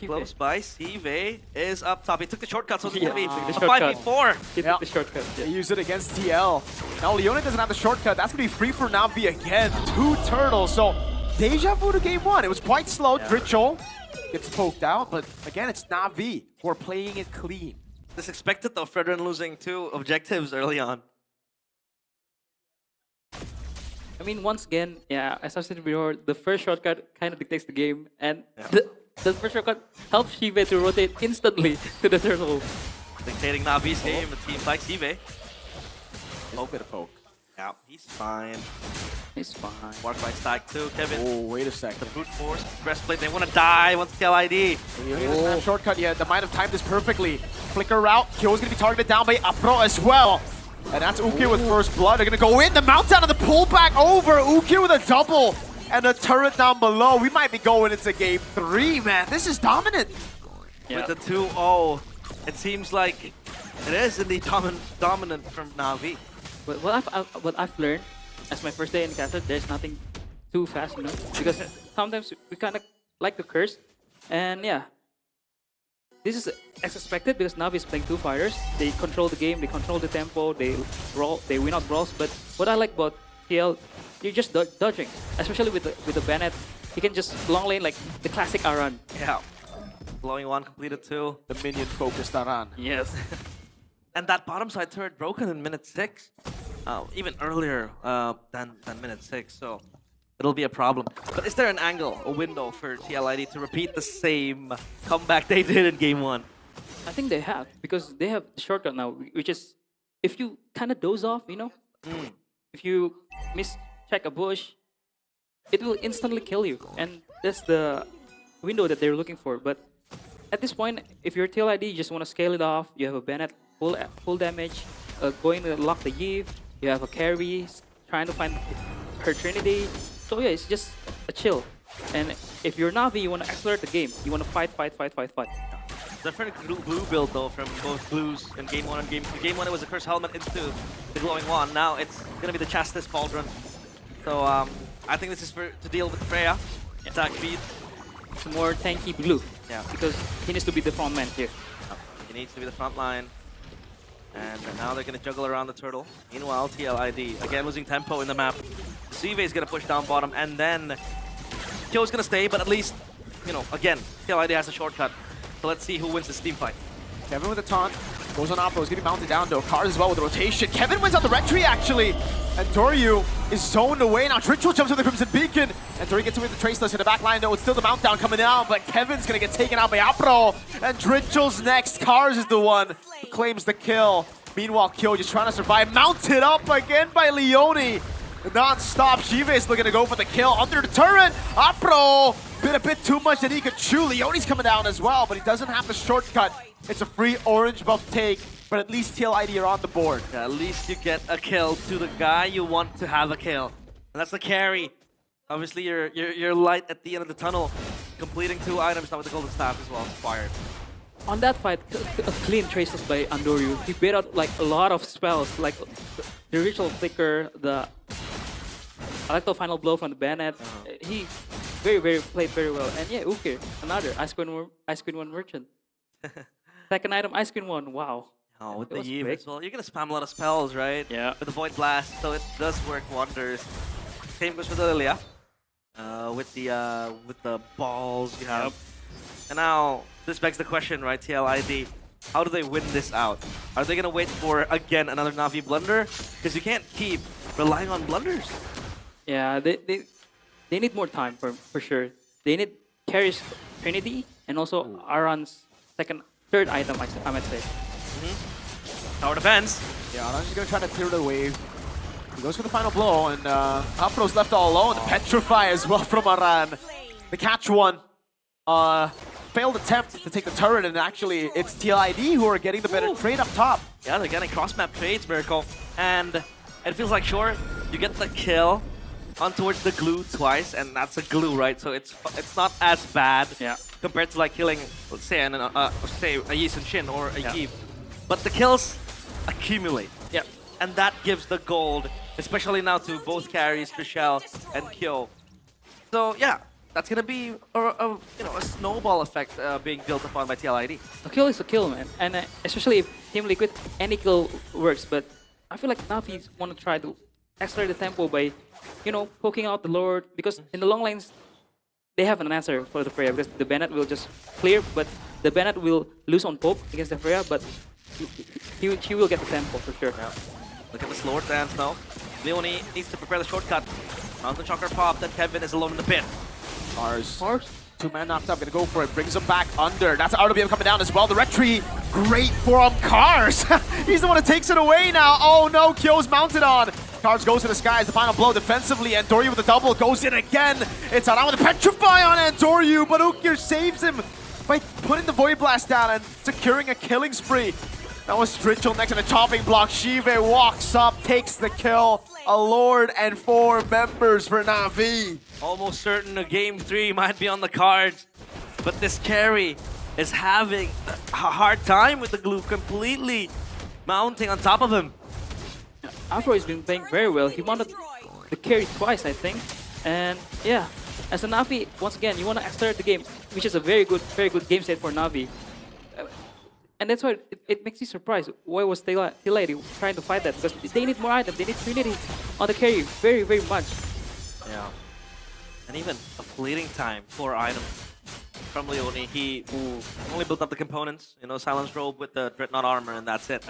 close by. Sive is up top. He took the shortcut, so it's gonna be a 5v4. He took the shortcut. They used it against TL. Now Leone doesn't have the shortcut. That's gonna be free for Na'Vi again. 2 turtles. So deja vu to game 1. It was quite slow. Trichol gets poked out, but again, it's Na'Vi who are playing it clean. This expected though, Fredrin losing 2 objectives early on. I mean, once again, yeah, as I said before, the first shortcut kind of dictates the game, and the first shortcut helps Sive to rotate instantly to the turtle. Dictating Na'Vi's game, a team like Sive. A bit of poke. Yeah, he's fine. He's fine. Marked by Stack too, Kevin. Oh, wait a second. The brute force, breastplate, they want to die once TLID. He doesn't have shortcut yet. They might have timed this perfectly. Flicker route. Kyo's gonna be targeted down by Apro as well. And that's Uki with first blood. They're gonna go in. The mount down and the pullback over. Uki with a double and a turret down below. We might be going into game 3, man. This is dominant. With the 2-0, it seems like it is indeed dominant from Na'Vi. But what I've learned as my first day in Canada, there's nothing too fast, you know, because sometimes we kind of like to curse, and yeah. This is as expected because Na'Vi is playing 2 fighters. They control the game, they control the tempo, they win out brawls. But what I like about TL, you're just dodging, especially with the Bennett. he can just long lane like the classic Aran. Yeah. Blowing one, completed two. The minion focused Aran. Yes. And that bottom side turret broken in minute 6. Even earlier than minute 6, so it'll be a problem. But is there an angle, a window for TLID to repeat the same comeback they did in game 1? I think they have, because they have the shortcut now, which is if you kind of doze off, you know, if you mischeck a bush, it will instantly kill you, and that's the window that they're looking for. But at this point, if you're TLID, you just want to scale it off. You have a Bennett full damage, going to lock the Eve. You have a carry trying to find her Trinity. So yeah, it's just a chill. And if you're Na'Vi, you want to accelerate the game. You want to fight. Different blue build though from both blues in game 1 and game 2. Game 1 it was the Curse Helmet into the Glowing Wand. Now it's gonna be the Chastis Pauldron. So I think this is to deal with Freya. Attack speed. It's more tanky blue. Yeah. Because he needs to be the front man here. He needs to be the front line. And now they're gonna juggle around the turtle. Meanwhile, TLID again losing tempo in the map. Sive is gonna push down bottom, and then Kyo's gonna stay, but at least, you know, again, TLID has a shortcut. So let's see who wins this team fight. Kevin with a taunt. Goes on Opera. He's going to be mounted down, though. Cars as well with the rotation. Kevin wins out the red tree, actually. And Doryu is zoned away. Now Ritual jumps with the Crimson Beacon. And Doryu gets away with the Traceless in the back line, though. It's still the mount down coming down. But Kevin's going to get taken out by Apro. And Ritual's next. Cars is the one who claims the kill. Meanwhile, Kyo just trying to survive. Mounted up again by Leone. Non-stop. Shiva is looking to go for the kill. Under the turret. Apro bit a bit too much that he could chew. Leone's coming down as well, but he doesn't have the shortcut. It's a free orange buff take, but at least TLID are on the board. Yeah, at least you get a kill to the guy you want to have a kill. And that's the carry. Obviously, you're light at the end of the tunnel. Completing 2 items now with the Golden Staff as well, inspired. On that fight, a clean traces by Andoryu. He bait out like a lot of spells, like the Ritual Flicker, the Electro Final Blow from the Bennett. He played very well. And yeah, Ukir, another Ice Queen 1 merchant. Second item, Ice Queen 1, wow. Oh, with the Eve as well. You're gonna spam a lot of spells, right? Yeah. With the Void Blast, so it does work wonders. Same goes with Lilia. With the balls you have. Yep. And now, this begs the question, right, TLID. How do they win this out? Are they gonna wait for, again, another Na'Vi blunder? Because you can't keep relying on blunders. Yeah, they need more time for sure. They need Carrie's Trinity and also Aran's third item, I might say. Tower defense. Yeah, Aran's just gonna try to clear the wave. He goes for the final blow, and Apro's left all alone. The Petrify as well from Aran. The catch one. Failed attempt to take the turret, and actually it's TLID who are getting the better trade up top. Yeah, they're getting cross-map trades, Miracle. And it feels like, sure, you get the kill on towards the glue twice, and that's a glue, right? So it's not as bad compared to like killing, let's say, a Yi Sun Shin or a Yi. But the kills accumulate. Yeah. And that gives the gold, especially now to both carries, Trishelle and Kyo. So yeah, that's gonna be a snowball effect being built upon by TLID. A kill is a kill, man, and especially if Team Liquid, any kill works. But I feel like Na'Vi want to try to accelerate the tempo by, poking out the Lord, because in the long lanes they have an answer for the Freya, because the Bennett will just clear, but the Bennett will lose on Pope against the Freya, but he will get the tempo for sure. Yeah. Look at the slower dance now. Leone needs to prepare the shortcut. Mountain Chakra pop, then Kevin is alone in the pit. Mars. 2-man knocked up, gonna go for it, brings him back under. That's RWM coming down as well. The red tree, great for him. Cars, he's the one that takes it away now. Oh no, Kyo's mounted on. Cars goes to the skies, the final blow defensively, and Doryu with a double goes in again. It's Aran with a Petrify on Doryu, but Ukir saves him by putting the Void Blast down and securing a killing spree. That was Stritchel next to the chopping block. Shive walks up, takes the kill. A Lord and 4 members for Na'Vi. Almost certain a game 3 might be on the cards, but this carry is having a hard time with the glue completely mounting on top of him. Afro has been playing very well. He wanted the carry twice, I think. And yeah, as a Na'Vi, once again, you want to accelerate the game, which is a very good game state for Na'Vi. And that's why it makes you surprised. Why was TLID trying to fight that? Because they need more items. They need Trinity on the carry very, very much. Yeah. And even a fleeting time for items from Leone. He only built up the components, you know, Silence Robe with the Dreadnought armor, and that's it.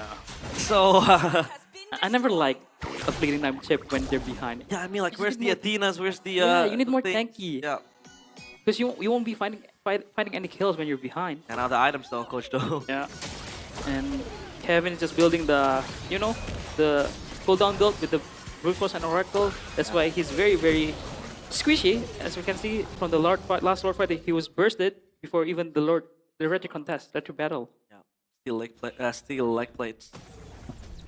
So I never like a fleeting time chip when they're behind. yeah, I mean, like, where's the Athenas? Where's the Yeah, you need more thing? tanky. Yeah. Because you won't be fighting any kills when you're behind. And now the items though, Coach Do. Yeah. And Kevin is just building the, you know, the cooldown build with the Brute Force and Oracle. That's why he's very, very squishy. As we can see from the last Lord fight, he was bursted before even the retro contest, retro battle. Yeah. Steel leg plates.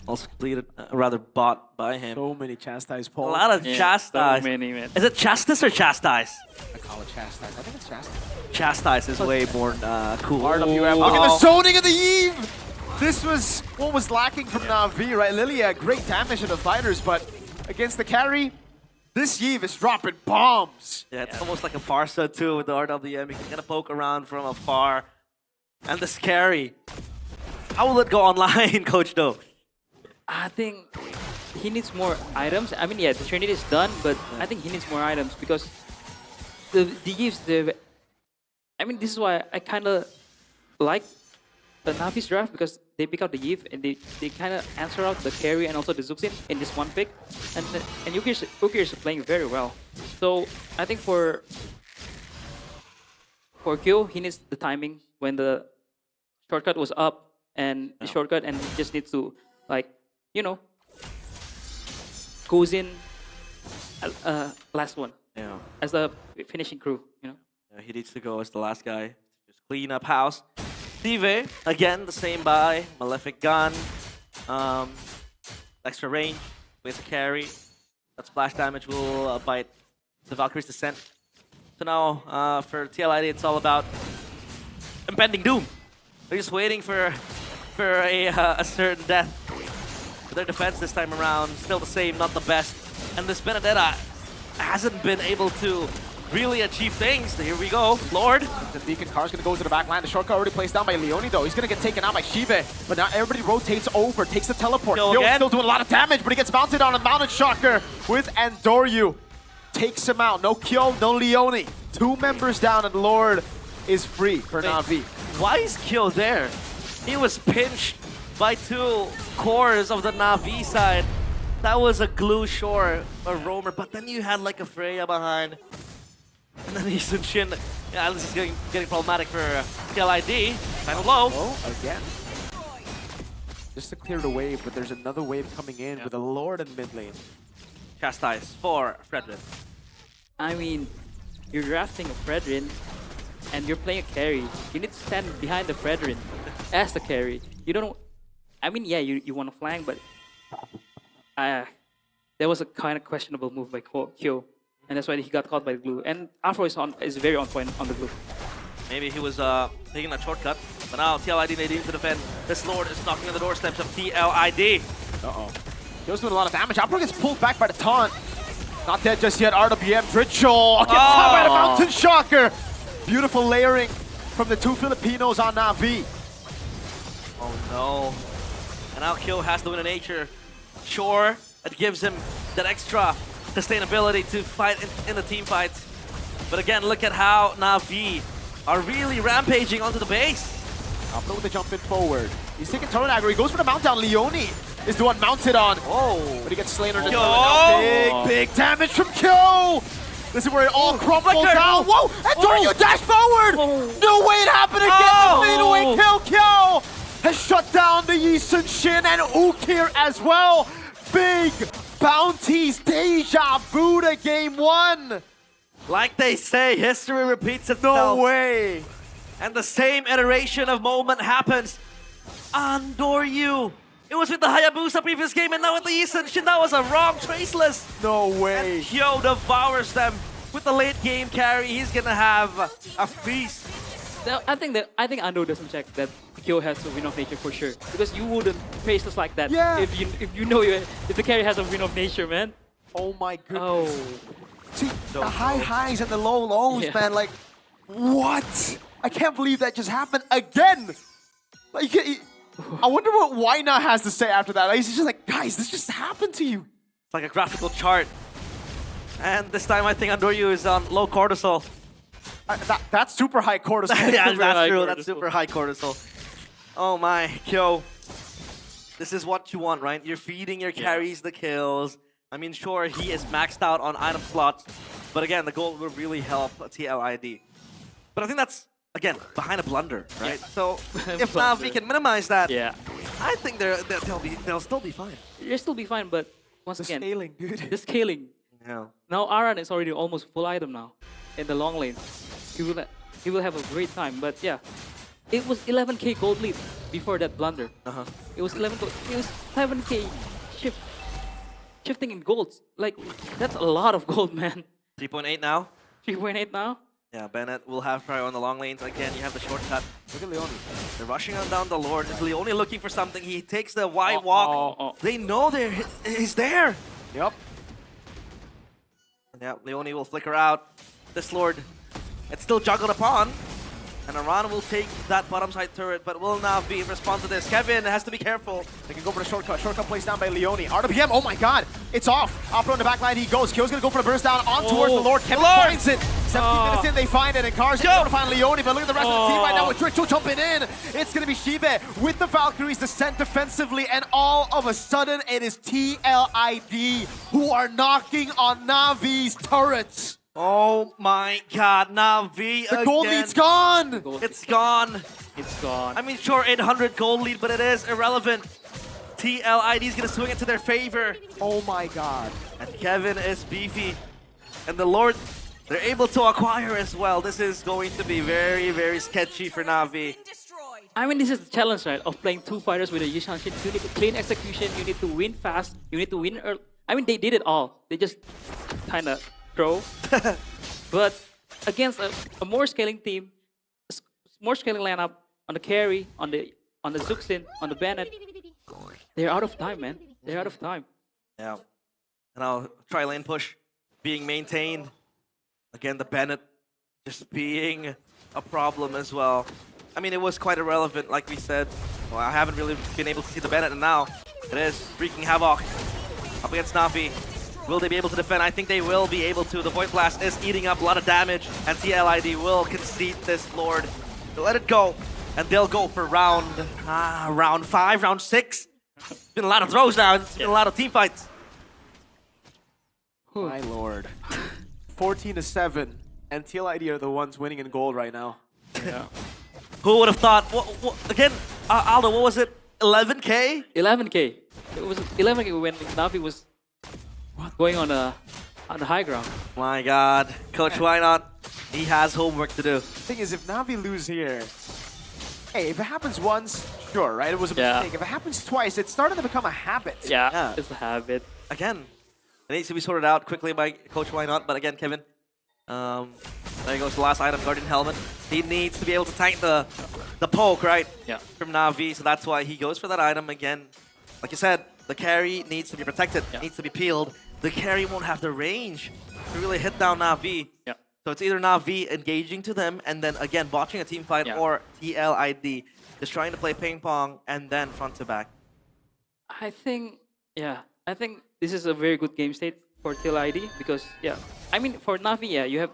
Also completed, rather bought by him. So many chastise A pulls. lot of chastise. So many, man. Is it chastise or chastise? I call it chastise. I think it's chastise. Chastise is way more cool. RWM. Look at the zoning of the Eve! This was what was lacking from Na'Vi, right? Lilia, great damage to the fighters, but against the carry, this Eve is dropping bombs. Yeah, it's almost like a Barca too with the RWM. You can kind of poke around from afar. And the scary. How will it go online, Coach Do? I think he needs more items. I mean, yeah, the Trinity is done, but I think he needs more items because the Eves, I mean, this is why I kind of like the Navi's draft because they pick out the Eve and they kind of answer out the carry and also the Zuxin in this one pick. And Ukir is playing very well. So I think for Q, he needs the timing when the shortcut was up and the shortcut, and he just needs to, like, you know, goes in last one. Yeah. As the finishing crew, you know. Yeah, he needs to go as the last guy. Just clean up house. Steve, again, the same buy. Malefic Gun. Extra range. With a carry. That splash damage will bite the Valkyrie's Descent. So now, for TLID, it's all about impending doom. They're just waiting for a certain death. But their defense this time around, still the same, not the best. And this Benedetta hasn't been able to really achieve things. Here we go, Lord. The Beacon Car's gonna go to the back line. The shortcut already placed down by Leone though. He's gonna get taken out by Shive. But now everybody rotates over, takes the teleport. Yo, still doing a lot of damage, but he gets mounted on a mounted shocker with Andoryu. Takes him out. No Kyo, no Leone. 2 members down and Lord is free for Na'Vi. Why is Kyo there? He was pinched by 2 cores of the Na'Vi side. That was a glue shore, a roamer, but then you had like a Freya behind. And then Sun Shin. Yeah, this is getting problematic for TLID. Final low. Oh, again. Just to clear the wave, but there's another wave coming in with a Lord in mid lane. Chastise for Fredrin. I mean, you're drafting a Fredrin and you're playing a carry. You need to stand behind the Fredrin as the carry. You don't. I mean, yeah, you want to flank, but there was a kind of questionable move by Kyo, and that's why he got caught by the glue. And Afro is very on point on the glue. Maybe he was taking that shortcut, but now TLID needing to defend. This Lord is knocking on the doorsteps of TLID. Uh-oh. Kyo's doing a lot of damage. Afro gets pulled back by the taunt. Not dead just yet. RWM, Dritchel gets caught by the Mountain Shocker. Beautiful layering from the 2 Filipinos on Na'Vi. Oh no. And now Kyo has the win in nature. Sure, it gives him that extra sustainability to fight in the team fights. But again, look at how Na'Vi are really rampaging onto the base. Afro with the jump in forward. He's taking turret aggro. He goes for the mount down. Leone is the one mounted on. Oh. But he gets slain under the big damage from Kyo. This is where it all crumbles down. Whoa! And you dash forward! No way it happened again! Fade away kill. Kyo has shut down the Yi Sun Shin and Ukir as well. Big bounties, deja vu to game 1. Like they say, history repeats itself. No way. And the same iteration of moment happens. Andoryu. It was with the Hayabusa previous game, and now with the Yi Sun Shin. That was a wrong traceless. No way. And Kyo devours them with the late game carry. He's gonna have a feast. I think Ando doesn't check that Kyo has a win of nature for sure, because you wouldn't face us like that if you know if the carry has a win of nature, man. Oh my goodness. Oh. See, the high highs and the low lows, man. Like, what? I can't believe that just happened again. Like, I wonder what Waina has to say after that. Like, he's just like, guys, this just happened to you. It's like a graphical chart. And this time I think Andoryu is on low cortisol. That's super high cortisol. Yeah, that's true. That's super high cortisol. Oh my, Kyo. This is what you want, right? You're feeding your carries the kills. I mean, sure, he is maxed out on item slots. But again, the gold will really help TLID. But I think that's, again, behind a blunder, right? So if Navi can minimize that, I think they'll still be fine. They'll still be fine, but once again, scaling, dude. The scaling. Yeah. Now Aran is already almost full item now in the long lane. He will have a great time, but yeah. It was 11k gold lead before that blunder. It was 7k shifting in golds. Like, that's a lot of gold, man. 3.8 now. 3.8 now? Yeah, Bennett will have try on the long lanes. Again, you have the shortcut. Look at Leone. They're rushing on down the Lord. Is Leone looking for something? He takes the wide walk. They know he's there. Yep. Yeah, Leone will flicker out. This Lord, it's still juggled upon. And Aran will take that bottom side turret, but will Navi respond to this? Kevin has to be careful. They can go for the shortcut. Shortcut placed down by Leone. RWM, oh my god, it's off. Opera in the back line, he goes. Kyo's gonna go for the burst down on towards the Lord. Kevin finds it. 17 minutes in, they find it, and Cars going to find Leone, but look at the rest of the team right now with Ritual jumping in. It's gonna be Shibe with the Valkyries descent defensively, and all of a sudden, it is TLID who are knocking on Navi's turrets. Oh my god, Navi The gold lead's gone! It's gone. It's gone. I mean, sure, 800 gold lead, but it is irrelevant. TLID is going to swing it to their favor. Oh my god. And Kevin is beefy. And the Lord, they're able to acquire as well. This is going to be very, very sketchy for Navi. I mean, this is the challenge, right? Of playing two fighters with a Yishan Shin. You need to clean execution, you need to win fast, you need to win early. I mean, they did it all. They just kind of throw. But against a more scaling team, more scaling lineup on the carry, on the Zuxin, on the Bennett, they're out of time, man. They're out of time. Yeah. And I'll try lane push being maintained. Again, the Bennett just being a problem as well. I mean, it was quite irrelevant, like we said. Well, I haven't really been able to see the Bennett, and now it is wreaking havoc up against Navi. Will they be able to defend? I think they will be able to. The Void Blast is eating up a lot of damage, and TLID will concede this Lord. They'll let it go, and they'll go for round 5, round 6. It's been a lot of throws now. It's been a lot of team fights. My lord. 14-7, and TLID are the ones winning in gold right now. Yeah. Who would have thought? Again, Aldo, what was it? 11k? 11k. It was 11k when Navi was going on the high ground. My God, Coach, why not? He has homework to do. The thing is, if Navi lose here, hey, if it happens once, sure, right? It was a mistake. If it happens twice, it's starting to become a habit. Yeah, it's a habit. Again, it needs to be sorted out quickly by Coach, why not? But again, Kevin, there goes the last item, Guardian Helmet. He needs to be able to tank the poke, right? Yeah. From Navi, so that's why he goes for that item again. Like you said, the carry needs to be protected, needs to be peeled. The carry won't have the range to really hit down Navi. Yeah. So it's either Navi engaging to them and then again botching a team fight, or TLID just trying to play ping pong and then front to back. I think this is a very good game state for TLID because, I mean, for Navi, you have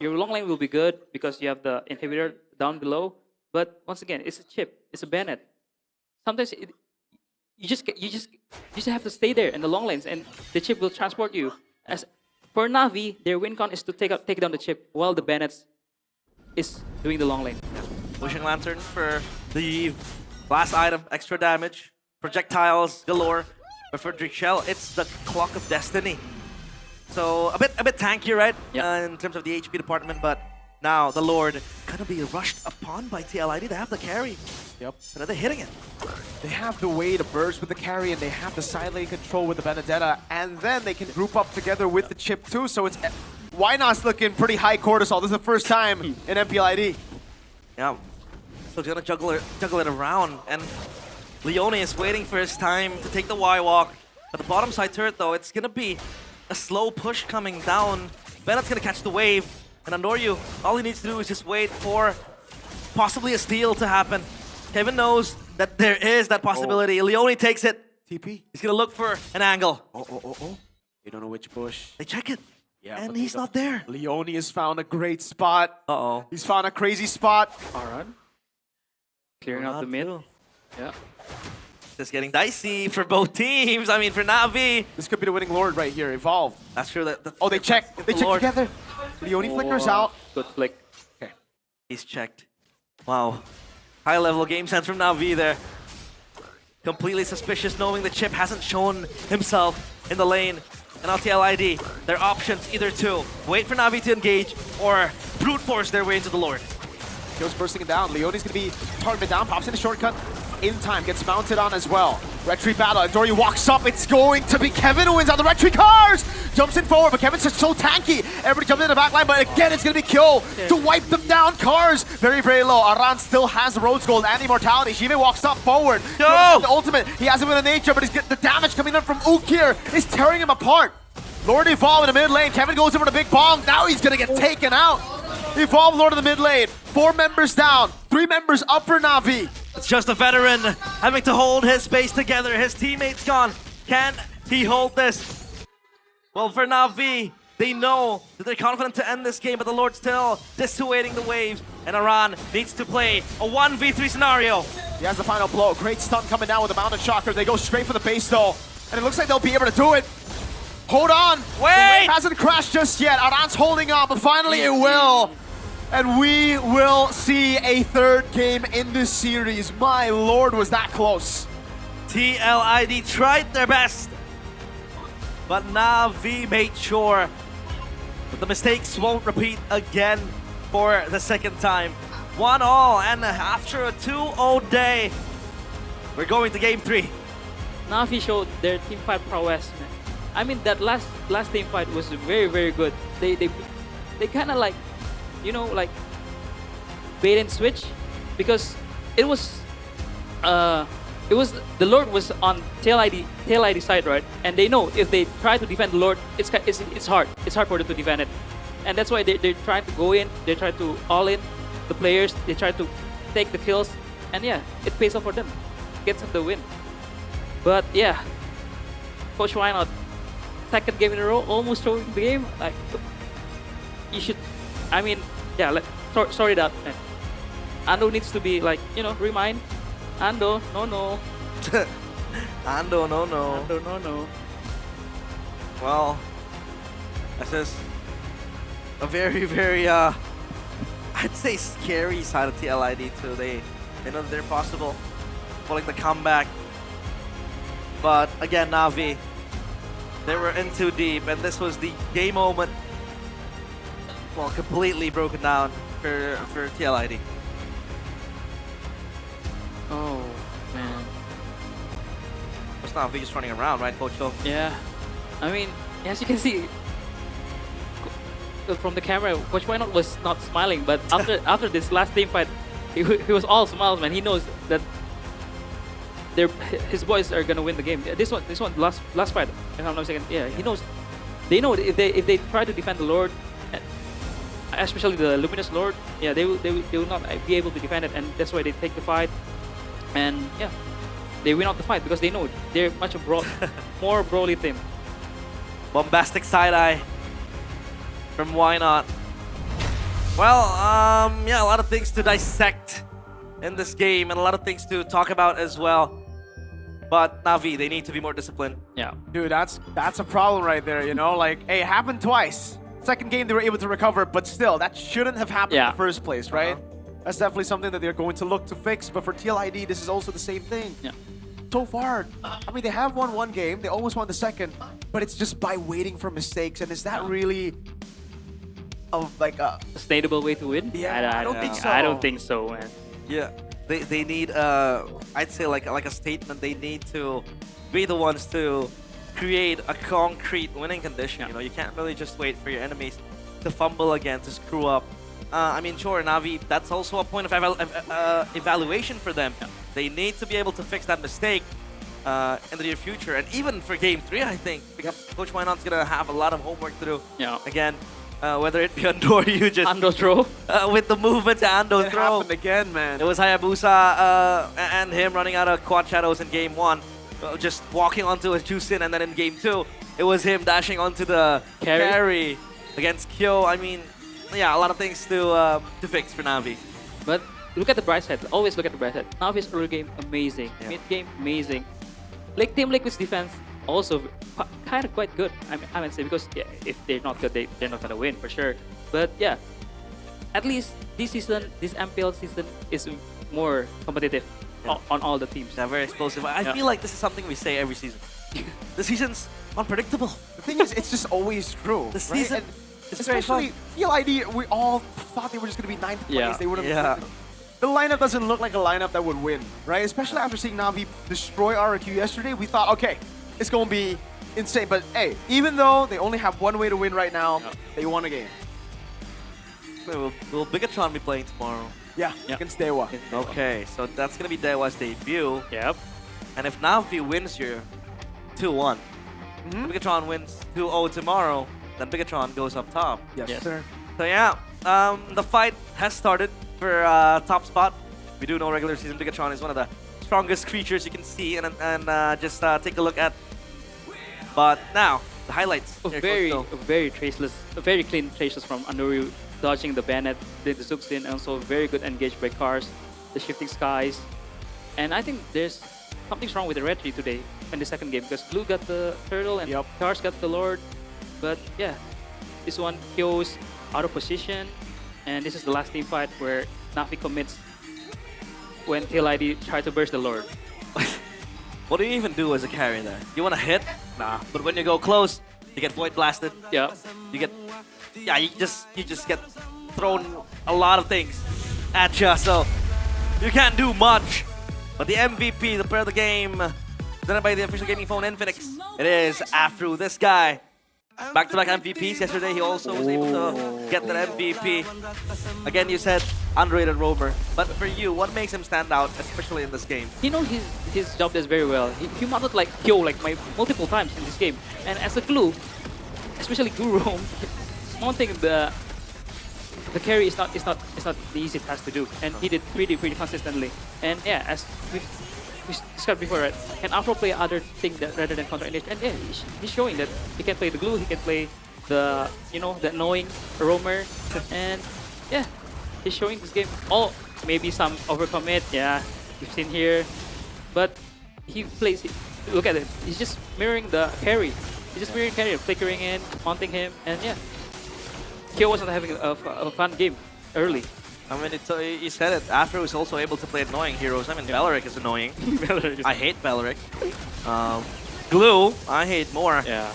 your long lane will be good because you have the inhibitor down below. But once again, it's a chip, it's a Bennett. Sometimes you just have to stay there in the long lanes, and the chip will transport you. As for Navi, their win con is to take down the chip while the Bennett is doing the long lane. Pushing Lantern for the last item, extra damage, projectiles galore. But for Drixel, it's the Clock of Destiny. So a bit tanky, right? In terms of the HP department, but now the Lord gonna be rushed upon by TLID. They have the carry. Yep. But they're hitting it. They have the way to burst with the carry, and they have the side lane control with the Benedetta, and then they can group up together with the chip too. So it's Wynot's looking pretty high cortisol. This is the first time in MPL ID. Yeah. So he's gonna juggle it around, and Leone is waiting for his time to take the Y walk. But the bottom side turret though, it's gonna be a slow push coming down. Bennett's gonna catch the wave, and Andoryu, all he needs to do is just wait for possibly a steal to happen. Kevin knows that there is that possibility. Leone takes it. TP. He's gonna look for an angle. You don't know which bush. They check it. Yeah, and he's not there. Leone has found a great spot. Uh-oh. He's found a crazy spot. Alright. Clearing out the mid. Yeah. Just getting dicey for both teams. I mean, for Na'Vi. This could be the winning Lord right here. Evolve. That's true. Oh, they check. They check together. Leone flickers out. Good flick. Okay. He's checked. Wow. High level game sense from Na'Vi there. Completely suspicious knowing the chip hasn't shown himself in the lane. And LTL ID, their options either to wait for Na'Vi to engage or brute force their way into the Lord. Kills bursting it down. Leone's gonna be targeted down, pops in the shortcut in time, gets mounted on as well. Retry battle, and Dory walks up. It's going to be Kevin who wins out the Retry cars! Jumps in forward, but Kevin's just so tanky. Everybody jumps in the back line, but again, it's gonna be Kill to wipe them down. Cars very, very low. Aran still has the Rose Gold and Immortality. Shive walks up forward. No! The ultimate, he has it with a nature, but the damage coming in from Ook here is tearing him apart. Lord Evolve in the mid lane. Kevin goes in for the big bomb. Now he's gonna get taken out. Evolve Lord in the mid lane. 4 members down. 3 members up for Na'Vi. It's just a veteran having to hold his space together. His teammate's gone. Can he hold this? Well, for Na'Vi, they know that they're confident to end this game, but the Lord's still dissuading the waves. And Aran needs to play a 1v3 scenario. He has the final blow. Great stun coming down with the Mountain Shocker. They go straight for the base though. And it looks like they'll be able to do it. Hold on. Wait! The wave hasn't crashed just yet. Aran's holding on, but finally it will. And we will see a 3rd game in this series. My lord, was that close. TLID tried their best, but Na'Vi made sure that the mistakes won't repeat again for the 2nd time. 1-1, and after a 2-0 day, we're going to game 3. Na'Vi showed their team fight prowess, man. I mean, that last team fight was very, very good. They kind of like, you know, like bait and switch, because it was the Lord was on tail ID side, right? And they know if they try to defend the Lord, it's hard. It's hard for them to defend it, and that's why they're trying to go in. They try to all in the players. They try to take the kills, and yeah, it pays off for them. Gets them the win. But yeah, Coach Wynot, 2nd game in a row, almost throwing the game. Like, you should. I mean, yeah. Like, sorry that. Man. Ando needs to be like, you know, remind. Ando, no. Ando, no. Ando, no. Well, this is a very, very, I'd say scary side of TLID too. They know that they're possible, pulling the comeback. But again, Na'Vi, they were in too deep, and this was the game moment. Well, completely broken down for TLID. Oh man. It's Na'Vi just running around, right, Coach Phil? Yeah. I mean, as you can see from the camera, Coach Wynot was not smiling, but after this last team fight, he was all smiles, man. He knows that his boys are gonna win the game. This one, last fight, if I'm not mistaken. Yeah, he knows. They know if they try to defend the Lord, especially the Luminous Lord, yeah, they will not be able to defend it, and that's why they take the fight, and yeah, they win out the fight because they know they're much more brawly team. Bombastic side eye from Why Not. Well, yeah, a lot of things to dissect in this game and a lot of things to talk about as well. But Na'Vi, they need to be more disciplined. Yeah. Dude, that's a problem right there, you know? Like, hey, it happened twice. 2nd game, they were able to recover, but still, that shouldn't have happened in the first place, right? That's definitely something that they're going to look to fix. But for TLID, this is also the same thing. Yeah. So far, I mean, they have won 1 game. They almost won the 2nd, but it's just by waiting for mistakes. And is that really like a sustainable way to win? Yeah, I don't think so. I don't think so, man. Yeah, they need I'd say like a statement. They need to be the ones to create a concrete winning condition. You know, you can't really just wait for your enemies to fumble again, to screw up. I mean, sure, Na'Vi, that's also a point of evaluation for them. They need to be able to fix that mistake in the near future, and even for Game 3, I think, because Coach Wynot's gonna have a lot of homework to do. Yeah. Again, whether it be Ando or you just Ando throw with the movement to Ando it throw. Happened again, man. It was Hayabusa and him running out of quad shadows in Game 1, just walking onto his Juicin, and then in Game 2, it was him dashing onto the carry against Kyo, I mean, yeah, a lot of things to fix for Navi. But look at the bright side. Always look at the bright side. Navi's early game amazing. Mid game amazing. Team Liquid's defense also kind of quite good. I would say, because yeah, if they're not good, they're not gonna win for sure. But yeah, at least this season, this MPL season is more competitive on all the teams. Yeah, very explosive. I feel like this is something we say every season. The season's unpredictable. The thing is, it's just always true. The season, especially TL ID, we all thought they were just going to be 9th place. They would have. The lineup doesn't look like a lineup that would win, right? Especially after seeing Navi destroy RQ yesterday, we thought, okay, it's going to be insane. But hey, even though they only have one way to win right now, they won a game. Will Bigatron be playing tomorrow? Yeah, against Dewa. Okay, so that's going to be Dewa's debut. Yep. And if Navi wins here 2-1, Bigatron wins 2-0 tomorrow, then Bigatron goes up top. Yes, sir. So yeah, the fight has started for top spot. We do know regular season Bigatron is one of the strongest creatures you can see, and just take a look at. But now, the highlights. Very traceless, very clean traceless from Anuru, dodging the Bennett, the Zuxin, and also very good engaged by cars, the shifting skies. And I think there's something's wrong with the Red Tree today in the second game, because Blue got the Turtle and Cars got the Lord. But yeah, this one Kyo's out of position, and this is the last team fight where Navi commits when TLID try to burst the Lord. What do you even do as a carry there? You want to hit? Nah. But when you go close, you get void blasted. Yeah. You get, you just get thrown a lot of things at you, so you can't do much. But the MVP, the player of the game, presented by the official gaming phone Infinix, it is Afro, this guy. Back-to-back MVPs. Yesterday, he also was able to get that MVP. Again, you said underrated roamer. But for you, what makes him stand out, especially in this game? He knows his job does very well. He mounted like Kyo multiple times in this game. And as a glue, especially glue roam, mounting the carry is not the easy task to do. And he did pretty consistently. And yeah, as we discussed before, right? Can Afro play other thing rather than counter initiative? And yeah, he's showing that he can play the glue, he can play the the annoying roamer, and yeah, he's showing this game. Oh, maybe some overcommit, yeah, we've seen here, but he plays. Look at it, he's just mirroring the carry. He's just mirroring carry, flickering in, mounting him, and yeah, Kyo wasn't having a fun game early. I mean, you said it. Afro is also able to play annoying heroes. I mean, Valeric is annoying. I hate Valeric. Glue, I hate more. Yeah.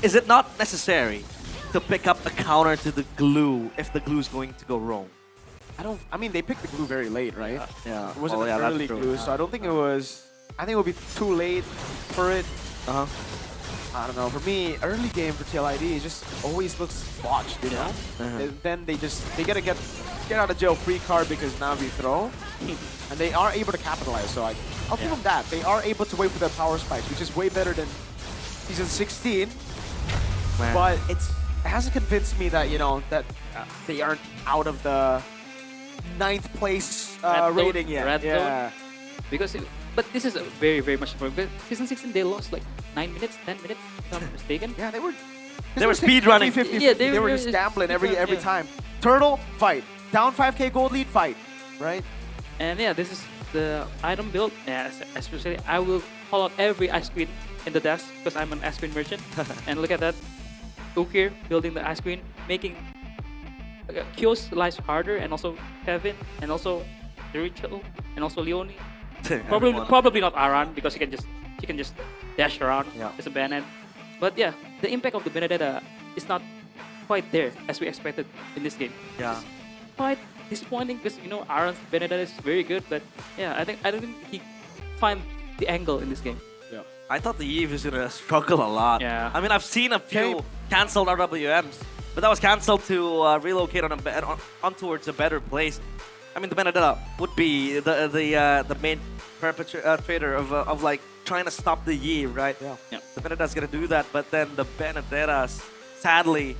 Is it not necessary to pick up a counter to the glue if the glue is going to go wrong? I mean, they picked the glue very late, right? Yeah. It wasn't an early glue, so I don't think it was. I think it would be too late for it. I don't know. For me, early game for TLID just always looks botched, you know? And then they gotta get out of jail free card because Navi throw, and they are able to capitalize. So I'll give them that. They are able to wait for their power spikes, which is way better than season 16. Man. But it hasn't convinced me that that they aren't out of the 9th place rating yet. Because. But this is very much important. Season 16, they lost like 9 minutes, 10 minutes, if I'm not mistaken. Yeah, they were speed running. Yeah, they were just gambling every time. Turtle, fight. Down 5k gold lead, fight. Right? And yeah, this is the item build. Yeah, especially I will call out every ice queen in the desk because I'm an ice queen merchant. And look at that. Ukir building the ice queen, making Kyo's life harder, and also Kevin, and also Rachel, and also Leonie. Probably not Aran because she can just dash around. It's a Bennett. But yeah, the impact of the Benedetta is not quite there as we expected in this game. Yeah. It's quite disappointing because Aran's Benedetta is very good, but yeah, I don't think he find the angle in this game. Yeah. I thought the Eve was gonna struggle a lot. Yeah. I mean, I've seen a few cancelled RWMs, but that was cancelled to relocate on towards a better place. I mean, the Benedetta would be the main perpetrator of like trying to stop the Yi, right? Yeah. The Benedetta's gonna do that, but then the Benedetta sadly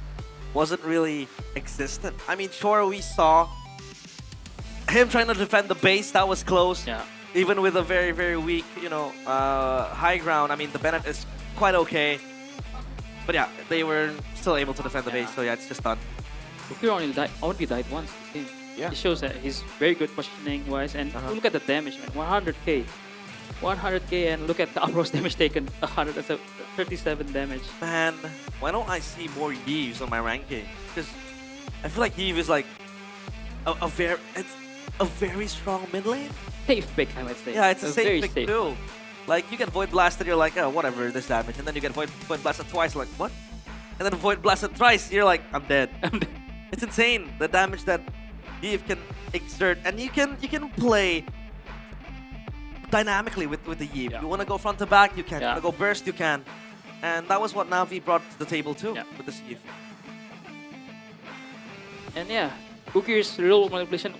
wasn't really existent. I mean, sure, we saw him trying to defend the base. That was close. Yeah. Even with a very weak, high ground. I mean, the Bennett is quite okay. But yeah, they were still able to defend the base, so yeah, it's just done. Ukir only died once this game. Yeah. It shows that he's very good positioning wise, and look at the damage, man. 100k. 100k, and look at the Uproar's damage taken, 137 damage. Man, why don't I see more Yves on my ranking? Because I feel like Yves is like a very strong mid lane. Safe pick, I might say. Yeah, it's a very safe pick too. Like, you get Void Blasted, you're like, oh, whatever, this damage. And then you get Void Blasted twice, like, what? And then Void Blasted thrice, you're like, I'm dead. It's insane, the damage that Yves can exert. And you can play dynamically with the Yves. Yeah. You want to go front to back, you can. Yeah. You want to go burst, you can. And that was what Na'Vi brought to the table too, with this Yves. And yeah, Ukir's real manipulation,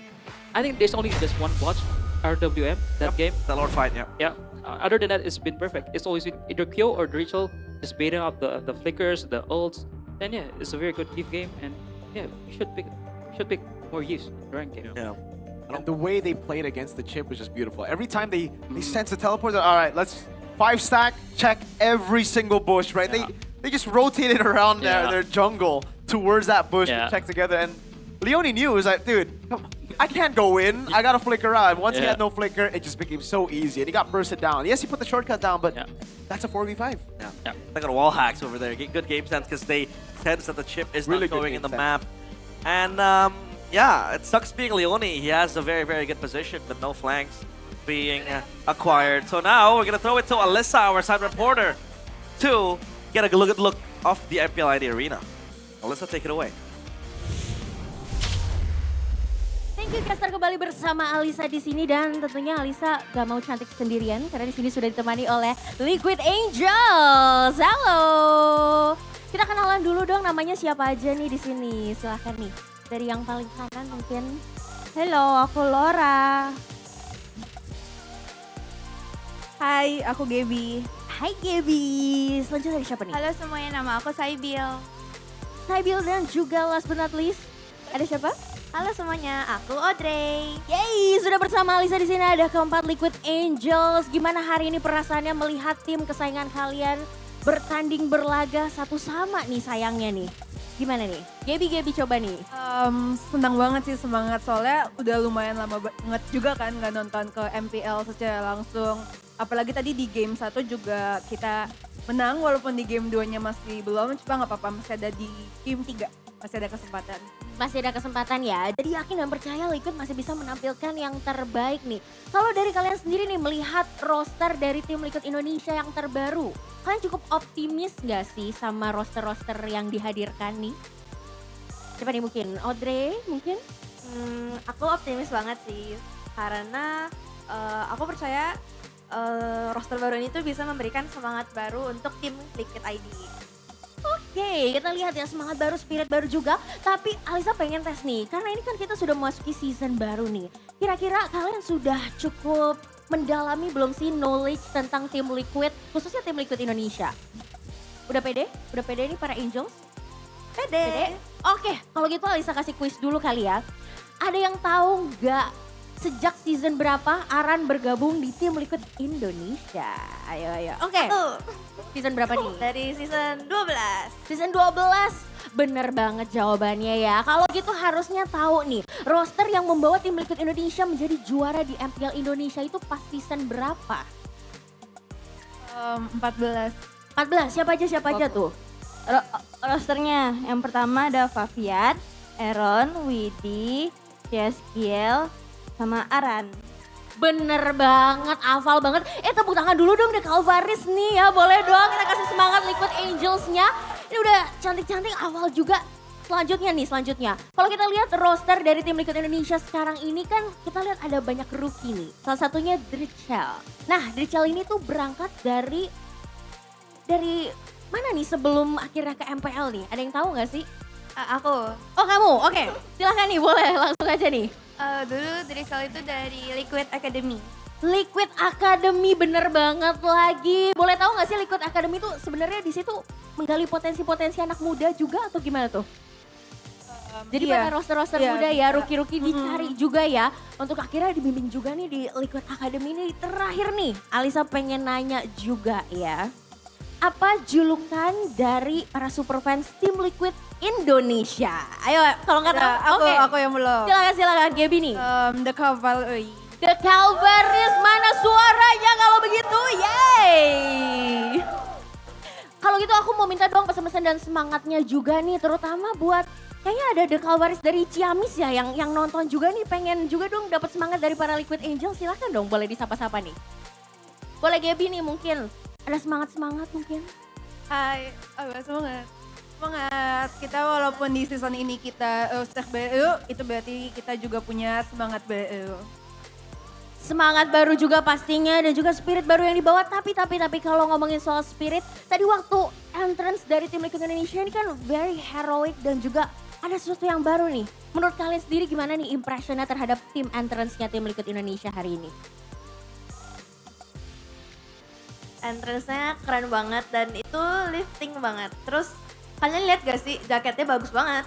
I think there's only just one botch, RWM, that game. The Lord fight, yeah. Yeah. Other than that, it's been perfect. It's always been either Kyo or the Ritual, just baiting up the flickers, the ults. Then yeah, it's a very good Yves game, and yeah, you should pick more Yves during game. Yeah. And the way they played against the chip was just beautiful. Every time they sense the teleport, all right, let's 5-stack, check every single bush, right? Yeah. They just rotated around their jungle towards that bush to Yeah. check together. And Leone knew, it was like, dude, I can't go in. I gotta flicker out. And once he Yeah. had no flicker, it just became so easy. And he got bursted down. Yes, he put the shortcut down, but that's a 4v5. Yeah. They got wall hacks over there. Good game sense because they sense that the chip is Really not good going game in the sense. map. And yeah, it sucks being Leone. He has a very, very good position, but no flanks being acquired. So now we're gonna throw it to Alyssa, our side reporter, to get a good look of the MPL ID arena. Alyssa, take it away. Thank you Caster, kembali bersama Alisa di sini, dan tentunya Alisa gak mau cantik sendirian karena di sini sudah ditemani oleh Liquid Angels. Halo. Kita kenalan dulu dong, namanya siapa aja nih di sini? Silahkan nih. Dari yang paling kanan mungkin. Halo, aku Laura. Hai, aku Gaby. Hai Gaby. Selanjutnya dari siapa nih? Halo semuanya, nama aku Saibil. Saibil, dan juga last but not least, ada siapa? Halo semuanya, aku Audrey. Yeay, sudah bersama Alisa di sini, ada keempat Liquid Angels. Gimana hari ini perasaannya melihat tim kesayangan kalian bertanding berlaga satu sama nih sayangnya nih? Gimana nih? Gaby coba nih. Senang banget sih, semangat soalnya udah lumayan lama banget juga kan nggak nonton ke MPL secara langsung. Apalagi tadi di game 1 juga kita menang walaupun di game 2-nya masih belum. Coba nggak apa-apa, masih ada di game 3. Masih ada kesempatan. Masih ada kesempatan ya. Jadi yakin dan percaya Liquid masih bisa menampilkan yang terbaik nih. Kalau dari kalian sendiri nih melihat roster dari tim Liquid Indonesia yang terbaru, kalian cukup optimis gak sih sama roster-roster yang dihadirkan nih? Siapa nih mungkin? Audrey mungkin? Aku optimis banget sih karena aku percaya roster baru ini tuh bisa memberikan semangat baru untuk tim Liquid ID. Oke, kita lihat ya, semangat baru, spirit baru juga. Tapi Alisa pengen tes nih, karena ini kan kita sudah memasuki season baru nih. Kira-kira kalian sudah cukup mendalami belum sih knowledge tentang tim Liquid, khususnya tim Liquid Indonesia? Udah pede? Udah pede nih para Angels? Pede? Oke, kalau gitu Alisa kasih quiz dulu kali ya. Ada yang tahu nggak sejak season berapa Aran bergabung di tim Liquid Indonesia? Ayo. Oke. Season berapa nih? Dari season 12. Season 12. Bener banget jawabannya ya. Kalau gitu harusnya tahu nih, roster yang membawa tim Liquid Indonesia menjadi juara di MPL Indonesia itu pas season berapa? 14. 14, siapa aja tuh? Rosternya yang pertama ada Favian, Aaron, Widi, Jeskiel, sama Aran. Bener banget, hafal banget. Tepuk tangan dulu dong deh Kalvaris nih ya. Boleh dong kita kasih semangat Liquid Angels-nya. Ini udah cantik-cantik, hafal juga. Selanjutnya. Kalau kita lihat roster dari tim Liquid Indonesia sekarang ini kan kita lihat ada banyak rookie nih. Salah satunya Drichel. Nah, Drichel ini tuh berangkat dari mana nih sebelum akhirnya ke MPL nih? Ada yang tahu nggak sih? Aku. Oh kamu, oke. Silahkan nih, boleh langsung aja nih. Dulu Drichel itu dari Liquid Academy. Liquid Academy, bener banget lagi. Boleh tahu nggak sih Liquid Academy tuh sebenarnya di situ menggali potensi-potensi anak muda juga atau gimana tuh? Jadi pada roster-roster muda ya, rookie-rookie dicari juga ya. Untuk akhirnya dibimbing juga nih di Liquid Academy ini. Terakhir nih, Alisa pengen nanya juga ya. apa julukan dari para superfans tim Liquid Indonesia? Ayo, kalau nggak tahu, Aku yang belum. Silakan Gaby nih. The Cavalry. The Calvaris, mana suaranya kalau begitu? Yeay! Kalau gitu aku mau minta dong pesan-pesan dan semangatnya juga nih, terutama buat kayaknya ada The Calvaris dari Ciamis ya yang nonton juga nih, pengen juga dong dapat semangat dari para Liquid Angel. Silahkan dong, boleh disapa-sapa nih. Boleh Gaby nih mungkin, ada semangat-semangat mungkin. Hai, semangat. Semangat, kita walaupun di season ini kita stack BU, itu berarti kita juga punya semangat BU. Semangat baru juga pastinya dan juga spirit baru yang dibawa. Tapi kalau ngomongin soal spirit, tadi waktu entrance dari tim Liquid Indonesia ini kan very heroic dan juga ada sesuatu yang baru nih. Menurut kalian sendiri gimana nih impressionnya terhadap tim entrance-nya tim Liquid Indonesia hari ini? Entrance-nya keren banget dan itu lifting banget. Terus kalian lihat gak sih jaketnya bagus banget.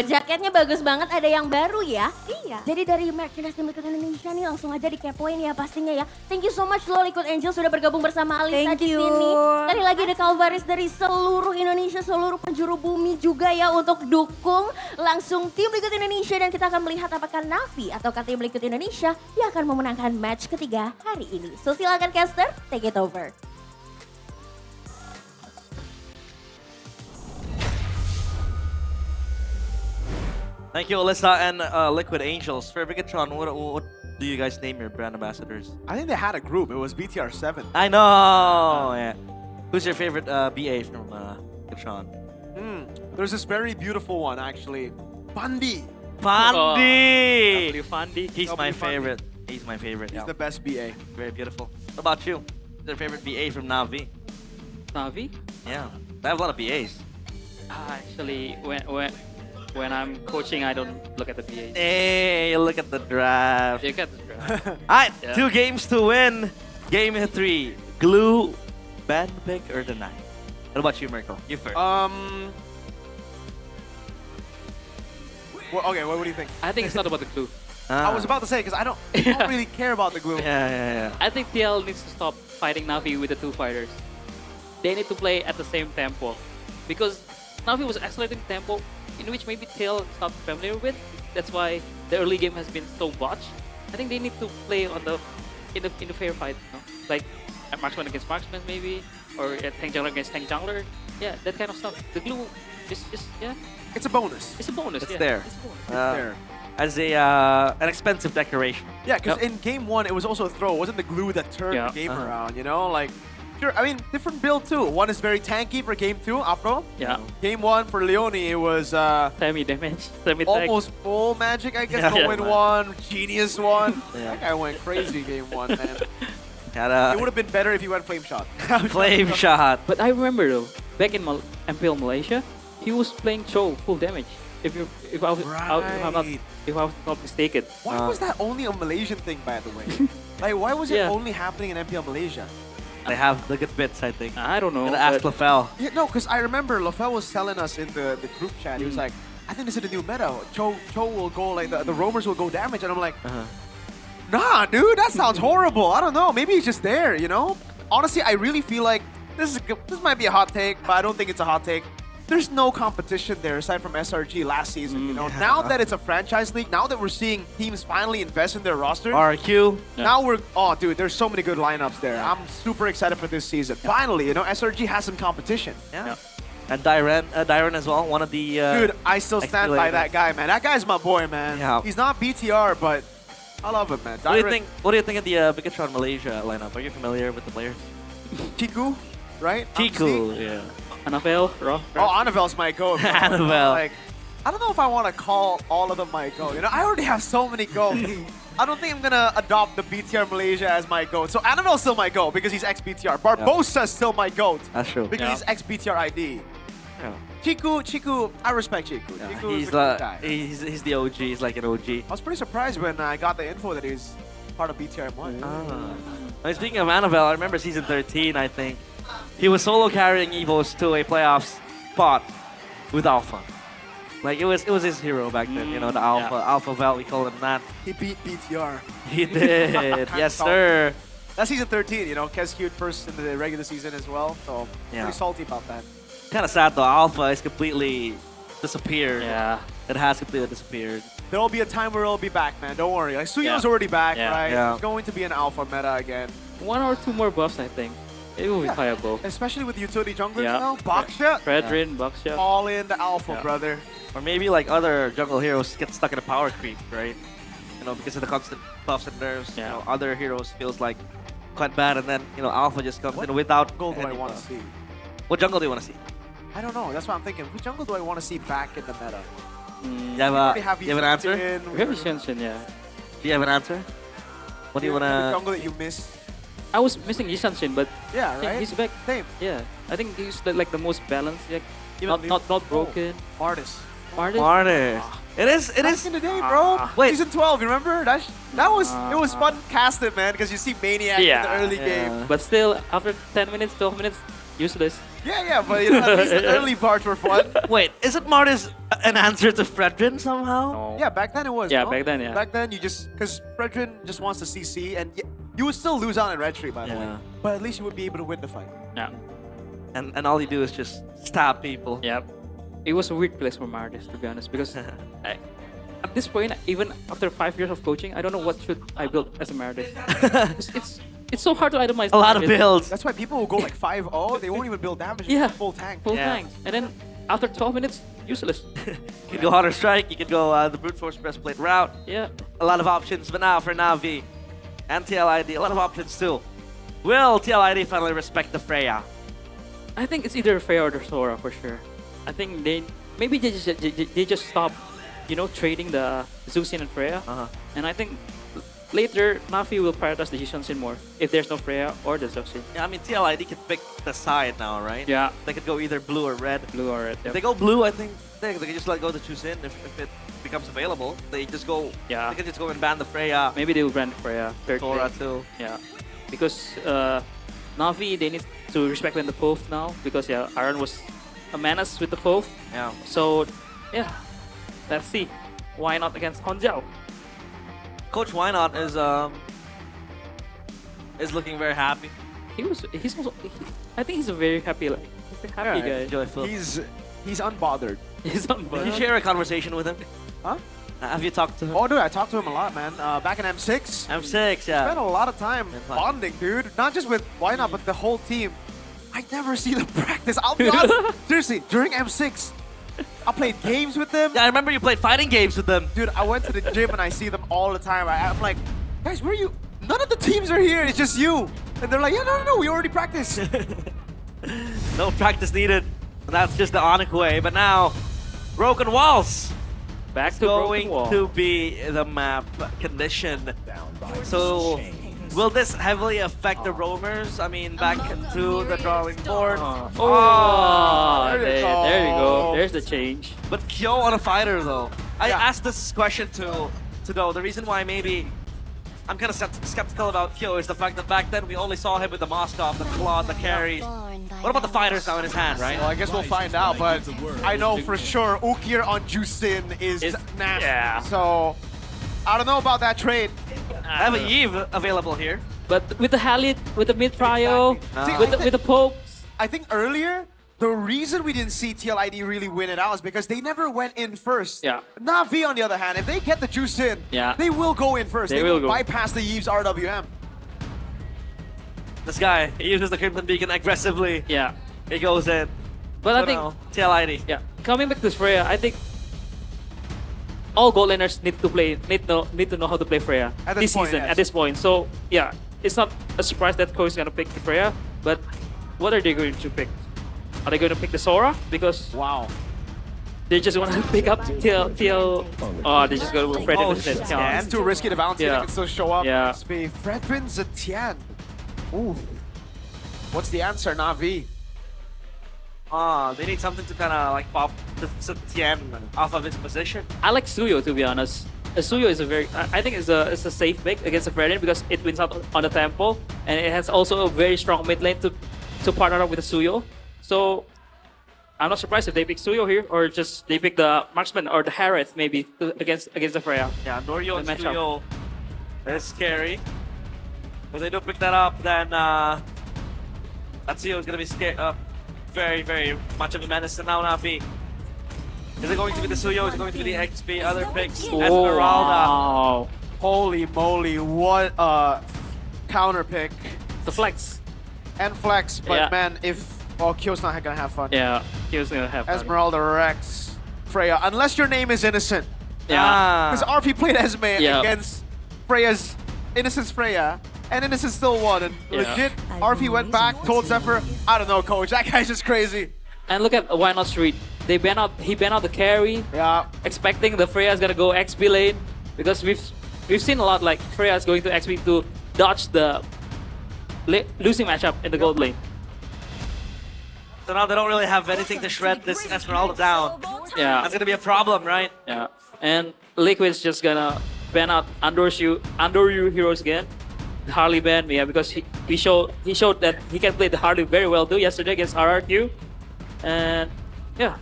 Jaketnya bagus banget, ada yang baru ya. Iya. Jadi dari merchandise tim Liquid Indonesia nih langsung aja dikepoin ya pastinya ya. Thank you so much loh Liquid Angel sudah bergabung bersama Alisa di sini. Sekali lagi ada Calvaris dari seluruh Indonesia, seluruh penjuru bumi juga ya untuk dukung langsung tim Liquid Indonesia. Dan kita akan melihat apakah Navi atau tim Liquid Indonesia yang akan memenangkan match ketiga hari ini. So silakan caster, take it over. Thank you, Alyssa and Liquid Angels. For Bigatron, what do you guys name your brand ambassadors? I think they had a group. It was BTR7. I know. Yeah. Who's your favorite BA from Bigatron? There's this very beautiful one actually. Fandi. Fandi. Fandi. He's my favorite. He's my favorite. He's the best BA. Very beautiful. What about you? What's your favorite BA from Navi? Navi? Yeah. I have a lot of BAs. Actually, when I'm coaching, I don't look at the PA. Hey, look at the draft. Look at the draft. Alright, 2 games to win. Game 3. Glue, band pick, or deny? What about you, Mirko? You first. Well, okay, what do you think? I think it's not about the glue. I was about to say, because I don't really care about the glue. Yeah. I think TL needs to stop fighting Navi with the 2 fighters. They need to play at the same tempo. Because Navi was accelerating tempo, in which maybe TL is not familiar with. That's why the early game has been so botched. I think they need to play on in the fair fight, you know? Like marksman against marksman maybe, or tank jungler against tank jungler. Yeah, that kind of stuff. The glue is yeah. It's a bonus. It's a bonus. It's yeah. there. It's a bonus. It's there. As an expensive decoration. Yeah, because in game 1 it was also a throw. It wasn't the glue that turned the game around, you know? Like, sure, I mean, different build too. One is very tanky for game 2, Apro. Yeah. Game 1 for Leone, it was semi-damage, semi-tech. almost full magic, I guess. Win 1, genius 1. That guy went crazy game 1, man. It would have been better if he went flame shot. Flame shot. But I remember though, back in MPL Malaysia, he was playing Cho full damage. If I was not mistaken. Why was that only a Malaysian thing, by the way? Like, why was it only happening in MPL Malaysia? They have the good bits, I think. I don't know. Gotta ask Lafel. Yeah, no, because I remember Lafel was telling us in the group chat, he was like, I think this is the new meta. Cho will go, like, the roamers will go damage. And I'm like, nah, dude, that sounds horrible. I don't know. Maybe he's just there, you know? Honestly, I really feel like this might be a hot take, but I don't think it's a hot take. There's no competition there aside from SRG last season, you know? Now that it's a franchise league, now that we're seeing teams finally invest in their roster. RQ. Now dude, there's so many good lineups there. I'm super excited for this season. Finally, you know, SRG has some competition. Yeah. And Dyren as well, one of the... Dude, I still stand by that guy, man. That guy's my boy, man. Yeah. He's not BTR, but I love him, man. What do you think of the Bigatron Malaysia lineup? Are you familiar with the players? Chiku, right? Chiku, yeah. Annabelle, Raw. Oh, Annabelle's my goat. Annabelle. Like, I don't know if I want to call all of them my goat. You know, I already have so many goats. I don't think I'm gonna adopt the BTR Malaysia as my goat. So Annabelle's still my goat because he's ex-BTR. Barbosa's still my goat. That's true. Because he's ex-BTR ID. Yeah. Chiku, I respect Chiku. Yeah. Chiku is a good guy. He's the OG. He's like an OG. I was pretty surprised when I got the info that he's part of BTR M1. Speaking of Annabelle, I remember season 13, I think. He was solo carrying Evos to a playoffs spot with Alpha. Like, it was his hero back then, you know, the Alpha Vel, we call him that. He beat BTR. He did, yes sir. That's season 13, you know. Kez queued first in the regular season as well, so pretty salty about that. Kind of sad though. Alpha is completely disappeared. Yeah. It has completely disappeared. There will be a time where it'll be back, man. Don't worry. Like Suyo's already back, right? Yeah. It's going to be an alpha meta again. 1 or 2 more buffs, I think. It will be viable. Especially with utility junglers now. Baksha. Fredrin, Baksha. All in the alpha, brother. Or maybe like other jungle heroes get stuck in a power creep, right? You know, because of the constant buffs and nerfs. You know, other heroes feels like quite bad, and then you know Alpha just comes in without. What jungle do I want to see? What jungle do you want to see? I don't know. That's what I'm thinking. Which jungle do I want to see back in the meta? You have an answer? We have Shenchen, yeah. Do you have an answer? What do you want Which to... jungle that you miss? I was missing Yisanshin, but yeah, right? he's back. Same. Yeah, I think he's like the most balanced, like not broken. Martis. Martis. It is. Back in the day, bro. Wait. Season 12, you remember? That was it was fun casted, man, because you see Maniac in the early game. But still, after 10 minutes, 12 minutes, useless. Yeah, but you know, at least the early parts were fun. Wait, isn't Martis an answer to Fredrin somehow? Yeah, back then it was. Yeah, no? back then, yeah. Back then, you just because Fredrin just wants to CC, and you would still lose out in Red Tree, by the way. But at least you would be able to win the fight. Yeah. And all you do is just stab people. Yep. It was a weird place for Martis, to be honest, because at this point, even after 5 years of coaching, I don't know what should I build as a Martis. It's so hard to itemize. A lot of builds. That's why people will go like 5-0. They won't even build damage. Yeah. Full tank. Full tank. And then after 12 minutes, useless. You can go Hunter Strike. You can go the Brute Force Breastplate route. Yeah. A lot of options. But now for Navi and TLID, a lot of options too. Will TLID finally respect the Freya? I think it's either Freya or the Sora for sure. I think they just stop, you know, trading the Zuxian and Freya. And I think later Navi will prioritize the Jishansin more if there's no Freya or the Zuxian. Yeah, I mean TLID can pick the side now, right? Yeah. They could go either blue or red. Blue or red. If Yep. they go blue, I think they can just let go the Chusin if it becomes available. They just go. Yeah. They can just go and ban the Freya. Maybe they will ban Freya. Sora too. Yeah. Because Navi, they need to respect the Pove now because Iron was a menace with the Pove. Yeah. So yeah, let's see. Why not against Honjiao? Coach Wynot is looking very happy. I think he's a very happy, he's a happy guy. Joyful. He's unbothered. He's unbothered. Did you share a conversation with him? Huh? Have you talked to him? Oh, dude, I talked to him a lot, man. Back in M6. M6, yeah. Spent a lot of time bonding, dude. Not just with Wynot, but the whole team. I never see them practice. I'll be honest. Seriously, during M6, I played games with them. Yeah, I remember you played fighting games with them. Dude, I went to the gym and I see them all the time. I'm like, guys, where are you? None of the teams are here. It's just you. And they're like, yeah, no, we already practiced. No practice needed. That's just the Onic way. But now, Broken Walls. Back to going Broken Wall. to be the map condition. So, will this heavily affect the roamers? I mean, back to the drawing board. There you go. There's the change. But Kyo on a fighter though. I asked this question to Go. The reason why maybe I'm kind of skeptical about Kyo is the fact that back then we only saw him with the Moskov, the Claw, the carries. What about the fighters now in his hand, right? Well, I guess we'll find out, but I know for sure Ukir on Jusin is nasty. Yeah. So, I don't know about that trade. I have a Eve available here. But with the Halit, with the mid prio, with the pokes. I think earlier, the reason we didn't see TLID really win it out is because they never went in first. Yeah. Navi, on the other hand, if they get the juice in, they will go in first. They will bypass the Eve's RWM. This guy, he uses the Crimson Beacon aggressively. Yeah. He goes in. But I think TLID. Yeah. Coming back to Freya, I think all gold laners need to know how to play Freya this season at this point. So yeah, it's not a surprise that Ko is gonna pick Freya, but what are they going to pick? Are they going to pick the Sora? Because they just want to pick up TL. Oh, they just go with Fred instead. Yeah, it's too risky to bounce. They can still show up. Yeah. Fredrin Zetian. Ooh. What's the answer, Navi? They need something to kind of like pop the Tien off of his position. I like Suyo, to be honest. Suyo is I think it's a safe pick against the Fredrin because it wins out on the tempo and it has also a very strong mid lane to partner up with the Suyo. So I'm not surprised if they pick Suyo here or just they pick the Marksman or the Harith maybe against the Freya. Yeah, Norio and Suyo is scary. If they don't pick that up, then Atsuyo is gonna be scared. Very, very much of a menace. And now Navi. Is it going to be the Suyo? Is it going to be the XP? Other picks. Esmeralda. Wow. Holy moly, what a counter pick. The flex. And flex, but Yeah. man, if... Oh, Kyo's not gonna have fun. Yeah, Kyo's gonna have fun. Esmeralda Rex, Freya, unless your name is Innocent. Yeah. Because RP played Esme Yeah. against Freya's... Innocent's Freya, and Innocent still won. And Yeah. legit, RP went back, told Zephyr, I don't know, coach, that guy's just crazy. And look at Why Not Street. He banned out the carry. Yeah. Expecting the Freya's gonna go XP lane. Because we've seen a lot like Freya's going to XP to dodge the losing matchup in the gold lane. So now they don't really have anything to shred this Esmeralda down. Yeah. That's gonna be a problem, right? Yeah. And Liquid's just gonna ban out Andoryu heroes again. The Harley ban, yeah, because he showed that he can play the Harley very well too yesterday against RRQ. And yeah.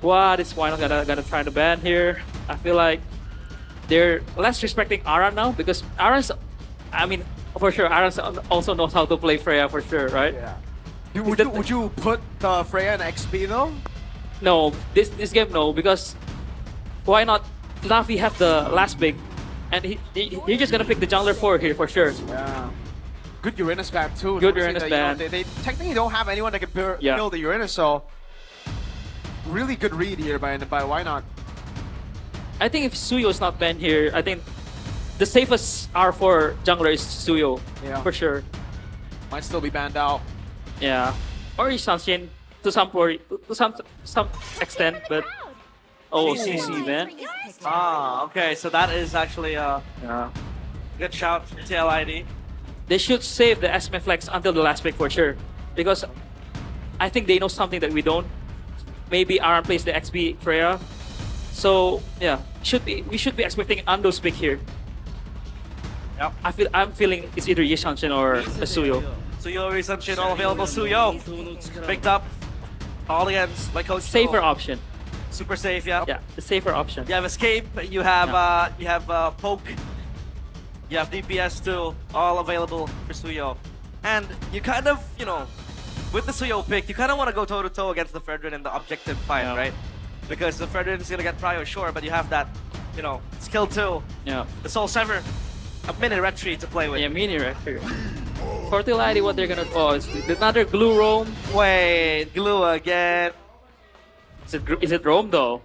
What is Why Not gonna try to ban here? I feel like they're less respecting Aran now because Aran's, I mean, for sure, Aran also knows how to play Freya for sure, right? Yeah. Would you put Freya in XP though? No, this game no, because why not? Navi have the last pick, and he's just gonna pick the jungler 4 here for sure. Yeah. Good Uranus ban too. Good Noticing Uranus that, ban. They technically don't have anyone that can build the Uranus, so really good read here by Why Not. I think if Suyo is not banned here, I think the safest R4 jungler is Suyo, for sure. Might still be banned out. Yeah, or Isanshin to some extent, but CC man. Okay, so that is actually a good shout from TLID. They should save the Esme Flex until the last pick for sure, because I think they know something that we don't. Maybe Aran plays the XP Freya, so yeah, we should be expecting Ando's pick here. Yep. I'm feeling it's either Yishanshin or Suyo. Suyo, Risanshin, all available. Suyo picked up all against by Coach. Safer option. Super safe, yeah. Yeah, the safer option. You have escape. You have poke. You have DPS too. All available for Suyo, and you kind of with the Suyo pick, you kind of want to go toe to toe against the Fredrin in the objective fight, right? Because the Fredrin is gonna get prio, sure, but you have that skill too. Yeah. The Soul Sever, a mini retry to play with. Yeah, mini retry. Fertility, what they're gonna it's another glue roam. Wait, glue again. Is it roam though?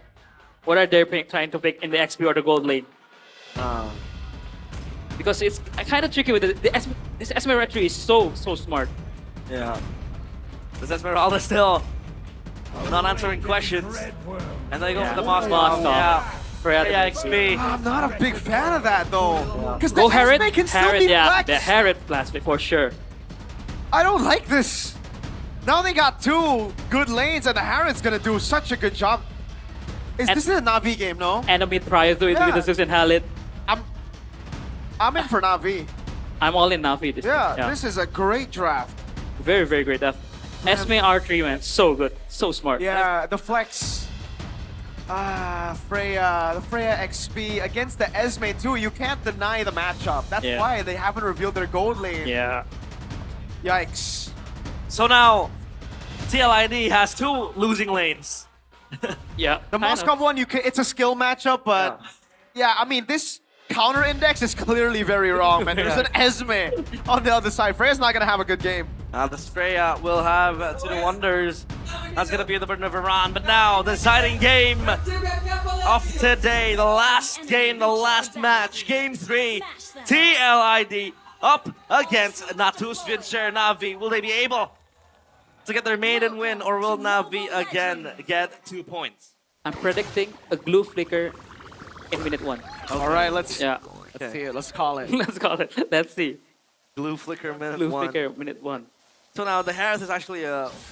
What are they trying to pick in the XP or the gold lane? Because it's kind of tricky with this Esme retry is so smart. Yeah. This Esmeralda still not answering questions. And they go for the Moskov. Yeah. Freya XP. I'm not a big fan of that though. Because Go the Harriet. Esme can still be yeah, flexed. the Harriet last pick for sure. I don't like this. Now they got 2 good lanes and the Harriet's gonna do such a good job. This is a Na'Vi game, no? Enemy prior to it with the Zeus and Halit. I'm in for Na'Vi. I'm all in Navi. This is a great draft. Very, very great draft. Esme R3, man, so good, so smart. Yeah, the flex. Freya, the Freya XP against the Esme too. You can't deny the matchup. That's why they haven't revealed their gold lane. Yeah. Yikes. So now, TLID has 2 losing lanes. Yeah. The Moskov one, it's a skill matchup, but yeah, I mean, this counter index is clearly very wrong, man. There's an Esme on the other side. Freya's not gonna have a good game. This Freya will have to do wonders. That's gonna be the burden of Iran. But now, the deciding game of today, the last game, the last match, Game 3, TLID up against Natus Vincer Navi. Will they be able to get their maiden win, or will Navi again get 2 points? I'm predicting a glue flicker in minute 1. Okay. All right, let's see it. Let's call it. Let's call it. Let's see. Glue flicker minute 1. Glue flicker minute 1. So now the Harris is actually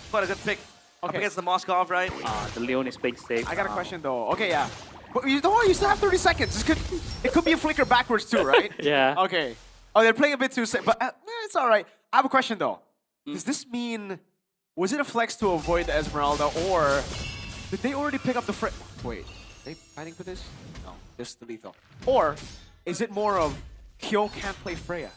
quite a good pick up against the Moskov, right? The Leon is playing safe. I got a question though. Okay, yeah. But you know what? You still have 30 seconds. It could be a flicker backwards too, right? Yeah. Okay. Oh, they're playing a bit too safe, but it's all right. I have a question though. Does this mean, was it a flex to avoid the Esmeralda, or did they already pick up the Wait, are they fighting for this? No, this is the lethal. Or is it more of Kyo can't play Freya?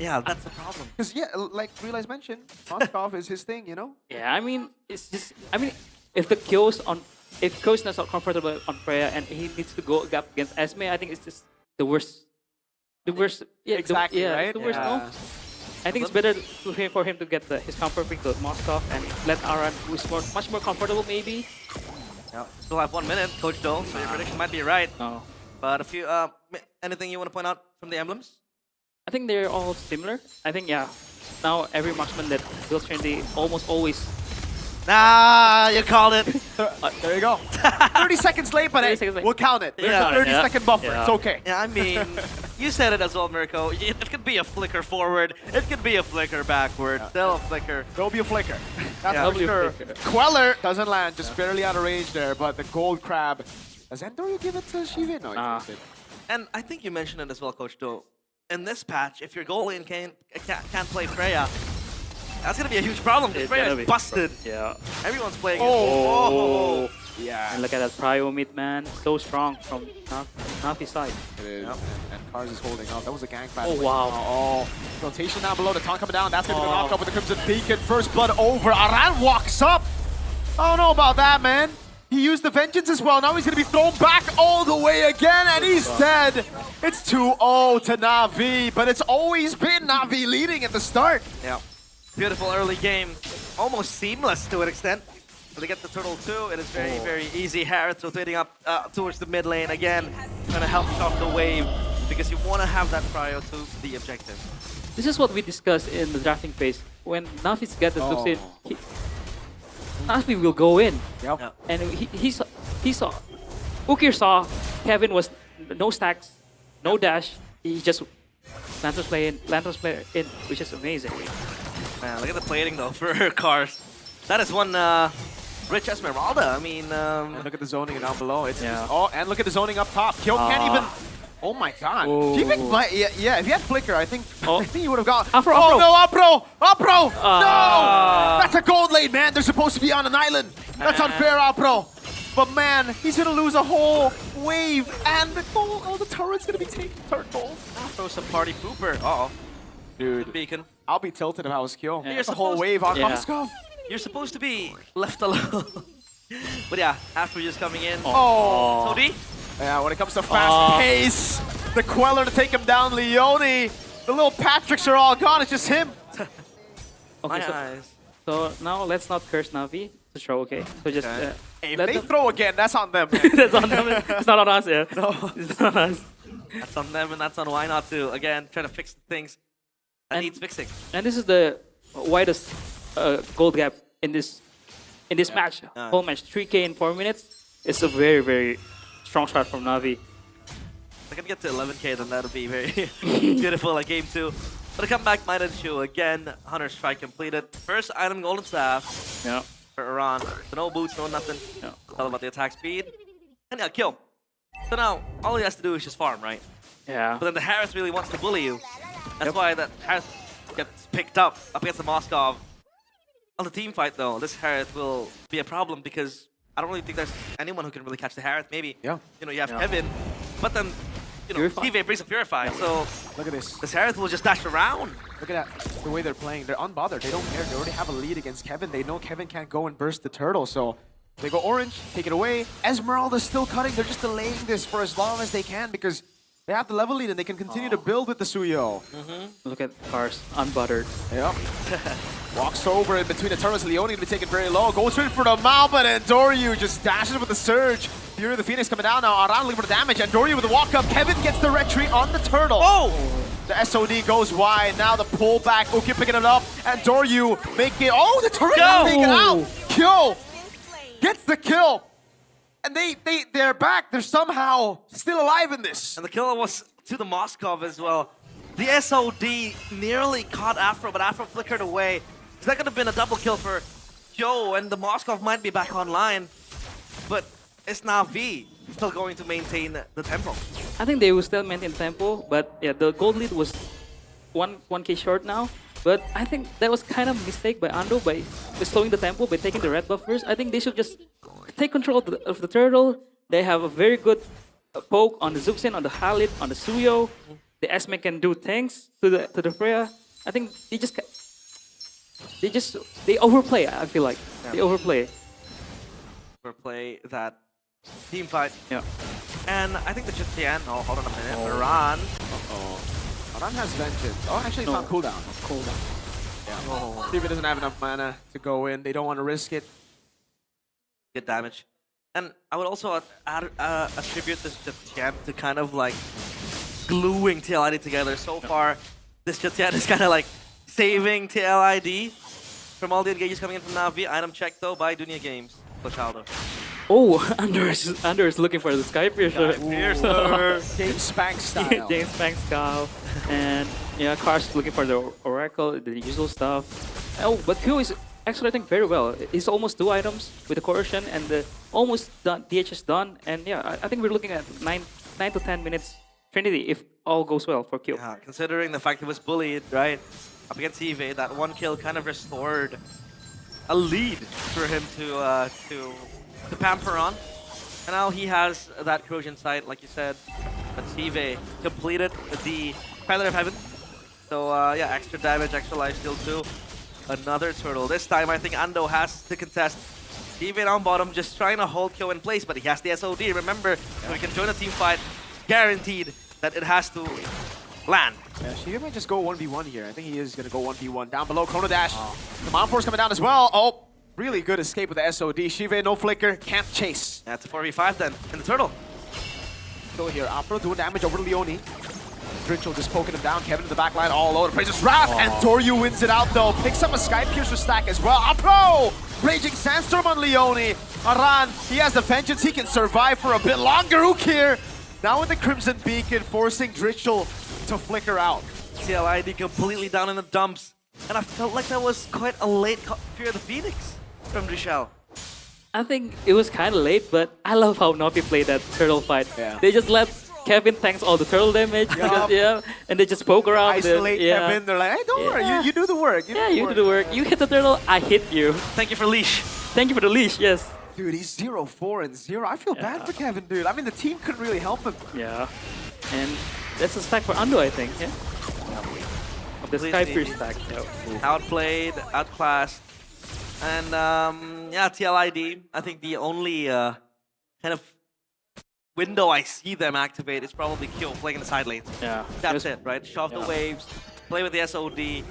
Yeah, that's the problem. Because yeah, like Realize mentioned, Moskov is his thing, you know? Yeah, I mean, it's just, I mean, if the kills on, if Ko's not so comfortable on Freya and he needs to go up against Esme, I think it's just the worst. The worst, yeah, Exactly, right? the worst, Yeah. no? I think it's better for him to get his comfort pick to Moskov and let Aran, who is much more comfortable, maybe. Yeah. Still have 1 minute, Coach Doe, so your prediction might be right. No. But if you, anything you want to point out from the emblems? I think they're all similar. I think, yeah, now every marksman that builds Trinity almost always. Nah, you called it. There you go. 30 seconds late, but hey, we'll count it. There's a 30-second buffer. It's okay. Yeah, I mean, you said it as well, Mirko. It could be a flicker forward. It could be a flicker backward. Still a flicker. There'll be a flicker. That's Yeah. for sure. Queller doesn't land, just barely out of range there, but the gold crab. Does Endorio give it to Shiva? No, he doesn't. And I think you mentioned it as well, Coach Doe. In this patch, if your goal lane can't play Freya, that's gonna be a huge problem. Because Freya is busted. Yeah. Everyone's playing. Oh. Oh. Yeah. And look at that prio mid, man. So strong from Nafi's side. It is. And Cars is holding up. That was a gang fight. Oh, wow. Oh, rotation down below. The taunt coming down. That's going to be knocked up with the Crimson Beacon. First blood over. Aran walks up. I don't know about that, man. He used the Vengeance as well. Now he's going to be thrown back all the way again, and he's dead. It's 2-0 to Na'Vi, but it's always been Na'Vi leading at the start. Yeah. Beautiful early game. Almost seamless to an extent. They get the turtle too. It is very, very easy. Harris rotating up towards the mid lane again, trying to help off the wave because you want to have that prior to the objective. This is what we discussed in the drafting phase. When Nafi's get the Zoox in, Nafi will go in. Yep. And he saw, Ukir saw Kevin was no stacks, no dash. He just Lantos play in, which is amazing. Man, look at the plating though for Cars. That is one rich Esmeralda. I mean, and look at the zoning down below. It's Yeah. just, and look at the zoning up top. Kyo can't even. Oh my God. Yeah, if he had flicker, I think he would have gone. Afro. Oh no, Apro! No! That's a gold lane, man. They're supposed to be on an island. That's unfair, Apro. But man, he's gonna lose a whole wave, and the gold. Oh, the turret's gonna be taking third gold. Afro's a party pooper. Uh-oh. Dude, Beacon. I'll be tilted if I was Kyo. Yeah. That's a whole wave on Moskov. You're supposed to be left alone. But yeah, Afro just coming in. Oh. Sodi? Yeah, when it comes to fast pace, the Queller to take him down, Leone. The little Patricks are all gone, it's just him. Okay, so now let's not curse Navi to throw, okay? So just Hey, if let they them throw again, that's on them. that's on them. It's not on us, yeah. No. It's not on us. That's on them and that's on Why Not too. Again, trying to fix the things that needs fixing. And this is the widest gold gap in this match. Whole match, 3K in 4 minutes. It's a very, very strong start from Navi. If I can get to 11K, then that'll be very beautiful at game 2. But a comeback might ensue again. Hunter Strike completed. First item, Golden Staff. Yeah. For Iran. So no boots, no nothing. Yeah. All about the attack speed. And yeah, kill. So now, all he has to do is just farm, right? Yeah. But then the Harris really wants to bully you. That's why that Harris gets picked up against the Moskov. On the team fight, though, this Harith will be a problem because I don't really think there's anyone who can really catch the Harith. Maybe, you know, you have Kevin, but then, you know, Steve brings a Purify, so look at this. This Harith will just dash around. Look at that, the way they're playing. They're unbothered. They don't care. They already have a lead against Kevin. They know Kevin can't go and burst the turtle, so they go orange, take it away. Esmeralda's still cutting. They're just delaying this for as long as they can because they have the level lead and they can continue to build with the Suyo. Look at Cars, unbuttered. Yep. Walks over in between the turrets. Leone gonna be taken very low. Goes straight for the mount, but Endoryu just dashes with the surge. Fury of the Phoenix coming down now. Aran looking for the damage. Endoryu with the walk up. Kevin gets the retreat on the turtle. Oh! The SOD goes wide. Now the pullback. Uki picking it up. Endoryu making it. Oh, the turret is taken out. Kill. Gets the kill. And they're back. They're somehow still alive in this. And the kill was to the Moskov as well. The SOD nearly caught Afro, but Afro flickered away. So that could have been a double kill for Joe, and the Moskov might be back online. But it's Na'Vi still going to maintain the tempo. I think they will still maintain tempo, but yeah, the gold lead was 1K short now. But I think that was kind of a mistake by Ando by slowing the tempo, by taking the red buff first. I think they should just take control of the turtle. They have a very good poke on the Zuxin, on the Halid, on the Suyo. the Esme can do things to the Freya, I think they overplay. I feel like they overplay. Overplay that team fight. Yeah. And I think the Jitian. Oh, hold on a minute. Iran. Aran has vengeance. Oh, actually, it's on cooldown. Cooldown. Yeah. Steven doesn't have enough mana to go in. They don't want to risk it. Good damage. And I would also attribute this Jitian to kind of like gluing TLID together. So far, this Jitian is kind of like saving TLID from all the engages coming in from Na'Vi. Item check though by Dunia Games. Cochaldo. Oh, Under is looking for the Sky Piercer. James Spank style. James Spank style. And yeah, Kar's looking for the Oracle, the usual stuff. Oh, but Q is actually I think very well. He's almost 2 items with the Coercion and the almost done, DH is done. And yeah, I think we're looking at 9 to 10 minutes Trinity if all goes well for Q. Yeah, considering the fact he was bullied, right? Up against Eve, that 1 kill kind of restored a lead for him to pamper on. And now he has that corrosion sight, like you said. But Eve completed the Pilot of Heaven. So yeah, extra damage, extra life steal too. Another turtle. This time I think Ando has to contest. Eve down bottom, just trying to hold Kyo in place, but he has the SOD. Remember, so he can join a team fight. Guaranteed that it has to land. Yeah, Shiva might just go 1v1 here. I think he is going to go 1v1. Down below, Chrono Dash. The Mount Force coming down as well. Oh, really good escape with the SOD. Shiva, no flicker, can't chase. That's a 4v5 then, in the turtle. Go here, Apro doing damage over Leone. Dritchel just poking him down. Kevin in the back line all over. Praises Wrath, and Doryu wins it out though. Picks up a Sky Piercer stack as well. Apro! Raging Sandstorm on Leone. Aran, he has the vengeance. He can survive for a bit longer. Ukir now with the Crimson Beacon, forcing Dritchel to flicker out. TLID completely down in the dumps. And I felt like that was quite a late Fear of the Phoenix from Drichel. I think it was kind of late, but I love how Navi played that turtle fight. Yeah. They just let Kevin tanks all the turtle damage, because, and they just poke around. Isolate Kevin, they're like, hey, don't worry, you do the work. You do the work. You hit the turtle, I hit you. Thank you for leash. Thank you for the leash, yes. Dude, he's 0-4-0. I feel bad for Kevin, dude. I mean, the team couldn't really help him. Yeah. And that's a stack for Ando, I think, yeah? Of the Sky Pierce stack. Outplayed, outclassed. And yeah, TLID, I think the only kind of window I see them activate is probably Kyo playing in the side lanes. Yeah. That's it, right? Shove the waves, play with the SOD.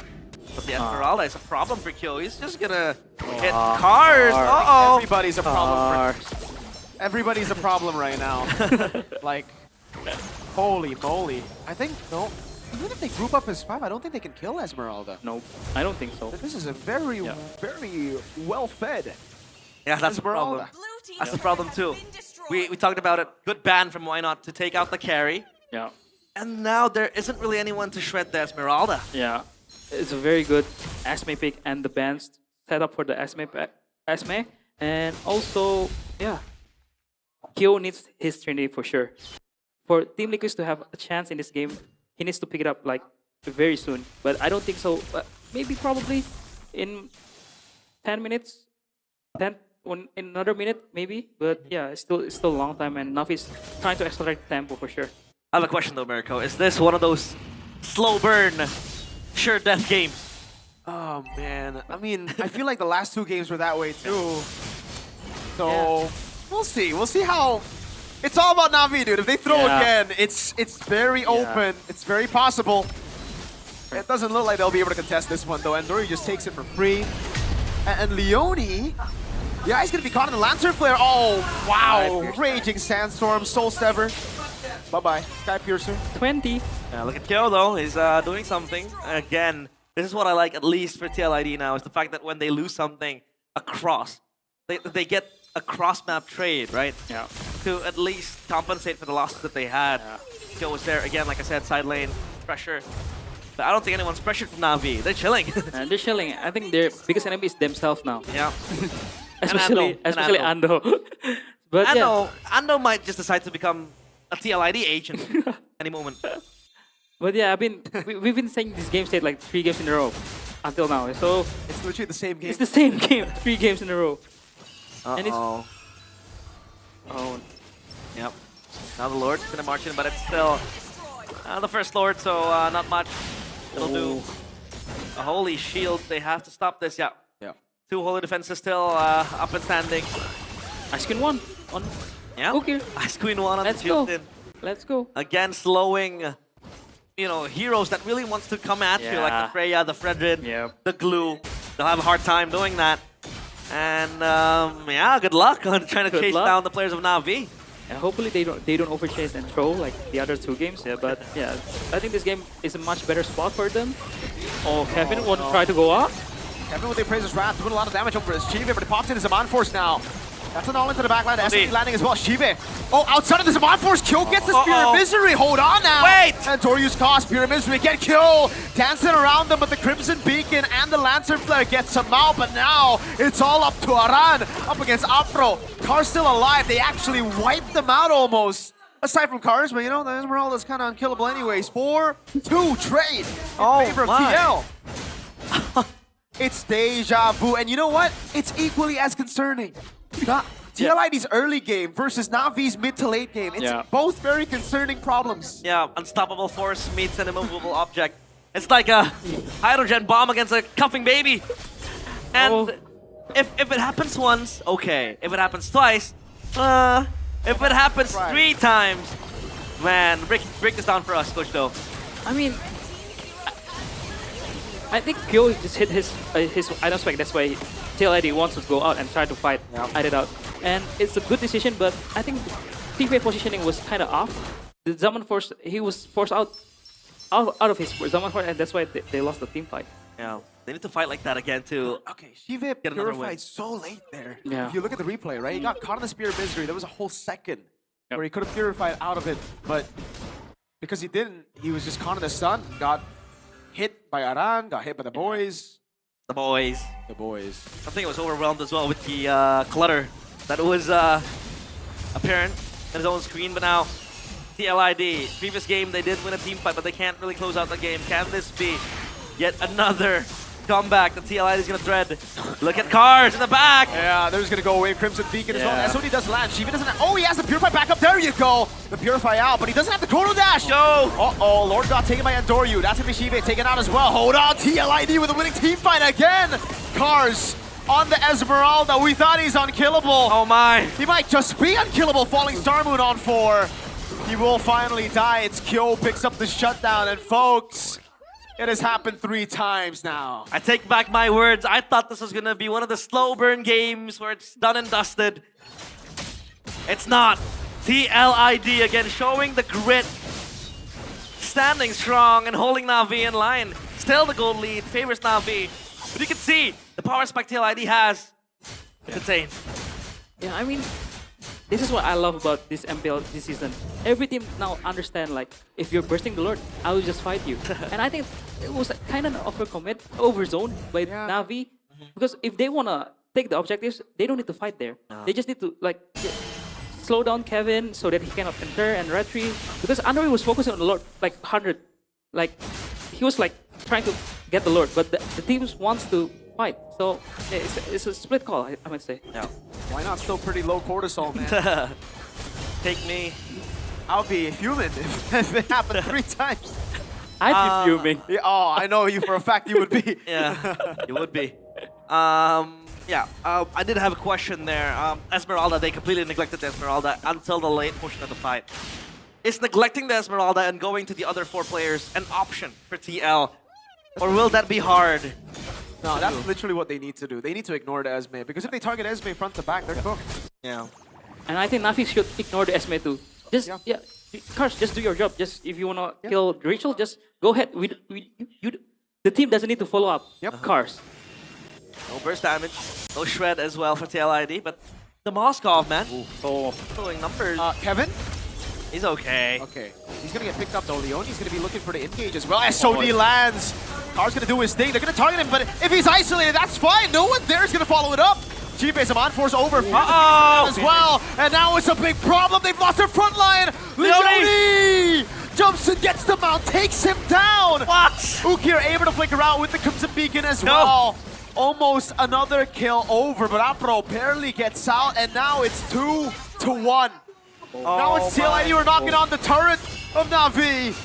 But the Esmeralda is a problem for Kyo. He's just gonna hit cars. Uh-oh. Everybody's a problem. Everybody's a problem right now. Like, holy moly. I think, no. Even if they group up as 5, I don't think they can kill Esmeralda. Nope, I don't think so. This is a very, very well-fed Yeah, that's the problem. That's the problem too. We talked about it. Good ban from Why Not to take out the carry. Yeah. And now there isn't really anyone to shred the Esmeralda. Yeah. It's a very good Esme pick and the bans set up for the Esme. And also, yeah, Kyo needs his Trinity for sure. For Team Liquid to have a chance in this game, he needs to pick it up like very soon. But I don't think so. Maybe probably in 10 minutes, in another minute maybe. But yeah, it's still a long time, and Navi's trying to accelerate the tempo for sure. I have a question though, Mirko. Is this one of those slow burn, sure death games? Oh man, I mean, I feel like the last 2 games were that way too. So we'll see. We'll see how. It's all about Na'Vi, dude. If they throw again, it's very open. It's very possible. It doesn't look like they'll be able to contest this one though. And Dory just takes it for free. And Leone, yeah, he's gonna be caught in the Lantern Flare. Oh wow! Raging Sandstorm, Soul Sever. Bye-bye, Sky Piercer. 20. Yeah, look at Kyo though. He's doing something. Again, this is what I like at least for TLID now, is the fact that when they lose something across, they get a cross-map trade, right? Yeah. To at least compensate for the losses that they had. Kyo was there again, like I said, side lane, pressure. But I don't think anyone's pressured from Na'Vi. They're chilling. They're chilling. I think their biggest enemy is themselves now. Yeah. especially Ando. But Ando might just decide to become a TLID agent any moment. But yeah, we've been saying this game state like 3 games in a row until now. So it's literally the same game. It's the same game, 3 games in a row. And it's, Yep. Now the Lord's gonna march in, but it's still The First Lord, so not much. It'll do. A holy shield. They have to stop this. Yeah. Yeah. 2 holy defenses still up and standing. Ice Queen 1 on. Yeah. Okay. Ice Queen 1 on Let's the go. Jilton. Let's go. Again, slowing, heroes that really wants to come at you, like the Freya, the Fredrin, the Glue. They'll have a hard time doing that. And yeah, good luck on trying to chase down the players of Na'Vi. And hopefully they don't overchase and throw like the other 2 games. Yeah, but yeah, I think this game is a much better spot for them. Oh, Kevin want to try to go up. Kevin with the Appraiser's Wrath doing a lot of damage over his Shive, but he pops in his Zaman Force now. That's an all into the backline. SMD landing as well. Shive. Oh, outside of the Zaman Force, kill gets the Spear of Misery. Hold on now. Wait! And Doryu's caught. Spear of Misery get kill. Dancing around them, but the Crimson Beacon and the Lancer Flare gets him out. But now it's all up to Aran up against Afro. Car's still alive. They actually wiped them out almost. Aside from Cars, but the Esmeralda's kind of unkillable anyways. 4-2 trade in favor of TL. It's deja vu. And you know what? It's equally as concerning. TLID's early game versus Navi's mid to late game. It's both very concerning problems. Yeah, unstoppable force meets an immovable object. It's like a hydrogen bomb against a coughing baby. And if it happens once, okay. If it happens twice, if it happens 3 times, man, break this down for us, Coach Do. I mean, I think Kyo just hit his item spec. That's why TLID wants to go out and try to fight it out. And it's a good decision, but I think TP positioning was kind of off. The Zaman Force, he was forced out of his Zaman Force, and that's why they lost the team fight. Yeah, they need to fight like that again too. Okay, Shiva purified so late there. Yeah. If you look at the replay, right, he got caught in the Spear of Misery. There was a whole second where he could have purified out of it, but because he didn't, he was just caught in the sun, got hit by Aran, got hit by the boys. The boys. I think it was overwhelmed as well with the clutter that was apparent in his own screen, but now TLID. Previous game they did win a team fight, but they can't really close out the game. Can this be yet another comeback that TLID is gonna thread? Look at Cars in the back. Yeah, they're just gonna go away. Crimson Beacon as well. That's what he does land. Shiva doesn't. Oh, he has the Purify back up. There you go. The Purify out, but he doesn't have the Chrono Dash. No. Uh-oh, Lord got taken by Andoryu. That's gonna be Shiva taken out as well. Hold on, TLID with a winning team fight again. Cars on the Esmeralda. We thought he's unkillable. Oh my. He might just be unkillable. Falling Star Moon on 4. He will finally die. It's Kyo picks up the shutdown, and folks, it has happened 3 times now. I take back my words. I thought this was gonna be one of the slow burn games where it's done and dusted. It's not. TLID again showing the grit. Standing strong and holding Na'Vi in line. Still the gold lead, favors Na'Vi. But you can see the power spec TLID has. It's insane. Yeah, I mean, this is what I love about this MPL this season. Every team now understand, like, if you're bursting the Lord, I will just fight you. And I think it was kind of an overzone by Na'Vi. Because if they want to take the objectives, they don't need to fight there. They just need to, like, slow down Kevin so that he cannot enter and retreat. Because Android was focusing on the Lord, like, 100. Like, he was, like, trying to get the Lord, but the team wants to fight. So yeah, it's a split call, I might say. Yeah. Why not? Still pretty low cortisol, man. Take me. I'll be fuming if it happened 3 times. I'd be fuming. Yeah, oh, I know you for a fact you would be. Yeah, you would be. I did have a question there. Esmeralda, they completely neglected the Esmeralda until the late portion of the fight. Is neglecting the Esmeralda and going to the other 4 players an option for TL? Or will that be hard? No, that's literally what they need to do. They need to ignore the Esme, because if they target Esme front to back, they're cooked. Yeah. And I think Na'Vi should ignore the Esme too. Just, Cars, just do your job. Just if you want to kill Rachel, just go ahead. The team doesn't need to follow up. Cars. No burst damage, no shred as well for TLID, but the Moskov, man. Pulling numbers. Kevin? He's okay. Okay. He's going to get picked up though. Leone's going to be looking for the engage as well. SOD lands. Car's going to do his thing. They're going to target him, but if he's isolated, that's fine. No one there is going to follow it up. G-Base on force over as well. And now it's a big problem. They've lost their front line. Leone jumps and gets the mount, takes him down. What? Ukir able to flicker out with the Crimson Beacon as well. Almost another kill over, but Apro barely gets out, and now it's 2-1. Now it's TLID, we're knocking on the turret of Na'Vi.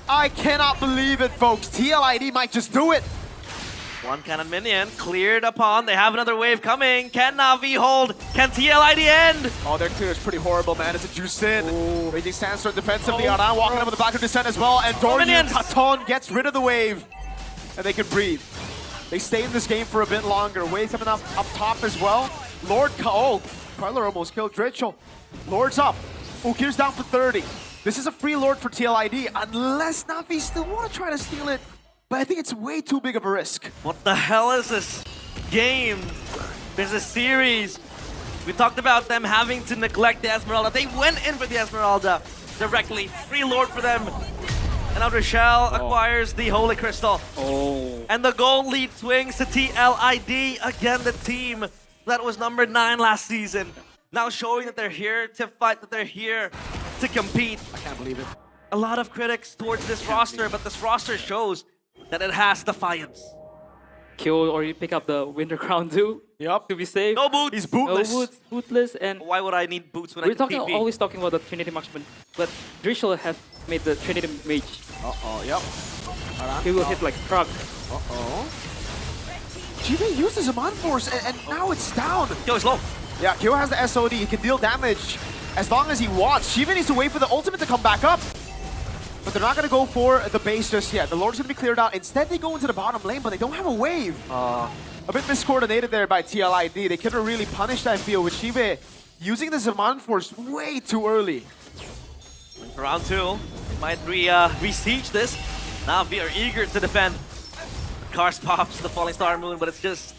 I cannot believe it, folks. TLID might just do it. One cannon minion cleared upon. They have another wave coming. Can Na'Vi hold? Can TLID end? Oh, their clear is pretty horrible, man. It's a juice in. Raging Sandstorm defensively. Aran walking up with the back of descent as well. And Doryu Katon gets rid of the wave. And they can breathe. They stay in this game for a bit longer. Wave coming up top as well. Lord Carler almost killed Dritchel. Lord's up. Ukir's down for 30. This is a free Lord for TLID unless Na'Vi still want to try to steal it. But I think it's way too big of a risk. What the hell is this game? There's a series. We talked about them having to neglect the Esmeralda. They went in for the Esmeralda directly. Free Lord for them. And now Rochelle acquires the Holy Crystal. And the gold lead swings to TLID. Again, the team that was number 9 last season. Now showing that they're here to fight, that they're here to compete. I can't believe it. A lot of critics towards this roster, but this roster shows that it has defiance. Kill or you pick up the Winter Crown too. Yep. To be safe. No boots. He's bootless. No boots, bootless, and why would I need boots when I we're can TP? always talking about the Trinity marksman, but Dritchel has made the Trinity mage. Yep. He will hit like a truck. GV uses a Mon Force and now it's down. Kyo is low. Yeah, Kyo has the SOD. He can deal damage as long as he wants. Shiva needs to wait for the ultimate to come back up. But they're not going to go for the base just yet. The Lord's going to be cleared out. Instead, they go into the bottom lane, but they don't have a wave. A bit miscoordinated there by TLID. They could have really punished, I feel, with Shiva using the Zaman Force way too early. For round 2, might re-siege this. Na'Vi are eager to defend. Cars pops the Falling Star Moon, but it's just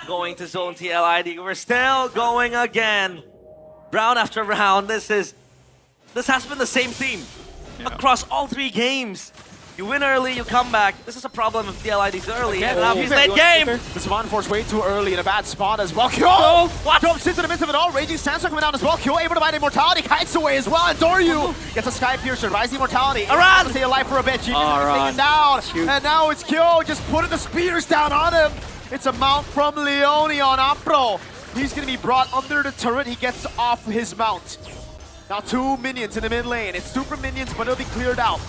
going to zone TLID. We're still going again. Round after round, this has been the same theme. Across all 3 games. You win early, you come back. This is a problem if TLID's early. And now he's late game. The Saman Force way too early in a bad spot as well. Kyo! Jumps into the midst of it all. Raging Sandstorm coming down as well. Kyo able to find Immortality. Kites away as well. And Doryu gets a Sky Piercer. Rising Immortality. Aran! To stay alive for a bit. Genius is taken down. And now it's Kyo just putting the spears down on him. It's a mount from Leone on Apro. He's going to be brought under the turret. He gets off his mount. Now 2 minions in the mid lane. It's super minions, but it'll be cleared out.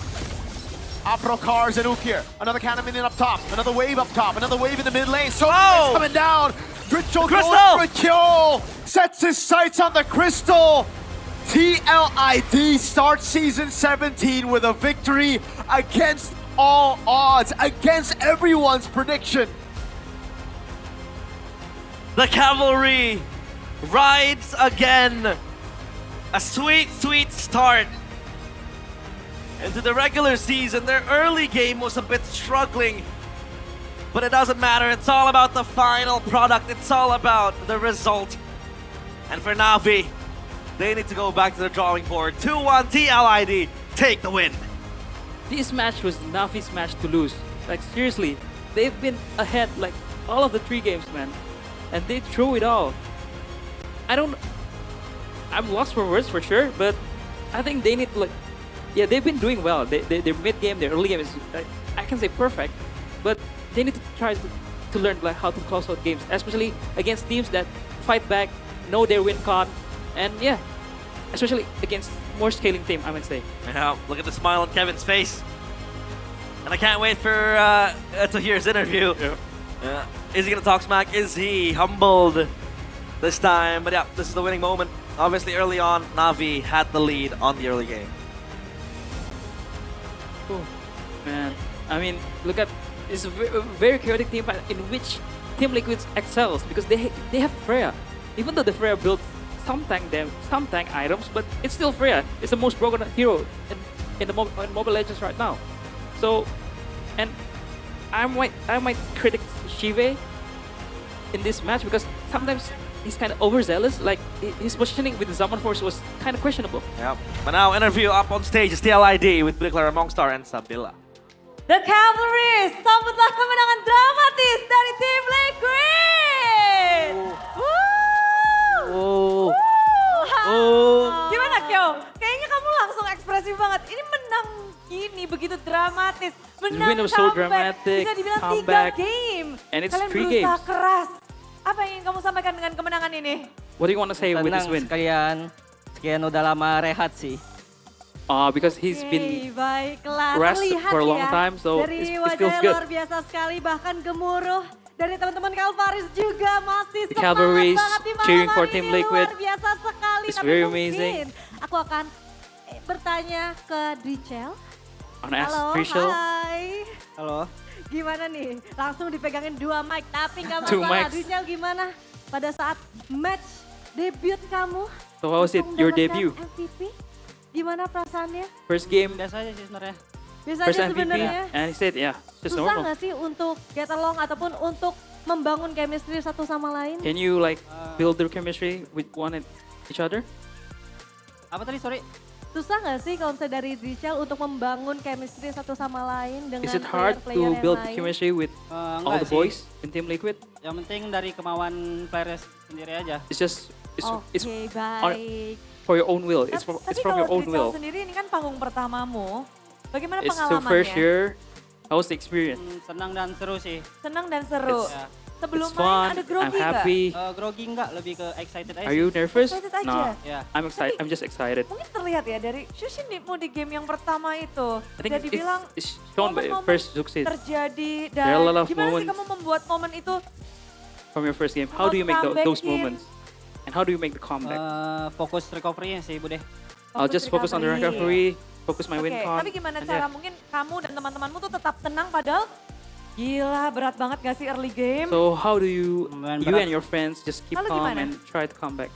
Apro Cars and Ukir. Another cannon minion up top. Another wave up top. Another wave in the mid lane. So it's coming down. Dritchel goes for a kill. Sets his sights on the crystal. TLID starts season 17 with a victory against all odds, against everyone's prediction. The cavalry rides again. A sweet, sweet start into the regular season. Their early game was a bit struggling, but it doesn't matter. It's all about the final product. It's all about the result. And for Na'Vi, they need to go back to the drawing board. 2-1 TLID, take the win. This match was Na'Vi's match to lose. Like seriously, they've been ahead like all of the 3 games, man. And they threw it all. I'm lost for words for sure, but I think they need to they've been doing well. Their mid game, their early game is, I can say perfect, but they need to try to learn how to close out games, especially against teams that fight back, know their win con, and especially against more scaling team, I would say. Yeah, look at the smile on Kevin's face. And I can't wait for to hear his interview. Is he gonna talk smack? Is he humbled this time? But yeah, this is the winning moment. Obviously, early on, Na'Vi had the lead on the early game. Oh, man. I mean, look at it's a very chaotic team in which Team Liquid excels because they have Freya. Even though the Freya built some tank items, but it's still Freya. It's the most broken hero in Mobile Legends right now. So, and I might critic Shive in this match because sometimes he's kind of overzealous. Like his positioning with the Zaman Force was kind of questionable. Yeah. But now interview up on stage is TLID with Kelra, Mongstar, and Sabila. The Cavalry, sambutlah kemenangan dramatis dari tim Liquid. Gimana Kyo? Kayaknya kamu langsung ekspresif banget. Ini menang gini begitu dramatis. Menang so comeback. dramatic, Bisa dibilang comeback, 3 game. and it's Kalian 3 berusaha games. keras. Apa yang ingin kamu sampaikan dengan kemenangan ini? What do you want to say with this win? Sekian udah lama rehat sih. Because he's been baiklah, rest terlihat for a long ya, time, so dari it wajahnya feels good. luar biasa sekali, bahkan gemuruh. Dari teman-teman Kalvaris juga masih The semangat Cavalry banget di malam cheering for hari Team ini, Liquid. luar biasa sekali. It's Tapi very mungkin amazing. aku akan bertanya ke Drichel. On ask Halo, Trichel. hai. Halo. Gimana nih? Langsung dipegangin 2 mic, tapi nggak Two masalah. mics. Drichel gimana pada saat match debut kamu? So how was it, untuk your mendapatkan debut? MVP? Gimana perasaannya? First game, Biasa aja sih sebenarnya. Biasa first aja MVP, sebenarnya. and he said, yeah, just Susah normal. nggak sih untuk get along ataupun untuk membangun chemistry satu sama lain? Can you like build their chemistry with one and each other? Apa tadi, sorry? Susah nggak sih kalau misalnya dari Drichel untuk membangun chemistry satu sama lain dengan Is it hard player-player to yang build lain? chemistry with all Enggak the sih. boys in Team Liquid? Yang penting dari kemauan player sendiri aja. It's just it's Oke, baik. for your own will. It's Tapi from kalau your own Drichel will. sendiri ini kan panggung pertamamu. Bagaimana It's the pengalamannya? first year. How was the experience? Senang dan seru sih. Senang dan seru. It's- Sebelum it's main fun, ada I'm grogi nggak? happy. Grogi enggak, lebih ke excited aja. Are you nervous? Excited aja? No, Yeah. I'm excited. I'm just excited. Mungkin terlihat ya dari Shushinmu di game yang pertama itu. I think Jadi bilang it's shown by momen-momen first success terjadi There are a dan lot of gimana sih moments. kamu membuat momen itu? from your first game. How do you make those Comebackin. moments? And how do you make the comeback? Fokus recovery-nya sih, Bude. I'll just focus on the recovery, focus my win Oke, con. tapi gimana and cara yeah. mungkin kamu dan teman-temanmu tuh tetap tenang padahal gila berat banget gak sih early game? So how do you berat. and your friends just keep Lalu calm gimana? and try to come back?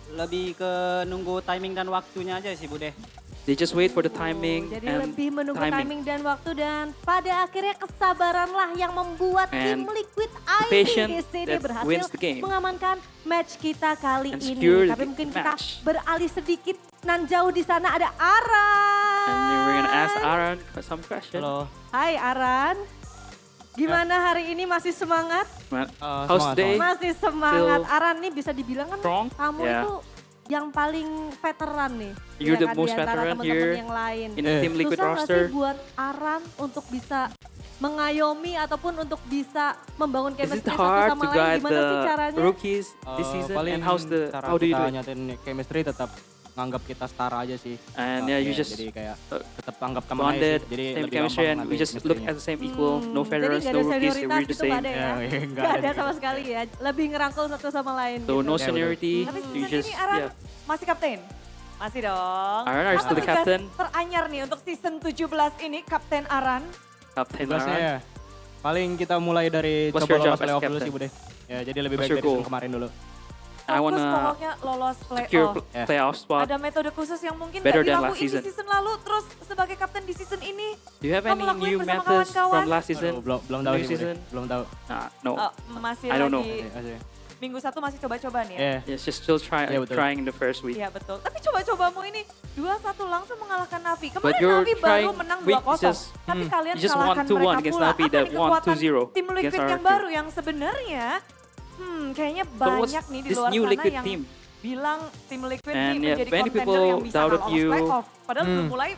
Lebih ke nunggu timing dan waktunya aja sih, Bude. They just wait for the timing Jadi and lebih menunggu timing dan waktu dan pada akhirnya kesabaranlah yang membuat And tim Liquid the ID patient di sini that berhasil wins the game. mengamankan match kita kali And ini. secure Tapi the mungkin match. kita beralih sedikit nan jauh di sana ada Aran. And we're gonna ask Aaron some questions. Hello. Hai Aran. Gimana hari ini masih semangat? How's today? Masih semangat. Still Aran nih bisa dibilang kan strong? kamu Yeah. itu yang paling veteran nih. You're ya the kan, most di antara veteran teman-teman here yang lain. in the Team Liquid Susah nggak roster. sih buat Aran untuk bisa mengayomi ataupun untuk bisa membangun Is chemistry it satu hard sama to lain? guide Gimana sih the caranya? rookies this season? And how's the cara how do you kita do it? nyatain chemistry tetap nganggap kita setara aja sih. And yeah, you just jadi kayak tetap anggap teman aja sih. bonded, Jadi same lebih chemistry, gampang and we nanti just look chemistry-nya. at the same equal. No Jadi veterans, nggak no ada rookies. senioritas We're the gitu same. nggak ada ya? nggak Nggak ada ada gitu. sama sekali ya. Lebih ngerangkul satu sama lain So gitu. no seniority. Tapi You season just ini Aran yeah. masih kapten? Masih dong. Aran are Apa still the tugas captain. teranyar nih untuk season 17 ini Kapten Aran? Captain Tugasnya Aaron. ya. Paling kita mulai dari What's coba your job lolos as playoff dulu captain? sih, Bude. Ya, jadi lebih What's baik your dari season goal? kemarin dulu. I Fokus wanna pokoknya lolos secure playoff. playoff spot. Ada metode khusus yang mungkin Better gak than dilakuin last season. di season lalu terus sebagai kapten di season ini. Do you have kamu any lakuin new bersama methods kawan-kawan? from last season? Aduh, belum tahu New sih, Bude. season? Belum tahu. Nah, no. Oh, masih I don't know. lagi minggu satu masih coba-coba nih ya? Yeah. Yes, just still Yeah, betul. trying in the first week. Iya betul. Tapi coba-cobamu ini 2-1 langsung mengalahkan Navi. But Kemarin you're Navi baru trying menang week 2-0. just- Tapi kalian you just kalahkan 1-2 mereka against pula. Navi Apa that nih kekuatan 1-2 tim Liquid against yang our baru yang sebenarnya kayaknya So what's banyak nih di this luar new sana Liquid yang team? bilang tim Liquid And nih yeah, menjadi many contender people yang bisa doubted lolos you. playoff. Padahal belum mulai.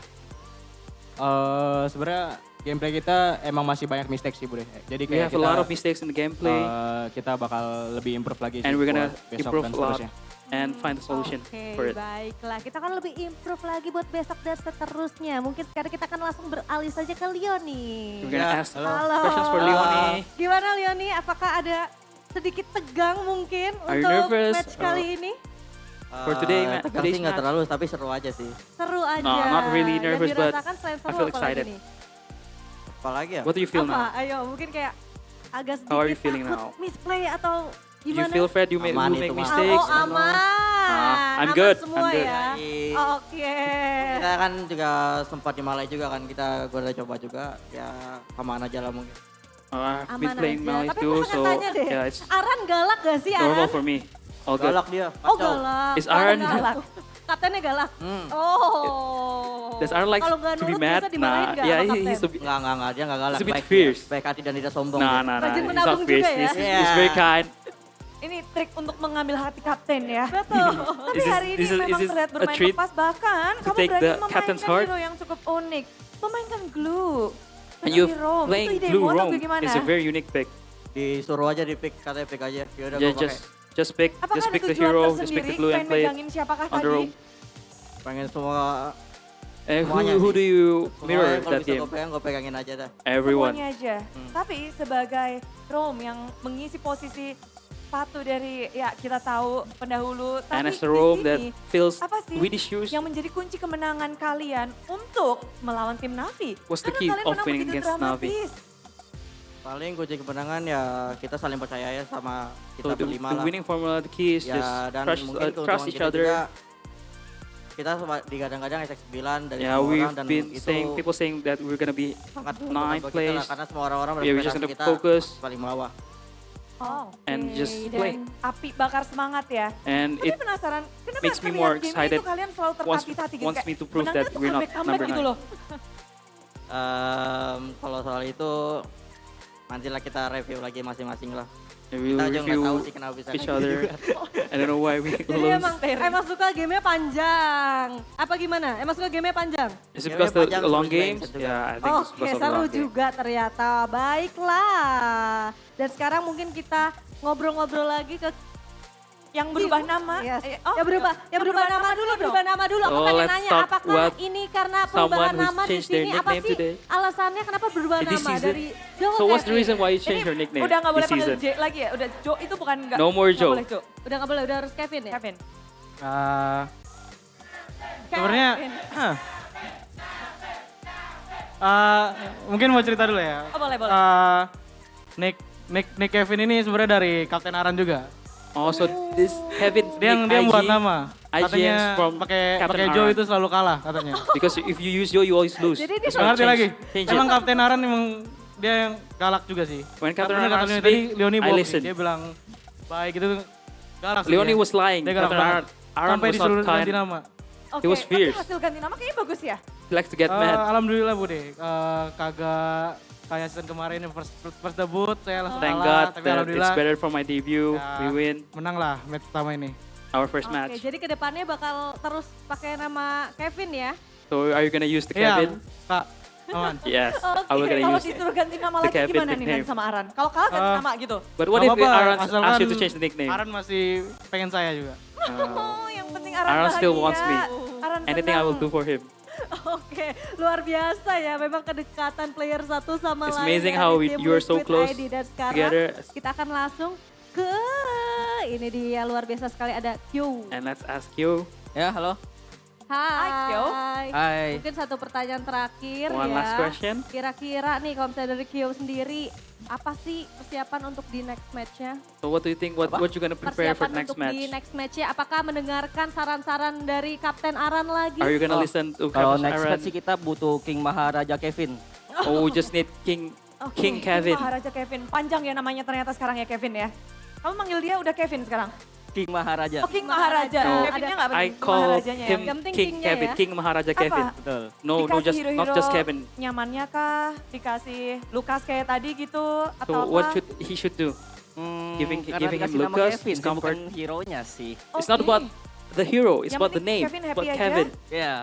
Sebenarnya gameplay kita emang masih banyak mistake sih, Bude. Jadi We kayak have a lot of mistakes in the gameplay. Kita bakal lebih improve lagi And sih we're gonna buat besok improve dan a lot seterusnya. and find a solution Oke, for it. baiklah. Kita akan lebih improve lagi buat besok dan seterusnya. Mungkin sekarang kita akan langsung beralih saja ke Leoni. We're gonna ask Halo. questions for Leoni. Gimana Leoni? Apakah ada sedikit tegang mungkin Are you untuk nervous? match kali ini? For today, tegang today's sih nggak match? terlalu, tapi seru aja sih. Seru aja. No, not really nervous, Yang but dirasakan selain seru I feel apalagi excited. nih? Apalagi ya? What do you feel Apa? now? Ayo mungkin kayak agak sedikit How are you feeling takut now? misplay atau Do you gimana? feel Fred? You Aman make itu mah. mistakes? Oh, aman. I'm Aman good. semua I'm good. ya. Baik. Oke. Kita kan juga sempat di Malai juga kan, gue udah coba juga, ya aman aja lah mungkin. I've been Aman playing aja. Malay Tapi too, aku pengen so tanya deh, yeah, it's Aran galak gak sih normal Aran? for me. All good. Galak dia, Oh kacau. galak. Is Aran- galak. Katanya galak. Oh. Does Aaron like Kalau nggak to be nurut mad? biasa dimarahin Nah, nggak yeah, sama he's a kapten? bit, Enggak, dia enggak galak. He's a bit Baik dia. fierce. Baik hati dan tidak sombong. nah, dia. nah, nah. Rajin He's menabung not fierce. juga ya? He's very kind. Ini trik untuk mengambil hati kapten ya. Betul. Tapi Is this- hari ini is this- memang is this terlihat a bermain treat lepas. Bahkan to kamu take berani the memainkan captain's heart? hero yang cukup unik. Memainkan glue. And you Roam. playing Itu ide Blue mu atau Rome gimana? is a very unique pick. Disuruh aja di pick, katanya pick aja. Yaudah Yeah, gue pakai. just pick Apakah ada the tujuan hero, just pick tersendiri the blue and pengen play it megangin siapakah on the tadi? roam. Pengen semua Who do you mirror Kalau that bisa game? gue pegangin aja dah. Everyone. Semuanya aja. Tapi sebagai Rome yang mengisi posisi satu dari ya kita tahu pendahulu. And Tapi as a Rome that di sini feels apa sih with the shoes yang menjadi kunci kemenangan kalian untuk melawan tim Navi? was the Karena key kalian of menang winning begitu against Navi. dramatis. Paling kunci kemenangan ya kita saling percaya ya sama kita So berlima the lah. winning formula, the key is Ya, just dan trust, mungkin keuntungan trust each kita other. juga, kita digadang-gadang SX9 dari Yeah, semua we've orang dan been itu saying people saying that we're gonna be sangat 9 menguntungkan buat kita plays. lah, karena semua orang-orang Yeah, we're just berekspektasi gonna kita focus paling bawah. Oh, and just dan play. api bakar semangat ya. And Tapi it penasaran, kenapa makes me terlihat more game excited itu kalian selalu wants tertatih-tatih gitu wants kayak me to prove menangnya that tuh we're not comeback number gitu 9. loh. Kalau soal itu nantilah kita review lagi masing-masing lah. We Kita will aja nggak review tahu sih kenapa bisa each kayak other. gitu. I don't know why we Jadi lose. emang suka gamenya panjang. Apa gimana? Emang suka gamenya panjang? Is it because the long games? Yeah, I think it's Oke, because of the seru long game. juga ternyata. Baiklah. Dan sekarang mungkin kita ngobrol-ngobrol lagi ke yang berubah nama. Yes. Oh, yang berubah nama dulu, berubah nama dulu. Aku Oh, pengen let's nanya talk apakah about ini karena someone perubahan who's nama di changed their sini apa nickname sih today. alasannya kenapa berubah In this nama season. dari Joe So what's the Kevin? reason why you changed your nickname Udah nggak boleh this panggil season? J lagi ya? Udah Jo itu bukan nggak. No more nggak Joe. boleh, Jo. Udah nggak boleh, udah harus Kevin ya? Kevin. Sebenarnya mungkin mau cerita dulu ya. Oh, boleh, boleh. Nick Kevin ini sebenarnya dari Kapten Aran juga. Oh, so this Kevin Dia buat nama. IGN Katanya from pakai Captain Joe Aran. itu selalu kalah katanya. Because if you use Joe, you always lose. Jadi dia That's why Nggak ngerti lagi. change Emang it. Kapten Aran emang dia yang galak juga sih. When Captain Bener Aran kata Leoni speak, tadi, Leoni I bohong sih. listen. Dia bilang baik itu galak sih Leoni dia. was lying. Dia galak Captain banget. Aran Sampai was not disuruh ganti kind. nama. Oke, was tapi fierce. hasil ganti nama kayaknya bagus ya. He likes to get mad. Alhamdulillah Bu deh, kagak kayak season kemarin yang first debut saya langsung Thank kalah, God tapi that alhamdulillah it's better for my debut. ya, We win menang lah match pertama ini. our first Oke, match. jadi kedepannya bakal terus pakai nama Kevin ya? So are you gonna use the Iya, Kevin? Kak, aman. Yes, I will Oke, gonna kalau use it. disuruh ganti nama the lagi Kevin gimana nih nickname. nanti sama Aran? Kalau kalah ganti nama gitu. But what Nggak if apa-apa, Aran asalkan asks you to change the nickname? Aran masih pengen saya juga. Oh, yang penting Aran Aran still bahagia. wants me. Aran Anything I will senang. do for him. Oke, luar biasa ya. Memang kedekatan player satu sama It's lain. amazing ya how di tim you are so Liquid close ID. Dan sekarang together. kita akan langsung ke ini dia luar biasa sekali ada Q. And let's ask you. Ya, halo. Hai Q. Hai. Mungkin satu pertanyaan terakhir One ya. last question. Kira-kira nih kalau misalnya dari Q sendiri, apa sih persiapan untuk di next match-nya? So what do you think? What you gonna prepare for Persiapan next untuk match? di next match-nya, apakah mendengarkan saran-saran dari Kapten Aran lagi? Are you gonna listen to Kalau Captain next Aran? match sih kita butuh King Maharaja Kevin. Oh, we just need King Oke, King Kevin. Maharaja Kevin. Panjang ya namanya ternyata sekarang ya Kevin ya. Kamu manggil dia udah Kevin sekarang? King Maharaja. Oh, King Maharaja. No, Kevinnya nggak I penting, call Maharajanya ya. him Yang penting King Kingnya Kevin, ya. King Maharaja Apa? Kevin. Betul. No, Dikasih not hero-hero just Kevin. nyamannya kah? Dikasih Lukas kayak tadi gitu? So Atau apa? what should he should do? Giving Karena him dikasih nama Lucas, Kevin, his dia comfort. bukan hero-nya sih. It's not about the hero, it's Yang about the penting name. Kevin It's happy about aja. Kevin. Ya.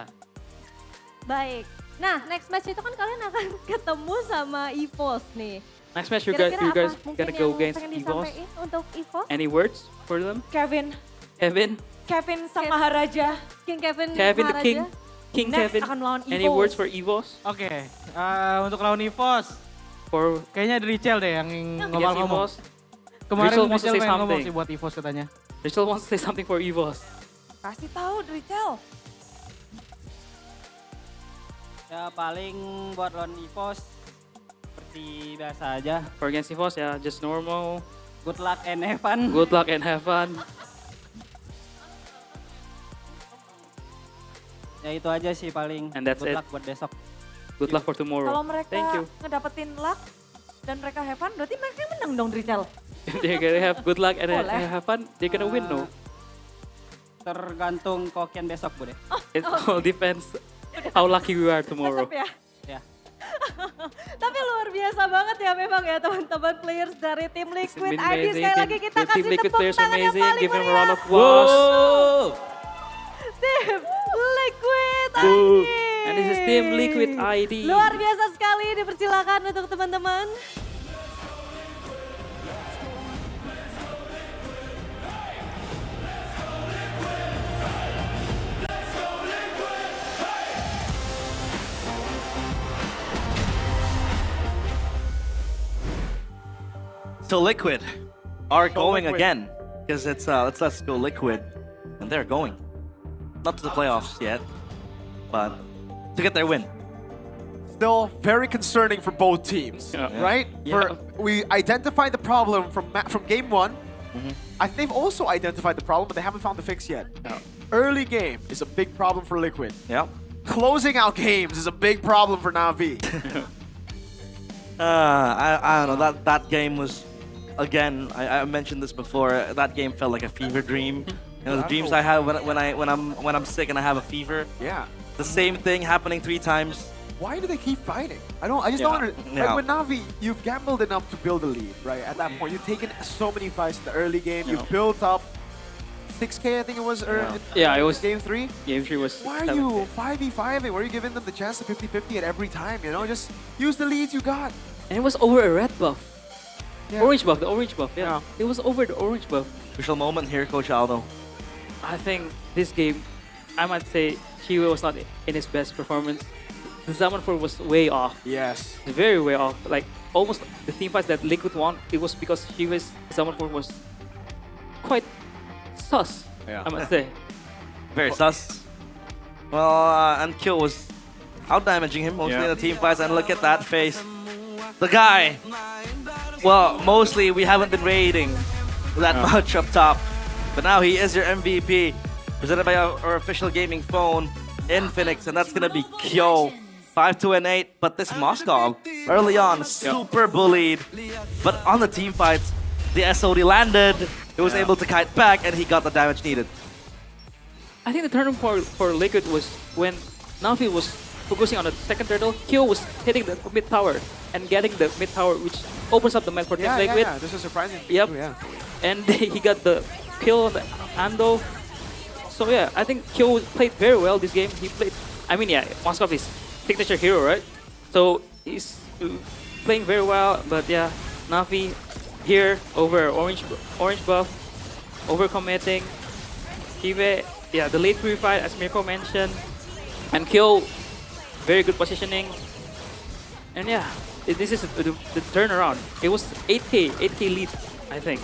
Baik. Nah, next match itu kan kalian akan ketemu sama EVOS nih. Next match, you Kira-kira guys apa mungkin gonna go yang against pengen EVOS. disampaikan untuk EVOS? Any words for them? Kevin. Kevin, Sang Maharaja. King Kevin, Kevin the Maharaja. King, King Next Kevin. akan melawan Any EVOS. words for EVOS? Oke, untuk lawan EVOS, For kayaknya dari Richel deh yang against ngomong. EVOS? Kemarin Richel wants to Richel say pengen ngomong something. sih buat EVOS katanya. Rachel wants to say something for EVOS. Kasih tahu Richel. Ya paling buat lawan EVOS seperti biasa aja. For against EVOS, yeah, just normal. Good luck and have fun. Good luck and have fun. Ya itu aja sih paling. And that's Good it. luck buat besok. Good luck for tomorrow. Kalau mereka Thank you. ngedapetin luck dan mereka have fun, berarti mereka yang menang dong Richel. If they're gonna have good luck and Boleh. have fun, they're gonna win, no? Tergantung kokian besok, Bu deh. It all depends how lucky we are tomorrow. Tetep ya. Ya. Tapi luar biasa banget ya memang ya teman-teman players dari tim Liquid been ID. amazing. Sekali lagi kita The team kasih Liquid tepuk players tangan yang amazing. paling Give them a meriah. round of applause. Tim Liquid ID. Woo. And this is Team Liquid ID. Luar biasa sekali, dipersilakan untuk teman-teman. So Liquid are going Liquid. again because it's let's go Liquid, and they're going. Not to the playoffs yet, but to get their win. Still very concerning for both teams, right? We identified the problem from game one. I think they've also identified the problem, but they haven't found the fix yet. Early game is a big problem for Liquid. Yeah. Closing out games is a big problem for Na'Vi. I don't know. That game was, again, I mentioned this before. That game felt like a fever dream. You know, the dreams I have when I'm sick and I have a fever. Yeah. The same thing happening 3 times. Why do they keep fighting? I just don't understand. Like with Na'Vi, you've gambled enough to build a lead, right? At that point, you've taken so many fights in the early game. You've built up 6K, I think it was. It was game 3. Game 3 was. Why are you 5v5ing? Why are you giving them the chance to 50-50 at every time? You know, just use the leads you got. And it was over a red buff. Orange buff, the orange buff. Yeah. It was over the orange buff. Crucial moment here, Coach Aldo. I think this game, I might say, Chiwe was not in his best performance. The Zaman 4 was way off. Yes. Very way off. Like almost the team fights that Liquid won, it was because Chiwe's Zaman 4 was quite sus. I must say. Very sus. Well, and Kill was out-damaging him mostly in the team fights, and look at that face. The guy. Well, mostly we haven't been raiding that much up top, but now he is your MVP, presented by our official gaming phone, Infinix, and that's gonna be Kyo. 5-2-8, but this Moskov early on super bullied, but on the team fights, the SOD landed. He was able to kite back, and he got the damage needed. I think the turn for Liquid was when Na'Vi was focusing on the second turtle. Kyo was hitting the mid tower and getting the mid tower, which opens up the map for Team Liquid. Yeah, this is surprising. Yep. Too, And he got the kill on the Ando. So yeah, I think Kyo played very well this game. He played. I mean, Moskov is signature hero, right? So he's playing very well. But yeah, Na'Vi here over orange buff, overcommitting. Kive, the late purified as Mirko mentioned, and Kyo, very good positioning. And yeah, this is the turnaround. It was 8K lead, I think.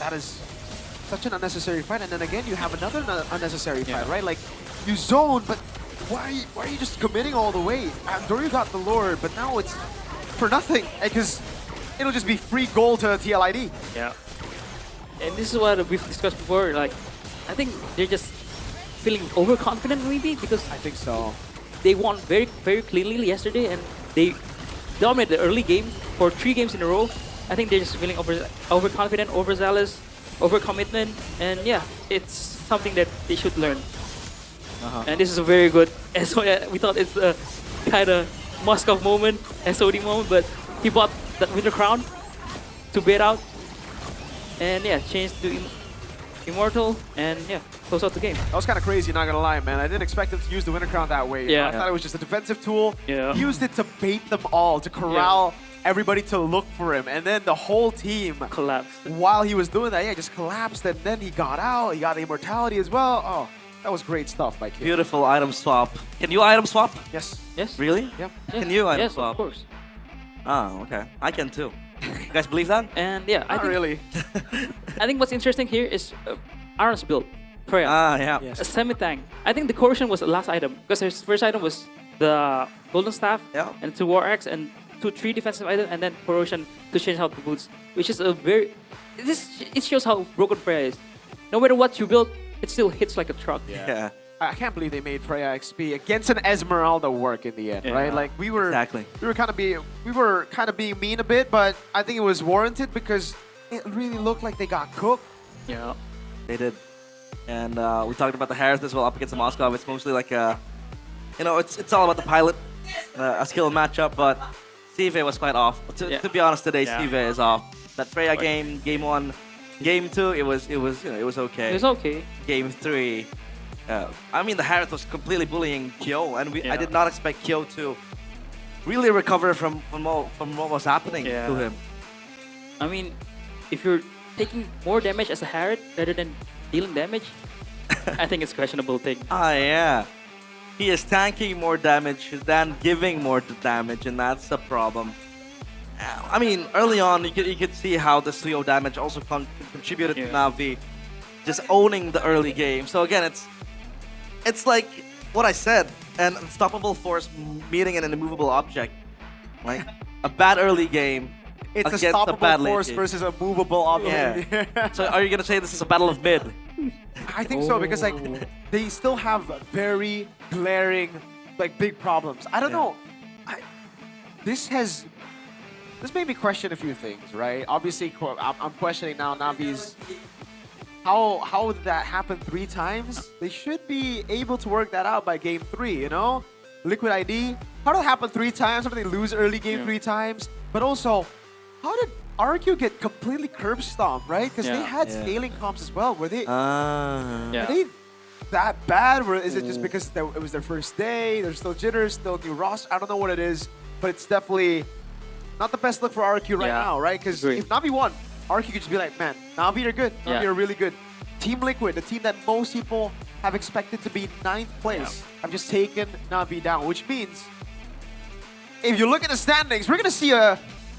That is such an unnecessary fight, and then again you have another unnecessary fight, right? Like you zone, but why are you just committing all the way? Doru got the Lord, but now it's for nothing because it'll just be free gold to TLID. Yeah. And this is what we've discussed before. Like, I think they're just feeling overconfident maybe because I think so. They won very cleanly yesterday, and they dominated the early game for 3 games in a row. I think they're just feeling overconfident, overzealous, overcommitment, and yeah, it's something that they should learn. And this is a very good SOD. We thought it's a kind of Moskov moment, SOD moment, but he bought that Winter Crown to bait out, and yeah, changed to Immortal, and yeah, close out the game. That was kind of crazy, not gonna lie, man. I didn't expect him to use the Winter Crown that way. I thought it was just a defensive tool. He used it to bait them all, to corral everybody to look for him, and then the whole team collapsed. While he was doing that, just collapsed, and then he got out. He got immortality as well. Oh, that was great stuff by Kid. Beautiful item swap. Can you item swap? Yes. Yes. Really? Yep. Can you item swap? Of course. Oh, okay. I can too. You guys believe that? And yeah, Not really. I think what's interesting here is Aaron's build. Freya. A semi-tank. I think the Corrosion was the last item because his first item was the Golden Staff and 2 War Axe and 2-3 defensive items, and then Corrosion to change out the boots, which is a very... It shows how broken Freya is. No matter what you build, it still hits like a truck. Yeah. I can't believe they made Freya XP against an Esmeralda work in the end, right? Like we were kind of being mean a bit, but I think it was warranted because it really looked like they got cooked. Yeah, they did. And we talked about the Harris as well up against the Moskov. It's mostly like it's all about the pilot, a skill matchup, but Steve was quite off. To be honest, today Steve is off. That Freya game 1, game 2, it was okay. It was okay. Game 3. I mean, the Harris was completely bullying Kyo, and I did not expect Kyo to really recover from what was happening to him. I mean, if you're taking more damage as a Harriet rather than dealing damage, I think it's a questionable thing. Yeah. He is tanking more damage than giving more damage, and that's the problem. I mean, early on, you could see how the CO damage also contributed to Na'Vi just owning the early game. So again, it's like what I said, an unstoppable force meeting an immovable object. Like a bad early game It's a against a stoppable bad late force game. versus a movable object. Yeah. So are you gonna say this is a battle of mid? I think so, because like they still have very glaring, like big problems. I don't know. This made me question a few things, right? Obviously, I'm questioning now Navi's. How did that happen 3 times? They should be able to work that out by game 3, you know? Liquid ID, how did it happen 3 times? How did they lose early game 3 times? But also, how did RQ get completely curb stomped, right? Because they had scaling comps as well. Were they that bad? Or is it just because it was their first day? There's still jitters, still new roster. I don't know what it is, but it's definitely not the best look for RQ right now, right? Because if Navi won, RQ could just be like, man, Navi are good. Navi are really good. Team Liquid, the team that most people have expected to be 9th place, have just taken Navi down, which means if you look at the standings, we're going to see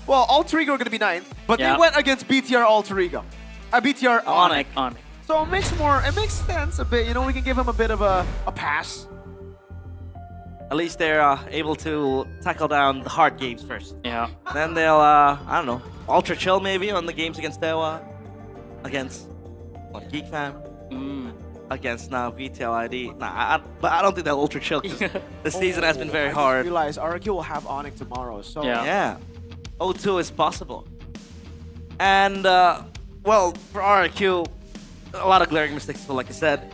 Alter Ego are going to be 9th, but they went against BTR Alter Ego. BTR Onyx. So it makes sense a bit, you know, we can give them a bit of a pass. At least they're able to tackle down the hard games first. Yeah. Then they'll, I don't know, ultra chill maybe on the games against Dewa, against Geek Fam, against now VTL ID. But I don't think they'll ultra chill. The season has been very hard. I realize RQ will have Onyx tomorrow, so yeah. 0-2 is possible. And well, for RQ, a lot of glaring mistakes, like you said.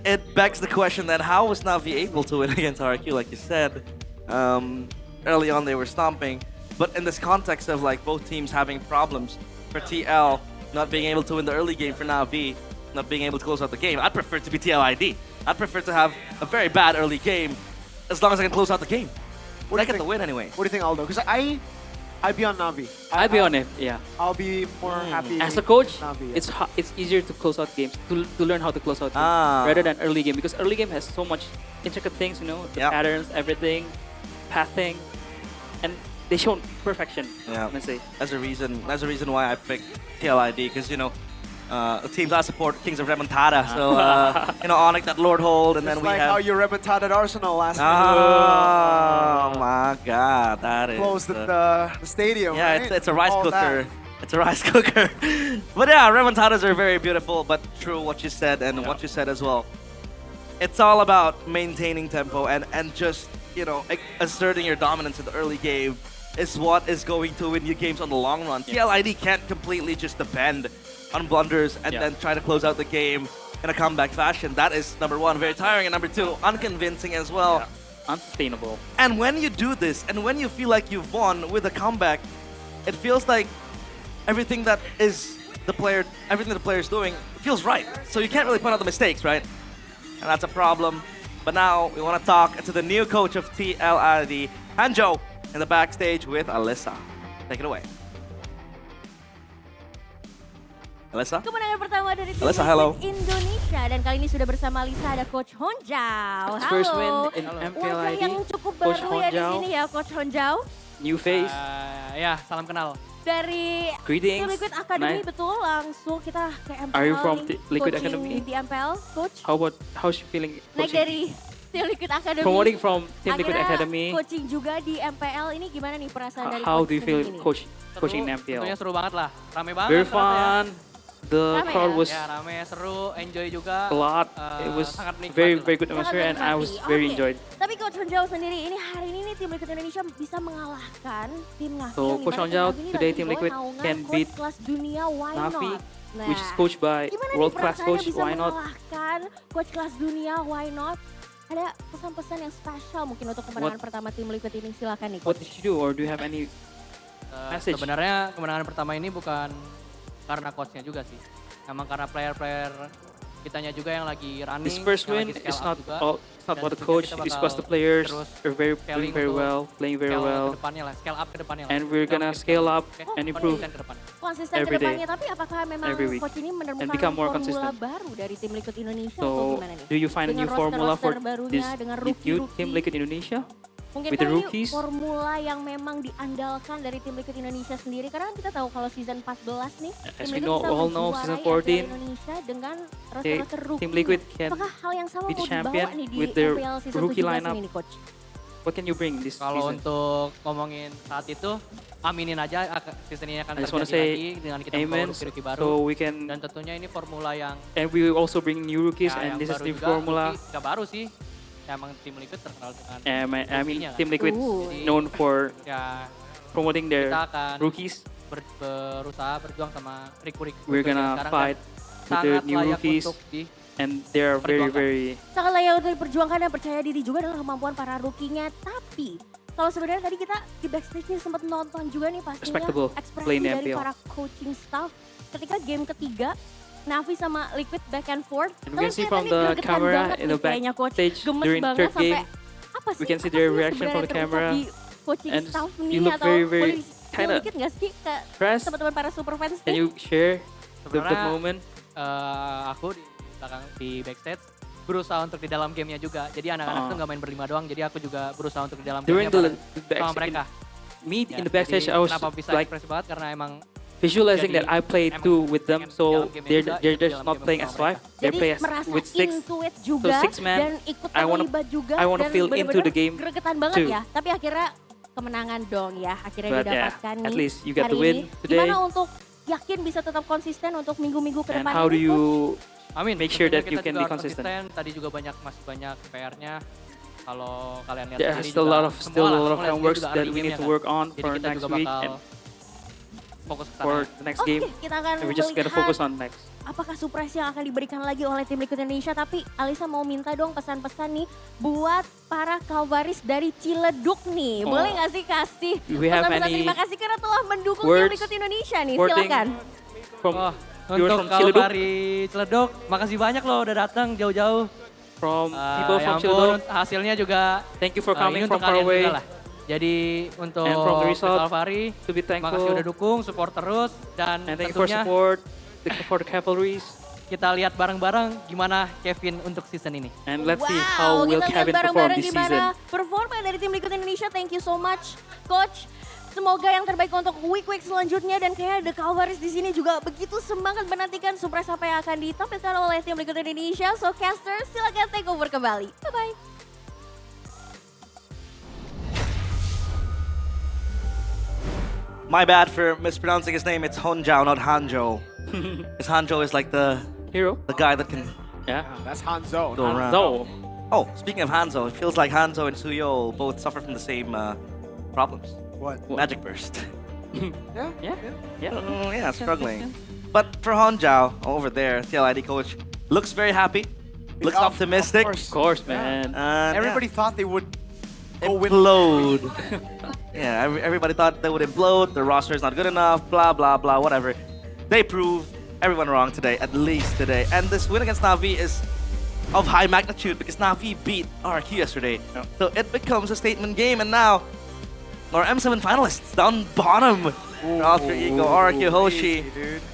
It begs the question that how was Navi able to win against RQ, like you said? Early on they were stomping, but in this context of like both teams having problems, for TL not being able to win the early game, for Navi not being able to close out the game, I'd prefer to be TLID. I'd prefer to have a very bad early game as long as I can close out the game. I get the win anyway. What do you think, Aldo? Because I'd be on Navi. I'd be on it, yeah. I'll be more happy. As a coach, Navi, it's easier to close out games, to learn how to close out games rather than early game, because early game has so much intricate things, you know, the patterns, everything, pathing, and they show perfection. Yeah, let's say. That's the reason why I picked TLID, because you know, the teams I support, Kings of Remontada, so you know, Onyx that Lord Hold, and then we like have how you Remontada at Arsenal last oh night. My God, that is closed the stadium. Yeah, right? it's a rice All cooker. that. It's a rice cooker. But yeah, Remontadas are very beautiful, but true what you said and what you said as well. It's all about maintaining tempo and just, you know, asserting your dominance in the early game is what is going to win you games on the long run. TLID can't completely just depend on blunders and then try to close out the game in a comeback fashion. That is, number one, very tiring, and number two, unconvincing as well. Unsustainable. And when you do this, and when you feel like you've won with a comeback, it feels like everything the player is doing feels right. So you can't really point out the mistakes, right? And that's a problem. But now we want to talk to the new coach of TLID, Hanjo, in the backstage with Alyssa. Take it away. Alyssa? Kemenangan pertama dari tim Alyssa, hello. Indonesia, dan kali ini sudah bersama Lisa ada Coach Honjao. Halo. First win in MPL Wajah ID. yang cukup Coach baru ya di Honjao. sini ya Coach Honjao. New face. Ya, salam kenal. Dari Greetings. tim Liquid Academy, Nice. betul, langsung kita ke MPL. Are you from nih, Liquid coaching Academy? Di MPL, Coach. How's she feeling? Naik dari tim Liquid Academy. Promoting from Team Liquid Akhirnya Academy. coaching juga di MPL, ini gimana nih perasaan dari How do you feel coaching ini? coaching in MPL? Tentunya seru banget lah, rame banget. Very ternyata fun. The Rame crowd ya? was Ya, rame, seru, enjoy juga. a lot. It was sangat menikmati very lah. good atmosphere, and I was Oke. very enjoyed. Tapi Coach Honjao sendiri, ini hari ini nih tim Liquid Indonesia bisa mengalahkan tim Navi. So, yang Coach dimana Honjao, tim Navi ini today lagi Team di Liquid bawah naungan can coach beat kelas dunia, why Navi, not? which is coached by gimana nih world-class perasaannya coach, bisa why not? mengalahkan coach kelas dunia, why not? Ada pesan-pesan yang spesial mungkin untuk kemenangan pertama tim Liquid ini, silakan nih What Coach. did you do, or do you have any message? Sebenarnya kemenangan pertama ini bukan karena coachnya juga sih. Emang karena player-player kitanya juga yang lagi running. This first yang win lagi scale is up not juga. all, it's not Dan about the tentunya coach, kita it's bakal because the players terus are doing very untuk well, playing very scale well, ke depannya lah, scale up ke depannya lah. and we're gonna scale up and improve Konsisten ke depannya. Konsisten every ke depannya, day. tapi apakah memang Every week. coach ini menemukan And become more formula consistent. baru dari tim Liquid Indonesia atau So, gimana nih? do you find a Dengan new formula for roster-roster barunya, this dengan new rookie-rookie? Team Liquid Indonesia? Mungkin with the kan ini rookies. formula yang memang diandalkan dari tim Liquid Indonesia sendiri. Karena kan kita tahu kalau season 14 nih, As tim we Liquid bisa all know, menjuarai season MPL 14, Indonesia dengan okay, roster-roster rookie. Team Liquid can Apakah hal yang sama be mau the dibawa champion nih di with their MPL season rookie 17 lineup. ini nih, Coach? What can you bring this Kalau season? untuk ngomongin saat itu, aminin aja season ini akan I just want to terjadi say lagi dengan kita membawa amen, rookie-rookie baru. so we can, Dan tentunya ini formula yang and we will also bring new rookies, ya, and yang this is baru the juga, formula. rookie nggak baru sih. Ya, emang tim Liquid terkenal dengan I mean, rookie-nya kan. Team Liquid Jadi, known for ya, promoting their kita akan rookies. berusaha berjuang sama rookie We're gonna fight with the new rookies, and they are very Sangat layak untuk diperjuangkan dan percaya diri juga dengan kemampuan para rookie-nya. Tapi kalau sebenarnya tadi kita di backstage-nya sempat nonton juga nih pastinya Respectable ekspresi play in the dari MPL. para coaching staff ketika game ketiga Navi sama Liquid back and forth. And we can see Kalian from kelihatan nih the gregetan camera banget in the nih kayaknya, Coach. backstage Gemes during banget third sampai game. apa sih? We can see Apa their sih reaction from the sebenarnya camera, terungkap di coaching and staff nih you look atau very boleh kinda dikit nggak sih ke impressed. teman-teman para super fans Can nih? you share the Sebenarnya, moment? Aku di belakang di backstage berusaha untuk di dalam gamenya juga. Jadi anak-anak tuh nggak main berlima doang. Jadi aku juga berusaha untuk di dalam During gamenya the sama mereka. in the backstage, Jadi I was kenapa bisa like ekspresi banget karena emang visualizing jadi that I played emang too with them, pengen so dalam game they're juga, they're ikut just dalam not game playing sama as 5. They Jadi play merasa with 6. intuit So juga 6 man, dan ikut I wanna terlibat juga dan feel into the bener-bener game gregetan banget too. ya. Tapi akhirnya kemenangan dong ya, akhirnya But didapatkan yeah, nih at least you got hari the win ini. today. Gimana untuk yakin bisa tetap konsisten untuk minggu-minggu ke And depan how do ini, you Amin. make sure Tentunya that you kita can juga be harus consistent? Tadi juga masih banyak PR-nya. Kalau kalian lihat There's sendiri still a juga lot of semua homeworks juga that early we need game-nya to kan. work on Jadi for kita next juga week bakal and fokus ke sana. for the next Oke, game. kita akan And we just gotta melihat focus on next. apakah surprise yang akan diberikan lagi oleh tim Liquid Indonesia. Tapi Alisa mau minta dong pesan-pesan nih buat para Kalvaris dari Ciledug nih. Oh. Boleh nggak sih kasih Do we have pesan-pesan any terima kasih karena telah mendukung tim words, Liquid Indonesia nih. wording Silakan. From viewers Untuk from Ciledug, Kalvari Ciledug, makasih banyak loh udah datang jauh-jauh. from people Ya from ampun, Ciledug. hasilnya juga Thank you for ini coming untuk from far kalian away. juga lah. Jadi untuk And from the result, Kalvari, to be thankful. makasih udah dukung, support terus dan And thank you for tentunya support for the cavalries. kita lihat bareng-bareng gimana Kevin untuk season ini. And let's see Wow, how will kita lihat Kevin perform bareng-bareng this gimana season. performa dari tim Liquid Indonesia. Thank you so much, Coach. Semoga yang terbaik untuk week-week selanjutnya dan kayaknya The Kalvaris di sini juga begitu semangat menantikan surprise apa yang akan ditampilkan oleh tim Liquid Indonesia. So caster, silakan take over kembali. Bye-bye. My bad for mispronouncing his name. It's Honjao, not Hanjo. Because Hanjo is like the hero, the guy that can That's Hanzo. go around. Hanzo. Oh, speaking of Hanzo, it feels like Hanzo and Suyo both suffer from the same problems. What? Magic burst. Yeah. Yeah, struggling. But for Honjao, over there, TLID coach, looks very happy, looks Of optimistic. Of course, man. Everybody thought they would go win. Implode. Yeah, everybody thought they would implode, the roster is not good enough, blah, blah, blah, whatever. They proved everyone wrong today, at least today. And this win against Na'Vi is of high magnitude because Na'Vi beat RQ yesterday. So it becomes a statement game, and now our M7 finalists down bottom. Alter Ego, RQ Hoshi.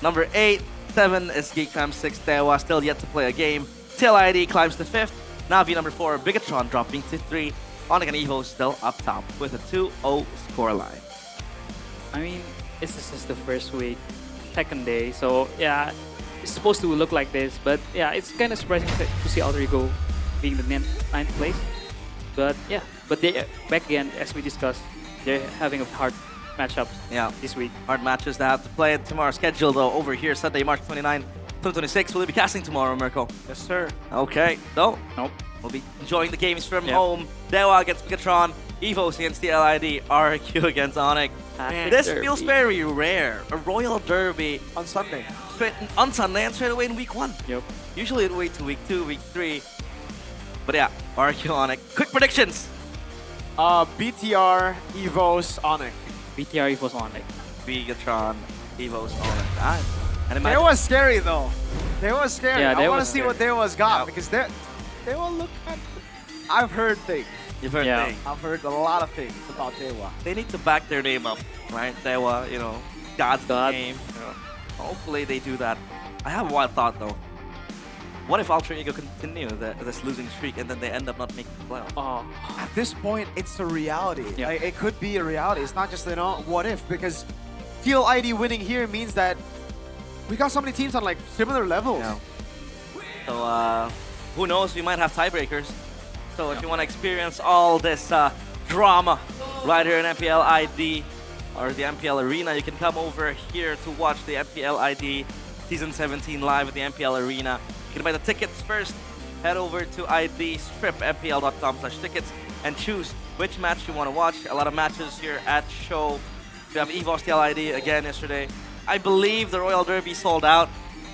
Number 8, 7 is Geek Fam 6, Dewa still yet to play a game. TLID climbs to 5th. Na'Vi number 4, Bigatron dropping to 3. Onyx and Evo still up top with a 2-0 scoreline. I mean, this is just the first week, second day, so yeah, it's supposed to look like this, but yeah, it's kind of surprising to see Alter Ego being the ninth place. But yeah, but they back again, as we discussed, they're having a hard matchup this week. Hard matches to have to play tomorrow. Schedule though over here, Sunday, March 29, 2026. Will you be casting tomorrow, Mirko? Yes, sir. Okay, no? Nope. We'll be enjoying the games from home. Dewa against Bigatron, Evos against TLID, RQ against Onyx. Man, This derby. feels very rare. A Royal Derby On Sunday. on Sunday and straight away in week 1. Yep. Usually it wait to week 2, week 3. But yeah, RQ Onyx. Quick predictions. BTR, Evos, Onyx. BTR Evo's on it. Bigatron, Evos, Onyx. Ah, and They was scary though. They was scary. Yeah, I they want to was see scary. what they was got because they will look at. I've heard things. You've heard Yeah. things. I've heard a lot of things about Dewa. They need to back their name up, right? Dewa, you know, God's God. name. You know. Hopefully they do that. I have a wild thought though. What if Ultra Ego continue this losing streak and then they end up not making the playoffs? Oh. At this point, it's a reality. Yeah. Like, it could be a reality. It's not just, what if, because TL ID winning here means that we got so many teams on like similar levels. Yeah. So who knows, we might have tiebreakers. So if you want to experience all this drama right here in MPL ID or the MPL Arena, you can come over here to watch the MPL ID Season 17 live at the MPL Arena. You can buy the tickets first. Head over to idstripmpl.com/tickets and choose which match you want to watch. A lot of matches here at show. We have EVOS TL ID again yesterday. I believe the Royal Derby sold out.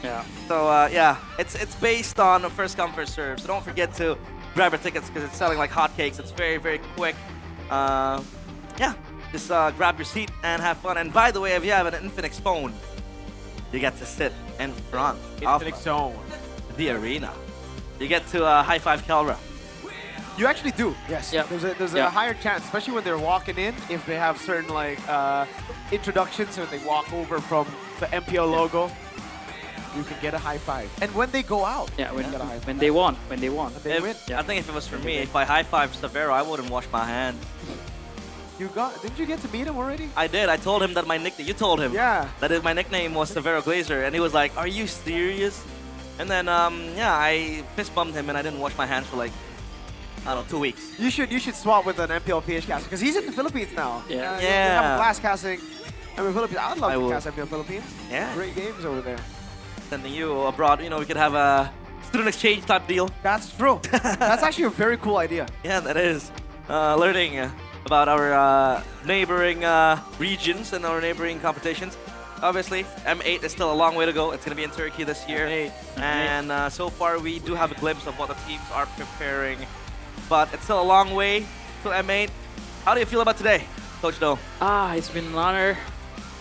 Yeah. So yeah, it's based on first come first serve. So don't forget to grab your tickets because it's selling like hotcakes. It's very quick. Yeah, just grab your seat and have fun. And by the way, if you have an Infinix phone, you get to sit in front of the arena. You get to high five Kelra. You actually do, yes. Yep. There's a higher chance, especially when they're walking in, if they have certain like introductions when they walk over from the MPL logo, you can get a high five. And when they go out, Yeah, you get a high five. when they won. They win. I think if it was for me, if I high five Severo, I wouldn't wash my hands. Didn't you get to meet him already? I did. I told him that my nickname. You told him. Yeah. That my nickname was Severo Glazer, and he was like, "Are you serious?" And then yeah, I fist bumped him, and I didn't wash my hands for like, I don't know, 2 weeks. You should swap with an MPL PH caster because he's in the Philippines now. Yeah. You have a blast casting. Philippines. I'd love I to will. cast MPL Philippines. Yeah. Great games over there. Sending you abroad. You know, we could have a student exchange type deal. That's true. That's actually a very cool idea. Yeah, that is. Learning about our neighboring regions and our neighboring competitions. Obviously, M8 is still a long way to go. It's going to be in Turkey this year. And so far, we do have a glimpse of what the teams are preparing. But it's still a long way to M8. How do you feel about today, Coach Do? It's been an honor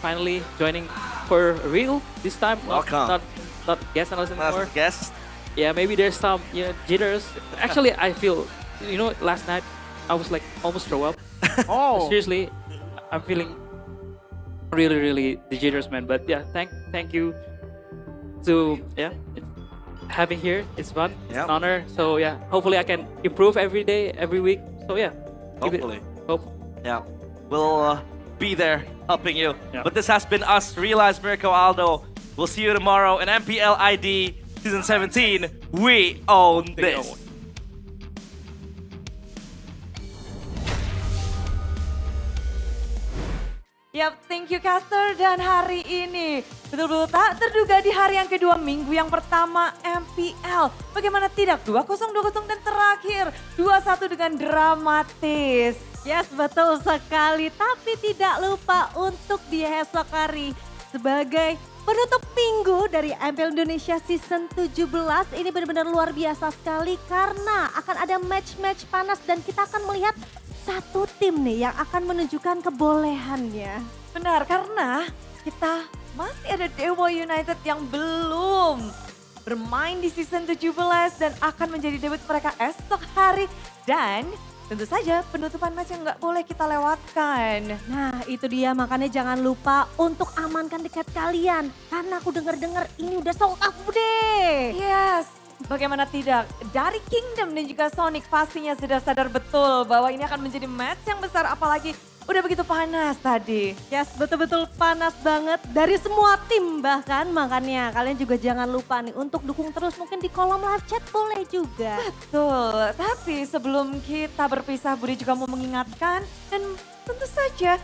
finally joining for real this time. Welcome. Not guest analyst anymore. Guest. Yeah, maybe there's some jitters. Actually, I feel, last night I was like almost throw up. Oh. Seriously, I'm feeling really the jitters, man. But yeah, thank you to having here. It's fun. It's an honor. So yeah, hopefully I can improve every day, every week. So yeah, Hopefully. Hope. Yeah, we'll be there helping you. Yeah. But this has been us, Realize Mirko Aldo. We'll see you tomorrow in MPL ID Season 17. We own this. Yap, thank you caster. Dan hari ini betul-betul tak terduga di hari yang kedua minggu yang pertama MPL. Bagaimana tidak 2-0 dan terakhir 2-1 dengan dramatis. Yes, betul sekali. Tapi tidak lupa untuk di esok hari sebagai penutup minggu dari MPL Indonesia Season 17. Ini benar-benar luar biasa sekali karena akan ada match-match panas dan kita akan melihat satu tim nih yang akan menunjukkan kebolehannya. Benar, karena kita masih ada Dewa United yang belum bermain di season 17 dan akan menjadi debut mereka esok hari. Dan tentu saja penutupan match yang nggak boleh kita lewatkan. Nah itu dia, makanya jangan lupa untuk amankan tiket kalian. Karena aku dengar-dengar ini udah sold out deh. Yes. Bagaimana tidak, dari Kingdom dan juga Sonic pastinya sudah sadar betul bahwa ini akan menjadi match yang besar, apalagi udah begitu panas tadi. Yes, betul-betul panas banget dari semua tim bahkan, makanya kalian juga jangan lupa nih untuk dukung terus, mungkin di kolom live chat boleh juga. Betul, tapi sebelum kita berpisah Budi juga mau mengingatkan dan tentu saja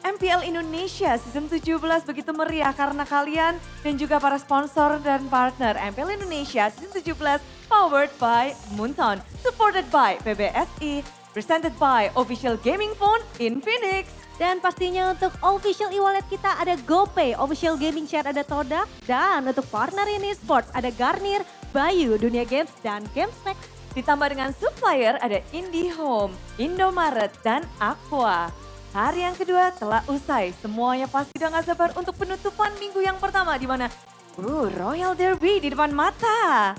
MPL Indonesia Season 17 begitu meriah karena kalian dan juga para sponsor dan partner. MPL Indonesia Season 17 powered by Moonton, supported by PBSI, presented by official gaming phone Infinix. Dan pastinya untuk official e-wallet kita ada GoPay, official gaming share ada Todak, dan untuk partner ini sports ada Garnier, Bayu, Dunia Games, dan Gamesmax. Ditambah dengan supplier ada IndiHome, Indomaret, dan Aqua. Hari yang kedua telah usai, semuanya pasti udah gak sabar untuk penutupan minggu yang pertama di mana Royal Derby di depan mata.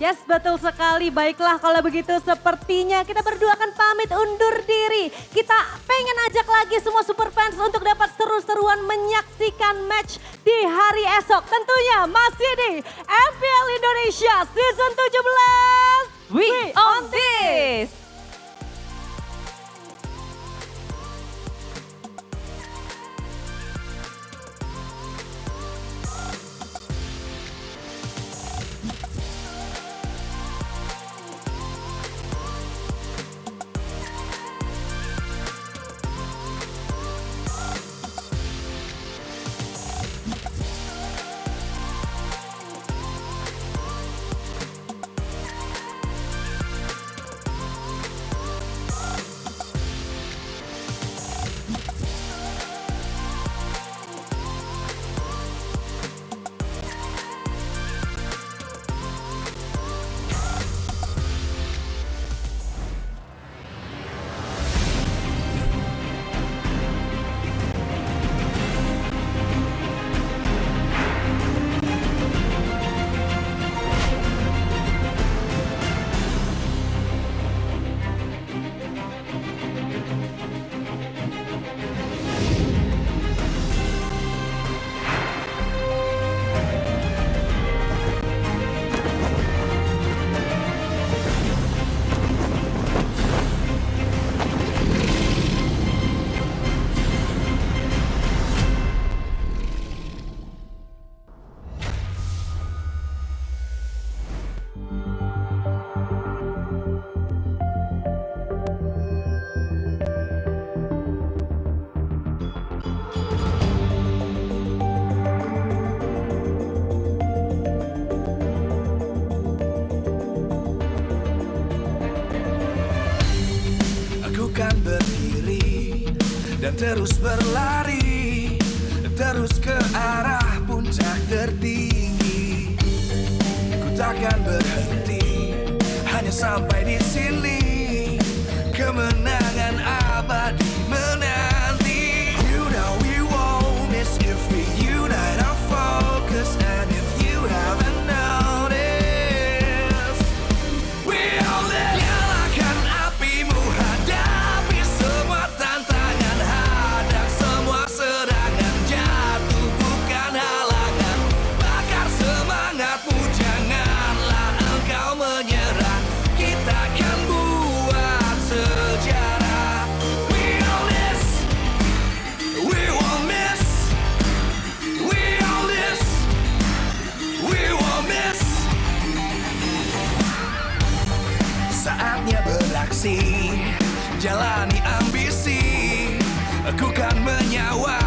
Yes, betul sekali. Baiklah kalau begitu sepertinya kita berdua akan pamit undur diri. Kita pengen ajak lagi semua super fans untuk dapat seru-seruan menyaksikan match match di hari esok. Tentunya masih di MPL Indonesia Season 17. We on this! Kan berdiri dan terus berlari, terus ke arah puncak tertinggi. Ku takkan berhenti, hanya sampai di sini. Kemenangan abadi menanti. You know we won't miss if we unite our focus. And if you haven't noticed, we all live. Nyalakan apimu, hadapi semua tantangan, hadang semua serangan, jatuh bukan halangan. Bakar semangatmu, janganlah engkau menyerah. Kita akan buat sejarah. We all this, we won't miss. We all this, we won't miss. Saatnya beraksi, jalani ambisi. Aku kan menyawa